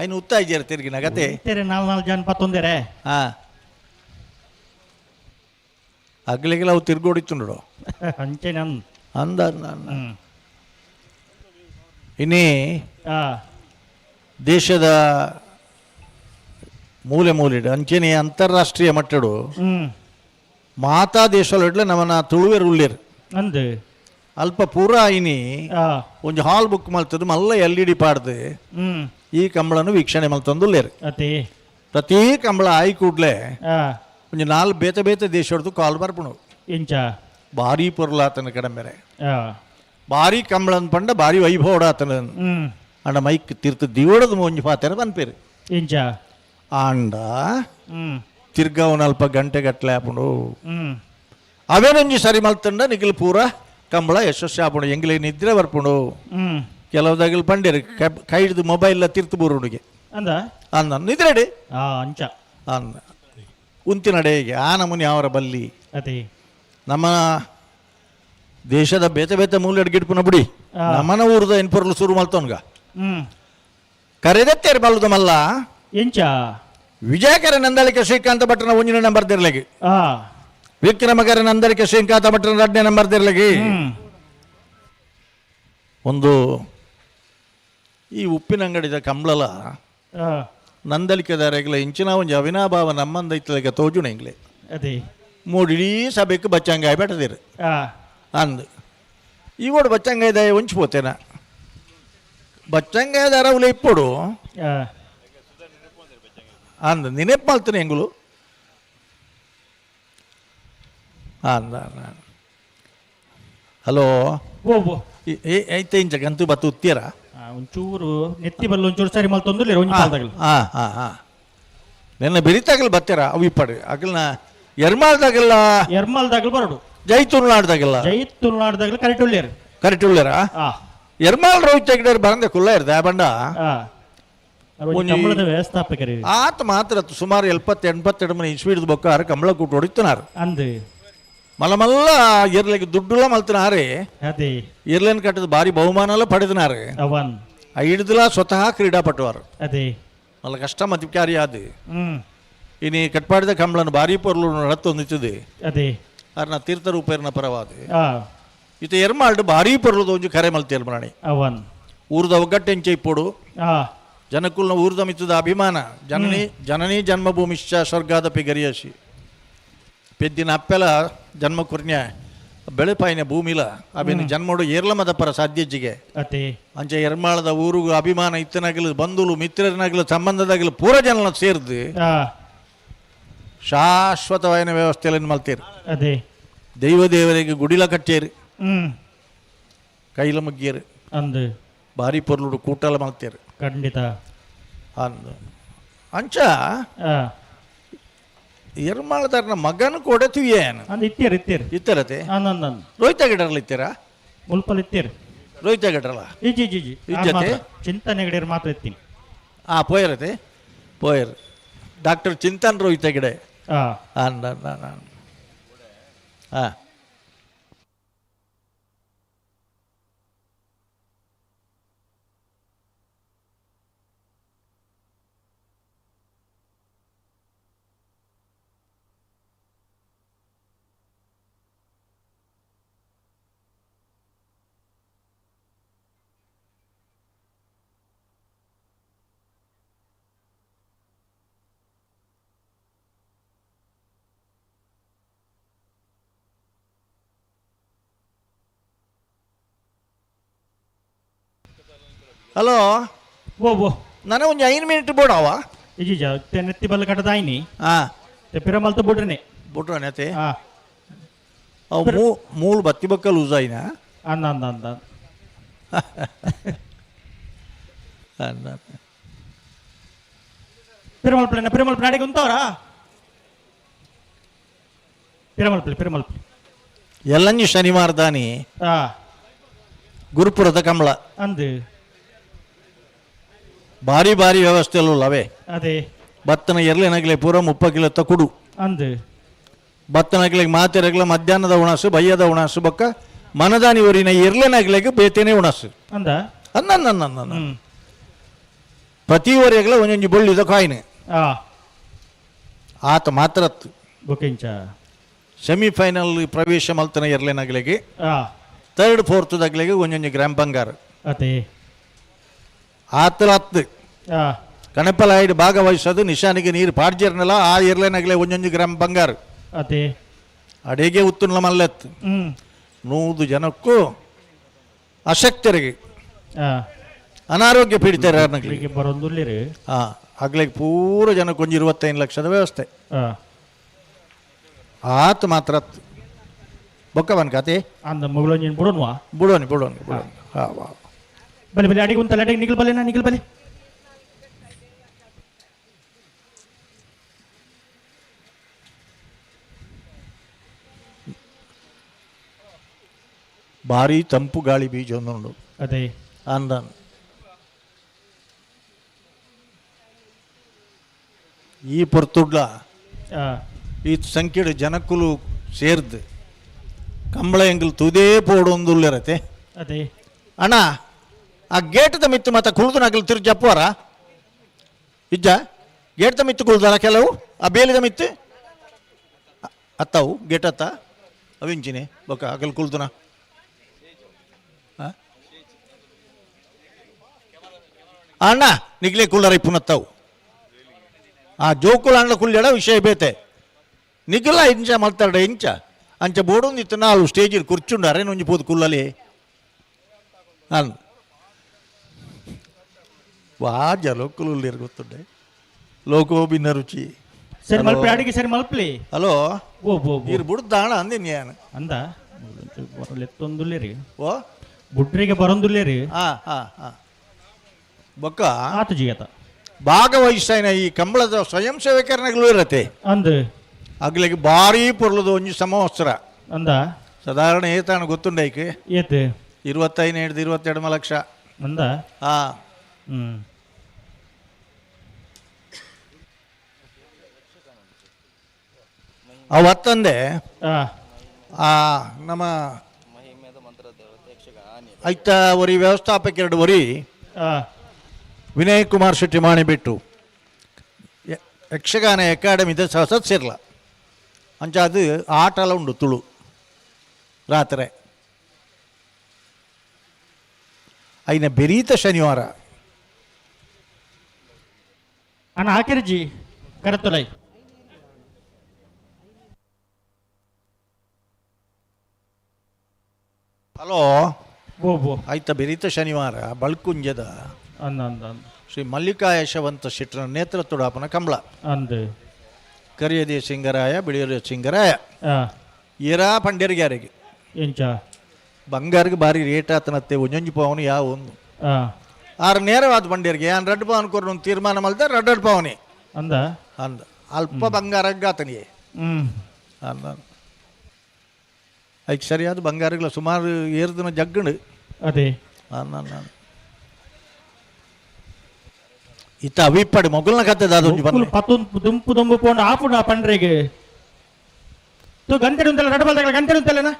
ಐನು ಉತ್ತಾಯ್ಜಾರ ತಿರ್ಗಿನ ಗತೆ ನಾಲ್ ಜನ ಪತ್ತೊಂದೇರೆ ಅಗ್ಲಿಗೆಲ್ಲ ಅವು ತಿರ್ಗೋಡಿತ್ತು ನೋಡು ಅಂಚೆ ಅಂದ ಇನ್ನೇ ದೇಶದ ಮೂಲೆ ಅಂಚೆನೆ ಅಂತಾರಾಷ್ಟ್ರೀಯ ಮಟ್ಟಡು ಮಾತಾ ದೇಶದೊಡ್ಲೆ ನಮ್ಮನ್ನ ತುಳುವೆರು ಉಳ್ಳೇರು ಅಂದು ಅಲ್ಪ ಪೂರಾ ಇನಿ ಒಂದು ಹಾಲ್ ಬುಕ್ ಮಲ್ತದ್ದು ಮಲ್ಲ LED ಪಾಡ್ದು ಈ ಕಂಬಳನ್ನು ವೀಕ್ಷಣೆ ಮಲ್ತೊಂದುಲ್ಲೇರು ಪ್ರತಿ ಕಂಬಳ ಆಯ್ ಕೂಡ್ಲೆ ಒಂದು 4 ಬೇತೆ ಬೇತೆ ದೇಶದ್ದು ಕಾಲ್ ಬರ್ಪುಣು ಇಂಚ ಭಾರಿ ಪೊರ್ಲಾತನ ಕಡಂಬೆರೆ ಭಾರಿ ಕಂಬಳನ್ ಪಂಡ ಭಾರಿ ವೈಭವ ಆತನ ಅಂಡ ಮೈಕ್ ತೀರ್ಥ ದಿವಡದ ಒಂಜಿ ಪಾತೆರ ಬನ್ಪೇರು ಇಂಚ ಆಂಡ ತಿರ್ಗವನ ಅಲ್ಪ ಗಂಟೆ ಗಟ್ಟಲೆ ಆಪುಂಡು ಅವೇನೊಂಜಿ ಸರಿ ಮಲ್ತಂಡ ನಿಖಿಲ್ ಪೂರ ಕಂಬಳ ಯಶಸ್ವಿ ಆಪುಂಡು ಎಂಗ್ಲೆ ನಿದ್ರೆ ಬರ್ಪುಂಡು ಕೆಲವುದಾಗಲು ಪಂಡಿರು ಕೈ ಹಿಡಿದು ಮೊಬೈಲ್ ತಿರ್ತು ಬೂರುಡಿಗೆ ಅಂದ ಅಂದ ನಿದ್ರೆಡಿ ಅಂಚ ಅಂದ ಉಂತಿ ನಡೆಗೆ ಆ ನಮೂನಿ ಅವರ ಬಲ್ಲಿ ಅದೇ ನಮ್ಮ ದೇಶದ ಬೇತೆ ಬೇತೆ ಮೂಲೆ ಗಿಡ್ಪುನ ಬಿಡಿ ನಮ್ಮನ ಊರದ ಎನ್ಪೊರ್ಲು ಶುರು ಮಲ್ತವನ್ಗ ಕರೆದತ್ತೇರು ಬಲ್ಲದ ಮಲ್ಲ ಎಂಚ ವಿಜಯಕರ ನಂದಳಿಕೆ ಶ್ರೀಕಾಂತ ಭಟ್ರನ 1ನೇ ನಂಬರ್ ದಿರ್ಲಗಿ ವಿಕ್ರಮಕರ ನಂದಳಿಕೆ ಶ್ರೀಕಾಂತ ಭಟ್ರನ 2ನೇ ನಂಬರ್ ದಿರ್ಲಗಿ ಒಂದು ಈ ಉಪ್ಪಿನಂಗಡಿದ ಕಂಬಳಲ ನಂದಲಿಕೆದಾರೆಗಳ ಇಂಚಿನ ಒಂದು ಅವಿನಾಭಾವ ನಮ್ಮಂದೈತಲೆಗೆ ತೋಜುಣೆಂಗ್ಲೆ ಅದೇ ಮೂಡಿಡೀ ಸಭೆಗೆ ಬಚ್ಚಂಗಾಯ ಬೆಟ್ಟದಿರು ಅಂದು ಈಗೋಡು ಬಚ್ಚಂಗಾಯದಾಯ ಉಂಚಿಪೋತೇನ ಬಚ್ಚಂಗಾಯದಾರ ಅವಲೆ ಇಪ್ಪಡು ಅಂದ ನೆನಪು ಮಾಡ್ತೇನೆ ಹೆಂಗುಲು ಅಂದ ಹಲೋ ಐತೆ ಇಂಚ ಗಂತು ಬತ್ತು ಉತ್ತೀರ ಒಂಚೂರು ನೆತ್ತಿ ಬಲ್ಲ ಒಂಚೂರು ಸರಿ ಮಲ್ತೊಂದು ನೆನ್ನ ಬೆರಿತಾಗಲ್ ಬತ್ತೀರ ಅವು ಇಪ್ಪಡು ಅಗಲ್ನ ಎರ್ಮಾಲ್ದಾಗಲ್ ಬರೋಡು ಜೈತುಲ್ನಾಡ್ದಾಗಲ್ಲ ಕರೆಕ್ಟ್ ಉಳ್ಳೇರ ಎರ್ಮಾಲ್ ರೋಹಿತ್ ತೆಗಿಡೋರು ಬರಂದೆ ಕುಲ್ಲ ಇರ್ದೆ ಬಂಡ ವ್ಯವಸ್ಥಾಪಕರು ಆತ ಮಾತ್ರ ಸುಮಾರು 70-82 ಮನೆ ಇಸ್ವೀಡ್ದು ಬೊಕ್ಕಾರ ಕಂಬಳ ಕೂಟ್ ಹೊಡಿತನಾರು ಅಂದು ಮಲ್ಲ ಇರ್ಲಿಕ್ಕೆ ದುಡ್ಡುಲ್ಲ ಮಲ್ತನಾರೆ ಅದೇ ಇರ್ಲೇನ್ ಕಟ್ಟದ ಭಾರಿ ಬಹುಮಾನ ಪಡೆದನಾರೆ ಅವನ್ ಹಿಡಿದಲ ಸ್ವತಃ ಕ್ರೀಡಾಪಟುವಾರು ಅದೇ ಮಲ್ಲ ಕಷ್ಟ ಮತಿಕಾರಿ ಆದ ಇನಿ ಕಟ್ಪಾಡಿದ ಕಂಬಳನ್ನು ಭಾರಿ ಪೊರ್ಲು ರತ್ತೊಂದಿತ್ತದೆ ಅದೇ ಅರ್ನ ತೀರ್ಥ ರೂಪೇರ್ನ ಪರವಾದ ಇತ ಎರ್ಮಾಲ್ಡ್ ಭಾರಿ ಪೊರ್ಲದ ಒಂಜು ಕರೆ ಮಲ್ತೇರ್ ಮರಣಿ ಅವನ್ ಊರ್ದ ಒಗ್ಗಟ್ಟೆಂಚೆ ಇಪ್ಪೋಡು ಜನಕುಲ್ನ ಊರ್ದ ಮಿತ್ತದ ಅಭಿಮಾನ ಜನನಿ ಜನ್ಮಭೂಮಿಶ್ಚ ಸ್ವರ್ಗಾದಪಿ ಗರಿಯಸಿ ಪೆದ್ದಿನ ಅಪ್ಪೆಲ ಜನ್ಮ ಕುರ್ನ್ಯ ಬೆಳೆಪಾಯಿನ ಭೂಮಿಲ ಅವೇನು ಜನ್ಮೋಡು ಏರ್ಲಮದ ಪರ ಸಾಧ್ಯಜ್ಜಿಗೆ ಅಂಚೆ ಎರ್ಮಾಳದ ಊರಿಗೂ ಅಭಿಮಾನ ಇತ್ತನಾಗಲು ಬಂಧುಲು ಮಿತ್ರನಾಗಲು ಸಂಬಂಧದಾಗಲು ಪೂರ ಜನನ ಸೇರ್ದು ಶಾಶ್ವತವಾಯಿನ ವ್ಯವಸ್ಥೆಯನ್ನು ಮಲ್ತೇರು ಅದೇ ದೇವರಿಗೆ ಗುಡಿಲ ಕಟ್ಟೇರಿ ಕೈಲ ಮುಗ್ಗಿಯರು ಅಂದು ಭಾರಿ ಪೊರ್ಲುಡು ಕೂಟಲ ಮಲ್ತೇರು ಖಂಡಿತ ಅಂದು ಅಂಚ ಎರ್ಮಾಳದಾರನ ಮಗನ ಕೊಡತು ಏನು ಇತ್ತರತೆ ರೋಹಿತ ಗಿಡರ್ಲ ಇತ್ತೀರ ಮುಲ್ಪಲ್ ಇತ್ತೀರಿ ರೋಹಿತ ಗಿಡರಲ್ಲ ಇಜ್ಜತೆ ಚಿಂತನೆ ಗಿಡ ಮಾತ್ರ ಎತ್ತೀನಿ ಪೋಯರತೆ ಪೋಯರ್ ಡಾಕ್ಟರ್ ಚಿಂತನ್ ರೋಹಿತ ಗಿಡ ಹಲೋ ನನಗೆ ಒಂದು 5 ಮಿನಿಟ್ ಬೋಡವ ಇಜೀಜ ನೆತ್ತಿ ಬಲ್ಲ ಕಟ್ಟದಾಯ್ನಿ ಪಿರಮಲ್ತ ಬಿಟ್ರನೆ ಅವು ಮೂಳು ಬತ್ತಿ ಬಕ್ಕ ಲೂಸ್ ಆಯ್ನ ಅಂದ ಪಿರಮಲ್ಪಲೆ ನಾಡಿಗೆ ಉಂತವ್ರ ಪಿರಮಲ್ಪಲೆ ಎಲ್ಲಂಜಿ ಶನಿವಾರ ದಾನಿ ಗುರುಪುರದ ಕಂಬಳ ಅಂದು ಭಾರಿ ಭಾರಿ ವ್ಯವಸ್ಥೆಯಲ್ಲೂ ಅವೆ ಅದೇ ಭತ್ತನ ಎರ್ಲೆನಗಲೆ ಪೂರ 30 ಕಿಲೋ ತಕುಡು ಅಂದು ಭತ್ತನಗಲಿಗೆ ಮಾತೆರಗಲ ಮಧ್ಯಾಹ್ನದ ಉಣಸು ಬಯ್ಯದ ಉಣಸು ಬೊಕ್ಕ ಮನದಾನಿ ಊರಿನ ಎರ್ಲೆನಗಲಿಗೆ ಬೇತೇನೆ ಉಣಸು ಅಂದ ಪ್ರತಿ ಊರಿಗಲ ಒಂದೊಂದು ಬೊಳ್ಳಿದ ಕಾಯಿನೆ ಆತ ಮಾತ್ರ ಸೆಮಿಫೈನಲ್ ಪ್ರವೇಶ ಮಲ್ತನ ಎರ್ಲೆನಗಲಿಗೆ 3rd 4th ದಗಲಿಗೆ ಒಂದೊಂದು ಗ್ರಾಮ್ ಬಂಗಾರ ಅದೇ ಆತಲತ್ತು ಕಣಪಲಾಯ್ಡು ಭಾಗವಹಿಸೋದು ನಿಶಾನಿಗೆ ನೀರು ಪಾಡ್ಜರ್ನಲ್ಲ ಆ ಎರ್ಲೆನಗಲೆ ಒಂದೊಂದು ಗ್ರಾಮ್ ಬಂಗಾರ ಅದೇ ಅಡೆಗೆ ಉತ್ತುನ ಮಲ್ಲೆತ್ತು 100 ಜನಕ್ಕೂ ಅಶಕ್ತರಿಗೆ ಅನಾರೋಗ್ಯ ಪೀಡಿತರಿಗೆ ಬರೋದಿಲ್ಲ ಆಗ್ಲಿಕ್ಕೆ ಪೂರ ಜನಕ್ಕೆ ಒಂದು 25 ಲಕ್ಷದ ವ್ಯವಸ್ಥೆ ಆತ ಮಾತ್ರ ಬೊಕ್ಕವನ್ ಕತೆ ಅಂದ ಮುಗಳೊಂಜಿನ ಬಿಡೋನ್ವಾ ಬಿಡೋನಿ ಬಲೆ ಅಡಿಗೆ ಉಂಟಲ್ಲ ಅಡಿಗೆ ನಿಗಲ್ ಬಲೆ ಭಾರಿ ತಂಪು ಗಾಳಿ ಬೀಜ ಒಂದುಂಡು ಅದೇ ಅಂದನ್ ಈ ಪೊರ್ತುಡ್ಲ ಈ ಸಂಖ್ಯೆಡು ಜನಕ್ಕುಲು ಸೇರ್ದು ಕಂಬಳ ಎಂಗಿಲ್ ತುದೇ ಪೋಡೊಂದುಲ್ಲಿರತ್ತೆ ಅದೇ ಅಣ್ಣ ಆ ಗೇಟ್ದ ಮಿತ್ತು ಮತ್ತೆ ಕುಳಿದು ನಗಲು ತಿರು ಜಪ್ಪುವರ ಇಜ್ಜ ಗೇಟ್ದ ಮಿತ್ತು ಕುಳ್ದಾರ ಕೆಲವು ಆ ಬೇಲಿದ ಮಿತ್ತು ಅತ್ತವು ಗೇಟ್ ಅತ್ತ ಅವಿಂಚಿನಿ ಬೊಕ್ಕ ಅಗಲ್ ಕುಳ್ದುನ ಅಣ್ಣ ನಿಗ್ಲೆ ಕುಳ್ಳರ ಇಪ್ಪುನತ್ತವು ಆ ಜೋಕುಲ ಅಂಡ್ಲ ಕುಲ್ಯಡ ವಿಷಯ ಬೇತೆ ನಿಗ್ಲ ಇಂಚ ಮಲ್ತಾಡ ಇಂಚ ಅಂಚ ಬೋಡೊಂದಿತ್ತು ನಾಲ್ಕು ಸ್ಟೇಜಿൽ ಕುರ್ಚುಂಡಾರೆ ನೊಂಜಿ ಪೋದು ಕುಲ್ಲಲಿ ಅಂದ್ ವಾಜ ಲೋಕಲು ಗೊತ್ತುಂಡೆ ಲೋಕೋ ಭಿನ್ನ ರುಚಿ ಸರಿ ಮಲ್ಪೆ ಅಡಿಗೆ ಸರಿ ಮಲ್ಪಲಿ ಹಲೋ ಓ ಬೋ ಇರ್ ಬುಡ್ದಾಣ ಅಂದಿನಿ ಏನು ಅಂದ ಬರಲೆತ್ತೊಂದುಲ್ಲೇರಿ ಓ ಬುಡ್ರಿಗೆ ಬರೊಂದುಲ್ಲೇರಿ ಬೊಕ್ಕ ಆತು ಜಿಗತ ಭಾಗವಹಿಸ್ತಾಯಿನ ಈ ಕಂಬಳದ ಸ್ವಯಂ ಸೇವಕರನಗಳು ಇರತ್ತೆ ಅಂದ್ ಅಗ್ಲಿಗೆ ಭಾರಿ ಪೊರ್ಲದು ಒಂಜಿ ಸಮವಸ್ತ್ರ ಅಂದ ಸಾಧಾರಣ ಏತಾಣ ಗೊತ್ತುಂಡೈಕ್ ಏತ್ 25 ಹಿಡಿದು 22 ಲಕ್ಷ ಅಂದ ಅವತ್ತಂದೆ ನಮ್ಮ ಐತ ವರಿ ವ್ಯವಸ್ಥಾಪಕ ವರಿ ವಿನಯ್ ಕುಮಾರ್ ಶೆಟ್ಟಿ ಮಾಣಿಬಿಟ್ಟು ಯಕ್ಷಗಾನ ಅಕಾಡೆಮಿದ ಸದಸ್ಯರ್ಲ ಅಂಚ ಅದು ಆಟಲ ಉಂಡು ತುಳು ರಾತ್ರಿ ಐನ ಬೆರೀತ ಶನಿವಾರ ಅಣ್ಣ ಹಾಕಿರ್ಜಿ ಕರೆತೊಲೈ ಹಲೋ ಬೋ ಬೋ ಆಯ್ತ ಬೆರೀತ ಶನಿವಾರ ಬಳ್ಕುಂಜದ ಅಂದ ಅಂದ ಶ್ರೀ ಮಲ್ಲಿಕಾ ಯಶವಂತ ಶೆಟ್ಟರ ನೇತೃತ್ವಡಾಪನ ಕಂಬಳ ಅಂದ್ ಕರಿಯದೆ ಸಿಂಗರಾಯ ಬಿಳಿಯದೆ ಸಿಂಗರಾಯ ಏರಾ ಪಂಡ್ಯರಿಗ್ಯಾರಿಗೆ ಎಂಚ ಬಂಗಾರಿಗೆ ಭಾರಿ ರೇಟ್ ಆತನತ್ತೆ ಒಂಜೊಂಜಿ ಪವನು ಯಾವ ಒಂದು ಆರು ನೇರವಾದ ಬಂಡ್ಯರಿಗೆ ಏನು ರಡ್ಡು ಪವನ್ ಕೊರ ಒಂದು ತೀರ್ಮಾನ ಮಲ್ದ ರಡ್ಡು ಪವನಿ ಅಂದ ಅಂದ ಅಲ್ಪ ಬಂಗಾರಗ್ಗ ಆತನಿಗೆ ಅಂದ ಅದಕ್ಕೆ ಸರಿಯಾದ ಬಂಗಾರಗಳ ಸುಮಾರು ಏರ್ದಿನ ಜಗ್ಗಂಡು ಅದೇ ಅಂದ ಇತ್ತ ಅವಿಪ್ಪಡಿ ಮೊಗಲ್ನ ಕತ್ತದ ಅದು ದುಂಪು ದುಂಬು ಪೋಂಡು ಆಪುಣ ಪಂಡ್ರೆಗೆ ತು ಗಂಟೆ ಉಂಟಲ್ಲ ರಡಬಲ್ದಾಗ ಗಂಟೆ ಉಂಟಲ್ಲನ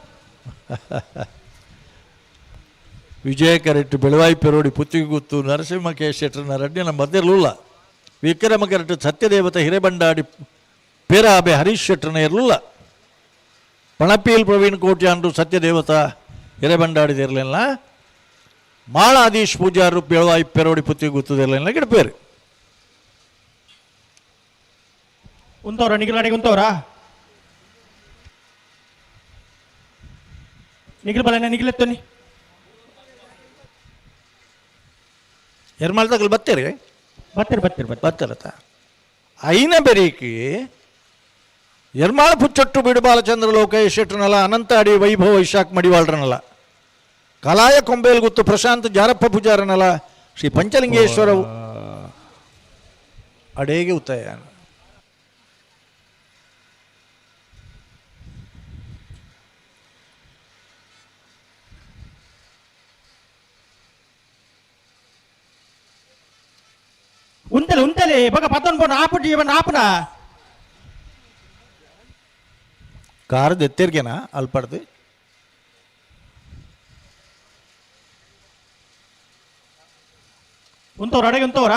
ವಿಜಯ ಕರೆಕ್ಟ್ ಬೆಳವಾಯಿ ಪೆರೋಡಿ ಪುತ್ತಿಗುತ್ತು ನರಸಿಂಹ ಶೆಟ್ಟರನ ರಡ್ಡಿನ ಮಧ್ಯೆಲ್ಲ ವಿಕ್ರಮ ಕರೆಕ್ಟ್ ಸತ್ಯದೇವತ ಹಿರೇಬಂಡಾಡಿ ಪೇರಾಬೆ ಹರೀಶ್ ಶೆಟ್ಟರನ ಇರಲಿಲ್ಲ ಪಣಪಿಯಲ್ ಪ್ರವೀಣ್ ಕೋಟ್ಯಾಂಡ್ರು ಸತ್ಯದೇವತ ಹಿರೇಬಂಡಾಡಿದಿರಲಿಲ್ಲ ಮಾಳಾದೀಶ್ ಪೂಜಾರು ಬೆಳವಾಯಿ ಪೆರೋಡಿ ಪುತ್ತಿಗುತ್ತದಿರಲಿಲ್ಲ ಗಿಡಪೇರು ಉಂತವ್ರ ನಿಗಿಲಾಡಿಗೆ ಉಂತವ್ರ ನಿಗಿಲ್ ಬಲ ನಿಗಿಲೆತ್ತನಿ ಎರ್ಮಾಳ್ದಾಗಲು ಬತ್ತೇರಿ ಬತ್ತಿರತ್ತ ಐನ ಬೆರೀಕಿ ಎರ್ಮಾಳ ಪುಚ್ಚೊಟ್ಟು ಬಿಡು ಬಾಲಚಂದ್ರ ಲೋಕೇಶ್ ಶೆಟ್ಟರನಲ್ಲ ಅನಂತ ಅಡಿ ವೈಭವ ವೈಶಾಖ್ ಮಡಿವಾಳ್ರನಲ್ಲ ಕಲಾಯ ಕೊಂಬೇಲ್ ಗುತ್ತು ಪ್ರಶಾಂತ್ ಜಾರಪ್ಪ ಪೂಜಾರನಲ್ಲ ಶ್ರೀ ಪಂಚಲಿಂಗೇಶ್ವರ ಅಡೇಗೆ ಉತ್ತಯ ఉంటలే బగ పతన్ పోన ఆపు జీవన ఆపున ಕಾರ್ ಎತ್ತಿರ್ಗೆನಾ ಅಲ್ಪಡ್ದು ఉంతವ್ರ ಅಡೆಗೆ ఉంతವ್ರ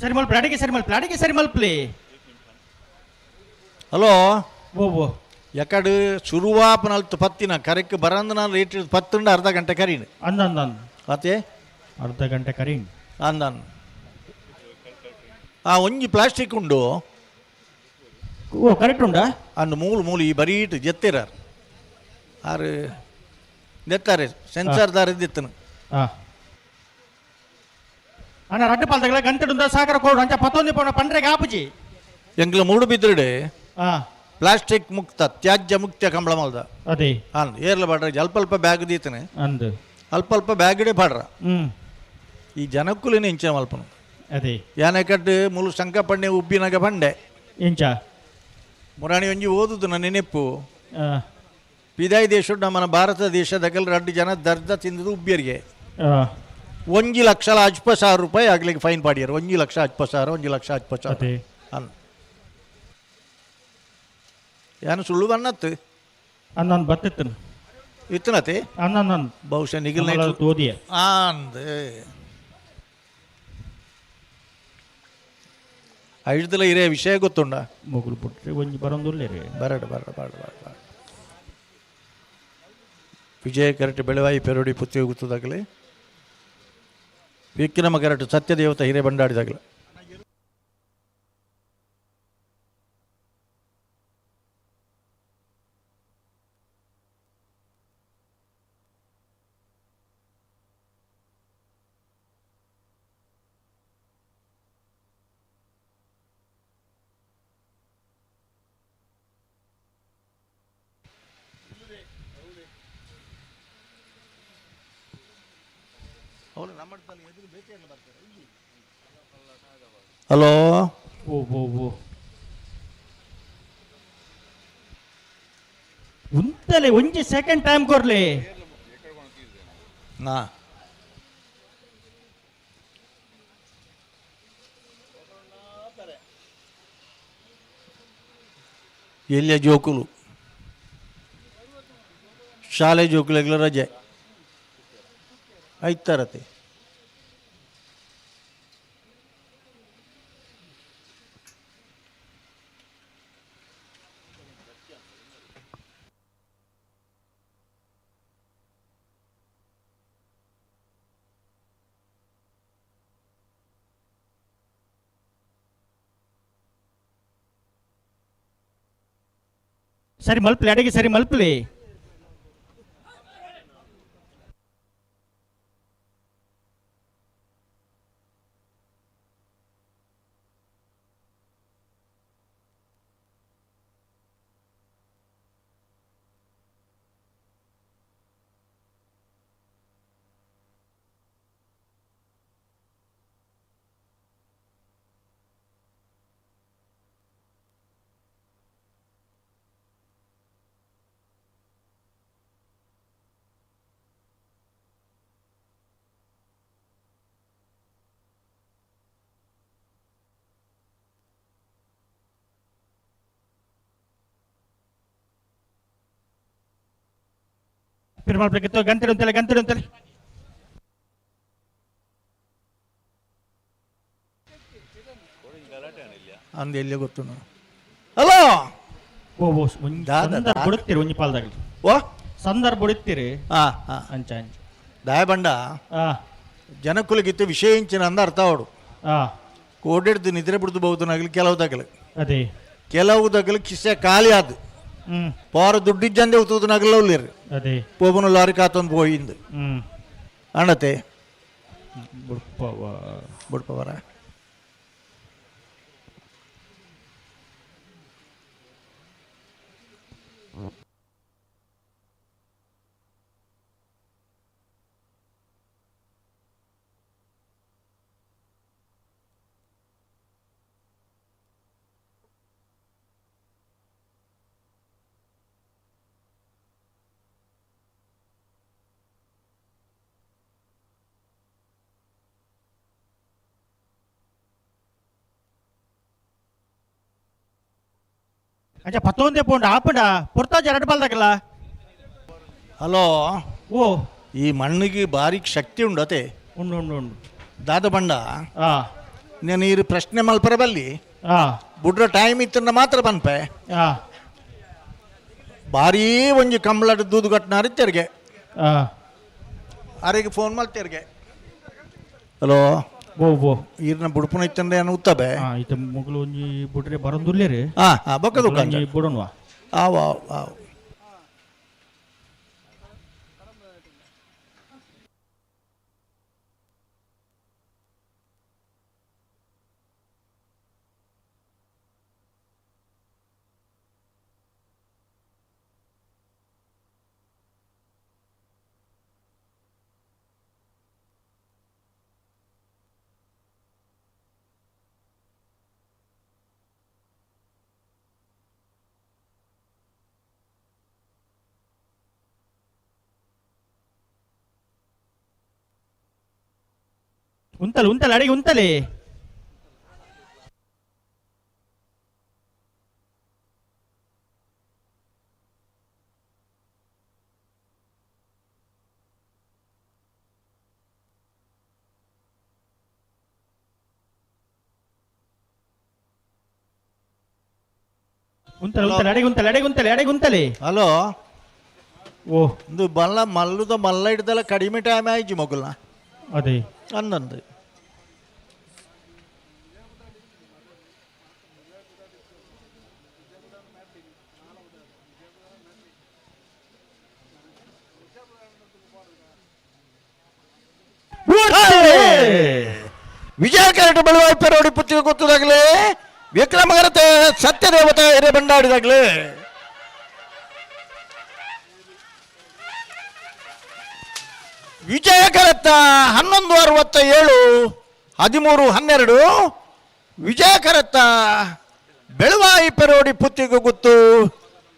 ಸರಿ ಮಲ್ಪಲಿ ಅಡಿಗೆ ಸರಿ ಮಲ್ಪಲಿ ಹಲೋ ಓ ಎಕಡು ಶುರುವಾಪನಲ್ತು ಪತ್ತಿನ ಕರೆಕ್ಟ್ ಬರಂದ ನಾನು ರೇಟ್ ಪತ್ತುಂಡು ಅರ್ಧ ಗಂಟೆ ಕರೀನು ಅಂದ ಮತ್ತೆ ಅರ್ಧ ಗಂಟೆ ಕರೀನ್ ಅಂದನ್ ಆ ಒಂಜಿ ಪ್ಲಾಸ್ಟಿಕ್ ಉಂಡು ಓ ಕರೆಕ್ಟ್ ಉಂಡಾ ಅಂದು ಮೂಲು ಈ ಬರೀಟ್ ಜೆತ್ತಿರಾರು ಆರು ನೆತ್ತಾರೆ ಸೆನ್ಸಾರ್ ದಾರ ಎತ್ತನು ಅಣ್ಣ ರಡ್ಡು ಪಾಲ್ದಾಗಲ ಗಂಟೆ ಸಾಗರ ಕೋಡು ಅಂಚ ಪತ್ತೊಂದು ಪೋಣ ಪಂಡ್ರೆಗೆ ಆಪುಜಿ ಎಂಗ್ಲ ಮೂಡು ಬಿದ್ರಡೆ ಪ್ಲಾಸ್ಟಿಕ್ ಮುಕ್ತ ತ್ಯಾಜ್ಯ ಮುಕ್ತ ಕಂಬಳ ಮಲ್ದ ಅದೇ ಅಂದ್ ಏರ್ಲ ಬಾಡ್ರ ಅಲ್ಪ ಬ್ಯಾಗ್ ದೀತನೆ ಅಂದು ಅಲ್ಪ ಬ್ಯಾಗಡೆ ಬಾಡ್ರ ಹ್ಮ್ ಈ ಜನಕ್ಕುಲಿನ ಇಂಚ ಮಲ್ಪನು ಅದೇ ಯಾನೆ ಕಟ್ಟು ಮುಲು ಸಂಕಪಣ್ಣೆ ಉಬ್ಬಿನಾಗ ಬಂಡೆ ಇಂಚ ಮುರಾಣಿ ಒಂಜಿ ಓದುದು ನನ್ನ ನೆನಪು ಆ, ಪಿದಾಯಿ ದೇಶ ನಮ್ಮನ ಭಾರತ ದೇಶದಾಗಲ್ 2 ಜನ ದರ್ದ ತಿಂದದು ಉಬ್ಬಿಯರಿಗೆ ಆ, 1,50,000 ರೂಪಾಯಿ ಆಗ್ಲಿಕ್ಕೆ ಫೈನ್ ಪಾಡ್ಯಾರ 1,50,000 1,50,000 ಅದೇ ಅನ್ ಯಾನು ಸುಳ್ಳು ಬನ್ನತ್ತು ಅನ್ನೊಂದು ಬತ್ತಿತ್ತು ಇತ್ತನತೆ ಅನ್ನೊಂದು ಬಹುಶಃ ನಿಗಿಲ್ ಓದಿಯ ಅಂದ್ ಐದಲ ಇರೇ ವಿಷಯ ಗೊತ್ತುಂಡ ಮುಗುಲು ಬಿಟ್ರೆ ಒಂಜಿ ಬರೋದಿಲ್ಲ ರೀ ಬರಡು ವಿಜಯ ಕರೆಕ್ಟ್ ಬೆಳವಾಯಿ ಪೆರೋಡಿ ಪುತ್ತಿ ಹೋಗುತ್ತದಾಗಲೇ ವಿಕ್ರಮ ಕರೆಕ್ಟ್ ಸತ್ಯದೇವತ ಹಿರೇ ಬಂಡಾಡಿದಾಗಲೇ ಹಲೋ ಓ ಉಂತಲೆ ಒಂಜಿ ಸೆಕೆಂಡ್ ಟೈಮ್ ಕೊರ್ಲಿ ನಾ ಎಲ್ಲಿಯ ಜೋಕುಲು ಶಾಲೆ ಜೋಕುಲೆಗ್ಲ ರಜೆ ಐತಾರತೆ ಸರಿ ಮಲ್ಪಲಿ ಅಡಿಗೆ ಸರಿ ಮಲ್ಪಲಿ ಮಲ್ಪಲಿಕ್ಕೆ ಗಂಟೆ ಅಂತಲೇ ಅಂದ ಎಲ್ಲಿ ಗೊತ್ತು ಹಲೋ ಓ ಸಂದರ್ಭ ಬಿಡುತ್ತೀರಿ ಒಂಜಿ ಪಾಲ್ದಾಗ ಓ ಸಂದರ್ಭ ಬಿಡುತ್ತೀರಿ ಅಂಚ ದಾಯ ಬಂಡ ಜನಕ್ಕುಲಗಿತ್ತು ವಿಷಯ ಇಂಚಿನ ಅಂದ ಅರ್ಥ ಅವಡು ಕೋಡೆಡ್ದು ನಿದ್ರೆ ಬಿಡ್ದು ಬಹುದನಾಗಲಿ ಕೆಲವುದಾಗಲಿ ಅದೇ ಕೆಲವುದಾಗಲಿ ಕಿಸೆ ಖಾಲಿ ಆದ ಪೋರ ದುಡ್ಡಿಜ್ಜಂದೆ ಉತ್ತುದನಾಗಲ್ಲ ಉಳ್ಳೇರಿ ಅದೇ ಪೋಬನು ಲಾರಿ ಕಾತೊಂದು ಹೋಯಿಂದು ಅಣ್ಣತೆ ಬಿಡ್ಪವರ ಅಂಚ ಪತ್ತೊಂದೇ ಪೌಂಡ್ ಆಪಂಡ ಪುರ್ತಾಜ 2 ಪಾಲ್ದಾಗಲ್ಲ ಹಲೋ ಓ ಈ ಮಣ್ಣಿಗೆ ಭಾರಿ ಶಕ್ತಿ ಉಂಡತೆ ಉಂಡು ದಾದ ಬಂಡ నేను ಈ ಪ್ರಶ್ನೆ ಮಲ್ಪರ ಬಲ್ಲಿ ಬುಡ್ರ ಟೈಮ್ ಇತ್ತನ್ನ ಮಾತ್ರ ಬನ್ಪೆ ಭಾರಿ ಒಂಜಿ ಕಂಬಳದ ದೂದು ಕಟ್ನಾರಿ ತೆರಿಗೆ ಅರೆಗೆ ಫೋನ್ ಮಾಡ್ತೇರ್ಗೆ ಹಲೋ ಓ ಈರ್ನ ಬುಡ್ಪುನ ಇತ್ತಂದ್ರೆ ಏನು ಉತ್ತಬೆ ಇತ ಮುಗ್ಲು ಒಂಜಿ ಬುಡ್ರೆ ಬರಂದುಲ್ಲೆ ರೀ ಬೊಕ್ಕದು ಬುಡನ್ವಾ ಆವ್ ಆವ್ ಆವ್ ಉಂತಲೆ ಉಂತಲೆ ಅಡಿಗೆ ಉಂತಲೆ ಉಂತಲೆ ಉಂತಲೆ ಅಡಿಗೆ ಉಂತಲೆ ಅಡಿಗೆ ಉಂತಲೆ ಅಡಿಗೆ ಉಂತಲೆ ಹಲೋ ಓ ಇದು ಬಲ್ಲ ಮಲ್ಲುದ ಮಲ್ಲ ಹಿಡ್ದಲ್ಲ ಕಡಿಮೆ ಟೈಮ್ ಆಯ್ತು ಮಗುಲ್ನ ಅದೇ ಅಂದಂದು ವಿಜಯ ಕರೆಕ್ಟ್ ಬೆಳವಾಯ್ಪೆ ರೋಡಿ ಪುತ್ತಿಗೆ ಗೊತ್ತದಾಗ್ಲೇ ವಿಕ್ರಮಗರತೆ ಸತ್ಯದೇವತೆ ಹಿರೇ ಬಂಡಾಡಿದಾಗ್ಲೇ ವಿಜಯ ಕರತ್ತ 1167 1312 ವಿಜಯ ಕರತ್ತ ಬೆಳವಾಯಿ ಪೆರೋಡಿ ಪುತ್ತಿಗೆ ಗೊತ್ತು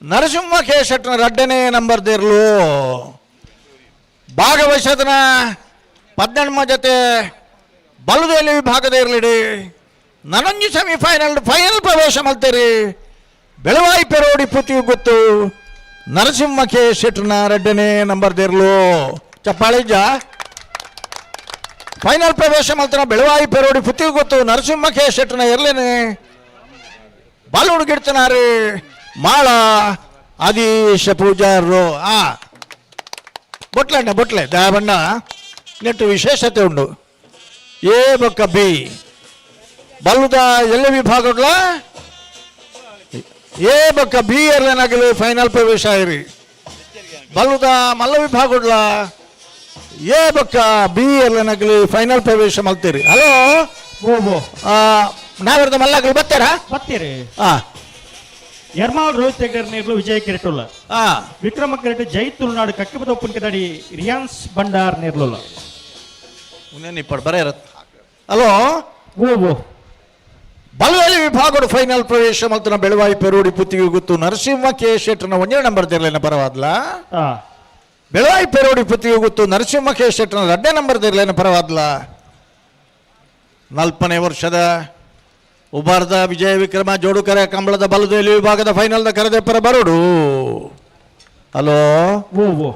ನರಸಿಂಹ ಕೇಶಟ್ನ ರಡ್ಡನೇ ನಂಬರ್ ದೇರ್ಲು ಭಾಗವಹಿಸದನ 18 ಜೊತೆ ಬಲುದೇಲಿ ವಿಭಾಗದ ಇರಲಿಡಿ ನನಂಜು ಸೆಮಿಫೈನಲ್ ಫೈನಲ್ ಪ್ರವೇಶ ಮಲ್ತೇರಿ ಬೆಳವಾಯಿ ಪೆರೋಡಿ ಪುತ್ತಿಗೆ ಗೊತ್ತು ನರಸಿಂಹ ಕೇಶಟ್ನ ರಡ್ಡನೇ ನಂಬರ್ ದೇರ್ಲು ಚಪ್ಪಾಳಿಜ ಫೈನಲ್ ಪ್ರವೇಶ ಮಲ್ತನ ಬೆಳವಾಯಿ ಪೆರೋಡಿ ಪುತ್ತಿಗೆ ಗೊತ್ತು ನರಸಿಂಹ ಕೇಶಟ್ನ ಇರ್ಲೇನೆ ಬಾಲ್ ಹುಡುಗಿಡ್ತನಾರಿ ಮಾಳ ಆದೀಶ ಪೂಜಾರರು ಬೊಟ್ಲಣ್ಣ ಬೊಟ್ಲೆ ದಾಬಣ್ಣ ನೆಟ್ಟು ವಿಶೇಷತೆ ಉಂಡು ಎ ಬೊಕ್ಕ ಬಿ ಬಲ್ಲುದ ಎಲ್ಲ ವಿಭಾಗಗಳ ಎ ಬೊಕ್ಕ ಬಿ ಎರ್ಲೇನಾಗಲಿ ಫೈನಲ್ ಪ್ರವೇಶ ಆಯಿರಿ ಬಲ್ಲುದ ಮಲ್ಲ ವಿಭಾಗಗಳ ಎ ಬೊಕ್ಕ ಬಿ ಎರ್ಲೇನಾಗಲಿ ಫೈನಲ್ ಪ್ರವೇಶ ಮಲ್ತೀರಿ ಹಲೋ ನಾವಿರ್ದ ಮಲ್ಲಾಗಲಿ ಬರ್ತಾರಾ ಬರ್ತೀರಿ ಎರ್ಮಾಳ್ ರೋಹಿತ್ ಹೆಗ್ಡರ್ ನೀರ್ಲು ವಿಜಯ ಕಿರೀಟುಲ್ಲ ವಿಕ್ರಮ ಕಿರೀಟ ಜೈ ತುಳುನಾಡು ಕಕ್ಕಿಬದ ಒಪ್ಪುನ್ಕದಡಿ ರಿಯಾನ್ಸ್ ಬಂಡಾರ್ ನೀರ್ಲುಲ್ಲ ಇಪ್ಪಡು ಬರೇ ಇರತ್ತೆ ಹಲೋ ಓ ಬಲವೇಲಿ ವಿಭಾಗದ ಫೈನಲ್ ಪ್ರವೇಶ ಮಲ್ತನ ಬೆಳವಾಯಿ ಪೆರೋಡಿ ಪುತ್ತಿಗೆ ಗೊತ್ತು ನರಸಿಂಹ ಕೆ ಶೆಟ್ಟರ್ನ 1 ನಂಬರ್ ದೇರ್ಲೇನ ಪರವಾದ್ಲ ಬೆಳವಾಯಿ ಪೆರೋಡಿ ಪುತ್ತಿಗೆ ಗೊತ್ತು ನರಸಿಂಹ ಕೆ ಶೆಟ್ಟರ್ನ 2 ನಂಬರ್ ದೇರ್ಲೇನ ಪರವಾದ್ಲ 40ನೇ ವರ್ಷದ ಉಬಾರ್ದ ವಿಜಯ ವಿಕ್ರಮ ಜೋಡುಕರೆ ಕಂಬಳದ ಬಲದೇಲಿ ವಿಭಾಗದ ಫೈನಲ್ದ ಕರೆದೆ ಪರ ಬರೋಡು ಹಲೋ ಓ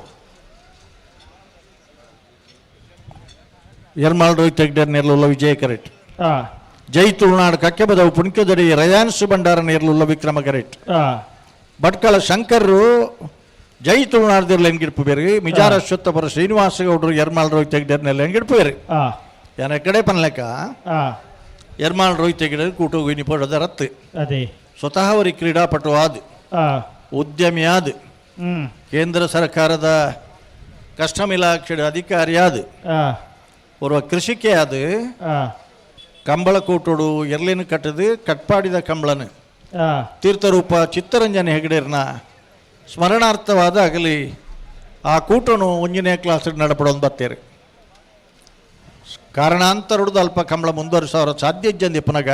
ಎರ್ಮಾಳ್ ರೋಹಿತ್ ಹೆಗ್ಡರ್ ನೇರ್ಲುಲ್ಲ ವಿಜಯ ಕರೆಟ್ ಜೈ ತುಳುನಾಡು ಕಕ್ಕೆ ಬದವು ಪುಣ್ಕದಡಿ ರಯಾನ್ಸ್ ಬಂಡಾರ ನೇರ್ಲುಲ್ಲ ವಿಕ್ರಮ ಕರೆಟ್ ಭಟ್ಕಳ ಶಂಕರ್ರು ಜೈ ತುಳುನಾಡ್ದಿರ್ಲ ಹೆಂಗಿಡ್ಪು ಬೇರೆ ಮಿಜಾರ ಅಶ್ವತ್ಥಪುರ ಶ್ರೀನಿವಾಸ ಗೌಡರು ಎರ್ಮಾಳ್ ರೋಹಿತ್ ಹೆಗ್ಡರ್ ನೆಲ್ಲ ಹೆಂಗಿಡ್ಪು ಬೇರೆ ಯಾನ ಕಡೆ ಪನ್ಲೆಕ್ಕ ಎರ್ಮಾಳ್ ರೋಹಿತ್ ಹೆಗ್ಡರ್ ಕೂಟು ಗುಯ್ನಿ ಪಡೋದ ರತ್ತು ಸ್ವತಃ ಅವರಿಗೆ ಕ್ರೀಡಾಪಟು ಆದ್ ಉದ್ಯಮಿ ಆದ್ ಕೇಂದ್ರ ಸರ್ಕಾರದ ಕಸ್ಟಮ್ ಇಲಾಖೆ ಅಧಿಕಾರಿ ಆದ್ ஒரு கிருஷிக்கே அது ಕಂಬಳ ಕೂಟೋಡು ಎರ್ಲಿನ ಕಟ್ಟದು ಕಟ್ಪಾಡಿದ ಕಂಬಳನು ತೀರ್ಥರೂಪ ಚಿತ್ತರಂಜನ ಹೆಗಡೆರ್ನ ಸ್ಮರಣಾರ್ಥವಾದ ಆಗಲಿ ಆ ಕೂಟನು 1ನೇ ಕ್ಲಾಸ್ ನಡಪಡೋದು ಬರ್ತೇರಿ ಕಾರಣಾಂತರದ್ದು ಅಲ್ಪ ಕಂಬಳ ಮುಂದುವರಿಸೋರ ಸಾಧ್ಯ ಜಂದಿಪ್ಪನಾಗ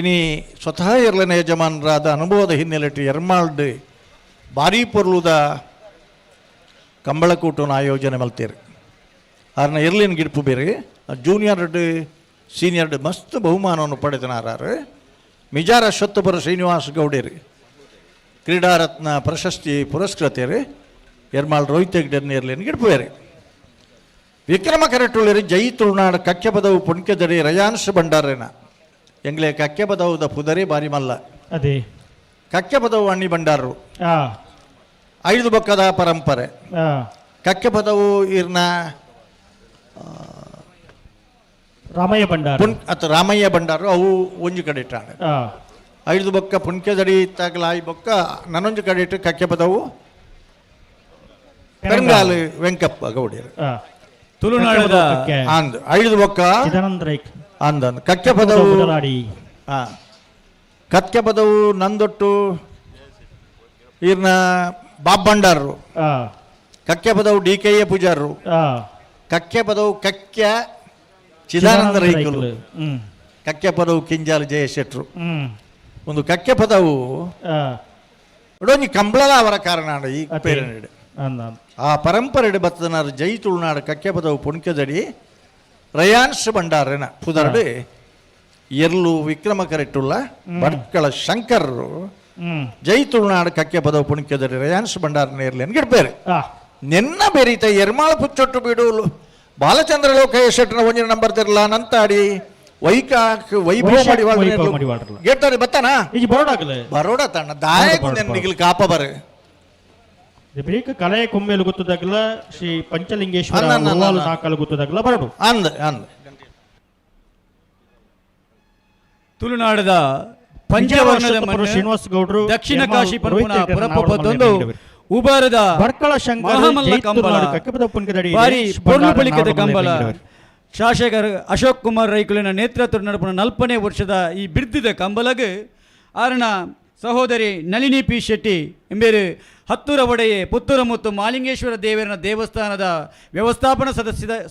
ಇನಿ ಸ್ವತಃ ಎರ್ಲಿನ ಯಜಮಾನರಾದ ಅನುಭವದ ಹಿನ್ನೆಲೆ ಎರ್ಮಾಳ್ಡ್ ಭಾರೀ ಪೊರ್ಲುದ ಕಂಬಳ ಕೂಟನ ಆಯೋಜನೆ ಮಲ್ತೇರಿ ಅವ್ರನ್ನ ಎರ್ಲಿನ ಗಿಡ್ಪು ಬೇರೆ ಜೂನಿಯರ್ ಸೀನಿಯರ್ ಮಸ್ತ್ ಬಹುಮಾನವನ್ನು ಪಡೆದನಾರು ಮಿಜಾರ ಅಶ್ವತ್ಥಪುರ ಶ್ರೀನಿವಾಸ ಗೌಡೇರಿ ಕ್ರೀಡಾರತ್ನ ಪ್ರಶಸ್ತಿ ಪುರಸ್ಕೃತೇರಿ ಎರ್ಮಾಳ್ ರೋಹಿತ್ ಹೆಗ್ಡರ್ನ ಎರ್ಲಿನ ಗಿಡ್ಪು ಬೇರೆ ವಿಕ್ರಮ ಕರೆಟುಳ್ಳೇರಿ ಜೈ ತುಳುನಾಡು ಕಕ್ಕೆ ಪದವು ಪುಣ್ಕದಡಿ ರಯಾನ್ಸ್ ಬಂಡಾರೇನ ಎಂಗ್ಲೆ ಕಕ್ಕೆ ಪದವುದ ಪುದರಿ ಬಾರಿ ಮಲ್ಲ ಅದೇ ಕಕ್ಕೆ ಪದವು ಅಣ್ಣಿ ಬಂಡಾರರು 5 ಬೊಕ್ಕದ ಪರಂಪರೆ ಕಕ್ಕೆ ಪದವು ಇರ್ನ ರಾಮಯ್ಯ ಬಂಡಾರ ಅಥವಾ ರಾಮಯ್ಯ ಬಂಡಾರು ಅವು ಒಂಜು ಕಡೆ ಇಟ್ಟಾಳೆ 5 ಬೊಕ್ಕ ಪುಣ್ಕೆದಡಿ ಇತ್ತಾಗಲ 5 ಬೊಕ್ಕ ನನ್ನೊಂದು ಕಡೆ ಇಟ್ಟು ಕಕ್ಕೆ ಪದವು ಪೆರಂಗಾಲು ವೆಂಕಪ್ಪ ಗೌಡಿಯರು ತುಳುನಾಡದ ಅಂದ್ 5 ಬೊಕ್ಕ ಅಂದಂದು ಕಕ್ಕೆ ಪದವು ಕಕ್ಕೆ ಪದವು ನಂದೊಟ್ಟು ಇರ್ನ ಬಾಬ್ ಬಂಡಾರರು ಕಕ್ಕೆ ಪದವು DKA ಪೂಜಾರರು ಕಕ್ಕೆ ಪದವು ಕಕ್ಯ ಚಿದಾನಂದ ರೈಕಲು ಕಕ್ಕೆ ಪದವು ಕಿಂಜಾಲು ಜಯಶೆಟ್ರು ಒಂದು ಕಕ್ಕೆ ಪದವು ಕಂಬಳದ ಅವರ ಕಾರಣ ಈ ಪೇರನೆಡೆ ಆ ಪರಂಪರೆ ಬತ್ತದನಾರು ಜೈ ತುಳುನಾಡು ಕಕ್ಕೆ ಪದವು ಪುಣ್ಕದಡಿ ರಯಾನ್ಸ್ ಭಂಡಾರನ ಪುದರ್ಡು ಎರ್ಲು ವಿಕ್ರಮ ಕರೆಟ್ಟುಳ್ಳ ಭಟ್ಕಳ ಶಂಕರ್ ಜೈ ತುಳುನಾಡು ಕಕ್ಕೆ ಪದವು ಪುಣಿಕೆದರಿ ರಯಾನ್ಸ್ ಭಂಡಾರನ ಇರ್ಲಿ ಗಿಡ್ಬೇರೆ ನಿನ್ನ ಬೆರೀತ ಎರ್ಮಾಳ ಪುಚ್ಚೊಟ್ಟು ಬಿಡು ಬಾಲಚಂದ್ರ ಲೋಕೇಶ್ ಶೆಟ್ಟನ ಒಂಜಿನ ನಂಬರ್ ತಿರ್ಲ ನಂತಾಡಿ ವೈಭವ ಗೇಟಾರಿ ಬತ್ತಾನ ಬರೋಡ ತಣ್ಣ ದಾಯಕ ನಿಗಿಲ್ ಕಾಪ ಬರೆ ಬೇಕ ಕಲೆಯ ಕೊಂಬೆಲು ಗೊತ್ತದಾಗಲ್ಲ ಶ್ರೀ ಪಂಚಲಿಂಗೇಶ್ವರ ನಾಕಲು ಗೊತ್ತದಾಗಲ್ಲ ಬರಡು ಅಂದ ಅಂದ ತುಳುನಾಡದ ಪಂಚವರ್ಣದ ಶ್ರೀನಿವಾಸ ಗೌಡ್ರು ದಕ್ಷಿಣ ಕಾಶಿ ಪರಪುನ ಪುರಪ್ಪತ್ತೊಂದು ಉಬಾರದ ಭಟ್ಕಳ ಶಂಕರ ಮಹಾಮಲ್ಲ ಕಂಬಳ ಬಾರಿ ಪೊರ್ಲು ಬಳಿಕದ ಕಂಬಳ ಶಾಸಕರ ಅಶೋಕ್ ಕುಮಾರ್ ರೈಕುಲಿನ ನೇತೃತ್ವ ನಡಪುನ 40ನೇ ವರ್ಷದ ಈ ಬಿರ್ದಿದ ಕಂಬಲಗೆ ಆರಣ ಸಹೋದರಿ ನಳಿನಿ ಪಿ ಶೆಟ್ಟಿ ಎಂಬೇರು ಹತ್ತೂರ ಒಡೆಯೆ ಪುತ್ತೂರ ಮತ್ತು ಮಾಲಿಂಗೇಶ್ವರ ದೇವರನ ದೇವಸ್ಥಾನದ ವ್ಯವಸ್ಥಾಪನಾ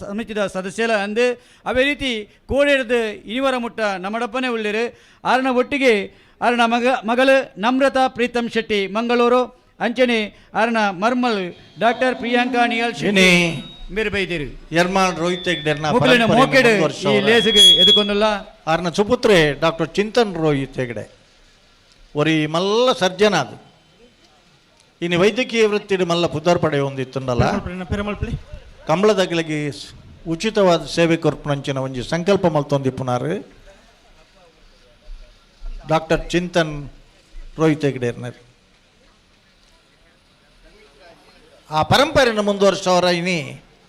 ಸಮಿತಿದ ಸದಸ್ಯರ ಅಂದು ಅವೇ ರೀತಿ ಕೋಡೇರದ ಇನಿವರ ಮುಟ್ಟ ನಮ್ಮಡಪ್ಪನೇ ಉಳ್ಳಿರು ಆರಣ ಒಟ್ಟಿಗೆ ಆರಣ ಮಗಳು ನಮ್ರತಾ ಪ್ರೀತಮ್ ಶೆಟ್ಟಿ ಮಂಗಳೂರು ಅಂಚನೆ ಆರಣ ಮರ್ಮಲ್ ಡಾಕ್ಟರ್ ಪ್ರಿಯಾಂಕಾ ನಿಯಾಲ್ ಶೆಟ್ಟಿ ಬೇರೆ ಬೈದಿರು ಎರ್ಮಾಳ್ ರೋಹಿತ್ ಹೆಗ್ಡೆರ್ನ ಮೋಕೆಡ್ ಈ ಲೇಸಿಗೆ ಎದುಕೊಂಡಲ್ಲ ಆರ್ನ ಸುಪುತ್ರೆ ಡಾಕ್ಟರ್ ಚಿಂತನ್ ರೋಹಿತ್ ಹೆಗ್ಡೆ ಒರಿ ಮಲ್ಲ ಸರ್ಜನ ಅದು ಇನ್ನು ವೈದ್ಯಕೀಯ ವೃತ್ತಿ ಮಲ್ಲ ಪುದರ್ ಪಡೆ ಹೊಂದಿತ್ತುಂಡಲ್ಲ ಕಂಬಳದಗಳಿಗೆ ಉಚಿತವಾದ ಸೇವೆ ಕೊರ್ಪುನಂಚಿನ ಒಂಜಿ ಸಂಕಲ್ಪ ಮಲ್ತೊಂದಿಪ್ಪುನಾರು ಡಾಕ್ಟರ್ ಚಿಂತನ್ ರೋಹಿತ್ ಹೆಗ್ಡೆರ್ನರ್ ಆ ಪರಂಪರೆಯನ್ನು ಮುಂದುವರಿಸೋರ ಇನಿ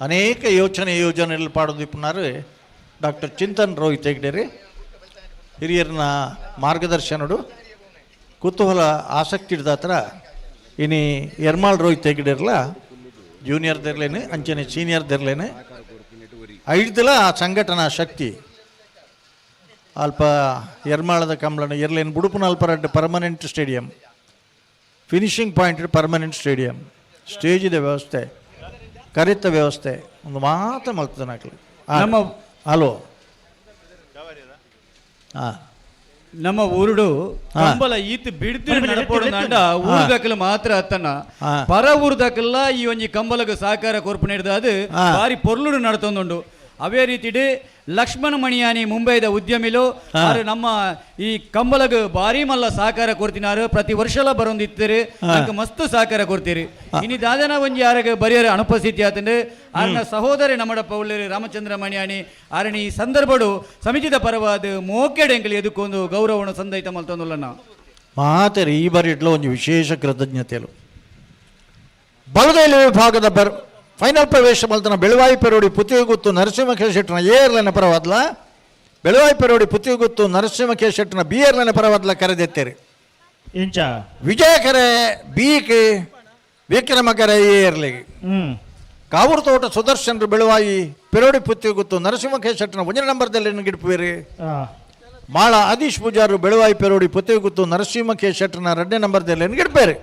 ಅನೇಕ ಯೋಜನೆಗಳು ಪಾಡೋದಿಪ್ಪುನಾರು ಡಾಕ್ಟರ್ ಚಿಂತನ್ ರೋಹಿತ್ ಹೆಗ್ಡೆರಿ ಹಿರಿಯರನ್ನ ಮಾರ್ಗದರ್ಶನಡು ಕುತೂಹಲ ಆಸಕ್ತಿ ಹಿಡ್ದ ಹತ್ರ ಇನಿ ಎರ್ಮಾಳ್ ರೋಹಿತ್ ಹೆಗ್ಡೆರ್ಲ ಜೂನಿಯರ್ದಿರ್ಲೇನೆ ಅಂಚನೆ ಸೀನಿಯರ್ದಿರ್ಲೇನೆ ಐಡ್ದಲ ಆ ಸಂಘಟನಾ ಶಕ್ತಿ ಅಲ್ಪ ಎರ್ಮಾಳದ ಕಂಬಳನ ಇರ್ಲೇನು ಬುಡುಪುನ ಅಲ್ಪರಡ್ಡು permanent stadium finishing point permanent stadium ಸ್ಟೇಜಿದ ವ್ಯವಸ್ಥೆ ಕರೆತ ವ್ಯವಸ್ಥೆ ಒಂದು ಮಾತ್ರ ಮಲ್ತದ ನಾಲ್ಕು ನಮ್ಮ ಹಲೋ ಹಾಂ ನಮ್ಮ ಊರುಡು ಕಂಬಲ ಈತ್ ಬಿಡ್ದು ನಡಪೋಡ ಊರ್ದಕಲ್ ಮಾತ್ರ ಅತ್ತನ ಪರ ಊರ್ದಕಲ್ಲ ಈ ಒಂಜಿ ಕಂಬಲಗ ಸಹಕಾರ ಕೊರ್ಪು ನೀಡಿದ ಅದು ಬಾರಿ ಪೊರ್ಲುಡು ನಡತೊಂದುಂಡು ಅವೇ ರೀತಿ ಲಕ್ಷ್ಮಣ ಮಣಿಯಾನಿ ಮುಂಬೈದ ಉದ್ಯಮಿಲು ನಮ್ಮ ಈ ಕಂಬಲಗ ಬಾರಿ ಮಲ್ಲ ಸಹಕಾರ ಕೊಡ್ತಿನಾರು ಪ್ರತಿ ವರ್ಷಲ ಬರೋಂದಿತ್ತೀರಿ ನಂಗೆ ಮಸ್ತ್ ಸಹಕಾರ ಕೊಡ್ತೀರಿ ಇನ್ನು ದಾದನ ಒಂಜಿ ಯಾರಾಗ ಬರಿಯರ ಅನುಪಸ್ಥಿತಿ ಆತಂದು ಆರನ ಸಹೋದರಿ ನಮ್ಮಡಪ್ಪ ಉಳ್ಳೇರಿ ರಾಮಚಂದ್ರ ಮಣಿಯಾನಿ ಆರನಿ ಈ ಸಂದರ್ಭಡು ಸಮಿತಿದ ಪರವಾದ ಮೋಕೆಡ್ ಎಂಕಲಿ ಎದುಕೊಂದು ಗೌರವವನ್ನು ಸಂದೈತ ಮಲ್ತೊಂದುಲ್ಲನ ಮಾತರಿ ಈ ಬಾರಿ ಇಟ್ಲ ಒಂದು ವಿಶೇಷ ಕೃತಜ್ಞತೆಲು ಬಲದೈಲ ವಿಭಾಗದ ಫೈನಲ್ ಪ್ರವೇಶ ಮಲ್ತನ ಬೆಳವಾಯಿ ಪೆರೋಡಿ ಪುತ್ತಿಗುತ್ತು ನರಸಿಂಹಕೇಶ ಶೆಟ್ಟನ ಏರ್ಲನ ಪರವಾದ್ಲ ಬೆಳವಾಯಿ ಪೆರೋಡಿ ಪುತ್ತಿಗುತ್ತು ನರಸಿಂಹಕೇಶ ಶೆಟ್ಟನ ಬಿ ಏರ್ಲನ ಪರವಾದ್ಲ ಕರೆದೆತ್ತೇರಿ ಇಂಚ ವಿಜಯಕರೆ ಬಿಗೆ ವಿಕ್ರಮಕರೆ ಏರ್ಲಿಗೆ ಕಾವೂರು ತೋಟ ಸುದರ್ಶನರು ಬೆಳವಾಯಿ ಪೆರೋಡಿ ಪುತ್ತಿಗುತ್ತು ನರಸಿಂಹಕೇಶ ಶೆಟ್ಟನ 1 ನಂಬರ್ದಲ್ಲಿ ಗಿಡ್ಪುವಿರಿ ಮಾಳ ಆದೀಶ್ ಪೂಜಾರು ಬೆಳವಾಯಿ ಪೆರೋಡಿ ಪುತ್ತಿಗುತ್ತು ನರಸಿಂಹಕೇಶ ಶೆಟ್ಟನ 2 ನಂಬರ್ದಲ್ಲಿ ಗಿಡ್ಪೇರಿ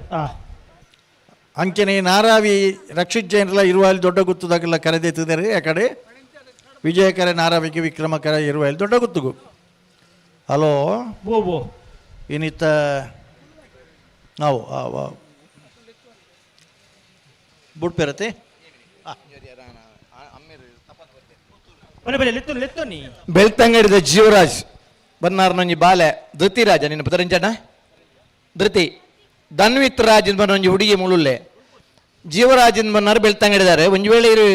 ಅಂಚನೆ ನಾರಾವಿ ರಕ್ಷಿತ್ ಜೈನರೆಲ್ಲ ಇರುವಲ್ಲಿ ದೊಡ್ಡ ಗುತ್ತದಾಗೆಲ್ಲ ಕರೆದೆತ್ತಿದ್ದಾರೆ ಆ ಕಡೆ ವಿಜಯಕರೆ ನಾರಾವಿಗೆ ವಿಕ್ರಮಕರ ಇರುವಲ್ಲಿ ದೊಡ್ಡ ಗುತ್ತುಗು ಹಲೋ ಇನ್ನಿತ್ತ ನಾವು ಬುಡ್ಪೇರತೆ ಬೆಳ್ತಂಗಡಿದ ಜೀವರಾಜ್ ಬನ್ನಾರ್ನೊಂಜಿ ಬಾಲೆ ಧೃತಿರಾಜ ನಿನ್ನ ಪುತರಂಜನ ಧೃತಿ ಧನ್ವಿತ್ ರಾಜನ್ ಬನ್ನ ಒಂಜಿ ಹುಡುಗಿ ಮುಳುಲ್ಲೆ ಜೀವರಾಜನ್ ಬನ್ನಾರು ಬೆಳ್ತಂಗಡಿದ್ದಾರೆ ಒಂಜಿ ವೇಳೆ ಇರು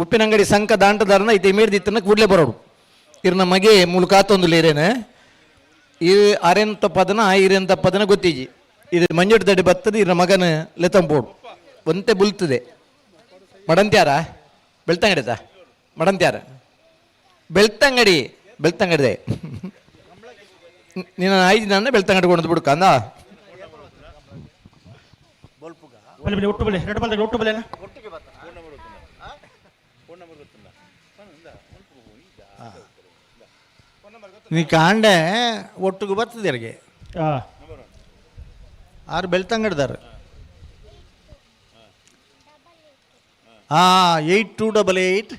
ಉಪ್ಪಿನಂಗಡಿ ಸಂಕ ದಾಂಟದಾರನ ಇದು ಮೇಡ್ದಿತ್ತನ ಕೂಡಲೇ ಬರೋಡು ಇರ್ನ ಮಗೆ ಮುಳು ಕಾತೊಂದುಲ್ಲ ಇರೇನೆ ಇದು ಅರೆಂತ ಪದನ ಇರೆಂತ ಪದನ ಗೊತ್ತಿಜಿ ಇದು ಮಂಜುಡ್ ದಡಿ ಬತ್ತದ ಇರ್ನ ಮಗನ ಲೆತಂಪೋಡು ಒಂತೆ ಬುಲ್ತದೆ ಮಡಂತ್ಯಾರ ಬೆಳ್ತಂಗಡಿದ ಮಡಂತ್ಯಾರ ಬೆಳ್ತಂಗಡಿದೆ ನೀನು 5 ದಿನ ಬೆಳ್ತಂಗಡಿ ಕೊಂಡು ಬಿಡ್ಕ ಅಂದ ನೀ ಕಾಂಡೆ ಒಟ್ಟಿಗೆ ಬರ್ತದೆ ಯಾರಿಗೆ ಆರು ಬೆಳ್ತಂಗಡ್ದಾರ 8288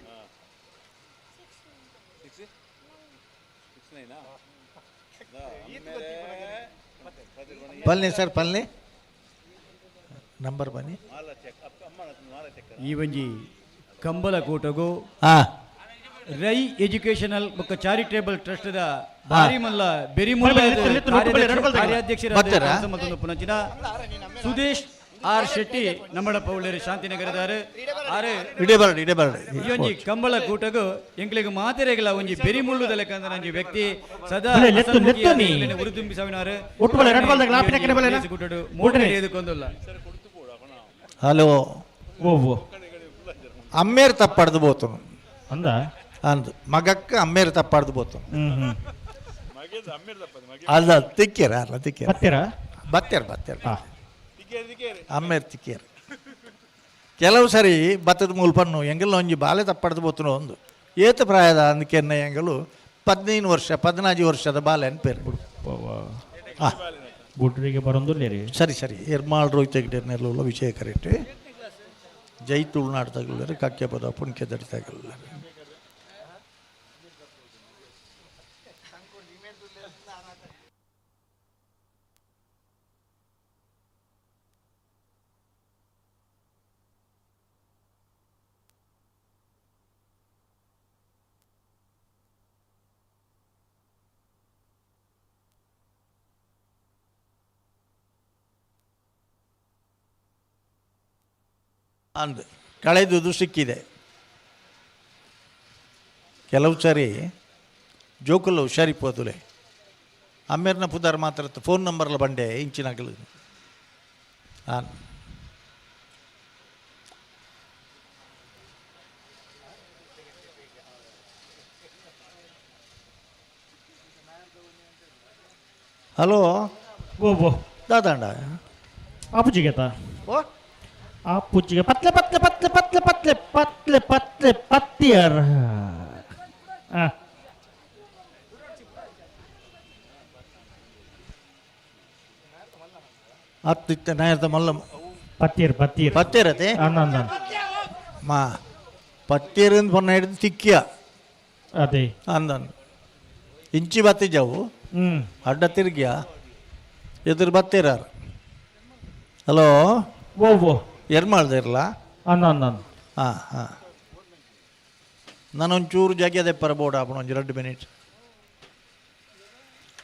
ಪಲ್ನಿ ಸರ್ ಪಲ್ನಿ ನಂಬರ್ ಬನ್ನಿ ಈ ಒಂಜಿ ಕಂಬಲ ಕೂಟಗು ರೈ ಎಜುಕೇಶನಲ್ ಬೊಕ್ಕ ಚಾರಿಟೇಬಲ್ ಟ್ರಸ್ಟ್ ದ ಭಾರಿ ಮಲ್ಲ ಬೆರಿಮುಲ್ಲ ಕಾರ್ಯಾಧ್ಯಕ್ಷರ ಪುನಚಿನ ಸುದೇಶ್ ಆರ್ ಶೆಟ್ಟಿ ನಮ್ಮಳ ಪೌಳರು ಶಾಂತಿನಗರದಾರು ಆರು ಒಂಜಿ ಕಂಬಳ ಕೂಟಗು ಎಂಕ್ಲೆಗ್ ಮಾತೆರೆಗಲ ಒಂಜಿ ಬೆರಿಮುಳ್ಳುದ ಲೆಕ್ಕಂದ ನಂಜಿ ವ್ಯಕ್ತಿ ಸದಾ ಉರುದುಂಬಿ ಸಾವಿನಾರು ಕೂಟಡು ಮೂಟನೆ ಎದುಕೊಂದುಲ್ಲ. ಹಲೋ ಅಮ್ಮೇರು ತಪ್ಪಾಡ್ದು ಬೋತು ಅಂದ ಅಂದು ಮಗಕ್ಕ ಅಮ್ಮೇರು ತಪ್ಪಾಡ್ದು ಬೋತು ಅಲ್ಲ ತಿಕ್ಕೇರ ಅಲ್ಲ ತಿಕ್ಕೇರ ಬತ್ತೇರ ಅಮ್ಮೇರು ತಿಕ್ಕೇರ ಕೆಲವು ಸರಿ ಭತ್ತದ ಮೂಲಪನ್ನು ಎಂಗೆಲ್ಲ ಒಂಜಿ ಬಾಲೆ ತಪ್ಪಾಡ್ದು ಬೋತುನು ಒಂದು ಏತ ಪ್ರಾಯದ ಅಂದಕೆನ್ನ ಎಂಗಲು 15 ವರ್ಷ 14 ವರ್ಷದ ಬಾಲೆ ಅನ್ಪೇರು ಗುಡ್ರಿಗೆ ಬರೋದಿಲ್ಲ ಸರಿ ಸರಿ ಎರ್ಮಾಳ್ ರೋಹಿತ ಗಿಡನೆಲ್ಲ ವಿಷಯ ಕರೆಕ್ಟ್ ಜೈ ತುಳುನಾಡು ತಗೊಳ್ಳರು ಕಕ್ಕೆ ಪದ ಪುಣ್ಕೆ ದಡಿ ತಗೊಳ್ಳರು ಅಂದು ಕಳೆದುದು ಸಿಕ್ಕಿದೆ. ಕೆಲವು ಸರಿ ಜೋಕುಲ್ಲ ಹುಷಾರಿಪ್ಪೋದುಲೆ ಅಮ್ಮೇರ್ನ ಪುದಾರ್ ಮಾತ್ರ ಫೋನ್ ನಂಬರ್ಲ ಬಂಡೆ ಇಂಚಿನಾಗಲು ಹಾಂ ಹಲೋ ದಾದಾಂಡ ಆಪುಜಿಗೆತ ಓ ಆಪುಜಿಗೆ ಪತ್ಲೆ ಪತ್ಲೆ ಪತ್ಲೆ ಪತ್ಲೆ ಪತ್ಲೆ ಪತ್ಲೆ ಪತ್ಲೆ ಪತ್ತಿಯರ್ ಹತ್ತಿತ್ತ ನಾಯರ್ದ ಮಲ್ಲ ಪತ್ತೀರ್ ಪತ್ತೀರ್ ಪತ್ತೇರತೆ ಅಂದ ಮಾ ಪತ್ತೇರಿಂದ ಪೊನ್ನ ಹಿಡಿದು ತಿಕ್ಕಿಯ ಅದೇ ಅಂದನ್ ಇಂಚಿ ಬತ್ತಿಜವು ಅಡ್ಡ ತಿರುಗಿಯ ಎದುರು ಬತ್ತೇರಾರು ಹಲೋ ಓ ಎರ್ ಮಾಡ್ದೆ ಇರಲ್ಲ ಅಂದ ಹಾಂ ಹಾಂ ನಾನೊಂಚೂರು ಜಾಗ ದೆಪ್ಪರ ಬೋರ್ಡ್ ಆಪಣ ಒಂದು 2 ಮಿನಿಟ್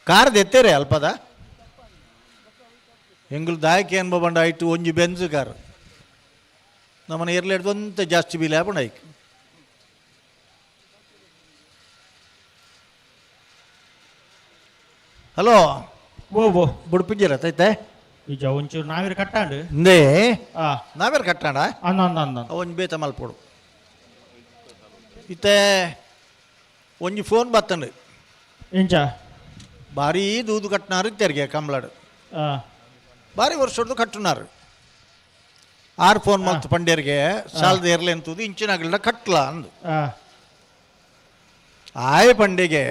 ಕಾರ್ ದೆತ್ತೇರೆ ಅಲ್ಪದ ಎಂಗುಲು ದಾಯಕ್ಕೆ ಅನ್ಬ ಬಂಡ ಆಯ್ತು ಒಂಜಿ ಬೆಂಜ್ ಕಾರ್ ನಮ್ಮನೆ ಇರ್ಲಿಡ್ದಂತ ಜಾಸ್ತಿ ಬಿಲ್ ಆಪಣ ಆಯ್ತು ಹಲೋ ಓ ಬುಡ್ಪಿಜ್ಜಿರತ್ತೈತೆ ಈಗ ಒಂಚೂರು ನಾವಿರ ಕಟ್ಟಾಂಡು ಇಂದೇ ನಾವೇರು ಕಟ್ಟಾಡ ಅಂದ ಒಂಜಿ ಬೇತ ಮಲ್ಪೋಡು ಇತ್ತೆ ಒಂಜಿ ಫೋನ್ ಬತ್ತಂಡು ಇಂಚ ಭಾರಿ ದೂದು ಕಟ್ಟಿನಾರು ಇತ್ತೇರಿಗೆ ಕಂಬ್ಲಾಡು ಭಾರಿ ವರ್ಷದ್ದು ಕಟ್ಟುನಾರು 6 ಫೋನ್ ಮಲ್ತು ಪಂಡ್ಯರಿಗೆ ಸಾಲದ ಇರ್ಲಿ ಅಂತದ್ದು ಇಂಚಿನಾಗಲಿಲ್ಲ ಕಟ್ಲ ಅಂದು ಆಯ ಪಂಡೆಗೆ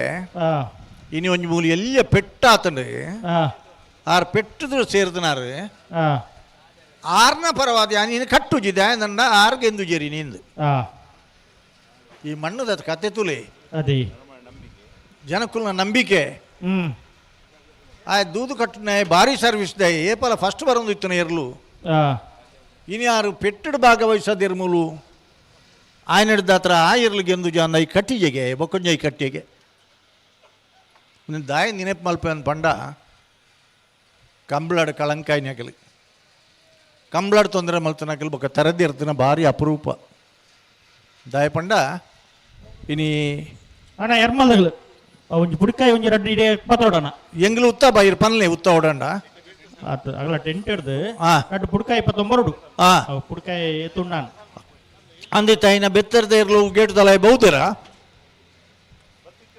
ಇನಿ ಒಂಜಿ ಮೂಲಿ ಎಲ್ಲಿಯ ಪೆಟ್ಟಾತಂಡು 6 ಪೆಟ್ಟದು ಸೇರ್ದನಾರು 6ನ ಪರವಾದ ನೀನು ಕಟ್ಟುಜಿದೆ ನನ್ನ 6 ಗೆಂದು ಜೇರಿ ನಿಂದು ಈ ಮಣ್ಣದ ಕತೆ ತುಲಿ ಅದೇ ಜನಕ್ಕುಲ್ನ ನಂಬಿಕೆ ಆ ದೂದು ಕಟ್ಟಿನ ಭಾರಿ ಸರ್ವಿಸ್ ದೇ ಏಪಲ ಫಸ್ಟ್ ಬರೋದು ಇತ್ತು ಇರ್ಲು ಇನ್ನು ಯಾರು ಪೆಟ್ಟಡು ಭಾಗವಹಿಸೋದಿರ್ಮೂಲು ಆಯ್ನ ಹಿಡ್ದ ಹತ್ರ ಆ ಇರ್ಲಿಗೆ ಎಂದು ಜಾನ ಈ ಕಟ್ಟಿಗೆಗೆ ಬೊಕ್ಕೊಂಜ ಈ ಕಟ್ಟಿಗೆ ದಾಯ ನೆನಪು ಮಲ್ಪೆ ಅಂದ್ ಪಂಡ ಕಂಬ್ಳಾಡು ಕಳಂಕಾಯಿನಾಗಲಿ ಕಂಬ್ಳಾಡು ತೊಂದರೆ ಮಲ್ತನಾಗಲಿ ಬೊಕ್ಕ ತರದ್ದಿ ಇರ್ತಾನೆ ಭಾರಿ ಅಪರೂಪ ದಾಯ ಪಂಡ ಇನಿ ಅಣ್ಣ ಎರ್ಮಲ್ದಗಳು ಒಂಜಿ ಪುಡಿಕಾಯಿ ಒಂಜಿ 2 ಇಡೇ ಪತ್ತೋಡಣ ಎಂಗ್ಲು ಉತ್ತ ಬಾಯಿರ್ ಪನ್ಲೆ ಉತ್ತ ಓಡಂಡ ಆತು ಅಗಲ ಟೆಂಟ್ ಹಿಡ್ದು 2 ಪುಡಿಕಾಯಿ 29 ಪುಡಿಕಾಯಿ ತುಂಡಾನ ಅಂದಿತ್ತ ಇನ್ನ ಬೆತ್ತರದ ಇರ್ಲು ಗೇಟ್ ತಲ ಬಹುದೇರ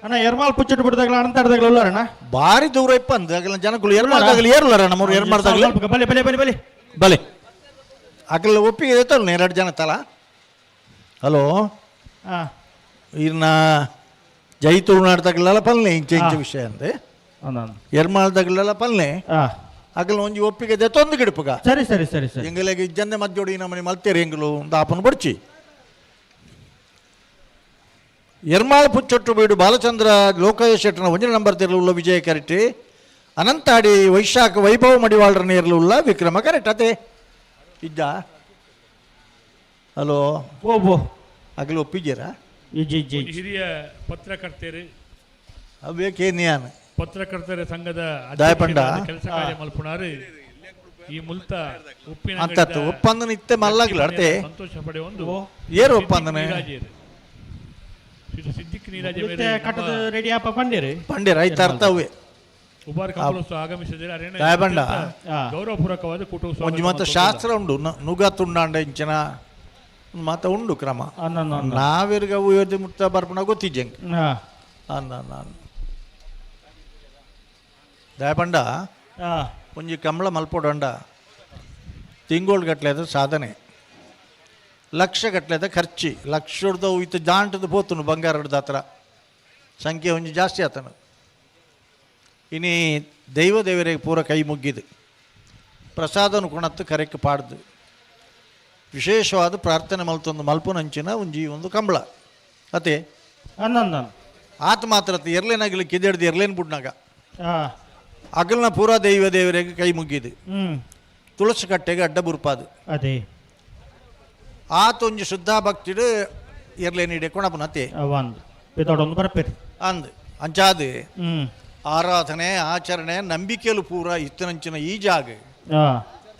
ಅಣ್ಣ ಎರ್ಮಾಲ್ ಪುಚ್ಚಟ್ಟು ಬಿಡ್ದಾಗಲ ಅಣಂತಾಡ್ದಾಗಲ ಉಳ್ಳಾರಣ್ಣ ಭಾರಿ ದೂರ ಇಪ್ಪ ಅಂದ ಜನಗಳು ಎರ್ಮಾಡ್ದಾಗಲಿ ಏರ್ಲಾರ ನಮ್ಮವ್ರು ಎರ್ಮಾಡ್ದಾಗಲಿ ಬಲೆ ಬಲೆ ಬಲೆ ಬಲೆ ಬಲೆ ಅಕಲ್ಲ ಒಪ್ಪಿಗೆ ಇರ್ತಲ್ಲ 2 ಜನ ತಲ ಹಲೋ ಇನ್ನ ಜೈ ತುಳುನಾಡ್ದಾಗಲೆಲ್ಲ ಪಲ್ಲೆ ಇಂಚೆ ಇಂಚೆ ವಿಷಯ ಅಂದೆ ಎರ್ಮಾಳ್ದಾಗಲೆಲ್ಲ ಪಲ್ಲೆ ಅಗಲ ಒಂಜಿ ಒಪ್ಪಿಗೆ ತೊಂದು ಗಿಡಪಗ ಸರಿ ಸರಿ ಸರಿ ಸರಿ ಎಂಗಲಿಗೆ ಇಜ್ಜಂದೆ ಮಜ್ಜೋಡಿ ನಮ್ಮನೆ ಮಲ್ತೇರಿ ಎಂಗಲು ಒಂದು ಆಪನ ಬಡ್ಚಿ ಎರ್ಮಾಳ್ ಪುಚ್ಚೊಟ್ಟು ಬೀಡು ಬಾಲಚಂದ್ರ ಲೋಕಯ್ಯ ಶೆಟ್ಟನ 1 ನಂಬರ್ ತೆರಳುಳ್ಳ ವಿಜಯ ಕರೆಕ್ಟ್ ಅನಂತಾಡಿ ವೈಶಾಖ ವೈಭವ ಮಡಿವಾಳರನ್ನ ಇರಲುಳ್ಳ ವಿಕ್ರಮ ಕರೆಕ್ಟ್ ಅದೇ ಇದ್ದ ಹಲೋ ಓ ಅಗಲು ಒಪ್ಪಿದ್ದೀರಾ ಒಂದು ಹಿರಿಯ ಪತ್ರಕರ್ತರು ಅವೇಕೇನಿಯಾನ ಪತ್ರಕರ್ತರ ಸಂಘದ ದಾಯಪಂಡ ಕೆಲಸ ಕಾರ್ಯ ಮಲ್ಪುಣಾರು ಈ ಮುಲ್ತ ಉಪ್ಪಿನ ಅಂತತ್ತು ಒಪ್ಪಂದನ ಇತ್ತೆ ಮಲ್ಲಾಗ್ಲ ಅರ್ತೆ ಸಂತೋಷ ಪಡೆ ಒಂದು ಏರು ಒಪ್ಪಂದನೆ ಸಿದ್ದಿಕ್ ನೀರಾಜ ಕಟ್ಟದ ರೆಡಿ ಆಪ ಪಂಡಿರು ಪಂಡಿರ ಐತ ಅರ್ಥವೇ ಉಪಾರ ಕಮಲೋತ್ಸವ ಆಗಮಿಸಿದರೆ ಅರೇನ ದಾಯಪಂಡ ಗೌರವಪೂರ್ವಕವಾದ ಕುಟುಂಬ ಒಂಜಿ ಮಾತ ಶಾಸ್ತ್ರ ಉಂಡು ನುಗ ತುಂಡಾಂಡ ಇಂಚಿನ ಮಾತ ಉಂಡು ಕ್ರಮ ನಾವಿರ್ಗ ಉಯೋಧಿ ಮುಕ್ತ ಬರ್ಪಣ ಗೊತ್ತಿಜ್ಜಂಗೆ ನಾನು ದಯಪಂಡ ಒಂಜಿ ಕಮಲ ಮಲ್ಪೊಡಂಡ ತಿಂಗೋಳ್ ಗಟ್ಲೆದ ಸಾಧನೆ ಲಕ್ಷ ಗಟ್ಲೆದ ಖರ್ಚಿ ಲಕ್ಷದ ಇತ್ತು ಜಾಂಟದ ಪೋತನು ಬಂಗಾರದ ಹತ್ರ ಸಂಖ್ಯೆ ಒಂಜಿ ಜಾಸ್ತಿ ಆತನು ಇನಿ ದೇವರಿಗೆ ಪೂರ ಕೈ ಮುಗ್ಗಿದು ಪ್ರಸಾದನು ಕುಣತ್ತು ಕರೆಕ್ಕೆ ಪಾಡ್ದು ವಿಶೇಷವಾದ ಪ್ರಾರ್ಥನೆ ಮಲ್ತೊಂದು ಮಲ್ಪುನಂಚಿನ ಒಂದು ಕಂಬಳ ಅತೆ ಆತ ಮಾತ್ರ ಎರ್ಲೇನಾಗಲಿ ಕಿದೆಡ್ದು ಎರ್ಲೇನ್ ಬಿಡ್ನಾಗ ಅಗಲ್ನ ಪೂರಾ ದೇವರಿಗೆ ಕೈ ಮುಗ್ಗಿದು ತುಳಸಿ ಕಟ್ಟೆಗೆ ಅಡ್ಡ ಬುರ್ಪಾದು ಅದೇ ಆತೊಂಜಿ ಶುದ್ಧ ಭಕ್ತಿಡು ಎರ್ಲೇನಿಡೆ ಕೊಣಪನತೆ ಅಂದ್ ಅಂಚಾದು ಆರಾಧನೆ ಆಚರಣೆ ನಂಬಿಕೆಲು ಪೂರ ಇತ್ತನಂಚಿನ ಈ ಜಾಗ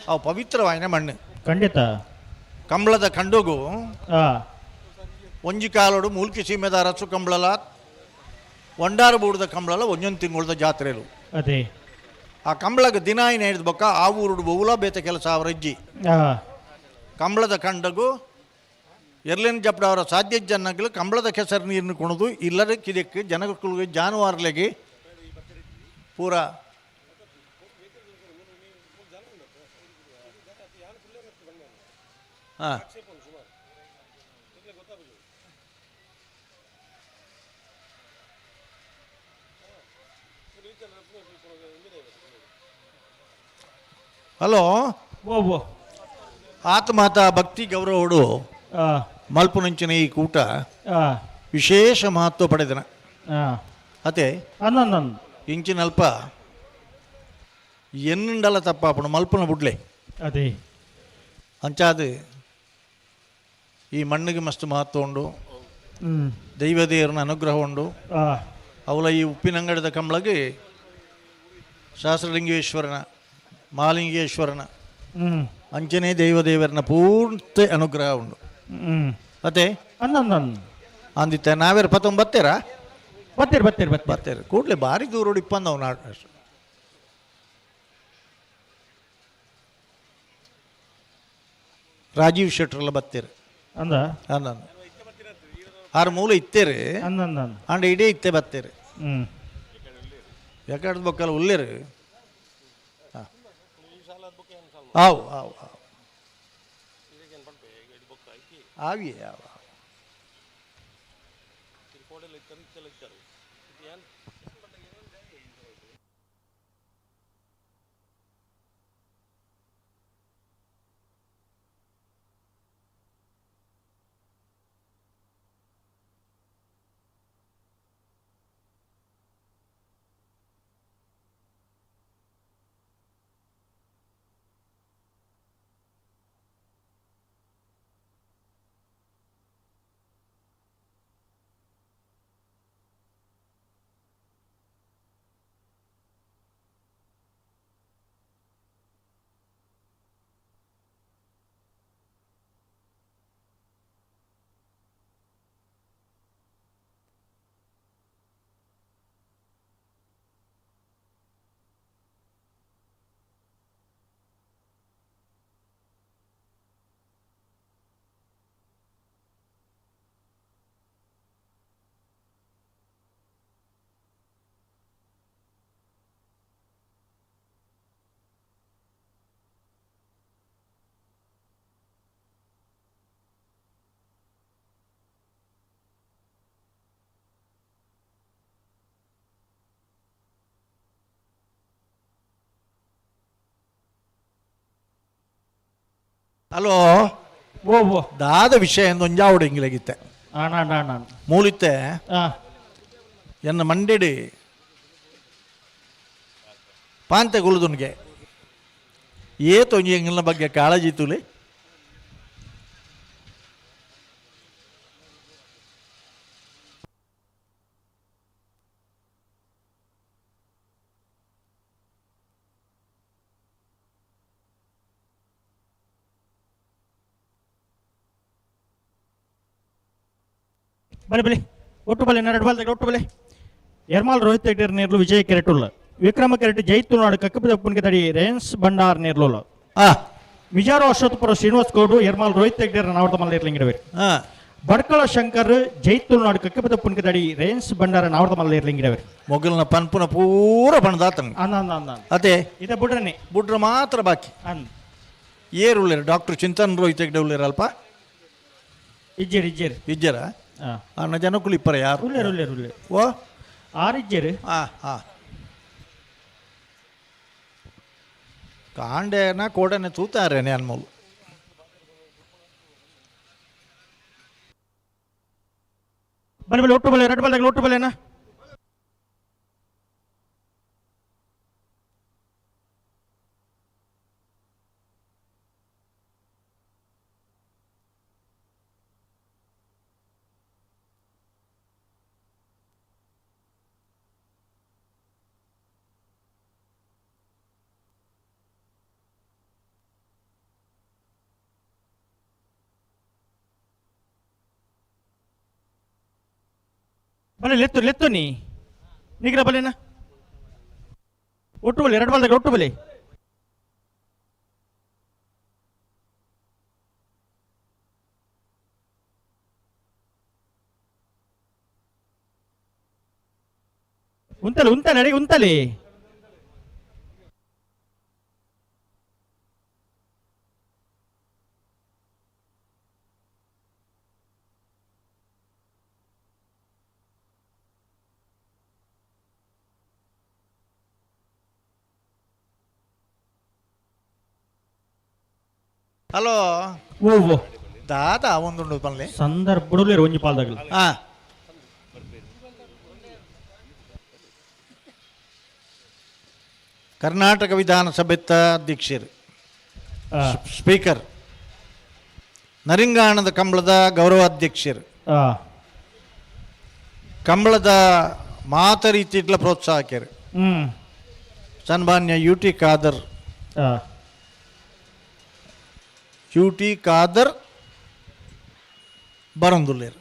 ಅವು ಪವಿತ್ರವಾಯಿನ ಮಣ್ಣು ಖಂಡಿತ ಕಂಬಳದ ಕಂಡೋಗು ಒಂಜಿ ಕಾಲೋಡು ಮೂಲ್ಕಿ ಸೀಮೆದ ಅರಸು ಕಂಬಳಲ ಒಂಡಾರು ಬೂಡದ ಕಂಬಳಲ ಒಂದೊಂದು ತಿಂಗಳದ ಜಾತ್ರೆಲು ಅದೇ ಆ ಕಂಬಳಗ ದಿನ ಏನು ಹೇಳಿದ ಬೊಕ್ಕ ಆ ಊರುಡು ಬಹುಲ ಬೇತ ಕೆಲಸ ಅವರಜ್ಜಿ ಕಂಬಳದ ಕಂಡಗು ಎರ್ಲೇನು ಜಪ್ಪಡ ಅವರ ಸಾಧ್ಯ ಜನಗಳು ಕಂಬಳದ ಕೆಸರು ನೀರನ್ನು ಕುಣಿದು ಇಲ್ಲದ ಕಿದಕ್ಕೆ ಜನಗಳಿಗೆ ಜಾನುವಾರುಗಳಿಗೆ ಪೂರ ಹಾಂ ಹಲೋ ಆತ್ಮಹತ ಭಕ್ತಿ ಗೌರವಡು ಮಲ್ಪುನಂಚಿನ ಈ ಕೂಟ ವಿಶೇಷ ಮಹತ್ವ ಪಡೆದನ ಅತೆ ಇಂಚಿನಲ್ಪ ಎನ್ನುಂಡಲ ತಪ್ಪಾಪಣ ಮಲ್ಪುನ ಬುಡ್ಲೆ ಅದೇ ಅಂಚಾದು ಈ ಮಣ್ಣಿಗೆ ಮಸ್ತ್ ಮಹತ್ವ ಉಂಡು ದೈವದೇವರನ ಅನುಗ್ರಹ ಉಂಡು ಅವಳ ಈ ಉಪ್ಪಿನಂಗಡದ ಕಂಬಳಗೆ ಸಹಸ್ರಲಿಂಗೇಶ್ವರನ ಮಾಲಿಂಗೇಶ್ವರನ ಅಂಚನೆ ದೇವದೇವರನ ಪೂರ್ತಿ ಅನುಗ್ರಹ ಉಂಡು ಮತ್ತೆ ಅಂದಿತ್ತ ನಾವೇರು ಬತ್ತೀರಾ ಬತ್ತೀರಿ ಕೂಡಲೇ ಭಾರಿ ದೂರ ಇಪ್ಪಂದವು ನಾಡು ರಾಜೀವ್ ಶೆಟ್ರೆಲ್ಲ ಬತ್ತೀರಿ ಅಂದ ಆರು ಮೂಲ ಇತ್ತೇರಿ ಅಂಡ ಇಡೀ ಇತ್ತೆ ಬತ್ತೀರಿ ಯಾಕಡೆ ಬೊಕ್ಕಲ್ಲ ಉಳ್ಳೇರಿ ಆವು ಆವು ಆವಿ ಯಾವ ಹಲೋ ದಾದ ವಿಷಯ ಒಂಜಾವಡು ಇಂಗಿಲಾಗಿತ್ತೆ ಮೂಲಿತ್ತೆ ಎನ್ನ ಮಂಡೆಡಿ ಪಾಂತೆ ಗುಳುದುನ್ಗೆ ಏತೊಂಜಿ ಎಂಗಿನ ಬಗ್ಗೆ ಕಾಳಜಿ ತುಲಿ ಬಲೆ ಬಲೆ ಒಟ್ಟು ಬಲೆ ಎರಡು ಬಾಲ್ ಒಟ್ಟು ಬಲೆ ಎರ್ಮಾಲ್ ರೋಹಿತ್ ಹೆಗ್ಡೇರ್ ನೇರ್ಲು ವಿಜಯ್ ಕೆರೆಟುಲ್ಲ ವಿಕ್ರಮ ಕೆರೆಟ್ ಜೈತುನಾಡು ಕಕ್ಕಪದಪ್ಪನಿಗೆ ತಡಿ ರೇನ್ಸ್ ಬಂಡಾರ್ ನೇರ್ಲೋಲ ಮಿಜಾರೋ ಅಶ್ವತ್ಪುರ ಶ್ರೀನಿವಾಸ್ ಗೌಡು ಎರ್ಮಾಲ್ ರೋಹಿತ್ ಹೆಗ್ಡೇರ್ ನಾವರ್ತ ಮಲ್ಲೇರ್ಲಿಂಗಿಡವೆ ಬಡ್ಕಳ ಶಂಕರ್ ಜೈತುನಾಡು ಕಕ್ಕಪದಪ್ಪನಿಗೆ ತಡಿ ರೇನ್ಸ್ ಬಂಡಾರ ನಾವರ್ತ ಮಲ್ಲೇರ್ಲಿಂಗಿಡವೆ ಮೊಗಲ್ನ ಪನ್ಪುನ ಪೂರ ಪಣದಾತನ ಅದೇ ಇದ ಬುಡ್ರನೆ ಬುಡ್ರ ಮಾತ್ರ ಬಾಕಿ ಏರುಳ್ಳೇರು ಡಾಕ್ಟರ್ ಚಿಂತನ್ ರೋಹಿತ್ ಹೆಗ್ಡೆ ಉಳ್ಳೇರು ಅಲ್ಪ ಇಜ್ಜೇರ್ ಇಜ್ಜೇರ್ ಇಜ್ಜರ ಅನ್ನ ಜನಕ್ಕೂ ಇಪ್ಪರ ಯಾರು ಉಳ್ಳೇರು ಉಳ್ಳೇರು ಉಳ್ಳೇರು ಓ ಆರಿಜ್ಜೇರು ಕಾಂಡೇನ ಕೋಡನೆ ತೂತಾರೇನೆ ಅನ್ಮೂಲು ಬಲೆ ಬಲೆ ಒಟ್ಟು ಬಲೆ ಎರಡು ಬಲೆ ಒಟ್ಟು ಬಲೆನಾ ಬಲೆ ಲೆತ್ತು ಲೆತ್ತು ನೀಗ್ರ ಬಲೆನ ಒಟ್ಟು ಬಲೆ ಎರಡು ಬಾಲ್ದಾಗ ಒಟ್ಟು ಬಲೆ ಉಂತಲೆ ಉಂತಲೆ ಅಡಿ ಉಂತಲೆ ಹಲೋ ಓ ದಾದ ಒಂದುಂಡು ಪಲ್ಲೆ ಸಂದರ್ಭ ಬಿಡಲೇರು ಒಂಜಿ ಪಾಲ್ದಾಗ ಕರ್ನಾಟಕ ವಿಧಾನಸಭೆತ್ತ ಅಧ್ಯಕ್ಷರು ಸ್ಪೀಕರ್ ನರಿಂಗಾಣದ ಕಂಬಳದ ಗೌರವಾಧ್ಯಕ್ಷರು ಕಂಬಳದ ಮಾತರೀತಿಟ್ಲ ಪ್ರೋತ್ಸಾಹಕರು ಸನ್ಮಾನ್ಯ ಯು ಟಿ ಖಾದರ್ ಬರಂದುಲ್ಲೇರು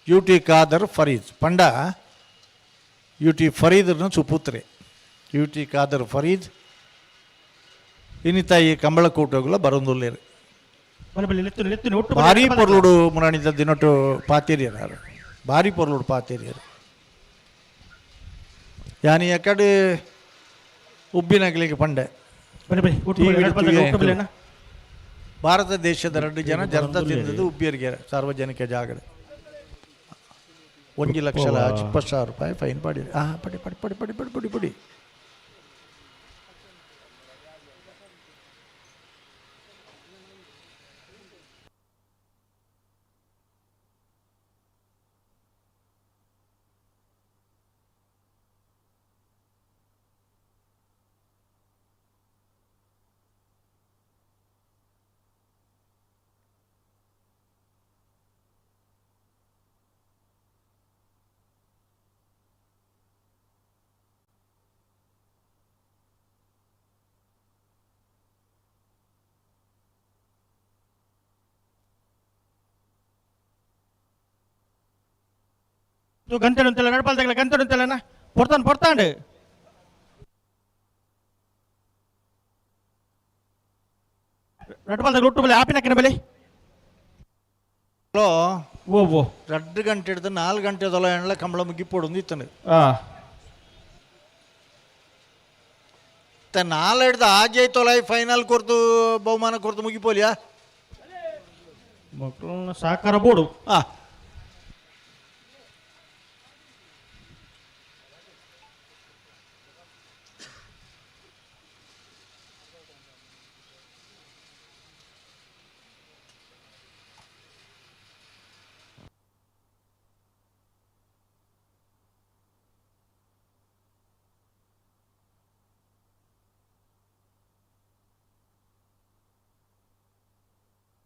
ಯು ಟಿ ಖಾದರ್ ಫರೀದ್ ಪಂಡ ಯು ಟಿ ಫರೀದ್ರನ್ನ ಸುಪುತ್ರೆ ಯು ಟಿ ಖಾದರ್ ಫರೀದ್ ಇನ್ನಿತ ಈ ಕಂಬಳಕೂಟಗಳ ಬರಂದುಲ್ಲೇರು ಭಾರಿ ಪೊರ್ಲುಡು ಮುರಾಣಿದ ದಿನೊಟ್ಟು ಪಾತೇರಿಯರು ಭಾರಿ ಪೊರ್ಲುಡು ಪಾತೇರಿಯರು ಯಾನಿ ಎಕಡೆ ಉಬ್ಬಿನಗಳಿಗೆ ಪಂಡೆ ಭಾರತ ದೇಶದ 2 ಜನ ಜರ್ದ ತಿಂದದ್ದು ಉಬ್ಬಿಯರಿಗೆ ಸಾರ್ವಜನಿಕ ಜಾಗದ 1,20,20,000 ರೂಪಾಯಿ ಫೈನ್ ಪಡಿ ಪಡಿ ಪಡಿ ಪಡಿ ಪಡಿ ಪಡಿ ಪಡಿ ಪಡಿ ಗಂಟೆನು ಅಂತೆಲ್ಲ ನಡ್ಪಾಲ್ದಾಗಲ ಗಂಟೆನು ಅಂತೆಲ್ಲನ ಪೊರ್ತಾಂಡು ನಡ್ಪಾಲ್ದಾಗ ಒಟ್ಟು ಬೆಲೆ ಆಪಿನಕ್ಕಿನ ಬೆಲೆ ಹಲೋ ಓ 2 ಗಂಟೆ ಹಿಡಿದು 4 ಗಂಟೆ ತೊಲ ಎಣ್ಣೆ ಕಂಬಳ ಮುಗಿಪೋಡು ಇತ್ತನು 4 ಹಿಡ್ದು ಆಜೆ ತೊಲ ಫೈನಲ್ ಕೊರ್ತು ಬಹುಮಾನ ಕೊರ್ತು ಮುಗಿಪೋಲಿಯಾ ಮಕ್ಕಳನ್ನ ಸಾಕಾರ ಬೋಡು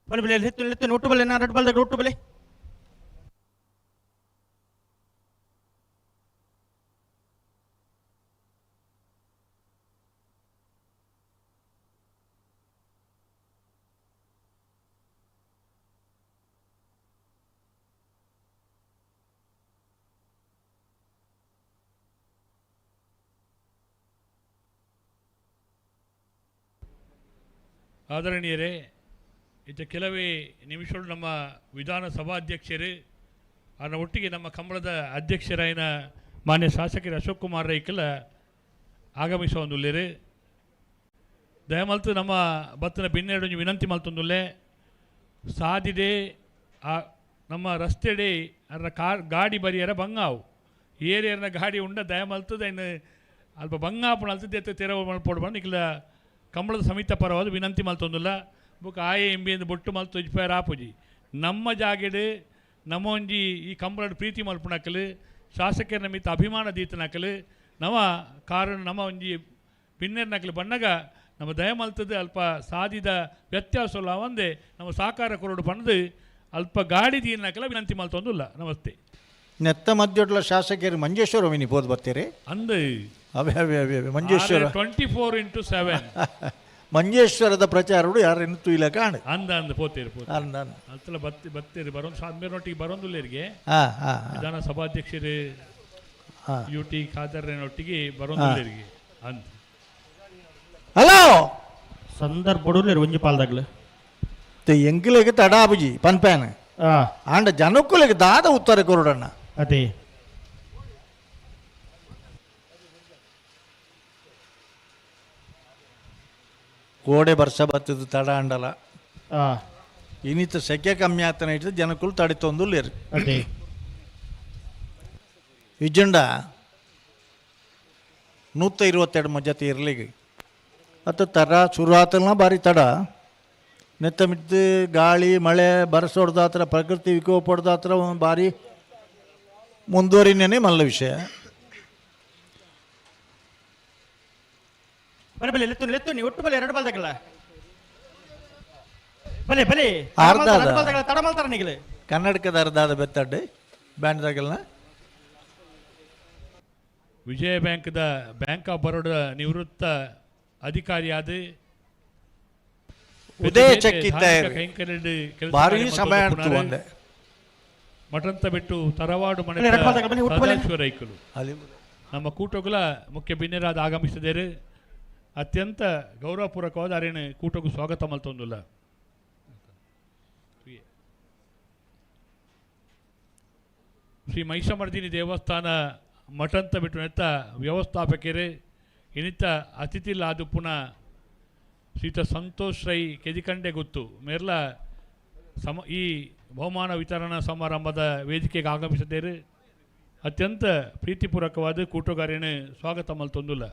ಬಲೆ ಬಲೆ ಎತ್ತು ಒಟ್ಟು ಬಲೆ ಎರಡು ಬಾಲ್ದಾಗ ಒಟ್ಟು ಬಲೆ ಆದರಣೀಯರೇ, ಇದು ಕೆಲವೇ ನಿಮಿಷಗಳು ನಮ್ಮ ವಿಧಾನಸಭಾಧ್ಯಕ್ಷರು ಅದರ ಒಟ್ಟಿಗೆ ನಮ್ಮ ಕಂಬಳದ ಅಧ್ಯಕ್ಷರಾಯಿನ ಮಾನ್ಯ ಶಾಸಕರು ಅಶೋಕ್ ಕುಮಾರ್ ರೈಕಲ ಆಗಮಿಸುವಂದುಲ್ಲೇರು ದಯಮಲ್ತು ನಮ್ಮ ಬತ್ತನ ಬಿನ್ನೆರಡು ವಿನಂತಿ ಮಲ್ತೊಂದುಲ್ಲೆ ಸಾಧಿದೆ ನಮ್ಮ ರಸ್ತೆಡೆ ಅದರ ಗಾಡಿ ಬರಿಯರ ಬಂಗಾವು ಏರಿಯರ್ನ ಗಾಡಿ ಉಂಡ ದಯಮಲ್ತದ ಇನ್ನು ಅಲ್ಪ ಬಂಗಾಪುಣ ಅಲ್ತದೆ ಎತ್ತ ತೆರವು ಮಲ್ಪೊಡ್ಬಂದು ಇಕ್ಲ ಕಂಬಳದ ಸಮಿತ ಪರವಾದ ವಿನಂತಿ ಮಲ್ತೊಂದುಲ್ಲ ಬುಕ್ ಆಯೆ ಎಂಬಿಯಿಂದ ಬೊಟ್ಟು ಮಲ್ತು ಇಜ್ಪಾಯರ್ ಆಪುಜಿ ನಮ್ಮ ಜಾಗೆಡು ನಮ್ಮ ಒಂಜಿ ಈ ಕಂಬಳದ ಪ್ರೀತಿ ಮಲ್ಪುಣಕ್ಕಲು ಶಾಸಕರ ನಿಮಿತ್ತ ಅಭಿಮಾನ ದೀತನಕ್ಕಲು ನವ ಕಾರಣ ನಮ್ಮ ಒಂಜಿ ಪಿನ್ನೆರ್ನಕ್ಕಲು ಬಣ್ಣಗ ನಮ್ಮ ದಯಮಲ್ತದ ಅಲ್ಪ ಸಾಧಿದ ವ್ಯತ್ಯಾಸಲ್ಲ ಒಂದೇ ನಮ್ಮ ಸಾಕಾರ ಕೊರಡು ಪಣದು ಅಲ್ಪ ಗಾಡಿ ದೀನಕ್ಕಲ ವಿನಂತಿ ಮಲ್ತೊಂದುಲ್ಲ. ನಮಸ್ತೆ. ನೆತ್ತ ಮಧ್ಯೊಡ್ಲ ಶಾಸಕರು ಮಂಜೇಶ್ವರ ವಿನಿ ಬೋದು ಬರ್ತೀರಿ ಅಂದು ಅವೇ ಅವೇ ಅವೇ ಮಂಜೇಶ್ವರ 24x7 ಮಂಜೇಶ್ವರದ ಪ್ರಚಾರಗಳು ಯಾರು ಇನ್ನು ತುಯಿಲ ಕಾಣ ಅಂದ ಪೋತೀರಿ ಅಂದ ಅತ್ತಲ ಬತ್ತೀರಿ ಬರೋದು ಸಾಧ್ಮೇರೊಟ್ಟಿಗೆ ಬರೋದಿಲ್ಲರಿಗೆ ಹಾಂ ವಿಧಾನಸಭಾಧ್ಯಕ್ಷರು UT ಖಾದರ್ನೊಟ್ಟಿಗೆ ಬರೋದಿಲ್ಲರಿಗೆ ಅಂದ ಹಲೋ ಸಂದರ್ಭ ಒಂಜಿ ಪಾಲ್ದಾಗ್ಲು ಎಂಗಿಲೆಗೆ ತಡಾಬುಜಿ ಪನ್ಪ್ಯಾನ್ ಆಂಡ ಜನಕ್ಕುಲೆಗೆ ದಾದ ಉತ್ತರ ಕೊರಡಣ್ಣ ಅದೇ ಕೋಡೆ ವರ್ಷ ಬತ್ತದು ತಡ ಅಂಡಲ ಇನ್ನಿತ ಸೆಕೆ ಕಮ್ಮಿ ಆಗ್ತಾನೆ ಇಟ್ಟು ಜನಕ್ಕಳು ತಡಿತೊಂದು ಲೇರು ಅದೇ ಇಜ್ಜಂಡ 122 ಮಜತೆ ಇರಲಿಗೆ ಅತ್ತ ತರ ಶುರು ಆತಲ್ಲ ಭಾರಿ ತಡ ನೆತ್ತ ಮಿದ್ದು ಗಾಳಿ ಮಳೆ ಬರಸೋಡ್ದಾತ್ರ ಪ್ರಕೃತಿ ವಿಕೋಪ ಹೊಡೆದಾತ್ರ ಭಾರಿ ಮುಂದುವರಿನೇ ಮಲ್ಲ ವಿಷಯ. ಬಲೆ ಲೆತ್ತು ಒಟ್ಟು ಬಲೆ ಎರಡು ಬಾಲ್ದಾಗಲ್ಲ ಬಲೆ ಬಲೆ ಅರ್ಧ ತಡ ಮಾಡ್ತಾರ ನಿಗಲೆ ಕನ್ನಡಕದ ಅರ್ಧಾದ ಬೆತ್ತಡ್ಡೆ ಬ್ಯಾಂಡ್ದಾಗಲ್ಲ ವಿಜಯ ಬ್ಯಾಂಕ್ ಆಫ್ ಬರೋಡ ನಿವೃತ್ತ ಅಧಿಕಾರಿಯಾದ ಉದಯ ಚಕ್ಕಿತ್ತ ಭಾರಿ ಸಮಯ ಒಂದೇ ಮಠಂತ ಬಿಟ್ಟು ತರವಾಡು ಮನೆ ರೈಕರು ನಮ್ಮ ಕೂಟಗಳ ಮುಖ್ಯ ಬಿನ್ನೆರಾದ ಆಗಮಿಸಿದರು. ಅತ್ಯಂತ ಗೌರವಪೂರ್ವಕವಾದ ಅರೇನು ಕೂಟಗೂ ಸ್ವಾಗತ ಮಲ್ತೊಂದುಲ್ಲ. ಶ್ರೀ ಮಹಿಷಮರ್ದಿನಿ ದೇವಸ್ಥಾನ ಮಠಂತ ಬಿಟ್ಟು ನೆತ್ತ ವ್ಯವಸ್ಥಾಪಕರು ಇನಿತ ಅತಿಥಿಲಾದು ಪುನಃ ಶ್ರೀತ ಸಂತೋಷ್ ರೈ ಕೆದಿಕಂಡೆ ಗೊತ್ತು ಮೇರ್ಲ ಈ ಬಹುಮಾನ ವಿತರಣಾ ಸಮಾರಂಭದ ವೇದಿಕೆಗೆ ಆಗಮಿಸಿದ್ದೇರು. ಅತ್ಯಂತ ಪ್ರೀತಿಪೂರ್ವಕವಾದ ಕೂಟಗಾರೇನು ಸ್ವಾಗತ ಮಲ್ತೊಂದುಲ್ಲ.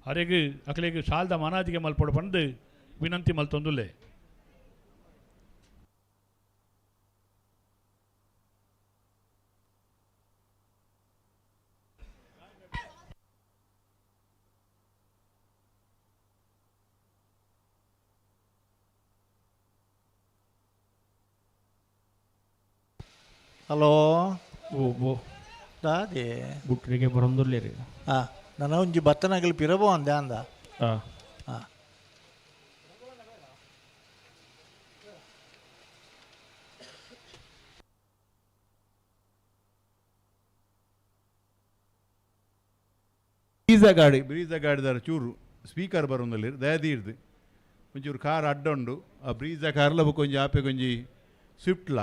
ಅರೆಗೆ ಅಕಲೆಗೆ ಸಾಲದ ಮನಾದಿಗೆ ಮಲ್ಪಡು ಬಂದು ವಿನಂತಿ ಮಲ್ತೊಂದುಲ್ಲೆ. ಹಲೋ ಓ ದಾದೆ ಬುಟ್ರಿಗೆ ಬರೋದಿಲ್ಲ ಹಾಂ ನನ್ನ ಒಂಜಿ ಬತ್ತನಗಲು ಪಿರಬೋ ಅಂದೆ ಅಂದ ಹಾಂ ಹಾಂ ಬ್ರೀಜ ಗಾಡಿದಾರ ಚೂರು ಸ್ಪೀಕರ್ ಬರೋದಲ್ಲಿ ದಯದಿ ಇರ್ದು ಒಂಚೂರು ಕಾರ್ ಅಡ್ಡ ಉಂಡು ಆ ಬ್ರೀಜ ಕಾರ್ಲ ಕೊಂಚ ಆಪೆ ಕೊಂಚಿ ಸ್ವಿಫ್ಟ್ಲ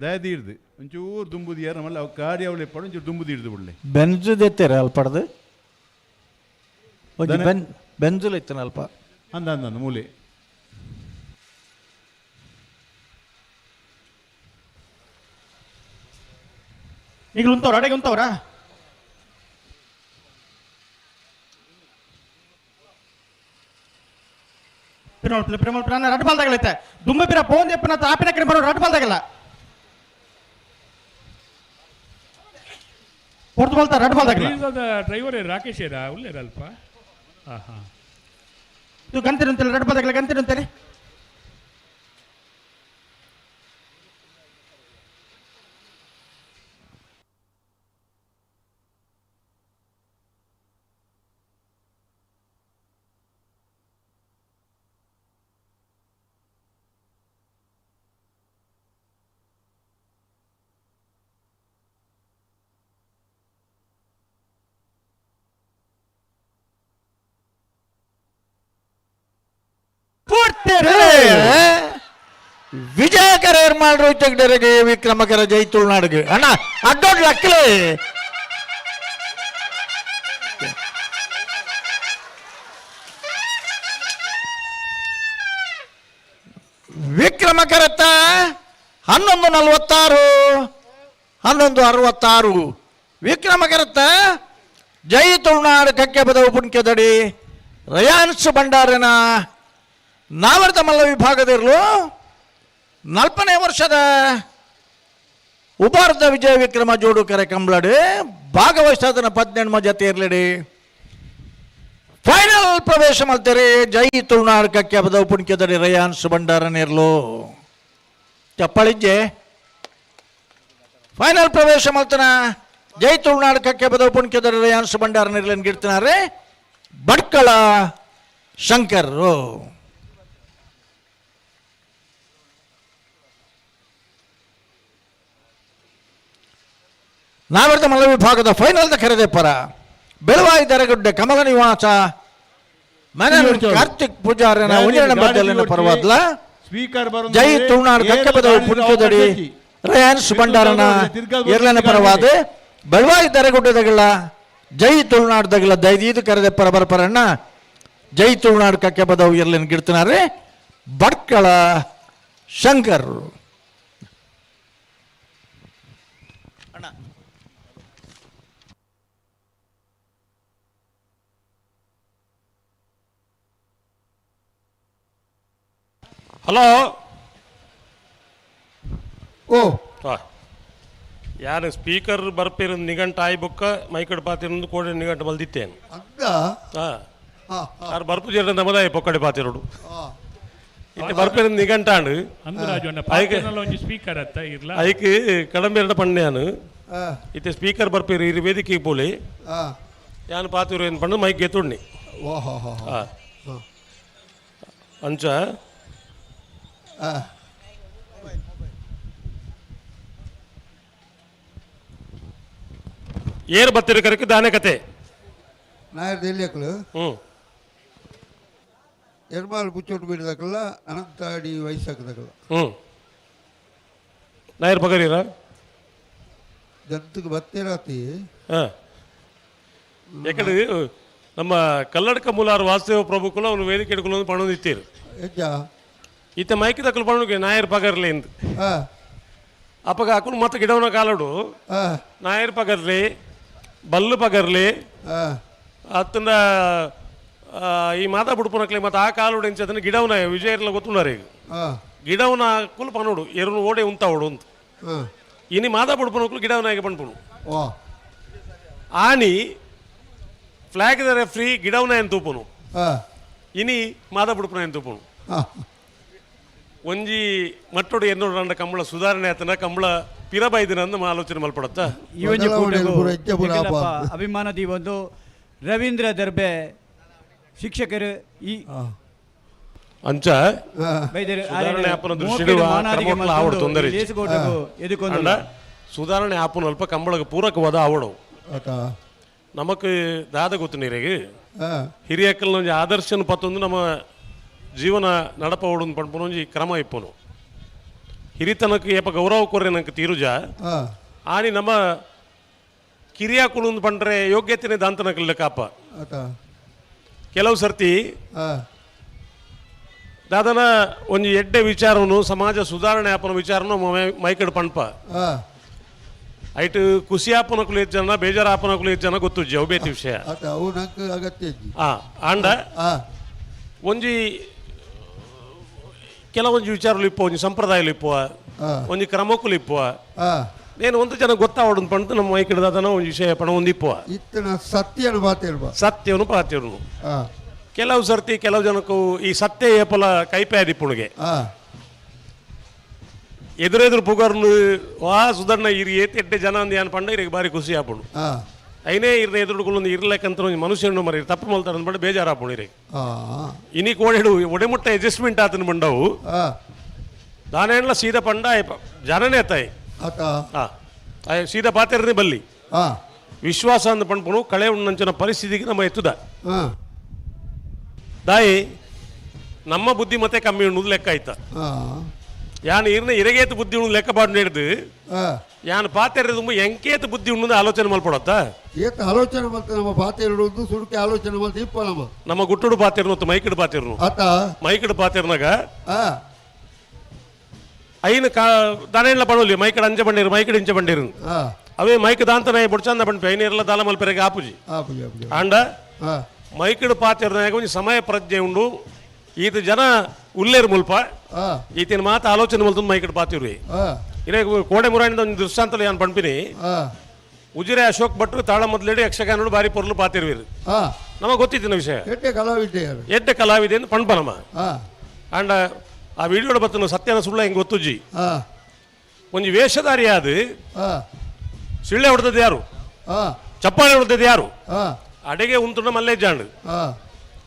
ದಯದಿ ಇರ್ದು ಒಂಚೂರು ದುಂಬುದು ಯಾರು ನಮ್ಮಲ್ಲಿ ಅವು ಗಾಡಿ ಅವಳು ಎಪ್ಪಡು ಒಂಚೂರು ದುಂಬುದು ಹಿಡ್ದು ಬಿಡ್ಲೆ ಬೆಂಜು ಎತ್ತೇರೆ ಅಲ್ಪಡ್ದು ಬೆಂಜುಲು ಎತ್ತನ ಅಲ್ಪ ಅಂದ ಮೂಲೆ ಈಗ ಉಂತವ್ರ ಅಡೆಗೆ ಉಂತವ್ರ ಪ್ರೇಮ ರಡ್ ಬಾಲ್ದಾಗಲೈತೆ ದುಂಬ ಪಿರ ಪೋನ್ ಎಪ್ಪನ ಆಪಿನ ಕಡೆ ಬರೋ ರಡ್ ಬಾಲ್ದಾಗಲ್ಲ ಹೊರತು ಬಾಲ್ತಾ ರಡ್ ಬಾಲ್ದಾಗಲ್ಲ ಡ್ರೈವರ್ ರಾಕೇಶ್ ಉಳ್ಳೇರಲ್ಪ ಹಾಂ ಹಾಂ ಇದು ಗಂತಿರಂತಲ್ಲ ರಡ್ ಬಾಲ್ದಾಗಲ್ಲ ಗಂತಿರಂತೇನೆ ವಿಜಯಕರ ಏರ್ಮಾಡ್ರು ಇತ್ತಗಡೆಗೆ ವಿಕ್ರಮಕರ ಜೈ ತುಳುನಾಡಿಗೆ ಅಣ್ಣ ಅಡ್ಡೋಡ್ ಲಕ್ಕಲೆ ವಿಕ್ರಮಕರತ್ತ 11:46 11:66 ವಿಕ್ರಮಕರತ್ತ ಜೈ ತುಳುನಾಡು ಕಕ್ಕೆ ಬದವು ಪುಣ್ಯದಡಿ ರಯಾನ್ಸ್ ಭಂಡಾರನ ನಾವರ್ತ ಮಲ್ಲ ವಿಭಾಗದಿರಲು 40ನೇ ವರ್ಷದ ಉಪಾರ್ಧ ವಿಜಯ ವಿಕ್ರಮ ಜೋಡುಕರೆ ಕಂಬ್ಲಡಿ ಭಾಗವಹಿಸ್ತದನ 17 ಜೊತೆ ಇರ್ಲಿಡಿ ಫೈನಲ್ ಪ್ರವೇಶ ಮಾಡ್ತಾರೆ ಜೈ ತುಳುನಾಡು ಕಕ್ಕೆ ಬದವು ಪುಣ್ಯದಡಿ ರಯಾನ್ಸ್ ಭಂಡಾರನಿರ್ಲು ಚಪ್ಪಳಿಜ್ಜೆ ಫೈನಲ್ ಪ್ರವೇಶ ಮಾಡ್ತಾನ ಜೈ ತುಳುನಾಡು ಕಕ್ಕೆ ಬದವು ಪುಣ್ಯದಡಿ ರಯಾನ್ಸ್ ಭಂಡಾರನಿರ್ಲನ್ ಗಿಡ್ತಾನೆ ಬಡ್ಕಳ ಶಂಕರ್ ನಾವರ್ತ ಮಲ್ಲ ವಿಭಾಗದ ಫೈನಲ್ ಕರೆದೆ ಪರ ಬೆಳವಾಯಿ ದರಗುಡ್ಡೆ ಕಮಲ ನಿವಾಸ ಮನೆ ಕಾರ್ತಿಕ್ ಪೂಜಾರನ ಉಂಜನ ಬದ್ದಲಿನ ಪರವಾದ್ಲ ಸ್ಪೀಕರ್ ಜೈ ತುಳುನಾಡು ಕಕ್ಕಬದ ಪುಣ್ಯದಡಿ ರಯಾನ್ಸ್ ಭಂಡಾರನ ಎರಲನ ಪರವಾದ ಬೆಳವಾಯಿ ದರಗುಡ್ಡದಗಳ ಜೈ ತುಳುನಾಡ್ದಗಳ ದೈದೀದು ಕರೆದೆ ಪರ ಬರಪರಣ್ಣ ಜೈ ತುಳುನಾಡು ಕಕ್ಕೆ ಬದವು ಎರಲನ ಗಿಡ್ತಾನೆ ಬಡ್ಕಳ ಶಂಕರ್ ಹಲೋ ಓ ಯಾರು ಸ್ಪೀಕರ್ ಬರ್ಪಿರ ನಿಘಂಟು ಆಯ್ ಬುಕ್ಕ ಮೈಕಡೆ ಪಾತಿರೊಂದು ಕೋಡೆ ನಿಘಂಟು ಬಲ್ದಿತ್ತೇನು ಅಂದ ಯಾರು ಬರ್ಪು ಜೇರ ನಮ್ಮದಾಯ ಪೊಕ್ಕಡೆ ಪಾತಿರೋಡು ಇಲ್ಲಿ ಬರ್ಪಿರ ನಿಘಂಟಾಂಡು ಒಂಜಿ ಸ್ಪೀಕರ್ ಅತ್ತ ಇರ್ಲ ಐಕ್ ಕಡಂಬೆರಡ ಪಂಡ್ಯಾನು ಇತ್ತೆ ಸ್ಪೀಕರ್ ಬರ್ಪಿರ ಇರು ವೇದಿಕೆ ಪೋಲಿ ಯಾನು ಪಾತಿರು ಏನು ಪಂಡು ಮೈಕ್ ಗೆತ್ತುಣ್ಣಿ ಅಂಚ ಏರ್ ಬತ್ತಿರ ಕರಕ್ಕೆ ದಾನೆ ಕತೆ ನಾಯರ್ ಎಲ್ಲಿಯಕ್ಕಳು ಎರ್ಮಾಲ್ ಪುಚ್ಚೋಟು ಬಿಡದಕ್ಕಲ್ಲ ಅನಂತಾಡಿ ವಯಸ್ಸಾಕದಕ್ಕಲ್ಲ ನಾಯರ್ ಪಗರೀರ ಜಂತಕ್ಕೆ ಬತ್ತೇರಾತಿ ಯಾಕಂದ್ರೆ ನಮ್ಮ ಕಲ್ಲಡ್ಕ ಮೂಲಾರು ವಾಸುದೇವ ಪ್ರಭುಕುಲು ಅವನು ವೇದಿಕೆ ಹಿಡ್ಕೊಂಡು ಪಣೋದಿತ್ತೀರು ಹೆಜ್ಜ ಈತ ಮೈಕ್ ತಕ್ಕಲು ಪಣೋಕೆ ನಾಯರ್ ಪಗರ್ಲಿ ಎಂದು ಅಪ್ಪಗ ಹಾಕೊಂಡು ಮತ್ತೆ ಗಿಡವನ ಕಾಲಡು ನಾಯರ್ ಪಗರ್ಲಿ ಬಲ್ಲು ಪಗರ್ಲಿ ಅತ್ತಂದ ಈ ಮಾತಾ ಬಿಡ್ಪುನಕ್ಲಿ ಮತ್ತೆ ಆ ಕಾಲುಡು ಎಂಚದನ್ನ ಗಿಡವನ ವಿಜಯರ್ಲ ಗೊತ್ತುಂಡಾರ ಈಗ ಗಿಡವನ ಕುಲ್ ಪನೋಡು ಎರುನು ಓಡೆ ಉಂತಾವಡು ಅಂತ ಇನಿ ಮಾತಾ ಬಿಡ್ಪುನಕ್ಲು ಗಿಡವನಾಗಿ ಪಣ್ಪುನು ಆನಿ ಫ್ಲಾಗ್ ದ ರೆಫ್ರಿ ಗಿಡವನ ಏನು ತೂಪುನು ಇನಿ ಮಾತಾ ಬಿಡ್ಪುನ ಏನು ತೂಪುನು ಒಂಜಿ ಮಟ್ಟೊಡು ಎನ್ನೋಡು ಕಂಬಳ ಸುಧಾರಣೆ ಆತನ ಕಂಬಳ ಪಿರಬೈದಿನ ಅಂದು ಆಲೋಚನೆ ಮಲ್ಪಡತ್ತ ಅಭಿಮಾನದಿ ಒಂದು ರವೀಂದ್ರ ದರ್ಬೆ ಶಿಕ್ಷಕರು ಈ ಅಂಚ ಸುಧಾರಣೆ ಆಪನ ದೃಷ್ಟಿ ಆವಡು ತೊಂದರೆ ಸುಧಾರಣೆ ಆಪನ ಅಲ್ಪ ಕಂಬಳಗ ಪೂರಕವಾದ ಆವಡು ನಮಕ್ ದಾದ ಗೊತ್ತು ನೀರಿಗೆ ಹಿರಿಯಕ್ಕಲ್ ಒಂಜಿ ಆದರ್ಶನ ಪತ್ತೊಂದು ನಮ್ಮ ಜೀವನ ನಡಪವಡು ಪಂಪನೊಂಜಿ ಕ್ರಮ ಇಪ್ಪನು ಹಿರಿತನಕ್ಕೆ ಏಪ ಗೌರವ ಕೊರ್ರೆ ನಂಗೆ ತೀರುಜ ಆನಿ ನಮ್ಮ ಕಿರಿಯಾಕುಲು ಪಂಡ್ರೆ ಯೋಗ್ಯತೆನೆ ದಾಂತನಕಲ್ಲ ಕಾಪ ಕೆಲವು ಸರ್ತಿ ದಾದನ ಒಂಜಿ ಎಡ್ಡೆ ವಿಚಾರನು ಸಮಾಜ ಸುಧಾರಣೆ ಆಪನ ವಿಚಾರನು ಮೈಕಡ್ ಪಂಪ ಐಟ್ ಖುಷಿ ಆಪನಕುಲು ಹೆಚ್ಚು ಜನ ಬೇಜಾರು ಆಪನಕುಲು ಹೆಚ್ಚು ಜನ ಗೊತ್ತು ಜೌಬೇತಿ ವಿಷಯ ಆಂಡ ಒಂಜಿ ಕೆಲವೊಂದು ವಿಚಾರಗಳು ಇಪ್ಪು ಒಂಜಿ ಸಂಪ್ರದಾಯಗಳು ಇಪ್ಪುವ ಒಂಜಿ ಕ್ರಮಕ್ಕೂ ಇಪ್ಪುವ నేను ಒಂದು ಜನ ಗೊತ್ತಾವಡು ಪಂತ ನಮ್ಮ ಮೈಕಿಡದಾದನ ಒಂದು ವಿಷಯ ಪಣ ಒಂದಿಪ್ಪುವ ಇತ್ತನ ಸತ್ಯನು ಪಾತಿರ್ಬ ಸತ್ಯವನು ಪಾತಿರ್ನು ಕೆಲವು ಸರ್ತಿ ಕೆಲವು ಜನಕ್ಕೂ ಈ ಸತ್ಯ ಏಪಲ ಕೈಪೇದಿಪ್ಪುಣಿಗೆ ಎದುರೆದುರು ಪುಗರ್ನು ವಾ ಸುಧರ್ಣ ಇರಿ ಏತೆಡ್ಡೆ ಜನ ಅಂದ ಏನು ಪಂಡ ಇರಿಗೆ ಬಾರಿ ಖುಷಿ ಆಪುಣು అయినే ఇరవై ఎదురుకులు ఇర్లేకంత మనుషులను మరి తప్పు మొలుతాడని బట్టి బేజారు ఆపు ఇరే ఇని కోడేడు ఒడెముట్ట అడ్జస్ట్మెంట్ ఆతను పండవు దానేళ్ళ సీద పండ ಜನನೇ ತಾಯಿ ಸೀದಾ ಪಾತಿರ್ನಿ ಬಲ್ಲಿ ವಿಶ್ವಾಸ ಅಂದ ಪಣ್ಪುಣು ಕಳೆ ಉಣ್ಣಂಚಿನ ಪರಿಸ್ಥಿತಿಗೆ ನಮ್ಮ ಎತ್ತುದ ದಾಯಿ ನಮ್ಮ ಬುದ್ಧಿ ಮತ್ತೆ ಕಮ್ಮಿ ಉಣ್ಣುದು ಲೆಕ್ಕ ಆಯ್ತಾ ಹಾಂ ಯಾನು ಇರ್ನ ಇರಗೇತು ಬುದ್ಧಿ ಉಣ್ಣು ಲೆಕ್ಕ ಬಾಡು ಹಿಡಿದು ಹಾಂ ಯಾನು ಪಾತ್ರೆ ತುಂಬ ಎಂಕೇತು ಬುದ್ಧಿ ಉಣ್ಣುದು ಆಲೋಚನೆ ಮಲ್ಪಡತ್ತ ಏತ ಆಲೋಚನೆ ಮಾಡ್ತಾ ನಮ್ಮ ಪಾತೆ ಇಡುವುದು ಸುಡುಕೆ ಆಲೋಚನೆ ಮಾಡ್ತಾ ಇಪ್ಪ ನಮ್ಮ ಗುಟ್ಟುಡು ಪಾತಿರ್ನು ಮತ್ತು ಮೈಕಿಡು ಪಾತಿರ್ನು ಆತ ಮೈಕಿಡು ಪಾತಿರ್ನಾಗ ಹಾಂ ಐನು ದನೆಲ್ಲ ಪಡೋಲಿ ಮೈಕಡೆ ಅಂಚೆ ಬಂಡಿರು ಮೈಕಡೆ ಇಂಚೆ ಬಂಡಿರು ಹಾಂ ಅವೇ ಮೈಕ್ ದಾಂತನ ಬುಡ್ಚಂದ ಬಂಡ್ಪಿ ಐನೀರೆಲ್ಲ ದಾಲ ಮಲ್ಪೆರೆಗೆ ಆಪುಜಿ ಆಪುಜಿ ಆಪುಜಿ ಆಂಡ ಹಾಂ ಮೈಕಡು ಪಾತಿರ್ನಾಗ ಒಂದು ಸಮಯ ಪ್ರಜ್ಞೆ ಉಂಡು ಈತ ಜನ ಉಲ್ಲೇರು ಮುಲ್ಪ ಹಾಂ ಈತಿನ ಮಾತು ಆಲೋಚನೆ ಮಲ್ತು ಮೈಕಡು ಪಾತಿರ್ವಿ ಹಾಂ ಇರೇ ಕೋಡೆ ಮುರಾಣಿದ ಒಂದು ದೃಷ್ಟಾಂತಲ್ಲಿ ನಾನು ಪಂಪಿನಿ ಹಾಂ ಉಜಿರೆ ಅಶೋಕ್ ಭಟ್ರು ತಾಳ ಮೊದಲೇಡಿ ಯಕ್ಷಗಾನೋಡು ಬಾರಿ ಪೊರ್ಲು ಪಾತಿರ್ವಿರು ಹಾಂ ನಮಗೆ ಗೊತ್ತಿತ್ತಿನ ವಿಷಯ ಎಟ್ಟೆ ಕಲಾವಿದ್ದೆ ಯಾರು ಎಡ್ಡೆ ಕಲಾವಿದೆ ಅಂತ ಪಂಪ ನಮ್ಮ ಹಾಂ ಆಂಡ ಆ ವಿಡಿಯೋಡ ಬತ್ತನು ಸತ್ಯನ ಸುಳ್ಳ ಹೆಂಗೆ ಗೊತ್ತುಜ್ಜಿ ಹಾಂ ಒಂದು ವೇಷಧಾರಿ ಆದ ಹಾಂ ಸಿಳ್ಳೆ ಹೊಡೆದದ್ದು ಯಾರು ಹಾಂ ಚಪ್ಪಾಳೆ ಹೊಡೆದದ್ದು ಯಾರು ಹಾಂ ಅಡೆಗೆ ಉಂಟುಂಡ ಮಲ್ಲೇಜಾಂಡ್ ಹಾಂ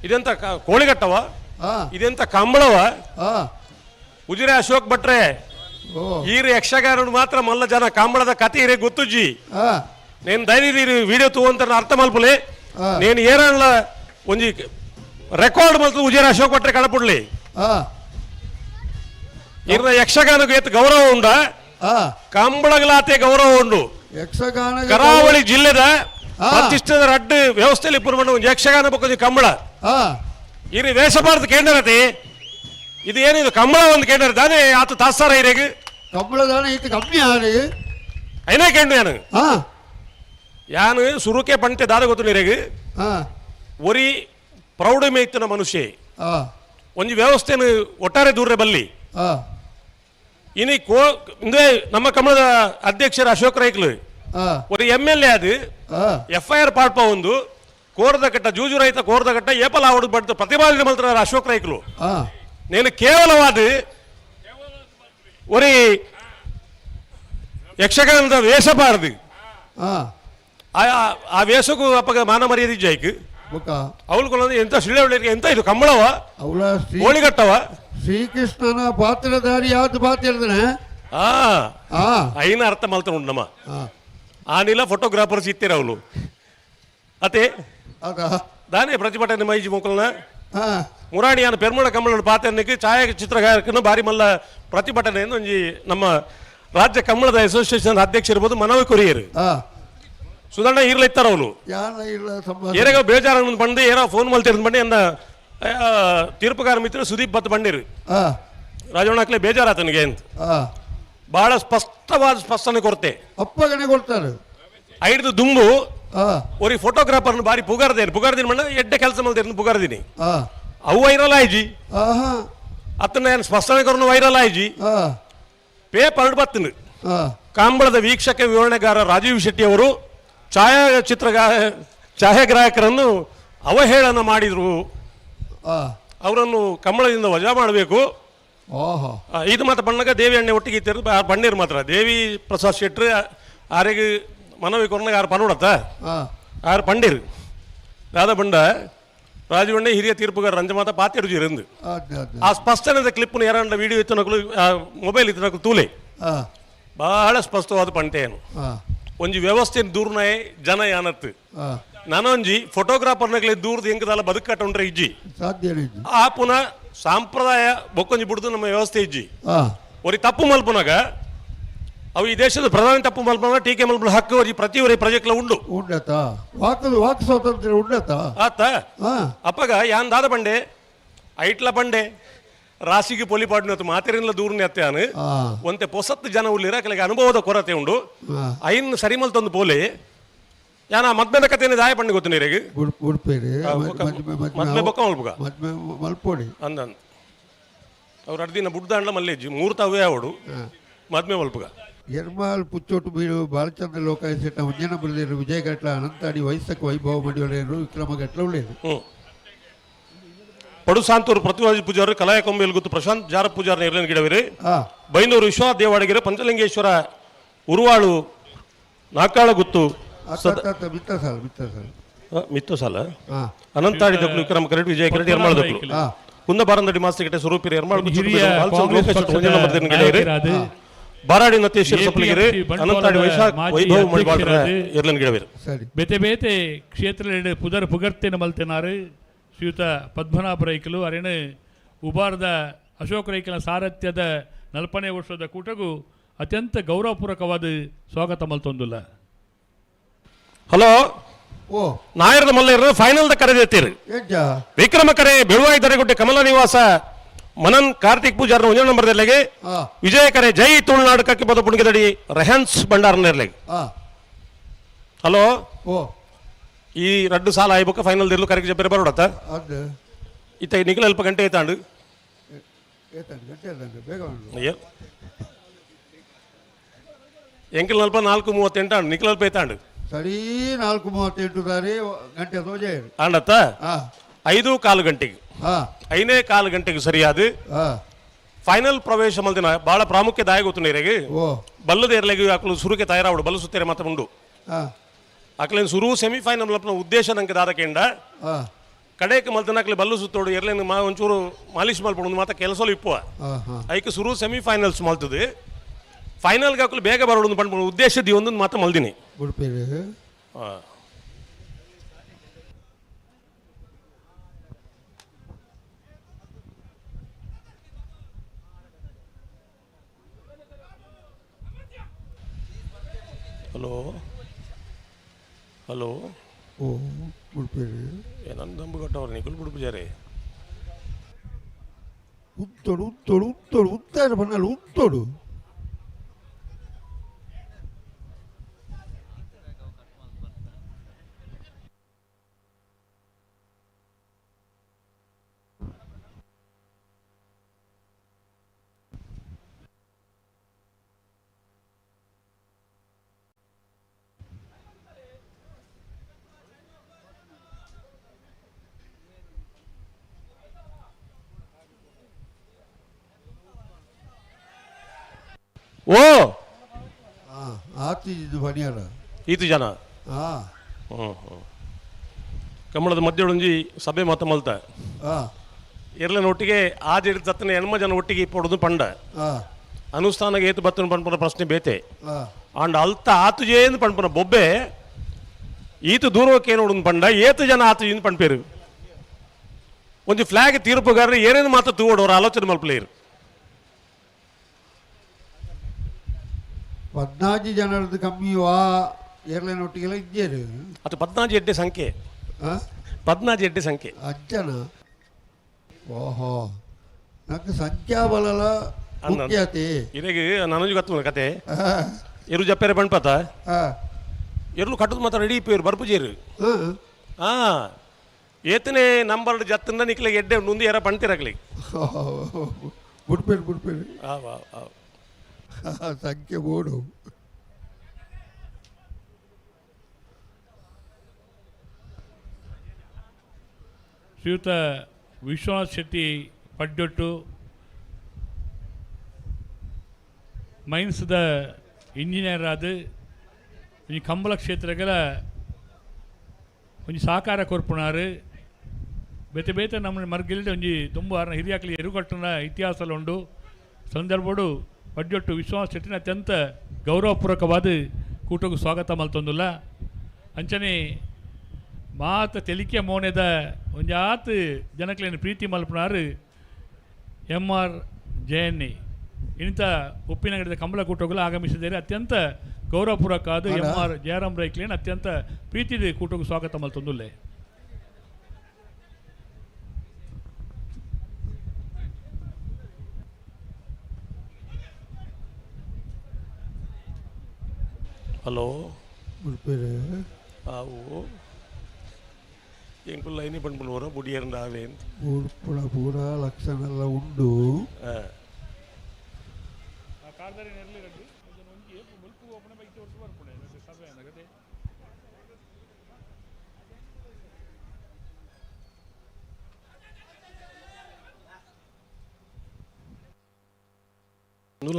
ಇದೆಂತ ಕೋಳಿಗಟ್ಟವ ಹಾಂ ಇದೆಂತ ಕಂಬಳವ ಹಾಂ ಉಜಿರೆ ಅಶೋಕ್ ಭಟ್ರೆ ಓ ಈರು ಯಕ್ಷಗಾನ ಮಾತ್ರ ಮಲ್ಲ ಜನ ಕಂಬಳದ ಕತೆ ಇರೇ ಗೊತ್ತುಜ್ಜಿ ಹಾಂ నేను ధైర్య వీడియో తూవంత అర్థం మల్పులే నేను ఏరన్ల ಒಂಜಿ ರೆಕಾರ್ಡ್ ಮಲ್ತು ಉಜಿರ ಅಶೋಕ್ ಭಟ್ರೆ ಕಳಪುಡ್ಲಿ ಹಾಂ ಇರ್ನ ಯಕ್ಷಗಾನಕ್ಕೆ ಏತ್ ಗೌರವ ಉಂಡ ಹಾಂ ಕಂಬಳಗಲಾತೆ ಗೌರವ ಉಂಡು ಯಕ್ಷಗಾನ ಕರಾವಳಿ ಜಿಲ್ಲೆದ ಪ್ರತಿಷ್ಠಿತ ರಡ್ಡು ವ್ಯವಸ್ಥೆಯಲ್ಲಿ ಇಪ್ಪು ಯಕ್ಷಗಾನ ಬಕ್ಕ ಕಂಬಳ ಹಾಂ ಇರಿ ವೇಷಭಾರತ ಕೇಂದ್ರತೆ ಇದು ಏನಿದು ಕಂಬಳ ಒಂದು ಕೇಂದ್ರ ತಾನೇ ಆತ ತಾಸ್ತಾರ ಇರೇಗ ಕಂಬಳದಾನ ಈತ ಕಮ್ಮಿ ಆನೆ అయినా ಕೇಂದ್ರ ಯಾನು ಹಾಂ ಯಾನು ಸುರುಕೆ ಪಂಟೆ ದಾದ ಗೊತ್ತು ನೀರೇಗ ಹಾಂ ಒರಿ ಪ್ರೌಢಮೆ ಇತ್ತಿನ ಮನುಷ್ಯ ಹಾಂ ಒಂದು ವ್ಯವಸ್ಥೆಯನ್ನು ಒಟ್ಟಾರೆ ದೂರ ಬಲ್ಲಿ ಹಾಂ ಇನಿ ಇಂದೇ ನಮ್ಮ ಕಮಲದ ಅಧ್ಯಕ್ಷರ ಅಶೋಕ್ ರೈಕ್ಲು ಹಾಂ ஒரு எம்எல்ஏ அது ಹಾಂ ಎಫ್ಐಆರ್ ಪಾಡ್ಪ ಒಂದು ಕೋರದಕಟ್ಟ ಜೂಜು ರೈತ ಕೋರದಕಟ್ಟ ಏಪಲ್ ಆವಡು ಬಡ್ದು ಪ್ರತಿಪಾದನೆ ಮಾಡ್ತಾರೆ ಅಶೋಕ್ ರೈಕ್ಲು ಹಾಂ నేను ಕೇವಲವಾದ ஒரு ಯಕ್ಷಗಾನದ ವೇಷ ಪಾಡ್ದು ಹಾಂ ಆ ವೇಷಕ್ಕೂ ಅಪ್ಪಗ ಮಾನ ಮರ್ಯಾದೆ ಜಾಯ್ಕು ಬುಕ್ಕ ಅವಳು ಎಂತ ಸಿಳ್ಳೆ ಒಳ್ಳೆ ಎಂತ ಇದು ಕಂಬಳವ ಅವಳ ಹೋಳಿಗಟ್ಟವ ಶ್ರೀಕೃಷ್ಣನ ಪಾತ್ರಧಾರಿ ಯಾವ್ದು ಪಾತ್ರ అయిన అర్థం మళ్తా ఉండమ్మా ಹಾಂ ఆ నీళ్ళ ఫోటోగ్రాఫర్స్ ఇస్తారు అవులు అతే ಅದಾ దానే ప్రతిభటన మైజి మొక్కలన ಹಾಂ ಮುರಾಣಿ ಅನ್ನ ಪೆರ್ಮಳ ಕಮಲನ ಪಾತ್ರನಿಗೆ ಛಾಯಾಚಿತ್ರಗಾರಕನ ಬಾರಿ ಮಲ್ಲ ಪ್ರತಿಭಟನೆ ಒಂಜಿ ನಮ್ಮ ರಾಜ್ಯ ಕಮಲದ ಅಸೋಸಿಯೇಷನ್ ಅಧ್ಯಕ್ಷ ಇರ್ಬೋದು ಮನವಿ ಕೊರಿಯರು ಹಾಂ ಸುಧಣ್ಣ ಇರ್ಲ ಇತ್ತಾರ ಅವನು ಯಾನ ಇಲ್ಲ ಸಂಬಂಧ ಏನಾಗ ಬೇಜಾರ ಬಂದು ಏನೋ ಫೋನ್ ಮಲ್ತಿರ್ ಬಂದು ಎಂದ ತೀರ್ಪುಗಾರ ಮಿತ್ರ ಸುದೀಪ್ ಬತ್ ಬಂದಿರು ಹಾಂ ರಾಜವಣ್ಣಕ್ಲೆ ಬೇಜಾರಾತನಿಗೆ ಅಂತ ಹಾಂ ಬಹಳ ಸ್ಪಷ್ಟವಾದ ಸ್ಪಷ್ಟನೆ ಕೊರತೆ ಅಪ್ಪಗನೆ ಕೊಡ್ತಾರೆ ಐದು ದುಂಬು ಹಾಂ ஒரு ಫೋಟೋಗ್ರಾಫರ್ನ ಬಾರಿ ಪುಗಾರ್ದೇನು ಮಣ್ಣ ಎಡ್ಡೆ ಕೆಲಸ ಮಾಡ್ತೇನೆ ಪುಗಾರ್ದೀನಿ ಹಾಂ ಅವು ವೈರಲ್ ಆಯ್ಜಿ ಹಾಂ ಅತ್ತನ ಸ್ಪಷ್ಟನೆ ಕೊರನು ವೈರಲ್ ಆಯ್ಜಿ ಹಾಂ ಪೇಪರ್ ಬತ್ತನು ಹಾಂ ಕಾಂಬಳದ ವೀಕ್ಷಕ ವಿವರಣೆಗಾರ ರಾಜೀವ್ ಶೆಟ್ಟಿ ಅವರು ಛಾಯಾಗ್ರಾಹಕರನ್ನು ಅವಹೇಳನ ಮಾಡಿದ್ರು ಹಾಂ ಅವರನ್ನು ಕಂಬಳದಿಂದ ವಜಾ ಮಾಡಬೇಕು ಓಹೋ ಇದು ಮಾತ್ರ ಬಣ್ಣಗ ದೇವಿ ಎಣ್ಣೆ ಒಟ್ಟಿಗೆ ಇತ್ತಿರೋದು ಬಣ್ಣೀರು ಮಾತ್ರ ದೇವಿ ಪ್ರಸಾದ್ ಶೆಟ್ರು ಆರಿಗೆ ಮನವಿ ಕೊರನಾಗ ಯಾರು ಪನೋಡತ್ತ ಹಾಂ ಯಾರು ಪಂಡೀರು ಯಾವ್ದ ಬಂಡ ರಾಜವಣ್ಣೆ ಹಿರಿಯ ತೀರ್ಪುಗಾರ ರಂಜಮಾತ ಪಾತಿರುಜಿ ಇருந்து ಅದೇ ಅದೇ ಆ ಸ್ಪಷ್ಟನೆದ ಕ್ಲಿಪ್ನ ಯಾರಂಡ ವಿಡಿಯೋ ಇತ್ತನಕಲು ಮೊಬೈಲ್ ಇತ್ತನಕಲು ತೂಲೆ ಹಾಂ ಬಹಳ ಸ್ಪಷ್ಟವಾದ ಪಂಟೇನು ಹಾಂ ಒಂಜಿ ವ್ಯವಸ್ಥೆ ದೂರ್ನಾಯ್ ಜನ ಯಾನತ್ತು ಹಾಂ ನಾನೊಂಜಿ ಫೋಟೋಗ್ರಾಫರ್ನಾಗ್ಲಿ ದೂರದ ಹೆಂಗದಲ್ಲ ಬದುಕಟ್ಟ ಉಂಡ್ರೆ ಇಜ್ಜಿ ಸಾಧ್ಯನೇ ಇದೆ ಆ ಪುನಃ ಸಾಂಪ್ರದಾಯ ಬೊಕ್ಕೊಂಜಿ ಬಿಡುದು ನಮ್ಮ ವ್ಯವಸ್ಥೆ ಇಜ್ಜಿ ಹಾಂ ಒರಿ ತಪ್ಪು ಮಲ್ಪನಾಗ ಅವು ಈ ದೇಶದ ಪ್ರಧಾನಿ ತಪ್ಪು ಮಲ್ಪನ ಟೀಕೆ ಮಲ್ಪನ ಹಕ್ಕು ಪ್ರತಿ ಒರಿ ಪ್ರಜೆಕ್ಲ ಉಂಡು ಉಂಡತ ವಾಕ್ ಸ್ವಾತಂತ್ರ್ಯ ಉಂಡತ ಆತ ಹಾಂ ಅಪ್ಪಗ ಯಾನ್ ದಾದ ಬಂಡೆ ಐಟ್ಲ ಬಂಡೆ ರಾಶಿಗೆ ಪೊಲಿಪಾಡಿನ ಮಾತೆರಿನ ದೂರನೇ ಅತ್ಯಾನು ಹಾಂ ಒಂತೆ ಪೊಸತ್ತು ಜನ ಉಳ್ಳಿರ ಕೆಲಗೆ ಅನುಭವದ ಕೊರತೆ ಉಂಡು ಹಾಂ ಐನ್ ಸರಿಮಲ್ ತಂದು ಪೋಲೆ ಯಾನ ಮದ್ಮೆದ ಕಥೆಯನ್ನು ದಾಯ ಪಂಡಿ ಗೊತ್ತು ನೀರಿಗೆ ಉಡುಪೇರಿ ಮದ್ಮೆ ಬೊಕ್ಕ ಮಲ್ಪುಗ ಮದ್ಮೆ ಮಲ್ಪೋಡಿ ಅಂದನ್ ಅವ್ರು ಅರ್ದಿನ ಬುಡ್ದಾಂಡ್ಲ ಮಲ್ಲೇಜಿ ಮೂರ್ತವೇ ಅವಡು ಮದ್ಮೆ ಮಲ್ಪುಗ ಎರ್ಮಾಲ್ ಪುಚ್ಚೋಟು ಬೀಳು ಬಾಲಚಂದ್ರ ಲೋಕಾಯಸೆಟ್ಟ ಮುಂಜಾನೆ ಬರೆದಿರು ವಿಜಯ ಗಟ್ಲ ಅನಂತಾಡಿ ವಯಸ್ಸಕ್ಕೆ ವೈಭವ ಮಡಿಯೊಳೆಯರು ವಿಕ್ರಮ ಗಟ್ಲ ಉಳ್ಳೇರು ಪಡು ಸಾಂತೂರು ಪ್ರತಿವಾದಿ ಪೂಜಾರಿ ಕಲಾಯ ಕೊಂಬೆಲ್ ಗೊತ್ತು ಪ್ರಶಾಂತ್ ಜಾರ ಪೂಜಾರ ಇರ್ಲೇನು ಗಿಡವಿರಿ ಹಾಂ ಬೈಂದೂರು ವಿಶ್ವನಾಥ್ ದೇವಾಡಗಿರಿ ಪಂಚಲಿಂಗೇಶ್ವರ ಉರುವಾಳು ನಾಕಾಳ ಗುತ್ತು ಮಿತ್ತ ಸಾಲ ಮಿತ್ತು ಸಾಲ ಹಾಂ ಅನಂತಾಡಿ ದಕ್ಲು ವಿಕ್ರಮ ಕರೆಕ್ಟ್ ವಿಜಯ ಕರೆಕ್ಟ್ ಎರ್ಮಾಳ್ ದಕ್ಲು ಹಾಂ ಕುಂದಬಾರಂದಡಿ ಮಾಸ್ತಿಗೆಟೆ ಸ್ವರೂಪಿರಿ ಎರ್ಮಾಳ್ ಹಿರಿಯ ಬಾರಾಡಿ ನತೇಶ್ವರ ಸಪ್ಲಿಗಿರಿ ಅನಂತಾಡಿ ವೈಭವ ಮಡಿಬಾಳ್ರ ಇರ್ಲೇನು ಗಿಡವಿರಿ ಸರಿ ಬೇತೆ ಬೇತೆ ಕ್ಷೇತ್ರ ಪುದರ್ ಪುಗರ್ತೆನ ಮಲ್ತೆನಾರು ಶ್ರೀಯುತ ಪದ್ಮನಾಭ ರೈಕಲು ಅರೆನು ಉಬಾರದ ಅಶೋಕ ರೈಕನ ಸಾರಥ್ಯದ 40ನೇ ವರ್ಷದ ಕೂಟಗೂ ಅತ್ಯಂತ ಗೌರವಪೂರ್ವಕವಾದ ಸ್ವಾಗತ ಮಲ್ತೊಂದುಲ್ಲ. ಹಲೋ ಓ ನಾಯರದ ಮಲ್ಲ ಫೈನಲ್ದ ಕರೆದೆತ್ತೀರಿ ಎಜ್ಜ ವಿಕ್ರಮ ಕರೆ ಬೆಳುವಾಯಿ ದರೆಗುಡ್ಡೆ ಕಮಲ ನಿವಾಸ ಮನನ್ ಕಾರ್ತಿಕ್ ಪೂಜಾರ್ ಒಂಜನ ನಂಬರ್ದೆಲ್ಲೆಗೆ ವಿಜಯ ಕರೆ ಜೈ ತುಳುನಾಡು ಕಕ್ಕಿ ಪದ ಪುಣಿಗೆದಡಿ ರೆಹನ್ಸ್ ಭಂಡಾರನೆರ್ಲೆಗೆ. ಹಲೋ ಓ ಈ 2 ಸಾಲ ಆಯ್ಬಕ್ಕ ಫೈನಲ್ ದಿರ್ಲು ಕರೆಗೆ ಬೇರೆ ಬರೋಡತ್ತ ಅದು ಇತ್ತ ನಿಖಿಲ ಅಲ್ಪ ಗಂಟೆ ಐತಾಂಡು ಬೇಗ ಎಂಕಿಲ್ ನಲ್ಪ 4:38 ನಿಖಿಲ ಅಲ್ಪ ಐತಾಂಡು ಸರಿ 4:38 ದಾರಿ ಗಂಟೆ ತೋಜೆ ಆಂಡತ್ತ 5:15 ಗಂಟೆಗೆ 5:15 ಗಂಟೆಗೆ ಸರಿಯಾದ ಫೈನಲ್ ಪ್ರವೇಶ ಮಲ್ದಿನ ಬಹಳ ಪ್ರಾಮುಖ್ಯದಾಯ ಗೊತ್ತು ನೀರಿಗೆ ಬಲ್ಲದ ಎರಲೆಗೆ ಹಾಕಲು ಸುರುಕೆ ತಯಾರಾವಡು ಬಲ್ಲ ಸುತ್ತೇರೆ ಮತ್ತೆ ಉಂಡು ಅಕ್ಲೇನು ಸುರು ಸೆಮಿಫೈನಲ್ ಉದ್ದೇಶ ನಂಗೆ ದಾದಕೆಂಡ ಕಡೆಗೆ ಮಲ್ತನಕ್ಲೆ ಬಲ್ಲು ಸುತ್ತೋಡು ಎರಲೇನು ಒಂಚೂರು ಮಾಲಿಶ್ ಮಲ್ಪಡು ಮಾತ್ರ ಕೆಲಸಲು ಇಪ್ಪುವ ಐಕೆ ಸುರು ಸೆಮಿಫೈನಲ್ಸ್ ಮಲ್ತದೆ ಫೈನಲ್ಗೆ ಹಾಕಲು ಬೇಗ ಬರೋಡು ಪಂಡ್ಬೋದು ಉದ್ದೇಶದ ಒಂದು ಮಾತ್ರ ಮಲ್ದಿನಿ. ಹಲೋ ಹಲೋ ಓ ಉಡುಪೇರಿ ಏನಂದು ನಂಬು ಕೊಟ್ಟವ್ರು ನಿಖಿಲ್ ಬುಡುಪುಜಾರೆ ಉತ್ತೋಡು ಉತ್ತೋಡು ಉತ್ತೋಡು ಉತ್ತಾರ ಬಣ್ಣಲ್ಲಿ ಉತ್ತೋಡು ಓ ಆತಿದ್ದು ಬಣಿಯಾರ ಈತು ಜನ ಕಮಲದ ಮಧ್ಯೊಳಂಜಿ ಸಭೆ ಮಾತ ಮಲ್ತ ಇರ್ಲನ ಒಟ್ಟಿಗೆ ಆಜ ತತ್ತನ ಎನ್ಮ ಜನ ಒಟ್ಟಿಗೆ ಪೊಡದು ಪಂಡ ಅನುಷ್ಠಾನಗೆ ಏತು ಬತ್ತನ ಪಂಪನ ಪ್ರಶ್ನೆ ಬೇತೆ ಅಂಡ್ ಅಲ್ತ ಆತು ಜೇಂದು ಪಂಪನ ಬೊಬ್ಬೆ ಈತು ದೂರಕ್ಕೆ ನೋಡು ಪಂಡ ಏತು ಜನ ಆತು ಇಂದು ಪಂಪೇರು ಒಂದು ಫ್ಲಾಗ್ ತೀರ್ಪುಗಾರರು ಏನೇನು ಮಾತ್ರ ತೂವೋಡು ಆಲೋಚನೆ ಮಲ್ಪಲೇರು 14 ಜನರದ್ದು ಕಮ್ಮಿವಾ ಏರ್ಲೈನ್ ಒಟ್ಟಿಗೆಲ್ಲ ಇದ್ದೇರು ಅದು 14 ಎಡ್ಡೆ ಸಂಖ್ಯೆ 14 ಎಡ್ಡೆ ಸಂಖ್ಯೆ ಅಜ್ಜನ ಓಹೋ నాకు ಸಂಖ್ಯಾಬಲಲ ಮುಖ್ಯತೆ ಇರೆಗೆ ನನಗೆ ಗೊತ್ತು ಕತೆ ಎರು ಜಪ್ಪೆರೆ ಬಣ್ಪತ ಎರ್ಲು ಕಟ್ಟದು ಮಾತ್ರ ರೆಡಿ ಇಪ್ಪೇರು ಬರ್ಪುಜೇರು ಏತನೇ ನಂಬರ್ ಜತ್ತನ್ನ ನಿಕ್ಲಿಗೆ ಎಡ್ಡೆ ಮುಂದೆ ಯಾರ ಪಣ್ತಿರಕ್ಲಿ ಬಿಡ್ಬೇಡಿ ಬಿಡ್ಬೇಡಿ ಸಂಖ್ಯೆ ಬೋಡು ಶ್ರೀಯುತ ವಿಶ್ವನಾಥ್ ಶೆಟ್ಟಿ ಪಡ್ಡೊಟ್ಟು ಮೈನ್ಸ್ದ ಇಂಜಿನಿಯರ್ ಆದ ಈ ಕಂಬಳ ಕ್ಷೇತ್ರಗಳ ಒಂಜಿ ಸಹಕಾರ ಕೊರ್ಪುನಾರು ಬೇತೆ ಬೇತೆ ನಮ್ಮ ಮರ್ಗಿಲ್ದೆ ಒಂಜಿ ತುಂಬ ಹಿರಿಯಾಕ್ಲಿ ಎರುಗಟ್ಟನ ಇತಿಹಾಸಲು ಉಂಡು ಸಂದರ್ಭಡು ಪಡ್ಡೊಟ್ಟು ವಿಶ್ವನಾಥ್ ಶೆಟ್ಟಿನ ಅತ್ಯಂತ ಗೌರವಪೂರ್ವಕವಾದ ಕೂಟಗೂ ಸ್ವಾಗತ ಮಲ್ತೊಂದುಲ್ಲ ಅಂಚನೆ ಮಾತ ತೆಲಿಕೆ ಮೋನೆದ ಒಂಜಾತ್ ಜನಕ್ಲೇನು ಪ್ರೀತಿ ಮಲ್ಪನಾರು MR ಜಯಣ್ಣಿ ಇಂಥ ಉಪ್ಪಿನಗಡದ ಕಂಬಳ ಕೂಟಗಳು ಆಗಮಿಸಿದರೆ ಅತ್ಯಂತ ಗೌರವಪೂರ್ವಕವಾದ MR ಜಯರಾಮ್ ರೈಕ್ಲೇನು ಅತ್ಯಂತ ಪ್ರೀತಿದ ಕೂಟಗೂ ಸ್ವಾಗತ ಮಲ್ತೊಂದುಲ್ಲೆ. ಹಲೋ ಅವು ಎಂಕುಲ್ ಲೈನಿ ಪಂಪುನವರ ಬುಡಿಯರಂದಾವೆ ಉಡುಪುಳ ಪೂರ ಲಕ್ಷಣ ಎಲ್ಲ ಉಂಡು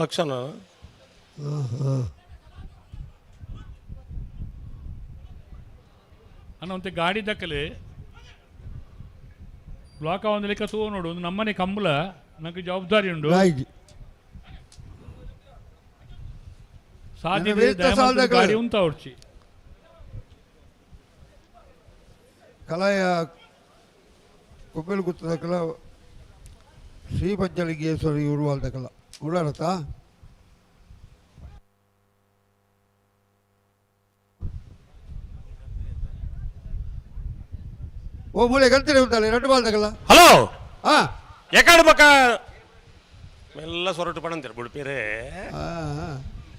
ಲಕ್ಷಣ ಅನ್ನೋಂತೆ ಗಾಡಿ ದಕ್ಕಲೆ ಬ್ಲಾಕ್ ಒಂದು ಲೆಕ್ಕ ತೂ ನೋಡು ಒಂದು ನಮ್ಮನೆ ಕಂಬಳ ನನಗೆ ಜವಾಬ್ದಾರಿ ಉಂಡು ಸಾಧ್ಯ ಗಾಡಿ ಉಂಟ ಹೊಡ್ಚಿ ಕಲಾಯ ಕೊಪ್ಪಲು ಕೂತದಕ್ಕಲ ಶ್ರೀ ಪಂಚಲಿಂಗೇಶ್ವರಿ ಉರುವಾಲ್ದಕಲ್ಲ ಉಡಾರತಾ ಓ ಮೂಲೆ ಗಂಟೆ ಉಂಟಲ್ಲ ಎರಡು ಬಾಲ್ದಕಲ್ಲ ಹಲೋ ಹಾ ಯಾಕಡೆ ಬಕ್ಕ ಎಲ್ಲ ಸೊರಟು ಪಡಂತೀರ ಬುಡ್ಪೀರೆ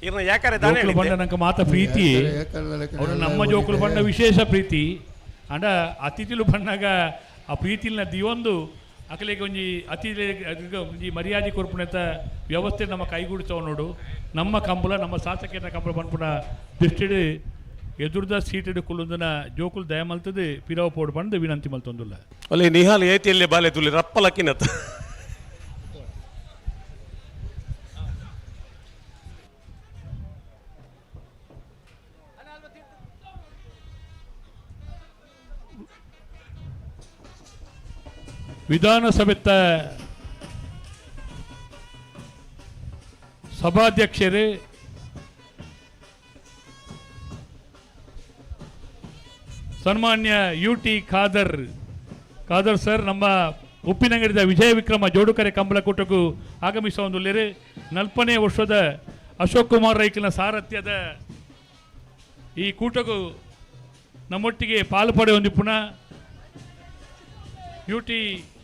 ಇರ್ನ ಯಾಕರೆ ದಾನೆ ಜೋಕುಲು ಬಂಡ ನಂಗೆ ಮಾತ ಪ್ರೀತಿ ಅವರು ನಮ್ಮ ಜೋಕುಲು ಬಂಡ ವಿಶೇಷ ಪ್ರೀತಿ ಅಂಡ ಅತಿಥಿಲು ಬಂದಾಗ ಆ ಪ್ರೀತಿಲಿನ ದಿವೊಂದು ಅಕಲಿಗೆ ಒಂಜಿ ಅತಿಥಿ ಒಂಜಿ ಮರ್ಯಾದೆ ಕೊರ್ಪುಣತ ವ್ಯವಸ್ಥೆ ನಮ್ಮ ಕೈಗೂಡಿಸೋ ನೋಡು ನಮ್ಮ ಕಂಬಳ ನಮ್ಮ ಶಾಸಕರ ಕಂಬಳ ಬಂದ್ಪುಣ ದೃಷ್ಟಿಡ್ ಎದುರ್ದ ಸೀಟೆಡ್ ಕುಲ್ಲುಂದನ ಜೋಕುಲು ದಯ ಮಲ್ತದೆ ಪಿರವ ಪೋಡು ಬಂದು ವಿನಂತಿ ಮಲ್ತೊಂದುಲ್ಲ ಅಲ್ಲಿ ನಿಹಾಲ್ ಏತಿಯಲ್ಲಿ ಬಾಲೆ ತುಲಿ ರಪ್ಪಲಕ್ಕಿನತ್ತ ವಿಧಾನಸಭೆತ್ತ ಸಭಾಧ್ಯಕ್ಷರು ಸನ್ಮಾನ್ಯ UT ಖಾದರ್ ಸರ್ ನಮ್ಮ ಉಪ್ಪಿನಂಗಡಿದ ವಿಜಯ ವಿಕ್ರಮ ಜೋಡುಕರೆ ಕಂಬಳಕೂಟಕ್ಕೂ ಆಗಮಿಸುವಂದುಲ್ಲೇರು 40ನೇ ವರ್ಷದ ಅಶೋಕ್ ಕುಮಾರ್ ರೈಕಲ್ನ ಸಾರಥ್ಯದ ಈ ಕೂಟಕ್ಕೂ ನಮ್ಮೊಟ್ಟಿಗೆ ಪಾಲು ಪಡೆಯೊಂದು ಪುನಃ UT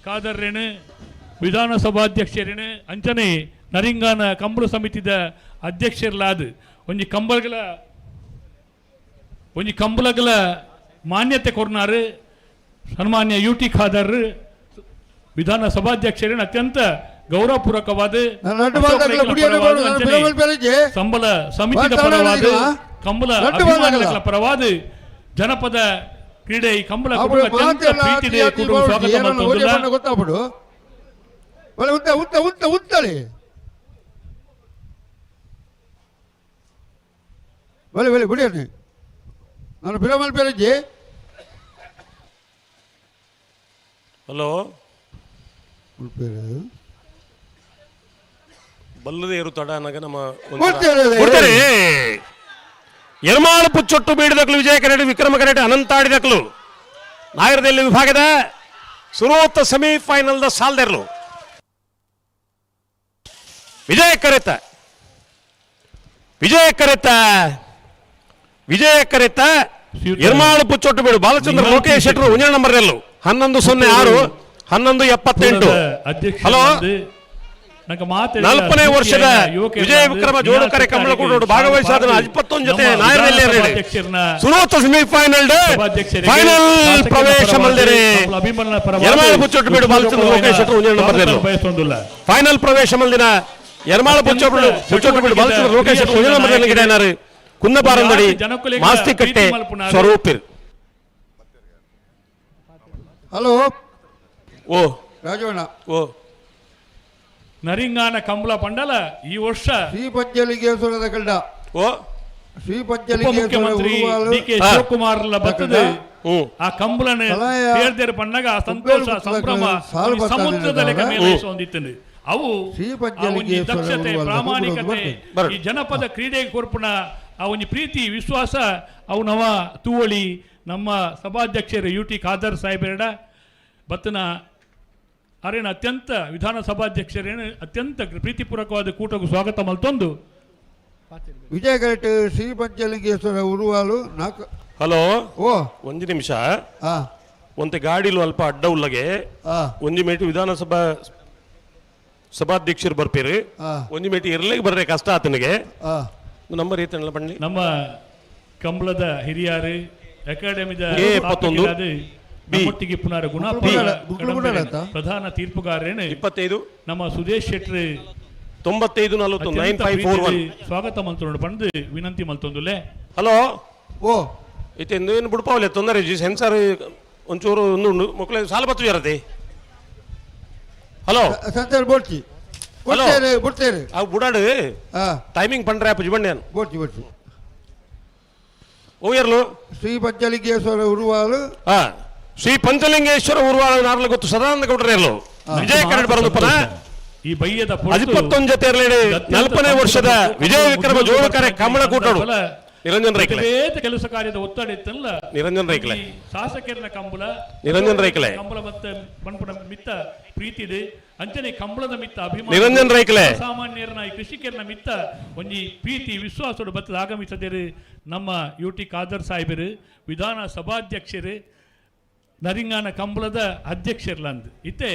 ಖಾದರ್ ರೇಣು ವಿಧಾನಸಭಾಧ್ಯಕ್ಷರೇನು ಅಂಚನೆ ನರಿಂಗಾನ ಕಂಬಳ ಸಮಿತಿದ ಅಧ್ಯಕ್ಷರ್ಲಾದ ಒಂಜಿ ಕಂಬಳಗಳ ಮಾನ್ಯತೆ ಕೊರ್ನಾರು ಸನ್ಮಾನ್ಯ UT ಖಾದರ್ ವಿಧಾನಸಭಾಧ್ಯಕ್ಷರೇನು ಅತ್ಯಂತ ಗೌರವಪೂರ್ವಕವಾದ ಸಂಬಳ ಸಮಿತಿಯ ಪರವಾದ ಕಂಬಳ ಅಭಿಮಾನಿಗಳ ಪರವಾದ ಜನಪದ ಕ್ರೀಡೆ ಈ ಕಂಬಳ ಅತ್ಯಂತ ಪ್ರೀತಿದೆ ಸ್ವಾಗತ ಗೊತ್ತಾಗ್ಬಿಡು ಉತ್ತಳಿ ಬಲೆ ಬಲೆ ಬಿಡಿ ನಾನು ಬಿರಮಲ್ ಬೇರಜ್ಜಿ ಹಲೋ ಬಲ್ಲದೆ ಇರು ತಡ ಅನ್ನಗ ನಮ್ಮ ಎರ್ಮಾಳು ಪುಚ್ಚೊಟ್ಟು ಬೀಡಿದಕ್ಲು ವಿಜಯ ಕರೆಡಿ ವಿಕ್ರಮ ಕರೆಡಿ ಅನಂತಾಡಿದಕ್ಲು ನಾಗರದಲ್ಲಿ ವಿಭಾಗದ ಸುರೋತ್ತ ಸೆಮಿಫೈನಲ್ದ ಸಾಲ್ದೆರ್ಲು ವಿಜಯ ಕರೆತ ಎರ್ಮಾಳು ಪುಚ್ಚೊಟ್ಟು ಬೀಡು ಬಾಲಚಂದ್ರ ಲೋಕೇಶ್ ಶೆಟ್ರು 1 ನಂಬರ್ 1106 1178 ಹಲೋ 40ನೇ ವರ್ಷದ ವಿಜಯ ವಿಕ್ರಮ ಜೋಡುಕರೆ ಕಂಬಳಕೂಟು ಭಾಗವಹಿಸಾದ 21 ಜೊತೆ ನಾಯರಲ್ಲಿ ಸುನೋತ ಸೆಮಿಫೈನಲ್ ಫೈನಲ್ ಪ್ರವೇಶ ಮಲ್ದಿರಿ ಯರಮಾಳ ಪುಚ್ಚೊಟ್ಟು ಬೀಡು ಬಾಲಚಂದ್ರ ಲೋಕೇಶ್ ಶೆಟ್ರು 1 ನಂಬರ್ 11 ಫೈನಲ್ ಪ್ರವೇಶ ಮಲ್ದಿನ ಯರಮಾಳ ಪುಚ್ಚೊಟ್ಟು ಬೀಡು ಬಾಲಚಂದ್ರ ಲೋಕೇಶ್ ಶೆಟ್ರು 1 ನಂಬರ್ 11 ಗಿಡನಾರು ಕುನ್ನಪಾರಂದಡಿ ಮಾಸ್ತಿಕಟ್ಟೆ ಸ್ವರೂಪಿರ್ ಹಲೋ ಓ ರಾಜವಣ್ಣ ಓ ನರಿಂಗಾನ ಕಂಬಳ ಪಂಡಲ ಈ ವರ್ಷ ಶ್ರೀ ಪಂಚಲಿಂಗೇಶ್ವರದ ಕಳ್ಳ ಓ ಶ್ರೀ ಪಂಚಲಿಂಗೇಶ್ವರ ಮುಖ್ಯಮಂತ್ರಿ DK ಶಿವಕುಮಾರ್ ಬರ್ತದೆ ಆ ಕಂಬಳನ ಹೇಳ್ದೇರು ಪಂಡಾಗ ಆ ಸಂತೋಷ ಸಂಭ್ರಮ ಸಮುದ್ರದ ಲೆಕ್ಕ ಮೇಲೆ ಹೊಂದಿತ್ತು ಅವು ದಕ್ಷತೆ ಪ್ರಾಮಾಣಿಕತೆ ಈ ಜನಪದ ಕ್ರೀಡೆ ಕೊರ್ಪುಣ ಆ ಒಂದು ಪ್ರೀತಿ ವಿಶ್ವಾಸ ಅವು ನವ ತೂವಳಿ ನಮ್ಮ ಸಭಾಧ್ಯಕ್ಷರು UT ಖಾದರ್ ಸಾಹೇಬರ ಬತ್ತನ ಅರೇನ ಅತ್ಯಂತ ವಿಧಾನಸಭಾಧ್ಯಕ್ಷರೇನು ಅತ್ಯಂತ ಪ್ರೀತಿಪೂರ್ವಕವಾದ ಕೂಟಕ್ಕೂ ಸ್ವಾಗತ ಮಲ್ತೊಂದು ವಿಜಯ ಕರೆಕ್ಟ್ ಶ್ರೀ ಪಂಚಲಿಂಗೇಶ್ವರ ಉರುವಾಲು ನಾಲ್ಕು ಹಲೋ ಓ 1 ನಿಮಿಷ ಒಂತೆ ಗಾಡಿಲು ಅಲ್ಪ ಅಡ್ಡ ಉಲ್ಲಗೆ 1 ಮಿನಿಟ್ ವಿಧಾನಸಭಾ ಸಭಾಧ್ಯಕ್ಷರು ಬರ್ಪೇರಿ 1 ಮಿನಿಟ್ ಇರ್ಲಿಕ್ಕೆ ಬರ್ರೆ ಕಷ್ಟ ಆತನಿಗೆ ನಂಬರ್ ಏತನಲ್ಲ ಬನ್ನಿ ನಮ್ಮ ಕಂಬಳದ ಹಿರಿಯರು ಅಕಾಡೆಮಿದ ನಮ್ಮೊಟ್ಟಿಗೆ ಪುನರ್ ಪ್ರಧಾನ ತೀರ್ಪುಗಾರೇನು 25 ನಮ್ಮ ಸುದೇಶ್ ಶೆಟ್ಟಿ 95 40 9541 ಸ್ವಾಗತ ಮಲ್ತೊಂಡು ಬಂದು ವಿನಂತಿ ಮಲ್ತೊಂದುಲೆ ಹಲೋ ಓ ಇತ್ತೆಂದು ಏನು ಬಿಡ್ಪಾವಲೆ ತೊಂದರೆ ಜಿ ಸೆನ್ಸರ್ ಒಂಚೂರು ಒಂದು ಮಕ್ಕಳು ಸಾಲ ಬತ್ತು ಇರತ್ತೆ ಹಲೋ ಸೆನ್ಸರ್ ಬೋಡ್ತಿ ಬಿಡ್ತೇನೆ ಅವು ಬುಡಾಡು ಟೈಮಿಂಗ್ ಪಂಡ್ರೆ ಅಪ್ಪ ಜಿಬಣ್ಣೇನು ಬೋಡ್ತಿ ಓಯರ್ಲು ಶ್ರೀ ಪಂಚಲಿಂಗೇಶ್ವರ ಉರುವಾಲು ಶ್ರೀ ಪಂಚಲಿಂಗೇಶ್ವರ ಉರುವಾಳು ನಾರ್ಲು ಗೊತ್ತು ಸದಾನಂದ ಗೌಡ್ರೆ ಇರಲು ವಿಜಯ ಕರೆಡ್ ಬರೋದು ಪುನಃ ಈ ಬಯ್ಯದ 21 ಜೊತೆ ಇರಲಿ 40ನೇ ವರ್ಷದ ವಿಜಯ ವಿಕ್ರಮ ಜೋಡುಕರೆ ಕಂಬಳಕೂಟಡು ನಿರಂಜನ್ ರೈಕಲೆ ಕೆಲಸ ಕಾರ್ಯದ ಒತ್ತಡ ಇತ್ತಲ್ಲ ನಿರಂಜನ್ ರೈಕಲೆ ಶಾಸಕರನ ಕಂಬಳ ನಿರಂಜನ್ ರೈಕಲೆ ಕಂಬಳ ಮತ್ತೆ ಬಣ್ಪುಡ ಮಿತ್ತ ಪ್ರೀತಿ ಇದೆ ಅಂಚನೆ ಕಂಬಳದ ಮಿತ್ತ ಅಭಿಮಾನ ನಿರಂಜನ್ ರೈಕಲೆ ಸಾಮಾನ್ಯರನ ಕೃಷಿಕರನ ಮಿತ್ತ ಒಂಜಿ ಪ್ರೀತಿ ವಿಶ್ವಾಸದ ಬತ್ತದ ಆಗಮಿಸದಿರು ನಮ್ಮ ಯುಟಿ ಖಾದರ್ ಸಾಹೇಬರು ವಿಧಾನ ಸಭಾಧ್ಯಕ್ಷರು ನರಿಂಗಾನ ಕಂಬಳದ ಅಧ್ಯಕ್ಷರ್ಲಂದು ಇತ್ತೆ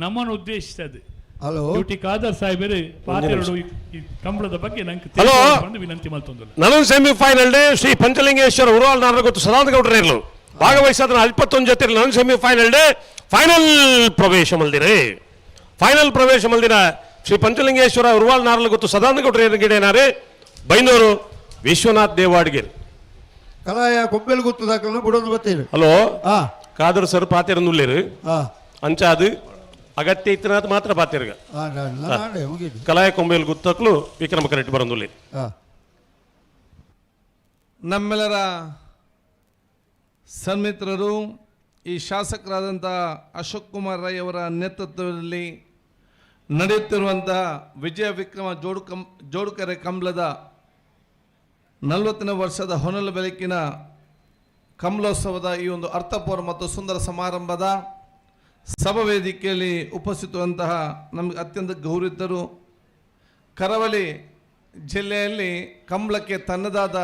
ನಮ್ಮನ್ನು ಉದ್ದೇಶಿಸದು ಹಲೋ ಯುಟಿ ಖಾದರ್ ಸಾಹೇಬರು ಪಾತೆರಡು ಈ ಕಂಬಳದ ಬಗ್ಗೆ ನಂಗೆ ಹಲೋ ವಿನಂತಿ ಮಾಡ್ತಂದ್ರು ನನ್ನ ಸೆಮಿಫೈನಲ್ ಡೇ ಶ್ರೀ ಪಂಚಲಿಂಗೇಶ್ವರ ಉರುವಾಲ್ ನಾರ ಗೊತ್ತು ಸದಾನಂದ ಗೌಡ್ರು ಇರಲು ಭಾಗವಹಿಸಿದ 21 ಜೊತೆ ನನ್ನ ಸೆಮಿಫೈನಲ್ ಡೇ ಫೈನಲ್ ಪ್ರವೇಶ ಮಲ್ದಿರೆ ಫೈನಲ್ ಪ್ರವೇಶ ಮಲ್ದಿನ ಶ್ರೀ ಪಂಚಲಿಂಗೇಶ್ವರ ಉರುವಾಲ್ ನಾರಲು ಗೊತ್ತು ಸದಾನಂದ ಗೌಡ್ರು ಗಿಡೇನಾರೆ ಬೈನೂರು ವಿಶ್ವನಾಥ್ ದೇವಾಡ್ಗಿರ್ ಕಲಾಯ ಕೊಂಬೆಲ್ ಗುತ್ತದಾಕಲ್ಲ ಬಿಡೋದು ಬತ್ತೀರಿ ಹಲೋ ಹಾ ಕಾದರ್ ಸರ್ ಪಾತಿರಂದುಳ್ಳೇರು ಹಾ ಅಂಚ ಅದು ಅಗತ್ಯ ಇತ್ತಿನ ಮಾತ್ರ ಪಾತಿರ್ಗ ನಾಳೆ ಮುಗಿದು ಕಲಾಯ ಕೊಂಬೆಲ್ ಗುತ್ತಕ್ಲು ವಿಕ್ರಮ ಕರೆಕ್ಟ್ ಬರಂದುಳ್ಳಿ ಹಾ ನಮ್ಮೆಲ್ಲರ ಸನ್ಮಿತ್ರರು ಈ ಶಾಸಕರಾದಂಥ ಅಶೋಕ್ ಕುಮಾರ್ ರೈ ಅವರ ನೇತೃತ್ವದಲ್ಲಿ ನಡೆಯುತ್ತಿರುವಂಥ ವಿಜಯ ವಿಕ್ರಮ ಜೋಡುಕರೆ ಕಂಬಳದ 40ನೇ ವರ್ಷದ ಹೊನಲು ಬೆಳಕಿನ ಕಮಲೋತ್ಸವದ ಈ ಒಂದು ಅರ್ಥಪೂರ್ಣ ಮತ್ತು ಸುಂದರ ಸಮಾರಂಭದ ಸಭಾವೇದಿಕೆಯಲ್ಲಿ ಉಪಸ್ಥಿತವಂತಹ ನಮಗೆ ಅತ್ಯಂತ ಗೌರವಿತರು ಕರಾವಳಿ ಜಿಲ್ಲೆಯಲ್ಲಿ ಕಂಬಳಕ್ಕೆ ತನ್ನದಾದ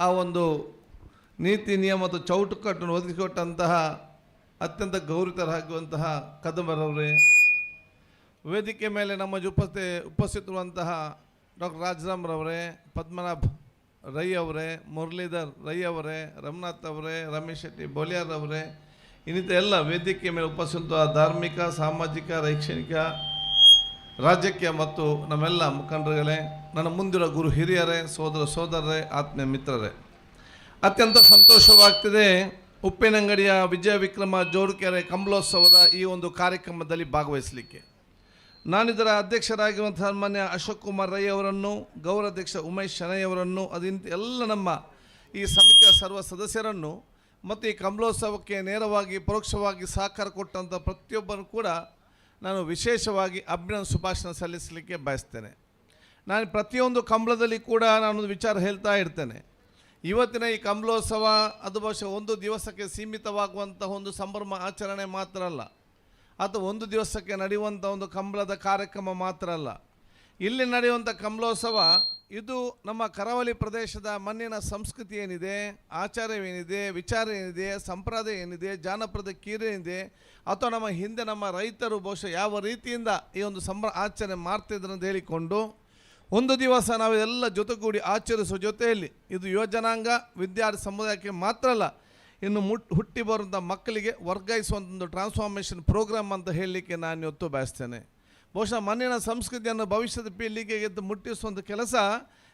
ಆ ಒಂದು ನೀತಿ ನಿಯಮ ಮತ್ತು ಚೌಟುಕಟ್ಟನ್ನು ಒದಗಿಸಿಕೊಟ್ಟಂತಹ ಅತ್ಯಂತ ಗೌರವಿತರಾಗುವಂತಹ ಕದಂಬರವರೇ, ವೇದಿಕೆ ಮೇಲೆ ನಮ್ಮ ಉಪಸ್ಥಿತರುವಂತಹ ಡಾಕ್ಟರ್ ರಾಜರಾಮ್ರವರೇ, ಪದ್ಮನಾಭ್ ರೈ ಅವರೇ, ಮುರಳೀಧರ್ ರೈ ಅವರೇ, ರಮನಾಥ್ ಅವರೇ, ರಮೇಶ್ ಶೆಟ್ಟಿ ಬೋಲಿಯಾರ್ ಅವರೇ, ಇನ್ನಿತರ ಎಲ್ಲ ವೇದಿಕೆ ಮೇಲೆ ಉಪಸ್ಥಿತ ಧಾರ್ಮಿಕ, ಸಾಮಾಜಿಕ, ಶೈಕ್ಷಣಿಕ, ರಾಜಕೀಯ ಮತ್ತು ನಮ್ಮೆಲ್ಲ ಮುಖಂಡರುಗಳೇ, ನನ್ನ ಮುಂದಿರೋ ಗುರು ಹಿರಿಯರೇ, ಸೋದರರೇ, ಆತ್ಮೀಯ ಮಿತ್ರರೇ, ಅತ್ಯಂತ ಸಂತೋಷವಾಗ್ತಿದೆ ಉಪ್ಪಿನಂಗಡಿಯ ವಿಜಯ ವಿಕ್ರಮ ಜೋಡುಕೆರೆ ಕಂಬಳೋತ್ಸವದ ಈ ಒಂದು ಕಾರ್ಯಕ್ರಮದಲ್ಲಿ ಭಾಗವಹಿಸಲಿಕ್ಕೆ. ನಾನಿದರ ಅಧ್ಯಕ್ಷರಾಗಿರುವಂಥ ಸನ್ಮಾನ್ಯ ಅಶೋಕ್ ಕುಮಾರ್ ರೈ ಅವರನ್ನು, ಗೌರವಾಧ್ಯಕ್ಷ ಉಮೇಶ್ ಶೆಣೈ ಅವರನ್ನು, ಎಲ್ಲ ನಮ್ಮ ಈ ಸಮಿತಿಯ ಸರ್ವ ಸದಸ್ಯರನ್ನು ಮತ್ತು ಈ ಕಂಬಳೋತ್ಸವಕ್ಕೆ ನೇರವಾಗಿ ಪರೋಕ್ಷವಾಗಿ ಸಹಕಾರ ಕೊಟ್ಟಂಥ ಪ್ರತಿಯೊಬ್ಬರು ಕೂಡ ನಾನು ವಿಶೇಷವಾಗಿ ಅಭಿನಂದನೆ ಶುಭಾಶಯ ಸಲ್ಲಿಸಲಿಕ್ಕೆ ಬಯಸ್ತೇನೆ. ನಾನು ಪ್ರತಿಯೊಂದು ಕಂಬಳದಲ್ಲಿ ಕೂಡ ನಾನೊಂದು ವಿಚಾರ ಹೇಳ್ತಾ ಇರ್ತೇನೆ. ಇವತ್ತಿನ ಈ ಕಂಬಳೋತ್ಸವ ಅದು ಬಹುಶಃ ಒಂದು ದಿವಸಕ್ಕೆ ಸೀಮಿತವಾಗುವಂಥ ಒಂದು ಸಂಭ್ರಮ ಆಚರಣೆ ಮಾತ್ರ ಅಲ್ಲ, ಅಥವಾ ಒಂದು ದಿವಸಕ್ಕೆ ನಡೆಯುವಂಥ ಒಂದು ಕಂಬಳದ ಕಾರ್ಯಕ್ರಮ ಮಾತ್ರ ಅಲ್ಲ. ಇಲ್ಲಿ ನಡೆಯುವಂಥ ಕಂಬಳೋತ್ಸವ ಇದು ನಮ್ಮ ಕರಾವಳಿ ಪ್ರದೇಶದ ಮಣ್ಣಿನ ಸಂಸ್ಕೃತಿ ಏನಿದೆ, ಆಚಾರವೇನಿದೆ, ವಿಚಾರ ಏನಿದೆ, ಸಂಪ್ರದಾಯ ಏನಿದೆ, ಜಾನಪದ ಕೀರೆ ಏನಿದೆ, ಅಥವಾ ನಮ್ಮ ಹಿಂದೆ ನಮ್ಮ ರೈತರು ಬಹುಶಃ ಯಾವ ರೀತಿಯಿಂದ ಈ ಒಂದು ಆಚರಣೆ ಮಾಡ್ತಿದ್ರು ಅಂತ ಹೇಳಿಕೊಂಡು ಒಂದು ದಿವಸ ನಾವು ಎಲ್ಲ ಜೊತೆಗೂಡಿ ಆಚರಿಸುವ ಜೊತೆಯಲ್ಲಿ ಇದು ಯುವಜನಾಂಗ ವಿದ್ಯಾರ್ಥಿ ಸಮುದಾಯಕ್ಕೆ ಮಾತ್ರ ಅಲ್ಲ, ಇನ್ನು ಹುಟ್ಟಿ ಬರುವಂಥ ಮಕ್ಕಳಿಗೆ ವರ್ಗಾಯಿಸುವಂಥ ಒಂದು ಟ್ರಾನ್ಸ್ಫಾರ್ಮೇಷನ್ ಪ್ರೋಗ್ರಾಮ್ ಅಂತ ಹೇಳಲಿಕ್ಕೆ ನಾನು ಇವತ್ತು ಬಯಸ್ತೇನೆ. ಬಹುಶಃ ಮಣ್ಣಿನ ಸಂಸ್ಕೃತಿಯನ್ನು ಭವಿಷ್ಯದ ಪೀಳಿಗೆಗೆ ಎದ್ದು ಮುಟ್ಟಿಸುವಂಥ ಕೆಲಸ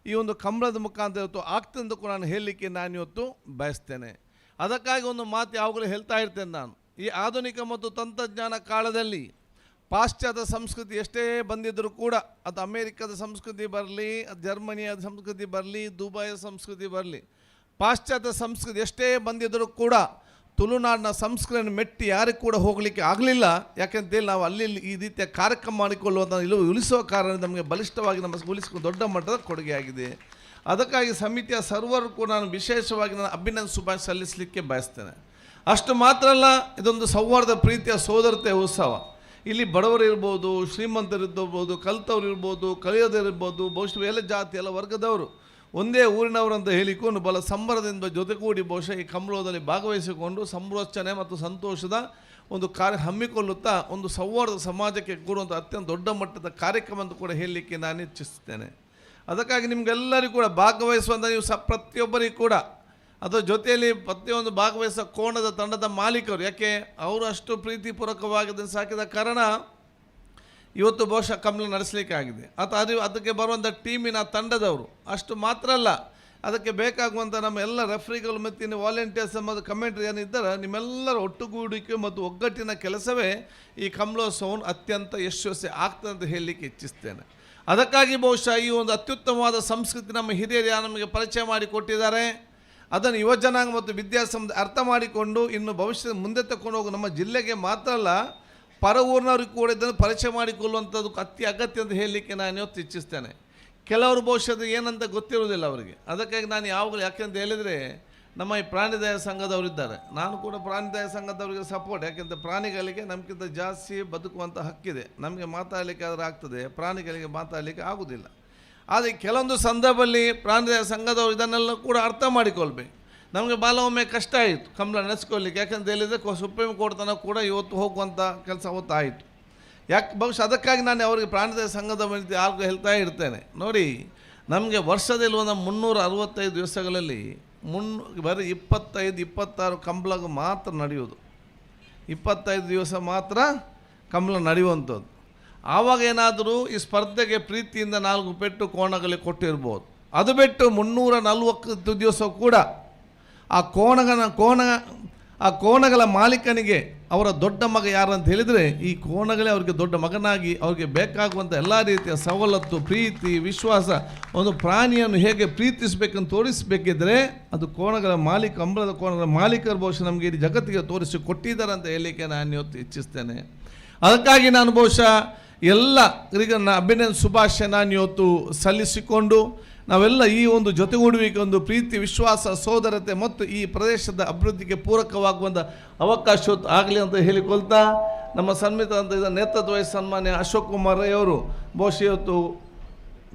ಈ ಒಂದು ಕಂಬಳದ ಮುಖಾಂತರ ಇವತ್ತು ಆಗ್ತದೆ ಕೂಡ ನಾನು ಹೇಳಲಿಕ್ಕೆ ನಾನು ಇವತ್ತು ಬಯಸ್ತೇನೆ. ಅದಕ್ಕಾಗಿ ಒಂದು ಮಾತು ಯಾವಾಗಲೂ ಹೇಳ್ತಾ ಇರ್ತೇನೆ ನಾನು, ಈ ಆಧುನಿಕ ಮತ್ತು ತಂತ್ರಜ್ಞಾನ ಕಾಲದಲ್ಲಿ ಪಾಶ್ಚಾತ್ಯ ಸಂಸ್ಕೃತಿ ಎಷ್ಟೇ ಬಂದಿದ್ದರೂ ಕೂಡ, ಅದು ಅಮೇರಿಕದ ಸಂಸ್ಕೃತಿ ಬರಲಿ, ಜರ್ಮನಿಯ ಸಂಸ್ಕೃತಿ ಬರಲಿ, ದುಬೈಯ ಸಂಸ್ಕೃತಿ ಬರಲಿ, ಪಾಶ್ಚಾತ್ಯ ಸಂಸ್ಕೃತಿ ಎಷ್ಟೇ ಬಂದಿದ್ದರೂ ಕೂಡ ತುಳುನಾಡಿನ ಸಂಸ್ಕೃತಿಯನ್ನು ಮೆಟ್ಟಿ ಯಾರಿಗೂ ಕೂಡ ಹೋಗಲಿಕ್ಕೆ ಆಗಲಿಲ್ಲ. ಯಾಕೆಂತೇಳಿ ನಾವು ಅಲ್ಲಿ ಈ ರೀತಿಯ ಕಾರ್ಯಕ್ರಮ ಮಾಡಿಕೊಳ್ಳುವಂಥ ಉಳಿಸುವ ಕಾರಣ ನಮಗೆ ಬಲಿಷ್ಠವಾಗಿ ನಮ್ಮ ಉಳಿಸಿಕೊಂಡು ದೊಡ್ಡ ಮಟ್ಟದ ಕೊಡುಗೆಯಾಗಿದೆ. ಅದಕ್ಕಾಗಿ ಸಮಿತಿಯ ಸರ್ವರು ಕೂಡ ನಾನು ವಿಶೇಷವಾಗಿ ನಾನು ಅಭಿನಂದನೆ ಶುಭಾಶಯ ಸಲ್ಲಿಸಲಿಕ್ಕೆ ಬಯಸ್ತೇನೆ. ಅಷ್ಟು ಮಾತ್ರ ಅಲ್ಲ, ಇದೊಂದು ಸೌಹಾರ್ದ ಪ್ರೀತಿಯ ಸೋದರತೆ ಉತ್ಸವ. ಇಲ್ಲಿ ಬಡವರು ಇರ್ಬೋದು, ಶ್ರೀಮಂತರಿರ್ಬೋದು, ಕಲಿತವ್ರು ಇರ್ಬೋದು, ಕಲಿಯೋದಿರ್ಬೋದು, ಬಹುಶಃ ಎಲ್ಲ ಜಾತಿ ಎಲ್ಲ ವರ್ಗದವರು ಒಂದೇ ಊರಿನವರು ಅಂತ ಹೇಳಿಕೊಂಡು ಬಲ ಸಂಬರದಿಂದ ಜೊತೆಗೂಡಿ ಬಹುಶಃ ಈ ಕಂಬಳದಲ್ಲಿ ಭಾಗವಹಿಸಿಕೊಂಡು ಸಂರೋಚನೆ ಮತ್ತು ಸಂತೋಷದ ಒಂದು ಕಾರ್ಯ ಹಮ್ಮಿಕೊಳ್ಳುತ್ತಾ ಒಂದು ಸೌಹಾರ್ದ ಸಮಾಜಕ್ಕೆ ಕೂಡುವಂಥ ಅತ್ಯಂತ ದೊಡ್ಡ ಮಟ್ಟದ ಕಾರ್ಯಕ್ರಮ ಅಂತ ಕೂಡ ಹೇಳಲಿಕ್ಕೆ ನಾನು ಇಚ್ಛಿಸ್ತೇನೆ. ಅದಕ್ಕಾಗಿ ನಿಮಗೆಲ್ಲರಿಗೂ ಕೂಡ ಭಾಗವಹಿಸುವಂಥ ನೀವು ಪ್ರತಿಯೊಬ್ಬರಿಗೂ ಕೂಡ ಅದರ ಜೊತೆಯಲ್ಲಿ ಪ್ರತಿಯೊಂದು ಭಾಗವಹಿಸೋ ಕೋಣದ ತಂಡದ ಮಾಲೀಕರು, ಯಾಕೆ ಅವರು ಅಷ್ಟು ಪ್ರೀತಿಪೂರ್ವಕವಾಗಿ ಸಾಕಿದ ಕಾರಣ ಇವತ್ತು ಬಹುಶಃ ಕಂಬಳ ನಡೆಸಲಿಕ್ಕಾಗಿದೆ. ಅದಕ್ಕೆ ಬರುವಂಥ ಟೀಮಿನ ತಂಡದವರು ಅಷ್ಟು ಮಾತ್ರ ಅಲ್ಲ, ಅದಕ್ಕೆ ಬೇಕಾಗುವಂಥ ನಮ್ಮ ಎಲ್ಲ ರೆಫ್ರಿಗಳು ಮತ್ತು ಇನ್ನು ವಾಲಂಟಿಯರ್ಸ್ ಮತ್ತು ಕಮೆಂಟ್ರಿ ಏನಿದ್ದಾರೆ ನಿಮ್ಮೆಲ್ಲರ ಒಟ್ಟುಗೂಡಿಕೆ ಮತ್ತು ಒಗ್ಗಟ್ಟಿನ ಕೆಲಸವೇ ಈ ಕಂಬಳೋತ್ಸವವನ್ನು ಅತ್ಯಂತ ಯಶಸ್ವಿ ಆಗ್ತದೆ ಅಂತ ಹೇಳಲಿಕ್ಕೆ ಇಚ್ಛಿಸ್ತೇನೆ. ಅದಕ್ಕಾಗಿ ಬಹುಶಃ ಈ ಒಂದು ಅತ್ಯುತ್ತಮವಾದ ಸಂಸ್ಕೃತಿ ನಮ್ಮ ಹಿರಿಯರು ನಮಗೆ ಪರಿಚಯ ಮಾಡಿಕೊಟ್ಟಿದ್ದಾರೆ. ಅದನ್ನು ಯುವಜನಾಂಗ ಮತ್ತು ವಿದ್ಯಾಸಂಸ್ಥೆ ಅರ್ಥ ಮಾಡಿಕೊಂಡು ಇನ್ನು ಭವಿಷ್ಯದ ಮುಂದೆ ತಗೊಂಡು ಹೋಗೋ ನಮ್ಮ ಜಿಲ್ಲೆಗೆ ಮಾತ್ರ ಅಲ್ಲ, ಪರ ಊರಿನವ್ರಿಗೆ ಕೂಡ ಇದನ್ನು ಪರಿಚಯ ಮಾಡಿಕೊಳ್ಳುವಂಥದ್ದು ಅತಿ ಅಗತ್ಯ ಅಂತ ಹೇಳಲಿಕ್ಕೆ ನಾನು ಇವತ್ತು ಇಚ್ಛಿಸ್ತೇನೆ. ಕೆಲವರು ಬಹುಶಃ ಏನಂತ ಗೊತ್ತಿರೋದಿಲ್ಲ ಅವರಿಗೆ. ಅದಕ್ಕಾಗಿ ನಾನು ಯಾವಾಗಲೂ ಯಾಕೆಂತ ಹೇಳಿದರೆ ನಮ್ಮ ಈ ಪ್ರಾಣಿದಯ ಸಂಘದವರಿದ್ದಾರೆ, ನಾನು ಕೂಡ ಪ್ರಾಣಿದಯ ಸಂಘದವರಿಗೆ ಸಪೋರ್ಟ್. ಯಾಕೆಂತ ಪ್ರಾಣಿಗಳಿಗೆ ನಮಗಿಂತ ಜಾಸ್ತಿ ಬದುಕುವಂಥ ಹಕ್ಕಿದೆ. ನಮಗೆ ಮಾತಾಡಲಿಕ್ಕೆ ಆದರೆ ಆಗ್ತದೆ, ಪ್ರಾಣಿಗಳಿಗೆ ಮಾತಾಡಲಿಕ್ಕೆ ಆಗೋದಿಲ್ಲ. ಆದರೆ ಕೆಲವೊಂದು ಸಂದರ್ಭದಲ್ಲಿ ಪ್ರಾಣಿದಯ ಸಂಘದವರು ಇದನ್ನೆಲ್ಲ ಕೂಡ ಅರ್ಥ ಮಾಡಿಕೊಳ್ಬೇಕು. ನಮಗೆ ಒಮ್ಮೆ ಕಷ್ಟ ಆಯಿತು ಕಂಬಳ ನಡೆಸ್ಕೊಳ್ಳಿಕ್ಕೆ, ಯಾಕಂತ ಹೇಳಿದರೆ ಸುಪ್ರೀಂ ಕೋರ್ಟ್ ತನಕ ಕೂಡ ಇವತ್ತು ಹೋಗುವಂಥ ಕೆಲಸ ಅವತ್ತು ಆಯಿತು. ಯಾಕೆ ಬಹುಶಃ ಅದಕ್ಕಾಗಿ ನಾನು ಅವರಿಗೆ ಪ್ರಾಣಿದಯ ಸಂಘದ ಯಾರಿಗೂ ಹೇಳ್ತಾ ಇರ್ತೇನೆ, ನೋಡಿ ನಮಗೆ ವರ್ಷದಲ್ಲಿ ಒಂದು 365 ದಿವಸಗಳಲ್ಲಿ ಬರೀ 25-26 ಕಂಬಳ ಮಾತ್ರ ನಡೆಯೋದು. 25 ದಿವಸ ಮಾತ್ರ ಕಂಬಳ ನಡೆಯುವಂಥದ್ದು. ಆವಾಗ ಏನಾದರೂ ಈ ಸ್ಪರ್ಧೆಗೆ ಪ್ರೀತಿಯಿಂದ 4 ಪೆಟ್ಟು ಕೋಣಗಳಿಗೆ ಕೊಟ್ಟಿರ್ಬೋದು. ಅದು ಬಿಟ್ಟು 340 ದಿವಸ ಕೂಡ ಆ ಕೋಣಗಳ ಮಾಲೀಕನಿಗೆ ಅವರ ದೊಡ್ಡ ಮಗ ಯಾರು ಅಂತ ಹೇಳಿದರೆ ಈ ಕೋಣಗಳೇ ಅವರಿಗೆ ದೊಡ್ಡ ಮಗನಾಗಿ ಅವರಿಗೆ ಬೇಕಾಗುವಂಥ ಎಲ್ಲ ರೀತಿಯ ಸವಲತ್ತು, ಪ್ರೀತಿ, ವಿಶ್ವಾಸ, ಒಂದು ಪ್ರಾಣಿಯನ್ನು ಹೇಗೆ ಪ್ರೀತಿಸಬೇಕಂತ ತೋರಿಸಬೇಕಿದ್ರೆ ಅದು ಕೋಣಗಳ ಮಾಲೀಕ, ಅಂಬಲದ ಕೋಣಗಳ ಮಾಲೀಕರು ಬಹುಶಃ ನಮಗೆ ಇಡೀ ಜಗತ್ತಿಗೆ ತೋರಿಸಿ ಕೊಟ್ಟಿದ್ದಾರೆ ಅಂತ ಹೇಳಲಿಕ್ಕೆ ನಾನು ಇವತ್ತು ಇಚ್ಛಿಸ್ತೇನೆ. ಅದಕ್ಕಾಗಿ ನಾನು ಬಹುಶಃ ಎಲ್ಲರಿಗೂ ಅಭಿನಂದನೆ ಶುಭಾಶಯ ನಾನು ಇವತ್ತು ಸಲ್ಲಿಸಿಕೊಂಡು ನಾವೆಲ್ಲ ಈ ಒಂದು ಜೊತೆಗೂಡುವಿಕೆ, ಒಂದು ಪ್ರೀತಿ, ವಿಶ್ವಾಸ, ಸೋದರತೆ ಮತ್ತು ಈ ಪ್ರದೇಶದ ಅಭಿವೃದ್ಧಿಗೆ ಪೂರಕವಾಗುವಂಥ ಅವಕಾಶ ಆಗಲಿ ಅಂತ ಹೇಳಿಕೊಳ್ತಾ, ನಮ್ಮ ಸನ್ಮಿತ ಅಂತ ಇದರ ನೇತೃತ್ವ ವಹಿಸಿ ಸನ್ಮಾನ್ಯ ಅಶೋಕ್ ಕುಮಾರ್ ರೈ ಅವರು ಬಹುಶಃ ಇವತ್ತು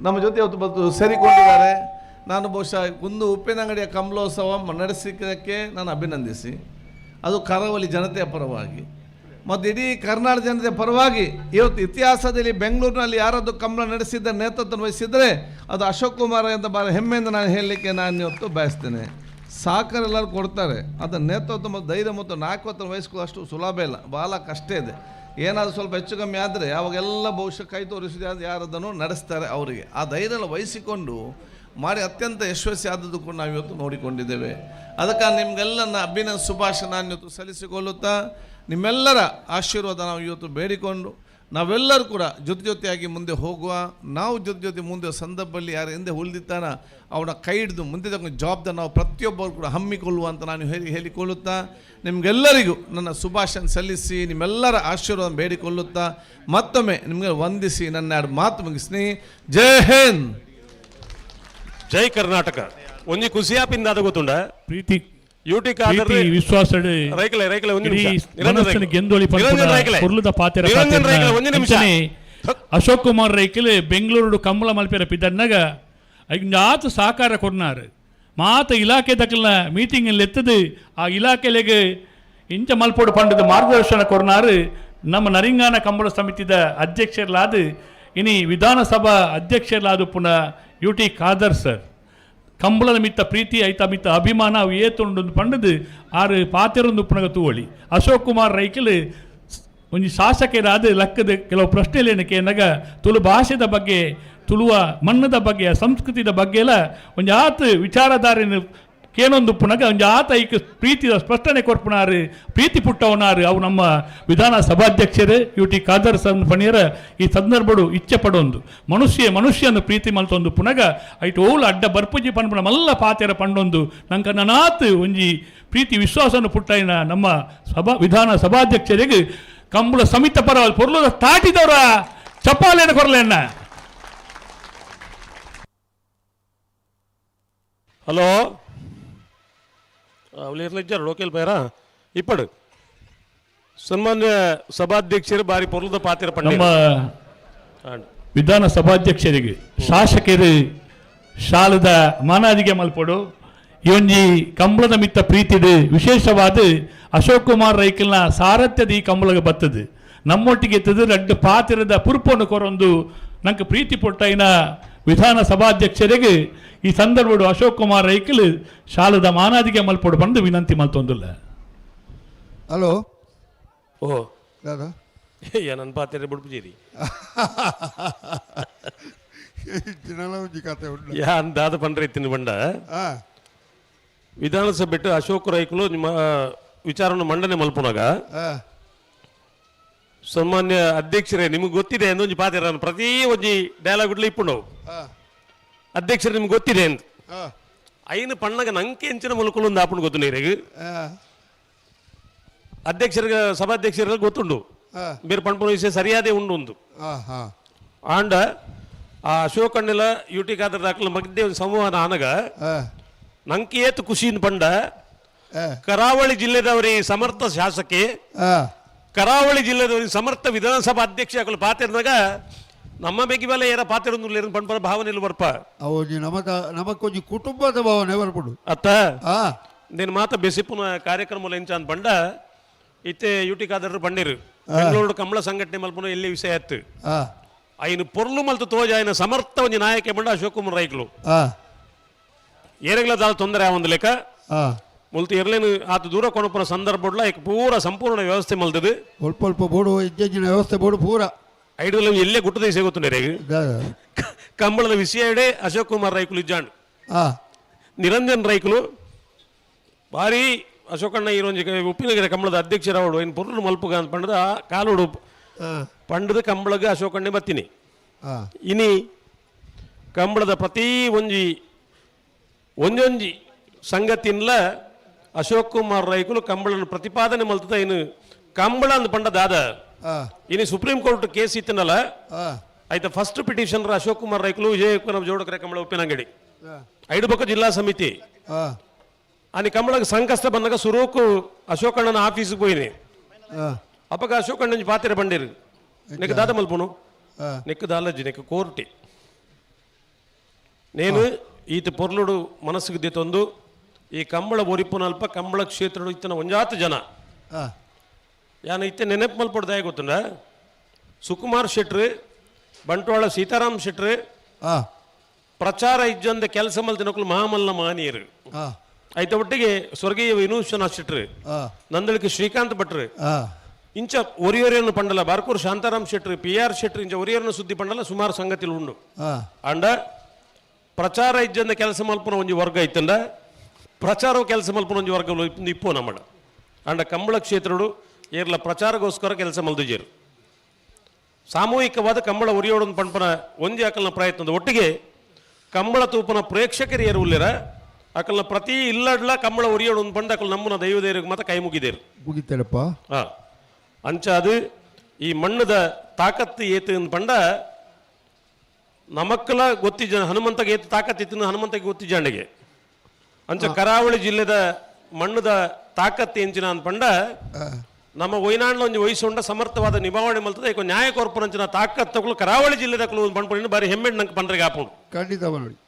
ನಮ್ಮ ಜೊತೆ ಇವತ್ತು ಬಂದು ಸೇರಿಕೊಂಡಿದ್ದಾರೆ. ನಾನು ಬಹುಶಃ ಒಂದು ಉಪ್ಪಿನಂಗಡಿಯ ಕಮಲೋತ್ಸವ ನಡೆಸಿದ್ದಕ್ಕೆ ನಾನು ಅಭಿನಂದಿಸಿ, ಅದು ಕರಾವಳಿ ಜನತೆಯ ಪರವಾಗಿ ಮತ್ತು ಇಡೀ ಕರ್ನಾಟಕ ಜನತೆಯ ಪರವಾಗಿ ಇವತ್ತು ಇತಿಹಾಸದಲ್ಲಿ ಬೆಂಗಳೂರಿನಲ್ಲಿ ಯಾರಾದರೂ ಕಂಬಳ ನಡೆಸಿದ್ದ ನೇತೃತ್ವ ವಹಿಸಿದರೆ ಅದು ಅಶೋಕ್ ಕುಮಾರ್ ಅಂತ ಭಾಳ ಹೆಮ್ಮೆಯಿಂದ ನಾನು ಹೇಳಲಿಕ್ಕೆ ನಾನು ಇವತ್ತು ಬಯಸ್ತೇನೆ. ಸಹಕಾರ ಎಲ್ಲರೂ ಕೊಡ್ತಾರೆ, ಅದರ ನೇತೃತ್ವ ಮತ್ತು ಧೈರ್ಯ ಮತ್ತು ನಾಯಕತ್ವ ವಹಿಸ್ಕೊಳ್ಳೋ ಅಷ್ಟು ಸುಲಭ ಇಲ್ಲ, ಭಾಳ ಕಷ್ಟ ಇದೆ. ಏನಾದರೂ ಸ್ವಲ್ಪ ಹೆಚ್ಚು ಕಮ್ಮಿ ಆದರೆ ಅವಾಗೆಲ್ಲ ಬಹುಶಃ ಕೈ ತೋರಿಸಿದ ಯಾರದನ್ನು ನಡೆಸ್ತಾರೆ. ಅವರಿಗೆ ಆ ಧೈರ್ಯ ವಹಿಸಿಕೊಂಡು ಮಾಡಿ ಅತ್ಯಂತ ಯಶಸ್ವಿ ಆದದ್ದು ಕೂಡ ನಾವು ಇವತ್ತು ನೋಡಿಕೊಂಡಿದ್ದೇವೆ. ಅದಕ್ಕಾಗಿ ನಿಮಗೆಲ್ಲ ಅಭಿನಂದನೆ ಶುಭಾಶಯ ನಾನು ಇವತ್ತು ಸಲ್ಲಿಸಿಕೊಳ್ಳುತ್ತಾ ನಿಮ್ಮೆಲ್ಲರ ಆಶೀರ್ವಾದ ನಾವು ಇವತ್ತು ಬೇಡಿಕೊಂಡು ನಾವೆಲ್ಲರೂ ಕೂಡ ಜೊತೆಯಾಗಿ ಮುಂದೆ ಹೋಗುವ, ನಾವು ಜೊತೆ ಮುಂದೆ ಸಂದರ್ಭದಲ್ಲಿ ಯಾರು ಹಿಂದೆ ಉಳಿದಿತ್ತಾನ ಅವನ ಕೈ ಹಿಡಿದು ಮುಂದೆ ಜವಾಬ್ದಾರಿ ನಾವು ಪ್ರತಿಯೊಬ್ಬರು ಕೂಡ ಹಮ್ಮಿಕೊಳ್ಳುವ ಅಂತ ನಾನು ಹೇಳಿಕೊಳ್ಳುತ್ತಾ ನಿಮಗೆಲ್ಲರಿಗೂ ನನ್ನ ಶುಭಾಶಯ ಸಲ್ಲಿಸಿ ನಿಮ್ಮೆಲ್ಲರ ಆಶೀರ್ವಾದ ಬೇಡಿಕೊಳ್ಳುತ್ತಾ ಮತ್ತೊಮ್ಮೆ ನಿಮಗೆ ವಂದಿಸಿ ನನ್ನ 2 ಮಾತು ಮುಗಿಸ್ತೀನಿ. ಜೈ ಹಿಂದ್, ಜೈ ಕರ್ನಾಟಕ. ಒಂಜಿ ಖುಷಿಯಾಪಿಂದ ಗೊತ್ತುಂಡ ಪ್ರೀತಿ ಯೂಟಿ ವಿಶ್ವಾಸ ಅಶೋಕ್ ಕುಮಾರ್ ರೈಕಲ್ ಬೆಂಗಳೂರು ಕಂಬಳ ಮಲ್ಪೆರ ಪಿದನ್ನಗ ಆತು ಸಹಕಾರ ಕೊರ್ನಾರು ಮಾತ ಇಲಾಖೆ ದಕ್ಕಲ್ನ ಮೀಟಿಂಗ್ ಎತ್ತದು ಆ ಇಲಾಖೆಲೆಗೆ ಇಂಚ ಮಲ್ಪೋಡು ಪಂಡದ ಮಾರ್ಗದರ್ಶನ ಕೊರ್ನಾರು ನಮ್ಮ ನರಿಂಗಾನ ಕಂಬಳ ಸಮಿತಿದ ಅಧ್ಯಕ್ಷರ್ಲಾದ ಇನಿ ವಿಧಾನಸಭಾ ಅಧ್ಯಕ್ಷರ್ಲಾದ ಪುನಃ ಯುಟಿ ಖಾದರ್ ಸರ್ ಕಂಬಳದ ಮಿತ್ತ ಪ್ರೀತಿ ಐತ ಮಿತ್ತ ಅಭಿಮಾನ ಅವು ಏತೊಂಡು ಪಂಡದು ಆರು ಪಾತೆರೊಂದು ಪುನಗ ತೂವಳಿ ಅಶೋಕ್ ಕುಮಾರ್ ರೈಕಲ್ ಒಂಜಿ ಶಾಸಕರಾದ ಲೆಕ್ಕದ ಕೆಲವು ಪ್ರಶ್ನೆಲೇನಕ್ಕೆ ಏನಾಗ ತುಳು ಭಾಷೆದ ಬಗ್ಗೆ, ತುಳುವ ಮಣ್ಣದ ಬಗ್ಗೆ, ಸಂಸ್ಕೃತಿದ ಬಗ್ಗೆ ಎಲ್ಲ ಒಂದು ಆತ ವಿಚಾರಧಾರೆಯನ್ನು ಕೇನೊಂದು ಪುನಗ ಒಂದು ಆತ ಈಗ ಪ್ರೀತಿಯ ಸ್ಪಷ್ಟನೆ ಕೊರ್ಪುನಾರು ಪ್ರೀತಿ ಪುಟ್ಟವನಾರು ಅವು ನಮ್ಮ ವಿಧಾನ ಸಭಾಧ್ಯಕ್ಷರು ಯುಟಿ ಖಾದರ್ ಸರ್ ಪಣಿಯರ ಈ ಸಂದರ್ಭಡು ಇಚ್ಛೆ ಪಡೊಂದು ಮನುಷ್ಯನ ಪ್ರೀತಿ ಮಲ್ತೊಂದು ಪುನಗ ಐಟು ಓಳು ಅಡ್ಡ ಬರ್ಪುಜಿ ಪಂಡ್ಪಣ ಮಲ್ಲ ಪಾತೆರ ಪಂಡೊಂದು ನಂಗೆ ನನಾತ್ ಒಂಜಿ ಪ್ರೀತಿ ವಿಶ್ವಾಸವನ್ನು ಪುಟ್ಟೈನ ನಮ್ಮ ವಿಧಾನ ಸಭಾಧ್ಯಕ್ಷರಿಗೆ ಕಂಬಳ ಸಮಿತ ಪರ ಪೊರ್ಲದ ತಾಟಿದವರ ಚಪ್ಪಾಲೇನ ಕೊರಲೇನ. ಹಲೋ ಅವಳಿರ್ಲಿಜ್ಜಾರು ಲೋಕಲ್ ಪೇರಾ ಇಪ್ಪಡು ಸನ್ಮಾನ್ಯ ಸಭಾಧ್ಯಕ್ಷರು ಬಾರಿ ಪೊರ್ಲದ ಪಾತ್ರ ನಮ್ಮ ವಿಧಾನ ಸಭಾಧ್ಯಕ್ಷರಿಗೆ ಶಾಸಕರು ಶಾಲದ ಮಾನಾದಿಗೆ ಮಲ್ಪಡು ಇವೊಂಜಿ ಕಂಬಳದ ಮಿತ್ತ ಪ್ರೀತಿದು ವಿಶೇಷವಾದ ಅಶೋಕ್ ಕುಮಾರ್ ರೈಕಲ್ನ ಸಾರಥ್ಯದ ಈ ಕಂಬಳಗೆ ಬರ್ತದೆ ನಮ್ಮೊಟ್ಟಿಗೆ ಎತ್ತದು 2 ಪಾತ್ರದ ಪುರ್ಪನ್ನು ಕೊರೊಂದು ನಂಗೆ ಪ್ರೀತಿ ಪೊಟ್ಟೈನ ವಿಧಾನ ಸಭಾಧ್ಯಕ್ಷರಿಗೆ ಈ ಸಂದರ್ಭಡು ಅಶೋಕ್ ಕುಮಾರ್ ರೈಕಲ್ ಶಾಲದ ಮಾನಾದಿಗೆ ಮಲ್ಪಡು ಬಂದು ವಿನಂತಿ ಮಲ್ತೊಂದಿಲ್ಲ. ಹಲೋ ಓ ದಾದಾ ನನ್ನ ಪಾತ್ರೆ ಬಿಡ್ಬಿದ್ದೀರಿ ಯಾನ್ ದಾದ ಪಂಡ್ರೆ ಇತ್ತಿನ ಬಂಡ ವಿಧಾನಸಭೆ ಬಿಟ್ಟು ಅಶೋಕ್ ರೈಕಲು ನಿಮ್ಮ ವಿಚಾರವನ್ನು ಮಂಡನೆ ಮಲ್ಪುನಾಗ ಸನ್ಮಾನ್ಯ ಅಧ್ಯಕ್ಷರೇ ನಿಮಗೆ ಗೊತ್ತಿದೆ ಒಂಜಿ ಪಾತ್ರ ಪ್ರತಿ ಒಂಜಿ ಡೈಲಾಗ್ ಇಡ್ಲಿ ಇಪ್ಪು ನಾವು ಅಧ್ಯಕ್ಷರೇ ನಿಮ್ಗೆ ಗೊತ್ತಿದೆ ಅಂತ ಐನು ಪಣ್ಣಗ ನಂಗೆ ಹೆಂಚಿನ ಮುಲ್ಕಲು ಒಂದು ಆಪಣ್ ಗೊತ್ತು ನೀರಿಗೆ ಅಧ್ಯಕ್ಷರಿಗೆ ಸಭಾಧ್ಯಕ್ಷರಿಗೆ ಗೊತ್ತುಂಡು ಬೇರೆ ಪಣ್ಪುಣ ವಿಷಯ ಸರಿಯಾದೇ ಉಂಡು ಒಂದು ಆಂಡ ಆ ಅಶೋಕಣ್ಣೆಲ್ಲ ಯುಟಿ ಖಾದರ್ ದಾಖಲೆ ಮಧ್ಯೆ ಒಂದು ಸಂವಹನ ಆನಗ ನಂಗೆ ಏತು ಖುಷಿಯಿಂದ ಪಂಡ ಕರಾವಳಿ ಜಿಲ್ಲೆದವರಿ ಸಮರ್ಥ ಶಾಸಕಿ ಕರಾವಳಿ ಜಿಲ್ಲೆದವರಿ ಸಮರ್ಥ ವಿಧಾನಸಭಾ ಅಧ್ಯಕ್ಷ ಹಾಕಲು ಪಾತಿರ್ದಾಗ ನಮ್ಮ ಬೆಗಿ ಮೇಲೆ ಏರ ಪಾತಿರ ಪಂಪರ ಭಾವನೆ ಬರ್ಪ ಅವು ನಮಕೊಂಜಿ ಕುಟುಂಬದ ಭಾವನೆ ಬರ್ಪಡು ಅತ್ತ నేను మాత బెసిపున కార్యక్రమాలు ఎంచాను బండ ఇతే యూటి కాదర్ బండిరు ಬೆಂಗಳೂರು ಕಂಬಳ ಸಂಘಟನೆ ಮಲ್ಪನ ಎಲ್ಲಿ ವಿಷಯ ಆಯ್ತು ఆయన పొర్లు మల్తు తోజ ఆయన సమర్థ ಒಂಜಿ ನಾಯಕ ಬಂಡ ಅಶೋಕ್ ಕುಮಾರ್ ರೈಕ್ಲು ಏರೆಗ್ಲ ದಾಲ್ ತೊಂದರೆ ಆವಂದು ಲೆಕ್ಕ ಮುಲ್ತು ಇರ್ಲೇನು ಆತ ದೂರ ಕೊಣಪುರ ಸಂದರ್ಭಡ್ಲ ಈಗ ಪೂರ ಸಂಪೂರ್ಣ ವ್ಯವಸ್ಥೆ ಮಲ್ತದು ಅಲ್ಪ ಬೋಡು ಇಜ್ಜಿನ ವ್ಯವಸ್ಥೆ ಬೋಡು ಪೂರ ಐಡಲ್ ಎಲ್ಲೇ ಗುಟ್ಟದ ಸಿಗುತ್ತದೆ ರೇಗ ಕಂಬಳದ ವಿಷಯಡೆ ಅಶೋಕ್ ಕುಮಾರ್ ರೈಕ್ಲು ಇಜ್ಜಾಂಡು ನಿರಂಜನ್ ರೈಕ್ಲು ಭಾರಿ ಅಶೋಕಣ್ಣ ಈರೊಂಜಿ ಉಪ್ಪಿನಗೆರೆ ಕಂಬಳದ ಅಧ್ಯಕ್ಷರವಳು ಏನು ಪುರ್ಲು ಮಲ್ಪುಗ ಅಂತ ಪಂಡದ ಕಾಲೋಡು ಪಂಡದ ಕಂಬಳಗ ಅಶೋಕಣ್ಣೆ ಬತ್ತೀನಿ ಇನಿ ಕಂಬಳದ ಪ್ರತಿ ಒಂಜೊಂಜಿ ಸಂಗತಿನ್ಲ ಅಶೋಕ್ ಕುಮಾರ್ ರೈಕುಲು ಕಂಬಳನ ಪ್ರತಿಪಾದನೆ ಮಲ್ತದ ಇನ್ನು ಕಂಬಳ ಅಂದ್ ಪಂಡದಾದ ಇನಿ ಸುಪ್ರೀಂ ಕೋರ್ಟ್ ಕೇಸ್ ಇತ್ತನಲ್ಲ ಆಯ್ತಾ ಫಸ್ಟ್ ಪಿಟಿಷನರ್ ಅಶೋಕ್ ಕುಮಾರ್ ರೈಕುಲು ವಿಜಯಕುಮಾರ್ ಜೋಡಕರೆ ಕಂಬಳ ಉಪ್ಪಿನಂಗಡಿ ಐದು ಪಕ್ಕ ಜಿಲ್ಲಾ ಸಮಿತಿ అని కంబళకు సంకష్ట ಬಂದಾಗ సురూకు అశోకಣ್ಣನ ఆఫీస్కి పోయినాయి అప్పగా అశోకಣ್ಣ నుంచి పాతిర బండిరు నీకు దాత మలుపును నీకు దాలజ్జి నీకు కోర్టి నేను ఈత పొర్లుడు మనస్సుకు ದಿತೊಂದು ಈ ಕಂಬಳ ಒರಿಪುನಲ್ಪ ಕಂಬಳ ಕ್ಷೇತ್ರಡು ಇತ್ತನ ಒಂಜಾತು ಜನ ಯಾನ ಇತ್ತೆ ನೆನಪು ಮಲ್ಪಡ್ದಾಯ ಗೊತ್ತುಂಡ ಸುಕುಮಾರ್ ಶೆಟ್ರು ಬಂಟ್ವಾಳ ಸೀತಾರಾಮ್ ಶೆಟ್ರು ಪ್ರಚಾರ ಇಜ್ಜಂದ ಕೆಲಸ ಮಲ್ತಿನಕ್ಕಳು ಮಹಾಮಲ್ಲ ಮಾನಿಯರು ಆಯ್ತ ಒಟ್ಟಿಗೆ ಸ್ವರ್ಗೀಯ ವಿನೂಷನಾಥ್ ಶೆಟ್ರು ನಂದಳಿಕೆ ಶ್ರೀಕಾಂತ್ ಭಟ್ರು ಇಂಚ ಒರಿಯೋರಿಯನ್ನು ಪಂಡಲ ಬಾರ್ಕೂರ್ ಶಾಂತಾರಾಮ್ ಶೆಟ್ರು PR ಶೆಟ್ರು ಇಂಚ ಒರಿಯೋರನ್ನ ಸುದ್ದಿ ಪಂಡಲ ಸುಮಾರು ಸಂಗತಿಲು ಉಂಡು ಅಂಡ ಪ್ರಚಾರ ಇಜ್ಜಂದ ಕೆಲಸ ಮಲ್ಪನ ಒಂಜಿ ವರ್ಗ ಇತ್ತಂಡ ಪ್ರಚಾರ ಕೆಲಸ ಮಲ್ಪನ ಒಂಜಿ ವರ್ಗ ಇಪ್ಪು ನಮ್ಮಡ ಅಂಡ ಕಂಬಳ ಕ್ಷೇತ್ರಡು ಏರ್ಲ ಪ್ರಚಾರಗೋಸ್ಕರ ಕೆಲಸ ಮಲ್ದಿಜೇರು ಸಾಮೂಹಿಕವಾದ ಕಂಬಳ ಒರಿಯೋಡನ್ನು ಪಂಪನ ಒಂಜಿ ಅಕಲ್ನ ಪ್ರಯತ್ನದ ಒಟ್ಟಿಗೆ ಕಂಬಳ ತೂಪನ ಪ್ರೇಕ್ಷಕರು ಏರು ಉಳ್ಳಿರ ಅಕಲ್ನ ಪ್ರತಿ ಇಲ್ಲಡ್ಲ ಕಂಬಳ ಒರಿಯೋಡು ಒಂದು ಪಂಡ ಅಕಲ್ ನಮ್ಮನ ದೈವದೇರಿಗೆ ಮಾತ್ರ ಕೈ ಮುಗಿದೇರು ಮುಗಿತಾರಪ್ಪ ಅಂಚ ಅದು ಈ ಮಣ್ಣದ ತಾಕತ್ತು ಏತು ಅಂದ್ ಪಂಡ ನಮಕ್ಕಲ ಗೊತ್ತಿಜ ಹನುಮಂತಗೆ ಏತು ತಾಕತ್ತಿತ್ತು ಹನುಮಂತಗೆ ಗೊತ್ತಿಜಾಂಡಿಗೆ ಅಂಚ ಕರಾವಳಿ ಜಿಲ್ಲೆದ ಮಣ್ಣದ ತಾಕತ್ತು ಎಂಚಿನ ಅಂದ್ ಪಂಡ ನಮ್ಮ ವೈನಾಡ್ಲ ಒಂದು ವಹಿಸೊಂಡ ಸಮರ್ಥವಾದ ನಿಭಾವಣೆ ಮಲ್ತದ ಈಗ ನ್ಯಾಯ ಕೊರ್ಪುರಂಚಿನ ತಾಕತ್ತಗಳು ಕರಾವಳಿ ಜಿಲ್ಲೆದಕ್ಕಲು ಪಂಪಣಿನ ಬಾರಿ ಹೆಮ್ಮೆಡ್ ನಂಗೆ ಪಂಡ್ರಿಗೆ ಹಾಪುಂಡು ಖಂಡಿತ ನೋಡಿ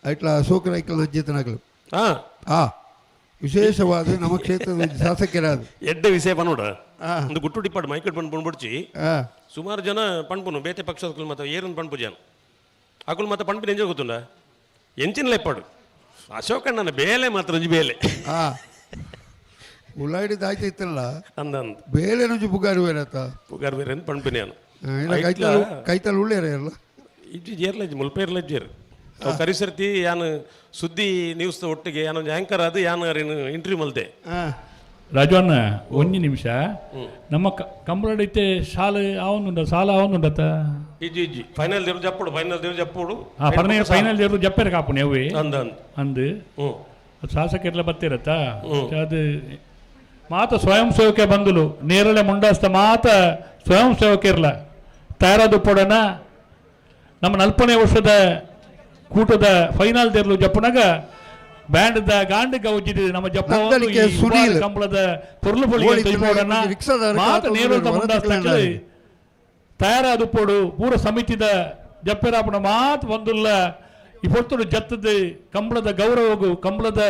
ಐಟ್ಲ ಅಶೋಕ ರೈಕಲ್ ಅಜ್ಜಿತನಾಗಲು ವಿಶೇಷವಾದ ನಮ್ಮ ಕ್ಷೇತ್ರದ ಶಾಸಕರಾದ ಎಡ್ಡೆ ವಿಷಯ ಪನ್ನೋಡ ಒಂದು ಗುಟ್ಟು ಡಿಪಾಡ್ ಮೈಕಟ್ ಪಂಡ್ ಪಂಡ್ಬಿಡ್ಚಿ ಸುಮಾರು ಜನ ಪಂಡ್ಪುನು ಬೇತೆ ಪಕ್ಷದ ಮತ್ತೆ ಏರನ್ ಪಂಡ್ಪು ಜನ ಅಕುಲ್ ಮತ್ತೆ ಪಂಡ್ಪಿನ ಎಂಜ ಗೊತ್ತುಂಡ ಎಂಚಿನ ಲೆಪ್ಪಾಡು ಅಶೋಕಣ್ಣನ ಬೇಲೆ ಮಾತ್ರ ಒಂಜಿ ಬೇಲೆ ಉಳ್ಳಾಡಿ ದಾಯ್ತ ಇತ್ತಲ್ಲ ಅಂದಂದು ಬೇಲೆ ನುಂಜಿ ಪುಗಾರು ಬೇರೆ ಪುಗಾರು ಬೇರೆ ಅಂತ ಪಂಡ್ಪಿನ ಕೈತಲ್ ಉಳ್ಳೇರ ಎಲ್ಲ ಇಜ್ಜಿ ಏರ್ಲಜ್ಜಿ ಮುಲ್ಪೇರ್ಲಜ್ಜೇರು ಅವು ಕರಿಸರ್ತಿ ಯಾನು ಸುದ್ದಿ ನ್ಯೂಸ್ ಒಟ್ಟಿಗೆ ಯಾನು ಆ್ಯಂಕರ್ ಅದು ಯಾನು ಇಂಟರ್ವ್ಯೂ ಮಲ್ತೆ ರಾಜವನ್ನ ಒಂಜಿ ನಿಮಿಷ ನಮ್ಮ ಕಂಬಳಡೈತೆ ಸಾಲ ಆವೊಂದುಂಡತ ಇಜ್ಜಿ ಫೈನಲ್ ದೇವ್ರು ಜಪ್ಪುಡು ಫೈನಲ್ ದೇವ್ರು ಜಪ್ಪೇರ ಕಾಪುಣಿ ಅವೇ ಅಂದು ಶಾಸಕರೆಲ್ಲ ಬತ್ತಿರತ್ತ ಅದು ಮಾತ ಸ್ವಯಂ ಸೇವಕ ಬಂದುಲು ನೇರಳೆ ಮುಂಡಾಸ್ತ ಮಾತ ಸ್ವಯಂ ಸೇವಕರ್ಲ ತಯಾರಾದ ಪೊಡನ ನಮ್ಮ 40ನೇ ವರ್ಷದ ಕೂಟದ ಫೈನಲ್ ದೇರ್ಲು ಜಪ್ಪನಾಗ ಬ್ಯಾಂಡ್ದ ಗಾಂಡ್ ಗೌಜಿದ ನಮ್ಮ ಜಪ್ಪ ಕಂಬಳದ ಪೊರ್ಲು ಮಾತ ನೇರಳ ಮುಂಡಾಸ್ತ ತಯಾರಾದ ಪೋಡು ಪೂರ ಸಮಿತಿದ ಜಪ್ಪೆರಾಪಣ ಮಾತು ಬಂದುಲ್ಲ ಈ ಪೊರ್ತುಡು ಜತ್ತದ ಕಂಬಳದ ಗೌರವಗು ಕಂಬಳದ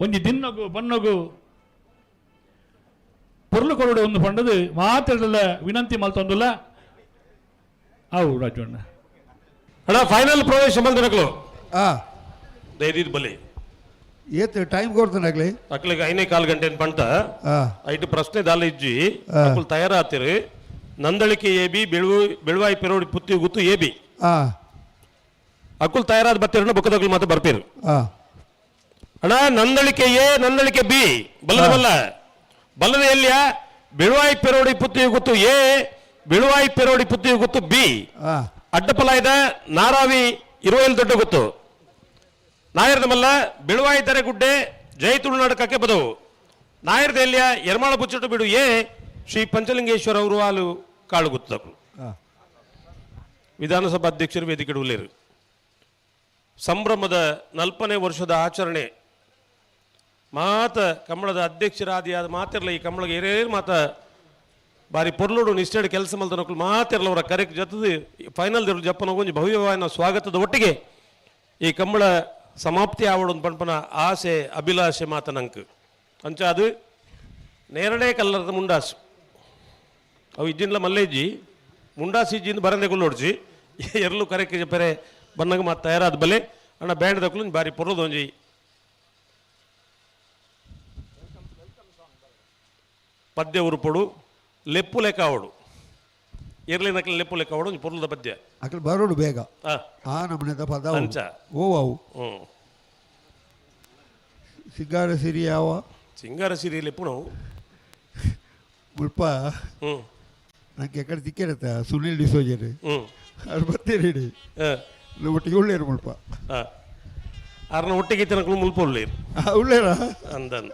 ಒಂಜಿ ದಿನ್ನಗು ಬನ್ನಗು ಪೊರ್ಲು ಕೊರಡು ಒಂದು ಪಂಡದು ಮಾತಾಡಲ್ಲ ವಿನಂತಿ ಮಲ್ತೊಂದುಲ್ಲ ಅವು ರಾಜಣ್ಣ ಅಣ್ಣ ಫೈನಲ್ ಪ್ರವೇಶ ಮಲ್ದಿನಕ್ಲು ದೈದಿದ್ ಬಲಿ ಏತ್ ಟೈಮ್ ಕೊಡ್ತಾನಾಗ್ಲಿ ಅಕ್ಲಿಗೆ 5:15 ಗಂಟೆ ಪಂಟ ಐಟು ಪ್ರಶ್ನೆ ದಾಲ ಇಜ್ಜಿ ಅಕುಲ್ ತಯಾರಾತಿರು ನಂದಳಿಕೆ ಎಬಿ ಬೆಳುವಾಯಿ ಪೆರೋಡಿ ಪುತ್ತಿ ಗುತ್ತು ಎಬಿ ಅಕುಲ್ ತಯಾರಾದ ಬತ್ತಿರನ್ನ ಬುಕ್ಕದಕ್ಲು ಮಾತ್ರ ಬರ್ಪೇರು ಅಣ್ಣ ನಂದಳಿಕೆ ಎ ನಂದಳಿಕೆ ಬಿ ಬಲ್ಲದ ಬಲ್ಲದ ಎಲ್ಲಿಯ ಬೆಳುವಾಯಿ ಪೆರೋಡಿ ಪುತ್ತಿ ಗುತ್ತು ಎ ಬೆಳುವಾಯಿ ಪೆರೋಡಿ ಪುತ್ತಿ ಗುತ್ತು ಬಿ ಅಡ್ಡಪಲಾಯದ ನಾರಾವಿ ಇರುವಲ್ಲಿ ದೊಡ್ಡ ಗೊತ್ತು ನಾಯರ್ದ ಮಲ್ಲ ಬೆಳುವಾಯಿ ದರೆಗುಡ್ಡೆ ಜೈ ತುಳುನಾಡು ಕಕ್ಕೆ ಬದವು ನಾಯರ್ದ ಎಲ್ಲಿಯ ಎರ್ಮಾಳ ಬುಚ್ಚಟ್ಟು ಬಿಡು ಎ ಶ್ರೀ ಪಂಚಲಿಂಗೇಶ್ವರ ಅವರು ಹಾಲು ಕಾಳು ಗೊತ್ತಕು ವಿಧಾನಸಭಾ ಅಧ್ಯಕ್ಷರು ವೇದಿಕೆ ಉಳ್ಳೇರು. ಸಂಭ್ರಮದ 40ನೇ ವರ್ಷದ ಆಚರಣೆ ಮಾತ ಕಂಬಳದ ಅಧ್ಯಕ್ಷರಾದಿಯಾದ ಮಾತಿರಲ್ಲ ಈ ಕಂಬಳಗೆ ಏರೇನು ಮಾತ ಬಾರಿ ಪೊರ್ಲೋಡು ನಿಷ್ಠೆಡ್ ಕೆಲಸ ಮಲ್ದ ನಕ್ಕಲು ಮಾತಿರಲ್ಲ ಅವರ ಕರೆಕ್ಟ್ ಜೊತೆ ಫೈನಲ್ ದೇವ್ರ ಜಪ್ಪನ ಒಂಜಿ ಭವ್ಯವಾದ ಸ್ವಾಗತದ ಒಟ್ಟಿಗೆ ಈ ಕಂಬಳ ಸಮಾಪ್ತಿ ಆವಡೊಂದು ಪಂಪನ ಆಸೆ ಅಭಿಲಾಷೆ ಮಾತನಂಕ್ ಅಂಚ ಅದು ನೇರಳೆ ಕಲ್ಲರದ ಮುಂಡಾಸು ಅವು ಇಜ್ಜಿನ್ಲ ಮಲ್ಲೇಜ್ಜಿ ಮುಂಡಾಸಿ ಇಜ್ಜಿಂದ ಬರಂದೆ ಗುಲ್ಲೋಡ್ಜಿ ಎರಲು ಕರೆಕ್ಟ್ ಪೆರೆ ಬನ್ನಗ ಮಾತು ತಯಾರಾದ ಬಲೆ ಅಣ್ಣ ಬ್ಯಾಂಡ್ ದಕ್ಕಲು ಬಾರಿ ಪೊರ್ಲದೊಂಜಿ ಪದ್ಯ ಉರುಪೊಡು ಲೆಪ್ಪು ಲೆಕ್ಕ ಅವಡು ಇರ್ಲಿನಕ್ಕೆ ಲೆಪ್ಪು ಲೆಕ್ಕ ಅವಡು ಪೊರ್ಲದ ಪದ್ಯ ಅಕಲ್ ಬರೋಡು ಬೇಗ ಆ ನಮ್ಮನೆದ ಪದ ಅಂಚ ಓ ಅವು ಸಿಂಗಾರ ಸಿರಿ ಯಾವ ಸಿಂಗಾರ ಸಿರಿ ಲೆಪ್ಪು ನಾವು ಮುಲ್ಪ ನಂಗೆ ಎಕಡೆ ತಿಕ್ಕಿರತ್ತ ಸುನಿಲ್ ಡಿಸೋಜರ್ ಅದು ಬರ್ತೀರಿ ಒಟ್ಟಿಗೆ ಉಳ್ಳೇರು ಮುಲ್ಪ ಅರ್ನ ಒಟ್ಟಿಗೆ ತನಕ ಮುಲ್ಪ ಉಳ್ಳೇರು ಉಳ್ಳೇರ ಅಂದನ್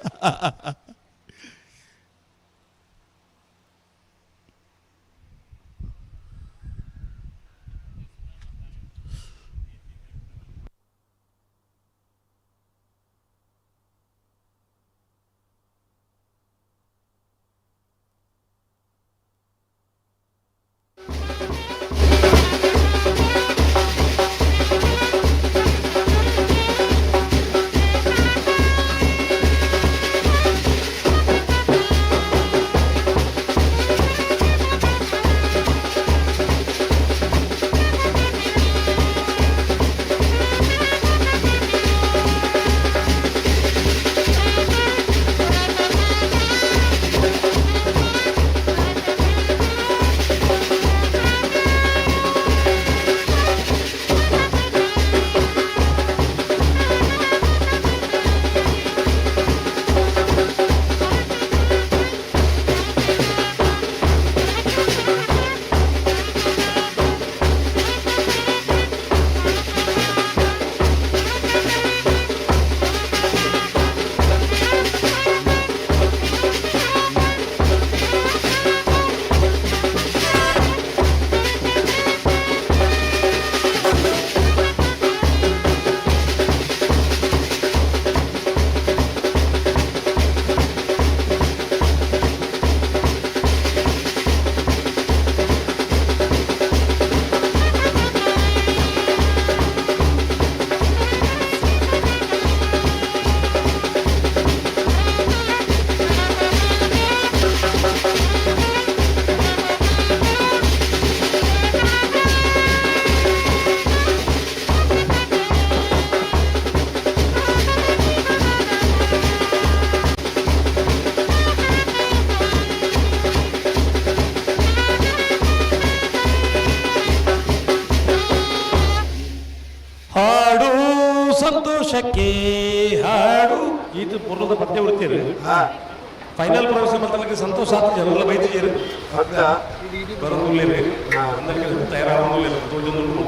ಹಾಡು ಸಂತೋಷಕ್ಕೆ ಹಾಡು ಇದು ಪುರದ ಪದ್ಯ ಉಡ್ತೀರಿ ಫೈನಲ್ ಪ್ರವೇಶ ಮಾಡ್ತಲಕ್ಕೆ ಸಂತೋಷ ಆತ ಜನರೆಲ್ಲ ಬೈತಿದ್ದೀರಿ ಬರೋದಿಲ್ಲ ತಯಾರಾಗೋದಿಲ್ಲ ತೋಜೊಂದು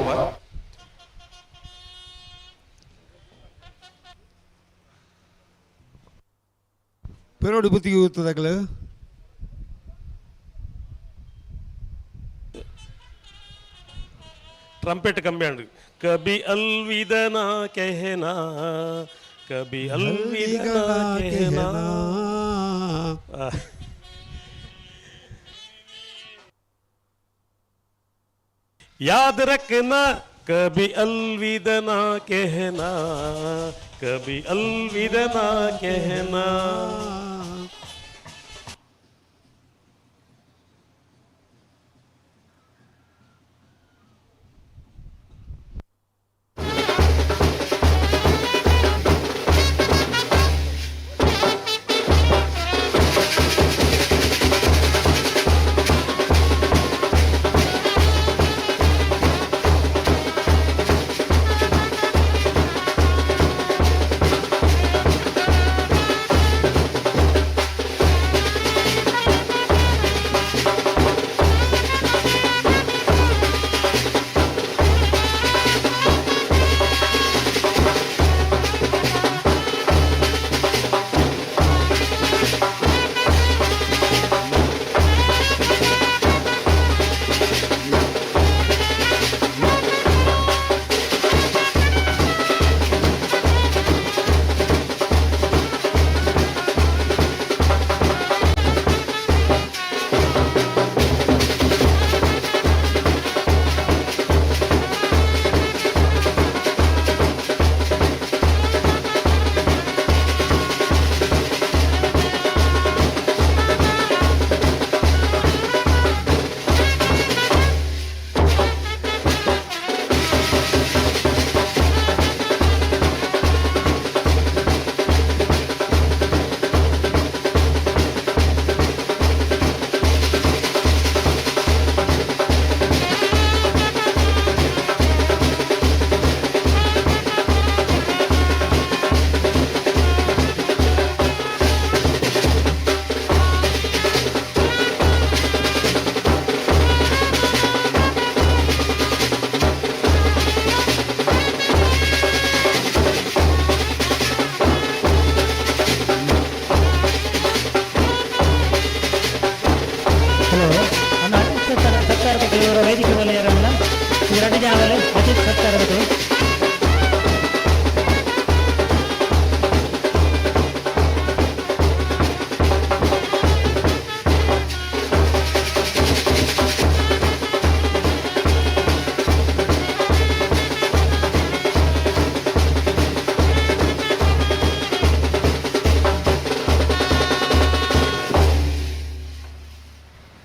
ಪೆರೋಡು ಬುತ್ತಿಗೆ ಹೋಗ್ತದಾಗಲ ट्रम्पेट कंबेंड कभी अलविदा ना कहना कभी अलविदा ना कहना याद रखना कभी अलविदा ना कहना कभी अलविदा ना कहना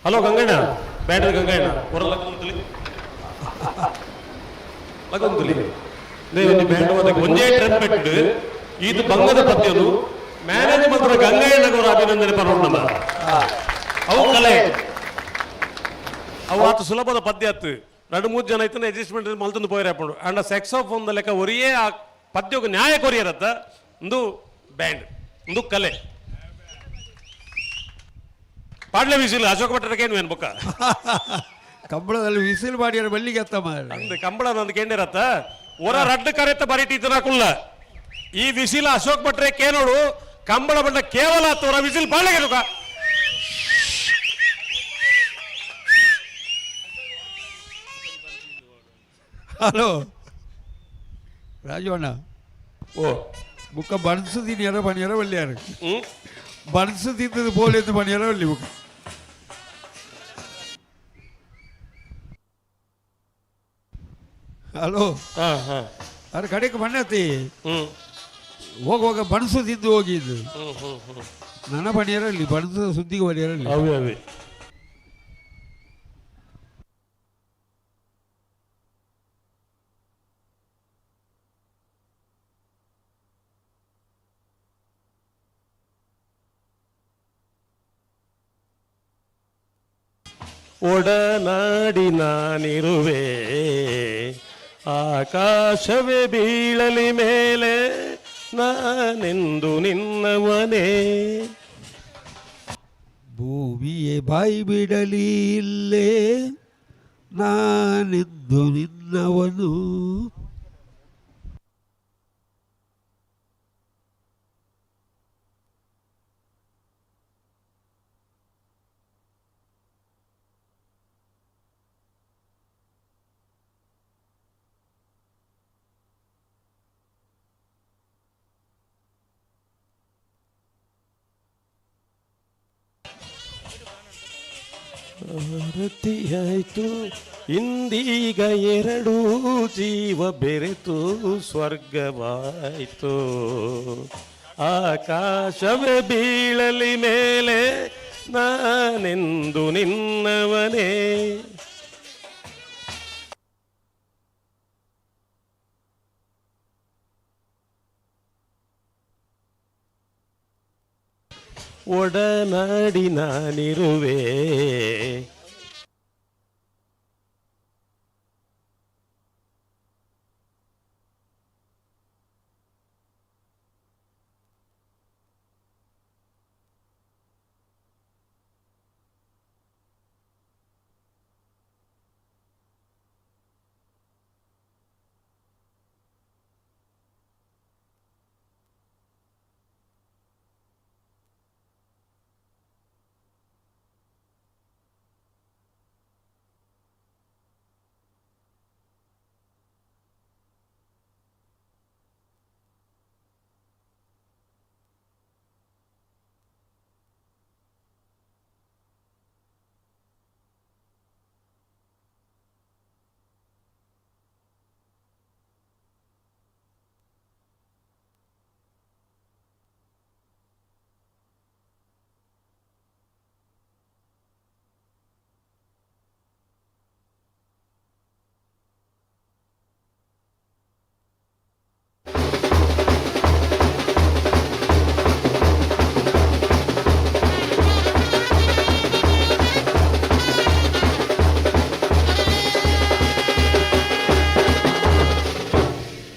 ಹಲೋ ಗಂಗಣ್ಣ ಬ್ಯಾಟ್ರಿ ಗಂಗಣ್ಣ ಹೊರ ಲಗೊಂದುಲಿ ಬ್ಯಾಂಡ್ ಹೋದಾಗ ಒಂದೇ ಟ್ರಂಪೆಟ್ ಇದು ಬಂಗದ ಪದ್ಯನು ಮ್ಯಾನೇಜ್ಮೆಂಟ್ ಗಂಗಣ್ಣನವರ ಅಭಿನಂದನೆ ಪರೋಣ ನಮ್ಮ ಅವು ಕಲೆ ಅವು ಆತ ಸುಲಭದ ಪದ್ಯ ಆತು 2-3 ಜನ ಐತನ ಅಡ್ಜಸ್ಟ್ಮೆಂಟ್ ಮಲ್ತಂದು ಪೋಯಿರಪ್ಪಡು ಅಂಡ ಸೆಕ್ಸ್ ಆಫ್ ಒಂದು ಲೆಕ್ಕ ಒರಿಯೇ ಆ ಪದ್ಯಕ್ಕೆ ನ್ಯಾಯ ಕೊರಿಯರತ್ತ ಒಂದು ಬ್ಯಾಂಡ್ ಒಂದು ಕಲೆ ಪಾಡ್ಲೆ ವಿಸಿಲ್ ಅಶೋಕ ಭಟ್ರಕ್ಕೆ ಏನು ಏನ್ ಬೊಕ್ಕ ಕಂಬಳದಲ್ಲಿ ವಿಸಿಲ್ ಮಾಡಿರೋ ಬಳ್ಳಿಗೆ ಅತ್ತ ಅಂದ ಕಂಬಳ ನಂದು ಕೇಂದಿರತ್ತ ಒರ ರಡ್ಡು ಕರೆತ್ತ ಬರೀ ಟೀಚರಾಕುಲ್ಲ ಈ ವಿಸಿಲ್ ಅಶೋಕ್ ಭಟ್ರೆ ಕೇನೋಡು ಕಂಬಳ ಬಂಡ ಕೇವಲ ತೋರ ವಿಸಿಲ್ ಬಾಳೆಗೆ ಹಲೋ ರಾಜವಣ್ಣ ಓ ಬುಕ್ಕ ಬಣಸು ತಿನ್ನಿಯರ ಪಣಿಯರ ಒಳ್ಳೆಯಾರು ಬಣಸು ತಿಂದದು ಬೋಲೆಂದು ಪಣಿಯರ ಒಳ್ಳೆ ಬುಕ್ಕ ಹಲೋ ಅದ್ರ ಕಡೆಗೆ ಬಣ್ಣತಿ ಹೋಗುವಾಗ ಬಣಸು ತಿಂದು ಹೋಗಿದ್ದು ನನ್ನ ಪಣಿಯರಲ್ಲಿ ಬಣಸು ಸುದ್ದಿಗೆ ಪಣಿಯರಲ್ಲಿ ಅವೇ ಅವೇ ಒಡನಾಡಿ ನಾನಿರುವೆ ಆಕಾಶವೇ ಬೀಳಲಿ ಮೇಲೆ ನಾನೆಂದು ನಿನ್ನವನೇ ಭೂಮಿಯೇ ಬಾಯಿ ಬಿಡಲಿ ಇಲ್ಲೇ ನಾನೆಂದು ನಿನ್ನವನು ಆರತಿಯಾಯ್ತು ಇಂದೀಗ 2 ಜೀವ ಬೆರೆತು ಸ್ವರ್ಗವಾಯ್ತು ಆಕಾಶವೇ ಬೀಳಲಿ ಮೇಲೆ ನಾನೆಂದು ನಿನ್ನವನೇ ಒಡನಾಡಿ ನಾನಿರುವೆ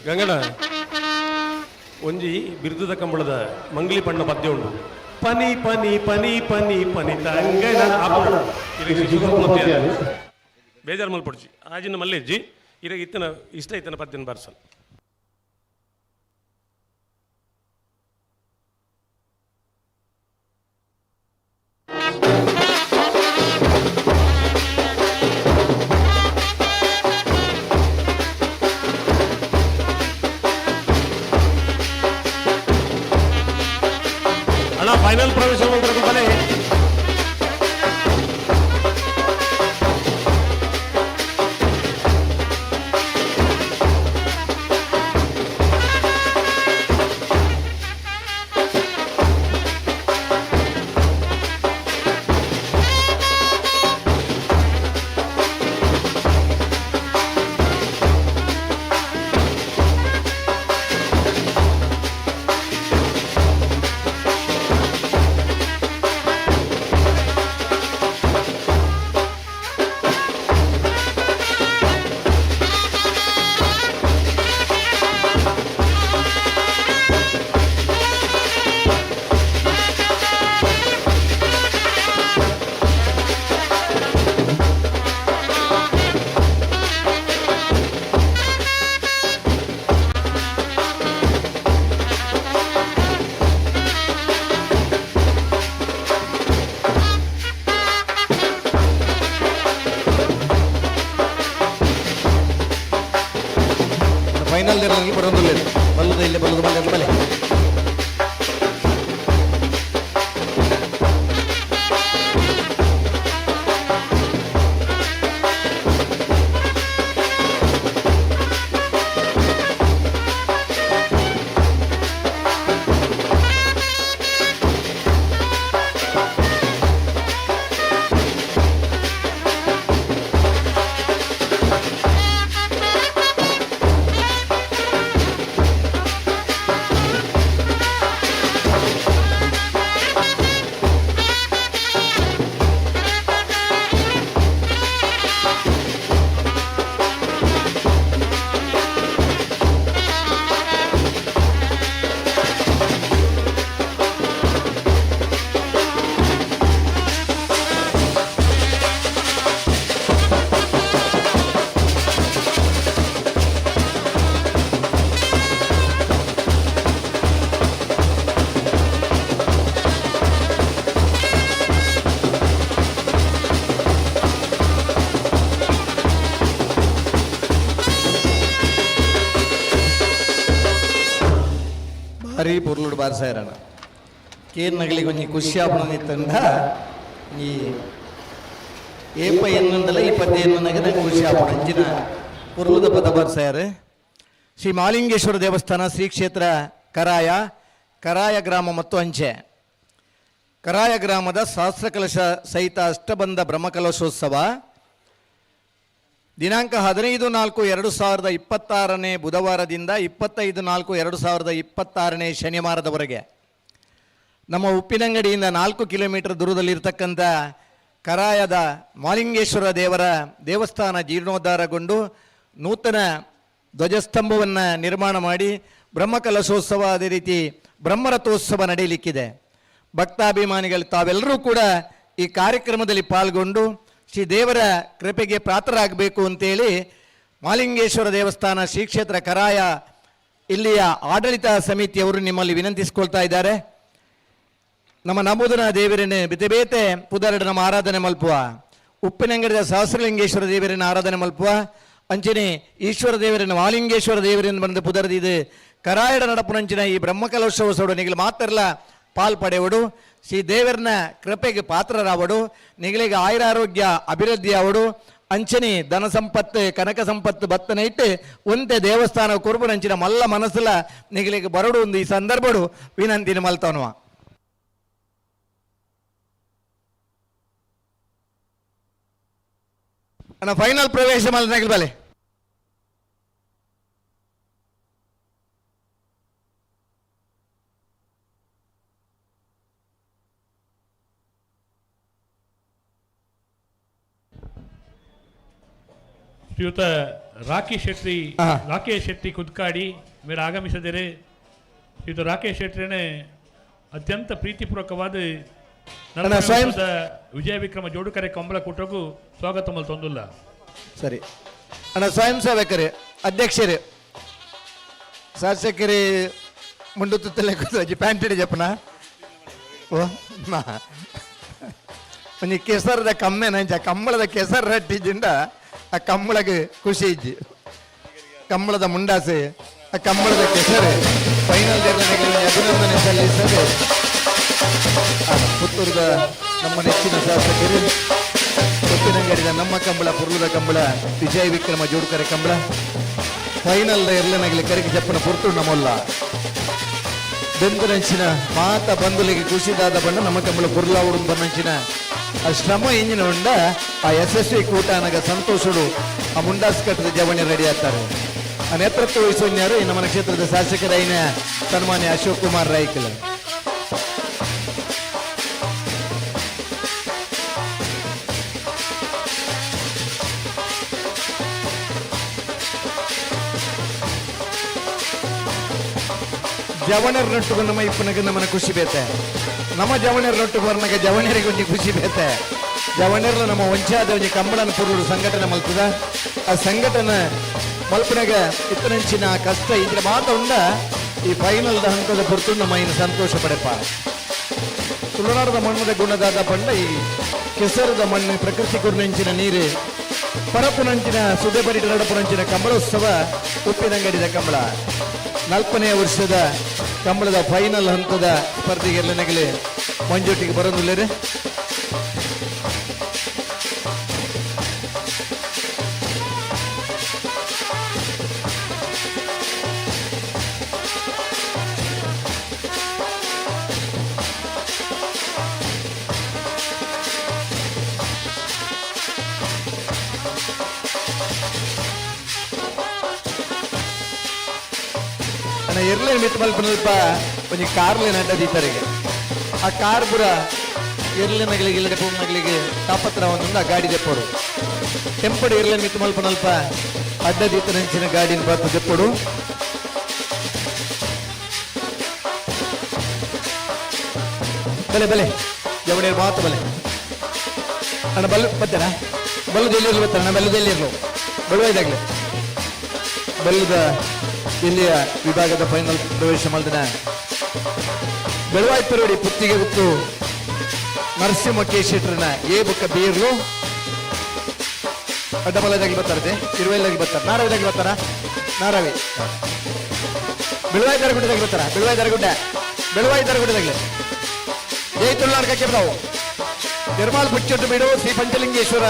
ಗಂಗಡ ಒಂಜಿ ಬಿರುದದ ಕಂಬಳದ ಮಂಗಲಿ ಪಣ್ಣ ಪದ್ಯ ಉಂಟು ಪನಿ ಪನಿ ಪನಿ ಪನಿ ಪನಿ ತಂಗಡ ಬೇಜಾರು ಮಲ್ಪಡ್ಚಿ ಆಜಿನ ಮಲ್ಲೆಜ್ಜಿ ಇರಾಗ ಇತ್ತನ ಇಷ್ಟ ಇತ್ತನ ಪದ್ಯನ ಬರ್ಸಲ್ ಫೈನಲ್ ಪ್ರವೇಶ ಬನೆ ಫೈನಲ್ ದಿನದಲ್ಲಿ ಬರೋದಿಲ್ಲ. ಬಲ್ಲದ ಇಲ್ಲಿ ಬಲ್ಲದ ಬಲ್ಲ ಬಲೆ ಭಾರಿ ಪುರ್ಲುಡು ಬಾರಿಸಾಯರಣ ಕೇರ್ ನಗಲಿಗೆ ಒಂಜಿ ಖುಷಿ ಆಪಣಿತ್ತಂಡ ಈ ಏಪ ಎನ್ನೊಂದಲ್ಲ ಈ ಪದ್ಯ ಎನ್ನೊಂದಾಗ ನಂಗೆ ಖುಷಿ ಆಪಣ ಅಂಚಿನ ಪುರ್ಲುದ ಪದ ಬಾರಿಸಾಯರು. ಶ್ರೀ ಮಹಾಲಿಂಗೇಶ್ವರ ದೇವಸ್ಥಾನ ಶ್ರೀ ಕ್ಷೇತ್ರ ಕರಾಯ ಗ್ರಾಮ ಮತ್ತು ಅಂಚೆ. ಕರಾಯ ಗ್ರಾಮದ ಸಹಸ್ರ ಕಲಶ ಸಹಿತ ಅಷ್ಟಬಂಧ ಬ್ರಹ್ಮಕಲಶೋತ್ಸವ ದಿನಾಂಕ 15/4/2026 ಬುಧವಾರದಿಂದ 25/4/2026 ಶನಿವಾರದವರೆಗೆ ನಮ್ಮ ಉಪ್ಪಿನಂಗಡಿಯಿಂದ 4 ಕಿಲೋಮೀಟರ್ ದೂರದಲ್ಲಿರ್ತಕ್ಕಂಥ ಕರಾಯದ ಮಹಾಲಿಂಗೇಶ್ವರ ದೇವರ ದೇವಸ್ಥಾನ ಜೀರ್ಣೋದ್ಧಾರಗೊಂಡು ನೂತನ ಧ್ವಜಸ್ತಂಭವನ್ನು ನಿರ್ಮಾಣ ಮಾಡಿ ಬ್ರಹ್ಮಕಲಶೋತ್ಸವ ಅದೇ ರೀತಿ ಬ್ರಹ್ಮರಥೋತ್ಸವ ನಡೆಯಲಿಕ್ಕಿದೆ. ಭಕ್ತಾಭಿಮಾನಿಗಳು ತಾವೆಲ್ಲರೂ ಕೂಡ ಈ ಕಾರ್ಯಕ್ರಮದಲ್ಲಿ ಪಾಲ್ಗೊಂಡು ಶ್ರೀ ದೇವರ ಕೃಪೆಗೆ ಪಾತ್ರರಾಗಬೇಕು ಅಂತೇಳಿ ಮಹಾಲಿಂಗೇಶ್ವರ ದೇವಸ್ಥಾನ ಶ್ರೀ ಕ್ಷೇತ್ರ ಕರಾಯ ಇಲ್ಲಿಯ ಆಡಳಿತ ಸಮಿತಿಯವರು ನಿಮ್ಮಲ್ಲಿ ವಿನಂತಿಸಿಕೊಳ್ತಾ ಇದ್ದಾರೆ. ನಮ್ಮ ನಮೂದನ ದೇವರನ್ನು ಬೇತೆ ಪುದರಡ ನಮ್ಮ ಆರಾಧನೆ ಮಲ್ಪುವ, ಉಪ್ಪಿನಂಗಡಿದ ಸಹಸ್ರಲಿಂಗೇಶ್ವರ ದೇವರನ್ನು ಆರಾಧನೆ ಮಲ್ಪುವ, ಅಂಚನೆ ಈಶ್ವರ ದೇವರನ್ನು ಮಹಾಲಿಂಗೇಶ್ವರ ದೇವರನ್ನು ಬಂದು ಪುದರದಿದು ಕರಾಯಡ ನಡಪುನಂಚಿನ ಈ ಬ್ರಹ್ಮಕಲಶೋತ್ಸವ ನಿಗಲು ಮಾತ್ರಲ್ಲ ಪಾಲ್ಪಡೆವಡು ಶ್ರೀ ದೇವರನ ಕೃಪೆಗೆ ಪಾತ್ರರಾವಡು ನಿಗಳಿಗೆ ಆಯುರಾರೋಗ್ಯ ಅಭಿವೃದ್ಧಿ ಆವಡು ಅಂಚನೆ ಧನ ಸಂಪತ್ತು ಕನಕ ಸಂಪತ್ತು ಬತ್ತನ ಇಟ್ಟು ಒಂದೇ ದೇವಸ್ಥಾನ ಕುರುಬನಂಚಿನ ಮಲ್ಲ ಮನಸ್ಸಲ ನಿಗಳಿಗೆ ಬರಡು ಒಂದು ಈ ಸಂದರ್ಭಡು ವಿನಂತಿನ ಮಲ್ತವನುವ. ಅಣ್ಣ ಫೈನಲ್ ಪ್ರವೇಶ ಮಲ್ತನಗಲ್ ಬಲೆ ಶ್ರೀಯುತ ರಾಕೇಶ್ ಶೆಟ್ಟಿ ಕುದ್ಕಾಡಿ ಮೇರೆ ಆಗಮಿಸಿದರೆ ಶ್ರೀಯುತ ರಾಕೇಶ್ ಶೆಟ್ಟಿನೇ ಅತ್ಯಂತ ಪ್ರೀತಿಪೂರ್ವಕವಾದ ವಿಜಯ ವಿಕ್ರಮ ಜೋಡುಕರೆ ಕಂಬಳ ಕೂಟಗೂ ಸ್ವಾಗತ ಮಲ್ತೊಂದುಲ್ಲ. ಸರಿ ಅಣ್ಣ ಸ್ವಯಂ ಸೇವಕರು ಅಧ್ಯಕ್ಷರು ಶಾಸಕರು ಮುಂಡುತ್ತಲೇ ಕೂತು ಪ್ಯಾಂಟ್ ಹಿಡಿ ಜಪ್ಪನ ಓ ಒಂಜಿ ಕೆಸರದ ಕಮ್ಮೆ ನಂಚ ಕಂಬಳದ ಕೆಸರು ರಟ್ಟಿದ್ದಿಂದ ಆ ಕಂಬಳಗೆ ಖುಷಿ ಇಜ್ಜಿ ಕಂಬಳದ ಮುಂಡಾಸೆ ಆ ಕಂಬಳದ ಕೆಸರು ಫೈನಲ್ ಅಭಿನಂದನೆ ಸಲ್ಲಿಸಲು ಪುತ್ತೂರದ ನಮ್ಮ ನೆಚ್ಚಿನ ಶಾಸಕರು ಉಪ್ಪಿನಂಗಡಿದ ನಮ್ಮ ಕಂಬಳ ಪುರ್ಲುದ ಕಂಬಳ ವಿಜಯ ವಿಕ್ರಮ ಜೋಡುಕರೆ ಕಂಬಳ ಫೈನಲ್ ಎರಡನಗಲಿ ಕರೆಗೆ ಜಪ್ಪನ ಪುರ್ತು ನಮ್ಮಲ್ಲ ಬೆಂದರಂಚಿನ ಮಾತ ಬಂಧುಲಿಗೆ ಖುಷಿದಾದ ಬಣ್ಣ ನಮ್ಮ ಕಂಬಳ ಪುರ್ಲಾವುಡು ಬನ್ನಂಚಿನ ಆ ಶ್ರಮ ಇಂಜಿನ ಉಂಡ ಆ ಯಶಸ್ವಿ ಕೂಟ ನನಗೆ ಸಂತೋಷಡು ಆ ಮುಂಡಾಸ್ ಕಟ್ಟದ ಜವಣಿ ರೆಡಿ ಆಗ್ತಾರೆ. ಆ ನೇತೃತ್ವ ವಹಿಸುವನ್ಯಾರು ನಮ್ಮ ಕ್ಷೇತ್ರದ ಶಾಸಕರಾಯಿನ ಸನ್ಮಾನ್ಯ ಅಶೋಕ್ ಕುಮಾರ್ ರಾಯ್ಕಲ್. ಜವಣರ್ ನೊಟ್ಟು ನಮ್ಮ ಇಪ್ಪನಗೆ ನಮ್ಮನ್ನ ಖುಷಿ ಬೇತೆ ನಮ್ಮ ಜವಣರ್ ನೊಟ್ಟು ಬರ್ನಾಗ ಜವಣರಿಗೆ ಒಂಜಿ ಖುಷಿ ಬೇತೆ ಜವಣರ್ಲು ನಮ್ಮ ವಂಚಾದ ಒಂಜಿ ಕಂಬಳನ ಪುರುಳು ಸಂಘಟನೆ ಮಲ್ತದ ಆ ಸಂಘಟನೆ ಮಲ್ಪನಾಗ ಇತ್ತನಂಚಿನ ಕಷ್ಟ ಇದ್ರ ಮಾತ ಉಂಡ ಈ ಫೈನಲ್ದ ಹಂತದ ಪುರ್ತು ನಮ್ಮ ಇನ್ನು ಸಂತೋಷ ಪಡೆಪ ತುಳುನಾಡದ ಮಣ್ಣದ ಗುಣದಾದ ಪಂಡ ಈ ಕೆಸರದ ಮಣ್ಣು ಪ್ರಕೃತಿ ಕುರ್ನೆಂಚಿನ ನೀರು ಪರಪುನಂಚಿನ ಸುದೆಬರಿಟ ನಡಪುನಂಚಿನ ಕಂಬಳೋತ್ಸವ ಉಪ್ಪಿನಂಗಡಿದ ಕಂಬಳ 4ನೇ ವರ್ಷದ ಕಂಬಳದ ಫೈನಲ್ ಹಂತದ ಸ್ಪರ್ಧೆಗೆಲ್ಲ ನಗಲಿ ಮಂಜೂಟಿಗೆ ಬರೋದಿಲ್ಲರಿ. ಎರ್ಲೆ ಮಿತ್ ಮಲ್ಪನಲ್ಪ ಒಂಜಿ ಕಾರ್ಲೆ ನಡ್ಡದಿತ್ತರಿಗೆ ಆ ಕಾರ್ ಪುರ ಎರ್ಲೆ ನಗಲಿಗೆ ಇಲ್ಲ ಡೆಪೋ ನಗಲಿಗೆ ತಾಪತ್ರ ಒಂದೊಂದು ಆ ಗಾಡಿ ದೆಪ್ಪೋಡು ಟೆಂಪಡು ಎರ್ಲೆ ಮಿತ್ ಮಲ್ಪನಲ್ಪ ಅಡ್ಡದಿತ್ತನಂಚಿನ ಗಾಡಿನ ಬರ್ತು ದೆಪ್ಪೋಡು. ಬಲೆ ಬಲೆ ಜವಣಿಯರು ಮಾತು ಬಲೆ ಅಣ್ಣ ಬಲ್ಲು ಬರ್ತಾರ ಬಲ್ಲದ ಎಲ್ಲಿರ್ಲು ಬರ್ತಾರ ಅಣ್ಣ ಬಲ್ಲದ ಎಲ್ಲಿರ್ಲು ಬಳುವಾಯ್ದಾಗ್ಲಿ ಬಲ್ಲದ ಇಲ್ಲಿಯ ವಿಭಾಗದ ಫೈನಲ್ ಪ್ರವೇಶ ಮಾಡಿದ ಬೆಳವಾಯಿ ಪೆರೋಡಿ ಪುತ್ತಿಗೆ ಗುತ್ತು ನರಸಿಂಹ ಕೇಶೆಟ್ರನ ಎ ಬುಕ್ಕ ಬೀರ್ಲು ಅಡ್ಡಬಲದಾಗಿ ಬರ್ತಾರದೆ ಇರುವೆಲ್ಲಾಗಿ ಬರ್ತಾರೆ ನಾರಾವಿದಾಗಿ ಬರ್ತಾರ ನಾರಾವಿ ಬೆಳವಾಯಿ ದರಗುಡ್ಡದಾಗಿ ಬರ್ತಾರ ಬೆಳವಾಯಿ ದರಗುಡ್ಡದಾಗಲಿ ಜೈ ತುಳ್ಳಾರ್ಕ ಕೆಬ್ದಾವು ನಿರ್ಮಾಲ್ ಬಿಚ್ಚೊಟ್ಟು ಬಿಡು ಶ್ರೀ ಪಂಚಲಿಂಗೇಶ್ವರ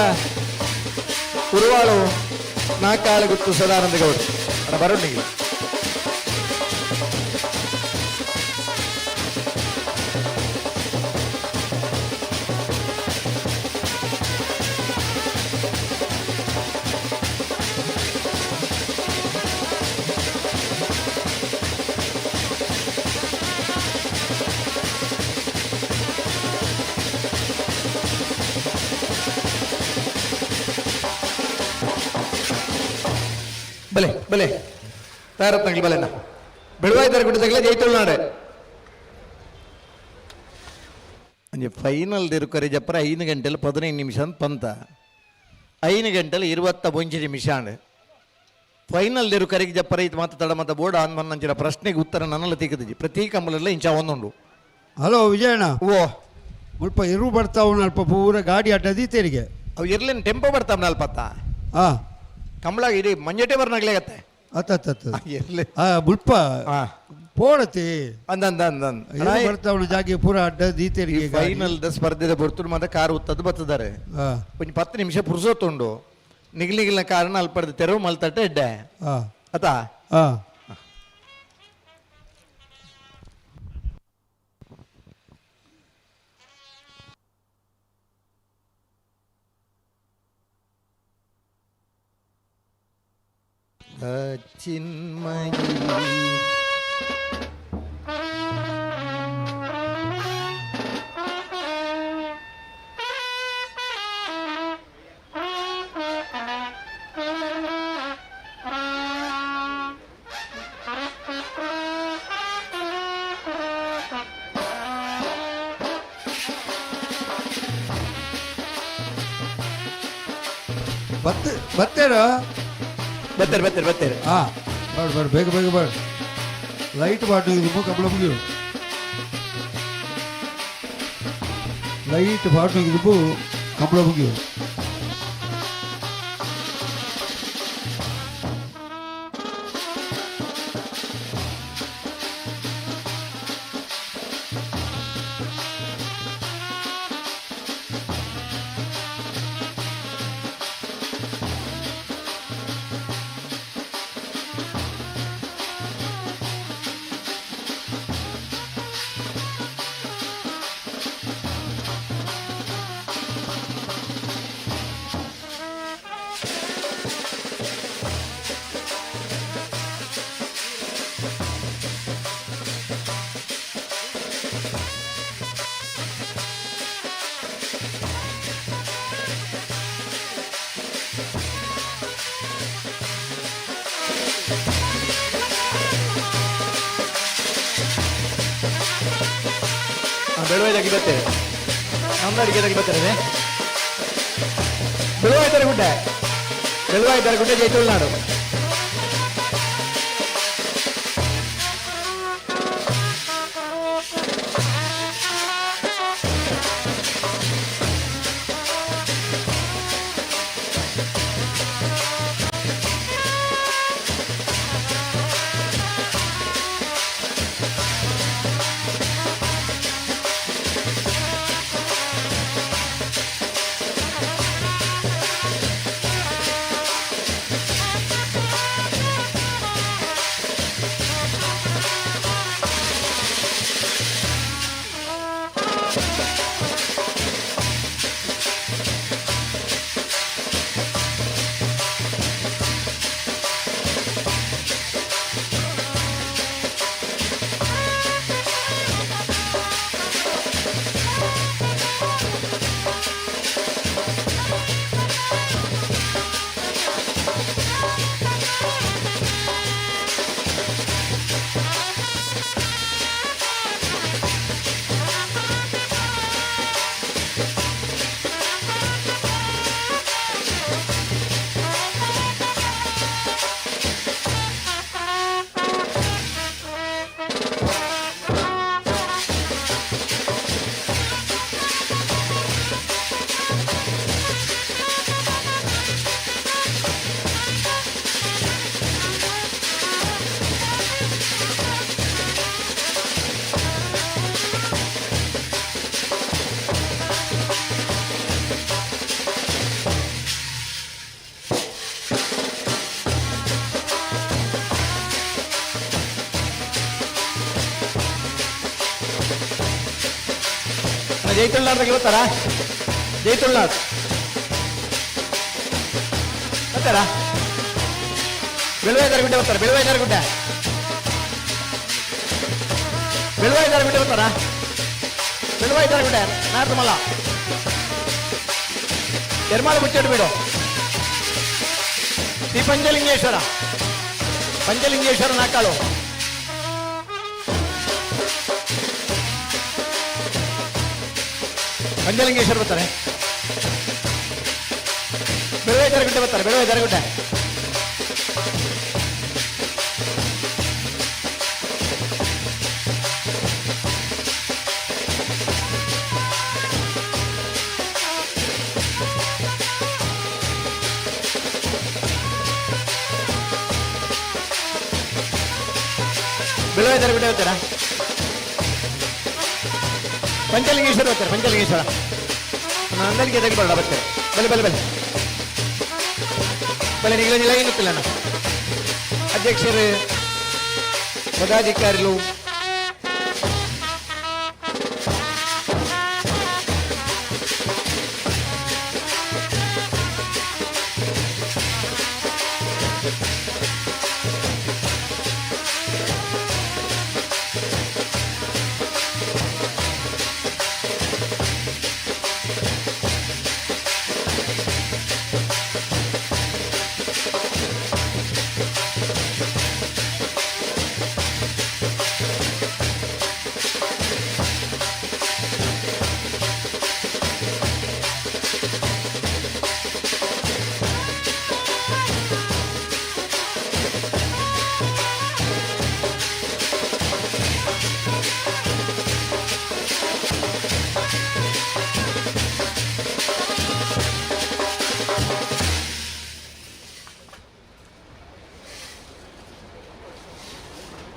ಉರುವಾಳು ನಾಕಾಳು ಗುತ್ತು ಸದಾನಂದ ಗೌಡ್ರು ಬರೋಣಿಗೆ ಬಲೆ ಬಲೆ ತಯಾರತ್ನಾಗ್ಲಿ ಬಲೆನ ಬೆಳವಾಯ್ದಾರ ಗುಡ್ಡದಾಗಲೇ ಜೈತುಳ್ನಾಡೆ ಒಂಜಿ ಫೈನಲ್ ಇರುಕರೆ ಜಪ್ಪರ 5 ಗಂಟೆಲಿ 15 ನಿಮಿಷ ಅಂತ ಪಂತ 5 ಗಂಟೆಲಿ 25 ನಿಮಿಷ ಅಂಡ್ ಫೈನಲ್ ಇರುಕರೆಗೆ ಜಪ್ಪರ ಇದು ಮಾತು ತಡ ಮತ ಬೋರ್ಡ್ ಆನ್ ಮನ್ನಂಚಿನ ಪ್ರಶ್ನೆಗೆ ಉತ್ತರ ನನ್ನೆಲ್ಲ ತೆಗೆದಿದ್ದಿ ಪ್ರತಿ ಕಂಬಲೆಲ್ಲ ಇಂಚ ಒಂದೊಂದು. ಹಲೋ ವಿಜಯಣ್ಣ, ಓ ಸ್ವಲ್ಪ ಇರು ಬರ್ತಾವ ಅಲ್ಪ ಪೂರ ಗಾಡಿ ಅಡ್ಡದೀತೇರಿಗೆ ಅವು ಇರ್ಲೇನು ಟೆಂಪೋ ಬರ್ತಾವ ನಲ್ಪತ್ತ ಹಾಂ ಕಂಬಳ ಇಡೀ ಮಂಜಟೆ ಬರ್ನಾಗ್ಲೇ ಆಗತ್ತೆ ಇರ್ಲಿ ಮುಲ್ಪ ಪೋಡತಿ ಬರ್ತಾವ ಜಾಗಿ ಪೂರ ಅಡ್ಡದೀತೇರಿಗೆ ಫೈನಲ್ ಸ್ಪರ್ಧೆದ ಬರ್ತುಡು ಮಾತ್ರ ಕಾರ್ ಉತ್ತದ್ದು ಬರ್ತದಾರೆ ಒಂದು 10 ನಿಮಿಷ ಪುರ್ಸೊತ್ತುಂಡು ನಿಗಿಲಿಗಿಲ್ಲ ಕಾರಣ ಅಲ್ಪಡ್ದು ತೆರವು ಮಲ್ತಟ್ಟೆ ಎಡ್ಡೆ ಆತಾ ಚಿನ್ಮಯಿ ಬತ್ತೇರಾ ಬತ್ತೇರು ಹಾಂ ಬೇಡ ಬೇಗ ಬೇಗ ಬೇಡ ಲೈಟ್ ಬಾಟು ಕಂಬಳ ಮುಗಿಯು ಲೈಟ್ ಬಾಟು ಕಂಬಳ ಮುಗಿಯು ಬೆಳವಾಯ್ದಾಗಿ ಬರ್ತೇವೆ ನಮ್ದು ಅಡಿಗೆದಾಗಿ ಬರ್ತಾರೆ ಬೆಳವಾಯ್ದಾರ ಗುಡ್ಡ ಜೈತುಳ್ನಾಡು ಜೈತುಳ್ಳಾರ್ದಾಗ ಬರ್ತಾರ ಜೈತುಳ್ಳಾರ್ ಬರ್ತಾರ ಬೆಳವಾಯಿದಾರ ಗುಡ್ಡೆ ಬರ್ತಾರ ಬೆಳವಾಯಿದಾರ ಗುಡ್ಡೆ ಬೆಳವಾಯಿದಾರ ಗುಡ್ಡೆ ಬರ್ತಾರ ಬೆಳವಾಯಿದಾರ ಗುಡ್ಡೆ ನಾರ್ತಮಲ್ಲ ಎರ್ಮಾಳ ಬಿಟ್ಟಿಟ್ಟು ಬಿಡು ಶ್ರೀ ಪಂಚಲಿಂಗೇಶ್ವರ ನಾಕಾಳು ಪಂಚಲಿಂಗೇಶ್ವರ ಬರ್ತಾರೆ ಬೆಳವಾಯಿದಾರ ಗುಡ್ಡೆ ಬರ್ತಾರೆ ಬೆಳವಾಯಿದಾರ ಗುಡ್ಡೆ ಬೆಳವಾಯಿದಾರ ಗುಡ್ಡೆ ಬರ್ತಾರ ಪಂಚಲಿಂಗೇಶ್ವರ ಬರ್ತಾರೆ ಪಂಚಲಿಂಗೇಶ್ವರ ನಂದಲಿಗೆ ತೆಗೆದುಕೊಳ್ಳ ಬರ್ತಾರೆ ಬಲೆ ಬಲೆ ಬಲೆ ಬಲೆ ನಿಗಲ ಗೊತ್ತಿಲ್ಲ ನಾನು ಅಧ್ಯಕ್ಷರು ಪದಾಧಿಕಾರಿಗಳು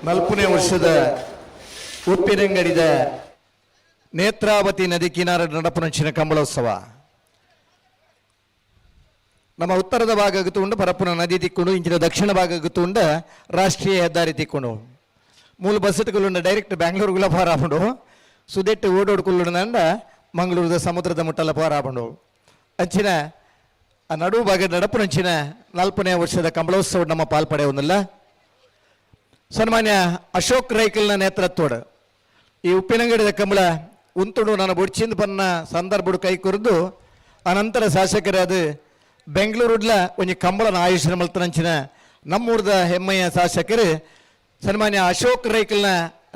ನಲ್ಪನೇ ವರ್ಷದ ಉಪ್ಪಿನಂಗಡಿದ ನೇತ್ರಾವತಿ ನದಿ ಕಿನಾರ ನಡಪುನಂಚಿನ ಕಂಬಳೋತ್ಸವ ನಮ್ಮ ಉತ್ತರದ ಭಾಗ ಗುತ್ತುಂಡು ಪರಪ್ಪನ ನದಿ ತಿಕ್ಕೊಂಡು ಇಂಚಿನ ದಕ್ಷಿಣ ಭಾಗ ಗುತ್ತುಂಡ ರಾಷ್ಟ್ರೀಯ ಹೆದ್ದಾರಿ ತಿಕ್ಕೊಂಡು ಮೂಲ ಬಸ್ಸುಗಳು ಡೈರೆಕ್ಟ್ ಬ್ಯಾಂಗ್ಳೂರ್ಗುಲ ಪಾರಾಪಂಡು ಸುದೆಟ್ಟು ಓಡೋಡ್ಕೊಳ್ಳುಂಡ ಮಂಗಳೂರದ ಸಮುದ್ರದ ಮುಟ್ಟಲ ಪಾರಾಪಂಡು ಅಂಚಿನ ಆ ನಡು ಭಾಗ ನಡಪುನಂಚಿನ 4ನೇ ವರ್ಷದ ಕಂಬಳೋತ್ಸವ ನಮ್ಮ ಪಾಲ್ಪಡೆ ಒಂದಲ್ಲ ಸನ್ಮಾನ್ಯ ಅಶೋಕ್ ರೈಕಲ್ನ ನೇತೃತ್ವದ ಈ ಉಪ್ಪಿನಂಗಡಿದ ಕಂಬಳ ಉಂತುಡು ನನ್ನ ಬುಡ್ಚಿಂದ ಪನ್ನ ಸಂದರ್ಭಡು ಕೈ ಕೊರಿದು ಅನಂತರ ಶಾಸಕರಾದ ಬೆಂಗಳೂರುಡ್ಲ ಒಂಜಿ ಕಂಬಳನ ಆಯುಷ್ಯ ಮಲ್ತನಂಚಿನ ನಮ್ಮೂರದ ಹೆಮ್ಮೆಯ ಶಾಸಕರು ಸನ್ಮಾನ್ಯ ಅಶೋಕ್ ರೈಕಲ್ನ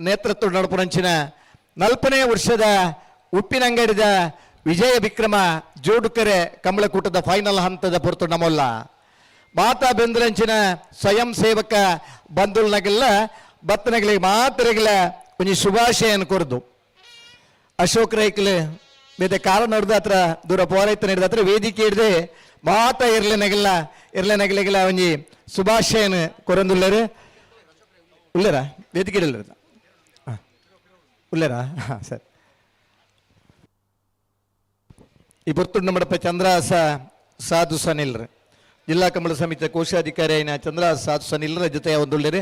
ನೇತೃತ್ವ ನಡಪುನಂಚಿನ 4ನೇ ವರ್ಷದ ಉಪ್ಪಿನಂಗಡಿದ ವಿಜಯ ವಿಕ್ರಮ ಜೋಡುಕರೆ ಕಂಬಳಕೂಟದ ಫೈನಲ್ ಹಂತದ ಪೊರ್ತು ನಮ್ಮಲ್ಲ ಮಾತಾ ಬೆಂದ್ರಂಚಿನ ಸ್ವಯಂ ಸೇವಕ ಬಂಧುಲ್ನಾಗೆಲ್ಲ ಬತ್ತನಗಳಿಗೆ ಮಾತರೆಗಳ ಒಂಜಿ ಶುಭಾಶಯನ ಕೊರದು ಅಶೋಕ್ ರೈಕಲ್ ಬೇತೆ ಕಾಲ ನಡೆದ ಹತ್ರ ದೂರ ಪೋರೈತ ನಡೆದ ಹತ್ರ ವೇದಿಕೆ ಹಿಡ್ದೆ ಮಾತಾ ಇರ್ಲೆನಗೆಲ್ಲ ಒಂಜಿ ಶುಭಾಶಯನ ಕೊರಂದುಲ್ಲರು ಉಳ್ಳರ ವೇದಿಕೆ ಇಡಲ್ಲ ಉಳ್ಳರ ಸರ್ ಈ ಪೊರ್ತುಂಡ ಮಡಪ ಚಂದ್ರಾಸ ಸಾಧು ಸನಿಲ್ರು ಜಿಲ್ಲಾ ಕಂಬಳ ಸಮಿತಿಯ ಕೋಶಾಧಿಕಾರಿ ಆಯ್ನ ಚಂದ್ರಾಸ ಸಾಧು ಸನಿಲ್ರ ಜೊತೆ ಒಂದುಳ್ಳರೆ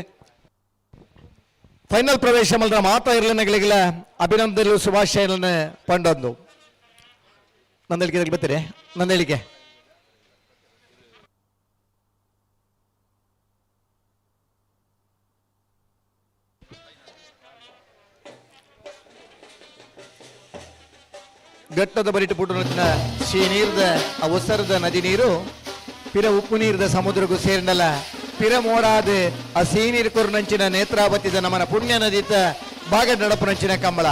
ಫೈನಲ್ ಪ್ರವೇಶ ಮಲ್ರ ಮಾತಾ ಇರ್ಲನಗಳಿಗೆಲ್ಲ ಅಭಿನಂದನೆಗಳು ಶುಭಾಶಯಗಳನ್ನು ಪಂಡೊಂದು ನಂದಳಿಕೆ ಬರ್ತೀರಿ ನಂದಳಿಕೆ ಘಟ್ಟದ ಬರಿಟ್ಟು ಪುಟ್ಟು ಶ್ರೀ ನೀರ್ದ ಅವಸರದ ನದಿ ನೀರು ಪಿರ ಉಪ್ಪು ನೀರ್ದ ಸಮುದ್ರಕ್ಕೂ ಸೇರಿನಲ್ಲ ಪಿರ ಮೋಡಾದ ಆ ಸಿಹಿ ನೀರು ಕೊರ್ನಂಚಿನ ನೇತ್ರಾವತಿದ ನಮ್ಮನ ಪುಣ್ಯ ನದಿತ ಭಾಗ ನಡಪುನಂಚಿನ ಕಂಬಳ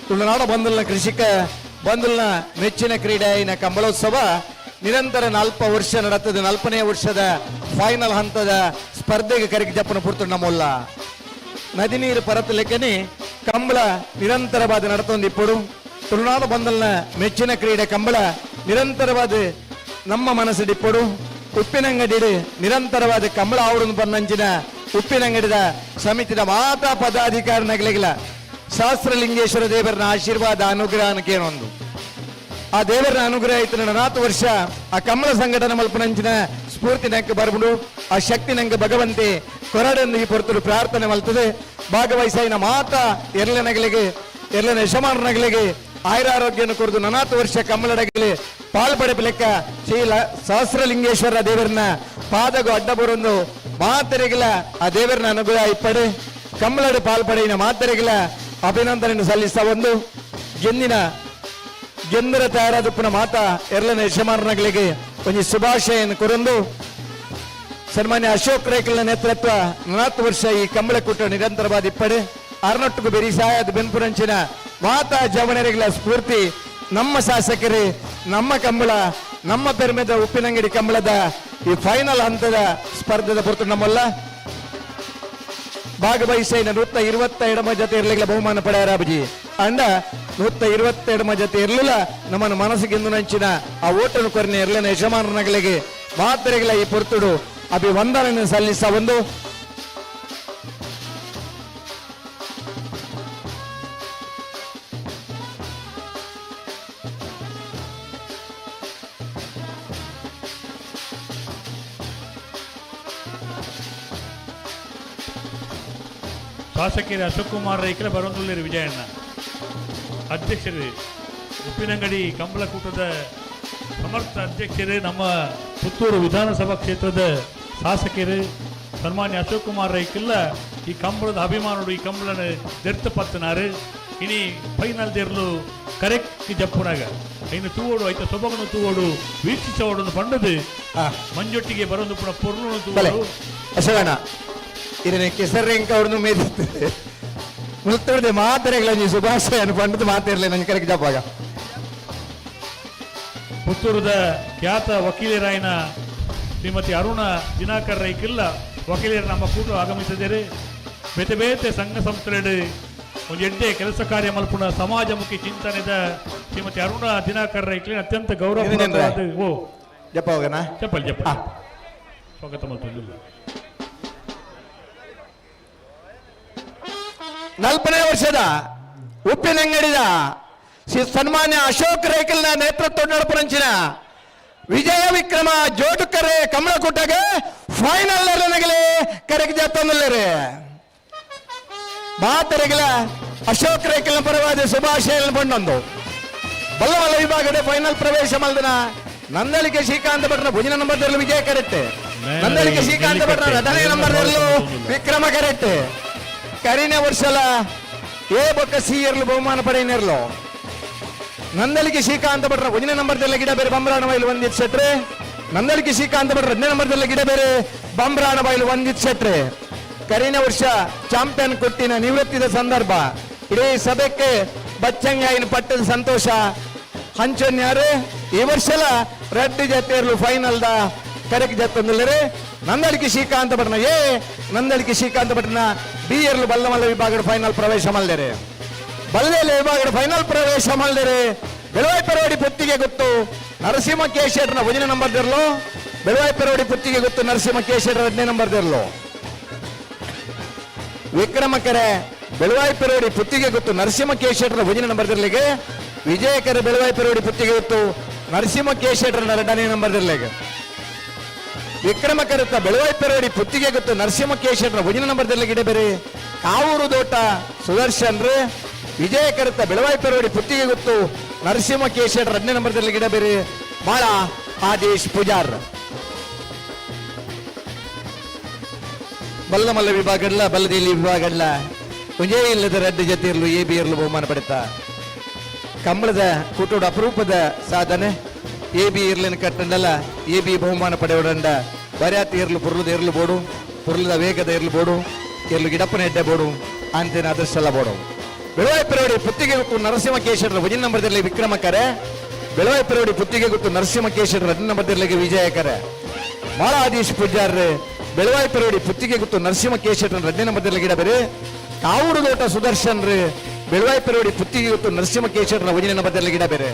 ತುಳುನಾಡ ಬಂದುಲ್ನ ಕೃಷಿಕ ಬಂದುಲ್ನ ಮೆಚ್ಚಿನ ಕ್ರೀಡೆ ಇನ ಕಂಬಳೋತ್ಸವ ನಿರಂತರ 4 ವರ್ಷ ನಡತದ 4ನೇ ವರ್ಷದ ಫೈನಲ್ ಹಂತದ ಸ್ಪರ್ಧೆಗೆ ಕರೆಗೆ ಜಪ್ಪನ ಪುರ್ತು ನಮ್ಮಲ್ಲ ನದಿ ನೀರು ಪರತ ಲೆಕ್ಕನೆ ಕಂಬಳ ನಿರಂತರವಾದ ನಡತೊಂದು ಇಪ್ಪಡು ತುಳುನಾಡು ಬಂದಲ್ನ ಮೆಚ್ಚಿನ ಕ್ರೀಡೆ ಕಂಬಳ ನಿರಂತರವಾದ ನಮ್ಮ ಮನಸ್ಸು ಡಿಪ್ಪಡು ಉಪ್ಪಿನಂಗಡಿ ನಿರಂತರವಾದ ಕಂಬಳ ಆವಡನ್ನು ಬನ್ನಂಚಿನ ಉಪ್ಪಿನಂಗಡಿದ ಸಮಿತಿದ ಮಾತಾ ಪದಾಧಿಕಾರಿ ನಗಲಿಗಿಲ್ಲ ಶಾಸ್ತ್ರಲಿಂಗೇಶ್ವರ ದೇವರನ ಆಶೀರ್ವಾದ ಅನುಗ್ರಹಕ್ಕೆ ಒಂದು ಆ ದೇವರನ ಅನುಗ್ರಹ ಆಯ್ತು 4 ವರ್ಷ ಆ ಕಂಬಳ ಸಂಘಟನೆ ಮಲ್ಪನಂಚಿನ ಸ್ಫೂರ್ತಿ ನಂಗೆ ಬರ್ಬಿಡು ಆ ಶಕ್ತಿ ನಂಗೆ ಭಗವಂತೆ ಕೊರಡೊಂದಿಗೆ ಪೊರ್ತರು ಪ್ರಾರ್ಥನೆ ಮಲ್ತದೆ ಭಾಗವಹಿಸಿನ ಮಾತಾ ಎರಲನಗಳಿಗೆ ಎರಲನ ಯಶಮಾನನಗಳಿಗೆ ಆಯುರಾರೋಗ್ಯನ ಕೊರದು 40 ವರ್ಷ ಕಮ್ಮಲಡಗಲಿ ಪಾಲ್ಪಡೆ ಲೆಕ್ಕ ಶ್ರೀಲ ಸಹಸ್ರಲಿಂಗೇಶ್ವರ ದೇವರನ್ನ ಪಾದಗು ಅಡ್ಡ ಬರೊಂದು ಮಾತರಿಗಳ ಆ ದೇವರನ್ನ ಅನುಗ್ರಹ ಇಪ್ಪಡು ಕಮ್ಮಲಡು ಪಾಲ್ಪಡೆಯಿನ ಮಾತರಿಗಳ ಅಭಿನಂದನೆಯನ್ನು ಸಲ್ಲಿಸ್ತಾ ಒಂದು ಗೆಂದರ ತಯಾರಾದಪ್ಪನ ಮಾತ ಎರಲನ ಯಜಮಾನಗಳಿಗೆ ಒಂದು ಶುಭಾಶಯನ್ನು ಕೊರೊಂದು ಸನ್ಮಾನ್ಯ ಅಶೋಕ್ ರೈಕಲ್ನ ನೇತೃತ್ವ 40 ವರ್ಷ ಈ ಕಂಬಳ ಕೂಟ ನಿರಂತರವಾದ ಇಪ್ಪಡೆ ಅರ್ನೊಟ್ಟಿಗೂ ಬೆರಿಸಾಯದ ಬೆನ್ಪುರಂಚಿನ ಮಾತಾ ಜವನರಿಗಳ ಸ್ಫೂರ್ತಿ ನಮ್ಮ ಶಾಸಕರೇ ನಮ್ಮ ಕಂಬಳ ನಮ್ಮ ಪೆರ್ಮೆದ ಉಪ್ಪಿನಂಗಡಿ ಕಂಬಳದ ಈ ಫೈನಲ್ ಹಂತದ ಸ್ಪರ್ಧೆದ ಹೊರತು ನಮ್ಮಲ್ಲ ಭಾಗವಹಿಸಿನ 122 ಜೊತೆ ಇರಲಿಲ್ಲ ಬಹುಮಾನ ಪಡೆಯರಾಬಜಿ ಅಂಡ 122 ಜೊತೆ ಇರಲಿಲ್ಲ ನಮ್ಮನ್ನು ಮನಸ್ಸಿಗೆಂದು ನಂಚಿನ ಆ ಓಟನ್ನು ಕೊರನೆ ಇರಲಿನ ಯಜಮಾನಗಳಿಗೆ ಮಾತರೆಗಳ ಈ ಪೊರ್ತುಡು ಅಭಿವಂದನೆಯನ್ನು ಸಲ್ಲಿಸ ಒಂದು ಶಾಸಕರು ಅಶೋಕ್ ಕುಮಾರ್ ರೈಕಲ ಬರೋಂದುಳ್ಳೇರು ವಿಜಯಣ್ಣ ಅಧ್ಯಕ್ಷರು ಉಪ್ಪಿನಂಗಡಿ ಕಂಬಳಕೂಟದ ಸಮರ್ಥ ಅಧ್ಯಕ್ಷರು ನಮ್ಮ ಪುತ್ತೂರು ವಿಧಾನಸಭಾ ಕ್ಷೇತ್ರದ ಶಾಸಕರು ಸನ್ಮಾನ್ಯ ಅಶೋಕ್ ಕುಮಾರ್ ರೈಕಲ್ಲ ಈ ಕಂಬಳದ ಅಭಿಮಾನುಡು ಈ ಕಂಬಳನ ದೆರ್ತ ಪತ್ತನಾರು ಇನಿ ಫೈನಲ್ ದೇರ್ಲು ಕರೆಕ್ಟ್ ಜಪ್ಪುನಾಗ ಇನ್ನು ತೂವೋಡು ಐತ ಸೊಬಗನು ತೂವೋಡು ವೀಕ್ಷಿಸೋಡು ಪಂಡದು ಮಂಜೊಟ್ಟಿಗೆ ಬರೋದು ಪುನಃ ಪೊರ್ಲು ತೂವೋಡು ಅಶೋಕಣ್ಣ ಇದನ್ನ ಕೆಸರಿಂಕ ಅವ್ರನ್ನು ಮೇದಿರ್ತದೆ ಮುಲ್ತೊಡ್ದೆ ಮಾತರೆಗಳ ಶುಭಾಶಯ ಪಂಡದು ಮಾತಿರಲಿ ನನ್ನ ಕರೆಗೆ ಜಪ್ಪಾಗ ಪುತ್ತೂರದ ಖ್ಯಾತ ವಕೀಲರಾಯನ ಶ್ರೀಮತಿ ಅರುಣ ದಿನಾಕರ್ ರೈಕಿಲ್ಲ ವಕೀಲರು ನಮ್ಮ ಕೂಡ ಆಗಮಿಸಿದ್ದಾರೆ ಬೇತೆ ಬೇತೆ ಸಂಘ ಸಂಸ್ಥೆಗಳು ಒಂದು ಎಡ್ಡೆ ಕೆಲಸ ಕಾರ್ಯ ಮಲ್ಪುಣ ಸಮಾಜಮುಖಿ ಚಿಂತನೆದ ಶ್ರೀಮತಿ ಅರುಣ ದಿನಾಕರ್ ರೈಕ್ಲಿ ಅತ್ಯಂತ ಗೌರವ ಓ ಜಪ್ಪ ಹೋಗಣ ಚಪ್ಪಲ್ ಜಪ್ಪ ಸ್ವಾಗತ ಮಲ್ಪಲ್ಲ 40ನೇ ವರ್ಷದ ಉಪ್ಪಿನಂಗಡಿದ ಶ್ರೀ ಸನ್ಮಾನ್ಯ ಅಶೋಕ್ ರೈಕಲ್ನ ನೇತೃತ್ವ ನಡಪರಂಚಿನ ವಿಜಯ ವಿಕ್ರಮ ಜೋಡುಕರೆ ಕಮಲಕೂಟಗೆ ಫೈನಲ್ ನಗಲೆ ಕರೆಗೆ ಜಪ್ಪಂದಲ್ಲರೆ ಮಾತರೆಗಳ ಅಶೋಕ್ ರೈಕಲ್ನ ಪರವಾದ ಶುಭಾಶಯ ಬಂದೊಂದು ಬಲ್ಲವಲ್ಲ ವಿಭಾಗದ ಫೈನಲ್ ಪ್ರವೇಶ ಮಲ್ದನ ನಂದಳಿಕೆ ಶ್ರೀಕಾಂತ ಭಟ್ರ ಭುಜನ ನಂಬರ್ದಲ್ಲೂ ವಿಜಯ ಕರೆಟ್ಟೆ ನಂದಳಿಕೆ ಶ್ರೀಕಾಂತ ಭಟ್ರ ರಟನೆ ನಂಬರ್ದಲ್ಲೂ ವಿಕ್ರಮ ಕರೆಟ್ಟೆ ಕರಿನೇ ವರ್ಷಲ ಏ ಬೊಕ್ಕ ಸಿ ಇರ್ಲು ಬಹುಮಾನ ಪಡೆಯನಿರ್ಲು ನಂದಳಿಕೆ ಶ್ರೀಕಾಂತ ಭಟ್ರ ಒಂದನೇ ನಂಬರ್ದಲ್ಲ ಗಿಡ ಬೇರೆ ಬಂಬ್ರಾಣ ಬೈಲು ಒಂದಿತ್ ಸೆಟ್ರೆ ನಂದಳಿಕೆ ಶ್ರೀಕಾಂತ ಭಟ್ರ 2ನೇ ನಂಬರ್ದಲ್ಲ ಗಿಡ ಬೇರೆ ಬಂಬ್ರಾಣ ಬೈಲು ಒಂದಿತ್ ಸೆಟ್ರೆ ಕರಿನೇ ವರ್ಷ ಚಾಂಪಿಯನ್ ಕೊಟ್ಟಿನ ನಿವೃತ್ತಿದ ಸಂದರ್ಭ ಇಡೀ ಸಭೆಗೆ ಬಚ್ಚಂಗಾಯಿನ ಪಟ್ಟದ ಸಂತೋಷ ಹಂಚನ್ಯಾರು ಈ ವರ್ಷಲ ರೆಡ್ ಜೊತೆಯರ್ಲು ಫೈನಲ್ದ ಕರೆಗೆ ಜತ್ತೊಂದಿಲ್ಲರೆ ನಂದಳಿಕೆ ಶ್ರೀಕಾಂತ ಭಟ್ನ ಎ ನಂದಳಿಕೆ ಶ್ರೀಕಾಂತ ಭಟ್ನ ಬಿ ಇರ್ಲು ಬಲ್ಲಮಲ್ಲ ವಿಭಾಗದ ಫೈನಲ್ ಪ್ರವೇಶ ಮಲ್ದೇರೆ ಬಲ್ಲದೇಲೆ ವಿಭಾಗದ ಫೈನಲ್ ಪ್ರವೇಶ ಮಲ್ದೇರೆ ಬೆಳವಾಯಿ ಪೆರೋಡಿ ಪುತ್ತಿಗೆ ಗೊತ್ತು ನರಸಿಂಹ ಕೇಶೇಟ್ರನ 1ನೇ ನಂಬರ್ದಿರ್ಲು ಬೆಳವಾಯಿ ಪೆರೋಡಿ ಪುತ್ತಿಗೆ ಗೊತ್ತು ನರಸಿಂಹ ಕೇಶೇಟ್ರ 2ನೇ ನಂಬರ್ದಿರ್ಲು ವಿಕ್ರಮಕರೆ ಬೆಳವಾಯಿ ಪೆರೋಡಿ ಪುತ್ತಿಗೆ ಗೊತ್ತು ನರಸಿಂಹ ಕೇಶೇಟ್ರ 1ನೇ ನಂಬರ್ದಿರ್ಲಿಗೆ ವಿಜಯಕರೆ ಬೆಳವಾಯಿ ಪೆರೋಡಿ ಪುತ್ತಿಗೆ ಗೊತ್ತು ನರಸಿಂಹ ಕೇಶೇಟ್ರನ 2ನೇ ನಂಬರ್ದಿರ್ಲಿಗೆ ವಿಕ್ರಮ ಕರುತ್ತ ಬೆಳವಾಯಿ ಪೆರೋಡಿ ಪುತ್ತಿಗೆ ಗೊತ್ತು ನರಸಿಂಹ ಕೇಶೇಟ್ರ 1ನೇ ನಂಬರ್ದಲ್ಲಿ ಗಿಡ ಬೇರೆ ಕಾವೂರು ದೋಟ ಸುದರ್ಶನ್ ವಿಜಯ ಕರುತ್ತ ಬೆಳವಾಯಿ ಪೆರೋಡಿ ಪುತ್ತಿಗೆ ಗೊತ್ತು ನರಸಿಂಹ ಕೇಶೇಟ್ರ 2ನೇ ನಂಬರ್ದಲ್ಲಿ ಗಿಡ ಬೇರೆ ಬಾಳ ಆದೇಶ್ ಪೂಜಾರ್ ಬಲ್ಲಮಲ್ಲ ವಿಭಾಗಡ್ಲ ಬಲ್ಲದಿಲ್ಲಿ ವಿಭಾಗಡ್ಲ ಕುಂಜೇ ಇಲ್ಲದ ರೆಡ್ ಜೊತೆ ಇರ್ಲು ಎ ಬಿ ಇರ್ಲು ಬಹುಮಾನ ಪಡೆತ ಕಂಬಳದ ಕೂಟೋಡು ಅಪರೂಪದ ಸಾಧನೆ ಎ ಬಿ ಇರ್ಲಿನ ಕಟ್ಟಂಡಲ್ಲ ಎ ಬಿ ಬಹುಮಾನ ಪಡೆಯೋಡಂಡ ಬರ್ಯಾತಿ ಇರ್ಲು ಪುರ್ಲದ ಇರ್ಲು ಬೋಡು ಪುರ್ಲದ ವೇಗದ ಇರ್ಲು ಬೋಡು ಇರ್ಲು ಗಿಡಪ್ಪನ ಎಡ್ಡೆ ಬೋಡು ಅಂತಿನ ಅದೃಷ್ಟಲ್ಲ ಬೋಡು ಬೆಳವಾಯಿ ಪೆರೋಡಿ ಪುತ್ತಿಗೆ ಗೊತ್ತು ನರಸಿಂಹ ಕೇಶರ 1ನೇ ನಂಬರ್ದಲ್ಲಿ ವಿಕ್ರಮಕರೆ ಬೆಳವಾಯಿ ಪೆರೋಡಿ ಪುತ್ತಿಗೆ ಗೊತ್ತು ನರಸಿಂಹ ಕೇಶರ 2ನೇ ನಂಬರ್ದಲ್ಲಿ ವಿಜಯಕರೆ ಮಾಳ ಆದೀಶ್ ಪೂಜಾರ್ ಬೆಳವಾಯಿ ಪೆರೋಡಿ ಪುತ್ತಿಗೆ ಗೊತ್ತು ನರಸಿಂಹ ಕೇಶರ 2ನೇ ನಂಬರ್ದಲ್ಲಿ ಗಿಡ ಬೇರೆ ಕಾವೂರು ದೋಟ ಸುದರ್ಶನ್ ಬೆಳವಾಯಿ ಪೆರೋಡಿ ಪುತ್ತಿಗೆ ಗೊತ್ತು ನರಸಿಂಹ ಕೇಶರ 1ನೇ ನಂಬರ್ದಲ್ಲಿ ಗಿಡ ಬೇರೆ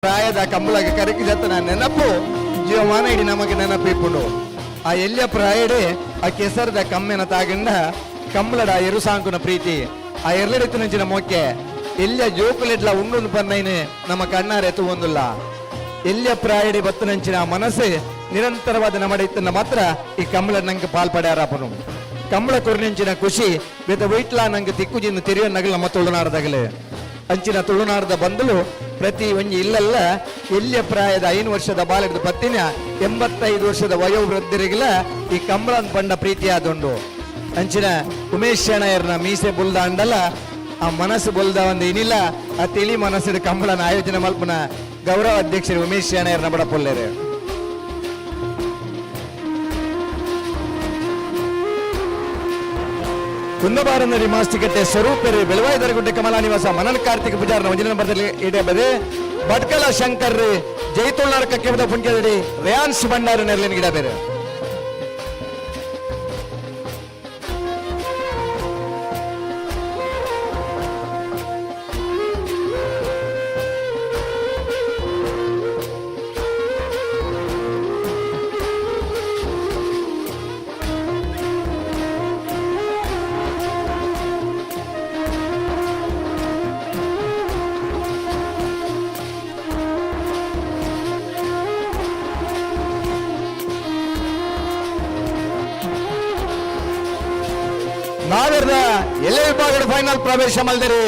ಪ್ರಾಯದ ಕಂಬಳಗೆ ಕರಕಿದತ್ತನ ನೆನಪು ಜೀವಮಾನ ಇಡೀ ನಮಗೆ ನೆನಪಿಪ್ಪುಂಡು ಆ ಎಲ್ಲಿಯ ಪ್ರಾಯಡೆ ಆ ಕೆಸರದ ಕಮ್ಮೆನ ತಾಗಂಡ ಕಂಬಳದ ಎರುಸಾಂಕುನ ಪ್ರೀತಿ ಆ ಎರಳೆತ್ತಿನ ಮೊಕ್ಕೆ ಎಲ್ಲಿಯ ಜೋಕುಲೆಡ್ಲ ಉಂಡು ಪನ್ನೈನೆ ನಮ್ಮ ಕಣ್ಣಾರೆ ತೂವೊಂದುಲ್ಲ ಎಲ್ಲಿಯ ಪ್ರಾಯಡೆ ಬತ್ತನಂಚಿನ ಮನಸ್ಸು ನಿರಂತರವಾದ ನಮ್ಮಡಿತ್ತನ್ನ ಮಾತ್ರ ಈ ಕಂಬಳ ನಂಗೆ ಪಾಲ್ಪಡ್ಯಾರಪ್ಪನು ಕಂಬಳ ಕೊರ್ನಿಂಚಿನ ಖುಷಿ ಬೇತ ವೈಟ್ಲ ನಂಗೆ ತಿಕ್ಕುಜಿಂದ ತಿರಿಯ ನಗಲ ನಮ್ಮ ತುಳುನಾಡದಾಗಲೇ ಅಂಚಿನ ತುಳುನಾಡದ ಬಂದಲು ಪ್ರತಿ ಒಂಜಿ ಇಲ್ಲೆಲ್ಲ ಎಲ್ಲಿಯ ಪ್ರಾಯದ 5 ವರ್ಷದ ಬಾಲಕದ ಪತ್ತಿನ 85 ವರ್ಷದ ವಯೋವೃದ್ಧರಿಗೆಲ್ಲ ಈ ಕಂಬಳ ಪಂಡ ಪ್ರೀತಿಯಾದುಂಡು ಅಂಚಿನ ಉಮೇಶ್ ಶೆಣಯರ್ನ ಮೀಸೆ ಬುಲ್ದ ಅಂಡಲ್ಲ ಆ ಮನಸ್ಸು ಬುಲ್ದ ಒಂದು ಏನಿಲ್ಲ ಆ ತಿಳಿ ಮನಸ್ಸಿನ ಕಂಬಳನ ಆಯೋಜನೆ ಮಲ್ಪನ ಗೌರವ ಅಧ್ಯಕ್ಷರು ಉಮೇಶ್ ಶೆಣಯರ್ನ ಬಡಪೊಲ್ಲೇರೆ ಕುಂದಬಾರನರಿ ಮಾಸ್ತಿಕಟ್ಟೆ ಸ್ವರೂಪರು ಬೆಳವಾಯಿದರಗುಡ್ಡೆ ಕಮಲಾ ನಿವಾಸ ಮನನ್ ಕಾರ್ತಿಕ ಪೂಜಾರನ ಒಂದಿನ ನಂಬರ್ದಲ್ಲಿ ಇಡಬದೆ ಭಟ್ಕಳ ಶಂಕರ್ ಜೈತುಳ್ಳಾರ ಕಕ್ಕೆಬದ ಪುಣ್ಯದಡಿ ರೇಯಾನ್ಸ್ ಭಂಡಾರ ನೆರಳಿನ ಗಿಡ ಬೇರೆ ನಾಗರದ ಎಲ್ಲ ವಿಭಾಗದ ಫೈನಲ್ ಪ್ರವೇಶ ಮಲ್ದಿರಿ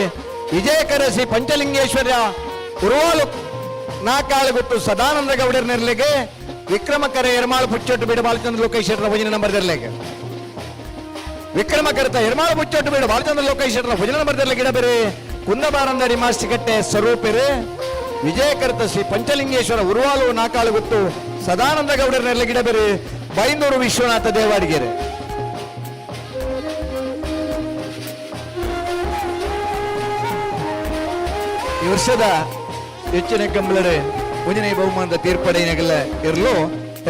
ವಿಜಯಕರ ಶ್ರೀ ಪಂಚಲಿಂಗೇಶ್ವರ ಉರುವಾಲು ನಾಕಾಳುಗುತ್ತು ಸದಾನಂದ ಗೌಡರ ನೆರಳಿಗೆ ವಿಕ್ರಮಕರ ಎರ್ಮಾಳು ಪುಚ್ಚೊಟ್ಟು ಬಿಡು ಬಾಲಚಂದ್ರ ಲೋಕೇಶ್ವರನ ಭುಜನ ನಂಬರ್ ನೆರಳಿಗೆ ವಿಕ್ರಮಕರತ ಎರ್ಮಾಳು ಪುಚ್ಚೊಟ್ಟು ಬಿಡು ಬಾಲಚಂದ್ರ ಲೋಕೇಶ್ವರನ ಭುಜನ ನಂಬರ್ ನೆರಳಿಗೆ ಇಡಬೇರೆ ಕುಂದಬಾರಂದಡಿ ಮಾಸ್ತಿಕಟ್ಟೆ ಸ್ವರೂಪರು ವಿಜಯಕರತ ಶ್ರೀ ಪಂಚಲಿಂಗೇಶ್ವರ ಉರುವಾಲು ನಾಕಾಳುಗುತ್ತು ಸದಾನಂದ ಗೌಡರ ನೆರಳಿಗೆ ಇಡಬೇರೆ ಬೈಂದೂರು ವಿಶ್ವನಾಥ ದೇವಾಡಿಗೆರೆ ಈ ವರ್ಷದ ಹೆಚ್ಚಿನ ಕಂಬಳಡೆ ಮುಂಜಾನೆ ಬಹುಮಾನದ ತೀರ್ಪಡೆಯಲ್ಲ ಇರಲು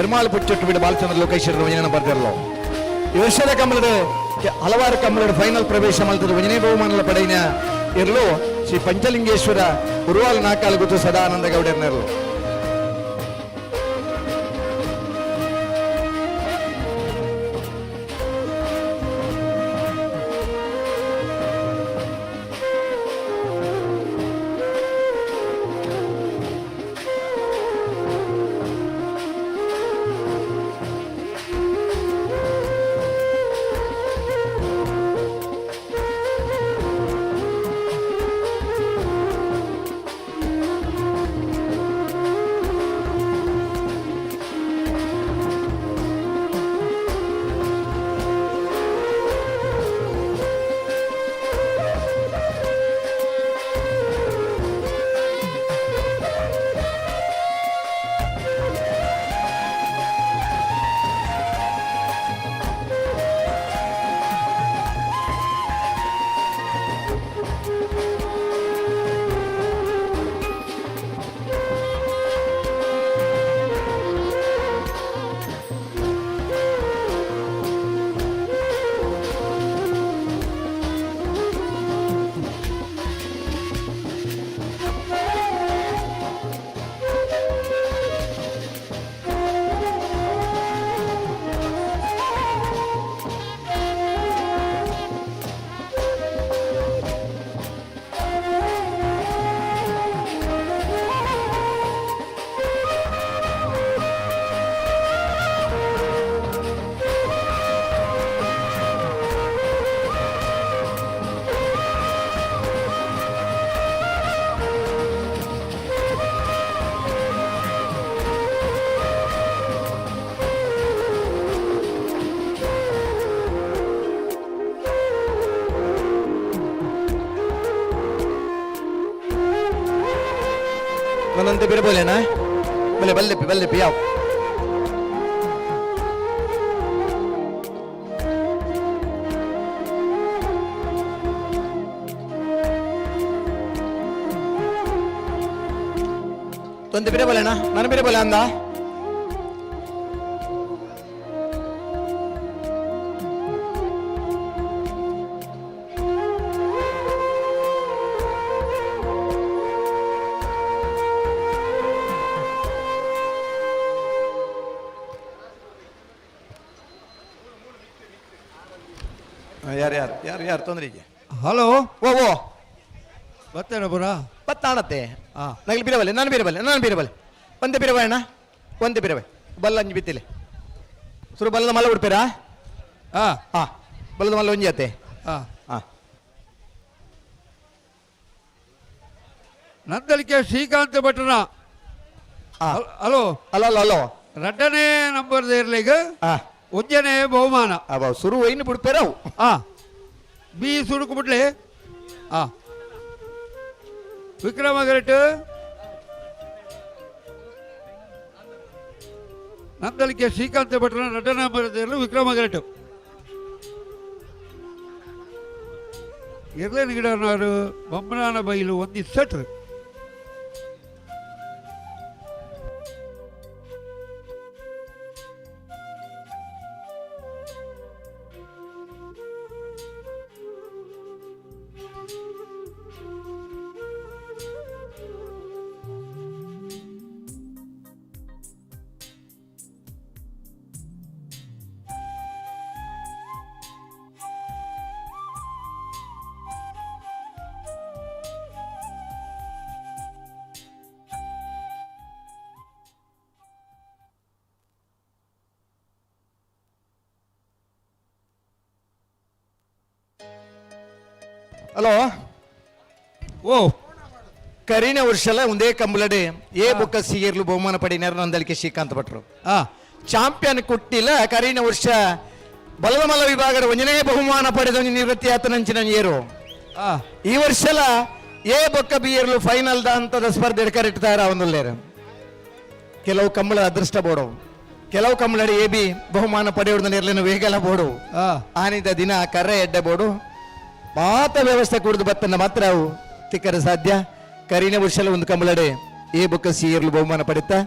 ಎರ್ಮಾಳು ಪುಚ್ಚೊಟ್ಟು ಬಿಡು ಬಾಲಚಂದ್ರ ಲೋಕೇಶ್ವರ ಮುಂಜಾನೆ ಬರ್ತಿರಲು ಈ ವರ್ಷದ ಕಂಬಳಡೆ ಹಲವಾರು ಕಂಬಳದ ಫೈನಲ್ ಪ್ರವೇಶ ಮಾಡ್ತದೆ ಮುಂಜಾನೆ ಬಹುಮಾನದ ಪಡೆಯಿನ ಇರಲು ಶ್ರೀ ಪಂಚಲಿಂಗೇಶ್ವರ ಉರುವಾಲು ನಾಕಾಳುಗುತ್ತು ಸದಾನಂದ ಗೌಡರ್ನರು ಒಂದೊಂದು ಬಿರಬೋಲೇನಾ ಬಲ್ಲೆ ಬಲ್ಲೆಪ್ಪಿ ಬಲ್ಲೆಪ್ಪಿ ಯಾವ ತೊಂದು ಬಿರಬೋಲೇನಾ ನಾನು ಬಿರಬೋಲೆ ಅಂದ ಯಾರು ತೊಂದರೆ ಇದೆ? ಹಲೋ ಓ ಓ ಬರ್ತೇನೆ ಪುರ ಬತ್ತಾಣತ್ತೆ ನಗಲಿ ಬಿರಬಲ್ಲೆ ನಾನು ಬೀರಬಲ್ಲೆ ಒಂದೇ ಬಿರಬ ಅಣ್ಣ ಒಂದೇ ಬಿರಬ ಬಲ್ಲ ಅಂಜಿ ಬಿತ್ತಿಲೆ ಸುರು ಬಲ್ಲದ ಮಲ್ಲ ಬಿಡ್ಪೇರಾ? ಬಲ್ಲದ ಮಲ್ಲ ಒಂಜಿ ಅತ್ತೆ ನಂದಲಿಕೆ ಶ್ರೀಕಾಂತ್ ಭಟ್ರನ ಹಲೋ ಅಲೋ ರಡ್ಡನೇ ನಂಬರ್ ಇರ್ಲಿಗ ಒಂಜನೇ ಬಹುಮಾನ ಸುರು ವೈನ್ ಬಿಡ್ಪೇರವು ಬಿ ಸುಡುಕು ಬಿಡ್ಲಿ ವಿಕ್ರಮ ಗರಟ್ ನಂದಲಿಕೆ ಶ್ರೀಕಾಂತ್ ಭಟ್ರನ ರಡ್ಡನೇ ನಂಬರ್ ವಿಕ್ರಮ ಗರಟ್ ಇರ್ಲೇನು ಗಿಡನವರು ಬೊಮ್ಮನಾನ ಬೈಲು ಒಂದು ಸೆಟ್ರು ಹಲೋ ಓ ಕರೀನ ವರ್ಷಲ ಒಂದೇ ಕಂಬಳಡೆ ಏ ಬೊಕ್ಕ ಸಿಗೇರ್ಲು ಬಹುಮಾನ ಪಡಿನಾರು ನಂದಲಿಕೆ ಶ್ರೀಕಾಂತ್ ಭಟ್ರು ಚಾಂಪಿಯನ್ ಕೊಟ್ಟಿಲ್ಲ ಕರೀನ ವರ್ಷ ಬಲದ ಮಲ್ಲ ವಿಭಾಗದ ಒಂಜನೇ ಬಹುಮಾನ ಪಡೆದ ನಿವೃತ್ತಿ ಆತನಂಚಿನ ಏರು ಈ ವರ್ಷಲ ಏ ಬೊಕ್ಕ ಬಿಯರ್ಲು ಫೈನಲ್ ಹಂತದ ಸ್ಪರ್ಧೆ ಕರೆಕ್ಟಾರ ಅವನಲ್ಲೇರು ಕೆಲವು ಕಂಬಳ ಅದೃಷ್ಟ ಬೋಡು ಕೆಲವು ಕಂಬಳಡಿ ಎ ಬಿ ಬಹುಮಾನ ಪಡೆಯುವುದು ನಿರ್ಲೇನು ವೇಗಲ ಬೋಡು ಆನಿದ ದಿನ ಕರ್ರೆ ಎಡ್ಡೆ ಬೋಡು ಮಾತ ವ್ಯವಸ್ಥೆ ಕುಡಿದು ಬತ್ತನ್ನ ಮಾತ್ರ ಅವು ತಿಕ್ಕರ ಸಾಧ್ಯ ಕರೀನ ವರ್ಷಲ ಒಂದು ಕಂಬಳಡೆ ಎ ಬೊಕ್ಕ ಸಿ ಇರ್ಲು ಬಹುಮಾನ ಪಡಿತಾ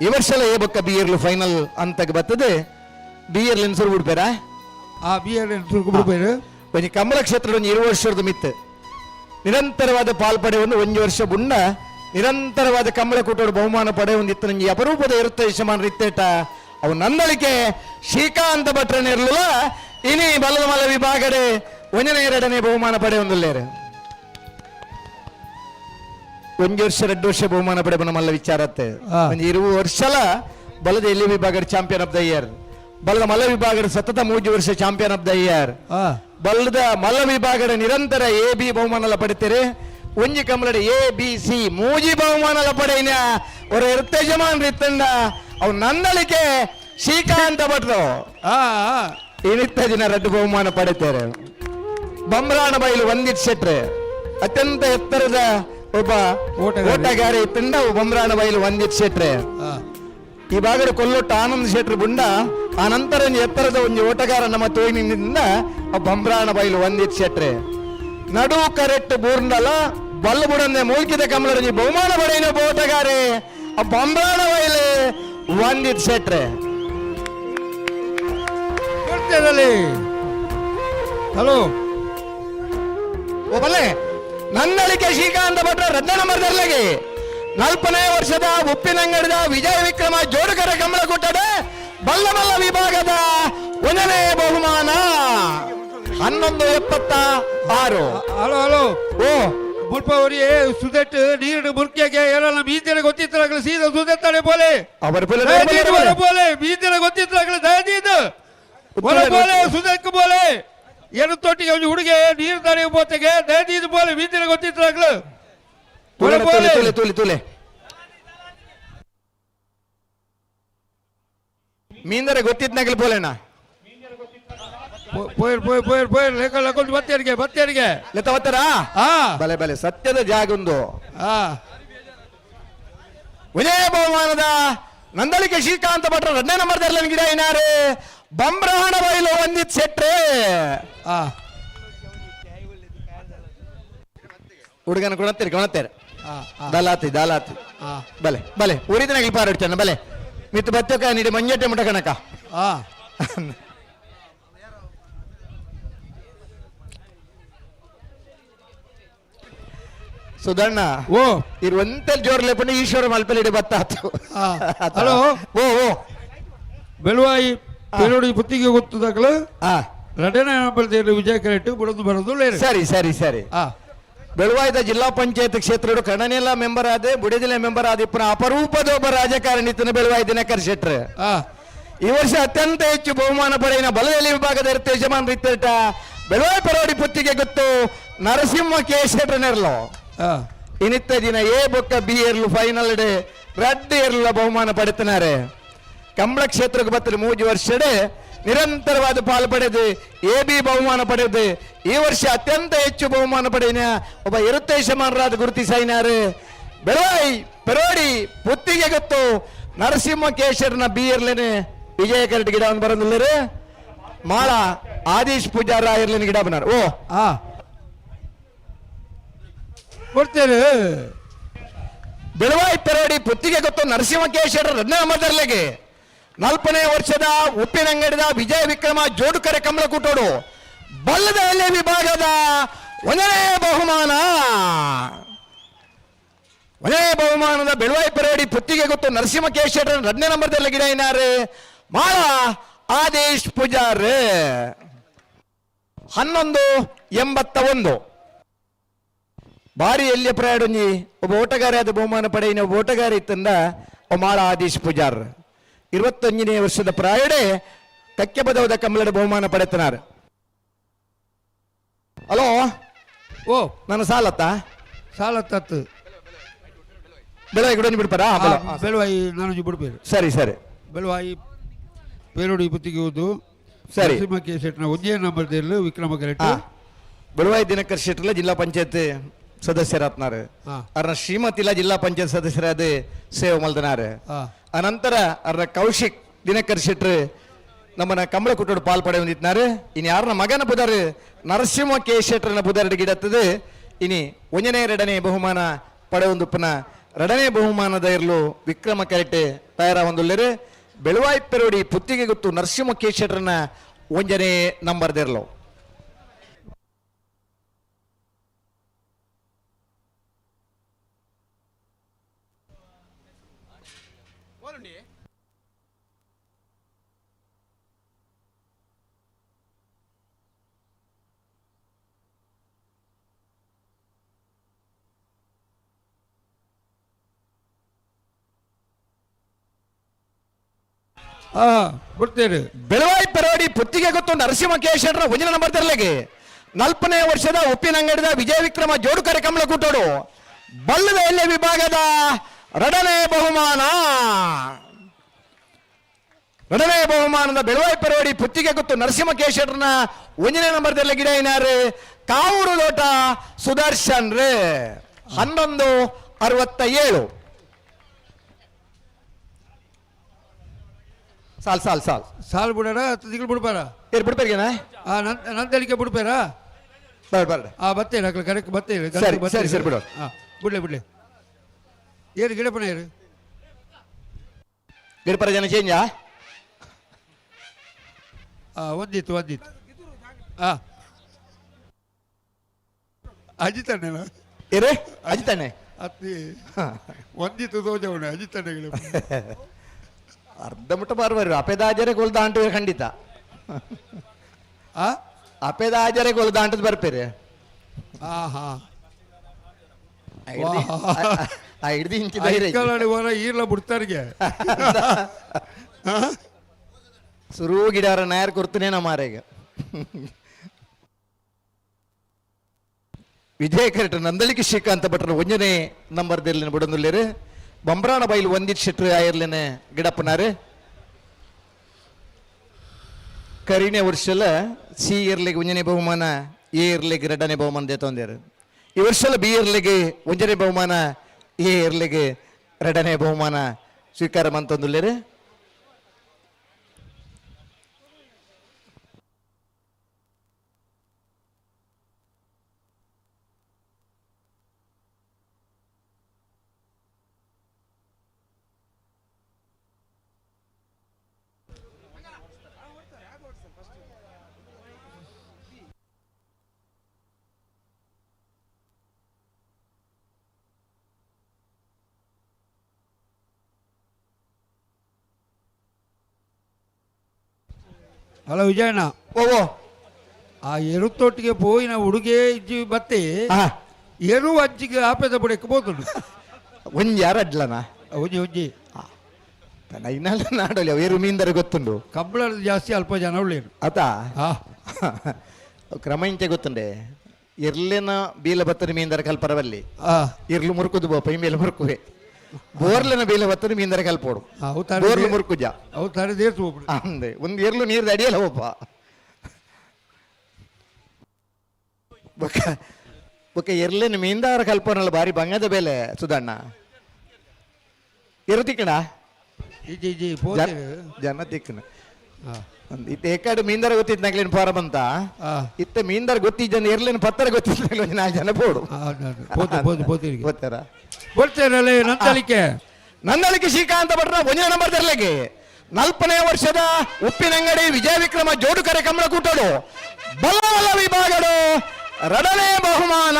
ಈ ವರ್ಷಲ ಎ ಬೊಕ್ಕ ಬಿ ಇರ್ಲು ಫೈನಲ್ ಅಂತಕ್ಕೆ ಬರ್ತದೆ ಬಿ ಇರ್ಲು ಸುರು ಬಿಡ್ಬೇರ ಬಿ ಸುರುಕು ಬಿಡ್ಬೇರು ಒಂಜಿ ಕಂಬಳ ಕ್ಷೇತ್ರ ಒಂದು 20 ವರ್ಷದ ಮಿತ್ತು ನಿರಂತರವಾದ ಪಾಲ್ಪಡೆ ಒಂದು 1 ವರ್ಷ ಬುಂಡ ನಿರಂತರವಾದ ಕಂಬಳ ಕೂಟೋಡು ಬಹುಮಾನ ಪಡೆ ಒಂದು ಇತ್ತು ನಂಗೆ ಅಪರೂಪದ ಇರುತ್ತೆ ಯಶಮಾನ ರಿತ್ತೇಟ ಅವು ನಂದಳಿಕೆ ಶ್ರೀಕಾಂತ ಭಟ್ರನಿರ್ಲಿಲ್ಲ ಇನಿ ಬಲದ ಮಲ ವಿಭಾಗಡೆ ಒಂಜನೇ ಎರಡನೇ ಬಹುಮಾನ ಪಡೆ ಒಂದಲ್ಲೇರು 1 ವರ್ಷ 2 ವರ್ಷ ಬಹುಮಾನ ಪಡೆ ಮಲ್ಲ ವಿಚಾರತ್ತೆ 20 ವರ್ಷಲ ಬಲದ ಎಲ್ಲಿ ವಿಭಾಗದ ಚಾಂಪಿಯನ್ ಆಫ್ ದ ಇಯರ್ ಬಲದ ಮಲ್ಲ ವಿಭಾಗದ ಸತತ 3 ವರ್ಷ ಚಾಂಪಿಯನ್ ಆಫ್ ದ ಇಯರ್ ಬಲದ ಮಲ್ಲ ವಿಭಾಗದ ನಿರಂತರ ಎ ಬಿ ಬಹುಮಾನ ಪಡಿತೀರಿ ಒಂಜಿ ಕಂಬಳದ ಎ ಬಿ ಸಿ ಮೂಜಿ ಬಹುಮಾನ ಪಡೆಯಿನ ஒரு ಯಜಮಾನ್ ರಿತ್ತಂಡ ಅವು ನಂದಳಿಕೆ ಶ್ರೀಕಾಂತ ಭಟ್ರು ಇನಿತ್ತ ದಿನ 2 ಬಹುಮಾನ ಪಡಿತಾರೆ ಬಮ್ರಾಣ ಬೈಲು ಒಂದಿಟ್ ಶೆಟ್ರೆ ಅತ್ಯಂತ ಎತ್ತರದ ಒಬ್ಬ ಓಟಗಾರ ಇತ್ತಂಡ ಬಮ್ರಾಣ ಬೈಲು ಒಂದಿಟ್ ಶೆಟ್ರೆ ಈ ಭಾಗದ ಕೊಲ್ಲೊಟ್ಟ ಆನಂದ್ ಶೆಟ್ರು ಬುಂಡ ಆ ನಂತರ ಎತ್ತರದ ಒಂದು ಓಟಗಾರ ನಮ್ಮ ತೋಯಿನಿಂದ ಬಮ್ರಾಣ ಬೈಲು ಒಂದಿಟ್ ಶೆಟ್ರೆ ನಡು ಕರೆಕ್ಟ್ ಬೂರ್ಂಡಲ ಬಲ್ಲ ಬುಡಂದೆ ಮೂಲ್ಕಿದ ಕಮಲ ಬಹುಮಾನ ಪಡೆಯಿನ ಓಟಗಾರೆ ಬಮ್ರಾಣ ಬೈಲು ಒಂದಿಟ್ ಶೆಟ್ರೆ ಹಲೋ ಓ ಬಲ್ಲೆ ನಂದಳಿಕೆ ಶ್ರೀಕಾಂತ ಭಟ್ರ ರತ್ನ ನಂಬರ್ ದರ್ಲಗೆ 40ನೇ ವರ್ಷದ ಉಪ್ಪಿನಂಗಡದ ವಿಜಯ ವಿಕ್ರಮ ಜೋಡುಕರ ಕಂಬಳ ಕೊಟ್ಟಡೆ ಬಲ್ಲ ಬಲ್ಲ ವಿಭಾಗದ 1ನೇ ಬಹುಮಾನ 1176. ಹಲೋ ಹಲೋ ಓ ಮುಲ್ಪ ಅವರಿಗೆ ಸುದೆಟ್ ನೀರಿನ ಮುರ್ಕಿಯಾಗೆ ಎಲ್ಲ ಮೀದಿನ ಗೊತ್ತಿತ್ತಾಗಲಿ ಸೀದಾ ಸುದೆತ್ತಾಳೆ ಬೋಲೆ ಅವರ ಬೋಲೆ ಮೀದಿನ ಗೊತ್ತಿತ್ತಾಗಲಿ ದಯದೀದು ಬೋಲೆ ಸುದೆಕ್ ಬೋಲೆ ಏನು ತೊಟ್ಟಿಗೆ ಒಂದು ಹುಡುಗಿ ನೀರು ದಾರಿ ಬೋತೆಗೆ ದಯದೀದು ಬೋಲೆ ಮೀದಿನ ಗೊತ್ತಿತ್ತಾಗಲು ತುಲೆ ಮೀಂದರೆ ಗೊತ್ತಿದ್ನಾಗಲಿ ಬೋಲೆಣ್ಣ పోయి లేకొంది బత్తేడిಗೆ ಲೆತ್ತವತ್ತರಾ ಬಲೆ ಬಲೆ ಸತ್ಯದ ಜಾಗೊಂದು ವಿಜಯ ಬಹುಮಾನದ ನಂದಳಿಕೆ ಶ್ರೀಕಾಂತ ಭಟ್ರ 2ನೇ ನಂಬರ್ ಗಿಡ ಏನಾರು ಬಂಬ್ರಹಣ ಬೈಲು ಒಂದಿತ್ ಸೆಟ್ರೆ ಹುಡುಗನ ಕೊಣತ್ತೇರಿ ದಲಾತಿ ಬಲೆ ಬಲೆ ಉರಿದಿನಾಗಿ ಪಾರಾಡ್ತಾನೆ ಬಲೆ ಮಿತ್ತು ಬತ್ತಕ ನೀಡಿ ಮಂಜಟ್ಟೆ ಮುಟ ಕಣಕ ಸುಧಣ್ಣ ಓ ಇರುವಂತೆಲ್ ಜೋರ್ ಲೇಪಂಡು ಈಶ್ವರ ಮಲ್ಪೆಲಿಡಿ ಬತ್ತಾತು ಹಲೋ ಓ ಬೆಳುವಾಯಿ ಪೆರೋಡಿ ಪುತ್ತಿಗೆ ಗೊತ್ತದಾಗಲು ರಡನೆ ನಂಬರ್ದೇರು ವಿಜಯ ಕರೆಕ್ಟ್ ಬಿಡೋದು ಬರೋದು ಲೇರು ಸರಿ ಸರಿ ಸರಿ ಬೆಳವಾಯ್ದ ಜಿಲ್ಲಾ ಪಂಚಾಯತ್ ಕ್ಷೇತ್ರ ಕಣನೆಲ್ಲ ಮೆಂಬರ್ ಆದ ಬುಡಿದಿಲ್ಲ ಮೆಂಬರ್ ಆದ ಇಪ್ಪನ ಅಪರೂಪದ ಒಬ್ಬ ರಾಜಕಾರಣಿತನ ಬೆಳವಾಯಿ ದಿನಕರ್ ಶೆಟ್ರ್ ಈ ವರ್ಷ ಅತ್ಯಂತ ಹೆಚ್ಚು ಬಹುಮಾನ ಪಡೆಯಿನ ಬಲದಲ್ಲಿ ವಿಭಾಗದ ಯಜಮಾನ್ ರೀತಿಯಟ ಬೆಳವಾಯಿ ಪರವಡಿ ಪುತ್ತಿಗೆ ಗೊತ್ತು ನರಸಿಂಹ ಕೆ ಶೆಟ್ರನೆರ್ಲು ಇನ್ನಿತ್ತ ದಿನ ಎ ಬೊಕ್ಕ ಬಿ ಏರ್ಲು ಫೈನಲ್ ಡೇ ರೆಡ್ ಏರ್ಲ ಬಹುಮಾನ ಪಡೆತನಾರೆ ಕಂಬಳ ಕ್ಷೇತ್ರಕ್ಕೆ ಬತ್ತಲು 3 ವರ್ಷಡೆ ನಿರಂತರವಾದ ಪಾಲು ಪಡೆದು ಎ ಬಿ ಬಹುಮಾನ ಪಡೆದು ಈ ವರ್ಷ ಅತ್ಯಂತ ಹೆಚ್ಚು ಬಹುಮಾನ ಪಡೆಯಿನ ಒಬ್ಬ ಯಜಮಾನರಾದ ಗುರುತಿಸಾಯಿನಾರು ಬೆಳವಾಯಿ ಪೆರೋಡಿ ಪುತ್ತಿಗೆ ಗೊತ್ತು ನರಸಿಂಹ ಕೇಶರ್ನ ಬಿ ಇರ್ಲೇನೆ ವಿಜಯ ಕರೆಕ್ಟ್ ಗಿಡ ಬರೋದಿಲ್ಲರು ಮಾಳ ಆದೀಶ್ ಪೂಜಾರ ಇರ್ಲೇನೆ ಗಿಡ ಬನಾರ ಓ ಕೊಡ್ತೇನೆ ಬೆಳವಾಯಿ ಪೆರೋಡಿ ಪುತ್ತಿಗೆ ಗೊತ್ತು ನರಸಿಂಹ ಕೇಶರ್ ರತ್ನಮದರ್ಲೆಗೆ 40ನೇ ವರ್ಷದ ಉಪ್ಪಿನಂಗಡಿದ ವಿಜಯ ವಿಕ್ರಮ ಜೋಡುಕರೆ ಕಮಲಕೂಟೋಡು ಬಲ್ಲದ ಎಲೆ ವಿಭಾಗದ 1ನೇ ಬಹುಮಾನದ ಬೆಳವಾಯಿ ಪೆರೋಡಿ ಪುತ್ತಿಗೆ ಗೊತ್ತು ನರಸಿಂಹ ಕೇಶರ್ 2ನೇ ನಂಬರ್ದಲ್ಲಿ ಗಿಡ ಏನಾರು ಮಾಳ ಆದೇಶ್ ಪೂಜಾರ್ 1181 ಭಾರಿ ಎಲ್ಲಿಯ ಪ್ರಯಾಡೊಂಜಿ ಒಬ್ಬ ಓಟಗಾರಿಯಾದ ಬಹುಮಾನ ಪಡೆಯಿನ ಒಬ್ಬ ಓಟಗಾರ ಇತ್ತಂದ ಮಾಳ ಆದೇಶ್ ಪೂಜಾರ್ 21ನೇ ವರ್ಷದ ಪ್ರಾಯಡೆ ಕಕ್ಕೆ ಬದವದ ಕಮಲದ ಬಹುಮಾನ ಪಡೆತನಾರ ಹಲೋ ಓ ನಾನು ಸಾಲತ್ತತ್ತು ಬೆಳವಾಯಿ ಗುಡೋನಿ ಬಿಡ್ಪಾರ ಬೆಳವಾಯಿ ನಾನು ಬಿಡ್ಬೇರು ಸರಿ ಸರಿ ಬೆಳವಾಯಿ ಪೇರೋಡಿ ಪುತ್ತಿಗೆ ಓದು ಸರಿ ನರಸಿಂಹ ಶೆಟ್ನ 1ನೇ ನಂಬರ್ದೇರ್ಲು ವಿಕ್ರಮ ಕರೆಕ್ಟ್ ಬೆಳವಾಯಿ ದಿನಕರ್ ಶೆಟ್ಲ ಜಿಲ್ಲಾ ಪಂಚಾಯತ್ ಸದಸ್ಯರಾತ್ನಾರ ಅವ್ರನ್ನ ಶ್ರೀಮತಿಲ ಜಿಲ್ಲಾ ಪಂಚಾಯತ್ ಸದಸ್ಯರಾದ ಸೇವೆ ಮಲ್ದನಾರ ಅನಂತರ ಅವ್ರ ಕೌಶಿಕ್ ದಿನಕರ್ ಶೆಟ್ರು ನಮ್ಮನ್ನ ಕಂಬಳ ಕುಟ್ಟೋಡು ಪಾಲ್ ಪಡೆ ಹೊಂದಿತ್ನಾರು ಇನ್ನು ಯಾರನ್ನ ಮಗನ ಬುಧರ್ ನರಸಿಂಹ ಕೆ ಶೆಟ್ರನ ಬುಧರ್ ಗಿಡತ್ತದು ಇನಿ 1ನೇ 2ನೇ ಬಹುಮಾನ ಪಡೆ ಹೊಂದುಪ್ಪನ 2ನೇ ಬಹುಮಾನದ ಇರ್ಲು ವಿಕ್ರಮ ಕರೆಕ್ಟ್ ತಯಾರ ಹೊಂದುಲ್ಲರು ಬೆಳವಾಯಿ ಪೆರೋಡಿ ಪುತ್ತಿಗೆ ಗೊತ್ತು ನರಸಿಂಹ ಕೆ ಶೆಟ್ರನ 1ನೇ ನಂಬರ್ದಿರ್ಲು ಕೊಡ್ತೇನೆ ಬೆಳವಾಯಿ ಪೆರೋಡಿ ಪುತ್ತಿಗೆ ಗೊತ್ತು ನರಸಿಂಹ ಕೇಶರ 1ನೇ ನಂಬರ್ ತರಲೆಗೆ 40ನೇ ವರ್ಷದ ಉಪ್ಪಿನಂಗಡಿದ ವಿಜಯ ವಿಕ್ರಮ ಜೋಡುಕರೆ ಕಮಲಕೂಟೋಡು ಬಲ್ಲದ ಎಲೆ ವಿಭಾಗದ 2ನೇ ಬಹುಮಾನದ ಬೆಳವಾಯಿ ಪೆರೋಡಿ ಪುತ್ತಿಗೆ ಗೊತ್ತು ನರಸಿಂಹ ಕೇಶರ್ನ 1ನೇ ನಂಬರ್ ತರಲೆ ಗಿಡ ಏನಾರು ಕಾವೂರು ದೋಟ ಸುದರ್ಶನ್ ರೇ 1167 ಸಾಲ್ ಬಿಡಾರ ತಿಂಗಳು ಬಿಡ್ಬಾರ ಬಿಡ್ಬೇಕೇನ ನಂತಳಿಕೆ ಬಿಡ್ಬೇರಾ ಬತ್ತೇನೆ ಕರೆಕ್ಟ್ ಬತ್ತೇನೆ ಸರಿ ಬಿಡು ಬಿಡ್ಲೆ ಏನು ಗಿಡಪನ ಯಾರು ಗಿಡಪರ ಜನ ಚೇಂಜಾ ಒಂದಿತ್ತು ಅಜಿತಾನೆ ಅಜಿತಾನೆ ಅತ್ತಿ ಒಂದಿತ್ತು ತೋಜವನೆ ಅಜಿತಾನೆ ಅರ್ಧ ಮುಟ್ಟ ಬಾರ್ಬಾರು ಅಪೆದಾಜರೆ ಗೋಲ್ ದಾಂಟು ಖಂಡಿತ ಅಪೆದಾಜರೆ ಗೋಲ್ ದಾಂಟದ್ ಬರ್ಪೇರೆ ಹಿಡ್ದು ಇಂಚಿ ಈರ್ಲ ಬಿಡ್ತಾರಿಗೆ ಸುರು ಗಿಡಾರ ನಾಯರ್ ಕೊಡ್ತೇನೆ ಮಾರೆಗ ವಿಜಯ ಕರೆಕ್ಟ್ ನಂದಳಿಕೆ ಶ್ರೀಕಾಂತ ಭಟ್ರ 1ನೇ ನಂಬರ್ದಲ್ಲಿ ಬಿಡೊಂದುಲ್ಲೇರು ಬಂಬ್ರಾಣ ಬೈಲು ಒಂದಿಟ್ ಶೆಟ್ರು ಆಯರ್ಲೇನೆ ಗಿಡಪ್ಪನಾರು ಕರಿನೇ ವರ್ಷಲ ಸಿ ಇರ್ಲಿಗೆ 1ನೇ ಬಹುಮಾನ ಎ ಇರ್ಲಿಗೆ 2ನೇ ಬಹುಮಾನ ದೇತೊಂದ್ಯಾರು ಈ ವರ್ಷಲ ಬಿ ಇರ್ಲಿಗೆ 1ನೇ ಬಹುಮಾನ ಎ ಇರ್ಲಿಗೆ 2ನೇ ಬಹುಮಾನ ಸ್ವೀಕಾರ ಮಂತೊಂದುಲ್ಲೇರು ಹಲೋ ವಿಜಯಣ್ಣ ಓ ಆ ಎರುತ್ತೊಟ್ಟಿಗೆ ಪೋಯಿನ ಹುಡುಗೆ ಇಜ್ಜಿ ಬತ್ತೆ ಎರು ಅಜ್ಜಿಗೆ ಆಪೇದ ಬುಡಕ್ಕೆ పోతుండు ಒಂಜಿ ಅರಡ್ಲನ ಒಂಜಿ ಒಂಜಿ ಇನ್ನಲ್ಲ ನಾಡೋಲಿ ಅವೇರು ಮೀಂದರ ಗೊತ್ತುಂಡು ಕಂಬಳ ಜಾಸ್ತಿ ಅಲ್ಪ ಜನ ಉಳ್ಳೇರು ಆತಾ ಕ್ರಮ ಇಂಚೆ ಗೊತ್ತುಂಡೆ ಇರ್ಲಿನ ಬೀಲ ಬತ್ತನ ಮೀಂದರ ಕಲ್ಪರವಲ್ಲಿ ಇರ್ಲು ಮುರುಕುದು ಬೋ ಪೈ ಮೇಲೆ ಮುರುಕುವೆ ಬೋರ್ಲಿನ ಬೀಲ ಬತ್ತನ ಮೀಂದರ ಕಲ್ಪೋಡು ಬೋರ್ಲು ಮುರುಕುಜ ಅವು ತಾರೆ ದೇರ್ಸು ಅಂದೆ ಒಂದು ಇರ್ಲು ನೀರ್ದು ಅಡಿಯಲ್ಲ ಒಬ್ಬ ಬೊಕ್ಕ ಇರ್ಲಿನ ಮೀಂದಾರ ಕಲ್ಪನಲ್ಲ ಬಾರಿ ಬಂಗದ ಬೇಲೆ ಸುಧಣ್ಣ ಇರುತ್ತಿಕ್ಕಣ ಇಜ್ಜಿ ಇಜ್ಜಿ ಜನ ತಿಕ್ಕಣ ಇತ್ತ ಏಕಾಡು ಮೀಂದರ ಗೊತ್ತಿದ್ನಾಗ್ಲೇನು ಫಾರಂ ಅಂತ ಇತ್ತ ಮೀಂದರ ಗೊತ್ತಿದ್ದ ಇರ್ಲಿನ ಪತ್ತರ ಗೊತ್ತಿದ್ನಾಗ್ಲ 4 ಜನ ಪೋಡು ಗೊತ್ತಾರ ಬರ್ತೇನಲ್ಲ ನಂದಳಿಕೆ ಶ್ರೀಕಾಂತ ಭಟ್ರ 1 ನಂಬರ್ ತರಲಿಗೆ 40ನೇ ವರ್ಷದ ಉಪ್ಪಿನಂಗಡಿ ವಿಜಯ ವಿಕ್ರಮ ಜೋಡುಕರೆ ಕಂಬಳ ಕೂಟೋಡು ಬಲ ವಿಭಾಗಡು 2ನೇ ಬಹುಮಾನ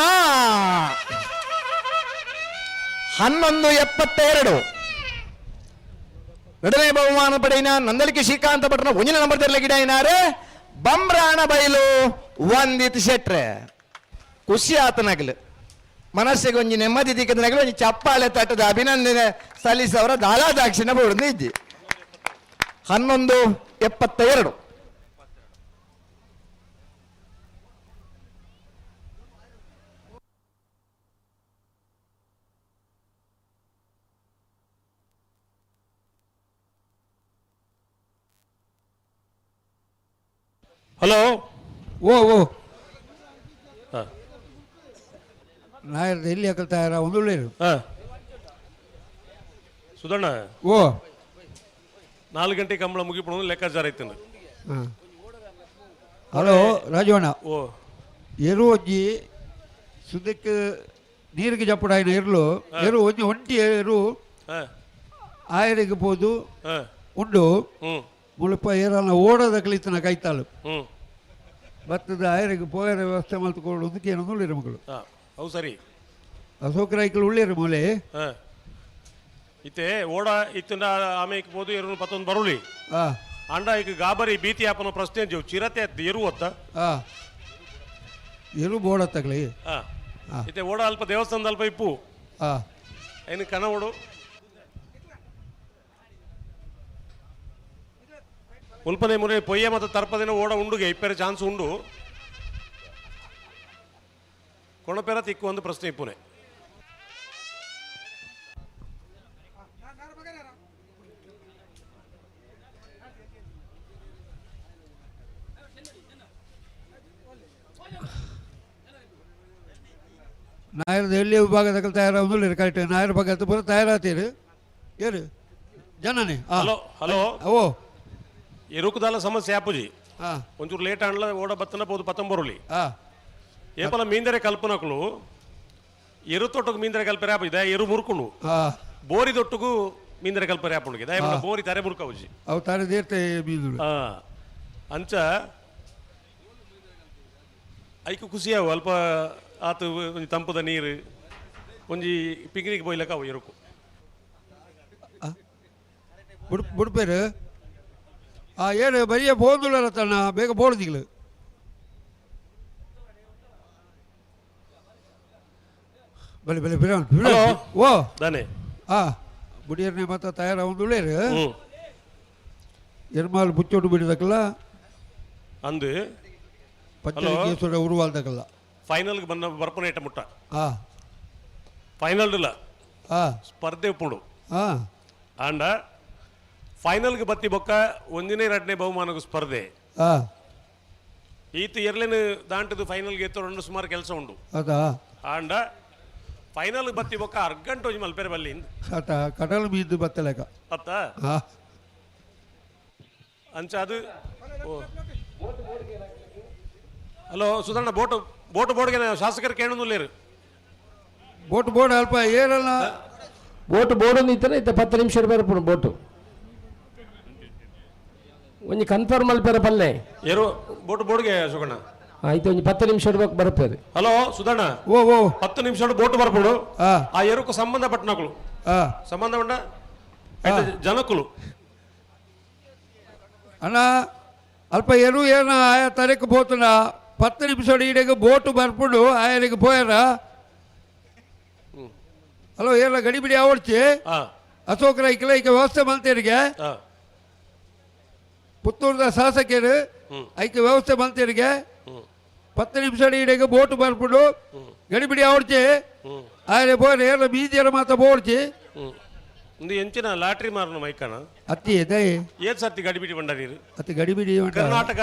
1172 2ನೇ ಬಹುಮಾನ ಪಡೆಯಿನ ನಂದಳಿಕೆ ಶ್ರೀಕಾಂತ ಭಟ್ರ 1 ನಂಬರ್ ತರಲಿಗೆ ಇಡಾಯಿನಾರೆ ಬಂಬ್ರಾಣ ಬೈಲು ವಂದಿತ್ ಶೆಟ್ರೆ ಖುಷಿ ಆತನಾಗ್ಲು ಮನಸ್ಸಿಗೆ ಒಂಜಿ ನೆಮ್ಮದಿ ದಿಕ್ಕದನಾಗಲು ಒಂಜಿ ಚಪ್ಪಾಳೆ ತಟ್ಟದ ಅಭಿನಂದನೆ ಸಲ್ಲಿಸವರ ದಾಲಾದಾಕ್ಷಿಣ ಬೋರ್ದು ಇದ್ದಿ 1172 ಹಲೋ ಓ ನಾಯರ್ದು ಎಲ್ಲಿ ಹಾಕಲ್ತಾರ ಒಂದು ಒಳ್ಳೆಯರು ಸುಧಣ್ಣ ಓ 4 ಗಂಟೆ ಕಂಬಳ ಮುಗಿಪಡು ಲೆಕ್ಕಾಚಾರ ಐತೇನು ಹಲೋ ರಾಜವಣ್ಣ ಓ ಎರು ಒಜ್ಜಿ ಸುದಕ್ಕೆ ನೀರಿಗೆ ಜಪ್ಪಡ ಆಯ್ನ ಇರ್ಲು ಎರು ಒಂಜಿ ಒಂಟಿ ಎರು ಆಯರಿಗೆ ಬೋದು ಉಂಡು ಮುಳುಪ ಏರಲ್ಲ ಓಡೋದ ಕಲಿತನ ಕೈತಾಳು ಬತ್ತದ ಆಯರಿಗೆ ಪೋಯರ ವ್ಯವಸ್ಥೆ ಮಲ್ತುಕೊಂಡು ಅದಕ್ಕೆ ಏನೋ ಉಳ್ಳಿರ ಮಗಳು ಅವು ಸರಿ ಅಶೋಕರಾಯ್ಕಲ್ ಉಳ್ಳಿರ ಮೂಲೆ ಇತ್ತೆ ಓಡ ಇತ್ತಿನ ಆಮೇಲೆ ಬೋದು ಎರಡು 11 ಬರುಳಿ ಅಂಡ ಈಗ ಗಾಬರಿ ಭೀತಿ ಆಪನ ಪ್ರಶ್ನೆ ಜೀವ್ ಚಿರತೆ ಎರು ಹೊತ್ತ ಎರು ಬೋಡ ತಗಲಿ ಇತ್ತೆ ಓಡ ಅಲ್ಪ ದೇವಸ್ಥಾನದ ಅಲ್ಪ ಇಪ್ಪು ಏನು ಕನ ಓಡು ಉಲ್ಪನೆ ಮುನೆ ಪೊಯ್ಯ ಮತ್ತು ತರ್ಪದಿನ ಓಡ ಉಂಡುಗೆ ಇಪ್ಪೇರೆ ಚಾನ್ಸ್ ಉಂಡು ಕೊಣಪೆರ ತಿಕ್ಕು ಒಂದು ಪ್ರಶ್ನೆ ಇಪ್ಪುನೆ ನಾಯರದ ಎಲ್ಲಿ ವಿಭಾಗದಾಗ ತಯಾರಾಗುದಿಲ್ಲ ಕರೆಕ್ಟ್ ನಾಯರ ಭಾಗ ಪೂರ ತಯಾರಾತೀರಿ ಏರು ಜನನೇ ಹಲೋ ಹಲೋ ಓ ಎರುಕುದಾಲ ಸಮಸ್ಯೆ ಆಪುಜಿ ಒಂಚೂರು ಲೇಟ್ ಆಂಡ್ಲ ಓಡ ಬತ್ತನ ಬೋದು 19 ಬರುಳಿ ಏಪಲ ಮೀಂದರೆ ಕಲ್ಪನಕಲು ಎರು ತೊಟ್ಟಗು ಮೀಂದರೆ ಕಲ್ಪರೆ ಆಪ ಇದೆ ಎರು ಮುರುಕುಂಡು ಬೋರಿ ತೊಟ್ಟಗು ಮೀಂದರೆ ಕಲ್ಪರೆ ಆಪುಂಡು ಇದೆ ಬೋರಿ ತರೆ ಮುರುಕವುಜಿ ಅವು ತಾರೆ ದೇರ್ತೆ ಮೀನು ಅಂಚ ಐಕು ಖುಷಿಯಾವು ಅಲ್ಪ ಆತು ಒಂಜಿ ತಂಪುದ ನೀರು ಒಂಜಿ ಪಿಕ್ನಿಕ್ ಬೊಯ್ಲಕ ಅವು ಎರುಕು ಬುಡ್ಪೇರು ಏನು ಬರಿಯ ಬೋದುಲ್ಲ ತನ್ನ ಬೇಗ ಬೋಡ್ದಿಗ್ಲು ಬಲಿ ಬಲಿ ಬಿಡ ಓ ದಾನೆ ಬುಡಿಯರ್ನೆ ಮಾತ್ರ ತಯಾರ ಒಂದು ಉಳ್ಳೇರು ಎರ್ಮಾಲ್ ಬುಚ್ಚೋಟು ಬಿಡಿದಕ್ಕಲ್ಲ ಅಂದು ಪಚ್ಚ ಉರುವಾಲ್ದಕ್ಕಲ್ಲ ಫೈನಲ್ಗೆ ಬಂದ ಬರ್ಪನ ಇಟ್ಟ ಮುಟ್ಟ ಫೈನಲ್ ಇಲ್ಲ ಸ್ಪರ್ಧೆ ಉಪ್ಪುಂಡು ಆಂಡ ಫೈನಲ್ಗೆ ಬತ್ತಿ ಬೊಕ್ಕ 1ನೇ 2ನೇ ಬಹುಮಾನಗೂ ಸ್ಪರ್ಧೆ ಈತು ಎರ್ಲೇನು ದಾಂಟದು ಫೈನಲ್ಗೆ ಎತ್ತೊಂಡು ಸುಮಾರು ಕೆಲಸ ಉಂಡು ಆಂಡ ಫೈನಲ್ ಬತ್ತಿ ಬೊಕ್ಕ ಅರ್ಗಂಟು ಒಂಜಿ ಮಲ್ಪೇರೆ ಬಲ್ಲಿ ಕಡಲು ಮೀದು ಬತ್ತಲೆಕ ಅತ್ತ ಅಂಚ ಅದು ಹಲೋ ಸುಧಣ್ಣ ಬೋಟು ಬೋರ್ಡ್ಗೆ ಶಾಸಕರು ಕೇಳೋದಿಲ್ಲ ಬೋರ್ಡ್ ಅಲ್ಪ ಏರಲ್ಲ ಬೋರ್ಡ್ ಒಂದು ಇತ್ತನ ಇತ್ತ 10 ನಿಮಿಷ ಬರ್ಪುಡು ಬೋಟು ಒಂಜಿ ಕನ್ಫರ್ಮ್ ಮಲ್ಪೇರ ಪಲ್ಲೆ ಏರು ಬೋರ್ಡ್ಗೆ ಸುಗಣ್ಣ ಆಯ್ತು ಒಂಜಿ 10 ನಿಮಿಷ ಇಡ್ಬೇಕು ಬರುತ್ತೇವೆ ಹಲೋ ಸುಧಣ್ಣ ಓ 10 ನಿಮಿಷ ಬೋಟ್ ಬರ್ಪುಡು ಆ ಎರುಕು ಸಂಬಂಧಪಟ್ಟ ನಕಲು ಸಂಬಂಧಪಟ್ಟ ಜನಕುಲು ಅಣ್ಣ ಅಲ್ಪ ಎರು ಏನ ಆಯಾ ತರಕ್ಕೆ ಬೋತನ 10 ನಿಮಿಷ ಈಡೆಗೆ ಬೋಟು ಬರ್ಪುಂಡು ಆಯರಿಗೆ ಪೋಯಾರ ಹಲೋ ಎಲ್ಲ ಗಡಿಬಿಡಿ ಆವಡ್ಚಿ ಅಶೋಕರ ಇಕ್ಕಲ ಈಗ ವ್ಯವಸ್ಥೆ ಮಲ್ತೇರಿಗೆ ಪುತ್ತೂರದ ಶಾಸಕರು ಐಕೆ ವ್ಯವಸ್ಥೆ ಮಲ್ತೇರಿಗೆ 10 ನಿಮಿಷ ಈಡೆಗೆ ಬೋಟು ಬರ್ಪುಂಡು ಗಡಿಬಿಡಿ ಆವಡ್ಚಿ ಆಯ್ರೆ ಪೋಯರ ಎಲ್ಲ ಬೀದಿಯರ ಮಾತ ಬೋಡ್ಚಿ ಒಂದು ಎಂಚಿನ ಲಾಟ್ರಿ ಮಾರನ ಮೈಕಣ ಅತ್ತಿ ದಯ ಏತ್ ಸರ್ತಿ ಗಡಿಬಿಡಿ ಬಂಡಾರೀರು ಅತಿ ಗಡಿಬಿಡಿ ಕರ್ನಾಟಕ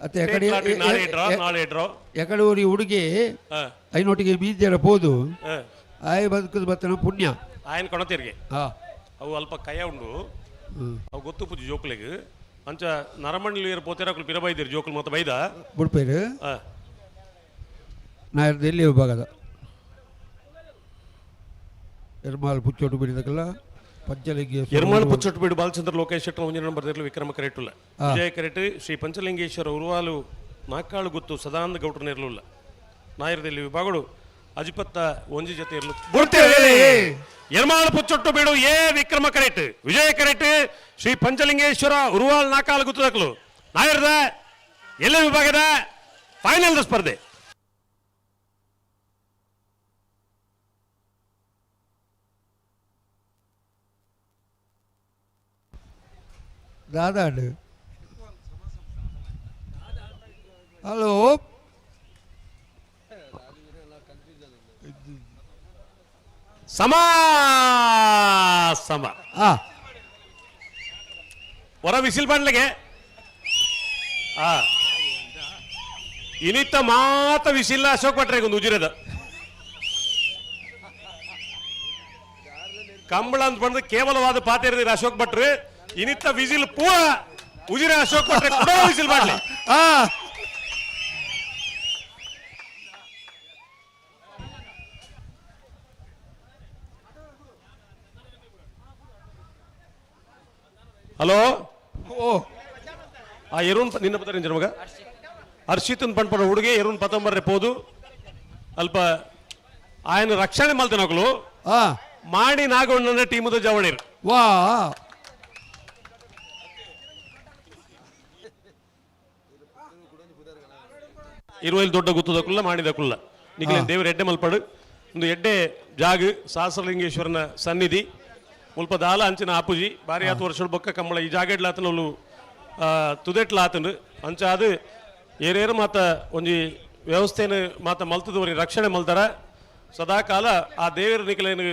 ಅತ್ತೆ ಎಕಡೆ ನಾಳೆ ಡ್ರಾ ಎಕಡೆ ಊರಿ ಹುಡುಗಿ ಐನೊಟ್ಟಿಗೆ ಬೀದಿಯರ ಪೋದು ಆಯ್ ಬದುಕದ ಬತ್ತನ ಪುಣ್ಯ ఆయన కొనతీరిగే అవు అల్ప కయ ఉండు అవు గొత్తు పుజ్జి జోకులేగు అంచ నరమండలి పోతేరా ఒకళ్ళు పిరబైదేరు జోకులు మొత్తం బైదా ಬುಡ್ಪೇರು ನಾ ಎಲ್ಲಿ ಭಾಗದ ಎರ್ಮಾಲ್ ಪುಚ್ಚೋಟು ಬಿಡಿದಕ್ಕಲ್ಲ ಪಂಚಲಿಂಗಿ ఎర్మాళ పుచ్చొట్టు బీడు బాలచంద్ర లోకేష్ శెట్టి ಒಂಜಿ ನಂಬರ್ ದೇರ್ಲು ವಿಕ್ರಮ ಕರೆಟ್ಟುಲ್ಲ ವಿಜಯ ಕರೆಟ್ ಶ್ರೀ ಪಂಚಲಿಂಗೇಶ್ವರ ಉರುವಾಲು ನಾಕಾಳು ಗುತ್ತು ಸದಾನಂದ ಗೌಡ್ರ ನೇರ್ಲುಲ್ಲ ನಾಯರದಲ್ಲಿ ವಿಭಾಗಗಳು ಅಜಿಪತ್ತ ಒಂಜಿ ಜೊತೆ ಇರಲು ಎರ್ಮಾಳ ಪುಚ್ಚೊಟ್ಟು ಬೀಡು ಎ ವಿಕ್ರಮ ಕರೆಟ್ ವಿಜಯ ಕರೆಟ್ ಶ್ರೀ ಪಂಚಲಿಂಗೇಶ್ವರ ಉರುವಾಲ್ ನಾಕಾಳು ಗುತ್ತದಕ್ಲು ನಾಯರದ ಎಲ್ಲ ವಿಭಾಗದ ಫೈನಲ್ ಸ್ಪರ್ಧೆ ದಾದಾಡು ಹಲೋ ಸಮ ಹೊರ ವಿಸಿಲ್ ಬಂಡ್ಲಿಗೆ ಇನಿತ್ತ ಮಾತ ವಿಸಿಲ್ಲ ಅಶೋಕ್ ಭಟ್ರೆ ಒಂದು ಉಜಿರದ ಕಂಬಳ ಅಂತ ಬಂದ್ರೆ ಕೇವಲವಾದ ಪಾತ್ರ ಅಶೋಕ್ ಭಟ್ರು ಇನಿತ್ತ ವಿಸಿಲ್ ಪೂರ ಉಜಿರ ಅಶೋಕ್ ಭಟ್ರೆ ಕೂಡ ವಿಸಿಲ್ ಮಾಡ್ಲಿ ಹಲೋ ಎರುಣ್ ನಿನ್ನ ಪತ್ರ ಮಗ ಹರ್ಷಿತನ್ ಪಂಡ್ಪಡ ಹುಡುಗಿ ಎರುಣ್ ಪತ್ತೊಂಬರ್ರೆ ಪೋದು ಅಲ್ಪ ఆయన ರಕ್ಷಣೆ ಮಲ್ತನ ఒకಳು ಮಾಡಿ ನಾಗವಣ್ಣನ ಟೀಮದ ಜವಳಿರು ವಾ ಇರುವಲ್ಲಿ ದೊಡ್ಡ ಗುತ್ತದಕ್ಕುಲ್ಲ ಮಾಡಿದಕ್ಕುಲ್ಲ ನಿಖಿಲ ದೇವರ ಎಡ್ಡೆ ಮಲ್ಪಡು ಒಂದು ಎಡ್ಡೆ ಜಾಗ ಸಹಸ್ರಲಿಂಗೇಶ್ವರನ ಸನ್ನಿಧಿ ಮುಲ್ಪ ದಾಲ ಅಂಚಿನ ಆಪುಜಿ ಬಾರಿ 10 ವರ್ಷದ ಬೊಕ್ಕ ಕಂಬಳ ಈ ಜಾಗೆಡ್ಲ ಆತನಲು ತುದೆಟ್ಲ ಆತನು ಅಂಚ ಅದು ಏರೇರು ಮಾತ ಒಂಜಿ ವ್ಯವಸ್ಥೆನ ಮಾತ ಮಲ್ತದವರಿ ರಕ್ಷಣೆ ಮಲ್ತಾರ ಸದಾಕಾಲ ಆ ದೇವರ ನಿಖಲೇನು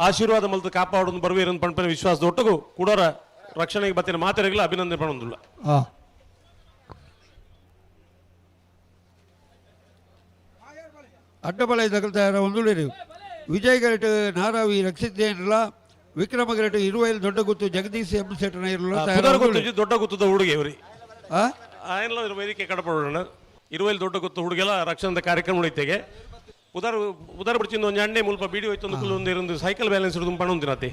ಆಶೀರ್ವಾದ ಮಲ್ತ ಕಾಪಾಡೋದು ಬರುವೇರನ್ನು ಪಣ್ಪನ ವಿಶ್ವಾಸದ ಒಟ್ಟಿಗೂ ಕೂಡೋರ ರಕ್ಷಣೆಗೆ ಬತ್ತಿನ ಮಾತರಿಗಲ ಅಭಿನಂದನೆ ಪಡೋದಿಲ್ಲ ಅಡ್ಡಬಳ ತಗಲ್ತಾರ ಒಂದು ವಿಜಯ್ ಗರಟ್ ನಾರಾವಿ ರಕ್ಷಿತೇನಿಲ್ಲ ವಿಕ್ರಮ ಗರಟ್ ಇರುವೈಲ್ ದೊಡ್ಡ ಗುತ್ತು ಜಗದೀಶ್ ಎಂ ಸೆಟ್ನ ಇರಲ್ಲ ದೊಡ್ಡ ಗುತ್ತದ ಹುಡುಗಿ ಅವ್ರಿ ಆಯನ್ಲ ವೇದಿಕೆ ಕಡಪಡೋಣ ಇರುವೈಲ್ ದೊಡ್ಡ ಗುತ್ತು ಹುಡುಗೆಲ್ಲ ರಕ್ಷಣದ ಕಾರ್ಯಕ್ರಮ ಉಳಿತೆಗೆ ಉದಾರ ಬಿಡ್ಚಿಂದ ಒಂದು ಎಣ್ಣೆ ಮುಲ್ಪ ಬೀಡಿ ಹೋಯ್ತು ಒಂದು ಸೈಕಲ್ ಬ್ಯಾಲೆನ್ಸ್ ಇರೋದು ಪಣೊಂದಿನತಿ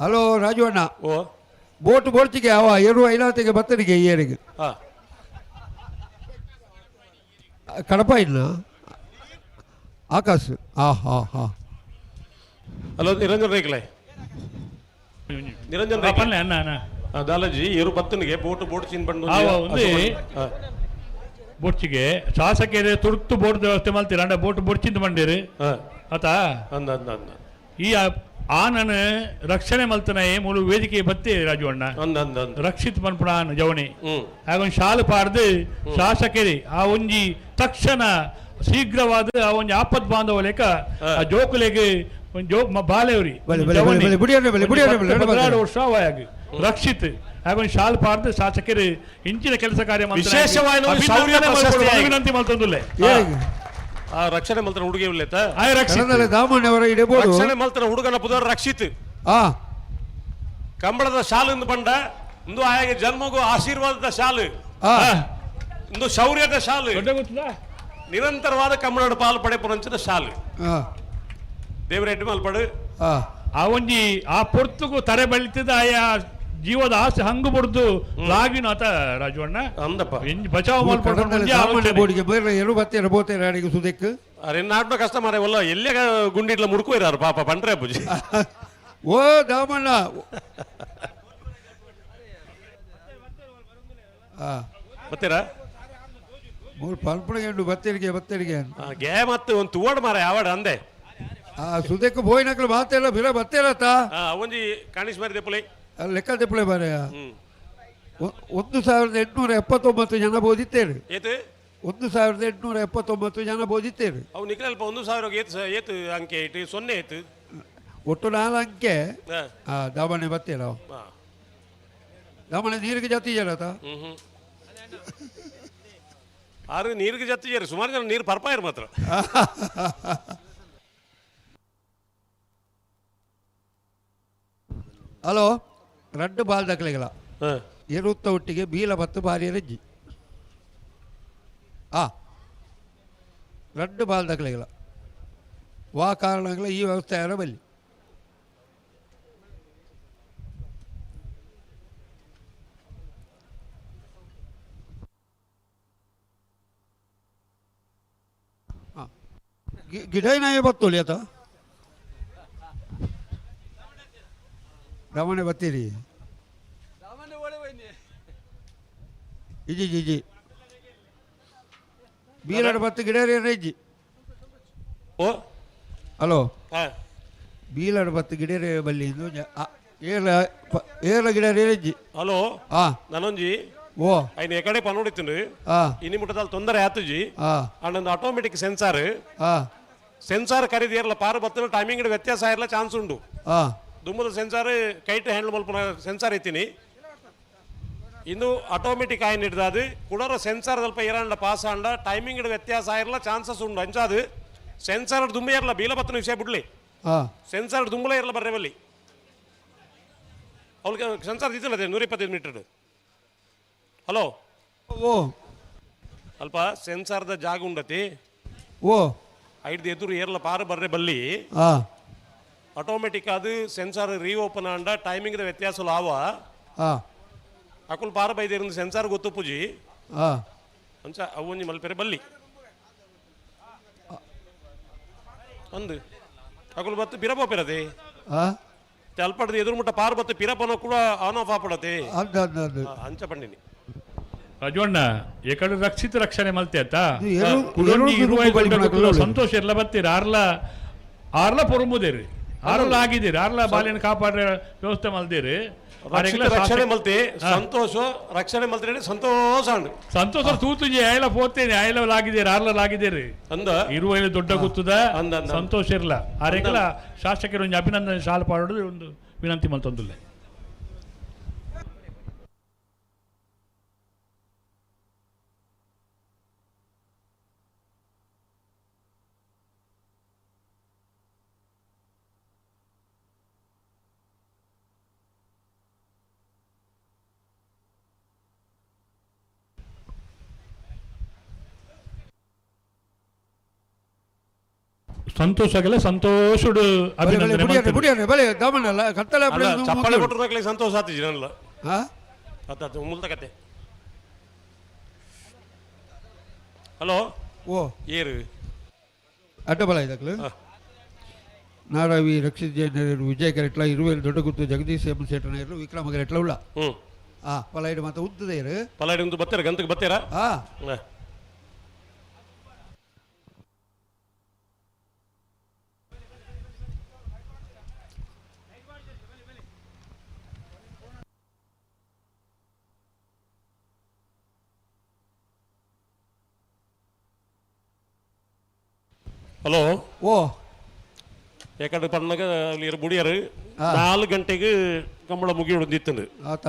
ಹಲೋ ರಾಜವಣ್ಣ ಓ ಬೋಟ್ ಬೋಡ್ತಿಗೆ ಅವ ಎರು ಐಲಾತಿಗೆ ಬತ್ತನಿಗೆ ಏರಿಗೆ ಕಡಪ ಇಲ್ಲ ಆಕಾಶ್ ಹಲೋ ನಿರಂಜನ್ ರೇಖಲೆ ನಿರಂಜನ್ ದಾಲಾಜಿ ಇವರು ಬತ್ತನಿಗೆ ಬೋಟ್ ಚೀನ್ ಬಂದು ಬೋಟ್ಚಿಗೆ ಶಾಸಕರು ತುರ್ತು ಬೋಟ್ ವ್ಯವಸ್ಥೆ ಮಾಡ್ತೀರ ಅಂಡ ಬೋಟ್ ಬೋಡ್ಚಿಂದ ಬಂದಿರಿ ಆತ ಈ ಆನನ ರಕ್ಷಣೆ ಮಲ್ತನ ಮೂಲ ವೇದಿಕೆ ಬತ್ತಿ ರಾಜವಣ್ಣ ರಕ್ಷಿತ್ ಮನ್ಪುಣ ಜವಣಿ ಹಾಗೊಂದು ಶಾಲು ಪಾಡ್ದು ಶಾಸಕರಿ ಆ ಒಂಜಿ ತಕ್ಷಣ ಶೀಘ್ರವಾದ ಆ ಒಂಜಿ ಆಪತ್ ಬಾಂಧವ ಲೆಕ್ಕ ಆ ಜೋಕುಲೆಗೆ ಒಂದು ಜೋಕ್ ಬಾಲೆವ್ರಿ ವರ್ಷ ಅವಾಯಾಗಿ ರಕ್ಷಿತ್ ಹಾಗೊಂದು ಶಾಲ್ ಪಾರ್ದು ಶಾಸಕರು ಇಂಚಿನ ಕೆಲಸ ಕಾರ್ಯ ವಿನಂತಿ ಮಲ್ತಂದುಲ್ಲೆ ರಕ್ಷಣೆ ಮಲ್ತನ ಹುಡುಗಿ ಉಲ್ಲೇತ ರಕ್ಷಣೆ ಮಲ್ತನ ಹುಡುಗನ ಪುದರ್ ರಕ್ಷಿತ್ ಕಂಬಳದ ಶಾಲಿಂದ ಬಂಡ ಒಂದು ಆಯಾಗೆ ಜನ್ಮಗೂ ಆಶೀರ್ವಾದದ ಶಾಲು ಒಂದು ಶೌರ್ಯದ ಶಾಲು ನಿರಂತರವಾದ ಕಂಬಳದ ಪಾಲು ಪಡೆ ಪುರಂಚದ ಶಾಲು ದೇವರೆಡ್ಡಿ ಮಲ್ಪಡು ಆ ಒಂಜಿ ಆ ಪೊರ್ತುಗು ತರೆ ಬೆಳಿತಿದ್ದ ಆಯಾ ಜೀವದ ಆಸೆ ಹಂಗು ಬಡ್ದು ಲಾಗಿನ ಆತ ರಾಜವಣ್ಣ ಅಂದಪ್ಪ ಬಚಾವ್ ಮಾಡ್ಬೋದು ಸುದಕ್ಕೆ ಅರೆ ನಾಟ್ನ ಕಷ್ಟ ಮಾರ ಒಲ್ಲ ಎಲ್ಲೇ ಗುಂಡಿಟ್ಲ ಮುಡ್ಕೋಯ್ರಾರು ಪಾಪ ಪಂಡ್ರೆ ಅಪ್ಪುಜಿ ಓ ದಾಮಣ್ಣ ಬರ್ತೀರಾ ಮೂರು ಪಲ್ಪಣಿಗೆ ಉಂಟು ಬತ್ತೇರಿಗೆ ಗೆ ಮತ್ತೆ ಒಂದು ತೂವಡ್ ಮಾರ ಯಾವಡ ಅಂದೆ ಸುದಕ್ಕೆ ಬೋಯ್ನಕ್ಲು ಮಾತೆಲ್ಲ ಬಿರ ಬತ್ತೇರತ್ತ ಒಂಜಿ ಕಾಣಿಸ್ ಮಾರಿದೆ ಪುಲಿ ಲೆಕ್ಕ ತೆಪ್ಪಳೆ ಬಾರೆ 1879 ಜನ ಬೋದಿತ್ತೇರು ಏತು 1879 ಜನ ಬೋದಿತ್ತೇರು ಅವು ನಿಖಿಲಲ್ಪ 1000 ಏತು ಅಂಕೆ ಇಟ್ಟು 0 ಏತು ಒಟ್ಟು 4 ಅಂಕೆ ದಾವಣೆ ಬತ್ತೇರ ದಾವಣೆ ನೀರಿಗೆ ಜಾತಿ ಜರತ ಆರು ನೀರಿಗೆ ಜತ್ತಿ ಜರಿ ಸುಮಾರು ಜನ ನೀರು ಪರ್ಪಾಯರು ಮಾತ್ರ ಹಲೋ ರಡ್ಡು ಬಾಲ್ ದಕ್ಲೆಗಳ ಎರುತ್ತ ಒಟ್ಟಿಗೆ ಬೀಲ ಬತ್ತು ಭಾರಿ ರಜ್ಜಿ ರಡ್ಡು ಬಾಲ್ ದಕ್ಲೆಗಳ ವಾ ಕಾರಣಗಳ ಈ ವ್ಯವಸ್ಥೆ ಯಾರ ಬಲ್ಲಿ ಗಿಡೈ ನಾಯಿ ಬತ್ತೋಲಿ ಆತ ರಮಣೆ ಬತ್ತೀರಿ ಇಜಿ ಜಿಜಿ ಬೀರಡ್ ಬತ್ತು ಗಿಡರಿ ರಜ್ಜಿ ಓ ಹಲೋ ಬೀಲಡ್ ಬತ್ತು ಗಿಡರಿ ಬಲ್ಲಿ ಏರ ಗಿಡರಿ ರಜ್ಜಿ ಹಲೋ ನಾನೊಂಜಿ ಓ ಐನ್ ಎಕಡೆ ಪನೋಡಿತೀನಿ ಇನಿ ಮುಟ್ಟದಲ್ಲಿ ತೊಂದರೆ ಆತುಜಿ ಅಂಡೊಂದು ಆಟೋಮೆಟಿಕ್ ಸೆನ್ಸಾರ್ ಖರೀದಿ ಇರಲ್ಲ ಪಾರು ಬತ್ತನ ಟೈಮಿಂಗ್ ವ್ಯತ್ಯಾಸ ಇರಲ್ಲ ಚಾನ್ಸ್ ಉಂಟು ದುಮ್ಮದ ಸೆನ್ಸಾರ್ ಕೈಟ್ ಹ್ಯಾಂಡಲ್ ಮಲ್ಪನ ಸೆನ್ಸಾರ್ ಐತೀನಿ ಇನ್ನು ಆಟೋಮೆಟಿಕ್ ಆಯ್ನ ಹಿಡ್ದಾದು ಕುಡೋರ ಸೆನ್ಸಾರ್ ಸ್ವಲ್ಪ ಇರಂಡ ಪಾಸ್ ಆಂಡ ಟೈಮಿಂಗ್ ವ್ಯತ್ಯಾಸ ಇರಲ್ಲ ಚಾನ್ಸಸ್ ಉಂಟು ಅಂಚಾದು ಸೆನ್ಸಾರ್ ದುಂಬ ಇರಲ್ಲ ಬೀಲ ಬತ್ತನ ವಿಷಯ ಬಿಡ್ಲಿ ಸೆನ್ಸಾರ್ ದುಂಬಲೇ ಇರಲ್ಲ ಬರ್ರೆ ಬಲ್ಲಿ ಅವ್ರಿಗೆ ಸೆನ್ಸಾರ್ ಇದ್ದಿಲ್ಲ 125 ಮೀಟರ್ ಹಲೋ ಓ ಅಲ್ಪ ಸೆನ್ಸಾರ್ದ ಜಾಗ ಉಂಡತಿ ಓ ಐದು ಎದುರು ಏರ್ಲ ಪಾರು ಬರ್ರೆ ಬಲ್ಲಿ ಆಟೋಮೆಟಿಕ್ ಅದು ಸೆನ್ಸಾರ್ ರೀಓಪನ್ ಆಂಡ ಟೈಮಿಂಗ್ ವ್ಯತ್ಯಾಸ ಆವ ಅಕುಲ್ ಪಾರು ಬೈದಿರಿಂದ ಸೆನ್ಸಾರ್ ಗೊತ್ತು ಪೂಜಿ ಅಂಚ ಅವು ಒಂಜಿ ಮಲ್ಪೆರೆ ಬಲ್ಲಿ ಅಂದು ಅಕುಲ್ ಬತ್ತು ಪಿರ ಪೋಪಿರದೆ ಅಲ್ಪಡ್ದು ಎದುರು ಮುಟ್ಟ ಪಾರು ಬತ್ತು ಪಿರಪನ ಕೂಡ ಆನ್ ಆಫ್ ಆಪಡತೆ ಅಂಚ ಪಂಡಿನಿ ರಾಜವಣ್ಣ ಏಕಡೆ ರಕ್ಷಿತ ರಕ್ಷಣೆ ಮಲ್ತೆ ಆತ ಎರಡು ಸಂತೋಷ ಎಲ್ಲ ಬರ್ತೀರಿ ಆರ್ಲ ಪೊರುಂಬುದೇರಿ ಆರ್ಲ ಆಗಿದ್ದೀರಿ ಆರ್ಲ ಬಾಲ್ಯನ ಕಾಪಾಡ್ರೆ ವ್ಯವಸ್ಥೆ ಮಲ್ದೇರಿ ರಕ್ಷಣೆ ಮಲ್ತೆ ಸಂತೋಷ ರಕ್ಷಣೆ ಮಲ್ತೆ ಸಂತೋಷ ಸಂತೋಷ ತೂತುಜಿ ಆಯ್ಲ ಪೋತೇನೆ ಆಯ್ಲ ಆಗಿದ್ದೀರಿ ಆರ್ಲ ಆಗಿದ್ದೀರಿ ಅಂದ ಇರುವ ದೊಡ್ಡ ಗೊತ್ತದ ಸಂತೋಷ ಇರಲ್ಲ ಆರೆಲ್ಲ ಶಾಸಕರು ಒಂದು ಅಭಿನಂದನೆ ಶಾಲೆ ಪಾಡೋದು ಒಂದು ವಿನಂತಿ ಮಲ್ತೊಂದಿಲ್ಲ ಸಂತೋಷಗಲ್ಲ ಸಂತೋಷಡು ಚಪ್ಪಾಳೆ ಕೊಟ್ಟರೆ ಸಂತೋಷ ಆತಿಜಿ ನಲ್ಲ ಮುಲ್ತ ಕತೆ ಹಲೋ ಓ ಏರು ಅಡ್ಡಬಲ ಇದಕ್ಲು ನಾರಾವಿ ರಕ್ಷಿತ್ ಜೈನರು ವಿಜಯ ಕೆರೆಟ್ಲ ಇರುವೆಲ್ ದೊಡ್ಡ ಗುತ್ತು ಜಗದೀಶ್ ಎಂ ಸೇಟನರು ವಿಕ್ರಮ ಕೆರೆಟ್ಲ ಉಳ್ಳ ಪಲೈಡ್ ಮತ್ತೆ ಉದ್ದದ ಇರು ಪಲೈಡ್ ಒಂದು ಬತ್ತೀರ ಗಂತಕ್ಕೆ ಬತ್ತೀರಾ ಹಲೋ ಓ ಯಾಕಂದ್ರೆ ಪಣ್ಣಗ ಅಲ್ಲಿ ಬುಡಿಯರು 4 ಗಂಟೆಗೆ ಕಂಬಳ ಮುಗಿ ಹೊಡೆದಿತ್ತು ಆತ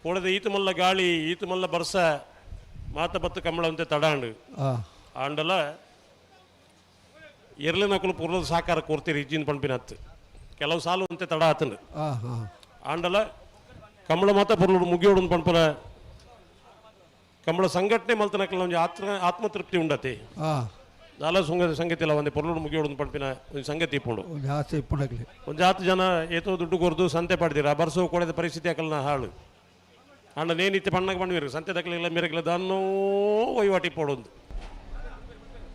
ಹೊಡೆದ ಈತ ಮಲ್ಲ ಗಾಳಿ ಈತ ಮಲ್ಲ ಬರ್ಸ ಮಾತ ಬತ್ತು ಕಂಬಳ ಅಂತೆ ತಡಾಂಡು ಆಂಡಲ ಎರ್ಲಿನಕಲು ಪೂರ್ವದ ಸಾಕಾರ ಕೋರ್ತೀರಿ ಇಜ್ಜಿನ ಪಂಪಿನತ್ತು ಕೆಲವು ಸಾಲು ಅಂತೆ ತಡ ಆತಂಡು ಆಂಡಲ ಕಂಬಳ ಮಾತ ಪೂರ್ವ ಮುಗಿ ಹೊಡೆದು ಪಂಪನ ಕಂಬಳ ಸಂಘಟನೆ ಮಲ್ತನಕಲ್ಲ ಒಂದು ಆತ್ಮತೃಪ್ತಿ ಉಂಡತಿ ನಾಲ ಸಂಗತಿ ಇಲ್ಲ ಒಂದೇ ಪೊರ್ಲೋಡು ಮುಗಿ ಹೊಡೆದು ಪಂಪಿನ ಒಂದು ಸಂಗತಿ ಇಪ್ಪುಂಡು ಒಂದು 10 ಜನ ಏತೋ ದುಡ್ಡು ಕೊರ್ದು ಸಂತೆ ಪಡ್ದಿರ ಬರ್ಸೋ ಕೊಡದ ಪರಿಸ್ಥಿತಿ ಹಾಕಲ್ಲ ಹಾಳು ಅಣ್ಣ ನೇನಿತ್ಯ ಪಣ್ಣಗೆ ಬಂದ್ವಿರು ಸಂತೆ ತಕ್ಕಲಿಲ್ಲ ಮಿರಗಿಲ್ಲ ದನ್ನೋ ವಹಿವಾಟಿ ಪೋಡೊಂದು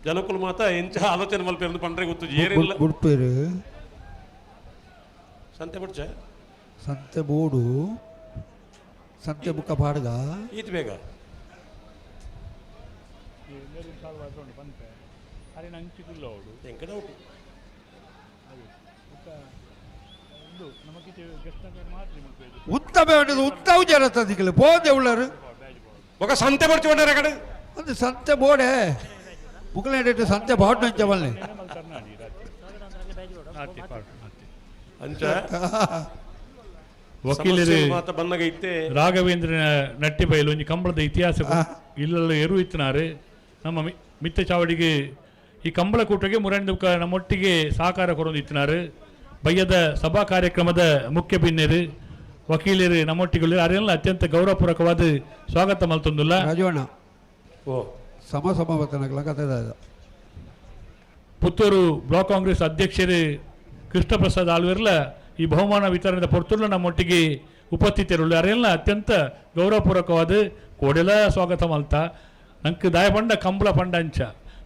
ಜನಕ್ಕೂ ಮಾತ ಎಂಚ ಆಲೋಚನೆ ಮಲ್ಪೇರು ಪಂಡ್ರೆ ಗೊತ್ತು ಏರಿಲ್ಲ ಸಂತೆ ಬಿಡ್ಚ ಸಂತೆ ಬೋಡು ಸಂತೆ ಬುಕ್ಕ ಪಾಡ್ಗ ಈತ್ ಬೇಗ ಎಂಕ ಡೌಟ್ ಉತ್ತಮ ಉತ್ತಮ ಜನ ತಂದಿಕ್ಕಲು போதே உள்ளாரு ఒక సంతే పడుచుకుంటారు అక్కడ ಅದು ಸಂತೆ ಬೋಡೆ ಮುಕ್ಕಲೇಟ ಸಂತೆ ಬಾಟ್ ನಂಚವಲ್ಲೆ ಅಂಚ ವಕೀಲರು ಮಾತ ಬನ್ನಗ ಇತ್ತೆ ರಾಘವೇಂದ್ರನ ನಟ್ಟಿ ಬಯಲು ಒಂಜಿ ಕಂಬಳದ ಇತಿಹಾಸ ಇಲ್ಲೆಲ್ಲ ಎರು ಇತ್ತಿನಾರು ನಮ್ಮ ಮಿತ್ತ ಚಾವಡಿಗೆ ಈ ಕಂಬಳ ಕೂಟಗೆ ಮುರಂಡು ನಮ್ಮೊಟ್ಟಿಗೆ ಸಹಕಾರ ಕೊಡೊಂದು ಇತ್ತಿನಾರು ಬಯ್ಯದ ಸಭಾ ಕಾರ್ಯಕ್ರಮದ ಮುಖ್ಯ ಭಿನ್ನರು ವಕೀಲರು ನಮ್ಮೊಟ್ಟಿಗೆ ಅವರೆಲ್ಲ ಅತ್ಯಂತ ಗೌರವಪೂರ್ವಕವಾದ ಸ್ವಾಗತ ಮಲ್ತೊಂದುಲ್ಲ ರಾಜವಣ್ಣ ಓ ಸಮಸಮವತನಗಳ ಕಥೆ ಪುತ್ತೂರು ಬ್ಲಾಕ್ ಕಾಂಗ್ರೆಸ್ ಅಧ್ಯಕ್ಷರು ಕೃಷ್ಣ ಪ್ರಸಾದ್ ಆಳ್ವೆರ್ಲ ಈ ಬಹುಮಾನ ವಿತರಣೆ ಪೊರ್ತುಲ್ಲ ನಮ್ಮೊಟ್ಟಿಗೆ ಉಪಸ್ಥಿತರುಳ್ಳ ಅವರೆಲ್ಲ ಅತ್ಯಂತ ಗೌರವಪೂರ್ವಕವಾದ ಕೋಡೆಲ್ಲ ಸ್ವಾಗತ ಮಲ್ತ ನಂಗೆ ದಾಯ ಪಂಡ ಕಂಬಳ ಪಂಡ ಅಂಚ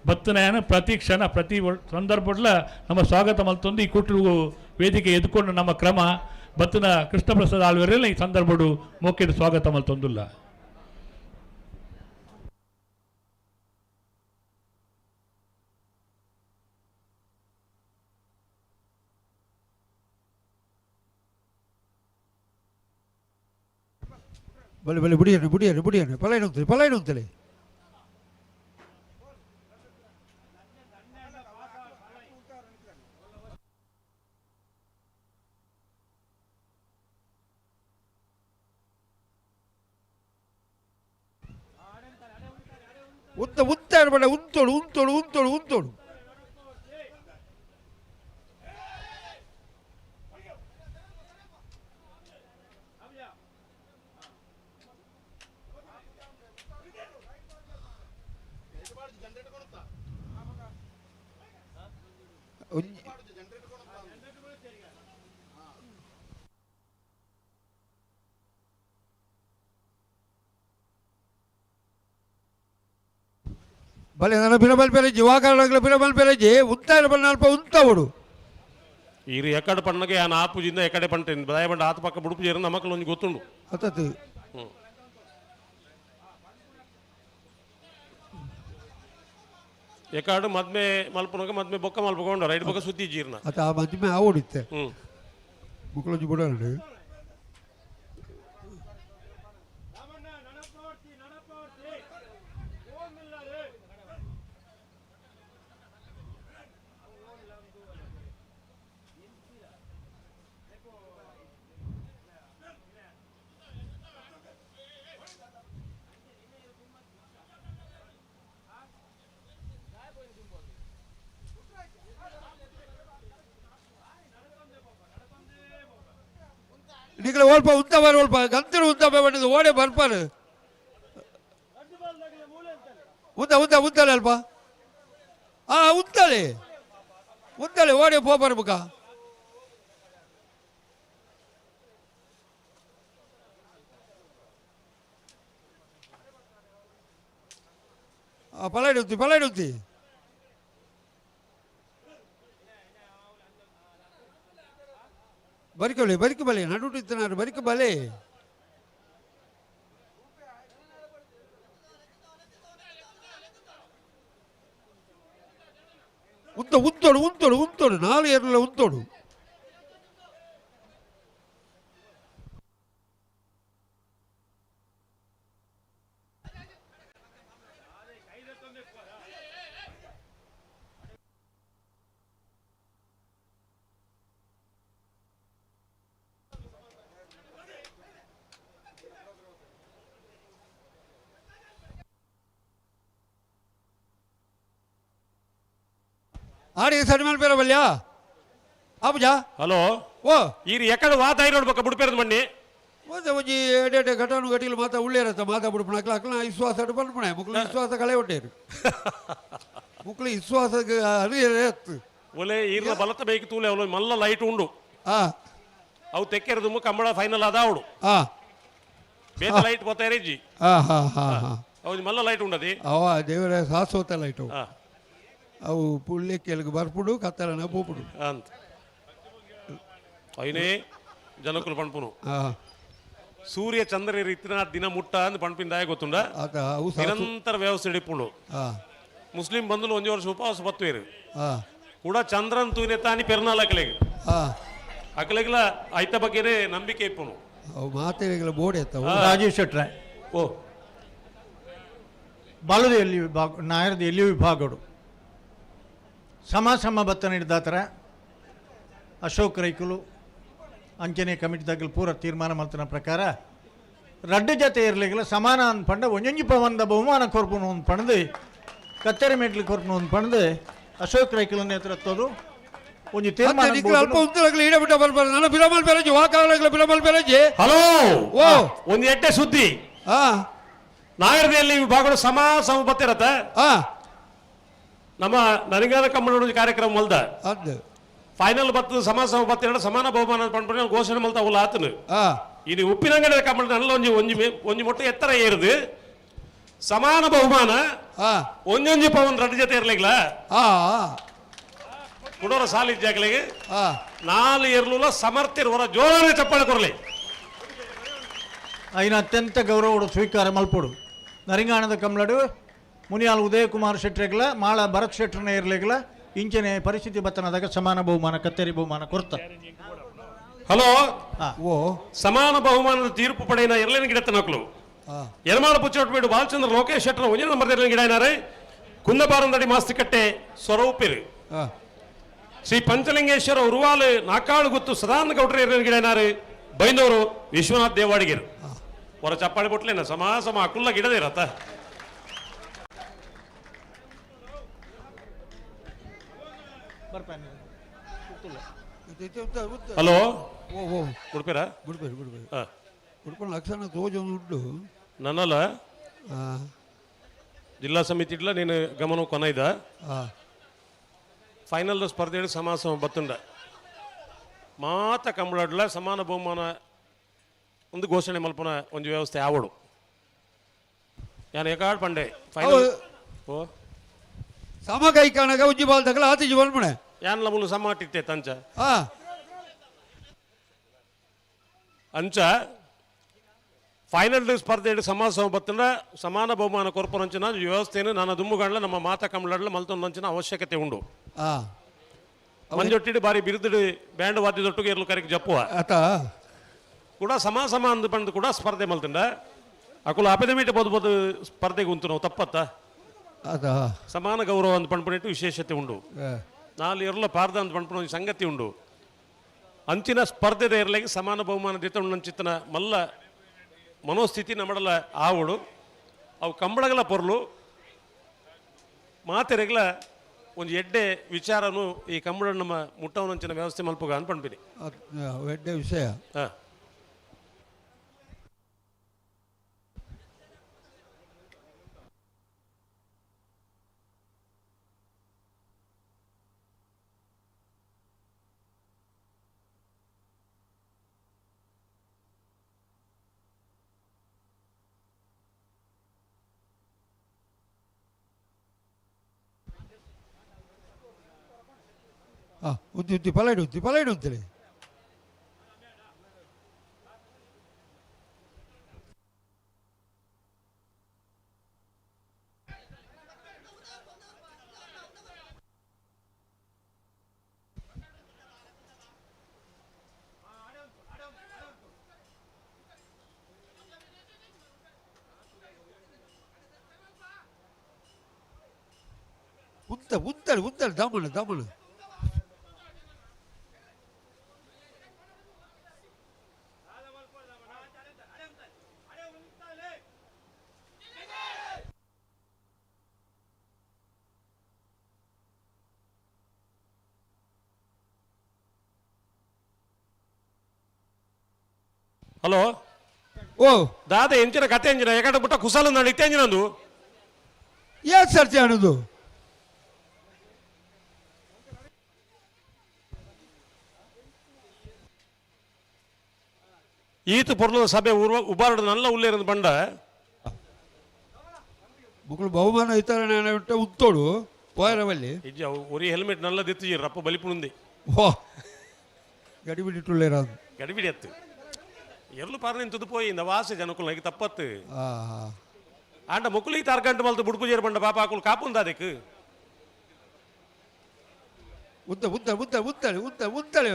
ಬತ್ತನೆಯನ್ನು ಪ್ರತಿ ಕ್ಷಣ ಪ್ರತಿ ಸಂದರ್ಭಡ್ಲ ನಮ್ಮ ಸ್ವಾಗತ ಮಲ್ತೊಂದು ಈ ಕೂಟರು ವೇದಿಕೆ ಎದ್ಕೊಂಡು ನಮ್ಮ ಕ್ರಮ ಬತ್ತನ ಕೃಷ್ಣ ಪ್ರಸಾದ್ ಆಳ್ವೆರೆಲ್ಲ ಈ ಸಂದರ್ಭಡು ಮೋಕೆದು ಸ್ವಾಗತ ಮಲ್ತೊಂದುಲ್ಲ ಬಲೆ ಬಲೆ ಬುಡಿಯನೆ ಬುಡಿಯನೆ ಬುಡಿಯನೆ ಪಲಾಯನ ಹೋಗ್ತಲೆ ಉತ್ತ ಇರಬೇಡ ಉಂತೋಡು ಉಂತೋಡು ಉಂತೋಡು ಉಂತೋಡು భలే నన్ను పిలబలిపేరేజీ వాకాడగల పిలబలిపేరేజీ ఉత్తాయిల పడిన నలప ఉంతావుడు ఈరు ఎక్కడ పండగ ఆయన ఆపు జింద ఎక్కడే పంట దయబండి ఆత పక్క బుడుపు చేరిన నమ్మకం నుంచి ಗೊತ್ತುಂಡು అతతు ಎಕಾಡು ಮದ್ಮೆ ಮಲ್ಪನಗ ಮದ್ಮೆ ಬೊಕ್ಕ ಮಲ್ಪಕೊಂಡ ರೈಟ್ ಬೊಕ್ಕ ಸುತ್ತಿ ಜೀರ್ನ ಅತ ಆ ಮದ್ಮೆ ಆವಡಿತ್ತೆ ಮುಕ್ಕಳಂಜಿ ಬಿಡೋಣ నీకు ఓల్ప ఉంతావారు ఓల్ప గంతులు ఉంతా పడింది ఓడే బర్పారు ఉంతాలి అల్ప ఉంతాలి ఓడే పోపారు బుక్క పలాడి బరికి బలే నడుటు ఇస్తున్నారు బరికి బలే ఉంతోడు 4 ఏర్ల ఉంతోడు ಆಡಿ ಸರಿಮಲ್ ಪೇರ ಬಲ್ಯಾ ಆಪುಜಾ ಹಲೋ ಓ ಈರು ಎಕಡೆ ವಾತ ಐರೋಡ್ ಬೊಕ್ಕ ಬುಡುಪೇರದ ಮಣ್ಣಿ ಮತ್ತೆ ಒಂಜಿ ಎಡೆ ಘಟನು ಗಟಿಲು ಮಾತಾ ಉಳ್ಳೇರತ್ತ ಮಾತಾ ಬುಡುಪುಣ ಅಕ್ಲ ವಿಶ್ವಾಸ ಪನ್ಪುಣೆ ಮುಕ್ಳು ವಿಶ್ವಾಸ ಕಳೆ ಹೊಟ್ಟೇರು ಮುಕ್ಳು ವಿಶ್ವಾಸ ಅರಿಯತ್ತು ಒಲೆ ಈರ್ನ ಬಲತ ಬೇಕಿ ತೂಲೆ ಅವಳು ಮಲ್ಲ ಲೈಟ್ ಉಂಡು ಅವು ತೆಕ್ಕೆರದು ಕಂಬಳ ಫೈನಲ್ ಅದಾವಡು ಬೇತ ಲೈಟ್ ಬರ್ತಾರೆ ಜಿ ಅವು ಮಲ್ಲ ಲೈಟ್ ಉಂಡದಿ ಅವ ದೇವರ ಶಾಶ್ವತ ಲೈಟ್ ಅವು ಪುಳ್ಳಿ ಕೆಳಗೆ ಬರ್ಪುಡು ಕತ್ತಲನ ಪೋಪುಡು ಅಂತ అయినే జనకులు పంపును ಸೂರ್ಯ ಚಂದ್ರ ರೀತಿನ ದಿನ ಮುಟ್ಟ ಅಂತ ಪಂಪಿಂದಾಯ ಗೊತ್ತುಂಡ ನಿರಂತರ ವ್ಯವಸ್ಥೆ ಹಿಡಿಪುಂಡು ಮುಸ್ಲಿಂ ಬಂದು ಒಂದೇ ವರ್ಷ ಉಪವಾಸ ಬತ್ತುವೇರು ಕೂಡ ಚಂದ್ರನ್ ತೂನೆ ತಾನಿ ಪೆರ್ನಾಲ್ ಅಕಲೆಗೆ ಅಕಲೆಗಳ ಐತ ಬಗ್ಗೆನೇ ನಂಬಿಕೆ ಇಪ್ಪುನು ಮಾತೆಗಳ ಬೋರ್ಡ್ ರಾಜೀವ್ ಶೆಟ್ರೆ ಓ ಬಲದ ಎಲ್ಲಿ ವಿಭಾಗ ನಾಯರದ ಎಲ್ಲಿ ವಿಭಾಗಗಳು ಸಮ ಬತ್ತ ನೀಡಿದಾತರ ಅಶೋಕ್ ರೈಕುಲು ಅಂಚನೆ ಕಮಿಟಿದಾಗಲು ಪೂರ ತೀರ್ಮಾನ ಮಾಡ್ತಿನ ಪ್ರಕಾರ ರಡ್ಡು ಜೊತೆ ಇರಲಿಲ್ಲ ಸಮಾನ ಅಂದ್ಪಂಡ ಒಂಜೊಂಜಿ ಪವಂದ ಬಹುಮಾನ ಕೊರ್ಪುನು ಒಂದು ಪಣದು ಕತ್ತೇರಿ ಮೆಟ್ಲು ಕೊರ್ಪುನು ಒಂದು ಪಣದು ಅಶೋಕ್ ರೈಕುಲು ನೇತೃತ್ವದು ಒಂದು ತೀರ್ಮಾನ ಹಲೋ ಒಂದು ಎಟ್ಟೆ ಸುದ್ದಿ ನಾಗರದಲ್ಲಿ ವಿಭಾಗಗಳು ಸಮ ಬತ್ತಿರತ್ತ ನಮ್ಮ ನನಗಾದ ಕಮ್ಮಡ ಕಾರ್ಯಕ್ರಮ ಮಲ್ದ ಫೈನಲ್ ಬತ್ತದ ಸಮ ಬತ್ತಿರ ಸಮಾನ ಬಹುಮಾನ ಪಂಡ ಘೋಷಣೆ ಮಲ್ತ ಅವಲ್ಲ ಆತನು ಇದು ಉಪ್ಪಿನಂಗಡಿ ಕಮ್ಮಡ ನಲ್ಲ ಒಂಜಿ ಮೊಟ್ಟ ಎತ್ತರ ಏರುದು ಸಮಾನ ಬಹುಮಾನ ಒಂಜೊಂಜಿ ಪವನ್ ರಡ್ಡು ಜೊತೆ ಇರ್ಲಿಲ್ಲ ಕುಡೋರ ಸಾಲಿದ ಜಾಗಲಿಗೆ 4 ಇರ್ಲಿಲ್ಲ ಸಮರ್ಥ್ಯರು ಹೊರ ಜೋರಾನೆ ಚಪ್ಪಾಳೆ ಕೊರಲಿ అయిన అత్యంత గౌరవుడు స్వీకారం మల్పుడు నరింగాణದ కమలడు మునియాల ఉదయ్ కుమార్ ಶೆಟ್ರಿಗಲ ಮಾಳ ಭರತ್ ಶೆಟ್ರನ ಇರ್ಲಿಗಲ ಇಂಚನೆ ಪರಿಸ್ಥಿತಿ ಬತ್ತನದಾಗ ಸಮಾನ ಬಹುಮಾನ ಕತ್ತೇರಿ ಬಹುಮಾನ ಕೊರ್ತ ಹಲೋ ಸಮಾನ ಬಹುಮಾನದ ತೀರ್ಪು ಪಡೆಯಿನ ಎರಲೇನ ಗಿಡ ತನಕಲು ಯರಮಾಳ ಪುಚ್ಚೋಟ್ಬೇಡು ಬಾಲಚಂದ್ರ ಲೋಕೇಶ್ ಶೆಟ್ರ ಒಂಜೆ ನಂಬರ್ ಎರಲೇನ ಗಿಡ ಏನಾರೆ ಕುಂದಬಾರಂದಡಿ ಮಾಸ್ತಿಕಟ್ಟೆ ಸ್ವರೂಪಿರು ಶ್ರೀ ಪಂಚಲಿಂಗೇಶ್ವರ ಉರುವಾಲು ನಾಕಾಳು ಗುತ್ತು ಸದಾನಂದ ಗೌಡ್ರ ಎರಲೇನ ಗಿಡ ಏನಾರು ಬೈಂದವರು ವಿಶ್ವನಾಥ್ ದೇವಾಡಿಗೆರು ಹೊರ ಚಪ್ಪಾಳಿ ಬಿಟ್ಲೇನ ಸಮ ಅಕುಲ್ಲ ಗಿಡದೇ ಇರತ್ತ ಹಲೋ ಉಡುಪಿರ ಲಕ್ಷಣ ತೋಜೊಂದು ಉಂಟು ನನ್ನಲ್ಲ ಜಿಲ್ಲಾ ಸಮಿತಿ ಇಡ್ಲ ನೀನು ಗಮನ ಕೊನೈದ ಫೈನಲ್ ಸ್ಪರ್ಧೆ ಸಮ ಬತ್ತುಂಡ ಮಾತ ಕಂಬಳಡ್ಲ ಸಮಾನ ಬಹುಮಾನ ಒಂದು ಘೋಷಣೆ ಮಲ್ಪನ ಒಂದು ವ್ಯವಸ್ಥೆ ಆವಡು ಯಾನು ಏಕಾಡ್ ಪಂಡೆ ಫೈನಲ್ ಓ ಸಮ ಕೈ ಕಾಣಗ ಉಜ್ಜಿ ಬಾಲ್ ತಗಲ ಆತಿ ಜೀವನ್ ಮನೆ ಯಾನ್ ಲಮುಲು ಸಮ ಟಿಟ್ಟೆ ತಂಚ ಅಂಚ ಫೈನಲ್ ಸ್ಪರ್ಧೆ ಸಮ ಬತ್ತಂಡ ಸಮಾನ ಬಹುಮಾನ ಕೊರ್ಪುರಂಚಿನ ವ್ಯವಸ್ಥೆಯನ್ನು ನಾನು ದುಮ್ಮುಗಾಡ್ಲ ನಮ್ಮ ಮಾತ ಕಂಬಳಡ್ಲ ಮಲ್ತೊಂದಂಚಿನ ಅವಶ್ಯಕತೆ ಉಂಡು ಮಂಜೊಟ್ಟಿಡು ಬಾರಿ ಬಿರುದುಡು ಬ್ಯಾಂಡ್ ವಾದ್ಯದೊಟ್ಟಿಗೆ ಇರಲು ಕರೆಕ್ಟ್ ಜಪ್ಪುವ ಕೂಡ ಸಮ ಅಂದು ಬಂದು ಕೂಡ ಸ್ಪರ್ಧೆ ಮಲ್ತಂಡ ಅಕುಲು ಅಪೆದಮೀಟ ಬೋದು ಸ್ಪರ್ಧೆಗೆ ಉಂಟು ನಾವು ತಪ್ಪತ್ತ ಸಮಾನ ಗೌರವ ಅಂತ ಪಂಡ್ಪಣಿಟ್ಟು ವಿಶೇಷತೆ ಉಂಡು 4 ಇರಲ ಪಾರ್ದ ಅಂತ ಪಂಡ್ಪಣ ಸಂಗತಿ ಉಂಡು ಅಂಚಿನ ಸ್ಪರ್ಧೆದ ಇರಲಿಕ್ಕೆ ಸಮಾನ ಬಹುಮಾನ ದಿತ್ತಂಚಿತ್ತನ ಮಲ್ಲ ಮನೋಸ್ಥಿತಿ ನಮ್ಮಡಲ ಆವಡು ಅವು ಕಂಬಳಗಲ ಪೊರ್ಲು ಮಾತೆರೆಗಲ ಒಂದು ಎಡ್ಡೆ ವಿಚಾರನು ಈ ಕಂಬಳ ನಮ್ಮ ಮುಟ್ಟವನಂಚಿನ ವ್ಯವಸ್ಥೆ ಮಲ್ಪುಗ ಅಂತ ಪಂಪಿನಿ ಎಡ್ಡೆ ವಿಷಯ ಉದ್ದಿ ಪಲಾಯ್ಡು ಅಂತೇಳಿ ಉತ್ತಲ್ ದಮನ ಹಲೋ ಓ ದಾದ ಎಂಚಿನ ಕತೆ ಎಂಜಿನ ಯಾಕಂದ್ರೆ ಬಿಟ್ಟ ಕುಸಲ ನಾನು ಇತ್ತೆ ಎಂಜಿನಂದು ಯಾಕೆ ಸರ್ಚೆ ಅನ್ನೋದು ಈತ ಪೊರ್ಲದ ಸಭೆ ಉಬಾರಡ ನಲ್ಲ ಉಲ್ಲೇರದ ಬಂಡ ಮಕ್ಕಳು ಬಹುಮಾನ ವಿತರಣೆ ಉತ್ತೋಡು ಪೋಯರವಲ್ಲಿ ಇಜ್ಜ ಒರಿ ಹೆಲ್ಮೆಟ್ ನಲ್ಲ ದಿತ್ತು ರಪ್ಪ ಬಲಿಪುಣುಂದಿ ಓ ಗಡಿಬಿಡಿಟ್ಟುಳ್ಳೇರ ಗಡಿಬಿಡಿ ಎತ್ತು ಎರ್ಲು ಪಾರ ನಿಂತದ್ದು ಪೋಯಿ ಇಂದ ವಾಸೆ ಜನಕ್ಕೂ ಈಗ ತಪ್ಪತ್ತು ಆಂಡ ಮುಕ್ಕುಲಿಗೆ ತಾರ್ಕಂಟು ಮಲ್ತು ಬುಡ್ಪು ಜೇರು ಬಂಡ ಪಾಪ ಹಾಕಲು ಕಾಪುಂದ ಅದಕ್ಕೆ ಉದ್ದ ಉದ್ದ ಉದ್ದ ಉತ್ತಳೆ ಉದ್ದ ಉತ್ತಳೆ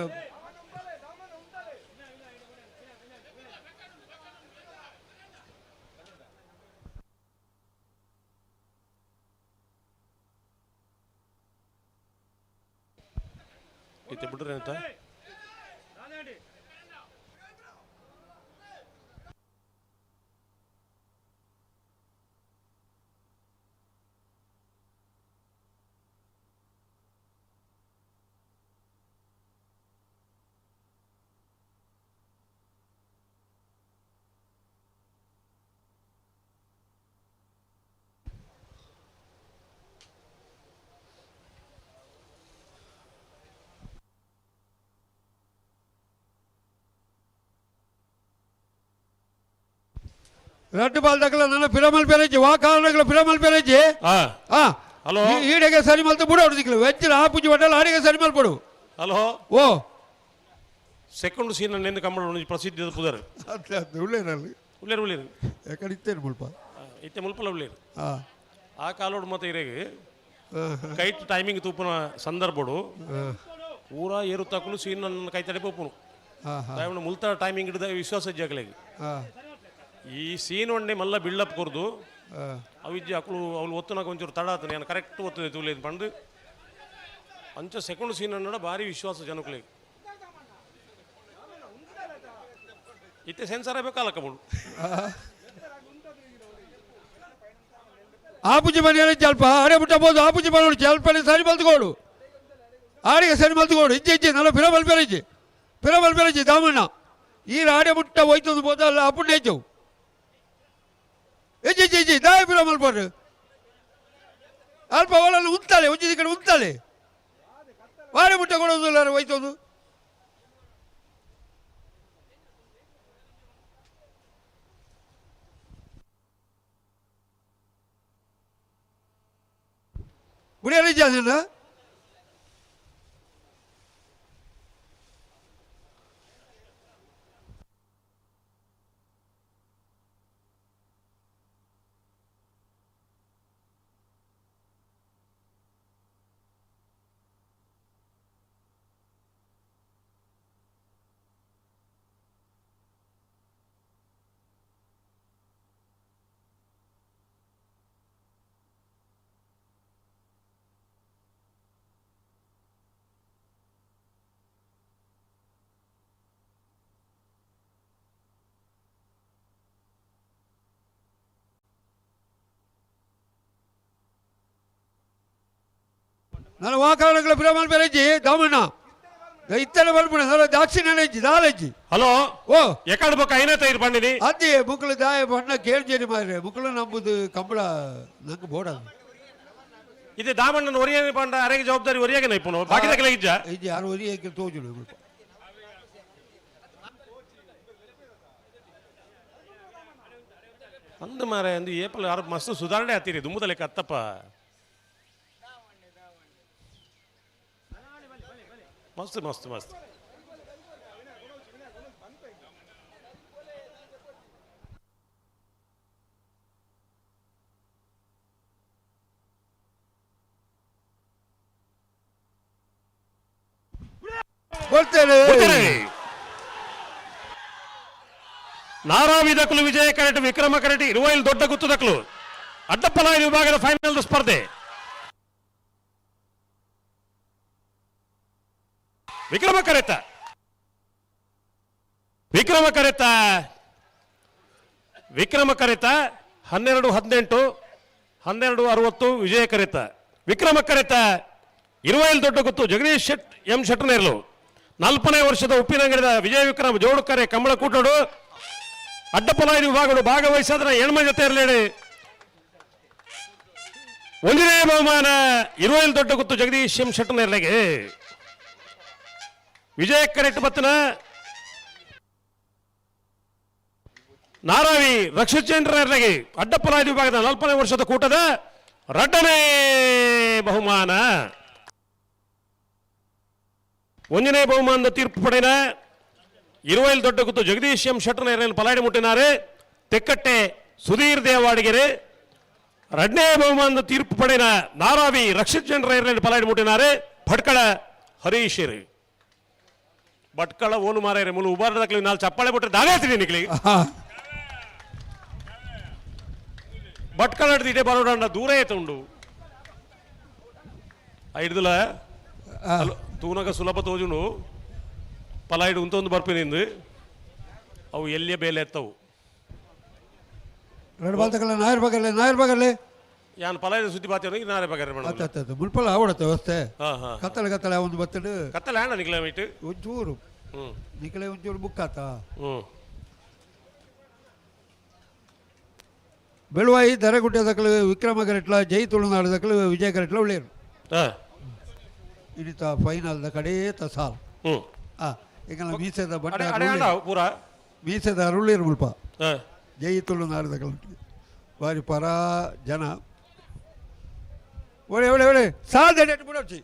ಇತ್ತೆ ಬಿಡ್ರಿ ಅಂತ రెడ్ బాల్ దగ్గర ನನ್ನ ಪಿರಮಲ್ ಬೇರೆಜಿ ವಾ ಕಾರಣಗಳ ಪಿರಮಲ್ ಬೇರೆಜಿ ಹಲೋ ಈಡೆಗೆ ಸರಿ ಮಲ್ತು ಬಿಡು ಹೊಡೆದಿಕ್ಲು ವೆಜ್ಜಿನ ಆಪುಜಿ ಒಟ್ಟಲ್ಲ ಆಡಿಗೆ ಸರಿ ಮಲ್ಪಡು ಹಲೋ ಓ ಸೆಕೆಂಡ್ ಸೀನ್ ನೆಂದು ಕಂಬಳ ಪ್ರಸಿದ್ಧ ಪುದರ್ ಉಳ್ಳೇರಲ್ಲಿ ಉಳ್ಳೇರು ಉಳ್ಳೇರು ಯಾಕಡೆ ಇತ್ತೇನು ಮುಲ್ಪ ಇತ್ತೆ ಮುಲ್ಪಲ ಉಳ್ಳೇರು ಆ ಕಾಲೋಡು ಮತ್ತೆ ಇರೇಗೆ ಕೈಟ್ ಟೈಮಿಂಗ್ ತೂಪುನ ಸಂದರ್ಭಡು ಊರ ಏರು ತಕ್ಕಲು ಸೀನ್ ನನ್ನ ಕೈ ತಡೆ ಪೋಪುನು ಮುಲ್ತ ಟೈಮಿಂಗ್ ಹಿಡಿದ ವಿಶ್ವಾಸ ಜಾಗಲೆಗೆ ಈ ಸೀನ್ ಒಂಡೆ ಮಲ್ಲ ಬಿಲ್ಡಪ್ ಕೊರ್ದು ಅವಿಜ್ಜಿ ಅಕ್ಕಳು ಅವ್ಳು ಒತ್ತುನಾಗ ಒಂಚೂರು ತಡ ಆತ ನಾನು ಕರೆಕ್ಟ್ ಒತ್ತದೆ ತುಲೇದು ಬಂದು ಅಂಚ ಸೆಕೆಂಡ್ ಸೀನ್ ಅನ್ನೋಡ ಭಾರಿ ವಿಶ್ವಾಸ ಜನಕ್ಕಳಿಗೆ ಇತ್ತೆ ಸೆನ್ಸರ್ ಆಗಬೇಕಲ್ಲ ಕಬಳು ಆಪುಜಿ ಮನೆ ಸ್ವಲ್ಪ ಆಡೆ ಬಿಟ್ಟಬಹುದು ಆಪುಜಿ ಮನೆ ಸ್ವಲ್ಪ ಸರಿ ಮಲ್ತುಕೋಡು ಆಡಿಗೆ ಸರಿ ಮಲ್ತುಕೋಡು ಇಜ್ಜೆ ಇಜ್ಜೆ ನಲ್ಲ ಪಿರಮಲ್ ಬೇರೆಜಿ ದಾಮಣ್ಣ ಈ ಆಡೆ ಮುಟ್ಟ ಹೋಯ್ತಂದು ಬೋದಲ್ಲ ಅಪ್ಪು ನೇಚವು ಎಜ್ಜಿ ದಾಯ ಪಿರಮಲ್ ಬರ್ರು ಅಲ್ಪ ಒಳಲ್ಲಿ ಉಂತಾಳೆ ಒಂಜಿ ಕಡೆ ಉಂತಾಳೆ ಆಡೆ ಮುಟ್ಟ ಕೊಡೋದಿಲ್ಲ ಹೋಯ್ತಂದು ಗುಡಿಯಲ್ಲಿದ್ದ ನೀನು ನಾನು ವಾಕಾರಣಗಳ ಪಿರಮಲ್ ಬೇರೆಜಿ ದಾಮಣ್ಣ ಇತ್ತಲೆ ಬರ್ಬಿಡ ನಾನು ದಾಕ್ಷಿಣ್ಯ ದಾಲಜ್ಜಿ ಹಲೋ ಓ ಎಕಡೆ ಬೊಕ್ಕ ಐನೇ ತೈರು ಬಂದಿನಿ ಅದೇ ಮುಕ್ಕಳು ದಾಯ ಬಣ್ಣ ಕೇಳ್ಜೇರಿ ಮಾರ್ರೆ ಮುಕ್ಕಳು ನಂಬುದು ಕಂಬಳ ನಂಗೆ ಬೋಡದು ಇದು ದಾಮಣ್ಣನ ಒರಿಯನೆ ಬಂಡ ಅರೆಗೆ ಜವಾಬ್ದಾರಿ ಒರಿಯಾಗೆ ನೈಪುನು ಬಾಕಿದಕ್ಕೆಲ್ಲ ಇಜ್ಜ ಇದು ಯಾರು ಒರಿಯಕ್ಕೆ ತೋಜುಡು ಅಂದ ಮಾರೆ ಅಂದು ಏಪಲ್ ಯಾರು ಮಸ್ತ್ ಸುಧಾರಣೆ ಆತೀರಿ ದುಮ್ಮದ ಲೆಕ್ಕ ಅತ್ತಪ್ಪ ಮಸ್ತ್ ಮಸ್ತ್ ಮಸ್ತ್ ಕೊಡ್ತೇನೆ ನಾರಾವಿ ದಕ್ಕಲು ವಿಜಯ ಕರೆಟ್ ವಿಕ್ರಮ ಕರೆಟ್ ಇರುವೈಲ್ ದೊಡ್ಡ ಗುತ್ತು ದಕ್ಕಲು ಅಡ್ಡಪ್ಪಲಾಯಿ ವಿಭಾಗದ ಫೈನಲ್ ಸ್ಪರ್ಧೆ ವಿಕ್ರಮ ಕರೆತ 12-18 12-60 ವಿಜಯ ಕರೆತ ವಿಕ್ರಮ ಕರೆತ ಇರುವೈಲ್ ದೊಡ್ಡ ಗುತ್ತು ಜಗದೀಶ್ ಎಂ ಶೆಟ್ಟನೇರ್ಲು 40ನೇ ವರ್ಷದ ಉಪ್ಪಿನಂಗಡದ ವಿಜಯ ವಿಕ್ರಮ ಜೋಡುಕರೆ ಕಂಬಳ ಕೂಟೋಡು ಅಡ್ಡಪ್ಪಲಾಯಿ ವಿಭಾಗಗಳು ಭಾಗವಹಿಸಿದ್ರ ಹೆಣ್ಮ ಜೊತೆ ಇರಲೇಡಿ ಒಂದನೇ ಬಹುಮಾನ ಇರುವೈಲ್ ದೊಡ್ಡ ಗುತ್ತು ಜಗದೀಶ್ ಎಂ ಶೆಟ್ಟನೇರ್ಲೆಗೆ ವಿಜಯ ಕರೆಟ್ ಬತ್ತನ ನಾರಾವಿ ರಕ್ಷಚಂದ್ರನೆರ್ಲೆಗೆ ಅಡ್ಡಪ್ಪಲಾಯಿ ವಿಭಾಗದ 40ನೇ ವರ್ಷದ ಕೂಟದ 2ನೇ ಬಹುಮಾನ ಒಂದನೇ ಬಹುಮಾನದ ತೀರ್ಪು ಪಡೆದ ఇరువైలు దొడ్డకుతూ జగదీష్ ఎం షట్టర్ ఎర్రని పలాడి ముట్టినారు. తెక్కట్టే సుధీర్ దేవాడిగిరి రెండే ಬಹುಮಾನದ ತೀರ್ಪು ಪಡೆದ ನಾರಾವಿ ರಕ್ಷಿತ್ ಜನರ ಎರ್ರని ಪಲಾಡಿ ಮುಟ್ಟಿನಾರು. ಭಟ್ಕಳ ಹರೀಶ್ ಭಟ್ಕಳ ಓನು ಮಾರೇರೆ ಮುಲು ಉಬಾರದಕ್ಲಿ ನಾಲ್ ಚಪ್ಪಾಳೆ ಬಿಟ್ಟರೆ ದಾಗಾತೀನಿ ನಿಕ್ಲಿ ಭಟ್ಕಳ ಹಿಡಿದಿಟ್ಟೆ ಬರೋಡ ದೂರ ಐತುಂಡು ಐಡ್ದುಲ ತೂನಗ ಸುಲಭ ತೋಜುಂಡು ಪಲಾಯಿಡು ಉಂತೊಂದು ಬರ್ಪಿನಿಂದು ಅವು ಎಲ್ಲಿಯ ಬೇಲೆ ಎತ್ತವು ನಾಯರ್ ಬಗಲ್ಲೇ ಯಾನ್ ಪಲಾಯದ ಸುದ್ದಿ ಬಾತೇನು ನಾರೇ ಬಗರೆ ಮೇಡಮ್ ಮುಲ್ಪಲ್ಲ ಆವಡತ್ತೆ ವ್ಯವಸ್ಥೆ ಕತ್ತಲೆ ಒಂದು ಬತ್ತಡು ಕತ್ತಲೆ ಹಣ ನಿಕ್ಲೆ ಮೀಟ್ ಒಂಚೂರು ನಿಕ್ಲೆ ಒಂಚೂರು ಬುಕ್ಕಾತ ಬೆಳುವಾಯಿ ದರಗುಡ್ಡೆ ದಕ್ಕಲು ವಿಕ್ರಮ ಕರೆಟ್ಲ ಜೈ ತುಳುನಾಡು ದಕ್ಕಲು ವಿಜಯ ಕರೆಟ್ಲ ಉಳ್ಳೇರು ಇಡಿತ ಫೈನಲ್ ಕಡೇತ ಸಾಲ್ ಈಗ ಮೀಸದ ಬಂಡ ಪೂರ ಮೀಸದ ಅರುಳೇರು ಮುಲ್ಪ ಜೈ ತುಳುನಾಡು ದಕ್ಕಲು ಬಾರಿ ಪರ ಜನ ಒಳ್ಳೆ ಒಳ್ಳೆ ಒಳ್ಳೆ ಸಾಧ್ಯ ಬಿಡೋಚಿ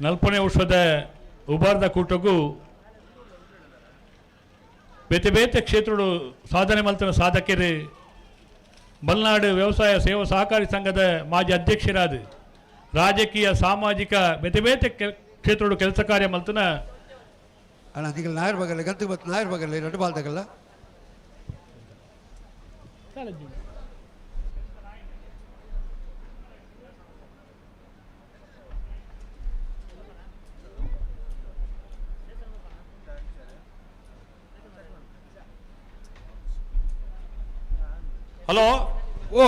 ನಲ್ಪನೇ ವರ್ಷದ ಉಬಾರ್ದ ಕೂಟಗೂ ಬೇತೆ ಬೇತೆ ಕ್ಷೇತ್ರಗಳು ಸಾಧನೆ ಮಲ್ತಿನ ಸಾಧಕರು ಮಲೆನಾಡು ವ್ಯವಸಾಯ ಸೇವಾ ಸಹಕಾರಿ ಸಂಘದ ಮಾಜಿ ಅಧ್ಯಕ್ಷರಾದ ರಾಜಕೀಯ ಸಾಮಾಜಿಕ ಬೇತೆ ಬೇತೆ ಕ್ಷೇತ್ರಗಳು ಕೆಲಸ ಕಾರ್ಯ ಮಲ್ತಿನ ಅಣ್ಣ ನಿಗಲ್ ನಾಯರ್ ಬಗಲ್ಲ ಗಂತು ಬತ್ತು ನಾಯರ್ ಬಗಲ್ಲ ಎರಡು ಬಾಲ್ದಾಗಲ್ಲ ಹಲೋ ಓ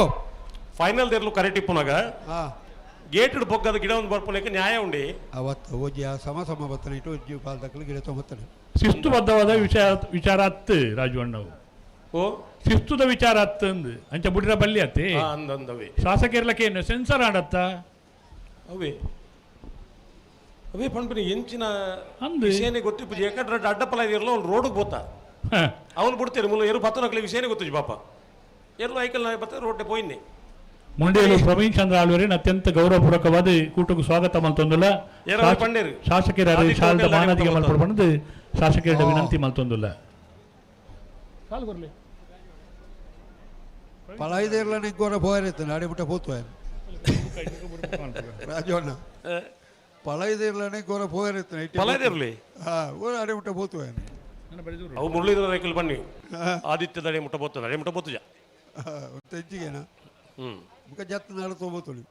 ಫೈನಲ್ ದೇರ್ಲು ಕರೆಕ್ಟ್ ಇಪ್ಪುನಾಗ ಗೇಟ್ ಬೊಗ್ಗದ ಗಿಡ ಒಂದು ಬರ್ಪುನಕ್ಕೆ ನ್ಯಾಯ ಉಂಡಿ ಅವತ್ತು ಓಜಿ ಸಮ ಬತ್ತನ ಇಟ್ಟು ಜೀವ ಪಾಲ್ದಕ್ಕಲು ಗಿಡ ತೊಂಬತ್ತನೆ ಶಿಸ್ತುಬದ್ಧವಾದ ವಿಚಾರ ಅತ್ತು ರಾಜವಣ್ಣವು ಓ ಶಿಸ್ತುದ ವಿಚಾರ ಅತ್ತು ಅಂದು ಅಂಚ ಬುಡಿರ ಬಲ್ಲಿ ಅತ್ತೆ ಅಂದವೇ ಶಾಸಕರ್ಲಕ್ಕೇನು ಸೆನ್ಸರ್ ಆಡತ್ತ ಅವೇ ಅವೇ ಪಂಪಿನ ಎಂಚಿನ ವಿಷಯನೇ ಗೊತ್ತಿಪ್ಪು ಯಾಕಂದ್ರೆ ಅಡ್ಡಪಲ ಇರಲ್ಲ ಅವ್ನು ರೋಡಿಗೆ ಬೋತ ಅವನು ಬಿಡ್ತೀರಿ ಮುಲ್ಲ eru ಪತ್ತನಕ್ಲೆ ವಿಷಯನೇ ಗೊತ್ತು ಬಾಪ ಎಲ್ಲೂ ಐಕಲ್ ಬರ್ತಾರೆ ರೋಡ್ಡೆ ಪೋಯಿನ್ನೆ ಮುಂಡೇಲು ಪ್ರವೀಣ್ ಚಂದ್ರ ಆಳ್ವರಿನ ಅತ್ಯಂತ ಗೌರವಪೂರ್ವಕವಾದ ಕೂಟಕ್ಕೆ ಸ್ವಾಗತ ಮಲ್ತೊಂದುಲ್ಲ ಶಾಸಕರ ಶಾಲದ ಮಾನದಿಗೆ ಮಲ್ಪಡ್ಬಂದು ಶಾಸಕರ ವಿನಂತಿ ಮಲ್ತೊಂದುಲ್ಲ ಪಳಾಯಿದೇರ್ಲನೆ ಗೋರ ಹೋಯರಿತ್ತು ನಾಡಿಬಿಟ್ಟ ಹೋತ್ವ ರಾಜವಣ್ಣ ಪಳಾಯಿದೇರ್ಲನೆ ಗೋರ ಹೋಯರಿತ್ತು ಪಳಾಯಿದೇರ್ಲಿ ಅಡಿಬಿಟ್ಟ ಹೋತ್ವ ಅವು ಮುರಳೀಧರ ರೈಕಲ್ ಬನ್ನಿ ಆದಿತ್ಯದ ಅಡೆ ಮುಟ್ಟ ಬೋತದ ಅಡೆ ಮುಟ್ಟ ಬೋತುಜ ತೆಂಚಿಗೆನಾ ಮುಖ ಜತ್ ನಾಡು ತೊಗೋತೊಳಿ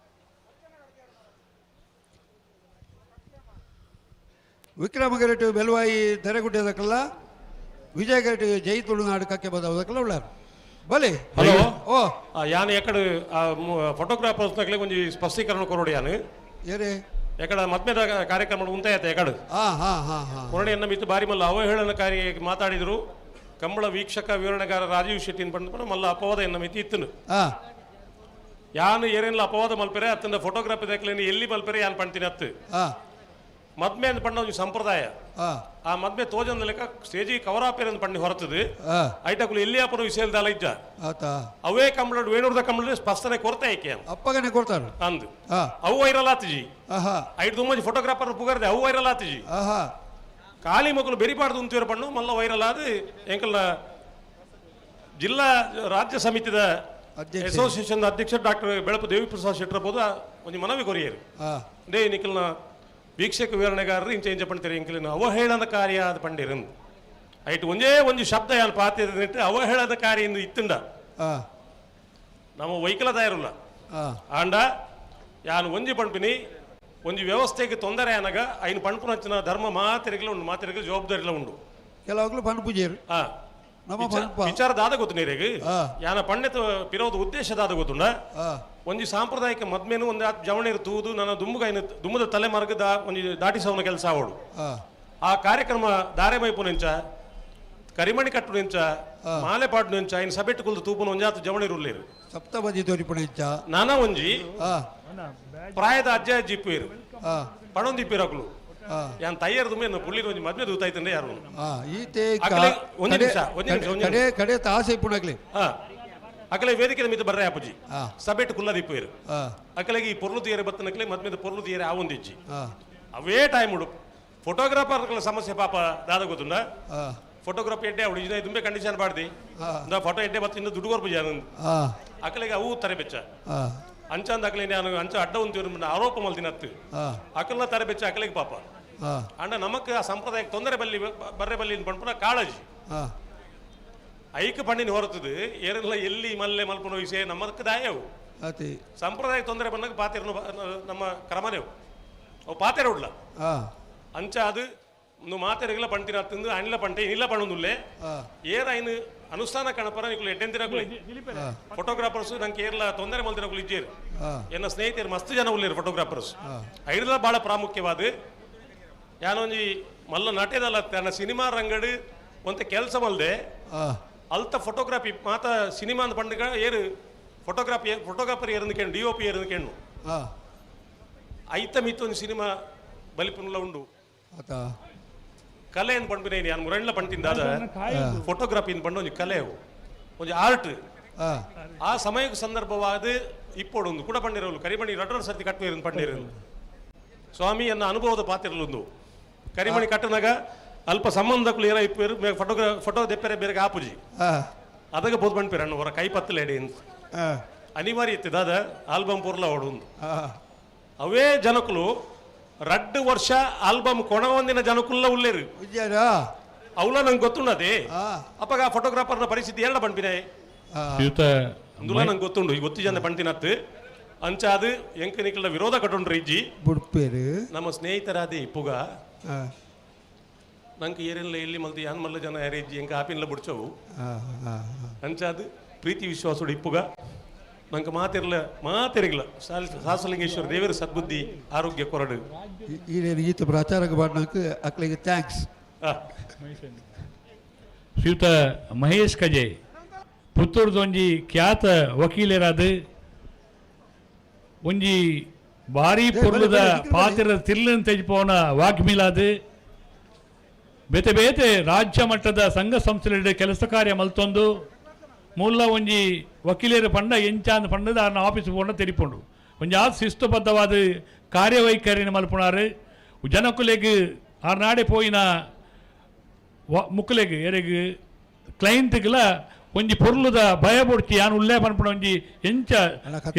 ವಿಕ್ರಮ ಗರಟು ಬೆಲವಾಯಿ ತೆರೆಗುಡ್ಡೆದಕ್ಕಲ್ಲ ವಿಜಯ ಗರಟು ಜೈ ತುಳುನಾಡು ಕಕ್ಕೆ ಬದವದಕ್ಕಲ್ಲ ಉಳ್ಳಾರ ಬಲೆ ಹಲೋ ಓ ಯಾನ್ ಎಕಡೆ ಫೋಟೋಗ್ರಾಫರ್ಸ್ ನಕ್ಲೆ ಒಂಜಿ ಸ್ಪಷ್ಟೀಕರಣ ಕೊರೋಡಿ ಯಾನು ಏರೇ ಎಕಡ ಮದ್ಮೆದ ಕಾರ್ಯಕ್ರಮ ಉಂತಾಯತ ಎಕಡು ಕೊರಡಿ ಎನ್ನ ಮಿತ್ತು ಬಾರಿ ಮಲ್ಲ ಅವಹೇಳನಕಾರಿ ಮಾತಾಡಿದ್ರು ಕಂಬಳ ವೀಕ್ಷಕ ವಿವರಣೆಗಾರ ರಾಜೀವ್ ಶೆಟ್ಟಿನ ಬಂದು ಮಲ್ಲ ಅಪವಾದ ಎನ್ನ ಮಿತಿ ಇತ್ತನು ಯಾನು ಏನೇನಿಲ್ಲ ಅಪವಾದ ಮಲ್ಪೆರೆ ಅತ್ತಂದ ಫೋಟೋಗ್ರಾಫಿ ದಕ್ಲೇನು ಎಲ್ಲಿ ಮಲ್ಪೆರೆ ಯಾನ್ ಪಣ್ತೀನಿ ಅತ್ತು ಮದ್ಮೆ ಅಂತ ಪಂಡ ಒಂದು ಸಂಪ್ರದಾಯ ಆ ಮದ್ಮೆ ತೋಜಂದ ಲೆಕ್ಕ ಸ್ಟೇಜಿಗೆ ಕವರ್ ಆಪೇರ್ ಅಂತ ಪಣ್ಣಿ ಹೊರತದು ಐಟಗಳು ಎಲ್ಲಿ ಅಪರ ವಿಷಯದ ಇದ್ದ ಅವೇ ಕಂಬಳ ವೇಣೂರ್ದ ಕಂಬಳ ಸ್ಪಷ್ಟನೆ ಕೊರತೆ ಐಕೆ ಅಪ್ಪಗನೆ ಕೊಡ್ತಾರ ಅಂದು ಅವು ವೈರಲ್ ಆತಜಿ ಐದು ತುಂಬಾ ಫೋಟೋಗ್ರಾಫರ್ ಪುಗರ್ದೆ ಅವು ವೈರಲ್ ಆತಜಿ ಖಾಲಿ ಮಕ್ಕಳು ಬೆರಿಬಾರ್ದು ಅಂತೀರ ಪಣ್ಣು ಮಲ್ಲ ವೈರಲ್ ಆದ ಎಂಕಲ್ನ ಜಿಲ್ಲಾ ರಾಜ್ಯ ಸಮಿತಿದ ಅಸೋಸಿಯೇಷನ್ ಅಧ್ಯಕ್ಷ ಡಾಕ್ಟರ್ ಬೆಳಪು ದೇವಿ ಪ್ರಸಾದ್ ಶೆಟ್ಟರ್ ಬೋದು ಒಂದು ಮನವಿ ಕೊರಿಯರು ಡೇ ನಿಖಲ್ನ ವೀಕ್ಷಕ ವಿವರಣೆಗಾರರು ಇಂಚ ಇಂಚ ಪಣ್ತೀರಿ ಇಂಕಲಿನ ಅವಹೇಳನಕಾರಿ ಆದ ಪಂಡಿರನ್ ಐಟ್ ಒಂದೇ ಒಂದು ಶಬ್ದ ಯಾನ್ ಪಾತಿದ್ರೆ ಅವಹೇಳನಕಾರಿ ಎಂದು ಇತ್ತುಂಡ ನಮ್ಮ ವೈಕಲ ತಯಾರಿಲ್ಲ ಆಂಡ ಯಾನ್ ಒಂಜಿ ಪಣ್ಪಿನಿ ಒಂಜಿ ವ್ಯವಸ್ಥೆಗೆ ತೊಂದರೆ ಅನಗ ಐನ್ ಪಣ್ಪುನಂಚಿನ ಧರ್ಮ ಮಾತಿರಿಗಳ ಉಂಡು ಮಾತಿರಿಗಳ ಜವಾಬ್ದಾರಿಲ ಉಂಡು ಕೆಲವಾಗ್ಲೂ ಪಣ್ಪುಜೇರು ವಿಚಾರ ದಾದ ಗೊತ್ತು ನೀರಿಗೆ ಯಾನ ಪಂಡಿತ ಪಿರೋದು ಉದ್ದೇಶ ದಾದ ಗೊತ್ತುಂಡ ಒಂಜಿ ಸಾಂಪ್ರದಾಯಿಕ ಮದ್ಮೇನು ಒಂದು ಜವಣಿರು ತೂದು ನನ್ನ ದುಮ್ಮದ ತಲೆ ಮಾರ್ಗದ ಒಂಜಿ ದಾಟಿಸವನ ಕೆಲಸ ಅವಳು ಆ ಕಾರ್ಯಕ್ರಮ ದಾರೆ ಮೈಪು ನೆಂಚ ಕರಿಮಣಿ ಕಟ್ಟು ನೆಂಚ ಮಾಲೆ ಪಾಡು ನೆಂಚ ಇನ್ ಸಬೆಟ್ಟು ಕುಲ್ದು ತೂಪುನ ಒಂಜಾತು ಜವಣಿರು ಉಳ್ಳೇರು ಸಪ್ತಪದಿ ತೋರಿಪು ನೆಂಚ ನಾನಾ ಒಂಜಿ ಪ್ರಾಯದ ಅಜ್ಜ ಅಜ್ಜಿ ಇಪ್ಪೇರು ಪಣೊಂದು ಇಪ್ಪಿರಕ್ಲು ಯಾನ್ ತಯ್ಯರ್ ದುಮ್ಮೆ ಪುಳ್ಳಿ ಒಂಜಿ ಮದ್ವೆ ದೂತಾಯ್ತಂಡೆ ಯಾರು ಈತೆ ಒಂದು ನಿಮಿಷ ಕಡೆ ಆಸೆ ಪುಣಗ್ಲಿ ಅಕಲೆ ವೇದಿಕೆ ಮಿತ ಬರ್ರೆ ಆಪುಜಿ ಸಭೆಟ್ ಕುಲ್ಲ ದಿಪ್ಪೇರು ಅಕಲೆಗೆ ಈ ಪೊರ್ಲು ತೀಯರೆ ಬತ್ತನಕ್ಲೆ ಮದ್ಮೇದ ಪೊರ್ಲು ತೀಯರೆ ಆವೊಂದಿಜ್ಜಿ ಅವೇ ಟೈಮ್ ಉಡು ಫೋಟೋಗ್ರಾಫರ್ಗಳ ಸಮಸ್ಯೆ ಪಾಪ ದಾದ ಗೊತ್ತುಂಡ ಫೋಟೋಗ್ರಾಫಿ ಎಡ್ಡೆ ಅವಳು ಇದೇ ದುಂಬೆ ಕಂಡೀಷನ್ ಬಾಡ್ದಿ ಫೋಟೋ ಎಡ್ಡೆ ಬತ್ತ ಇನ್ನು ದುಡ್ಡು ಕೊರ್ಪುಜಿ ಅಕಲೆಗೆ ಅವು ತರೆ ಬೆಚ್ಚ ಅಂಚಂದ ಅಕಲೆ ನಾನು ಅಂಚ ಅಡ್ಡ ಒಂದು ಆರೋಪ ಮಲ್ದಿನ ಹತ್ತು ಅಕಲ್ಲ ತರೆ ಬೆಚ್ಚ ಅಕಲೆಗೆ ಪಾಪ ಅಂಡ ನಮಕ್ ಆ ಸಂಪ್ರದಾಯಕ್ಕೆ ತೊಂದರೆ ಬರ್ರೆ ಬಲ್ಲಿ ಪಂಪನ ಕಾಳಜಿ ಐಕ ಪಂಡಿನ ಹೊರತದು ಏರೆಲ್ಲ ಎಲ್ಲಿ ಮಲ್ಲೆ ಮಲ್ಪನ ವಿಷಯ ನಮ್ಮದಕ್ಕೆ ದಾಯವು ಸಂಪ್ರದಾಯ ತೊಂದರೆ ಬಂದಾಗ ಪಾತೆರನು ನಮ್ಮ ಕ್ರಮನೇವು ಅವು ಪಾತೆರ ಉಡ್ಲ ಅಂಚ ಅದು ಮಾತೆರೆಗಳ ಪಂಟಿನ ಹತ್ತಿಂದು ಅಣ್ಣ ಪಂಟೆ ಇಲ್ಲ ಪಣ್ಣುಲ್ಲೇ ಏರ ಐನು ಅನುಷ್ಠಾನ ಕಣಪರ ನಿಕ್ಲು ಎಡ್ಡೆಂದಿನ ಫೋಟೋಗ್ರಾಫರ್ಸ್ ನಂಗೆ ಏರ್ಲ ತೊಂದರೆ ಮಲ್ದಿನ ಇಜ್ಜೇರು ಎನ್ನ ಸ್ನೇಹಿತರು ಮಸ್ತ್ ಜನ ಉಳ್ಳೇರು ಫೋಟೋಗ್ರಾಫರ್ಸ್ ಐಡ್ಲ ಬಹಳ ಪ್ರಾಮುಖ್ಯವಾದ ಯಾನೊಂಜಿ ಮಲ್ಲ ನಟೆದಲ್ಲ ತನ್ನ ಸಿನಿಮಾ ರಂಗಡು ಒಂತ ಕೆಲಸ ಮಲ್ದೆ ಅಲ್ತ ಫೋಟೋಗ್ರಾಫಿ ಮಾತ ಸಿನಿಮಾ ಅಂದ ಪಂಡಗ ಏರು ಫೋಟೋಗ್ರಾಫರ್ ಏರಂದು ಕೇಳು DOP ಏರಂದು ಕೇಳು ಐತ ಮಿತ್ತ ಒಂದು ಸಿನಿಮಾ ಬಲಿಪುನ್ಲ ಉಂಡು ಕಲೆ ಏನು ಪಂಪಿನ ಯಾನು ಮುರಣ್ಣ ಪಂಟಿಂದಾದ ಫೋಟೋಗ್ರಾಫಿ ಪಂಡ ಒಂದು ಕಲೆ ಒಂದು ಆರ್ಟ್ ಆ ಸಮಯಕ್ಕೆ ಸಂದರ್ಭವಾದ ಇಪ್ಪೊಂದು ಕೂಡ ಪಂಡಿರಲು ಕರಿಮಣಿ ರಡ್ಡರ್ ಸರ್ತಿ ಕಟ್ಟುವ ಪಂಡಿರಲು ಸ್ವಾಮಿ ಎನ್ನ ಅನುಭವದ ಪಾತ್ರಲೊಂದು ಕರಿಮಣಿ ಕಟ್ಟನಾಗ ಅಲ್ಪ ಸಂಬಂಧಕ್ಕೂ ಏನ ಇಪ್ಪೇರು ಫೋಟೋ ದೆಪ್ಪರೆ ಬೇರೆ ಆಪುಜಿ ಅದಾಗ ಬೋದ್ ಪಂಪಿರ ಅಣ್ಣ ಹೊರ ಕೈ ಪತ್ತಲೇಡಿ ಅಂತ ಅನಿವಾರ್ಯ ಇತ್ತಿದಾದ ಆಲ್ಬಮ್ ಪೂರ್ಲ ಹೊಡೊಂದು ಅವೇ ಜನಕುಲು 2 ವರ್ಷ ಆಲ್ಬಮ್ ಕೊಣವಂದಿನ ಜನಕುಲ್ಲ ಉಳ್ಳೇರು ಅವಳ ನಂಗೆ ಗೊತ್ತುಂಡದೆ ಅಪ್ಪಗ ಆ ಫೋಟೋಗ್ರಾಫರ್ನ ಪರಿಸ್ಥಿತಿ ಎಲ್ಲ ಪಂಪಿನೇ ಅಂದುಲ ನಂಗೆ ಗೊತ್ತುಂಡು ಈ ಗೊತ್ತಿ ಜನ ಪಂಟಿನತ್ತು ಅಂಚ ಅದು ಎಂಕನಿಕಲ ವಿರೋಧ ಕಟ್ಟುಂಡ್ರಿ ಇಜ್ಜಿ ನಮ್ಮ ಸ್ನೇಹಿತರಾದಿ ಇಪ್ಪುಗ ನಂಗೆ ಏರೆಲ್ಲ ಎಲ್ಲಿ ಮಲ್ದಿ ಯಾನ್ ಮಲ್ಲ ಜನ ಯಾರಿಜ್ಜಿ ಎಂಕ ಆಪಿನ್ಲ ಬಿಡ್ಚವು ಅಂಚ ಅದು ಪ್ರೀತಿ ವಿಶ್ವಾಸೋಡು ಇಪ್ಪುಗ ನಂಗೆ ಮಾತಿರಗಿಲ್ಲ ಸಾಸಲಿಂಗೇಶ್ವರ ದೇವರ ಸದ್ಬುದ್ಧಿ ಆರೋಗ್ಯ ಕೊರಡು ಈತ ಪ್ರಚಾರಕ್ಕೆ ಬಾಡ್ನಾಕ ಅಕ್ಲಿಗೆ ಥ್ಯಾಂಕ್ಸ್ ಶ್ರೀಯುತ ಮಹೇಶ್ ಕಜೆ ಪುತ್ತೂರ್ದೊಂಜಿ ಖ್ಯಾತ ವಕೀಲರಾದ ಒಂಜಿ ಭಾರಿ ಪೊರ್ಲುದ ಪಾತ್ರದ ತಿರ್ಲನ್ ತೆಜ್ಪೋನ ವಾಗ್ಮಿಲಾದ ಬೇತೆ ಬೇತೆ ರಾಜ್ಯ ಮಟ್ಟದ ಸಂಘ ಸಂಸ್ಥೆಗಳ ಕೆಲಸ ಕಾರ್ಯ ಮಲ್ತೊಂದು ಮೂಲ ಒಂಜಿ ವಕೀಲರ ಪಂಡ ಎಂಚಾಂದ ಪಂಡದ ಆರ್ನ ಆಫೀಸ್ ಪೋಂಡ ತೆರಿಪುಂಡು ಒಂಜಿ ಆ ಶಿಸ್ತುಬದ್ಧವಾದ ಕಾರ್ಯವೈಖರಿನ ಮಲ್ಪುಣಾರು ಜನಕುಲೆಗ್ ಆರ್ನಾಡೆ ಪೋಯಿನ ಮುಕ್ಕಲೆಗ್ ಎರೆಗ್ ಕ್ಲೈಂಟ್ಗಳ ಒಂಜಿ ಪೊರ್ಲುದ ಭಯ ಬುಡ್ಚಿ ಯಾನು ಉಲ್ಲೇ ಪನ್ಪುಣ ಒಂಜಿ ಎಂಚ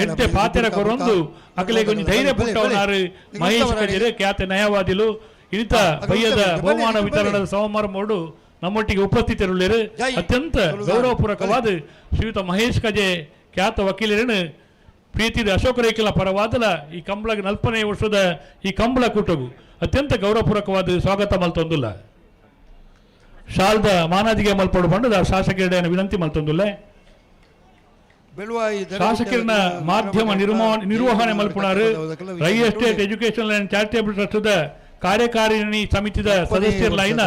ಎಂಟೆ ಪಾತೆರ ಕೊರೊಂದು ಅಕಲೆಗ್ ಒಂಜಿ ಧೈರ್ಯ ಪುಟ್ಟವನಾರು ಮಹೇಶ್ ಕಜೇರಿ ಖ್ಯಾತ ನ್ಯಾಯವಾದಿಲು ಇನಿತ ಬಯ್ಯದ ಬಹುಮಾನ ವಿತರಣದ ಸಮಾರಂಭಡು ನಮ್ಮೊಟ್ಟಿಗೆ ಉಪಸ್ಥಿತರುಳ್ಳರು ಅತ್ಯಂತ ಗೌರವಪೂರ್ವಕವಾದ ಶ್ರೀಯುತ ಮಹೇಶ್ ಕಜೆ ಖ್ಯಾತ ವಕೀಲರನ್ನು ಪ್ರೀತಿದ ಅಶೋಕ ರೇಖಲ ಪರವಾದಲ ಈ ಕಂಬಳ 40ನೇ ವರ್ಷದ ಈ ಕಂಬಳ ಕೂಟವು ಅತ್ಯಂತ ಗೌರವಪೂರ್ವಕವಾದ ಸ್ವಾಗತ ಮಲ್ತೊಂದುಲ್ಲ ಶಾಲ್ದ ಮಾನಾದಿಗೆ ಮಲ್ಪಡು ಬಂಡದ ಶಾಸಕರ ವಿನಂತಿ ಮಲ್ತೊಂದುಲ್ಲ ಶಾಸಕರನ ಮಾಧ್ಯಮ ನಿರ್ವಹಣೆ ಮಲ್ಪುಣಾರು Rai estate education and charitable ಟ್ರಸ್ಟ್ದ ಕಾರ್ಯಕಾರಿಣಿ ಸಮಿತಿದ ಸದಸ್ಯರಲೈನ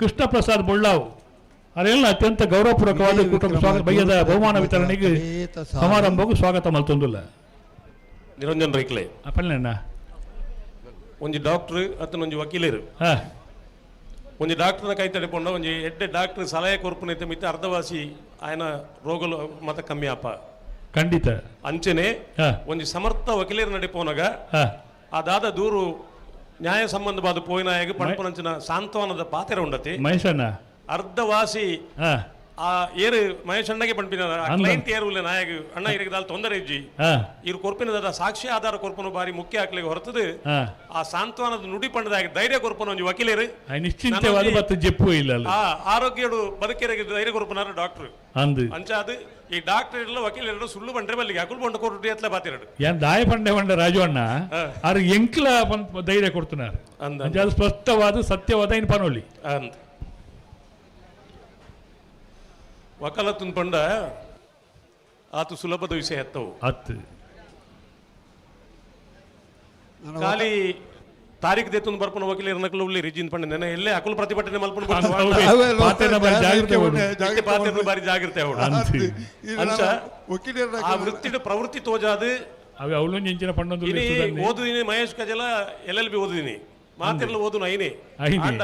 ಕೃಷ್ಣ ಪ್ರಸಾದ್ ಬೊಳ್ಳಾವ್ ಅವರೆಲ್ಲ ಅತ್ಯಂತ ಗೌರವಪೂರ್ವಕವಾದ ಕುಟುಂಬ ಸ್ವಾಗತ ಬಯ್ಯದ ಬಹುಮಾನ ವಿತರಣೆಗೆ ಸಮಾರಂಭಕ್ಕೂ ಸ್ವಾಗತ ಮಲ್ತೊಂದುಲ್ಲ ನಿರಂಜನ್ ರೈಕ್ಲೆ ಅಪ್ಪಣ್ಣ ಒಂಜಿ ಡಾಕ್ಟರ್ ಅತನ ಒಂಜಿ ವಕೀಲರು ಒಂಜಿ ಡಾಕ್ಟರ್ನ ಕೈ ತಡಿಪೊಂಡ ಒಂಜಿ ಎಡ್ಡೆ ಡಾಕ್ಟರ್ ಸಲಹೆ ಕೊರ್ಪುನೈತೆ ಮಿತ್ತ ಅರ್ಧವಾಸಿ ಆಯನ ರೋಗಲು ಮತ ಕಮ್ಮಿ ಆಪ ಖಂಡಿತ ಅಂಚನೆ ಒಂಜಿ ಸಮರ್ಥ ವಕೀಲರ ನಡಿಪೋನಾಗ ಆ ದಾದ ದೂರು ನ್ಯಾಯ ಸಂಬಂಧವಾದ ಪೋಯಿನಾಯಗ ಪಣಪನಂಚಿನ ಸಾಂತ್ವನದ ಪಾತ್ರ ಉಂಡತಿ ಮಹೇಶಣ್ಣ ಅರ್ಧವಾಸಿ ಆ ಏರು ಮಹೇಶಣ್ಣಗೆ ಪಂಪಿನ ಕ್ಲೈಂಟ್ ಏರು ನಾಯಕ ಅಣ್ಣ ಇರಿಗೆ ದಾಲ್ ತೊಂದರೆ ಇಜ್ಜಿ ಇರು ಕೊರ್ಪಿನದ ಸಾಕ್ಷಿ ಆಧಾರ ಕೊರ್ಪನು ಬಾರಿ ಮುಖ್ಯ ಹಾಕ್ಲಿಕ್ಕೆ ಹೊರತದು ಆ ಸಾಂತ್ವನದ ನುಡಿ ಪಂಡದಾಗ ಧೈರ್ಯ ಕೊರ್ಪನ ಒಂಜಿ ವಕೀಲರು ನಿಶ್ಚಿಂತವಾದ ಮತ್ತು ಜಪ್ಪು ಇಲ್ಲ ಆ ಆರೋಗ್ಯಡು ಬದುಕಿರಿಗೆ ಧೈರ್ಯ ಕೊರ್ಪನಾರ ಡಾಕ್ಟರ್ ಅಂಚ ಅದು ಈ ಡಾಕ್ಟರ್ ಎಲ್ಲ ವಕೀಲರು ಸುಳ್ಳು ಬಂಡ್ರೆ ಬಲ್ಲಿಗೆ ಅಕುಲ್ ಬಂಡ ಕೊಟ್ಟು ಎತ್ಲ ಬಾತಿರಡು ಏನ್ ದಾಯ ಪಂಡ ರಾಜು ಅಣ್ಣ ಅವ್ರ ಎಂಕ್ಲ ಧೈರ್ಯ ಕೊಡ್తున్నారు ಅದು ಸ್ಪಷ್ಟವಾದ ಸತ್ಯವಾದ ಇನ್ ಪನೋಲಿ ಅಂತ ವಕಾಲತ್ತನ್ ಪಂಡ ಆತು ಸುಲಭದ ವಿಷಯ ಎತ್ತವು ಅತ್ತು ಖಾಲಿ ತಾರೀಖ್ ದೇತೊಂದು ಬರ್ಪನ ವಕೀಲರ ನಕಲು ಉಳ್ಳಿ ರಿಜಿನ್ ಪಂಡ ನೆನೆ ಎಲ್ಲೇ ಅಕುಲ್ ಪ್ರತಿಭಟನೆ ಮಲ್ಪನ ಬಾರಿ ಜಾಗ್ರತೆ ಅಂಚ ಆ ವೃತ್ತಿಡ ಪ್ರವೃತ್ತಿ ತೋಜಾದು ಅವೆ ಅವಳು ಇಂಚಿನ ಪಂಡೊಂದು ಓದಿನಿ ಮಹೇಶ್ ಕಜಲ LLB ಓದಿನಿ ಮಾತಿರ್ಲ ಓದು ಐನೇ ಆಂಡ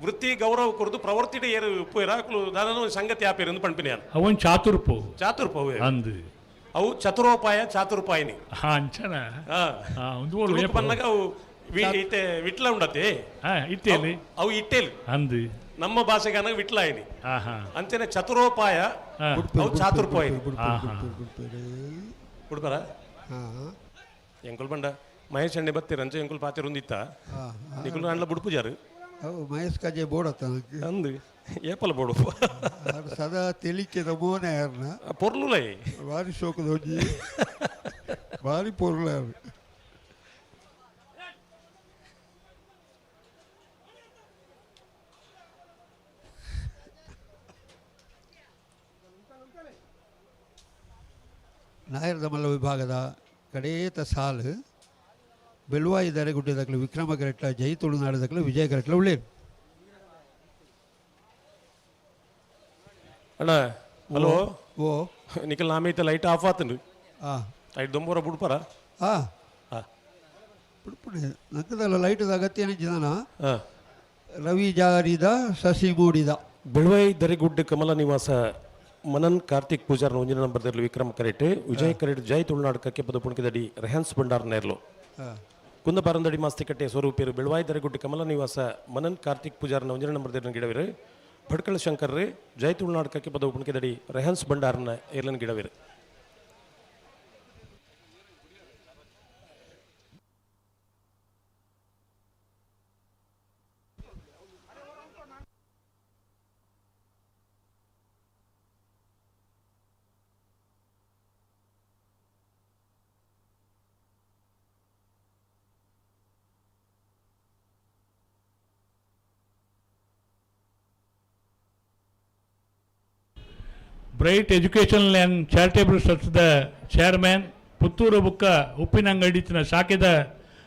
ವೃತ್ತಿ ಗೌರವ ಕುರಿತು ಪ್ರವೃತ್ತಿ ಏರು ಉಪ್ಪು ಇರಾಕಲು ದಾದನ ಸಂಗತಿ ಆಪೇರು ಎಂದು ಪಂಪಿನ ಅವನ್ ಚಾತುರ್ಪು ಚಾತುರ್ಪವು ಅಂದು ಅವು ಚತುರೋಪಾಯ ಚಾತುರ್ಪಾಯಿನಿ ಅಂಚನ ಪನ್ನಗ ಅವು ವಿಟ್ಲ ಉಂಡತೆ ಇಟ್ಟೇಲಿ ಅವು ಇಟ್ಟೇಲಿ ಅಂದು ನಮ್ಮ ಭಾಷೆಗಾನ ವಿಟ್ಲ ಆಯ್ನಿ ಅಂಚನೆ ಚತುರೋಪಾಯ ಅವು ಚಾತುರ್ಪಾಯಿನಿ ಹುಡ್ಬರ ಎಂಕುಲ್ ಬಂಡ ಮಹೇಶ್ ಅಣ್ಣೆ ಬತ್ತೀರ ಅಂಚೆ ಎಂಕುಲ್ ಪಾತಿರ್ ಒಂದಿತ್ತ ನಿಕುಲ್ ಅಂಡ್ಲ ಬುಡ್ಪುಜಾರು ಮಹೇಶ್ ಕಾಜೆ ಬೋಡತ್ತ ಅಂದು ಏಪಲ ಬೋಡು ಸದಾ ತೆಲಿಕೆ ನಮೂನೆ ಯಾರನ್ನ ಪೊರ್ಲುಲೈ ಭಾರಿ ಶೋಕದ ಹೋಗಿ ಭಾರಿ ಪೊರ್ಲ ಯಾರು ನಾಯರದ ಮಲ್ಲ ವಿಭಾಗದ ಕಡೇತ ಸಾಲು ಬೆಳುವಾಯಿ ದಾರೆಗುಡ್ಡದಾಗಲು ವಿಕ್ರಮ ಕರೆಕ್ಟ್ಲ ಜೈ ತುಳುನಾಡದಾಗಲು ವಿಜಯ ಕರೆಕ್ಟ್ಲ ಉಳ್ಳೇರು ಅಣ್ಣ ಹಲೋ ಓ ನಿಖಿಲ್ ನಾಮೈತೆ ಲೈಟ್ ಆಫ್ ಆತನು ಲೈಟ್ ದೊಂಬೂರ ಬುಡ್ಪಾರ ಪುಡ್ಪುಡಿ ನಕ್ಕದಲ್ಲ ಲೈಟದ ಅಗತ್ಯ ನಿಜನ ರವಿ ಜಾರಿದ ಸಸಿ ಮೂಡಿದ ಬೆಳುವಾಯಿ ದರೆಗುಡ್ಡ ಕಮಲ ನಿವಾಸ ಮನನ್ ಕಾರ್ತಿಕ್ ಪೂಜಾರ್ ಒಂಜಿನ ನಂಬರ್ದಲ್ಲಿ ವಿಕ್ರಮ್ ಕರೆಟ್ ವಿಜಯ್ ಕರೆಟ್ ಜೈ ತುಳುನಾಡು ಕಕ್ಕೆ ಪದ ಪುಣಕಿದಡಿ ರೆಹನ್ಸ್ ಭಂಡಾರ್ ನೇರ್ಲು ಕುಂದ ಬಾರಂದಡಿ ಮಾಸ್ತಿಕಟ್ಟೆ ಸ್ವರೂಪಿಯರು ಬೆಳುವಾಯಿ ದರೆಗುಡ್ಡ ಕಮಲ ನಿವಾಸ ಮನನ್ ಕಾರ್ತಿಕ್ ಪೂಜಾರ್ನ ಒಂಜಿನ ನಂಬರ್ದಲ್ಲಿ ಗಿಡವಿರು ಭಟ್ಕಳ ಶಂಕರ್ ಜೈ ತುಳುನಾಡು ಕಕ್ಕೆ ಪದ ಪುಣಕಿದಡಿ ರೆಹನ್ಸ್ ಭಂಡಾರ್ನ ಏರ್ಲನ್ ಗಿಡವಿರು ಬ್ರೈಟ್ ಎಜುಕೇಷನಲ್ ಆ್ಯಂಡ್ ಚಾರಿಟೇಬಲ್ ಟ್ರಸ್ಟ್ದ ಚೇರ್ಮನ್ ಪುತ್ತೂರು ಬುಕ್ಕ ಉಪ್ಪಿನಂಗಡಿಚಿನ ಶಾಖೆದ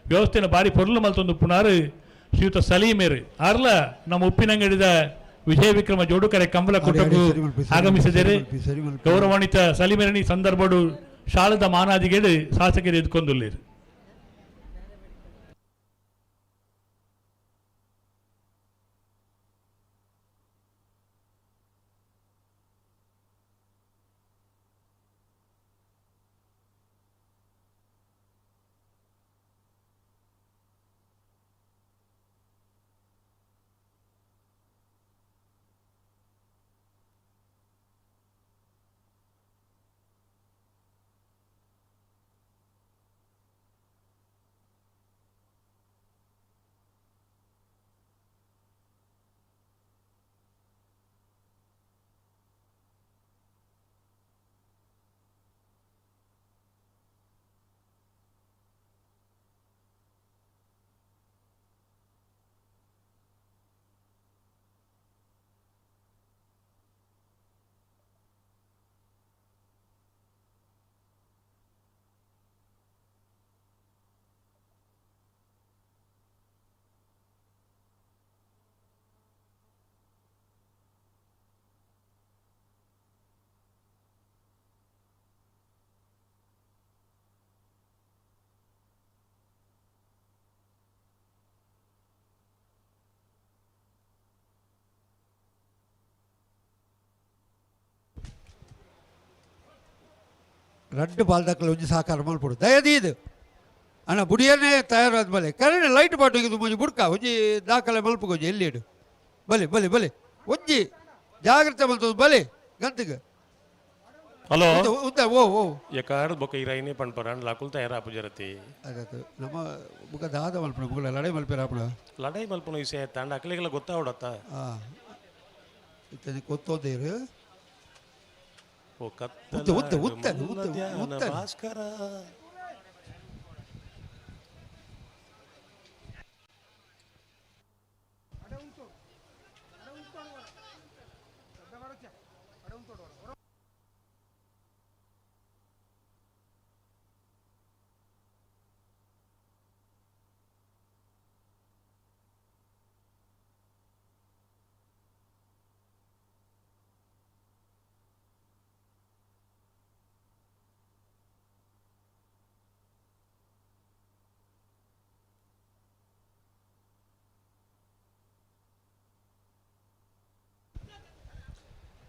ವ್ಯವಸ್ಥೆನ ಬಾರಿ ಪೊರ್ಲು ಮಲ್ತೊಂದು ಪುನಾರು ಶ್ರೀಯುತ ಸಲೀಮೇರು ಆರ್ಲ ನಮ್ಮ ಉಪ್ಪಿನಂಗಡಿದ ವಿಜಯ ವಿಕ್ರಮ ಜೋಡುಕರೆ ಕಂಬಲ ಕುಟುಂಬ ಆಗಮಿಸಿದರೆ ಗೌರವಾನ್ವಿತ ಸಲೀಮೇರನಿ ಸಂದರ್ಭಡು ಶಾಲದ ಮಾನಾದಿಗೆಡು ಶಾಸಕರು ಎದ್ಕೊಂದುಲ್ಲೇರು ರಡ್ಡು ಬಾಲ್ದಾಕಲು ಒಂಜಿ ಸಾಕಾರ ಮಲ್ಪಡು ದಯದೀದು ಅಣ್ಣ ಬುಡಿಯನ್ನೇ ತಯಾರಾದ್ಮೇಲೆ ಕರೆಂಟ್ ಲೈಟ್ ಬಾಟೋಗಿದ್ದು ಮುಂಜಿ ಬುಡ್ಕ ಒಂಜಿ ದಾಖಲೆ ಮಲ್ಪುಗೊಂಜಿ ಎಲ್ಲಿಡು ಬಲೆ ಬಲೆ ಬಲೆ ಒಂಜಿ ಜಾಗ್ರತೆ ಮಲ್ತದು ಬಲೆ ಗಂತಿಗೆ ಹಲೋ ಉದ್ದ ಓ ಓ ಯಾಕಾಡ್ ಬೊಕ ಇರೈನೇ ಪಣ್ಪರ ಲಾಕುಲ್ ತಯಾರಾಪು ಜರತಿ ಅದಕ್ಕೆ ನಮ್ಮ ಮುಖ ದಾದ ಮಲ್ಪಡ ಮುಖ ಲಡೈ ಮಲ್ಪಿರಾಪಡ ಲಡೈ ಮಲ್ಪನ ವಿಷಯ ತಾಂಡ ಅಕ್ಲಿಗೆಲ್ಲ ಗೊತ್ತಾವಡತ್ತ ಇತ್ತನೆ ಗೊತ್ತೋದೇರು ಓ ಉತ್ತ ಉತ್ತ ಉತ್ತ ಉತ್ತ ಉತ್ತ ಭಾಸ್ಕರ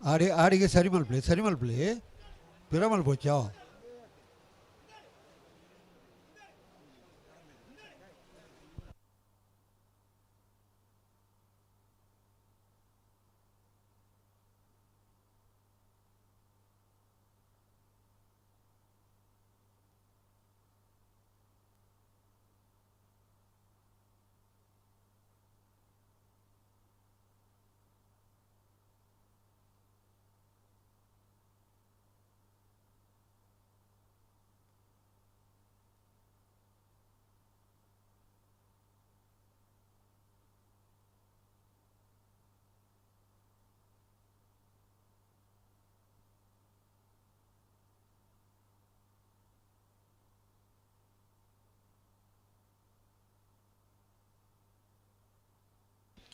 ಆಡಿಗೆ ಸರಿ ಮಲ್ಪಲಿ ಪಿರ ಮಲ್ಪೋಚಾ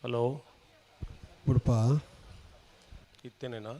ಹಲೋ ಬಿಡಪ್ಪ ಇತ್ತೇನೇನಾ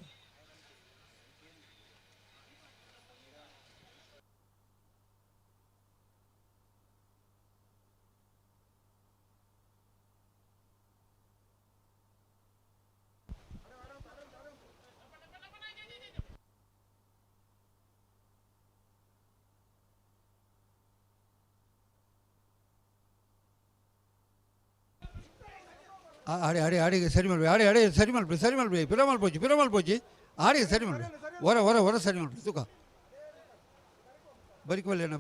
ಆಡಿಗೆ ಸರಿ ಮಾಡ್ಬೇಕು ಆಡಿ ಸರಿ ಮಾಡ್ಬೇಕು ಪಿರ ಮಲ್ಪೋಚಿ ಆಡಿಗೆ ಸರಿ ಮಾಡ್ಬೇಕು ಹೊರ ಸರಿ ಮಾಡ್ಬೇಕು ತೂಕ ಬರಿಕವಲ್ಲೇನ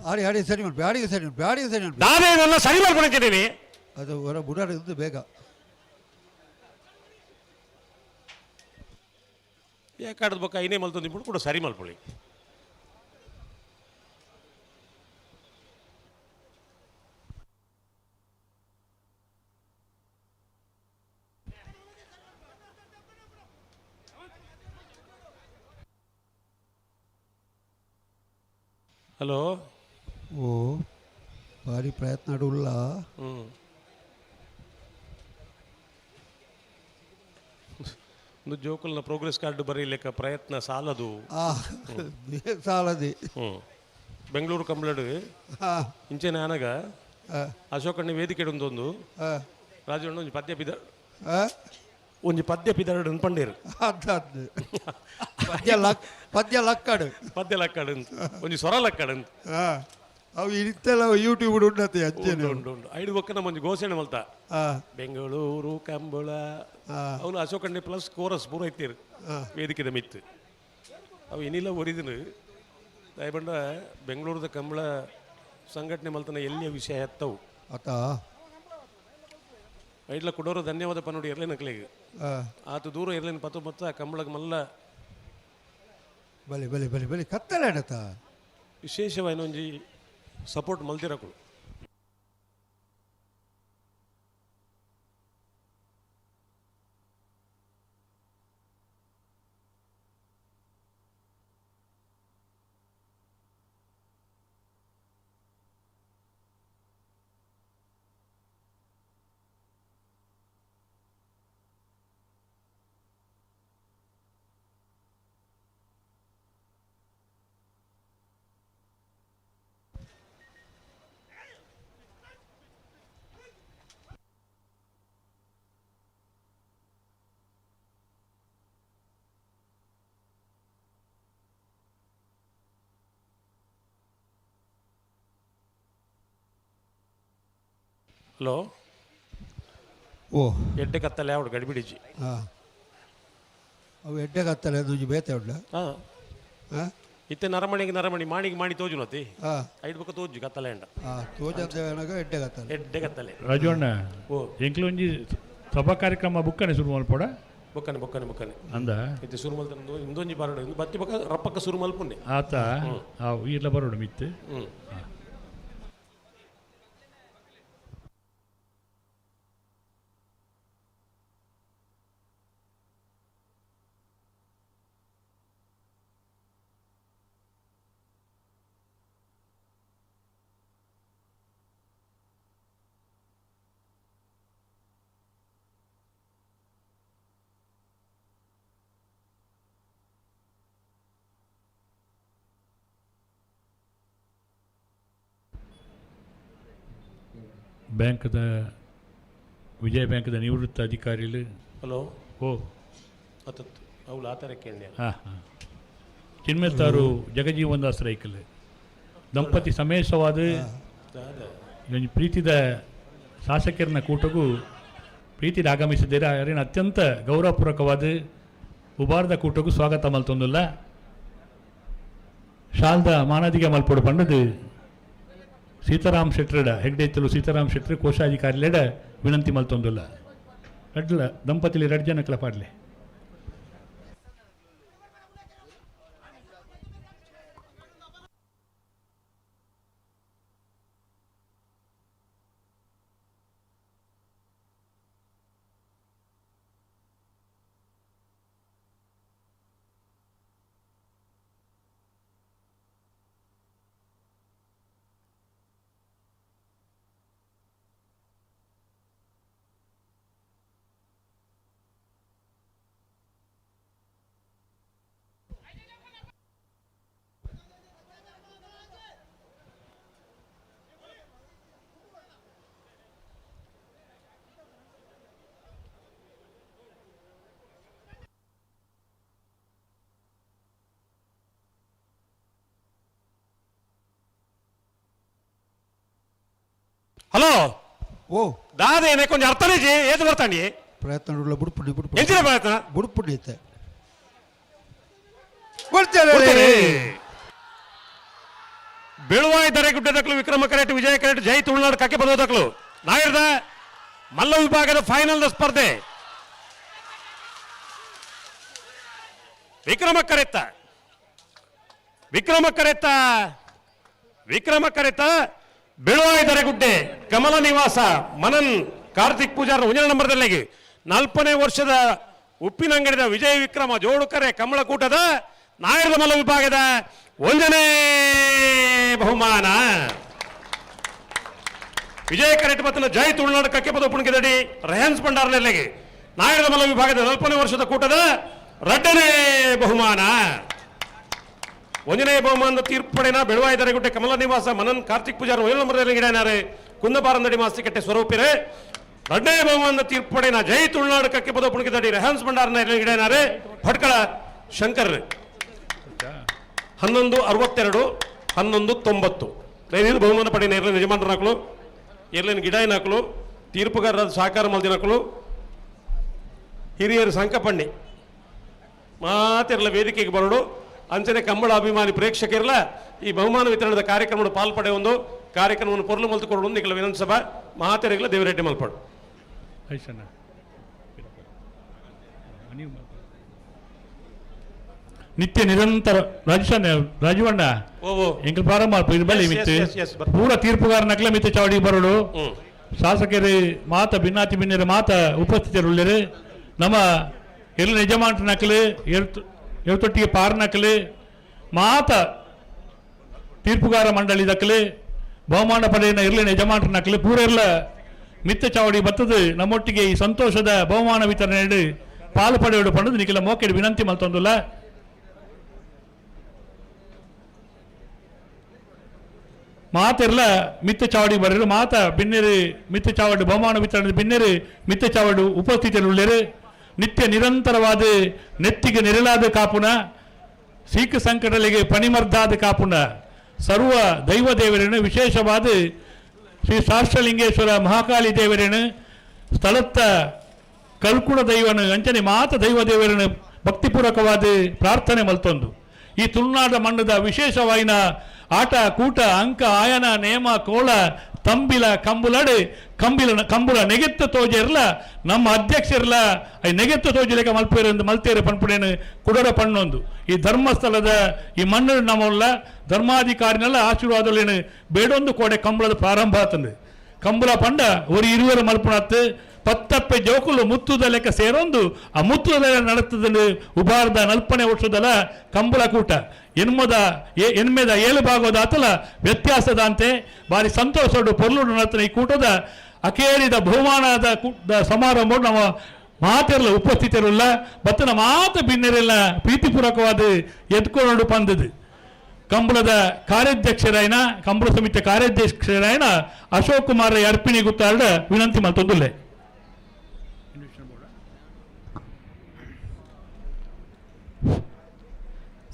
ಆಡಿ ಸರಿ ಮಾಡ್ಬೇಕು ಆಡಿಗೆ ಸರಿ ಮಾಡ್ಬೇಕು ನಾನೇನೆಲ್ಲ ಸರಿ ಮಾಡ್ಕೊಂಡಿದ್ದೀನಿ ಅದು ಹೊರ ಬುಡಾಡಿದ್ದು ಬೇಗ ಯಾಕೆ ಆಡಬೇಕು ಐನೇ ಮಲ್ತೊಂದು ಬಿಟ್ಟು ಕೂಡ ಸರಿ ಮಲ್ಪೊಳ್ಳಿ ಹಲೋ ಓ ಭಾರಿ ಪ್ರಯತ್ನ ಅಡುಲ್ಲ ಒಂದು ಜೋಕಲ್ನ ಪ್ರೋಗ್ರೆಸ್ ಕಾರ್ಡ್ ಬರೀಲಿಕ್ಕೆ ಪ್ರಯತ್ನ ಸಾಲದು ಸಾಲದಿ ಬೆಂಗಳೂರು ಕಂಬ್ಳಡು ಇಂಚೆ ನಾನಗ ಅಶೋಕಣ್ಣ ವೇದಿಕೆ ಒಂದು ರಾಜಣ್ಣ ಒಂಜಿ ಪದ್ಯ ಪಿದರ್ಡ್ ಅನ್ಪಂಡೇರು ಪದ್ಯ ಲಕ್ಕಡು ಒಂಜಿ ಸ್ವರ ಲಕ್ಕಡು ಅವು ಇರ್ತಲ್ಲ ಯೂಟ್ಯೂಬ್ ಉಂಡತೆ ಉಂಡು ಐದು ಬೊಕ್ಕ ನಮ್ಮ ಒಂಜಿ ಘೋಷಣೆ ಮಲ್ತ ಬೆಂಗಳೂರು ಕಂಬಳ ಅವನು ಅಶೋಕಣ್ಣೆ ಪ್ಲಸ್ ಕೋರಸ್ ಪೂರ ಇತ್ತೀರು ವೇದಿಕೆದ ಮಿತ್ತು ಅವು ಏನಿಲ್ಲ ಒರಿದಿನ ದಯಬಂಡ ಬೆಂಗಳೂರದ ಕಂಬಳ ಸಂಘಟನೆ ಮಲ್ತನ ಎಲ್ಲಿಯ ವಿಷಯ ಎತ್ತವು ಐಡ್ಲ ಕೊಡೋರು ಧನ್ಯವಾದ ಪನ್ನೋಡಿ ಇರ್ಲೇನ ನಕ್ಲಿಗೆ ಆತು ದೂರ ಇರ್ಲೇನು ಪತ್ತು ಮತ್ತ ಕಂಬಳಕ್ಕೆ ಮಲ್ಲ ಬಲಿ ಕತ್ತಲೆ ವಿಶೇಷವಾದ ಒಂಜಿ ಸಪೋರ್ಟ್ ಮಲ್ತಿರಕುಳು ಹಲೋ ಓ ಎಡ್ಡೆ ಕತ್ತಲೆ ಅವಡು ಗಡಿಬಿಡಿಜಿ ಅವು ಎಡ್ಡೆ ಕತ್ತಲೆ ಅದು ಬೇತೆ ಉಡ್ಲ ಇತ್ತೆ ನರಮಣಿ ಮಾಣಿಗೆ ತೋಜು ನತಿ ಐದು ಬೊಕ್ಕ ತೋಜು ಕತ್ತಲೆ ಎಂಡ ತೋಜಂತ ಎಡ್ಡೆ ಕತ್ತಲೆ ರಾಜಣ್ಣ ಓ ಎಂಕ್ಲು ಒಂಜಿ ಸಭಾ ಕಾರ್ಯಕ್ರಮ ಬುಕ್ಕನೆ ಶುರು ಮಲ್ಪೋಡ ಬೊಕ್ಕನೆ ಅಂದ ಇದು ಶುರು ಮಲ್ತ ಇಂದೊಂಜಿ ಬರೋಡು ಬತ್ತಿ ಬೊಕ್ಕ ರಪ್ಪಕ್ಕ ಶುರು ಮಲ್ಪುಂಡೆ ಆತ ಈರ್ಲ ಬರೋಡು ಮಿತ್ತು ಬ್ಯಾಂಕ್ದ ವಿಜಯ ಬ್ಯಾಂಕ್ದ ನಿವೃತ್ತ ಅಧಿಕಾರಿಗಳು ಹಲೋ ಓ ಅತ್ತತ್ತು ಅವಳು ಆ ಥರ ಕೇಳಿ ಹಾಂ ಹಾಂ ಚಿನ್ಮೆತ್ತಾರು ಜಗಜೀವನ್ ದಾಸ್ ರೈಕಲ್ ದಂಪತಿ ಸಮೇಶವಾದ ಪ್ರೀತಿದ ಶಾಸಕರನ್ನ ಕೂಟಗೂ ಪ್ರೀತಿದ ಆಗಮಿಸಿದ್ದೀರಾ ಅವರೇನು ಅತ್ಯಂತ ಗೌರವಪೂರ್ವಕವಾದ ಉಬಾರ್ದ ಕೂಟಗೂ ಸ್ವಾಗತ ಮಲ್ತೊಂದಿಲ್ಲ ಶಾಲ್ದ ಮಾನದಿಗೆ ಮಲ್ಪಡು ಪಂಡದು ಸೀತಾರಾಮ್ ಶೆಟ್ರಡ ಹೆಗ್ಡೆತ್ತಲು ಸೀತಾರಾಮ್ ಶೆಟ್ರ್ ಕೋಶಾಧಿಕಾರಿಲೆಡ ವಿನಂತಿ ಮಲ್ತೊಂದಿಲ್ಲ ಅಡ್ಲ ದಂಪತಿಲಿ 2 ಜನಕ್ಕಳ ಪಾಡ್ಲೆ ಹಲೋ ಓ ದಾದೇನೆ ಕೊಂಚ ಅರ್ಥನೇಜಿ ಏದು ಬರ್ತಾಂಡಿ ಪ್ರಯತ್ನ ಬುಡ್ಪುಡಿ ಎಂಚಿನ ಪ್ರಯತ್ನ ಬುಡ್ಪುಡಿ ಬೆಳುವಾಯಿ ದರೆ ಗುಡ್ಡದಕ್ಕಲು ವಿಕ್ರಮ ಕರೆಟ್ ವಿಜಯ ಕರೆಟ್ ಜೈ ತುಳುನಾಡು ಕಕ್ಕೆ ಬರೋದಕ್ಕಲು ನಾಗಿರ್ದ ಮಲ್ಲ ವಿಭಾಗದ ಫೈನಲ್ ಸ್ಪರ್ಧೆ ವಿಕ್ರಮ ಕರೆತ್ತ ಬೆಳುವಾಯಿ ದರೆಗುಡ್ಡೆ ಕಮಲ ನಿವಾಸ ಮನನ್ ಕಾರ್ತಿಕ್ ಪೂಜಾರ 1 ನಂಬರ್ದಲ್ಲಿಗೆ 4ನೇ ವರ್ಷದ ಉಪ್ಪಿನಂಗಡಿದ ವಿಜಯ ವಿಕ್ರಮ ಜೋಡುಕರೆ ಕಮಲಕೂಟದ ನಾಯರದ ಮಲ್ಲ ವಿಭಾಗದ 1ನೇ ಬಹುಮಾನ ವಿಜಯ ಕರೆಟ್ ಮತ್ತು ಜೈ ತುಳುನಾಡು ಕಕ್ಕೆ ಪದ ಪುಣಗಿದಡಿ ರೆಹನ್ಸ್ ಭಂಡಾರನೆಲ್ಲೆಗೆ ನಾಯರದ ಮಲ್ಲ ವಿಭಾಗದ 4ನೇ ವರ್ಷದ ಕೂಟದ 2ನೇ ಬಹುಮಾನ 1ನೇ ಬಹುಮಾನದ ತೀರ್ಪಡಿನ ಬೆಳುವಾಯಿ ದರೆಗುಡ್ಡೆ ಕಮಲ ನಿವಾಸ ಮನನ್ ಕಾರ್ತಿಕ್ ಪೂಜಾರ 7 ನಂಬರ್ದಲ್ಲಿ ಗಿಡನಾರೆ ಕುಂದಬಾರಂದಡಿ ಮಾಸ್ತಿಕಟ್ಟೆ ಸ್ವರೂಪಿರೆ 2ನೇ ಬಹುಮಾನದ ತೀರ್ಪಡಿನ ಜೈ ತುಳುನಾಡು ಕಕ್ಕೆ ಪದ ಪುಣಗಿದಡಿ ರೆಹನ್ಸ್ ಭಂಡಾರನ ಗಿಡನಾರೆ ಭಟ್ಕಳ ಶಂಕರ್ 1162 1190 ಇದು ಬಹುಮಾನ ಪಡೆಯ ಇರ್ಲಿನ ಯಜಮಾನರ ಹಾಕಲು ಇರ್ಲಿನ ಗಿಡಾಯಿನ ಹಾಕಲು ತೀರ್ಪುಗಾರರ ಸಹಕಾರ ಮಲ್ದಿನ ಹಾಕಲು ಹಿರಿಯರು ಸಂಕಪಣ್ಣಿ ಮಾತಿರಲ್ಲ ವೇದಿಕೆಗೆ ಬರೋಡು ಅಂಚನೆ ಕಂಬಳ ಅಭಿಮಾನಿ ಪ್ರೇಕ್ಷಕರಿಲ್ಲ ಈ ಬಹುಮಾನ ವಿತರಣದ ಕಾರ್ಯಕ್ರಮದ ಪಾಲ್ಪಡೆ ಒಂದು ಕಾರ್ಯಕ್ರಮವನ್ನು ಪೊರ್ಲು ಮಲ್ತುಕೊಂಡು ನಿಖಲ ವಿಧಾನಸಭಾ ಮಹಾತೆರೆಗಳ ದೇವರೆಡ್ಡಿ ಮಲ್ಪಡು ನಿತ್ಯ ನಿರಂತರ ರಾಜವಣ್ಣ ಎಂಕಲ್ ಪ್ರಾರಂಭ ಬಲ್ಲಿ ಮಿತ್ತು ಪೂರ ತೀರ್ಪುಗಾರ ನಕಲ ಮಿತ್ತು ಚಾವಡಿ ಬರೋಡು ಶಾಸಕರು ಮಾತ ಭಿನ್ನಾತಿ ಭಿನ್ನರ ಮಾತ ಉಪಸ್ಥಿತರುಳ್ಳರು ನಮ್ಮ ಎಲ್ಲ ಯಜಮಾನ ನಕಲು ಎವತೊಟ್ಟಿಗೆ ಪಾರ ನಕಲು ಮಾತ ತೀರ್ಪುಗಾರ ಮಂಡಳಿ ದಕ್ಕಲು ಬಹುಮಾನ ಪಡೆಯ ಇರ್ಲಿನ ಯಜಮಾನ ನಕಲು ಪೂರ ಎಲ್ಲ ಮಿತ್ತ ಚಾವಡಿ ಬತ್ತದು ನಮ್ಮೊಟ್ಟಿಗೆ ಈ ಸಂತೋಷದ ಬಹುಮಾನ ವಿತರಣೆ ಪಾಲು ಪಡೆಯೋಡು ಪಡೆದು ನಿಖಿಲ ಮೋಕೆಡು ವಿನಂತಿ ಮಲ್ತೊಂದಿಲ್ಲ ಮಾತೆಲ್ಲ ಮಿತ್ತ ಚಾವಡಿ ಬರಲು ಮಾತ ಬಿನ್ನೆರು ಮಿತ್ತ ಚಾವಡಿ ಬಹುಮಾನ ವಿತರಣೆ ಬಿನ್ನೆರು ಮಿತ್ತ ಚಾವಡು ಉಪಸ್ಥಿತಿಯಲ್ಲಿರು ನಿತ್ಯ ನಿರಂತರವಾದ ನೆತ್ತಿಗೆ ನೆರಳಾದ ಕಾಪುನ ಸೀಖ ಸಂಕಟಲಿಗೆ ಪಣಿಮರ್ದಾದ ಕಾಪುನ ಸರ್ವ ದೈವ ದೇವರೇನು ವಿಶೇಷವಾದ ಶ್ರೀ ಶಾಸ್ತ್ರಲಿಂಗೇಶ್ವರ ಮಹಾಕಾಳಿ ದೇವರೇನು ಸ್ಥಳತ್ತ ಕಲ್ಕುಣ ದೈವನು ಅಂಚನೆ ಮಾತ ದೈವ ದೇವರೇನು ಭಕ್ತಿಪೂರ್ವಕವಾದ ಪ್ರಾರ್ಥನೆ ಮಲ್ತೊಂದು ಈ ತುಳುನಾಡ ಮಣ್ಣದ ವಿಶೇಷವಾಯಿನ ಆಟ ಕೂಟ ಅಂಕ ಆಯನ ನೇಮ ಕೋಳ ತಂಬಿಲ ಕಂಬುಲಡು ಕಂಬುಲ ನೆಗೆತ್ತ ತೋಜೆರ್ಲ ನಮ್ಮ ಅಧ್ಯಕ್ಷರ್ಲ ಐ ನೆಗೆತ್ತ ತೋಜಲೆಕ ಮಲ್ಪೇರು ಮಲ್ತೇರು ಪನ್ಪುಡೇನು ಕುಡರ ಪಣ್ಣೊಂದು ಈ ಧರ್ಮಸ್ಥಳದ ಈ ಮಣ್ಣು ನಮ್ಮಲ್ಲ ಧರ್ಮಾಧಿಕಾರಿನೆಲ್ಲ ಆಶೀರ್ವಾದಲೇನು ಬೇಡೊಂದು ಕೋಡೆ ಕಂಬಳದ ಪ್ರಾರಂಭ ಆತಂದು ಕಂಬಳ ಪಂಡ ஒரு 20 ಮಲ್ಪುಣತ್ತು ಪತ್ತಪ್ಪೆ ಜೋಕುಲು ಮುತ್ತುದ ಲೆಕ್ಕ ಸೇರೊಂದು ಆ ಮುತ್ತುದ ನಡತದ ಉಬಾರ್ದ 4ನೇ ವರ್ಷದಲ್ಲ ಕಂಬಳ ಕೂಟ ಎನ್ಮೆದ 7 ಭಾಗದ ಅತಲ ವ್ಯತ್ಯಾಸದ ಅಂತೆ ಬಾರಿ ಸಂತೋಷಡು ಪೊರ್ಲುಡು ನಡತನ ಈ ಕೂಟದ ಅಕೇರಿದ ಬಹುಮಾನದ ಸಮಾರಂಭ ನಮ್ಮ ಮಾತೆಲ್ಲ ಉಪಸ್ಥಿತರಿಲ್ಲ ಬತ್ತನ ಮಾತ ಭಿನ್ನರೆಲ್ಲ ಪ್ರೀತಿಪೂರ್ವಕವಾದ ಎದ್ಕೊಂಡು ಬಂದದು ಕಂಬಳದ ಕಾರ್ಯಾಧ್ಯಕ್ಷರಾಯನ ಕಂಬಳ ಸಮಿತಿಯ ಕಾರ್ಯಾಧ್ಯಕ್ಷರಾಯನ ಅಶೋಕ್ ಕುಮಾರ್ ರೈ ಅರ್ಪಿಣಿ ಗುತ್ತಾರ್ಡ ವಿನಂತಿ ಮಲ್ತೊಂದುಲ್ಲೆ.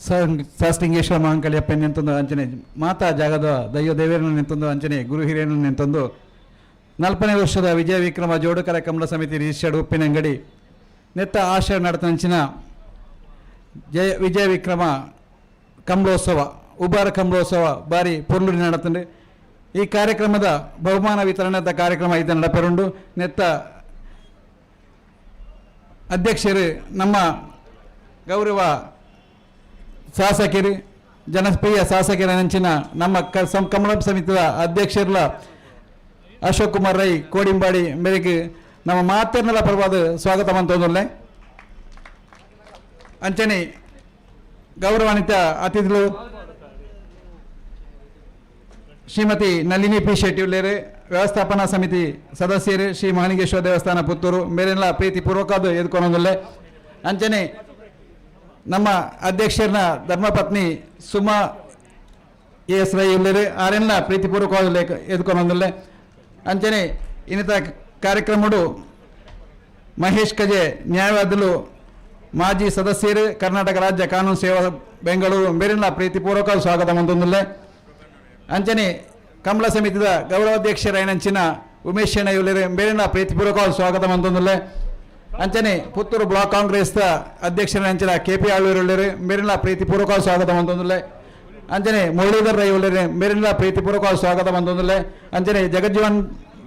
ಸಹಸ್ಲಿಂಗೇಶ್ವರ ಮಹಾಂಕಳಿಯಪ್ಪ ನಿಂತಂದು ಅಂಚನೆ ಮಾತಾ ಜಾಗದ ದೈವ ದೇವೇರನ್ನು ನಿಂತಂದು ಅಂಚನೆ ಗುರು ಹಿರಿಯರನ್ನು ನಿಂತಂದು 40ನೇ ವರ್ಷದ ವಿಜಯ ವಿಕ್ರಮ ಜೋಡುಕರ ಕಂಬಳ ಸಮಿತಿ ರಿಜಿಸ್ಟರ್ಡ್ ಉಪ್ಪಿನಂಗಡಿ ನೆತ್ತ ಆಶಯ ನಡೆತಂಚಿನ ವಿಜಯ ವಿಕ್ರಮ ಕಂಬಳೋತ್ಸವ ಉಬಾರ ಕಂಬಳೋತ್ಸವ ಬಾರಿ ಪೊರ್ಲೂರಿ ನಡೆತಂಡು ಈ ಕಾರ್ಯಕ್ರಮದ ಬಹುಮಾನ ವಿತರಣದ ಕಾರ್ಯಕ್ರಮ ಇದು ನಡಪೆರುಂಡು ನೆತ್ತ ಅಧ್ಯಕ್ಷರು ನಮ್ಮ ಗೌರವ ಶಾಸಕರು ಜನಪ್ರಿಯ ಶಾಸಕರ ನೆಂಚಿನ ನಮ್ಮ ಕಂಬಳ ಸಮಿತಿಯ ಅಧ್ಯಕ್ಷರ ಅಶೋಕ್ ಕುಮಾರ್ ರೈ ಕೋಡಿಂಬಾಡಿ ಮೇರೆಗೆ ನಮ್ಮ ಮಾತೇರ್ನಲ ಪರವಾದ ಸ್ವಾಗತ ಅಂತಂದೊಲ್ಲೆ ಅಂಚನೆ ಗೌರವಾನ್ವಿತ ಅತಿಥಿಗಳು ಶ್ರೀಮತಿ ನಳಿನಿ ಪಿ ಶೆಟ್ಟಿ ಉಳ್ಳೇರು ವ್ಯವಸ್ಥಾಪನಾ ಸಮಿತಿ ಸದಸ್ಯರು ಶ್ರೀ ಮಹಾಲಿಂಗೇಶ್ವರ ದೇವಸ್ಥಾನ ಪುತ್ತೂರು ಮೇರೆಲ್ಲ ಪ್ರೀತಿಪೂರ್ವಕವಾದ ಎದ್ಕೊಂಡೊಂದೊಲ್ಲೆ ಅಂಚನೆ ನಮ್ಮ ಅಧ್ಯಕ್ಷರನ್ನ ಧರ್ಮಪತ್ನಿ ಸುಮಾ ಎಸ್ ರೈ ಉಳ್ಳೇರು ಆರೆಲ್ಲ ಪ್ರೀತಿಪೂರ್ವಕವಾದ ಎದ್ಕೊಂಡೊಂದೊಲ್ಲೆ ಅಂಚನೆ ಇನ್ನಿತ ಕಾರ್ಯಕ್ರಮಡು ಮಹೇಶ್ ಕಜೆ ನ್ಯಾಯವಾದಲು ಮಾಜಿ ಸದಸ್ಯರು ಕರ್ನಾಟಕ ರಾಜ್ಯ ಕಾನೂನು ಸೇವಾ ಬೆಂಗಳೂರು ಮೇರೆಲ್ಲ ಪ್ರೀತಿಪೂರ್ವಕ ಸ್ವಾಗತ ಮಂತೊಂದುಲ್ಲೆ ಅಂಚನೆ ಕಂಬಳ ಸಮಿತಿಯ ಗೌರವಾಧ್ಯಕ್ಷರಾಯನಂಚಿನ ಉಮೇಶ್ ಶೆಣಯುಳ್ಳರು ಮೇರೆಲ್ಲ ಪ್ರೀತಿಪೂರ್ವಕ ಸ್ವಾಗತ ಮಂತೊಂದುಲ್ಲೆ ಅಂಚನೆ ಪುತ್ತೂರು ಬ್ಲಾಕ್ ಕಾಂಗ್ರೆಸ್ ಅಧ್ಯಕ್ಷರಾಯನಂಚಿನ KP ಆಳ್ವೀರುಳ್ಳರು ಮೇರೆಲ್ಲ ಪ್ರೀತಿಪೂರ್ವಕ ಸ್ವಾಗತ ಮಂತೊಂದುಲ್ಲೆ ಅಂಚನೆ ಮುರಳೀಧರ್ ರೈ ಉಳ್ಳರು ಮೇರೆಲ್ಲ ಪ್ರೀತಿಪೂರ್ವಕ ಸ್ವಾಗತ ಮಂತೊಂದುಲ್ಲೆ ಅಂಚನೆ ಜಗಜ್ಜೀವನ್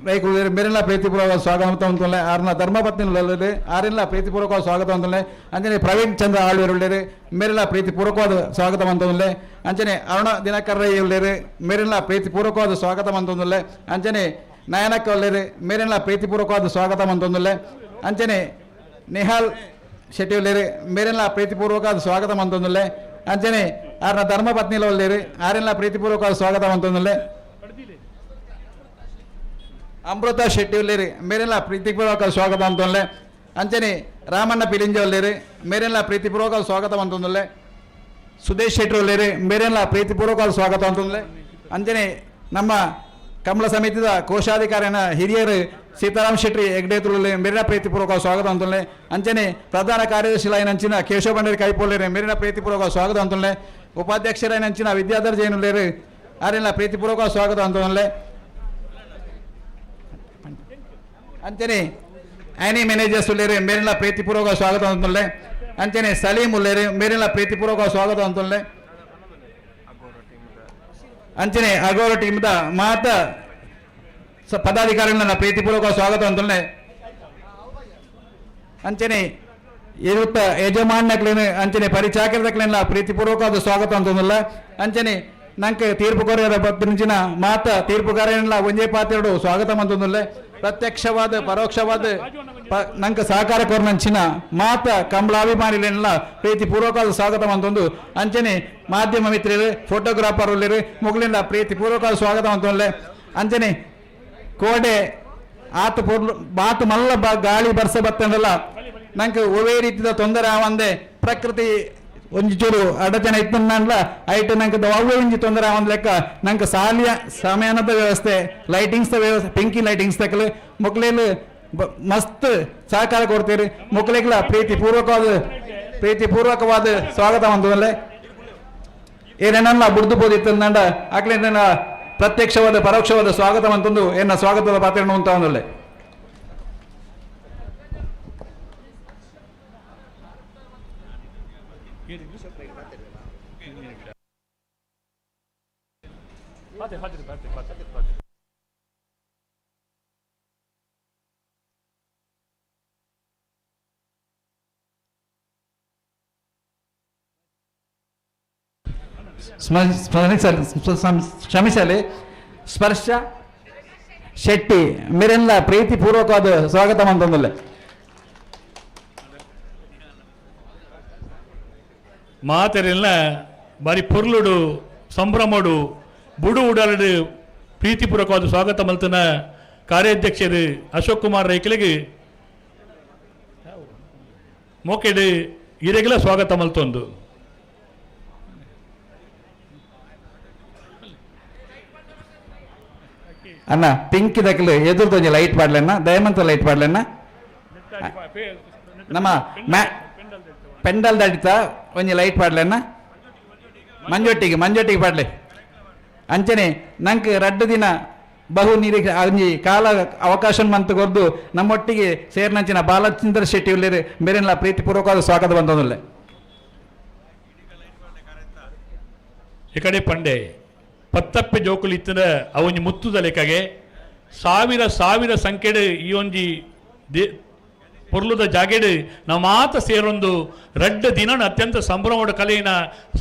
ರೈಕುಳ್ಳರು ಮೇರೆಲ್ಲ ಪ್ರೀತಿಪೂರ್ವಕ ಸ್ವಾಗತ ಅಂತಂದ್ರೆ ಆರ್ನ ಧರ್ಮಪತ್ನಿ ಉಳ್ಳರು ಆರೆಲ್ಲ ಪ್ರೀತಿಪೂರ್ವಕ ಸ್ವಾಗತ ಅಂತಂದ್ರೆ ಅಂಚನೆ ಪ್ರವೀಣ್ ಚಂದ್ರ ಆಳ್ವೀರುಳ್ಳರು ಮೇರೆಲ್ಲ ಪ್ರೀತಿಪೂರ್ವಕವಾದ ಸ್ವಾಗತ ಅಂತಂದ್ರೆ ಅಂಚನೆ ಅರುಣ ದಿನಕರ್ ರೈ ಉಳ್ಳರು ಮೇರೆಲ್ಲ ಪ್ರೀತಿಪೂರ್ವಕವಾದ ಸ್ವಾಗತ ಅಂತಂದ್ರೆ ಅಂಚನೆ ನಯನಕ್ಕ ಉಳ್ಳರು ಮೇರೆಲ್ಲ ಪ್ರೀತಿಪೂರ್ವಕವಾದ ಸ್ವಾಗತ ಅಂತಂದ್ರೆ ಅಂಚನೆ ನಿಹಾಲ್ ಶೆಟ್ಟಿ ಉಳ್ಳರು ಮೇರೆಲ್ಲ ಪ್ರೀತಿಪೂರ್ವಕವಾದ ಸ್ವಾಗತ ಅಂತಂದ್ರೆ ಅಂಚನೆ ಆರ್ನ ಧರ್ಮಪತ್ನಿಲ ಉಳ್ಳರು ಆರೆಲ್ಲ ಪ್ರೀತಿಪೂರ್ವಕವಾದ ಸ್ವಾಗತ ಅಂತಂದ್ರೆ ಅಮೃತ ಶೆಟ್ಟಿ ಉಳ್ಳೇರಿ ಮೇರೆಲ್ಲ ಪ್ರೀತಿಪೂರ್ವಕ ಸ್ವಾಗತ ಅಂತಂದ್ರೆ ಅಂಚನೆ ರಾಮಣ್ಣ ಪಿಲಿಂಜ ಉಳ್ಳೇರಿ ಮೇರೆಲ್ಲ ಪ್ರೀತಿಪೂರ್ವಕ ಸ್ವಾಗತ ಅಂತಂದ್ರೆ ಸುದೇಶ್ ಶೆಟ್ಟಿ ಉಳ್ಳೇರಿ ಮೇರೆಲ್ಲ ಪ್ರೀತಿಪೂರ್ವಕ ಸ್ವಾಗತ ಅಂತಂದ್ರೆ ಅಂಚನೆ ನಮ್ಮ ಕಂಬಳ ಸಮಿತಿಯ ಕೋಶಾಧಿಕಾರಿನ ಹಿರಿಯರು ಸೀತಾರಾಮ್ ಶೆಟ್ಟಿ ಹೆಗ್ಡೇತುಳ್ಳಿ ಮೇರಿನ ಪ್ರೀತಿಪೂರ್ವಕ ಸ್ವಾಗತ ಅಂತಂದ್ರೆ ಅಂಚನೆ ಪ್ರಧಾನ ಕಾರ್ಯದರ್ಶಿ ಲೈನಂಚಿನ ಕೇಶವ ಬಂಡೇರಿ ಕೈಪೊಳ್ಳೇರಿ ಮೇರಿನ ಪ್ರೀತಿಪೂರ್ವಕ ಸ್ವಾಗತ ಅಂತಂದ್ರೆ ಉಪಾಧ್ಯಕ್ಷರೈನಂಚಿನ ವಿದ್ಯಾಧರ್ ಜೈನ್ ಉಳ್ಳೇರಿ ಆರೆಲ್ಲ ಪ್ರೀತಿಪೂರ್ವಕ ಸ್ವಾಗತ ಅಂತಂದ್ರೆ ಅಂಚನೆ ಆ್ಯನಿ ಮ್ಯಾನೇಜರ್ಸ್ ಉಳ್ಳೇರಿ ಮೇರೆಲ್ಲ ಪ್ರೀತಿಪೂರ್ವಕ ಸ್ವಾಗತ ಅಂತಂದ್ರೆ ಅಂಚನೆ ಸಲೀಂ ಉಳ್ಳೇರಿ ಮೇರೆಲ್ಲ ಪ್ರೀತಿಪೂರ್ವಕ ಸ್ವಾಗತ ಅಂತಂದ್ರೆ ಅಂಚನೆ ಅಗೋರ ಟೀಮ್ದ ಮಾತ ಪದಾಧಿಕಾರಿಗಳನ್ನ ಪ್ರೀತಿಪೂರ್ವಕ ಸ್ವಾಗತ ಅಂತಂದ್ರೆ ಅಂಚನೆ ಇರುತ್ತ ಯಜಮಾನ್ಯಕ್ಲೇನು ಅಂಚನೆ ಪರಿಚಾಕರದಕ್ಲೆಲ್ಲ ಪ್ರೀತಿಪೂರ್ವಕವಾದ ಸ್ವಾಗತ ಅಂತಂದಲ್ಲ ಅಂಚನೆ ನಂಗೆ ತೀರ್ಪುಗಾರರ ಬದ್ದಿಂಚಿನ ಮಾತ ತೀರ್ಪುಗಾರನೆಲ್ಲ ಒಂದೇ ಪಾತ್ರೆಡು ಸ್ವಾಗತ ಅಂತಂದಲ್ಲ ಪ್ರತ್ಯಕ್ಷವಾದ ಪರೋಕ್ಷವಾದ ನಂಗೆ ಸಹಕಾರ ಕೋರ್ನಂಚಿನ ಮಾತ ಕಂಬಳಾಭಿಮಾನಿಗಳೆಲ್ಲ ಪ್ರೀತಿಪೂರ್ವಕವಾದ ಸ್ವಾಗತ ಅಂತಂದು ಅಂಚನೆ ಮಾಧ್ಯಮ ಮಿತ್ರರು ಫೋಟೋಗ್ರಾಫರ್ ಉಳ್ಳರು ಮುಗಳಿಂದ ಪ್ರೀತಿಪೂರ್ವಕವಾದ ಸ್ವಾಗತ ಅಂತಂದ್ರೆ ಅಂಚನೆ ಕೋಡೆ ಆತ ಪೂರ್ಲು ಬಾತು ಮಲ್ಲ ಗಾಳಿ ಬರ್ಸ ಬತ್ತಂದಲ್ಲ ನಂಗೆ ಒವೇ ರೀತಿಯ ತೊಂದರೆ ಆವಂದೆ ಪ್ರಕೃತಿ ಒಂಚೂರು ಅಡಚಣೆ ಇತ್ತಂದಲ್ಲ ಐಟು ನಂಗೆ ಅವೇ ಒಂಜಿ ತೊಂದರೆ ಆವಂದ ಲೆಕ್ಕ ನಂಗೆ ಸಾಲಿಯ ಸಮಯಾನದ ವ್ಯವಸ್ಥೆ ಲೈಟಿಂಗ್ಸ್ ವ್ಯವಸ್ಥೆ ಪಿಂಕಿ ಲೈಟಿಂಗ್ಸ್ ತಕ್ಕಲು ಮುಕ್ಲೇಲು ಮಸ್ತ್ ಸಹಕಾರ ಕೊಡ್ತೀರಿ ಮುಕ್ಲಿಗ್ಲ ಪ್ರೀತಿಪೂರ್ವಕವಾದ ಸ್ವಾಗತ ಅಂತಂದ್ರೆ ಏನೇನಲ್ಲ ಬುಡ್ದು ಬೋದಿತ್ತಂದ ಆಗ್ಲಿಂದ ಪ್ರತ್ಯಕ್ಷವಾದ ಪರೋಕ್ಷವಾದ ಸ್ವಾಗತ ಅಂತಂದು ಏನ ಸ್ವಾಗತದ ಪಾತ್ರ ಅಂತ ಅಂದಲೆ ಕ್ಷಮಿಸಲಿ ಸ್ಪರ್ಶ ಶೆಟ್ಟಿ ಮೇರೆಲ್ಲ ಪ್ರೀತಿಪೂರ್ವಕವಾದ ಸ್ವಾಗತ ಅಂತಂದಲೆ ಮಾತೆರೆಲ್ಲ ಬಾರಿ ಪೊರ್ಲುಡು ಸಂಭ್ರಮಡು ಬುಡು ಉಡಾಲಡು ಪ್ರೀತಿಪೂರ್ವಕವಾದ ಸ್ವಾಗತ ಮಲ್ತನ ಕಾರ್ಯಾಧ್ಯಕ್ಷರು ಅಶೋಕ್ ಕುಮಾರ್ ರೈಕಲಿಗೆ ಮೋಕೆಡು ಇರೆಗೆಲ್ಲ ಸ್ವಾಗತ ಮಲ್ತೊಂದು ಅಣ್ಣ ಪಿಂಕ್ ಇದಕ್ಕೆ ಎದುರ್ದು ಒಂಜಿ ಲೈಟ್ ಪಾಡ್ಲನ್ನ ದಯಮಂತ ಲೈಟ್ ಪಾಡ್ಲನ್ನ ನಮ್ಮ ಪೆಂಡಲ್ ದಡಿತ ಒಂಜಿ ಲೈಟ್ ಪಾಡ್ಲನ್ನ ಮಂಜೊಟ್ಟಿಗೆ ಪಾಡ್ಲೆ ಅಂಚನೆ ನಂಗೆ ರಡ್ಡು ದಿನ ಬಹು ನಿರೀಕ್ಷೆ ಒಂಜಿ ಕಾಲ ಅವಕಾಶ ಮಂತ್ ಕೊರ್ದು ನಮ್ಮೊಟ್ಟಿಗೆ ಸೇರ್ನಂಚಿನ ಬಾಲಚಂದ್ರ ಶೆಟ್ಟಿ ಉಳ್ಳೇರು ಬೇರೆಲ್ಲ ಪ್ರೀತಿಪೂರ್ವಕವಾದ ಸ್ವಾಗತ ಬಂದೊಂದುಲ್ಲೆ ಈ ಕಡೆ ಪಂಡೆ ಪತ್ತಪ್ಪೆ ಜೋಕುಲು ಇತ್ತಿನ ಅವೊಂಜಿ ಮುತ್ತುದ ಲೆಕ್ಕಗೆ ಸಾವಿರ ಸಂಖ್ಯೆಡು ಈ ಒಂಜಿ ಪೊರ್ಲುದ ಜಾಗೆಡು ನಾವು ಮಾತ ಸೇರೊಂದು ರಡ್ಡ ದಿನ ಅತ್ಯಂತ ಸಂಭ್ರಮದ ಕಲೆಯಿನ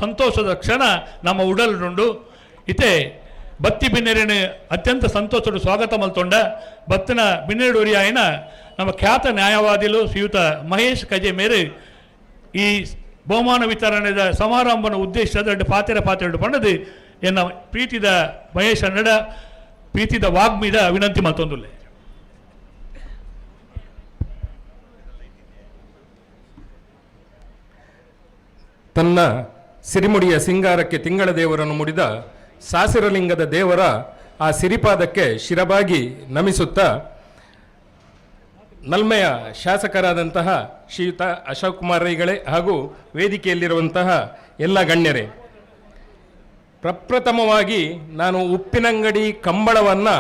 ಸಂತೋಷದ ಕ್ಷಣ ನಮ್ಮ ಉಡಲುಂಡು ಇತೆ ಬತ್ತಿ ಬಿನ್ನೆರಿನ ಅತ್ಯಂತ ಸಂತೋಷದ ಸ್ವಾಗತ ಮಲ್ತೊಂಡ ಬತ್ತಿನ ಬಿನ್ನೆರಡೂರಿ ಆಯ್ನ ನಮ್ಮ ಖ್ಯಾತ ನ್ಯಾಯವಾದಿಲು ಶ್ರೀಯುತ ಮಹೇಶ್ ಕಜೆ ಮೇರೆ ಈ ಬಹುಮಾನ ವಿತರಣೆದ ಸಮಾರಂಭನ ಉದ್ದೇಶದ ಪಾತೆರಡು ಪಂಡದು ಎನ್ನ ಪ್ರೀತಿದ ಮಹೇಶ್ ಅನ್ನಡ ಪ್ರೀತಿದ ವಾಗ್ಮಿದ ವಿನಂತಿ ಮತ್ತೊಂದುಲ್ಲೆ ತನ್ನ ಸಿರಿಮುಡಿಯ ಸಿಂಗಾರಕ್ಕೆ ತಿಂಗಳ ದೇವರನ್ನು ಮುಡಿದ ಸಾಸಿರಲಿಂಗದ ದೇವರ ಆ ಸಿರಿಪಾದಕ್ಕೆ ಶಿರಬಾಗಿ ನಮಿಸುತ್ತಾ ನಲ್ಮೆಯ ಶಾಸಕರಾದಂತಹ ಶ್ರೀಯುತ ಅಶೋಕ್ ಕುಮಾರ್ ರೈಗಳೇ ಹಾಗೂ ವೇದಿಕೆಯಲ್ಲಿರುವಂತಹ ಎಲ್ಲ ಗಣ್ಯರೇ, ಪ್ರಪ್ರಥಮವಾಗಿ ನಾನು ಉಪ್ಪಿನಂಗಡಿ ಕಂಬಳವನ್ನು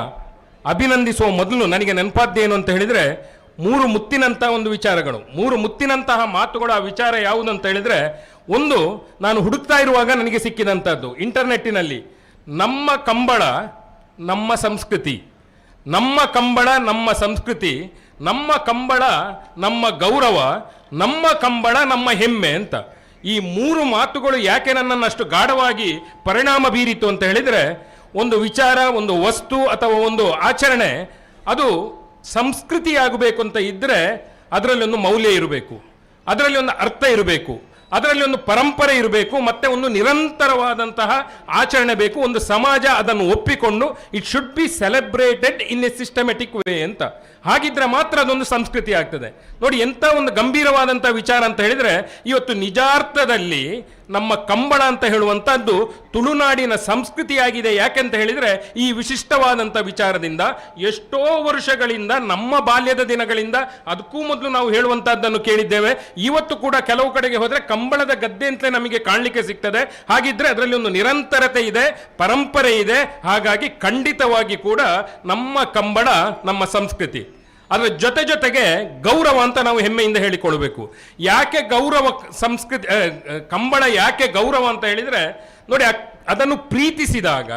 ಅಭಿನಂದಿಸುವ ಮೊದಲು ನನಗೆ ನೆನಪಾದ್ದೇನು ಅಂತ ಹೇಳಿದರೆ, ಮೂರು ಮುತ್ತಿನಂಥ ಒಂದು ವಿಚಾರಗಳು, ಮೂರು ಮುತ್ತಿನಂತಹ ಮಾತುಗಳು. ಆ ವಿಚಾರ ಯಾವುದು ಅಂತ ಹೇಳಿದರೆ, ಒಂದು ನಾನು ಹುಡುಕ್ತಾ ಇರುವಾಗ ನನಗೆ ಸಿಕ್ಕಿದಂಥದ್ದು ಇಂಟರ್ನೆಟ್ಟಿನಲ್ಲಿ, ನಮ್ಮ ಕಂಬಳ ನಮ್ಮ ಸಂಸ್ಕೃತಿ, ನಮ್ಮ ಕಂಬಳ ನಮ್ಮ ಸಂಸ್ಕೃತಿ, ನಮ್ಮ ಕಂಬಳ ನಮ್ಮ ಗೌರವ, ನಮ್ಮ ಕಂಬಳ ನಮ್ಮ ಹೆಮ್ಮೆ ಅಂತ. ಈ ಮೂರು ಮಾತುಗಳು ಯಾಕೆ ನನ್ನನ್ನು ಅಷ್ಟು ಗಾಢವಾಗಿ ಪರಿಣಾಮ ಬೀರಿತು ಅಂತ ಹೇಳಿದರೆ, ಒಂದು ವಿಚಾರ, ಒಂದು ವಸ್ತು ಅಥವಾ ಒಂದು ಆಚರಣೆ ಅದು ಸಂಸ್ಕೃತಿಯಾಗಬೇಕು ಅಂತ ಇದ್ದರೆ ಅದರಲ್ಲಿ ಒಂದು ಮೌಲ್ಯ ಇರಬೇಕು, ಅದರಲ್ಲಿ ಒಂದು ಅರ್ಥ ಇರಬೇಕು, ಅದರಲ್ಲಿ ಒಂದು ಪರಂಪರೆ ಇರಬೇಕು, ಮತ್ತೆ ಒಂದು ನಿರಂತರವಾದಂತಹ ಆಚರಣೆ ಬೇಕು. ಒಂದು ಸಮಾಜ ಅದನ್ನು ಒಪ್ಪಿಕೊಂಡು it should be celebrated in a systematic way ಅಂತ. ಹಾಗಿದ್ರೆ ಮಾತ್ರ ಅದೊಂದು ಸಂಸ್ಕೃತಿ ಆಗ್ತದೆ. ನೋಡಿ ಎಂಥ ಒಂದು ಗಂಭೀರವಾದಂಥ ವಿಚಾರ ಅಂತ ಹೇಳಿದರೆ, ಇವತ್ತು ನಿಜಾರ್ಥದಲ್ಲಿ ನಮ್ಮ ಕಂಬಳ ಅಂತ ಹೇಳುವಂಥದ್ದು ತುಳುನಾಡಿನ ಸಂಸ್ಕೃತಿಯಾಗಿದೆ. ಯಾಕೆಂತ ಹೇಳಿದರೆ, ಈ ವಿಶಿಷ್ಟವಾದಂಥ ವಿಚಾರದಿಂದ ಎಷ್ಟೋ ವರ್ಷಗಳಿಂದ, ನಮ್ಮ ಬಾಲ್ಯದ ದಿನಗಳಿಂದ, ಅದಕ್ಕೂ ಮೊದಲು ನಾವು ಹೇಳುವಂಥದ್ದನ್ನು ಕೇಳಿದ್ದೇವೆ. ಇವತ್ತು ಕೂಡ ಕೆಲವು ಕಡೆಗೆ ಹೋದರೆ ಕಂಬಳದ ಗದ್ದೆ ಅಂತಲೇ ನಮಗೆ ಕಾಣಲಿಕ್ಕೆ ಸಿಗ್ತದೆ. ಹಾಗಿದ್ರೆ ಅದರಲ್ಲಿ ಒಂದು ನಿರಂತರತೆ ಇದೆ, ಪರಂಪರೆ ಇದೆ. ಹಾಗಾಗಿ ಖಂಡಿತವಾಗಿ ಕೂಡ ನಮ್ಮ ಕಂಬಳ ನಮ್ಮ ಸಂಸ್ಕೃತಿ. ಅದರ ಜೊತೆಗೆ ಗೌರವ ಅಂತ ನಾವು ಹೆಮ್ಮೆಯಿಂದ ಹೇಳಿಕೊಳ್ಬೇಕು. ಯಾಕೆ ಗೌರವ ಸಂಸ್ಕೃತಿ, ಕಂಬಳ ಯಾಕೆ ಗೌರವ ಅಂತ ಹೇಳಿದರೆ, ನೋಡಿ ಅದನ್ನು ಪ್ರೀತಿಸಿದಾಗ,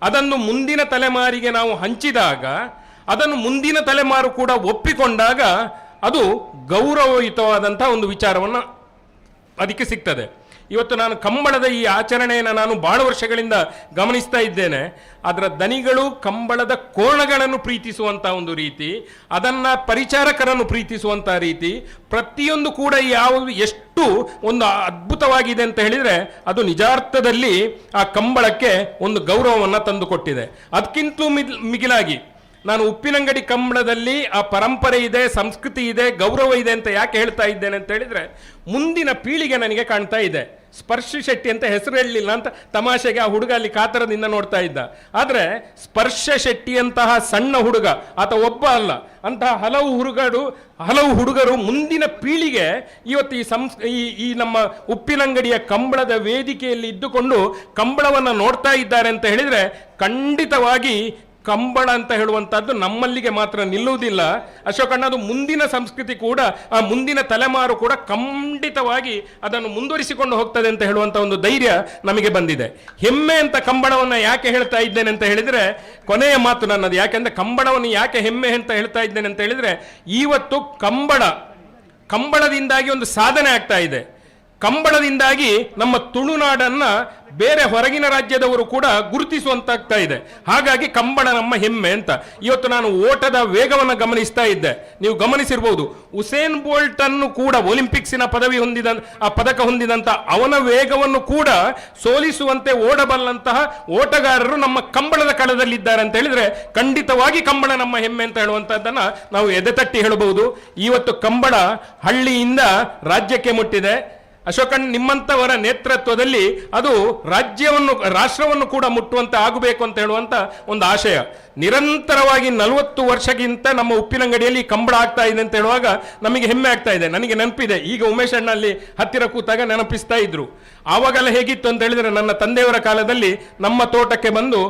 ಅದನ್ನು ಮುಂದಿನ ತಲೆಮಾರಿಗೆ ನಾವು ಹಂಚಿದಾಗ, ಅದನ್ನು ಮುಂದಿನ ತಲೆಮಾರು ಕೂಡ ಒಪ್ಪಿಕೊಂಡಾಗ ಅದು ಗೌರವಯುತವಾದಂಥ ಒಂದು ವಿಚಾರವನ್ನು ಅದಕ್ಕೆ ಸಿಗ್ತದೆ. ಇವತ್ತು ನಾನು ಕಂಬಳದ ಈ ಆಚರಣೆಯನ್ನು ನಾನು ಬಹಳ ವರ್ಷಗಳಿಂದ ಗಮನಿಸ್ತಾ ಇದ್ದೇನೆ. ಅದರ ದನಿಗಳು, ಕಂಬಳದ ಕೋಣಗಳನ್ನು ಪ್ರೀತಿಸುವಂಥ ಒಂದು ರೀತಿ, ಅದನ್ನು ಪರಿಚಾರಕರನ್ನು ಪ್ರೀತಿಸುವಂಥ ರೀತಿ, ಪ್ರತಿಯೊಂದು ಕೂಡ ಎಷ್ಟು ಒಂದು ಅದ್ಭುತವಾಗಿದೆ ಅಂತ ಹೇಳಿದರೆ, ಅದು ನಿಜಾರ್ಥದಲ್ಲಿ ಆ ಕಂಬಳಕ್ಕೆ ಒಂದು ಗೌರವವನ್ನು ತಂದುಕೊಟ್ಟಿದೆ. ಅದಕ್ಕಿಂತಲೂ ಮಿಗಿಲಾಗಿ ನಾನು ಉಪ್ಪಿನಂಗಡಿ ಕಂಬಳದಲ್ಲಿ ಆ ಪರಂಪರೆ ಇದೆ, ಸಂಸ್ಕೃತಿ ಇದೆ, ಗೌರವ ಇದೆ ಅಂತ ಯಾಕೆ ಹೇಳ್ತಾ ಇದ್ದೇನೆ ಅಂತ ಹೇಳಿದರೆ, ಮುಂದಿನ ಪೀಳಿಗೆ ನನಗೆ ಕಾಣ್ತಾ ಇದೆ. ಸ್ಪರ್ಶ ಶೆಟ್ಟಿ ಅಂತ ಹೆಸರು ಹೇಳಲಿಲ್ಲ ಅಂತ ತಮಾಷೆಗೆ ಆ ಹುಡುಗ ಅಲ್ಲಿ ಕಾತರದಿಂದ ನೋಡ್ತಾ ಇದ್ದ. ಆದರೆ ಸ್ಪರ್ಶ ಶೆಟ್ಟಿಯಂತಹ ಸಣ್ಣ ಹುಡುಗ, ಆತ ಒಬ್ಬ ಅಲ್ಲ, ಅಂತಹ ಹಲವು ಹುಡುಗರು ಮುಂದಿನ ಪೀಳಿಗೆ ಇವತ್ತು ಈ ನಮ್ಮ ಉಪ್ಪಿನಂಗಡಿಯ ಕಂಬಳದ ವೇದಿಕೆಯಲ್ಲಿ ಇದ್ದುಕೊಂಡು ಕಂಬಳವನ್ನು ನೋಡ್ತಾ ಇದ್ದಾರೆ ಅಂತ ಹೇಳಿದರೆ, ಖಂಡಿತವಾಗಿ ಕಂಬಳ ಅಂತ ಹೇಳುವಂಥದ್ದು ನಮ್ಮಲ್ಲಿಗೆ ಮಾತ್ರ ನಿಲ್ಲುವುದಿಲ್ಲ ಅಶೋಕಣ್ಣ. ಅದು ಮುಂದಿನ ಸಂಸ್ಕೃತಿ ಕೂಡ, ಆ ಮುಂದಿನ ತಲೆಮಾರು ಕೂಡ ಖಂಡಿತವಾಗಿ ಅದನ್ನು ಮುಂದುವರಿಸಿಕೊಂಡು ಹೋಗ್ತದೆ ಅಂತ ಹೇಳುವಂಥ ಒಂದು ಧೈರ್ಯ ನಮಗೆ ಬಂದಿದೆ. ಹೆಮ್ಮೆ ಅಂತ ಕಂಬಳವನ್ನು ಯಾಕೆ ಹೇಳ್ತಾ ಇದ್ದೇನೆ ಅಂತ ಹೇಳಿದರೆ, ಕೊನೆಯ ಮಾತು ನನ್ನದು. ಯಾಕೆಂದರೆ ಕಂಬಳವನ್ನು ಯಾಕೆ ಹೆಮ್ಮೆ ಅಂತ ಹೇಳ್ತಾ ಇದ್ದೇನೆ ಅಂತ ಹೇಳಿದರೆ, ಇವತ್ತು ಕಂಬಳದಿಂದಾಗಿ ಒಂದು ಸಾಧನೆ ಆಗ್ತಾ ಇದೆ. ಕಂಬಳದಿಂದಾಗಿ ನಮ್ಮ ತುಳುನಾಡನ್ನು ಬೇರೆ ಹೊರಗಿನ ರಾಜ್ಯದವರು ಕೂಡ ಗುರುತಿಸುವಂತಾಗ್ತಾ ಇದೆ. ಹಾಗಾಗಿ ಕಂಬಳ ನಮ್ಮ ಹೆಮ್ಮೆ ಅಂತ. ಇವತ್ತು ನಾನು ಓಟದ ವೇಗವನ್ನು ಗಮನಿಸ್ತಾ ಇದ್ದೆ, ನೀವು ಗಮನಿಸಿರ್ಬೋದು. ಉಸೇನ್ ಬೋಲ್ಟ್ ಅನ್ನು ಕೂಡ ಒಲಿಂಪಿಕ್ಸಿನ ಪದಕ ಹೊಂದಿದಂತ ಅವನ ವೇಗವನ್ನು ಕೂಡ ಸೋಲಿಸುವಂತೆ ಓಡಬಲ್ಲಂತಹ ಓಟಗಾರರು ನಮ್ಮ ಕಂಬಳದ ಕಳದಲ್ಲಿದ್ದಾರೆ ಅಂತ ಹೇಳಿದ್ರೆ, ಖಂಡಿತವಾಗಿ ಕಂಬಳ ನಮ್ಮ ಹೆಮ್ಮೆ ಅಂತ ಹೇಳುವಂತಹದ್ದನ್ನ ನಾವು ಎದೆತಟ್ಟಿ ಹೇಳಬಹುದು. ಇವತ್ತು ಕಂಬಳ ಹಳ್ಳಿಯಿಂದ ರಾಜ್ಯಕ್ಕೆ ಮುಟ್ಟಿದೆ. ಅಶೋಕಣ್ಣ ನಿಮ್ಮಂಥವರ ನೇತೃತ್ವದಲ್ಲಿ ಅದು ರಾಷ್ಟ್ರವನ್ನು ಕೂಡ ಮುಟ್ಟುವಂತೆ ಆಗಬೇಕು ಅಂತ ಹೇಳುವಂತ ಒಂದು ಆಶಯ. ನಿರಂತರವಾಗಿ 40 ವರ್ಷಕ್ಕಿಂತ ನಮ್ಮ ಉಪ್ಪಿನಂಗಡಿಯಲ್ಲಿ ಕಂಬಳ ಆಗ್ತಾ ಇದೆ ಅಂತ ಹೇಳುವಾಗ ನಮಗೆ ಹೆಮ್ಮೆ ಆಗ್ತಾ ಇದೆ. ನನಗೆ ನೆನಪಿದೆ, ಈಗ ಉಮೇಶ್ ಅಣ್ಣ ಅಲ್ಲಿ ಹತ್ತಿರ ಕೂತಾಗ ನೆನಪಿಸ್ತಾ ಇದ್ರು. ಆವಾಗೆಲ್ಲ ಹೇಗಿತ್ತು ಅಂತ ಹೇಳಿದ್ರೆ, ನನ್ನ ತಂದೆಯವರ ಕಾಲದಲ್ಲಿ ನಮ್ಮ ತೋಟಕ್ಕೆ ಬಂದು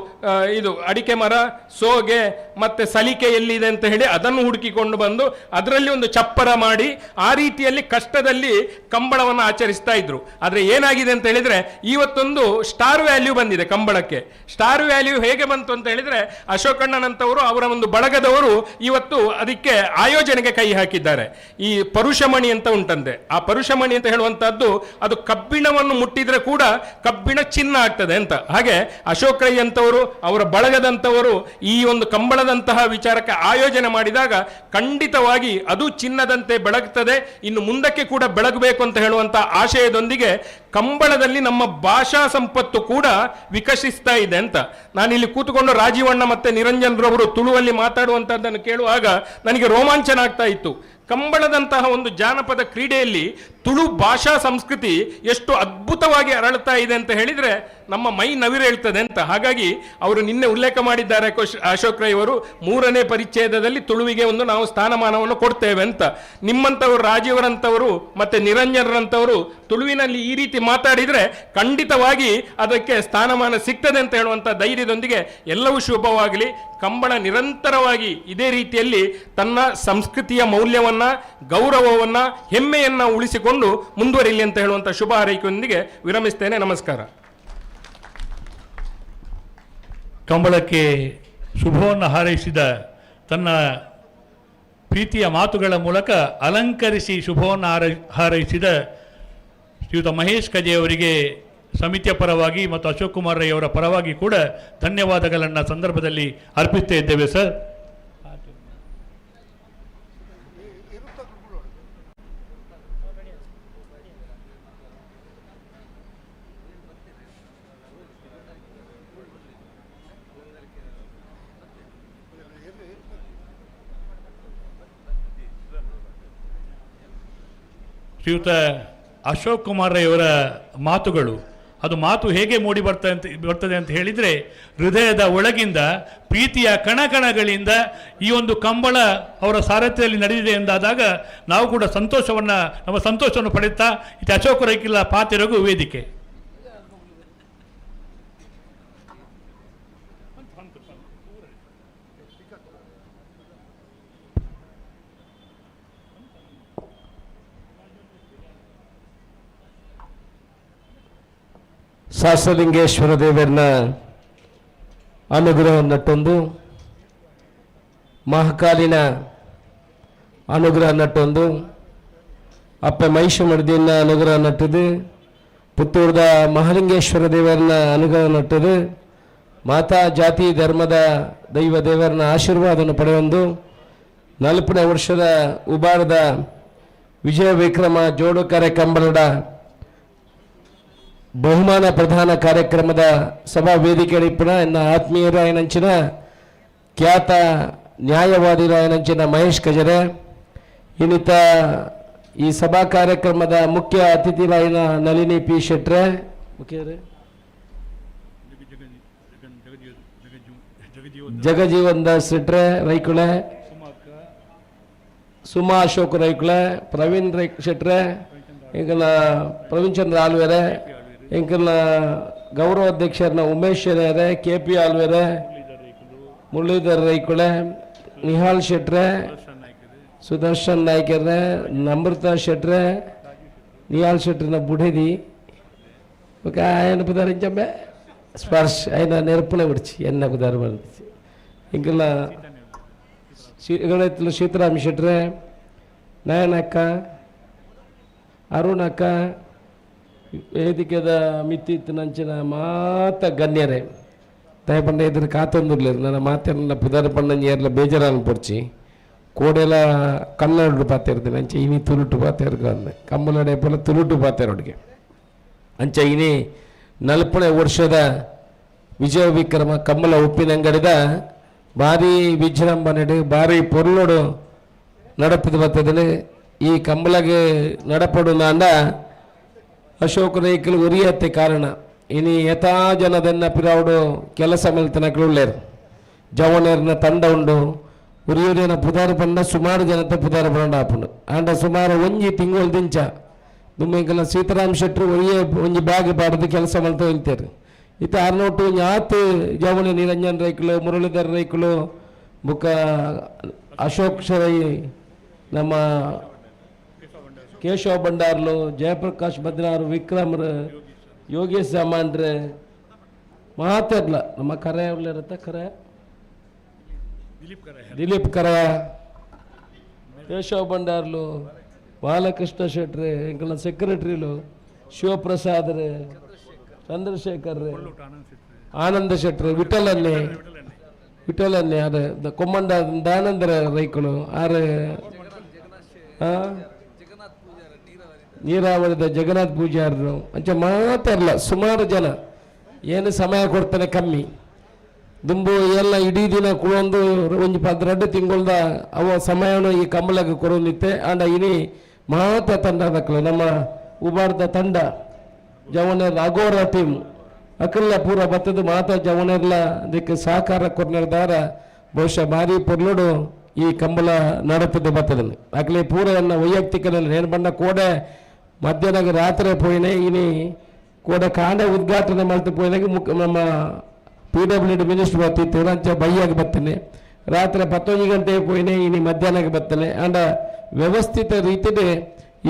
ಇದು ಅಡಿಕೆ ಮರ, ಸೋಗೆ ಮತ್ತೆ ಸಲಿಕೆ ಎಲ್ಲಿದೆ ಅಂತ ಹೇಳಿ ಅದನ್ನು ಹುಡುಕಿಕೊಂಡು ಬಂದು ಅದರಲ್ಲಿ ಒಂದು ಚಪ್ಪರ ಮಾಡಿ ಆ ರೀತಿಯಲ್ಲಿ ಕಷ್ಟದಲ್ಲಿ ಕಂಬಳವನ್ನು ಆಚರಿಸ್ತಾ ಇದ್ರು. ಆದರೆ ಏನಾಗಿದೆ ಅಂತ ಹೇಳಿದ್ರೆ, ಇವತ್ತೊಂದು ಸ್ಟಾರ್ ವ್ಯಾಲ್ಯೂ ಬಂದಿದೆ ಕಂಬಳಕ್ಕೆ. ಸ್ಟಾರ್ ವ್ಯಾಲ್ಯೂ ಹೇಗೆ ಬಂತು ಅಂತ ಹೇಳಿದ್ರೆ, ಅಶೋಕಣ್ಣನಂತವರು ಅವರ ಒಂದು ಬಳಗದವರು ಇವತ್ತು ಅದಕ್ಕೆ ಆಯೋಜನೆಗೆ ಕೈ ಹಾಕಿದ್ದಾರೆ. ಈ ಪರುಷಮಣಿ ಅಂತ ಉಂಟಂತೆ. ಆ ಪರುಷಮಣಿ ಅಂತ ಹೇಳುವಂತಹದ್ದು ಅದು ಕಬ್ಬಿಣವನ್ನು ಮುಟ್ಟಿದ್ರೆ ಕೂಡ ಕಬ್ಬಿಣ ಚಿನ್ನ ಆಗ್ತದೆ ಅಂತ. ಹಾಗೆ ಅಶೋಕ್ ರೈ ಅಂತವರು, ಅವರ ಬಳಗದಂತವರು ಈ ಒಂದು ಕಂಬಳದಂತಹ ವಿಚಾರಕ್ಕೆ ಆಯೋಜನೆ ಮಾಡಿದಾಗ ಖಂಡಿತವಾಗಿ ಅದು ಚಿನ್ನದಂತೆ ಬೆಳಗ್ತದೆ, ಇನ್ನು ಮುಂದಕ್ಕೆ ಕೂಡ ಬೆಳಗಬೇಕು ಅಂತ ಹೇಳುವಂತಹ ಆಶಯದೊಂದಿಗೆ ಕಂಬಳದಲ್ಲಿ ನಮ್ಮ ಭಾಷಾ ಸಂಪತ್ತು ಕೂಡ ವಿಕಸಿಸ್ತಾ ಇದೆ ಅಂತ. ನಾನಿಲ್ಲಿ ಕೂತುಕೊಂಡು ರಾಜೀವಣ್ಣ ಮತ್ತೆ ನಿರಂಜನ್ ರವರು ತುಳುವಲ್ಲಿ ಮಾತಾಡುವಂತಹದ್ದನ್ನು ಕೇಳುವಾಗ ನನಗೆ ರೋಮಾಂಚನ ಆಗ್ತಾ ಇತ್ತು. ಕಂಬಳದಂತಹ ಒಂದು ಜಾನಪದ ಕ್ರೀಡೆಯಲ್ಲಿ ತುಳು ಭಾಷಾ ಸಂಸ್ಕೃತಿ ಎಷ್ಟು ಅದ್ಭುತವಾಗಿ ಅರಳುತ್ತಾ ಇದೆ ಅಂತ ಹೇಳಿದ್ರೆ ನಮ್ಮ ಮೈ ನವಿರೇಳ್ತದೆ ಅಂತ. ಹಾಗಾಗಿ ಅವರು ನಿನ್ನೆ ಉಲ್ಲೇಖ ಮಾಡಿದ್ದಾರೆ ಅಶೋಕ್ ರೈ ಅವರು, 3ನೇ ಪರಿಚ್ಛೇದದಲ್ಲಿ ತುಳುವಿಗೆ ಒಂದು ನಾವು ಸ್ಥಾನಮಾನವನ್ನು ಕೊಡ್ತೇವೆ ಅಂತ. ನಿಮ್ಮಂಥವರು, ರಾಜೀವರಂಥವರು ಮತ್ತೆ ನಿರಂಜನರಂಥವರು ತುಳುವಿನಲ್ಲಿ ಈ ರೀತಿ ಮಾತಾಡಿದ್ರೆ ಖಂಡಿತವಾಗಿ ಅದಕ್ಕೆ ಸ್ಥಾನಮಾನ ಸಿಗ್ತದೆ ಅಂತ ಹೇಳುವಂಥ ಧೈರ್ಯದೊಂದಿಗೆ ಎಲ್ಲವೂ ಶುಭವಾಗಲಿ. ಕಂಬಳ ನಿರಂತರವಾಗಿ ಇದೇ ರೀತಿಯಲ್ಲಿ ತನ್ನ ಸಂಸ್ಕೃತಿಯ ಮೌಲ್ಯವನ್ನ, ಗೌರವವನ್ನ, ಹೆಮ್ಮೆಯನ್ನ ಉಳಿಸಿಕೊಂಡು ಮುಂದುವರಿಲಿ ಅಂತ ಹೇಳುವಂಥ ಶುಭ ಹಾರೈಕೆಯೊಂದಿಗೆ ವಿರಮಿಸ್ತೇನೆ. ನಮಸ್ಕಾರ. ಕಂಬಳಕ್ಕೆ ಶುಭವನ್ನು ಹಾರೈಸಿದ ತನ್ನ ಪ್ರೀತಿಯ ಮಾತುಗಳ ಮೂಲಕ ಅಲಂಕರಿಸಿ ಶುಭವನ್ನು ಹಾರೈಸಿದ ಶ್ರೀಯುತ ಮಹೇಶ್ ಕಜೆ ಅವರಿಗೆ ಸಮಿತಿಯ ಪರವಾಗಿ ಮತ್ತು ಅಶೋಕ್ ಕುಮಾರ್ ರೈ ಅವರ ಪರವಾಗಿ ಕೂಡ ಧನ್ಯವಾದಗಳನ್ನು ಸಂದರ್ಭದಲ್ಲಿ ಅರ್ಪಿಸ್ತಾ ಇದ್ದೇವೆ ಸರ್. ಶ್ರೀಯುತ ಅಶೋಕ್ ಕುಮಾರ್ ರೈ ಅವರ ಮಾತುಗಳು, ಅದು ಮಾತು ಹೇಗೆ ಮೂಡಿ ಬರ್ತದೆ ಅಂತ ಹೇಳಿದರೆ, ಹೃದಯದ ಒಳಗಿಂದ ಪ್ರೀತಿಯ ಕಣಕಣಗಳಿಂದ ಈ ಒಂದು ಕಂಬಳ ಅವರ ಸಾರಥ್ಯದಲ್ಲಿ ನಡೆದಿದೆ ಎಂದಾದಾಗ ನಾವು ಕೂಡ ನಮ್ಮ ಸಂತೋಷವನ್ನು ಪಡೆಯುತ್ತಾ ಇದು ಅಶೋಕ್ ರೈಕಿಲ್ಲ ಪಾತಿರಗು ವೇದಿಕೆ. ಶಾಸ್ತ್ರಲಿಂಗೇಶ್ವರ ದೇವರನ್ನ ಅನುಗ್ರಹನ್ನಟ್ಟೊಂದು, ಮಹಾಕಾಲಿನ ಅನುಗ್ರಹನ್ನಟ್ಟೊಂದು, ಅಪ್ಪ ಮಹಿಷಮರ್ದಿನ ಅನುಗ್ರಹ ನಟ್ಟದು, ಪುತ್ತೂರದ ಮಹಾಲಿಂಗೇಶ್ವರ ದೇವರನ್ನ ಅನುಗ್ರಹ ನಟ್ಟದು, ಮಾತಾ ಜಾತಿ ಧರ್ಮದ ದೈವ ದೇವರನ್ನ ಆಶೀರ್ವಾದವನ್ನು ಪಡೆಯೊಂದು 40ನೇ ವರ್ಷದ ಉಬಾರದ ವಿಜಯ ವಿಕ್ರಮ ಜೋಡುಕರೆ ಕಂಬಳದ ಬಹುಮಾನ ಪ್ರಧಾನ ಕಾರ್ಯಕ್ರಮದ ಸಭಾ ವೇದಿಕೆ ಇಪ್ಪಣ ಎನ್ನ ಆತ್ಮೀಯರಾಯನಂಚಿನ ಖ್ಯಾತ ನ್ಯಾಯವಾದಿರಾಯನಂಚಿನ ಮಹೇಶ್ ಕಜರೆ ಇನ್ನಿತ ಈ ಸಭಾ ಕಾರ್ಯಕ್ರಮದ ಮುಖ್ಯ ಅತಿಥಿರಾಯನ ನಳಿನಿ ಪಿ ಶೆಟ್ರೆ, ಜಗಜೀವನ್ ದಾಸ್ ಶೆಟ್ರೆ ರೈಕುಳೆ, ಸುಮಾ ಅಶೋಕ್ ರೈಕುಳೆ, ಪ್ರವೀಣ್ ಶೆಟ್ರೆ, ಇಂಕನ ಪ್ರವೀಣ್ ಚಂದ್ರ ಆಲ್ವೇರೆ, ಇಂಕನ ಗೌರವಾಧ್ಯಕ್ಷರನ್ನ ಉಮೇಶ್ ಶೆರೆ, ಕೆ ಪಿ ಆಲ್ವೇರೆ, ಮುರಳೀಧರ್ ರೈಕುಳೆ, ನಿಹಾಲ್ ಶೆಟ್ರೆ, ಸುದರ್ಶನ್ ನಾಯ್ಕರ್ರೆ, ನಮ್ರತಾ ಶೆಟ್ರೆ, ನಿಹಾಲ್ ಶೆಟ್ರನ ಬುಢೇದಿ ఒక ఆయన పుదారించమ్మే స్పర్శ ఆయన నెరుపునే విడిచి ఎన్న పుదారు పడింది. ఇంకలా ಸೀತಾರಾಮ್ ಶೆಟ್ರೆ, ನಯನಕ್ಕ, ಅರುಣಕ್ಕ, ವೇದಿಕೆದ ಮಿತ್ತಿತ್ತಿನಂಚಿನ ಮಾತ ಗಣ್ಯರೇ ದಯಪಂಡ ಇದ್ರ ಕಾತೊಂದಿರ್ಲಿರು ನನ್ನ ಮಾತೇನ ಪುದಾರ ಪಂಡಂಜಿ ಏರ್ಲ ಬೇಜಾರನ್ನು ಪೊಡ್ಚಿ ಕೋಡೆಲ್ಲ ಕನ್ನಡ ಪಾತಿರ್ತೀನಿ ಅಂಚೆ ಇನಿ ತುಳುಟು ಪಾತಿರ್ಗ ಅಂದೆ ಕಮ್ಮಲಡೆ ಪೊಲ ತುಳುಟು ಪಾತಿರೋಡಿಗೆ ಅಂಚೆ ಇನಿ 40ನೇ ವರ್ಷದ ವಿಜಯ ವಿಕ್ರಮ ಕಮ್ಮಲ ಉಪ್ಪಿನಂಗಡಿದ ಭಾರಿ ವಿಜೃಂಭಣೆಡು ಭಾರಿ ಪೊರ್ಲೋಡು ನಡಪದು ಬರ್ತದೆ. ಈ ಕಂಬಳಗೆ ನಡಪಡು ನಾಂಡ ಅಶೋಕ ರೈಕಲು ಉರಿಯತ್ತೆ ಕಾರಣ ಇನಿ ಯಥಾ ಜನದನ್ನ ಪಿರಾವುಡು ಕೆಲಸ ಮೆಲ್ತನಗಳು ಉಳ್ಳೇರು ಜವನೇರ್ನ ತಂಡ ಉಂಡು ಉರಿಯೂರಿನ ಪುದಾರ ಪಂಡ ಸುಮಾರು ಜನತೆ ಪುದಾರ ಪಂಡ ಆಪುಂಡು ಆಂಡ ಸುಮಾರು ಒಂಜಿ ತಿಂಗಳು ದಿಂಚ ದುಮ್ಮೆಂಕಲ ಸೀತಾರಾಮ್ ಶೆಟ್ರು ಒಯ್ಯೆ ಒಂಜಿ ಬ್ಯಾಗ್ ಪಾಡ್ದು ಕೆಲಸ ಮಾಡ್ತಾ ಹೇಳ್ತಾರೆ ಇತ್ತ ಆರ್ನೋಟು ಯಾತ್ ಜವನ ನಿರಂಜನ್ ರೈಕುಲು ಮುರಳೀಧರ್ ರೈಕುಲು ಬುಕ್ಕ ಅಶೋಕ್ ಶರೈ ನಮ್ಮ ಕೇಶವ ಭಂಡಾರ್ಲು ಜಯಪ್ರಕಾಶ್ ಬದ್ರಾರು ವಿಕ್ರಮ್ರು ಯೋಗೇಶ್ ಸಾಮಾನ್ರೆ ಮಾತಾಡ್ಲ ನಮ್ಮ ಕರೆ ಇರುತ್ತೆ ಕರೆ ದಿಲೀಪ್ ಕರ ಕೇಶವ ಭಂಡಾರ್ಲು ಬಾಲಕೃಷ್ಣ ಶೆಟ್ರಿ ಇಂಕಲ ಸೆಕ್ರೆಟರಿಲು ಶಿವಪ್ರಸಾದ್ ರೇ ಚಂದ್ರಶೇಖರ್ ರೇ ಆನಂದ ಶೆಟ್ರಿ ವಿಠಲನ್ನೇ ಆರು ಕೊಮ್ಮಂಡ ದಾನಂದ್ರ ರೈಕುಲು ಆರು ನೀರಾವರಿದ ಜಗನ್ನಾಥ್ ಪೂಜಾರರು ಅಂಚ ಮಾತಾಡಲ್ಲ ಸುಮಾರು ಜನ ಏನು ಸಮಯ ಕೊಡ್ತಾನೆ ಕಮ್ಮಿ ದುಂಬು ಎಲ್ಲ ಇಡೀ ದಿನ ಕುಳೊಂದು ಒಂಜಿ 12 ತಿಂಗಳದ ಅವ ಸಮಯವನ್ನು ಈ ಕಂಬಳಕ್ಕೆ ಕೊರೊಂದಿತ್ತೆ ಆಂಡ ಇನಿ ಮಾತ ತಂಡ ಅದಕ್ಕಲು ನಮ್ಮ ಉಬಾರ್ದ ತಂಡ ಜವನೇರ್ ಅಗೋರ ಟೀಮ್ ಅಕಲ್ಲ ಪೂರ ಬತ್ತದ ಮಾತ ಜವನೇರ್ಲ ಅದಕ್ಕೆ ಸಹಕಾರ ಕೊರ್ನರ್ದಾರ ಬಹುಶಃ ಭಾರಿ ಪೊರ್ಲುಡು ಈ ಕಂಬಳ ನಡಪದ ಬತ್ತದಲ್ಲಿ ಅಕಲೆ ಪೂರ ಎನ್ನ ವೈಯಕ್ತಿಕದಲ್ಲಿ ನೇನು ಬಂಡ ಕೋಡೆ ಮಧ್ಯಾಹ್ನ ರಾತ್ರಿ ಪೋಯಿನೆ ಇನಿ ಕೋಡೆ ಕಾಂಡೆ ಉದ್ಘಾಟನೆ ಮಾಡ್ತಾ ಪೋಯಿನಾಗ ನಮ್ಮ PWD ಮಿನಿಸ್ಟರ್ ಬರ್ತಿತ್ತು ಅಂಚ ಬೈಯಾಗಿ ಬರ್ತಾನೆ ರಾತ್ರಿ 11 ಗಂಟೆಗೆ ಪೋಯಿನೆ ಇನಿ ಮಧ್ಯಾಹ್ನಕ್ಕೆ ಬರ್ತಾನೆ ಆಂಡ ವ್ಯವಸ್ಥಿತ ರೀತಿಯಲ್ಲಿ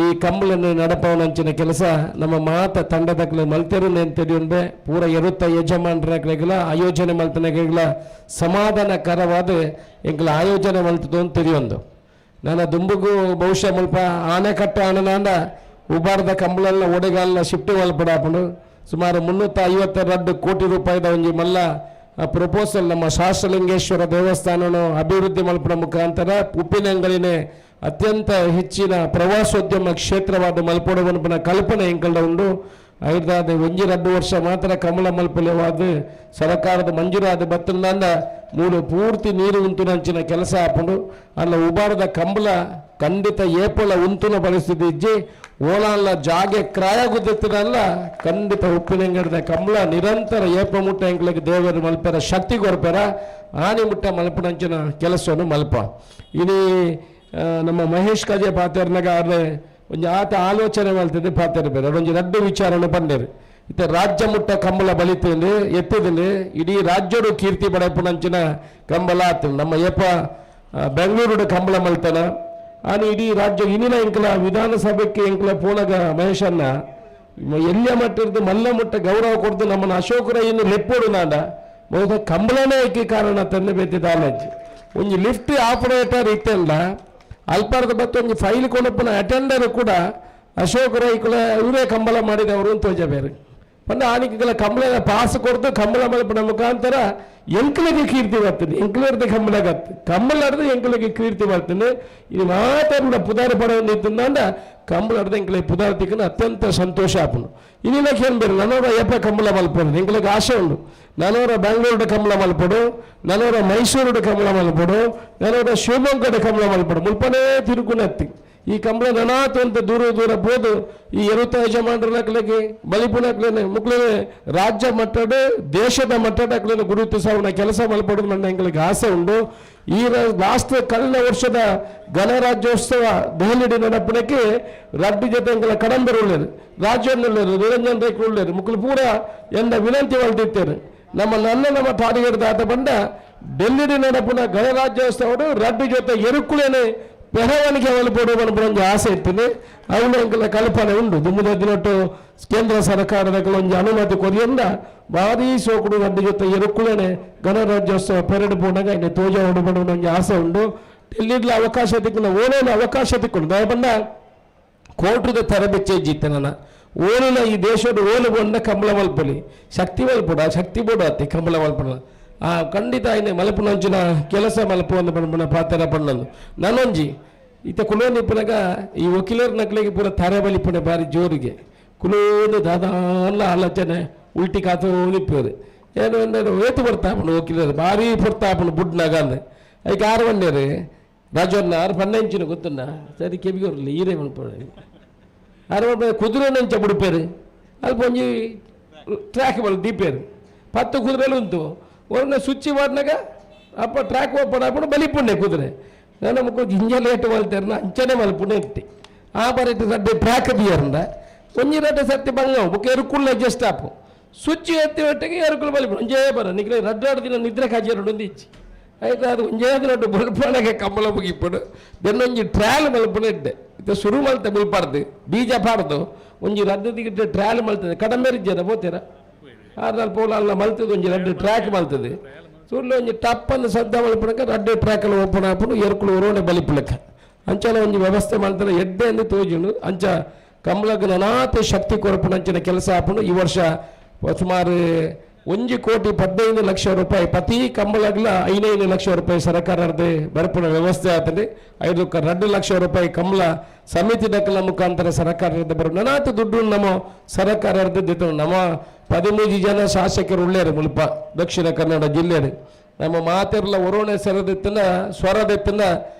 ಈ ಕಂಬಳನ್ನು ನಡಪವನಂಚಿನ ಕೆಲಸ ನಮ್ಮ ಮಾತ ತಂಡದಕ್ಲೆ ಮಲ್ತೆರು ನೆಂತಡಿಯುಂಡೆ ಪೂರ ಎರುತ್ತ ಯಜಮಾನರಾಗಲಿಲ್ಲ ಆಯೋಜನೆ ಮಲ್ತನಾಗಲಿಲ್ಲ ಸಮಾಧಾನಕರವಾದ ಎಂಗ್ಲ ಆಯೋಜನೆ ಮಲ್ತದ್ದು ಅಂತ ತಿಳಿಯೊಂದು ನಾನು ದುಂಬುಗೂ ಬಹುಶಃ ಮುಲ್ಪ ಆನೆಕಟ್ಟ ಆನಂದ ಉಬಾರ್ದ ಕಂಬಳನ್ನ ಒಡೆಗಾಲನ್ನ ಶಿಫ್ಟ್ ಮಲ್ಪಡಾಪುಂಡು ಸುಮಾರು 352 ಕೋಟಿ ರೂಪಾಯಿದ ಒಂಜಿ ಮಲ್ಲ ಪ್ರಪೋಸಲ್ ನಮ್ಮ ಶಾಸ್ತ್ರಲಿಂಗೇಶ್ವರ ದೇವಸ್ಥಾನವನ್ನು ಅಭಿವೃದ್ಧಿ ಮಲ್ಪಡ ಮುಖಾಂತರ ಉಪ್ಪಿನಂಗಡಿನೇ ಅತ್ಯಂತ ಹೆಚ್ಚಿನ ಪ್ರವಾಸೋದ್ಯಮ ಕ್ಷೇತ್ರವಾದ ಮಲ್ಪಡುವನ ಕಲ್ಪನೆ ಎಂಕಲ್ಡ ಉಂಡು ಐದಾದ 1-2 ವರ್ಷ ಮಾತ್ರ ಕಮಲ ಮಲ್ಪಲೆವಾದ ಸರ್ಕಾರದ ಮಂಜೂರಾದ ಬತ್ತಂದ ಮೂರು ಪೂರ್ತಿ ನೀರು ಉಂತುನಂಚಿನ ಕೆಲಸ ಹಾಪುಂಡು ಅಲ್ಲ ಉಬಾರದ ಕಂಬಳ ಖಂಡಿತ ಏಪಲ ಉಂತುನ ಪರಿಸ್ಥಿತಿ ಇಜ್ಜಿ ಓಲಾಲ್ಲ ಜಾಗೆ ಕ್ರಾಯ ಗುದ್ದಿತ್ತನಲ್ಲ ಖಂಡಿತ ಉಪ್ಪಿನಂಗಡಿದ ಕಂಬಳ ನಿರಂತರ ಏಪ ಮುಟ್ಟ ಎಂಕ್ಲಿಗೆ ದೇವರು ಮಲ್ಪೆರ ಶಕ್ತಿ ಕೊರ್ಪೆರ ಆನೆ ಮುಟ್ಟ ಮಲ್ಪನಂಚಿನ ಕೆಲಸವನ್ನು ಮಲ್ಪ ಇನಿ ನಮ್ಮ ಮಹೇಶ್ ಕಜೆ ಪಾತೆರ್ನಾಗ ಅವ್ರೆ ಒಂಜಿ ಆತ ಆಲೋಚನೆ ಮಲ್ತಿದ್ದೆ ಪಾತೆರ್ಬೇರೆ ಅದೊಂದು 2 ವಿಚಾರವನ್ನು ಬಂದೇರು ಇತ್ತೆ ರಾಜ್ಯ ಮುಟ್ಟ ಕಂಬಳ ಬಲಿತೇನೆ ಎತ್ತಿದಲ್ಲಿ ಇಡೀ ರಾಜ್ಯಡು ಕೀರ್ತಿ ಪಡೆಪುನಂಚಿನ ಕಂಬಳ ಆತ ನಮ್ಮ ಏಪ ಬೆಂಗಳೂರು ಕಂಬಳ ಮಲ್ತನ ಆನೆ ಇಡೀ ರಾಜ್ಯ ಇನ್ನಿನ ಎಂಕಲ ವಿಧಾನಸಭೆಗೆ ಎಂಕಲ ಪೋನಗ ಮಹೇಶನ್ನ ಎಲ್ಲ ಮಟ್ಟಿರ್ದು ಮಲ್ಲ ಮುಟ್ಟ ಗೌರವ ಕೊಡ್ದು ನಮ್ಮನ್ನು ಅಶೋಕರ ಇನ್ನು ಲೆಪ್ಪೋಡು ನಾಡ ಬಹುತೇಕ ಕಂಬಳನೇ ಏಕೆ ಕಾರಣ ತಂದೆ ಬೇತಿದ್ದ ಆಲೋಚನೆ ಒಂಜಿ ಲಿಫ್ಟ್ ಆಪರೇಟರ್ ಇತ್ತಲ್ಲ ಅಲ್ಪಾರ್ದ ಬತ್ತು ಒಂಜಿ ಫೈಲ್ ಕೊಡಪ್ಪನ ಅಟೆಂಡರ್ ಕೂಡ ಅಶೋಕರ ಈಕಲ ಇವರೇ ಕಂಬಳ ಮಾಡಿದವರು ಅಂತ ತೋಜಬೇರೆ ಪಂಡ ಆನಿಕೆಗಳ ಕಂಬಳ ಪಾಸ್ ಕೊಡ್ದು ಕಂಬಳ ಮಲ್ಪನ ಮುಖಾಂತರ ಎಂಕಲಿಗೆ ಕೀರ್ತಿ ಬರ್ತದೆ ಎಂಕಲರ್ದ ಕಂಬಳಗತ್ತು ಕಂಬಳರ್ದು ಎಂಕಲಿಗೆ ಕೀರ್ತಿ ಬರ್ತದೆ ಇದು ಮಾತಾಡ ಪುದಾರ ಪಡೋದಿತ್ತಂದ ಕಂಬಳರ್ದ ಎಂಕಲಿಗೆ ಪುದಾರ್ತಿಕನ ಅತ್ಯಂತ ಸಂತೋಷ ಆಪುನು ಇನ್ನಿನಕ್ಕೆ ಏನು ಬೇರೆ ನನ್ನವರ ಏಪ ಕಂಬಳ ಮಲ್ಪಡು ಎಂಕಲಿಗೆ ಆಸೆ ಉಂಡು ನನ್ನವರ ಬೆಂಗಳೂರು ಕಂಬಳ ಮಲ್ಪಡು ನನ್ನವರ ಮೈಸೂರು ಕಂಬಳ ಮಲ್ಪಡು ನನ್ನವರ ಶಿವಮೊಗ್ಗದ ಕಂಬಳ ಮಲ್ಪಡು ಮುಲ್ಪನೇ ತಿರುಗುನತ್ತಿ ಈ ಕಂಬಳ ನನಾತು ಅಂತ ದೂರ ಬೋದು ಈ ಎರುತ್ತ ಯಜಮಾನರಕ್ಲಿಗೆ ಬಲಿಪುನಕ್ಲೇನೆ ಮುಕ್ಲೇನೆ ರಾಜ್ಯ ಮಟ್ಟದ ದೇಶದ ಮಟ್ಟದಕ್ಲೇನೆ ಗುರುತಿಸವನ ಕೆಲಸ ಮಲ್ಪಡೋದು ನನ್ನ ಎಂಗಳಿಗೆ ಆಸೆ ಉಂಡು ಈ ಲಾಸ್ಟ್ ಕಳೆದ ವರ್ಷದ ಗಣರಾಜ್ಯೋತ್ಸವ ದೆಹಲಿ ನಡಪಣಕ್ಕೆ ರಡ್ಡಿ ಜೊತೆ ಎಂಗಳ ಕಡಂಬರು ಉಳ್ಳೇರು ರಾಜ್ಯದಲ್ಲೇರು ನಿರಂಜನ್ ರೈಕರು ಉಳ್ಳೇರು ಮುಕ್ಳು ಪೂರ ಎಂದ ವಿನಂತಿ ಹೊಲ್ತಿತ್ತೇನೆ ನಮ್ಮ ಟಾರ್ಗೆಟ್ ದಾತ ಬಂದ ಡೆಲ್ಲಿ ನಡಪುನ ಗಣರಾಜ್ಯೋತ್ಸವ ರಡ್ಡಿ ಜೊತೆ ಎರುಕುಳೇನೆ ಬೆಳವಣಿಗೆ ಮಲ್ಪಡುವ ಆಸೆ ಇರ್ತದೆ ಅವನ ಕಲ್ಪನೆ ಉಂಡು ದುಮ್ಮದ ದಿನಟ್ಟು ಕೇಂದ್ರ ಸರ್ಕಾರದ ಒಂದು ಅನುಮತಿ ಕೊರಿಯಿಂದ ಭಾರೀ ಸೋಕುಡು ರಡ್ಡಿ ಜೊತೆ ಎರುಕುಳೇನೆ ಗಣರಾಜ್ಯೋತ್ಸವ ಪೆರಡು ಪೋನಾಗ ಇನ್ನು ತೋಜ ಹೊಡಬಡುವ ಒಂದು ಆಸೆ ಉಂಡು ಡೆಲ್ಲಿಡ್ಲ ಅವಕಾಶ ತಿಕ್ಕೊಂಡು ಓನೇನು ಅವಕಾಶ ತಿಕ್ಕೊಂಡು ದಯಬಂದ ಕೋಟ್ರದ ತರಬೆಚ್ಚೆಜ್ಜಿತ್ತೆ ನನ್ನ ಓಲಿನ ಈ ದೇಶದ ಓಲು ಬಂದ ಕಂಬಳ ಮಲ್ಪಲಿ ಶಕ್ತಿ ಮಲ್ಪಡ ಶಕ್ತಿ ಬೋಡಾತಿ ಕಂಬಳ ಮಲ್ಪಡ ಖಂಡಿತ ಇನ್ನು ಮಲ್ಪನಂಚಿನ ಕೆಲಸ ಮಲ್ಪು ಒಂದು ಪಣ್ಣ ಪಾತ್ರ ಪಣ್ಣಂದು ನಾನೊಂಜಿ ಈತ ಕುಲೋನಿ ಪುನಗ ಈ ವಕೀಲರ ನಕ್ಲಿಗೆ ಪೂರ ತಾರೆ ಬಲಿಪುಣೆ ಬಾರಿ ಜೋರಿಗೆ ಕುಲೋನು ದಾದಾಲ್ಲ ಆಲೋಚನೆ ಉಲ್ಟಿ ಕಾತು ನಿಪ್ಪೇರು ಏನು ಅಂದ್ರೆ ಏತು ಬರ್ತಾಪಣ ವಕೀಲರು ಭಾರಿ ಬರ್ತಾಪಣ ಬುಡ್ನಾಗ ಅಂದೆ ಅದಕ್ಕೆ 6 ಬಂಡೇರು ರಾಜವನ್ನ 6 ಪನ್ನೆಂಚಿನ ಗೊತ್ತನ್ನ ಸರಿ ಕೆಬಿಗೋರ್ಲಿ ಈರೇ ಮಲ್ಪಡೆ 6 ಬಂಡ ಕುದುರೆ ನಂಚ ಬುಡ್ಪೇರು ಅಲ್ಪ ಒಂಜಿ ಟ್ರ್ಯಾಕ್ ಬಲ್ ದೀಪೇರು 10 ಕುದುರೆಲು ಉಂಟು ಒಂದು ಸ್ವಿಚ್ ಮಾಡಿನಾಗ ಅಪ್ಪ ಟ್ರ್ಯಾಕ್ ಓಪನ್ ಆಗ್ಬಿಟ್ಟು ಬಲಿಪುಣ್ಣೆ ಕುದುರೆ ನಾನು ನಮಗೆ ಹಿಂಜೆ ಲೇಟ್ ಮಲ್ತೇರ್ನ ಅಂಚನೆ ಮಲ್ಪುಣ್ಣೆ ಇಟ್ಟು ಆ ಬರೀಟ್ ಸಡ್ಡೆ ಟ್ರ್ಯಾಕ್ ಬಿಯರ್ಂದ ಒಂಜಿ ರಡ್ಡೆ ಸರ್ತಿ ಬಂಗ ಬುಕ್ ಎರುಕುಲ್ಲ ಜಸ್ಟ್ ಆಪು ಸ್ವಿಚ್ ಎತ್ತಿ ಒಟ್ಟಿಗೆ ಎರುಕುಲು ಬಲಿಪುಣ ಒಂಜೇ ಬರ ನಿಖಿಲ ರಡ್ಡಾಡು ದಿನ ನಿದ್ರೆ ಕಾಜೆರಡು ಒಂದು ಇಚ್ಚಿ ಆಯ್ತು ಅದು ಒಂಜೇ ದಿನ ಬಲ್ಪಣಗೆ ಕಂಬಳ ಮುಗಿಪಡು ಬೆನ್ನೊಂಜಿ ಟ್ರ್ಯಾಲ್ ಮಲ್ಪುಣ ಇಡ್ಡೆ ಇದು ಶುರು ಮಲ್ತೆ ಮುಲ್ಪಾರ್ದು ಬೀಜ ಪಾಡ್ದು ಒಂಜಿ ರಡ್ಡು ದಿಗಿಟ್ಟು ಟ್ರ್ಯಾಲ್ ಮಲ್ತದೆ ಕಡಮೆ ಜನ ಬೋತೀರ ಆರ್ನಲ್ಲಿ ಪೋಲ ಮಲ್ತದೆ ಒಂಜಿ ರಡ್ಡು ಟ್ರ್ಯಾಕ್ ಮಲ್ತದೆ ಸುಳ್ಳು ಒಂಜಿ ಟಪ್ಪನ್ನು ಸದ್ದ ಮಲ್ಪಣಕ ರಡ್ಡು ಟ್ರ್ಯಾಕಲ್ಲಿ ಓಪನ್ ಹಾಪುಡು ಎರುಕುಲು ಒರೋಣೆ ಬಲಿಪುಳಕ ಅಂಚನ ಒಂಜಿ ವ್ಯವಸ್ಥೆ ಮಾಡ್ತಾರೆ ಎಡ್ಡೆ ಎಂದು ತೋಜುಂಡು ಅಂಚ ಕಂಬಳಕ್ಕೆ ನನಾತೆ ಶಕ್ತಿ ಕೊರಪುನ ಅಂಚಿನ ಕೆಲಸ ಹಾಪುಂಡು ಈ ವರ್ಷ ಸುಮಾರು 1,15,00,000 ರೂಪಾಯಿ ಪ್ರತಿ ಕಂಬಳಗ್ಲ 5,00,000 ರೂಪಾಯಿ ಸರ್ಕಾರದ ಬರಪುನ ವ್ಯವಸ್ಥೆ ಆಗ್ತದೆ 2,00,000 ರೂಪಾಯಿ ಕಂಬಳ ಸಮಿತಿ ಡಕ್ಕಲ ಮುಖಾಂತರ ಸರ್ಕಾರದ ಬರೋ ನನಾತ ದುಡ್ಡು ನಮ್ಮ ಸರ್ಕಾರದ ನಮ್ಮ 13 ಜನ ಶಾಸಕರು ಉಳ್ಳೇರು ಮುಲ್ಪ ದಕ್ಷಿಣ ಕನ್ನಡ ಜಿಲ್ಲೆರು ನಮ್ಮ ಮಾತೆರ್ಲ ಒರೋಣೆ ಸರದೆತ್ತಿನ ಸ್ವರದೆತ್ತಿನ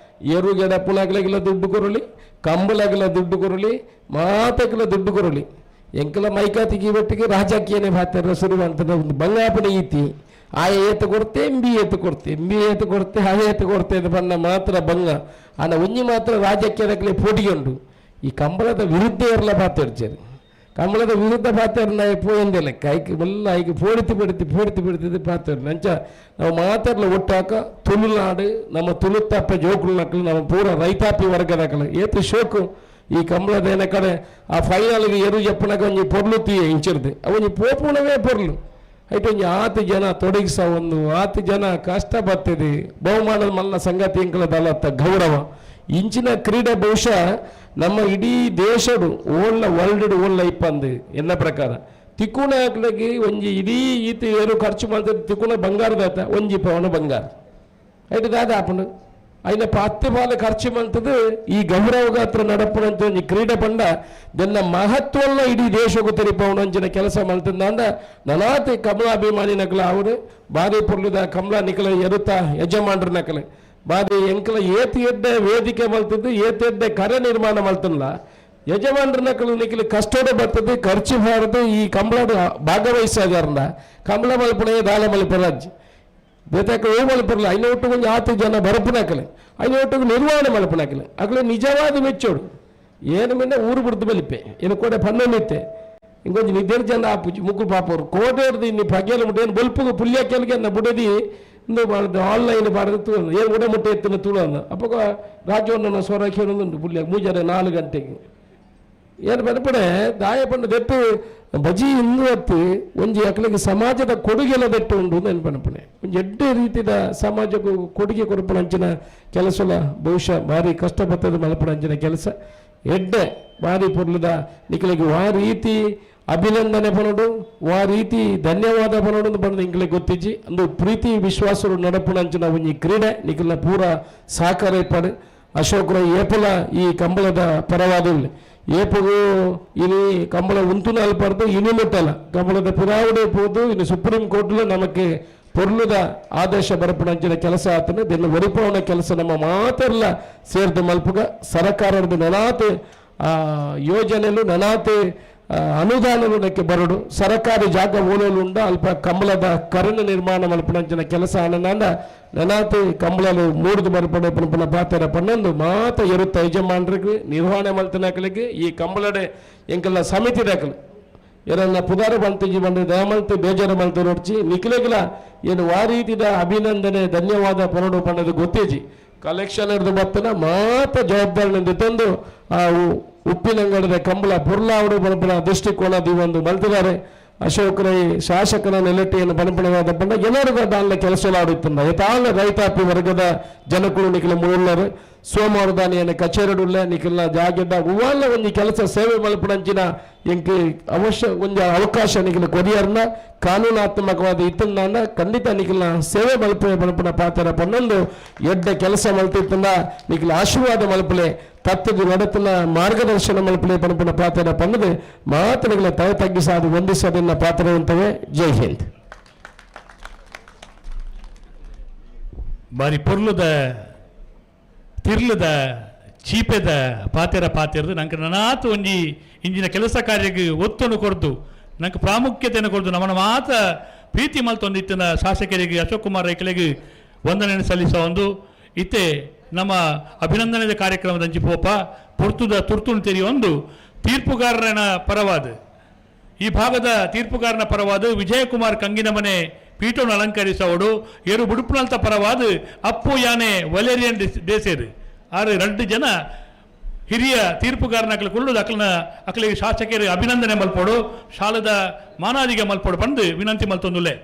ಎರುಗೆಡ ಪುಳಗಲಿಗೆಲ್ಲ ದುಡ್ಡು ಕೊರಲಿ ಕಂಬಳಗೆಲ್ಲ ದುಡ್ಡು ಕೊರಲಿ ಮಾತೆಗೆಲ್ಲ ದುಡ್ಡು ಕೊರಲಿ ಎಂಕಲ ಮೈಕಾತಿಗೆ ಒಟ್ಟಿಗೆ ರಾಜಕೀಯನೇ ಭಾತಾರ ಶುರು ಅಂತ ಒಂದು ಬಂಗಾಪನೆ ಈತಿ ಆಯ ಏತು ಕೊಡ್ತೆ ಎಂಬಿ ಏತು ಕೊಡ್ತೆ ಆ ಏತು ಕೊಡ್ತೆ ಅಂತ ಬಣ್ಣ ಮಾತ್ರ ಬಂಗ ಆನ ಒಂಜಿ ಮಾತ್ರ ರಾಜಕೀಯದಕ್ಕೆ ಪೋಟಿಗೊಂಡು ಈ ಕಂಬಳದ ವಿರುದ್ಧ ಇರಲ ಭಾತಾಡ್ಚಾರು ಕಂಬಳದ ವಿರುದ್ಧ ಭಾತಾರ ಪೋಯಿಂದೆ ಲೆಕ್ಕ ಐಕೆ ಎಲ್ಲ ಐಕೆ ಪೋಡಿತಿ ಭಾತಾರ ನಂಚ ನಾವು ಮಾತಾಡಲ ಒಟ್ಟಾಕ ತುಳುನಾಡು ನಮ್ಮ ತುಳುತ್ತಪ್ಪ ಜೋಕುಳು ನಕ್ಕಲು ನಮ್ಮ ಪೂರ ರೈತಾಪಿ ವರ್ಗದಕ್ಕಲು ಏತು ಶೋಕು ಈ ಕಂಬಳದ ಏನ ಕಡೆ ಆ ಫೈನಲ್ಗೆ ಎರು ಜಪ್ಪನಾಗ ಒಂಜಿ ಪೊರ್ಲು ತೀಯ ಇಂಚಿರ್ದು ಅವೊಂಜಿ ಪೋಪುಣವೇ ಪೊರ್ಲು ಐತೆ ಒಂಜಿ 10 ಜನ ತೊಡಗಿಸ ಒಂದು 10 ಜನ ಕಷ್ಟ ಬರ್ತದೆ ಬಹುಮಾನದ ಮಲ್ಲ ಸಂಗತಿ ಇಂಕಲದಲ್ಲತ್ತ ಗೌರವ ಇಂಚಿನ ಕ್ರೀಡೆ ಬಹುಶಃ ನಮ್ಮ ಇಡೀ ದೇಶಡು ಓಳ್ಳ ವರ್ಲ್ಡ್ ಓಳ್ಳ ಇಪ್ಪಂದು ಎನ್ನ ಪ್ರಕಾರ ತಿಕ್ಕುಣ ಹಾಕ್ಲಿಕ್ಕೆ ಒಂಜಿ ಇಡೀ ಈತ ಏರು ಖರ್ಚು ಮಾಡ್ತದೆ ತಿಕ್ಕುಣ ಬಂಗಾರದಾತ ಒಂಜಿ ಪವನ ಬಂಗಾರ ಐಟು ದಾದ ಹಾಪುಂಡು అయిన 10 పాలు ఖర్చు మంతది ఈ ಗೌರವಗಾತ್ರ ನಡಪುನಂತ ಒಂಜಿ ಕ್ರೀಡೆ ಪಂಡ ದನ್ನ ಮಹತ್ವಲ್ಲ ಇಡೀ ದೇಶಕ್ಕೂ ತೆರಿಪವನಂಚಿನ ಕೆಲಸ ಮಲ್ತಂದ ನನಾತಿ ಕಮಲಾಭಿಮಾನಿ ನಕಲ ಅವರು ಬಾರಿ ಪುರ್ಲುದ ಕಮಲಾ ನಿಕಲ ಎರುತ ಯಜಮಾನ್ರ ನಕಲೆ ಬಾರಿ ಎಂಕಲ ಏತಿ ಎಡ್ಡೆ ವೇದಿಕೆ ಮಲ್ತದ್ದು ಏತಿ ಎಡ್ಡೆ ಕರೆ ನಿರ್ಮಾಣ ಮಲ್ತಲ್ಲ ಯಜಮಾನ್ರ ನಕಲು ನಿಕಲು ಕಷ್ಟದ ಬರ್ತದೆ ಖರ್ಚು ಬಾರದು ಈ ಕಂಬಳ ಭಾಗವಹಿಸಾದಾರನ ಕಂಬಳ ಮಲ್ಪನೆ ದಾಳ ಮಲ್ಪರಾಜ್ ಬೇತಾಕ ಓ ಮಲ್ಪರಲ್ಲ ಐನ ಒಟ್ಟಿಗೆ ಒಂದು 10 ಜನ ಬರಪುನಾಕಲೆ ಐನ ಒಟ್ಟಿಗೆ ನಿರ್ವಹಣೆ ಮಲ್ಪನಾಕಲೆ ಅಗಲೇ ನಿಜವಾದ ಮೆಚ್ಚೋಡು ಏನು ಮಿನ್ನ ಊರು ಬಿಡ್ದು ಬಲಿಪೆ ಏನು ಕೂಡ ಪನ್ನೊನ್ನಿತ್ತೆ ಇಂಕೊಂಚ ನಿದ್ದೆ ಜನ ಆಪುಜಿ ಮುಕ್ಕು ಪಾಪರು ಕೋಟೆ ಹಿಡ್ದು ಇನ್ನು ಪಗೆಲ್ಲ ಮುಟ್ಟೆ ಏನು ಬಲ್ಪುಗು ಪುಲ್ಯ ಕೆಲ್ಗೆ ಅನ್ನ ಬುಡದಿ ಇಂದು ಮಾಡಿದ ಆನ್ಲೈನ್ ಬಾರದು ತೂಳು ಏನು ಉಡ ಮುಟ್ಟೆ ಎತ್ತಿನ ತುಳು ಅನ್ನ ಅಪ್ಪಗ ರಾಜ್ಯವನ್ನು ಸ್ವರಕ್ಕೆ ಹೇಳೋದುಂಟು ಪುಲ್ಯ ಮೂಜಾರೆ 4 ಗಂಟೆಗೆ ಏನು ಬೆನಪಡೆ ದಾಯ ಪಂಡ ದೆಟ್ಟು ಬಜಿ ಇಂದು ಹೊತ್ತು ಒಂಜಿ ಅಕಲಿಗೆ ಸಮಾಜದ ಕೊಡುಗೆಲ್ಲ ದೆಟ್ಟು ಉಂಡು ನೆನಪನಪಣೆ ಒಂಜಿ ಎಡ್ಡೆ ರೀತಿಯ ಸಮಾಜಕ್ಕೂ ಕೊಡುಗೆ ಕೊರಪಣ ಅಂಚಿನ ಕೆಲಸಲ ಬಹುಶಃ ಭಾರಿ ಕಷ್ಟಪಟ್ಟದ ಮಲಪಣ ಅಂಚಿನ ಕೆಲಸ ಎಡ್ಡೆ ಭಾರಿ ಪೊರ್ಲದ ನಿಖಲಿಗೆ ವಾ ರೀತಿ ಅಭಿನಂದನೆ ಪನೋಡು ವಾ ರೀತಿ ಧನ್ಯವಾದ ಪನೋಡು ಬಂದು ಇಂಗ್ಲಿಗೆ ಗೊತ್ತಿಜ್ಜಿ ಅಂದು ಪ್ರೀತಿ ವಿಶ್ವಾಸರು ನಡಪಣ ಅಂಚಿನ ಒಂಜಿ ಕ್ರೀಡೆ ನಿಖಿಲ ಪೂರ ಸಹಕಾರ ಇಪ್ಪಡು ಅಶೋಕರ ಏಪಲ ಈ ಕಂಬಳದ ಪರವಾದಿಲ್ಲ ಏಪಗೂ ಇನಿ ಕಂಬಳ ಉಂತುನ ಅಲ್ಪರ್ದು ಇನಿ ಮುಟ್ಟಲ್ಲ ಕಂಬಳದ ಪುರಾವಡೆ ಪೋದು ಇನ್ನು ಸುಪ್ರೀಂ ಕೋರ್ಟ್ಲು ನಮಗೆ ಪೊರ್ಲುದ ಆದೇಶ ಬರಪಣಂಚಿನ ಕೆಲಸ ಆತನ ದಿನ ಒರಿಪವನ ಕೆಲಸ ನಮ್ಮ ಮಾತೆಲ್ಲ ಸೇರ್ದು ಮಲ್ಪುಗ ಸರ್ಕಾರದ ನನಾತೆ ಯೋಜನೆಲು ನನಾತೆ ಅನುದಾನಕ್ಕೆ ಬರಡು ಸರ್ಕಾರಿ ಜಾಗ ಓಲೋಲುಂಡ ಅಲ್ಪ ಕಂಬಳದ ಕರಣ ನಿರ್ಮಾಣ ಮಲ್ಪಣಂಚಿನ ಕೆಲಸ ಆನಂದ ನನಾತಿ ಕಂಬಳಲು ಮೂರ್ದು ಬರಪಡೆ ಪುನಃ ಪಾತ್ರ ಪನ್ನೊಂದು ಮಾತ ಇರುತ್ತ ಯಜಮಾನ್ರಿಗೆ ನಿರ್ವಹಣೆ ಮಲ್ತನಾಕಲಿಗೆ ಈ ಕಂಬಳಡೆ ಎಂಕಲ್ಲ ಸಮಿತಿ ದಾಖಲೆ ಏನನ್ನ ಪುದಾರ ಬಂತಿಜಿ ಬಂದು ದಯಮಲ್ತು ಬೇಜಾರು ಮಲ್ತು ನೋಡ್ಚಿ ನಿಖಿಲೆಗಿಲ ಏನು ವಾ ರೀತಿದ ಅಭಿನಂದನೆ ಧನ್ಯವಾದ ಪನೋಡು ಪನ್ನದು ಗೊತ್ತೇಜಿ ಕಲೆಕ್ಷನ್ ಹಿಡಿದು ಬರ್ತನ ಮಾತ ಜವಾಬ್ದಾರಿನಿಂದ ತಂದು ಆ ಉಪ್ಪಿನಂಗಡದ ಕಂಬಳ ಪುರ್ಲಾವಡು ಬರಪಣ ದೃಷ್ಟಿಕೋನದಿ ಒಂದು ಮಲ್ತಿದ್ದಾರೆ ಅಶೋಕರೈ ಶಾಸಕನ ನೆಲೆಟ್ಟಿಯನ್ನು ಬನಪಣವಾದ ಪಂಡ ಎಲ್ಲರಿಗೂ ದಾನ ಕೆಲಸಲಾಡುತ್ತಂದ ಯಥಾಲ ರೈತಾಪಿ ವರ್ಗದ ಜನಕುಳು ನಿಖಿಲ ಮೂಲ್ಲರು ಸೋಮವಾರದಾನಿಯನ್ನು ಕಚೇರಿಡುಲ್ಲ ನಿಖಿಲ ಜಾಗೆಡ್ಡ ಹೂವಲ್ಲ ಒಂದು ಕೆಲಸ ಸೇವೆ ಮಲ್ಪಣಂಚಿನ ಎಂಕಿ ಅವಶ್ಯ ಒಂದು ಅವಕಾಶ ನಿಖಿಲ ಕೊರಿಯರ್ನ ಕಾನೂನಾತ್ಮಕವಾದ ಇತ್ತಂದ ಖಂಡಿತ ನಿಖಿಲ ಸೇವೆ ಮಲ್ಪೆ ಬನಪಣ ಪಾತ್ರ ಪನ್ನೊಂದು ಎಡ್ಡ ಕೆಲಸ ಮಲ್ತಿತ್ತಂದ ನಿಖಿಲ ಆಶೀರ್ವಾದ ಮಲ್ಪಲೆ ತತ್ವದ ನಡತನ ಮಾರ್ಗದರ್ಶನ ಮಲ್ಪಲೆ ಪಣಪಣ ಪಾತ್ರ ಪನ್ನದು ಮಾತುಗಳ ತಯ ತಗ್ಗಿಸಾದು ವಂದಿಸೋದನ್ನ ಪಾತ್ರವಂತವೇ ಜೈ ಹಿಂದ್ ಬಾರಿ ಪೊರ್ಲುದ ತಿರ್ಲದ ಚೀಪೆದ ಪಾತೆರದು ನಂಗೆ ನನಾತು ಒಂಜಿ ಇಂಜಿನ ಕೆಲಸ ಕಾರ್ಯಕ್ಕೆ ಒತ್ತನ್ನು ಕೊಡ್ದು ನಂಗೆ ಪ್ರಾಮುಖ್ಯತೆಯನ್ನು ಕೊಡ್ದು ನಮ್ಮನ್ನ ಮಾತ ಪ್ರೀತಿ ಮಲ್ತೊಂದಿತ್ತಿನ ಶಾಸಕರಿಗೆ ಅಶೋಕ್ ಕುಮಾರ್ ರೈಕಲಿಗೆ ವಂದನೆ ಸಲ್ಲಿಸುವ ಒಂದು ಇತ್ತೆ ನಮ್ಮ ಅಭಿನಂದನೆಯ ಕಾರ್ಯಕ್ರಮದ ಪೋಪ ಪೊರ್ತುದ ತುರ್ತುಣ್ ತೆರೆಯೊಂದು ತೀರ್ಪುಗಾರನ ಪರವಾದ ಈ ಭಾಗದ ತೀರ್ಪುಗಾರನ ಪರವಾದ ವಿಜಯಕುಮಾರ್ ಕಂಗಿನಮನೆ ಪೀಠವನ್ನು ಅಲಂಕರಿಸೋಡು ಏರು ಬುಡುಪುನಲ್ತ ಪರವಾದ ಅಪ್ಪು ಯಾನೆ ವಲೇರಿಯನ್ ದೇಸೇರು ಆರು 2 ಜನ ಹಿರಿಯ ತೀರ್ಪುಗಾರನ ಕೊಳ್ಳುದು ಅಕಲಿಗೆ ಶಾಸಕರು ಅಭಿನಂದನೆ ಮಲ್ಪೋಡು ಶಾಲದ ಮಾನಾದಿಗೆ ಮಲ್ಪೋಡು ಬಂದು ವಿನಂತಿ ಮಲ್ತೊಂದುಲೆ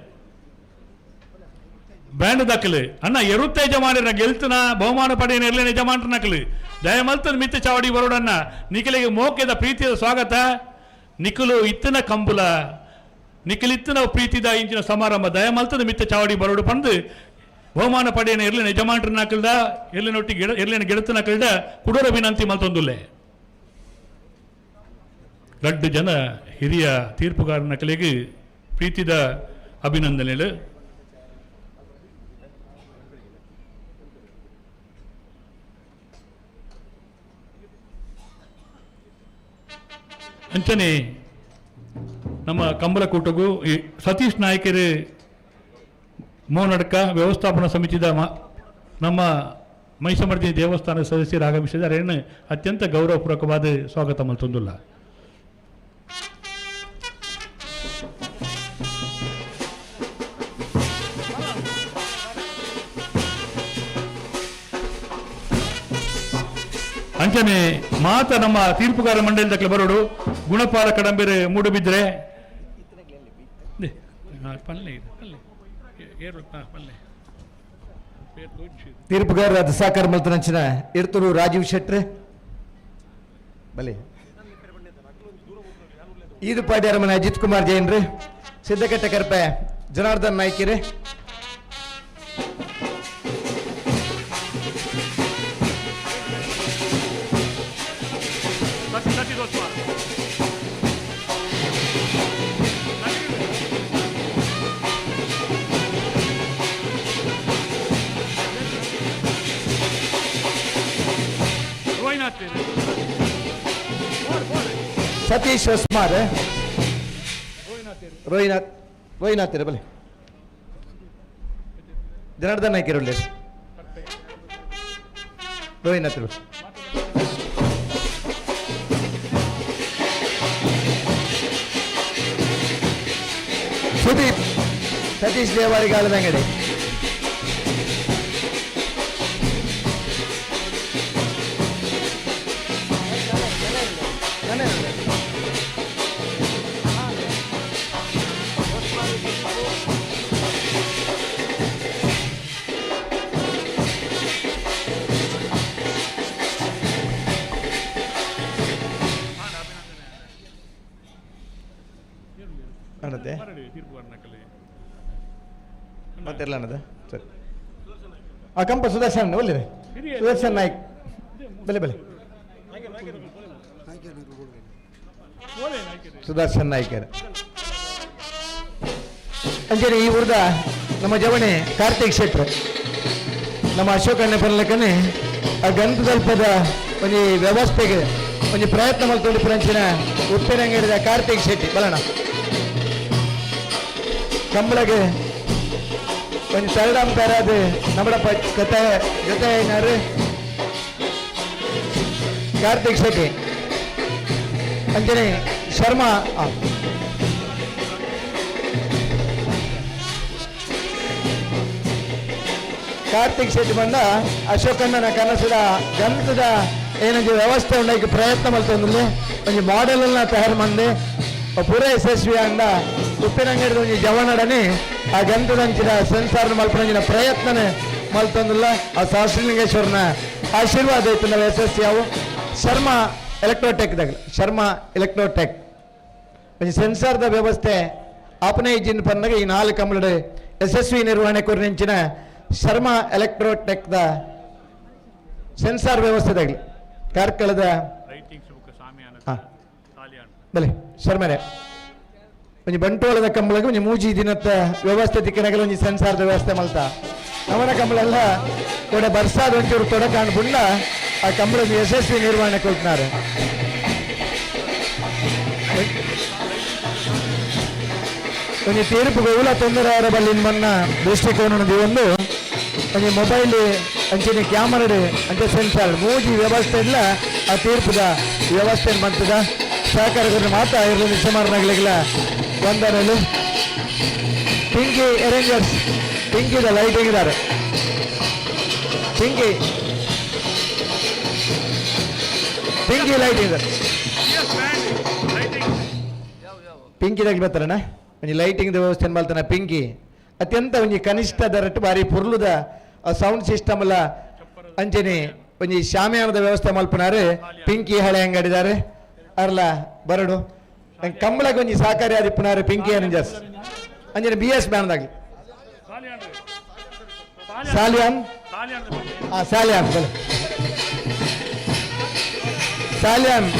ಬ್ಯಾಂಡ್ ದಕ್ಕಲು ಅಣ್ಣ ಎರುತ್ತ ಯಜಮಾನರ ಗೆಲ್ತನ ಬಹುಮಾನ ಪಡೆಯ ನೆರಳಿನ ಯಜಮಾನರ ನಕಲು ದಯಮಲ್ತನ ಮಿತ್ತ ಚಾವಡಿ ಬರೋಡನ್ನ ನಿಖಿಲಿಗೆ ಮೋಕೆದ ಪ್ರೀತಿಯ ಸ್ವಾಗತ ನಿಖಿಲು ಇತ್ತನ ಕಂಬುಲ ನಿಖಿಲಿತ್ತನ ಪ್ರೀತಿದ ಇಂಚಿನ ಸಮಾರಂಭ ದಯಮಲ್ತದ ಮಿತ್ತ ಚಾವಡಿ ಬರೋಡು ಬಂದು ಬಹುಮಾನ ಪಡೆಯ ಎರ್ಲಿನ ಯಜಮಾನರ ನಕಲ್ದ ಎರ್ಲಿನೊಟ್ಟಿಗೆ ಎರ್ಲಿನ ಗೆಳತನ ಕಲ್ದ ಕುಡೋರ ವಿನಂತಿ ಮಲ್ತೊಂದುಲ್ಲೆ 2 ಜನ ಹಿರಿಯ ತೀರ್ಪುಗಾರ ನಕಲಿಗೆ ಪ್ರೀತಿದ ಅಭಿನಂದನೆಗಳು ಅಂಚನೆ ನಮ್ಮ ಕಂಬಳಕೂಟಗೂ ಸತೀಶ್ ನಾಯ್ಕರು ಮೋನಡ್ಕ ವ್ಯವಸ್ಥಾಪನಾ ಸಮಿತಿದ ನಮ್ಮ ಮೈಸಮರ್ದಿ ದೇವಸ್ಥಾನ ಸದಸ್ಯರು ಆಗಮಿಸಿದ್ದಾರೆ ಅತ್ಯಂತ ಗೌರವಪೂರ್ವಕವಾದ ಸ್ವಾಗತ ಮಲ್ತೊಂದುಲ್ಲ ಅಂಚನೆ ಮಾತ ನಮ್ಮ ತೀರ್ಪುಗಾರ ಮಂಡಳಿದಕ್ಕೆ ಬರೋಡು ಗುಣಪಾಲ ಕಡಂಬೆರೆ ಮೂಡುಬಿದ್ರೆ ತೀರ್ಪುಗಾರರಾದ ಸಹಕಾರ ಮಲ್ತನಂಚಿನ ಇರ್ತೂರು ರಾಜೀವ್ ಶೆಟ್ರೆ ಬಲೆ ಈದು ಪಾಡ್ಯಾರ ಮನೆ ಅಜಿತ್ ಕುಮಾರ್ ಜೈನ್ ರೀ ಸಿದ್ದಕಟ್ಟೆ ಕರ್ಪೆ ಜನಾರ್ದನ್ ನಾಯ್ಕಿರಿ ಸತೀಶ್ ಹೊಸ್ಮಾರ್ ರೋಹಿನಾಥ್ ಬಲೆ ಜನಾರ್ದನ್ ನಾಯ್ಕಿರೊಳ್ಳೆ ರೋಹಿನಾಥ್ ಸುದೀಪ್ ಸತೀಶ್ ದೇವಾರಿಗಾಲದ ಅಂಗಡಿ ಮತ್ತೆಲ್ಲ ಸರಿ ಆ ಕಂಪ ಸುದರ್ಶನ್ ಒಳ್ಳೆ ಸುದರ್ಶನ್ ನಾಯ್ಕ್ ಬೆಲೆ ಸುದರ್ಶನ್ ನಾಯ್ಕರ್ ಅಂಜನೆ ಈ ಊರ್ದ ನಮ್ಮ ಜವಣೆ ಕಾರ್ತಿಕ್ ಶೆಟ್ರು ನಮ್ಮ ಅಶೋಕಣ್ಣ ಬರ್ಲಕ್ಕನೆ ಆ ಗಂಧದಲ್ಪದ ಒಂದು ವ್ಯವಸ್ಥೆಗೆ ಒಂದು ಪ್ರಯತ್ನ ಮಾಡ್ಕೊಂಡು ಪರಂಚಿನ ಉಪ್ಪಿನಂಗಡಿದ ಕಾರ್ತಿಕ್ ಶೆಟ್ಟಿ ಬಲಣ ಕಂಬಳಗೆ ಒಂದು ತರಡಂ ತರದು ನಮ್ಮ ಜೊತೆ ಏನಾರು ಕಾರ್ತಿಕ್ ಶೆಟ್ಟಿ ಅಂಜನೆ ಶರ್ಮಾ ಕಾರ್ತಿಕ್ ಶೆಟ್ಟಿ ಬಂದ ಅಶೋಕಣ್ಣನ ಕನಸದ ಗಂಧದ ಏನಂದ್ರೆ ವ್ಯವಸ್ಥೆ ಉಂಡಕ್ಕೆ ಪ್ರಯತ್ನ ಮಾಡ್ತಂದ್ರೆ ಒಂದು ಮಾಡೆಲ್ ಅನ್ನ ತಯಾರು ಮಾಡಿ ಪೂರ ಯಶಸ್ವಿ ಅಂದ ಉಪ್ಪಿನಂಗಡಿದ ಒಂದು ಜವನಡನೆ ಆ ಗಂಧದಂಚಿನ ಸೆನ್ಸಾರ್ ಮಲ್ಪನ ಪ್ರಯತ್ನನೇ ಮಲ್ತಂದಿಲ್ಲ ಆ ಸಹಸ್ರಲಿಂಗೇಶ್ವರನ ಆಶೀರ್ವಾದ ಇತ್ತು ನಾವು ಯಶಸ್ವಿ ಅವು ಶರ್ಮಾ ಎಲೆಕ್ಟ್ರೋಟೆಕ್ ಒಂದು ಸೆನ್ಸಾರ್ದ ವ್ಯವಸ್ಥೆ ಆಪನೆ ಇಜ್ಜಿನ ಪನ್ನಾಗ ಈ 4 ಕಂಬಳ ಯಶಸ್ವಿ ನಿರ್ವಹಣೆ ಕುರಿಚಿನ ಶರ್ಮಾ ಎಲೆಕ್ಟ್ರೋಟೆಕ್ದ ಸೆನ್ಸಾರ್ ವ್ಯವಸ್ಥೆದಾಗಲಿ ಕಾರ್ಕಳದ ಬಲೆ ಶರ್ಮರೆ ಒಂದು ಬಂಟೋಳದ ಕಂಬಳಗೆ ಒಂದು ಮೂಜಿ ದಿನದ ವ್ಯವಸ್ಥೆ ತಿಕ್ಕನಾಗಲ್ಲ ಒಂದು ಸೆನ್ಸಾರ್ದ ವ್ಯವಸ್ಥೆ ಮಲ್ತಾ ಅವನ ಕಂಬಳೆಲ್ಲ ಕೂಡ ಬರ್ಸಾದ ಒಂಚೂರು ತೊಡ ಕಾಣ್ಬುಂಡ ಆ ಕಂಬಳದ ಯಶಸ್ವಿ ನಿರ್ವಹಣೆ ಕೊಡ್ತಾರೆ ಒಂದು ತೀರ್ಪು ಗೋಲ ತೊಂದರೆ ಬಲ್ಲಿನ ಮನ್ನ ದೃಷ್ಟಿಕೋನದ ಒಂದು ಒಂಜಿ ಮೊಬೈಲ್ ಅಂಚನೆ ಕ್ಯಾಮರಾ ಅಂಚೆ ಸೆನ್ಸಾರ್ ಮೂಜಿ ವ್ಯವಸ್ಥೆ ಇಲ್ಲ ಆ ತೀರ್ಪುದ ವ್ಯವಸ್ಥೆ ಬಂತದ ಸಹಕಾರಗಳು ಮಾತ್ರ ಇರಲಿ ನಿಸಮಾರನಾಗಲಿಲ್ಲ ವಂದನೆಗಳು. ಪಿಂಕಿ ಅರೇಂಜರ್ಸ್ ಪಿಂಕಿದ ಲೈಟಿಂಗ್ ಇದ್ದಾರೆ. ಪಿಂಕಿ ಲೈಟಿಂಗ್ ಪಿಂಕಿದಾಗಿ ಬರ್ತಾರಣ್ಣ ಒಂಜಿ ಲೈಟಿಂಗ್ ವ್ಯವಸ್ಥೆ ಮಾಡ್ತಾನೆ. ಪಿಂಕಿ ಅತ್ಯಂತ ಒಂಜಿ ಕನಿಷ್ಠ ದರಟ್ಟು ಬಾರಿ ಪುರ್ಲುದ ಸೌಂಡ್ ಸಿಸ್ಟಮ್ ಎಲ್ಲ ಅಂಚನೆ ಒಂಜಿ ಶಾಮಿಯಾನದ ವ್ಯವಸ್ಥೆ ಮಲ್ಪನಾರು ಪಿಂಕಿ ಹಳೆ ಅಂಗಡಿದಾರೆ ಅರ್ಲ ಬರಡು ಕಂಬಳಕ್ಕೆ ಒಂಜಿ ಸಹಕಾರಿ ಆದಿಪ್ಪನಾರು ಪಿಂಕಿ ಅರೇಂಜರ್ಸ್ ಅಂಜನೆ BS ಬ್ಯಾಂಡ್ದಾಗಿ ಸಾಲಿಯಾನ್ ಸಾಲಿಯಾನ್ ಬಲೆ ಸಾಲಿಯಾನ್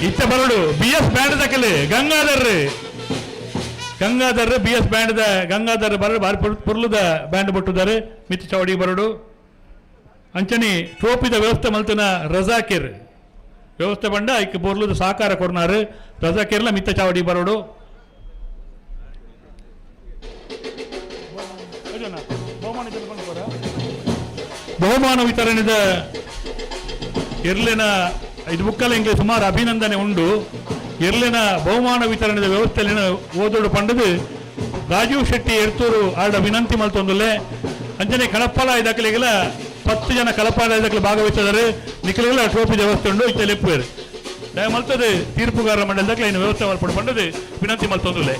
ಇತ್ತ ಬರಡು BS ಬ್ಯಾಂಡ್ ದಕ್ಕಲೆ ಗಂಗಾಧರ್ BS ಬ್ಯಾಂಡ್ ಗಂಗಾಧರ್ ಬರಡು ಬಾರಿ ಪುರ್ಲುದ ಬ್ಯಾಂಡ್ ಬಿಟ್ಟಿದ್ದಾರೆ. ಮಿತ್ ಚೌಡಿ ಬರಡು ಅಂಚನಿ ಟ್ರೋಪಿದ ವ್ಯವಸ್ಥೆ ಮಲ್ತನ ರಜಾಕಿರ್ ವ್ಯವಸ್ಥೆ ಬಂಡ ಐಕ್ ಪುರ್ಲುದ ಸಹಕಾರ ಕೊಡ್ನಾರು ರಜಾಕಿರ್ಲ ಮಿತ್ತ ಚಾವಡಿ ಬರಡು. ಬಹುಮಾನ ವಿತರಣೆದ ಇರ್ಲಿನ ಇದು ಬುಕ್ಕಲ್ಲ ಇಂಗ್ಲಿಷ್ ಸುಮಾರು ಅಭಿನಂದನೆ ಉಂಡು. ಇರ್ಲಿನ ಬಹುಮಾನ ವಿತರಣೆದ ವ್ಯವಸ್ಥೆಯಲ್ಲಿನ ಓದೋಡು ಪಂಡದು ರಾಜೀವ್ ಶೆಟ್ಟಿ ಎರ್ತೂರು ಆಡ ವಿನಂತಿ ಮಲ್ತೊಂದುಲ್ಲೆ ಅಂಜನೆ ಕಳಪಾಲ ಇದಕ್ಕಲಿಗೆಲ್ಲ 10 ಜನ ಕಳಪಾಲ ಇದಕ್ಕಲು ಭಾಗವಹಿಸಿದರೆ ನಿಖಲಿಗೆಲ್ಲ ಟ್ರೋಫಿ ವ್ಯವಸ್ಥೆ ಉಂಡು ಇತ್ತ ಲೆಪ್ಪುವೇರು ದಯ ಮಲ್ತದೆ ತೀರ್ಪುಗಾರ ಮಂಡಲದಕ್ಕೆ ಇನ್ನು ವ್ಯವಸ್ಥೆ ಮಲ್ಪಡು ಪಂಡದು ವಿನಂತಿ ಮಲ್ತೊಂದುಲ್ಲೆ.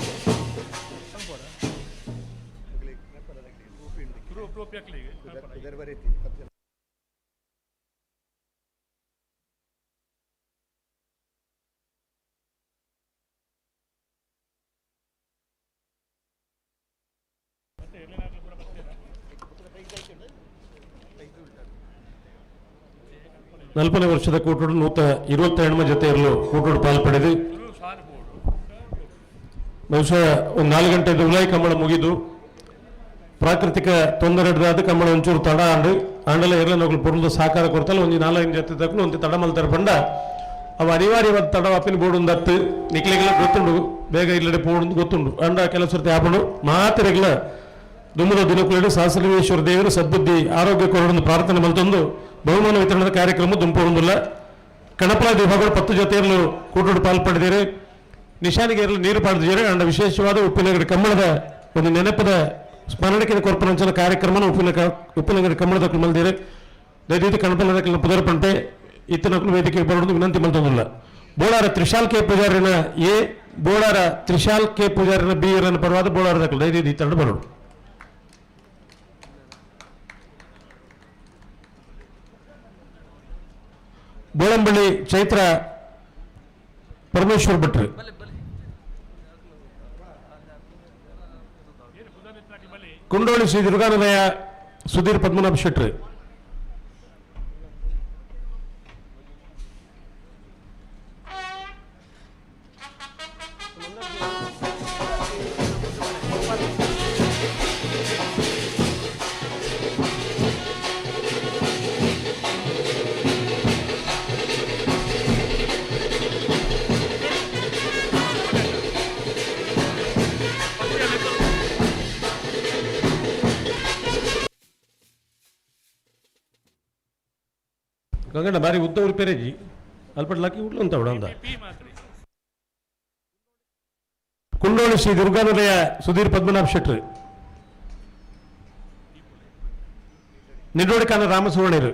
ನಲ್ಪನೇ ವರ್ಷದ ಕೂಟೋಡು 127 ಜೊತೆ ಇರಲು ಕೂಟೋಡು ಪಾಲ್ಪಡೆದು ಬಹುಶಃ ಒಂದು 4 ಗಂಟೆದು ಉಲಾಯಿ ಕಂಬಳ ಮುಗಿದು ಪ್ರಾಕೃತಿಕ ತೊಂದರೆ ಹಿಡಿದಾದ ಕಂಬಳ ಒಂಚೂರು ತಡ ಆಂಡಲ ಇರಲನೋಗ್ಲು ಪುರ್ಲದ ಸಹಕಾರ ಕೊಡ್ತಲ್ಲ ಒಂದು 4 ಜೊತೆ ತಕ್ಕಲು ಒಂದು ತಡ ಮಲ್ತಾರೆ ಪಂಡ ಅವ ಅನಿವಾರ್ಯವಾದ ತಡ ಅಪ್ಪಿನ ಬೋರ್ಡ್ ಒಂದು 10 ನಿಕ್ಲಿಗೆಲ್ಲ ಗೊತ್ತುಂಡು ಬೇಗ ಇಲ್ಲಡೆ ಪೋಡು ಗೊತ್ತುಂಡು ಅಂಡ ಕೆಲವು ಸರ್ತಿ ಆಪಡು ಮಾತಿರೆಗ್ಲ ದುಮ್ಮದ ದಿನಕುಲೆಡು ಸಹಸ್ರಲಿಂಗೇಶ್ವರ ದೇವರು ಸದ್ಬುದ್ಧಿ ಆರೋಗ್ಯ ಕೊರಡೊಂದು ಪ್ರಾರ್ಥನೆ ಮಲ್ತೊಂದು ಬಹುಮಾನ ವಿತರಣದ ಕಾರ್ಯಕ್ರಮ ದುಂಪುವುದಿಲ್ಲ. ಕಣಪಲ ವಿಭಾಗಗಳು 10 ಜೊತೆಯಲ್ಲೂ ಕೂಟೋಡು ಪಾಲ್ಪಡಿದರೆ ನಿಶಾನಿಗೆ ಇರಲು ನೀರು ಪಾಡಿದರೆ ಅಂಡ ವಿಶೇಷವಾದ ಉಪ್ಪಿನಗರಿ ಕಂಬಳದ ಒಂದು ನೆನಪದ ಸ್ಮರಣೆಗೆ ಕೊರ್ಪರಂಚನ ಕಾರ್ಯಕ್ರಮ ಉಪ್ಪಿನಗರಿ ಕಂಬಳದ ಮಲ್ದಿರೆ ದಯವಿಟ್ಟು ಕಣಪಲದ ಪುದರ ಪಂಟೆ ಇತ್ತನಕ್ಕೂ ವೇದಿಕೆ ಬರೋದು ವಿನಂತಿ ಮಲ್ತೊಂದಿಲ್ಲ. ಬೋಳಾರ ತ್ರಿಶಾಲ್ ಕೆ ಪೂಜಾರಿನ ಎ ಬೋಳಾರ ತ್ರಿಶಾಲ್ ಕೆ ಪೂಜಾರಿನ ಬಿ ಇರನ್ನು ಪರವಾದ ಬೋಳಾರದ ದಯವಿಟ್ಟು ಈ ತಂಡ ಬರೋದು. ಬೋಳಂಬಳ್ಳಿ ಚೈತ್ರ ಪರಮೇಶ್ವರ್ ಭಟ್ರು, ಕುಂಡೋಳಿ ಶ್ರೀ ದುರ್ಗಾನಲಯ ಸುಧೀರ್ ಪದ್ಮನಾಭ ಶೆಟ್ರು, ಗಂಗಣ್ಣ ಬಾರಿ ಉದ್ದ ಉರಿಪೇರೇಜಿ ಅಲ್ಪಡ್ಲಾಕಿ ಉಡ್ಲು ಅಂತ ಬಿಡ ಕುಂಡೋಳಿ ಶ್ರೀ ದುರ್ಗಾನಲಯ ಸುಧೀರ್ ಪದ್ಮನಾಭ ಶೆಟ್ರು, ನಿಡೋಡಿ ಕಾನ ರಾಮಸುವರ್ಣರು,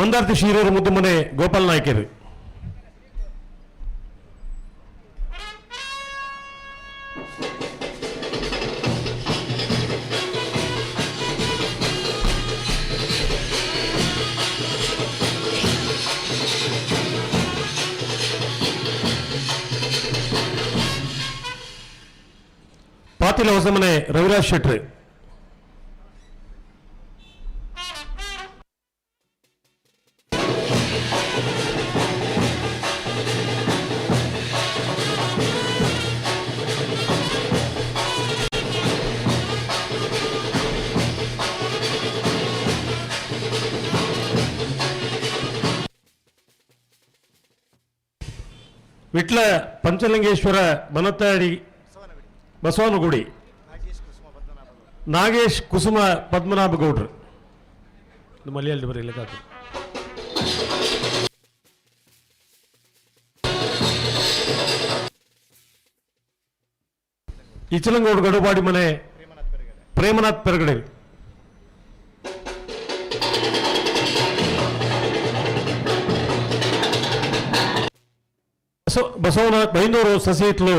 ಮಂದಾರ್ತಿ ಶೀರೂರು ಮುದ್ದುಮನೆ ಗೋಪಾಲ್ ನಾಯ್ಕರು, ಮಾತಿಲ ಹೊಸಮನೆ ರವಿರಾಜ್ ಶೆಟ್ಟಿ. ವಿಟ್ಲ ಪಂಚಲಿಂಗೇಶ್ವರ ಬನತ್ತಾಡಿ ಬಸವನಗುಡಿ ನಾಗೇಶ್ ಕುಸುಮ ಪದ್ಮನಾಭ ಗೌಡ್ರು ಮಲಯಾಳಿ ಬರೀಲಿಕ್ಕೆ ಇಚಲಂಗೋಡು ಗಡುಬಾಡಿ ಮನೆ ಪ್ರೇಮನಾಥ್ ಪೆರಗಡೆ. ಬಸವನ ಬೈಂದೂರು ಸಸಿ ಹಿತ್ಲು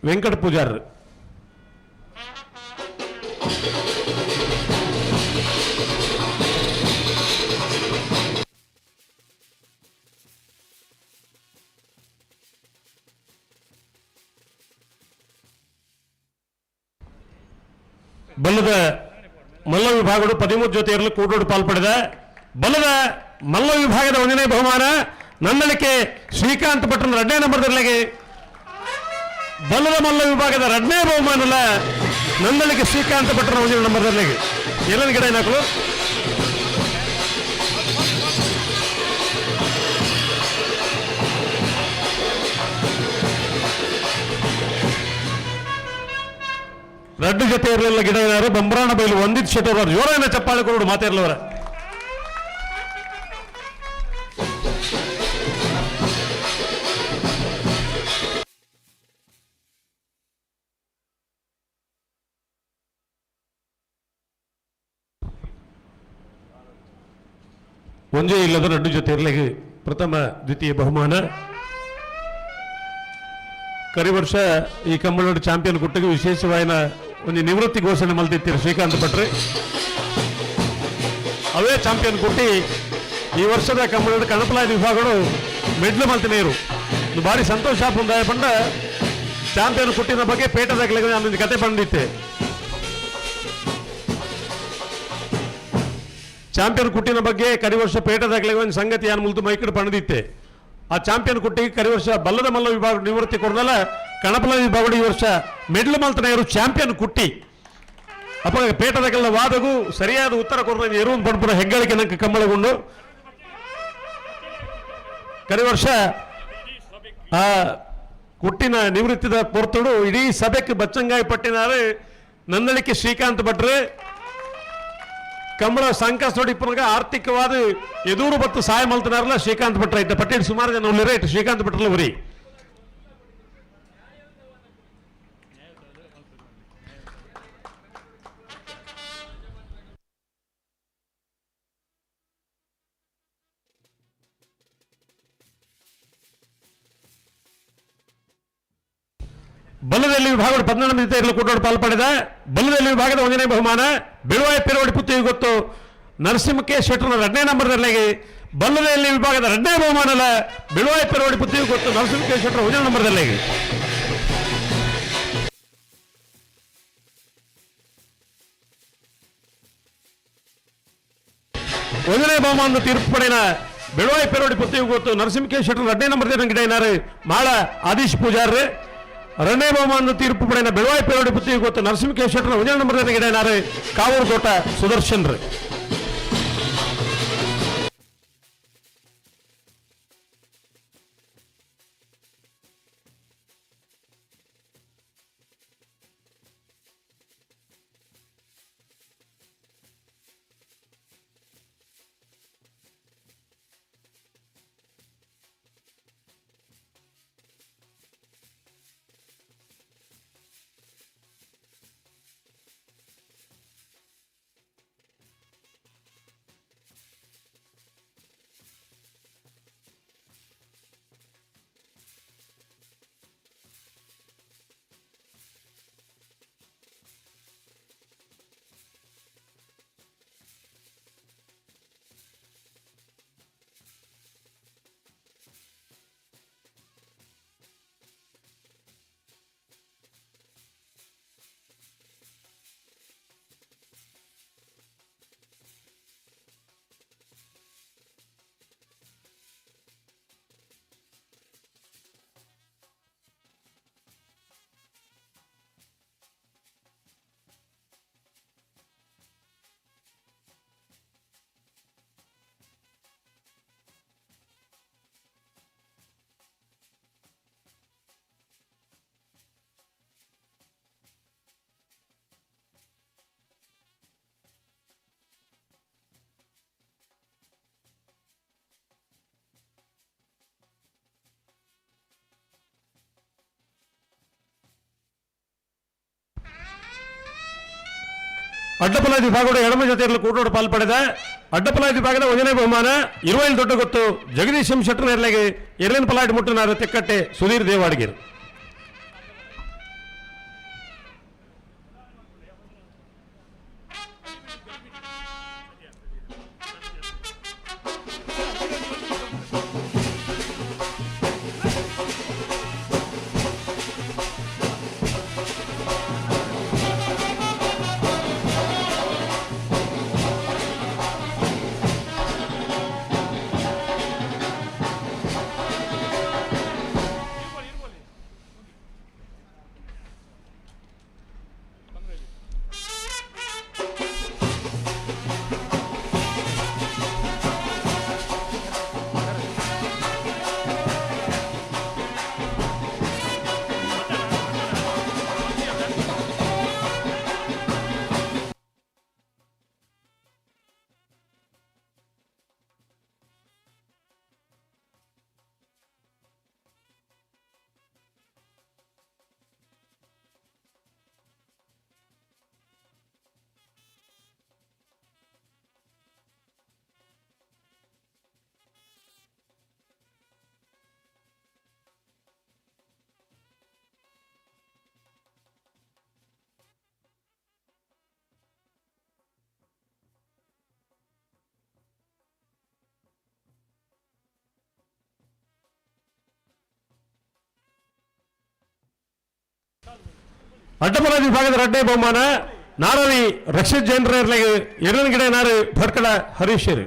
ವೆಂಕಟ ಪೂಜಾರ್. ಬಲ್ಲದ ಮಲ್ಲ ವಿಭಾಗಗಳು 13 ಜೊತೆಯಲ್ಲಿ ಕೂಟೋಡು ಪಾಲ್ಪಡಿದ. ಬಲ್ಲದ ಮಲ್ಲ ವಿಭಾಗದ 1ನೇ ಬಹುಮಾನ ನಂದಳಿಕೆ ಶ್ರೀಕಾಂತ್ ಭಟ್ರನ 2ನೇ ನಂಬರ್ದಲ್ಲಿಗೆ. ಬಲ್ಲದ ಮಲ್ಲ ವಿಭಾಗದ 2ನೇ ಬಹುಮಾನಲ್ಲ ನಂದಳಿಕೆ ಶ್ರೀಕಾಂತ್ ಭಟ್ರನ 1ನೇ ನಂಬರ್ದಲ್ಲಿಗೆ. ಎಲ್ಲನ ಗಿಡ ಏನಾಕಲು ರಡ್ಡು ಜೊತೆ ಇರಲಿಲ್ಲ ಗಿಡ ಏನಾರು ಬಂಬ್ರಾಣ ಬೈಲು ಒಂದಿತ್ ಶೆಟ್ಟವ್ರ ಜೋರಾನ ಚಪ್ಪಾಳೆ ಕೊಡು ಮಾತಾಡ್ಲವರ. ಒಂದೇ ಇಲ್ಲದ ರಡ್ಡು ಜೊತೆ ಇರಲಿಗೆ ಪ್ರಥಮ ದ್ವಿತೀಯ ಬಹುಮಾನ. ಕರಿ ವರ್ಷ ಈ ಕಂಬಳೋಡು ಚಾಂಪಿಯನ್ ಕುಟ್ಟಿಗೆ ವಿಶೇಷವಾದ ಒಂದು ನಿವೃತ್ತಿ ಘೋಷಣೆ ಮಲ್ತಿರ್ತೀರಿ ಶ್ರೀಕಾಂತ್ ಭಟ್ರೆ. ಅವೇ ಚಾಂಪಿಯನ್ ಕುಟ್ಟಿ ಈ ವರ್ಷದ ಕಂಬಳೋಡು ಕಣಪಲಾದಿ ವಿಭಾಗಗಳು ಮೆಡ್ಲು ಮಲ್ತಿನೇರು ಭಾರಿ ಸಂತೋಷ ಪುಂದಾಯ ಪಂಡ ಚಾಂಪಿಯನ್ ಕುಟ್ಟಿನ ಬಗ್ಗೆ ಪೇಟದಾಗಲಿಗೆ ನಾನು ಕತೆ ಬಂದಿತ್ತೆ. ಚಾಂಪಿಯನ್ ಕುಟ್ಟಿನ ಬಗ್ಗೆ ಕರಿ ವರ್ಷ ಪೇಟದಾಗಲಿಗೆ ಒಂದು ಸಂಗತಿ ಯಾನು ಮುಲ್ತು ಮೈಕಡೆ ಪಣದಿತ್ತೆ. ಆ ಚಾಂಪಿಯನ್ ಕುಟ್ಟಿಗೆ ಕರಿ ವರ್ಷ ಬಲ್ಲದ ಮಲ್ಲ ವಿಭಾಗ ನಿವೃತ್ತಿ ಕೊಡದಲ್ಲ ಕಣಪಲ ವಿಭಾಗ ಈ ವರ್ಷ ಮೆಡ್ಲು ಮಲ್ತನೆಯರು ಚಾಂಪಿಯನ್ ಕುಟ್ಟಿ ಅಪ್ಪ ಪೇಟದಾಗೆಲ್ಲ ವಾದಗೂ ಸರಿಯಾದ ಉತ್ತರ ಕೊಡ ಎರುವನ್ನು ಪಡ್ಪುರ ಹೆಗ್ಗಳಿಕೆ ನಂಗೆ ಕಂಬಳಗೊಂಡು ಕರಿ ವರ್ಷ ಆ ಕುಟ್ಟಿನ ನಿವೃತ್ತಿದ ಪೊರ್ತುಡು ಇಡೀ ಸಭೆಗೆ ಬಚ್ಚಂಗಾಯಿ ಪಟ್ಟಿನಾರು ನಂದಳಿಕೆ ಶ್ರೀಕಾಂತ್ ಭಟ್ರು ಕಂಬಳ ಸಂಕಷ್ಟೋಡಿಪ್ಪನಾಗ ಆರ್ಥಿಕವಾದ ಎದುರು ಬತ್ತು ಸಹಾಯ ಮಲ್ತನಾರಲ್ಲ ಶ್ರೀಕಾಂತ್ ಭಟ್ರ ಇದ್ದ ಪಟ್ಟೇಳಿ ಸುಮಾರು ಜನ ಉಳ್ಳಿರ ಇಟ್ಟು ಶ್ರೀಕಾಂತ್ ಭಟ್ರಲ್ಲ ಬರೀ ಬಲ್ಲದಲ್ಲಿ ವಿಭಾಗದ 14 ಜೊತೆಯಲ್ಲಿ ಕೂಟೋಡು ಪಾಲ್ಪಡಿದ. ಬಲ್ಲದಲ್ಲಿ ವಿಭಾಗದ 1ನೇ ಬಹುಮಾನ ಬೆಳುವಾಯಿ ಪೆರವಡಿ ಪುತ್ತಿಗೆ ಗೊತ್ತು ನರಸಿಂಹಕ್ಕೆ ಶೆಟ್ಟರ್ನ 2ನೇ ನಂಬರ್ದಲ್ಲಿ. ಬಲ್ಲದಲ್ಲಿ ವಿಭಾಗದ 2ನೇ ಬಹುಮಾನಲ್ಲ ಬೆಳುವಾಯಿ ಪೆರವಡಿ ಪುತ್ತಿಗೆ ಗೊತ್ತು ನರಸಿಂಹಕ್ಕೆ ಶೆಟ್ಟರ್ 1ನೇ ನಂಬರ್ದಲ್ಲಿ. ಒಂದನೇ ಬಹುಮಾನದ ತೀರ್ಪು ಪಡೆನ ಬೆಳುವಾಯಿ ಪೆರವಡಿ ಪುತ್ತಿಗೆ ಗೊತ್ತು ನರಸಿಂಹಕ್ಕೆ ಶೆಟ್ಟರ್ 2ನೇ ನಂಬರ್ದಲ್ಲಿ ಗಿಡ ಏನಾರು ಮಾಳ ಆದೀಶ್ ಪೂಜಾರ್. 2ನೇ ಬಹುಮಾನದ ತೀರ್ಪು ಪಡೆನ ಬೆಳುವಾಯಿ ಪೆರವಡಿ ಪುತ್ತಿಗೆ ಗೊತ್ತು ನರಸಿಂಹಕ್ಕೆ ಶೆಟ್ಟರ್ 1ನೇ ನಂಬರ್ದಲ್ಲಿ ಗಿಡ ಏನಾರು ಕಾವೂರು ತೋಟ ಸುದರ್ಶನ್ ರೀ. ಅಡ್ಡಪಲಾದಿ ವಿಭಾಗದ ಎಡಮ ಜೊತೆಯಲ್ಲಿ ಕೂಟೋಡ ಪಾಲ್ಪಡೆದ ಅಡ್ಡಪಲಾದಿ ವಿಭಾಗದ 1ನೇ ಬಹುಮಾನ ಇರುವೈಲ್ ದೊಡ್ಡ ಗೊತ್ತು ಜಗದೀಶ್ ಎಂ ಶೆಟ್ಟರ್ ನೆರಳೆಗೆ ಎರಲಿನ ಪಲಾಟಿ ಮುಟ್ಟನಾರು ತೆಕ್ಕಟ್ಟೆ ಸುಧೀರ್ ದೇವಾಡಿಗೇರು. ಅಡ್ಡಪಲಾದಿ ವಿಭಾಗದ 2ನೇ ಬಹುಮಾನ ನಾರವಿ ರಕ್ಷಿತ್ ಜೈನರಿಗೆ ಎರಡನೇ ಗಿಡ ನಾರು ಭಟ್ಕಳ ಹರೀಶರು.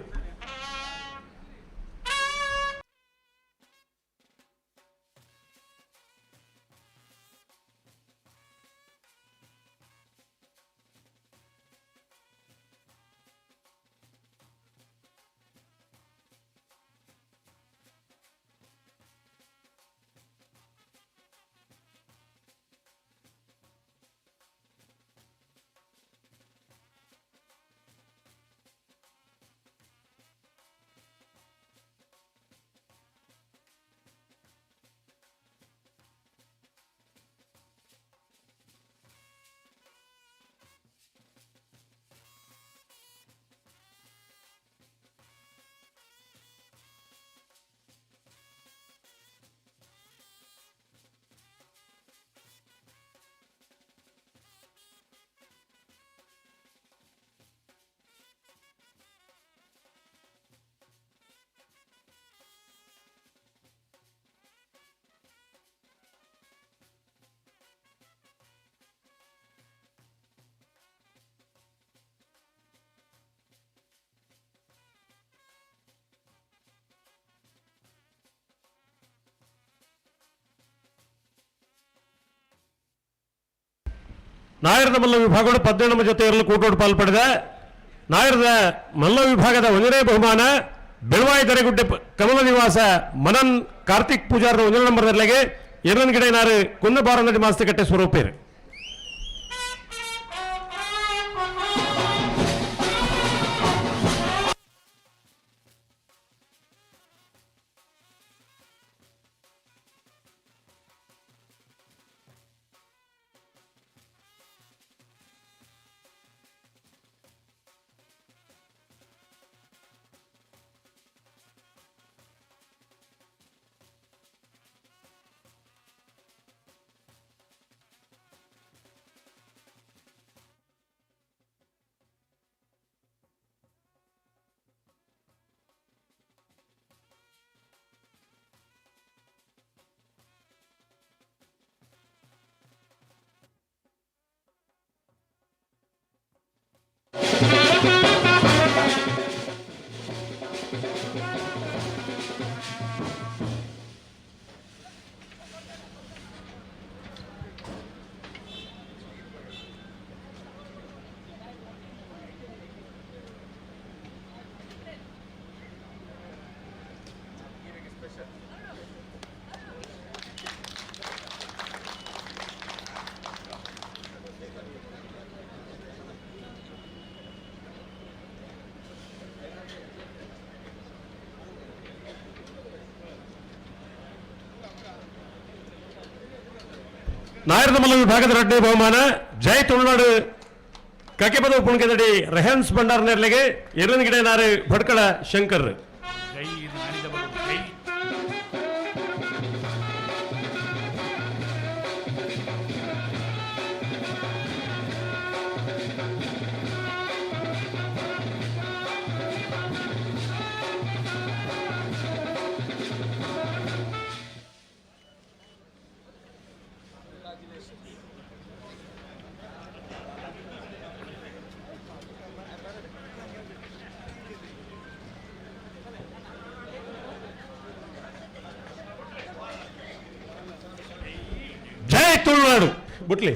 ನಾಯರದ ಮಲ್ಲ ವಿಭಾಗಗಳು 17 ಜೊತೆಯಲ್ಲಿ ಕೂಟೋಡು ಪಾಲ್ಪಡೆದ ನಾಯರದ ಮಲ್ಲ ವಿಭಾಗದ 1ನೇ ಬಹುಮಾನ ಬೆಳವಾಯಿ ದರೆಗುಡ್ಡೆ ಕಮಲ ನಿವಾಸ ಮನನ್ ಕಾರ್ತಿಕ್ ಪೂಜಾರ 1ನೇ ನಂಬರ್ದಲ್ಲಿಗೆ ಎರಡನೇ ಗಿಡ ನಾರು ಕುಂದಬಾರ ನದಿ ಮಾಸ್ತಕಟ್ಟೆ ಸ್ವರೂಪೇರು. ನಾಯರದ ಮಲ್ಲ ವಿಭಾಗದ 2ನೇ ಬಹುಮಾನ ಜೈ ತುಳುನಾಡು ಕಕೆಪದ ಉಪುಣಿಕೆದಡಿ ರೆಹನ್ಸ್ ಭಂಡಾರ್ ನೆರ್ಲೆಗೆ ಎರಡನ ಗಿಡ ನಾರು ಭಟ್ಕಳ ಶಂಕರ್ ಜೈ ಇದು ನಾಡಿದವರು ಜೈ. ಜೈ ತುಳುನಾಡು ಬುಟ್ಲಿ.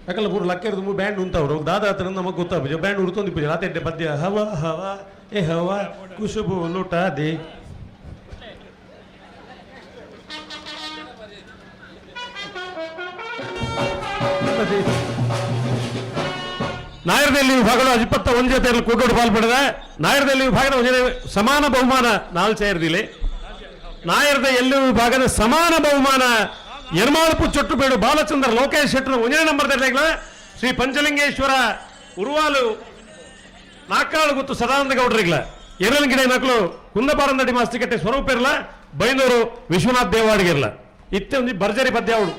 ಯಾಕಲ್ಲ ಪೂರ ಲಕ್ಕೆರ್ದು ಬ್ಯಾಂಡ್ ಉಂತವ್ರು ದಾದ ಹತ್ರ ನಮಗೆ ಗೊತ್ತಾಗ ಬ್ಯಾಂಡ್ ಉಡ್ತೊಂದು ಪೂಜೆ ರಾತ್ರಿ ಪದ್ಯ ಹವ ಹವ ಏ ಹವ ಕುಶುಬು ಲೂಟ ದೇ ನಾಯರದಲ್ಲಿ ವಿಭಾಗದ 21 ಜೊತೆಯಲ್ಲಿ ಕೂಟೋಡು ಪಾಲ್ಪಡಿದ ನಾಯರದಲ್ಲಿ ವಿಭಾಗದ ಸಮಾನ ಬಹುಮಾನ 4 ಸೇರಿದಿಲ್ಲ. ನಾಯರದ ಎಲ್ಲೂ ವಿಭಾಗದ ಸಮಾನ ಬಹುಮಾನ ಯರ್ಮಾಳಪು ಚೊಟ್ಟುಬೇಡು ಬಾಲಚಂದ್ರ ಲೋಕೇಶ್ ಶೆಟ್ಟರ್ 1ನೇ ನಂಬರ್ದಲ್ಲಿ ಶ್ರೀ ಪಂಚಲಿಂಗೇಶ್ವರ ಉರುವಾಲು ನಾಕಾಳು ಗೊತ್ತು ಸದಾನಂದ ಗೌಡ್ರಿಗ್ಲ ಎರಳ ಗಿಡ ಮಕ್ಕಳು ಕುಂದಪಾರಂದಡಿ ಮಾಸ್ತಿಕಟ್ಟೆ ಸ್ವರೂಪ ಇರಲ್ಲ ಬೈನೂರು ವಿಶ್ವನಾಥ್ ದೇವಾಡಿಗಿರಲ್ಲ ಇತ್ತೆ ಒಂದು ಭರ್ಜರಿ ಪದ್ಯ ಅವಳು.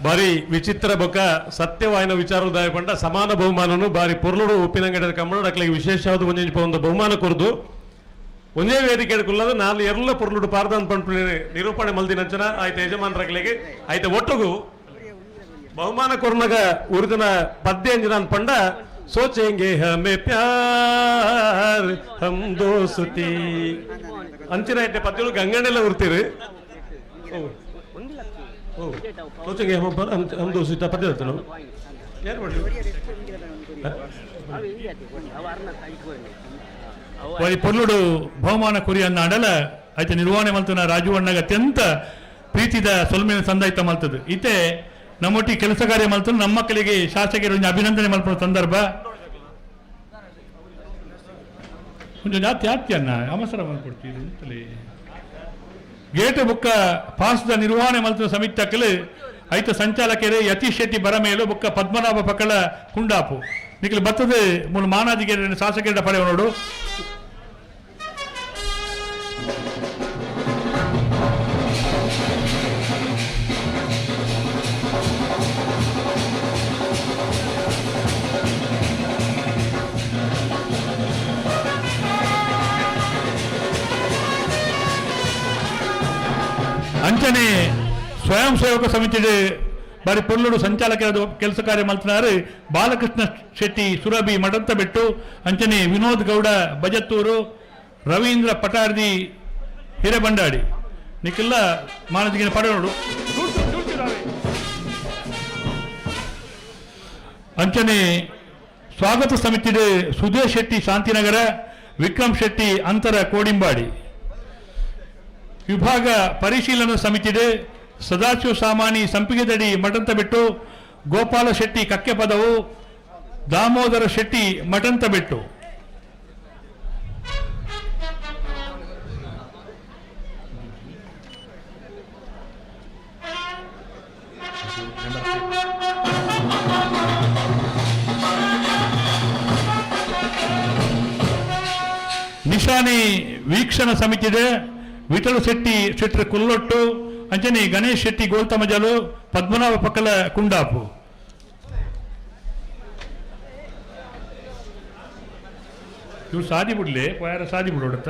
ಬಾರಿ ವಿಚಿತ್ರ ಬೊಕ್ಕ ಸತ್ಯವಾಯಿನ ವಿಚಾರದಾಯ ಪಂಡ ಸಮಾನ ಬಹುಮಾನನು ಬಾರಿ ಪೊರ್ಲುಡು ಉಪ್ಪಿನಂಗಡ ಕಮ್ಮಡ ಅಕ್ಲಿಗೆ ವಿಶೇಷವಾದ ಒಂದು ಬಹುಮಾನ ಕೊರದು ಒಂದೇ ವೇದಿಕೆ ಹಿಡ್ಕೊಳ್ಳೋದು ನಾಲ್ ಎಲ್ಲ ಪೊರ್ಲುಡು ಪಾರ್ದಾನ್ ಪಂಪು ನಿರೂಪಣೆ ಮಲ್ದಿನಂಚನ ಆಯ್ತ ಯಜಮಾನರಾಗ್ಲಿಗೆ ಆಯ್ತ ಒಟ್ಟುಗು ಬಹುಮಾನ ಕೊರ್ನಗ ಉರಿದನ ಪದ್ಯ ಅಂಜನ ಪಂಡ ಸೋಚೆಂಗೆ ಹಮೆ ಪ್ಯಾರ್ ಹಮ್ ದೋಸ್ತಿ ಅಂಚಿನ ಐತೆ ಪದ್ಯಗಳು ಗಂಗಣ್ಣೆಲ್ಲ ಉರ್ತೀರಿ ಸೋಚೆಂಗೆ ಹಮ್ ದೋಸ್ತಿ ಪದ್ಯ ಹೇಳ್ತಾನು ಏನು ಮಾಡಿ వారి పొల్లుడు ಬಹುಮಾನ ಕುರಿ ಅನ್ನ ಅಡಲ ಐತೆ ನಿರ್ವಹಣೆ ಮಲ್ತನ ರಾಜು ಅಣ್ಣಗ ಅತ್ಯಂತ ಪ್ರೀತಿದ ಸೊಲ್ಮೇನ ಸಂದಾಯ್ತ ಮಲ್ತದು ಈತೆ ನಮ್ಮೊಟ್ಟಿ ಕೆಲಸ ಕಾರ್ಯ ಮಲ್ತನು ನಮ್ಮ ಮಕ್ಕಳಿಗೆ ಶಾಸಕರು ಅಭಿನಂದನೆ ಮಲ್ಪನ ಸಂದರ್ಭ ಒಂದು ಜಾತಿ ಆತ್ಯ ಅನ್ನ ಅವಸರ ಮಾಡ್ಕೊಡ್ತೀವಿ ಅಂತಲೇ ಗೇಟ್ ಬುಕ್ಕ ಪಾಸ್ದ ನಿರ್ವಹಣೆ ಮಲ್ತನ ಸಮಿತಕ್ಕಲು ಐತ ಸಂಚಾಲಕರೇ ಯತೀಶ್ ಶೆಟ್ಟಿ ಬರಮೇಲು ಬುಕ್ಕ ಪದ್ಮನಾಭ ಪಕ್ಕಳ ಕುಂಡಾಪು ನಿಖಿಲ್ ಬತ್ತದ ಮೂಲ ಮಾನಾದಿಗೆ ಶಾಸಕರ ಪಡೆಯ ನೋಡು ಅಂಚನೆ ಸ್ವಯಂ ಸೇವಕ ಸಮಿತಿ ಬಾರಿ ಪೊರ್ಲುಡು ಸಂಚಾಲಕರ ಕೆಲಸ ಕಾರ್ಯ ಮಲ್ತನಾರು ಬಾಲಕೃಷ್ಣ ಶೆಟ್ಟಿ ಸುರಭಿ ಮಡಂತ ಬೆಟ್ಟು ಅಂಚನೆ ವಿನೋದ್ ಗೌಡ ಬಜತ್ತೂರು ರವೀಂದ್ರ ಪಟಾರ್ದಿ ಹಿರೇಬಂಡಾಡಿ ನಿಕ್ಕೆಲ್ಲ ಮಾನದಿಗಿನ ಪಡೆಯೋಡು ಅಂಚನೆ ಸ್ವಾಗತ ಸಮಿತಿ ಸುಧೀರ್ ಶೆಟ್ಟಿ ಶಾಂತಿನಗರ ವಿಕ್ರಮ್ ಶೆಟ್ಟಿ ಅಂತರ ಕೋಡಿಂಬಾಡಿ ವಿಭಾಗ ಪರಿಶೀಲನಾ ಸಮಿತಿ ಸದಾಶಿವ ಸಾಮಾನಿ ಸಂಪಿಗೆದಡಿ ಮಠಂತ ಬೆಟ್ಟು ಗೋಪಾಲ ಶೆಟ್ಟಿ ಕಕ್ಕೆ ಪದವು ದಾಮೋದರ ಶೆಟ್ಟಿ ಮಠಂತ ಬೆಟ್ಟು ನಿಶಾನಿ ವೀಕ್ಷಣ ಸಮಿತಿ ವಿಠಲ ಶೆಟ್ಟಿ ಶೆಟ್ಟಿ ಕುಲ್ಲೊಟ್ಟು ಅಂಚನೆ ಗಣೇಶ್ ಶೆಟ್ಟಿ ಗೋಲ್ತಮಜಲು ಪದ್ಮನಾಭ ಪಕ್ಕಲ ಕುಂಡಾಪು ಇವ್ರು ಸಾದಿ ಬಿಡ್ಲಿ ಯಾರ ಸಾದಿ ಬಿಡೋಡತ್ತ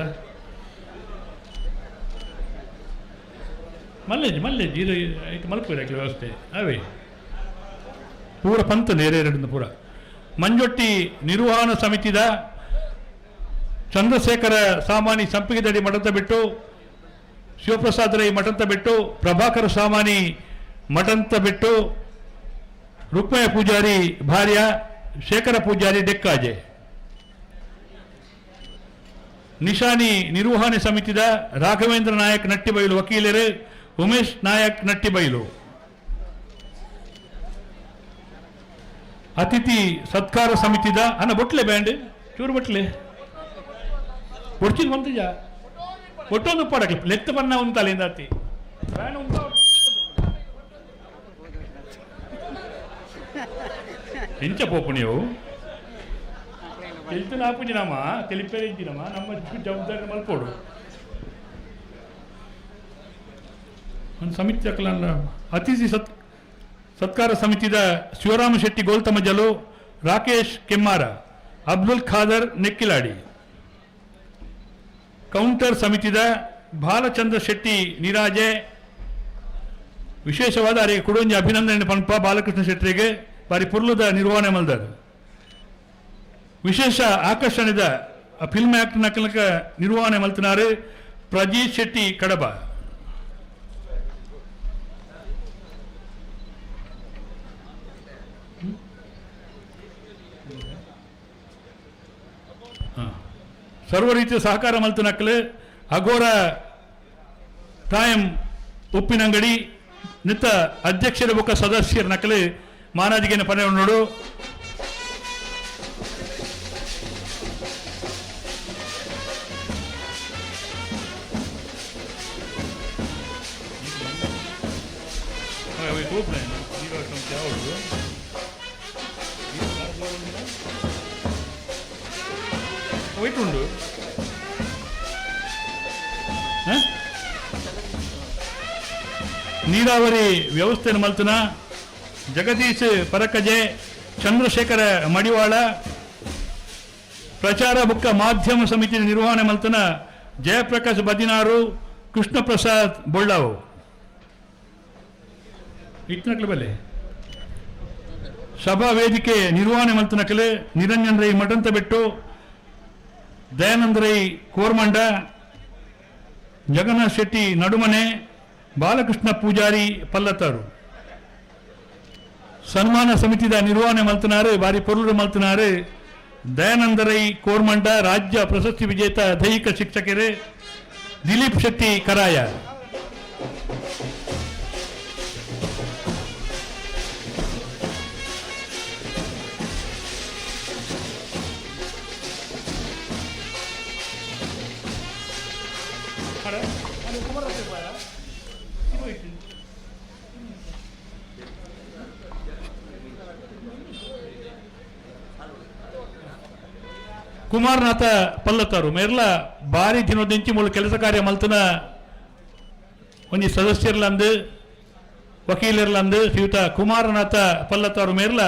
ಮಲ್ಲೇಜ್ ಇದು ಐತೆ ಮಲ್ಪುರಕ್ಕೆ ವ್ಯವಸ್ಥೆ ಅವೇ ಪೂರ ಪಂತ ನೇರೇರಡಿಂದ ಪೂರ ಮಂಜೊಟ್ಟಿ ನಿರ್ವಹಣಾ ಸಮಿತಿದ ಚಂದ್ರಶೇಖರ ಸಾಮಾನಿ ಸಂಪಿಗೆದಡಿ ಮಠಂತ ಬಿಟ್ಟು ಶಿವಪ್ರಸಾದ್ ರೈ ಮಠಂತ ಬಿಟ್ಟು ಪ್ರಭಾಕರ ಸಾಮಾನಿ ಮಠಂತ ಬಿಟ್ಟು ರುಕ್ಮಯ ಪೂಜಾರಿ ಭಾರ್ಯ ಶೇಖರ ಪೂಜಾರಿ ಡೆಕ್ಕಾಜೆ ನಿಶಾನಿ ನಿರ್ವಹಣೆ ಸಮಿತಿದ ರಾಘವೇಂದ್ರ ನಾಯಕ್ ನಟ್ಟಿಬೈಲು ವಕೀಲರು ಉಮೇಶ್ ನಾಯಕ್ ನಟ್ಟಿಬೈಲು ಅತಿಥಿ ಸತ್ಕಾರ ಸಮಿತಿದ ಅನ್ನ ಬೊಟ್ಲೆ ಬ್ಯಾಂಡ್ ಚೂರು ಬಟ್ಲೆ ಒಡ್ಚಿದ್ ಬಂತಜ ಒಟ್ಟೊಂದು ಪಡಕ್ಕೆ ಲೆತ್ತ ಬಣ್ಣ ಉಂಟಲ್ಲ ಇಂದಾತಿ ಎಂಚ ಪೋಪು ನೀವು తెలుసు నాపుజినమా తెలిపేదినమా ನಮ್ಮ ಜವಾಬ್ದಾರಿ ಮಲ್ಪೋಡು ಒಂದು ಸಮಿತಿ ಹಾಕಲಲ್ಲ ಅತಿಥಿ ಸತ್ಕಾರ ಸಮಿತಿದ ಶಿವರಾಮ ಶೆಟ್ಟಿ ಗೋಲ್ತಮಜಲು ರಾಕೇಶ್ ಕೆಮ್ಮಾರ ಅಬ್ದುಲ್ ಖಾದರ್ ನೆಕ್ಕಿಲಾಡಿ ಕೌಂಟರ್ ಸಮಿತಿದ ಬಾಲಚಂದ್ರ ಶೆಟ್ಟಿ ನಿರಾಜೆ ವಿಶೇಷವಾದ ಅವರಿಗೆ ಕುಡೊಂಜಿ ಅಭಿನಂದನೆ ಪಂಪ ಬಾಲಕೃಷ್ಣ ಶೆಟ್ಟಿಗೆ ಬಾರಿ ಪುರ್ಲದ ನಿರ್ವಹಣೆ ಮಲ್ದಾರ ವಿಶೇಷ ಆಕರ್ಷಣೆದ ಫಿಲ್ಮ್ ಆಕ್ಟ್ ನಕಲಕ ನಿರ್ವಹಣೆ ಮಲ್ತಿನಾರು ಪ್ರಜೀತ್ ಶೆಟ್ಟಿ ಕಡಬ ಸರ್ವ ರೀತಿಯ ಸಹಕಾರ ಮಲ್ತು ನಕಲು ಅಗೋರ ಕಾಯಂ ಉಪ್ಪಿನಂಗಡಿ ನಿತ್ತ ಅಧ್ಯಕ್ಷರ ಬುಕ್ಕ ಸದಸ್ಯರ ನಕಲು ಮಾನಾದಿಗೆನ ಪನೆ ನೋಡು ಹೋಯ್ತುಂಡು ನೀರಾವರಿ ವ್ಯವಸ್ಥೆಯನ್ನು ಮಲ್ತನ ಜಗದೀಶ್ ಪರಕಜೆ ಚಂದ್ರಶೇಖರ ಮಡಿವಾಳ ಪ್ರಚಾರ ಬುಕ್ಕ ಮಾಧ್ಯಮ ಸಮಿತಿ ನಿರ್ವಹಣೆ ಮಲ್ತನ ಜಯಪ್ರಕಾಶ್ ಬದಿನಾರು, ಕೃಷ್ಣ ಪ್ರಸಾದ್ ಬೊಳ್ಳಾವು ಇಟ್ನಕ್ಲೆ ಬಲೆ ಸಭಾ ವೇದಿಕೆ ನಿರ್ವಹಣೆ ಮಲ್ತನಕಲೆ ನಿರಂಜನ್ ರೈ ಮಠಂತ ಬೆಟ್ಟು, ದಯಾನಂದ ರೈ ಕೋರ್ಮಂಡ, ಜಗನ್ನಾಥ್ ಶೆಟ್ಟಿ ನಡುಮನೆ, ಬಾಲಕೃಷ್ಣ ಪೂಜಾರಿ ಪಲ್ಲತ್ತಾರು. ಸನ್ಮಾನ ಸಮಿತಿದ ನಿರ್ವಹಣೆ ಮಲ್ತನಾರು ಬಾರಿ ಪೊರ್ಲು ಮಲ್ತನಾರು ದಯಾನಂದ ರೈ ಕೋರ್ಮಂಡ, ರಾಜ್ಯ ಪ್ರಶಸ್ತಿ ವಿಜೇತ ದೈಹಿಕ ಶಿಕ್ಷಕರೇ ದಿಲೀಪ್ ಶೆಟ್ಟಿ ಕರಾಯ. ಕುಮಾರನಾಥ ಪಲ್ಲತ್ತಾರು ಮೇರ್ಲ ಭಾರಿ ದಿನೋದಿಂಚಿ ಮೂಲ ಕೆಲಸ ಕಾರ್ಯ ಮಲ್ತನ ಒಂಜಿ ಸದಸ್ಯರ್ಲಂದು ವಕೀಲರ್ಲಂದು ಶ್ರೀಯುತ ಕುಮಾರನಾಥ ಪಲ್ಲತ್ತಾರು ಮೇರ್ಲ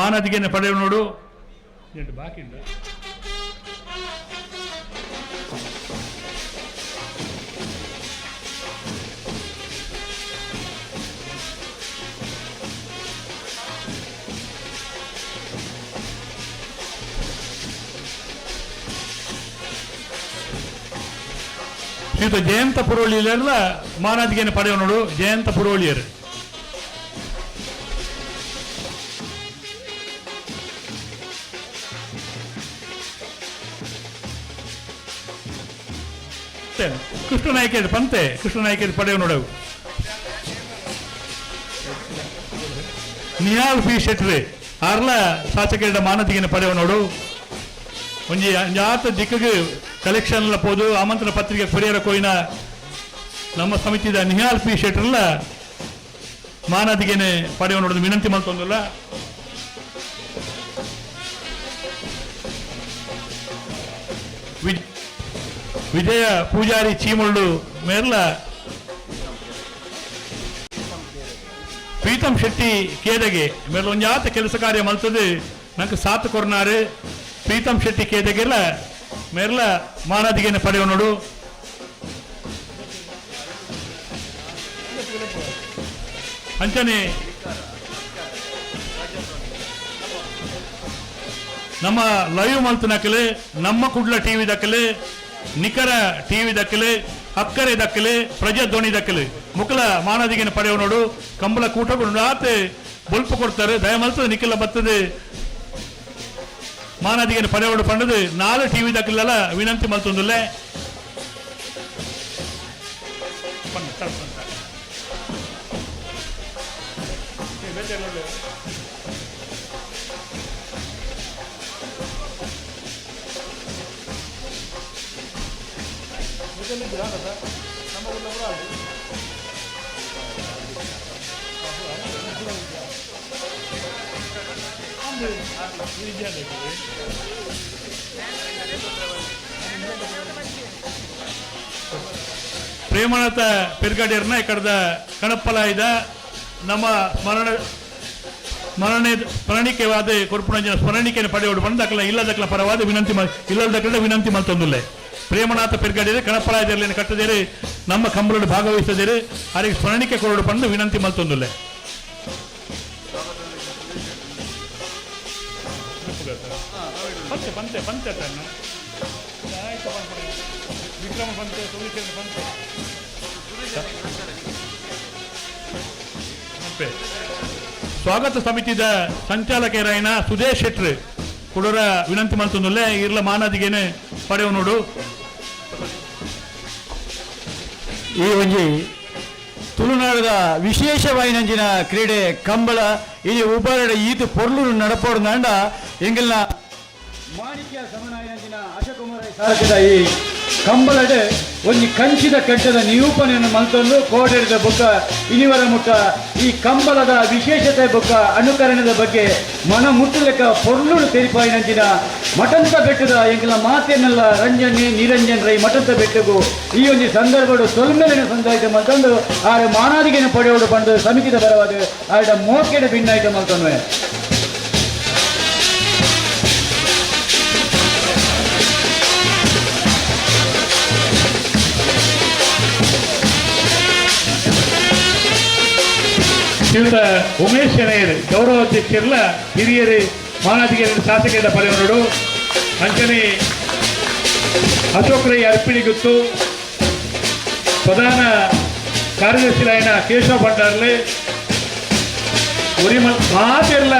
ಮಾನದಿಗೆನೆ ಪಡೆಯುವ ನೋಡು ಬಾಕಿ ಶ್ರೀಯುತ ಜಯಂತ ಪುರೋಳಿಯರ್ಲ ಮಾನದಿಗೆನೆ ಪಡೆಯುವ ನೋಡು ಜಯಂತ ಪುರೋಳಿಯರ್. ಕೃಷ್ಣ ನಾಯ್ಕ ಪಂತೆ ಕೃಷ್ಣ ನಾಯ್ಕ ಪಡೆಯುವ ನೋಡು ನಿಹಾಲ್ ಪಿ ಶೆಟ್ರಿ ಆರ್ಲ ಶಾಸಕರ ಮಾನದಿಗೆನೆ ಪಡೆಯುವ ನೋಡು ಒಂಜಿ ಜಾತ ದಿಕ್ಕಗೆ ಕಲೆಕ್ಷನ್ ಪೋದು ಆಮಂತ್ರಣ ಪತ್ರಿಕೆ ಕೊರಿಯರ ಕೊಯ್ನ ನಮ್ಮ ಸಮಿತಿದ ನಿಹಾಲ್ ಪಿ ಶೆಟ್ರಲ್ಲ ಮಾನದಿಗೆನೆ ಪಡೆಯುವ ನೋಡೋದು ವಿನಂತಿ ಮಾಡ್ತೊಂದಲ್ಲ. ವಿಜಯ ಪೂಜಾರಿ ಚೀಮಳ್ಳು ಮೇರ್ಲ ಪ್ರೀತಂ ಶೆಟ್ಟಿ ಕೇದಗೆ ಮೇರ್ಲ ಒಂಜಾತ ಕೆಲಸ ಕಾರ್ಯ ಮಲ್ತದೆ ನಂಗೆ ಸಾತ್ ಕೊರ್ನಾರು ಪ್ರೀತಂ ಶೆಟ್ಟಿ ಕೇದಗೆಲ್ಲ ಮೇರ್ಲ ಮಾನದಿಗೆನೆ ಪಡೆಯುವ ನೋಡು. ಅಂಚನೆ ನಮ್ಮ ಲೈವ್ ಮಲ್ತನಕಲೆ ನಮ್ಮ ಕುಡ್ಲ ಟಿವಿ ದಕ್ಕಲೆ ನಿಖರ ಟಿವಿ ದಕ್ಕಲೆ ಅಕ್ಕರೆ ದಕ್ಕಲೆ ಪ್ರಜಾಧ್ವನಿ ದಕ್ಕಲೆ ಮುಕ್ಕಲ ಮಾನದಿಗೆನೆ ಪಡೆಯುವ ನೋಡು. ಕಂಬಳ ಕೂಟಗಳು ರಾತ್ ಬೊಲ್ಪ ಕೊಡ್ತಾರೆ ದಯಮಲ್ತದೆ ನಿಖಲ ಬರ್ತದೆ ಮಾನದಿಗೆನೆ ಪಡೆಯೋಡು ಪಂಡದು 4 ಟಿವಿ ದಕ್ಕಲೆಲ್ಲ ವಿನಂತಿ ಮಲ್ತೊಂದುಲ್ಲೆ. ಪ್ರೇಮನಾಥ ಪೆರ್ಗಾಡಿಯರ್ನ ಈ ಕಡೆದ ಕಣಪ್ಪಲಾಯ್ದ ನಮ್ಮ ಸ್ಮರಣಿಕೆವಾದ ಕೊರ್ಪುಣಂಜನ ಸ್ಮರಣಿಕೆಯನ್ನು ಪಡೆಯೋಡು ಬಂದಕ್ಕಲ್ಲ ಇಲ್ಲದಕ್ಕಲ ಪರವಾದ ವಿನಂತಿ ಇಲ್ಲದಕ್ಕಲ್ಲ ವಿನಂತಿ ಮಲ್ತೊಂದುಲ್ಲೆ. ಪ್ರೇಮನಾಥ ಪೆರ್ಗಾಡಿಯರೆ ಕಣಪ್ಪಲಾಯ್ದಲ್ಲಿ ಕಟ್ಟದೇರಿ ನಮ್ಮ ಕಂಬಳಡು ಭಾಗವಹಿಸದೇರಿ ಅವರಿಗೆ ಸ್ಮರಣಿಕೆ ಕೊರಡು ಬಂದು ವಿನಂತಿ ಮಲ್ತೊಂದುಲ್ಲೆ. ಪಂತೆ ಪಂತೆ ವಿಕ್ರಮ ಪಂತೆ ಸೋಮಶೇಖರ ಪಂತೆ ಸ್ವಾಗತ ಸಮಿತಿದ ಸಂಚಾಲಕರಾಯಿನ ಸುದೇಶ್ ಶೆಟ್ರು ಕೊಡೋರ ವಿನಂತಿ ಮಾಡ್ತಂದಲ್ಲೇ ಇರ್ಲ ಮಾನದಿಗೆನೆ ಪಡೆಯುವ ನೋಡು. ಈ ಒಂಜಿ ತುಳುನಾಡದ ವಿಶೇಷವಾಯಿನಂಚಿನ ಕ್ರೀಡೆ ಕಂಬಳ ಇನಿ ಉಬಾರಡ ಈತು ಪೊರ್ಲು ನಡಪೋಡು ನಾಂಡ ಎಂಗಿಲ್ನ ಮಾಣಿಕ್ಯ ಸಮನಾಯಿನಂಚಿನ ಅಶಕುಮಾರ ಈ ಕಂಬಳಡ್ ಒಂಜಿ ಕಂಚಿದ ಕೆಟ್ಟದ ನಿರೂಪಣೆಯನ್ನು ಮಲ್ತೊಂದು ಕೋಡೆರಿದ ಬುಕ್ಕ ಇನಿವರ ಮುಟ್ಟ ಈ ಕಂಬಳದ ವಿಶೇಷತೆ ಬುಕ್ಕ ಅನುಕರಣದ ಬಗ್ಗೆ ಮನ ಮುಟ್ಟಲೆಕ್ಕ ಪೊರ್ಲುಡು ತೆರಿಪಾಯಿನಂಚಿನ ಮಠಂತ ಬೆಟ್ಟದ ಎಂಗಿನ ಮಾತೇನೆಲ್ಲ ರಂಜನೆ ನಿರಂಜನ್ ರೈ ಮಠಂತ ಬೆಟ್ಟಗೂ ಈ ಒಂದು ಸಂದರ್ಭಡು ತೊಲ್ಮೆಲಿನ ಸಂದಾಯಿತ ಮಲ್ತೊಂದು ಆರ ಮಾನಾದಿಗೆನ ಪಡೆಯೋಡು ಬಂದು ಸಮಿತಿದ ಬರವಾದ ಆಡ ಮೋಕೆಡೆ ಭಿನ್ನಾಯಿತ ಮಲ್ತೊಂದುವೆ. ಶ್ರೀಯುತ ಉಮೇಶ್ ಶೆಣೇರ್ ಗೌರವ ಅಧ್ಯಕ್ಷರೆಲ್ಲ ಹಿರಿಯರು ಮಾನಾಧಿಕಾರಿ ಶಾಸಕರ ಪಡೆಯವರು ಅಂಚನೆ ಅಶೋಕ್ ರೈ ಅರ್ಪಿಣಿ ಗುತ್ತು ಪ್ರಧಾನ ಕಾರ್ಯದರ್ಶಿಲಾಯನ ಕೇಶವ ಭಂಡಾರ್ಲೆ ಉರಿ ಮಾತೆಲ್ಲ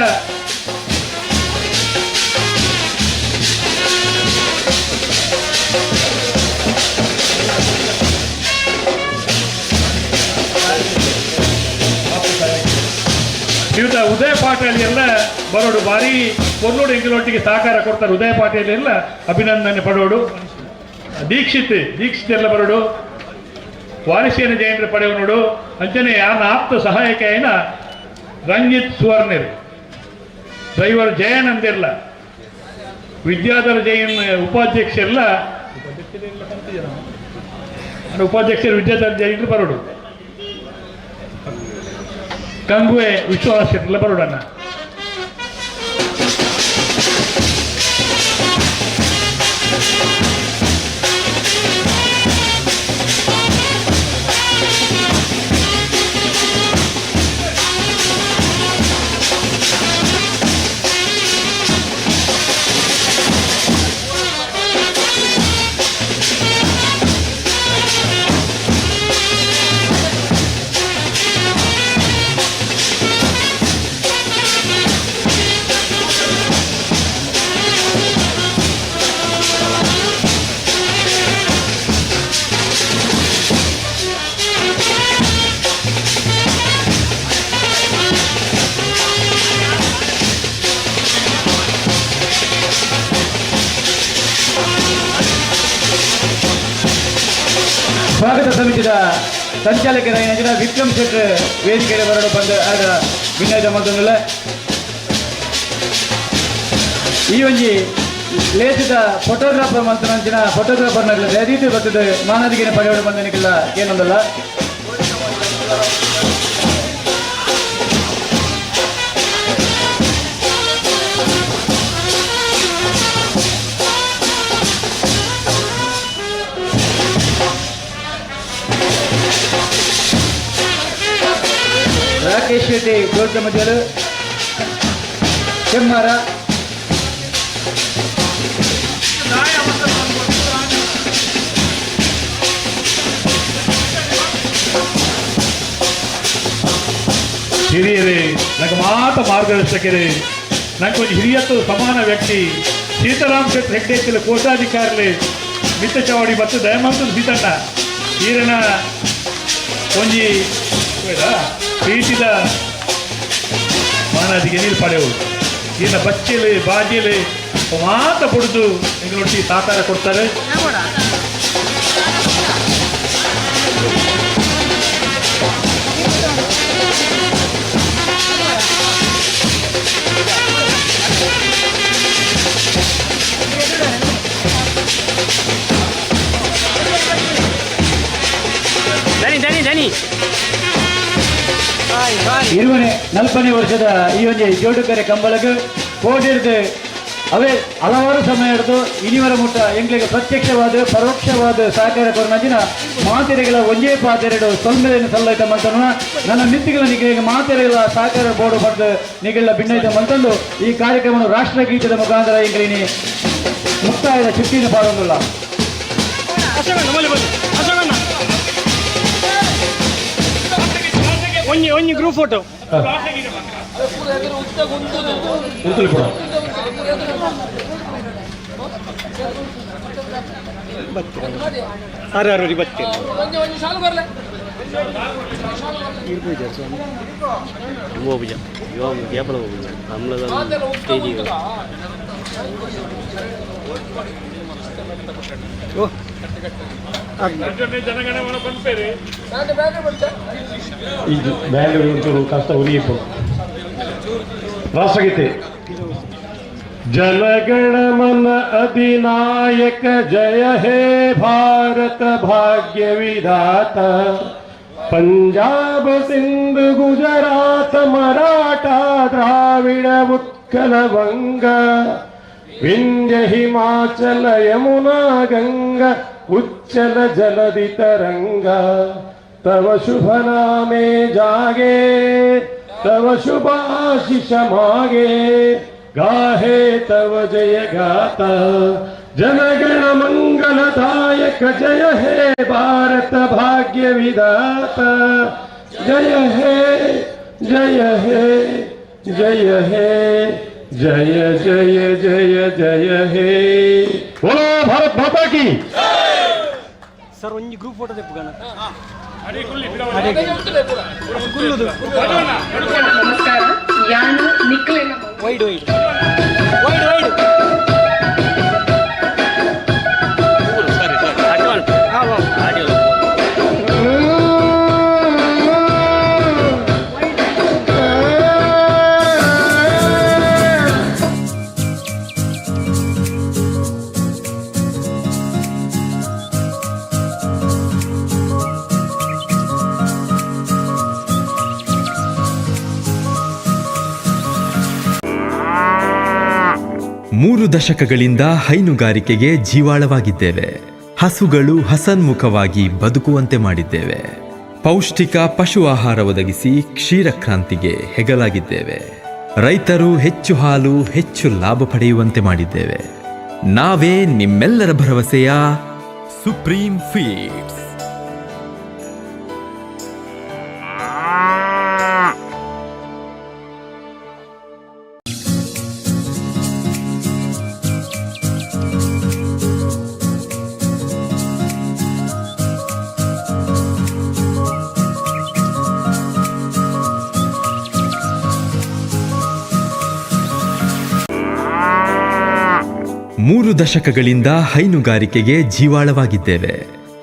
ಶ್ರೀಯುತ ಉದಯ ಪಾಟೀಲ್ ಎಲ್ಲ ಬರೋಡು ಬಾರಿ ಕೊಲ್ಲೋಡು ಎಂಗಿಲೊಟ್ಟಿಗೆ ಸಹಕಾರ ಕೊಡ್ತಾರೆ. ಉದಯ ಪಾಟೀಲ್ ಎಲ್ಲ ಅಭಿನಂದನೆ ಪಡೋಡು. ದೀಕ್ಷಿತ್ ಎಲ್ಲ ಬರೋಡು. ವಾರಿಸೇನ ಜಯಂದ್ರ ಪಡೆಯವನೋಡು ಅಂಚನೆ ಆನ ಆಪ್ತ ಸಹಾಯಕ అయిన ರಂಜಿತ್ ಸುವರ್ಣರ್ ಡ್ರೈವರ್ ಜಯಾನಂದಿರ್ಲ ವಿದ್ಯಾಧರ ಜೈನ್ ಉಪಾಧ್ಯಕ್ಷರೆಲ್ಲ ಉಪಾಧ್ಯಕ್ಷರು ವಿದ್ಯಾಧರ ಜೈನ್ ಬರೋಡು. ಕಂಗುವೆ ವಿಶ್ವಾಸ ಎಲ್ಲ ಬರೋಡಣ್ಣ. ಸ್ವಾಗತ ಸಮಿತಿಯ ಸಂಚಾಲಕರಾಗಿನ ವಿಕ್ರಮ್ ಶೆಟ್ಟಿ ವೇದಿಕೆಗೆ ಬರಲು ಬಂದು ಆಗ ವಿನಯದ ಮೊದಲ ಈ ಒಂಜಿ ಲೇಸಿದ ಫೋಟೋಗ್ರಾಫರ್ ಮಂತ್ರಂಚಿನ ಫೋಟೋಗ್ರಾಫರ್ನ ರೀತಿ ಬರ್ತದೆ ಮಾನದಿಗೆ ಪಡೆಯೋಡು ಬಂದನಿಗೆಲ್ಲ ಏನೊಂದಲ್ಲ. ರಾಕೇಶ್ ಶೆಟ್ಟಿ ದೊಡ್ಡ ಮಧ್ಯಲು ಕೆಮ್ಮಾರ ಹಿರಿಯರೇ ನಂಗೆ ಮಾತ ಮಾರ್ಗದರ್ಶಕರೇ ನಂಗೆ ಒಂದು ಹಿರಿಯತ್ತು ಸಮಾನ ವ್ಯಕ್ತಿ ಸೀತಾರಾಮ್ ಶೆಟ್ಟಿ ಹೆಗ್ಡೆ ಕೋಟಾಧಿಕಾರಿಲೆ ಮಿತ್ತ ಚವಾಡಿ ಮತ್ತು ದಯಮಂತ ಸೀತಣ್ಣ ಈರನ ಒಂಜಿ ಪ್ರೀತಿದ ಮಾನಾದಿಗೆ ನೀರು ಪಡೆಯುವುದು ಈನ ಬಚ್ಚೆಲೆ ಬಾಜೆಲೆ ಮಾತ ಪುಡಿದು ಎಂಗಳೊಟ್ಟಿಗೆ ಸಹಕಾರ ಕೊಡ್ತಾರೆ. ಇರುವನೆ 40 ವರ್ಷದ ಈ ಒಂದು ಜೋಡುಕರೆ ಕಂಬಳಕ್ಕೆ ಕೋಡಿರ್ದು ಅವೇ ಹಲವಾರು ಸಮಯ ಹಿಡಿದು ಇನಿವರ ಮುಟ್ಟ ಎಂಗ್ಲಿಗೆ ಪ್ರತ್ಯಕ್ಷವಾದ ಪರೋಕ್ಷವಾದ ಸಹಕಾರ ಕೊರನಂಚಿನ ಮಾತೆರೆಗಳ ಒಂಜೇ ಪಾತೆರೆಡು ಸೊಲ್ಮೆಯನ್ನು ಸಲ್ಲೈತ ಮಂತನ ನನ್ನ ಮಿತ್ತಿಗಳ ನಿಗೆ ಮಾತೆರೆಗಳ ಸಹಕಾರ ಬೋರ್ಡು ಪಡೆದು ನಿಗೆಲ್ಲ ಭಿನ್ನೈತ ಮಂತಂದು ಈ ಕಾರ್ಯಕ್ರಮವನ್ನು ರಾಷ್ಟ್ರಗೀತದ ಮುಖಾಂತರ ಎಂಗ್ಲಿನಿ ಮುಕ್ತಾಯದ ಚುಟ್ಟಿನ ಪಾಡೋದಿಲ್ಲ. ಒಂಜಿ ಗ್ರೂಪ್ ಫೋಟೋ ಬ್ಯಾಂಗ್ಳೂರು ಕಷ್ಟ ಉರಿಯಿಪು ರಾಷ್ಟ್ರಗೀತೆ. ಜನಗಣ ಮನ ಅಧಿನಾಯಕ ಜಯ ಹೇ ಭಾರತ ಭಾಗ್ಯ ವಿಧಾತ ಪಂಜಾಬ್ ಸಿಂಧ್ ಗುಜರಾತ್ ಮರಾಠ ದ್ರಾವಿಡ ಉತ್ಕಲ ವಂಗ ವಿಂಧ್ಯ ಹಿಮಾಚಲ ಯಮುನಾ ಗಂಗಾ ಉಚ್ಚಲ ಜಲಧಿ ತರಂಗ ತವ ಶುಭ ನಾಮೆ ಜಾಗೆ तव शुभ आशीष मागे गाहे तव जय गाता जनगण मंगलदायक जय हे भारत भाग्य विधाता जय हे जय हे जय हे जय जय जय जय हे बोलो भारत माता की ಸರ್ ಒಂದು ಗ್ರೂಪ್ ಫೋಟೋ ತೆಪ್ಪುಗಣ ನಮಸ್ಕಾರ ಯಾನು ನಿಕ್ಲೆನ ವೈಡ್ ವೈಡ್ ವೈಡ್ ವೈಡ್ ಮೂರು ದಶಕಗಳಿಂದ ಹೈನುಗಾರಿಕೆಗೆ ಜೀವಾಳವಾಗಿದ್ದೇವೆ. ಹಸುಗಳು ಹಸನ್ಮುಖವಾಗಿ ಬದುಕುವಂತೆ ಮಾಡಿದ್ದೇವೆ. ಪೌಷ್ಟಿಕ ಪಶು ಆಹಾರ ಒದಗಿಸಿ ಕ್ಷೀರ ಕ್ರಾಂತಿಗೆ ಹೆಗಲಾಗಿದ್ದೇವೆ. ರೈತರು ಹೆಚ್ಚು ಹಾಲು ಹೆಚ್ಚು ಲಾಭ ಪಡೆಯುವಂತೆ ಮಾಡಿದ್ದೇವೆ. ನಾವೇ ನಿಮ್ಮೆಲ್ಲರ ಭರವಸೆಯ ಸುಪ್ರೀಂ ಫೀಡ್ಸ್. ಮೂರು ದಶಕಗಳಿಂದ ಹೈನುಗಾರಿಕೆಗೆ ಜೀವಾಳವಾಗಿದ್ದೇವೆ.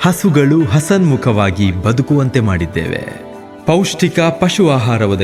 ಹಸುಗಳು ಹಸನ್ಮುಖವಾಗಿ ಬದುಕುವಂತೆ ಮಾಡಿದ್ದೇವೆ. ಪೌಷ್ಟಿಕ ಪಶು ಆಹಾರ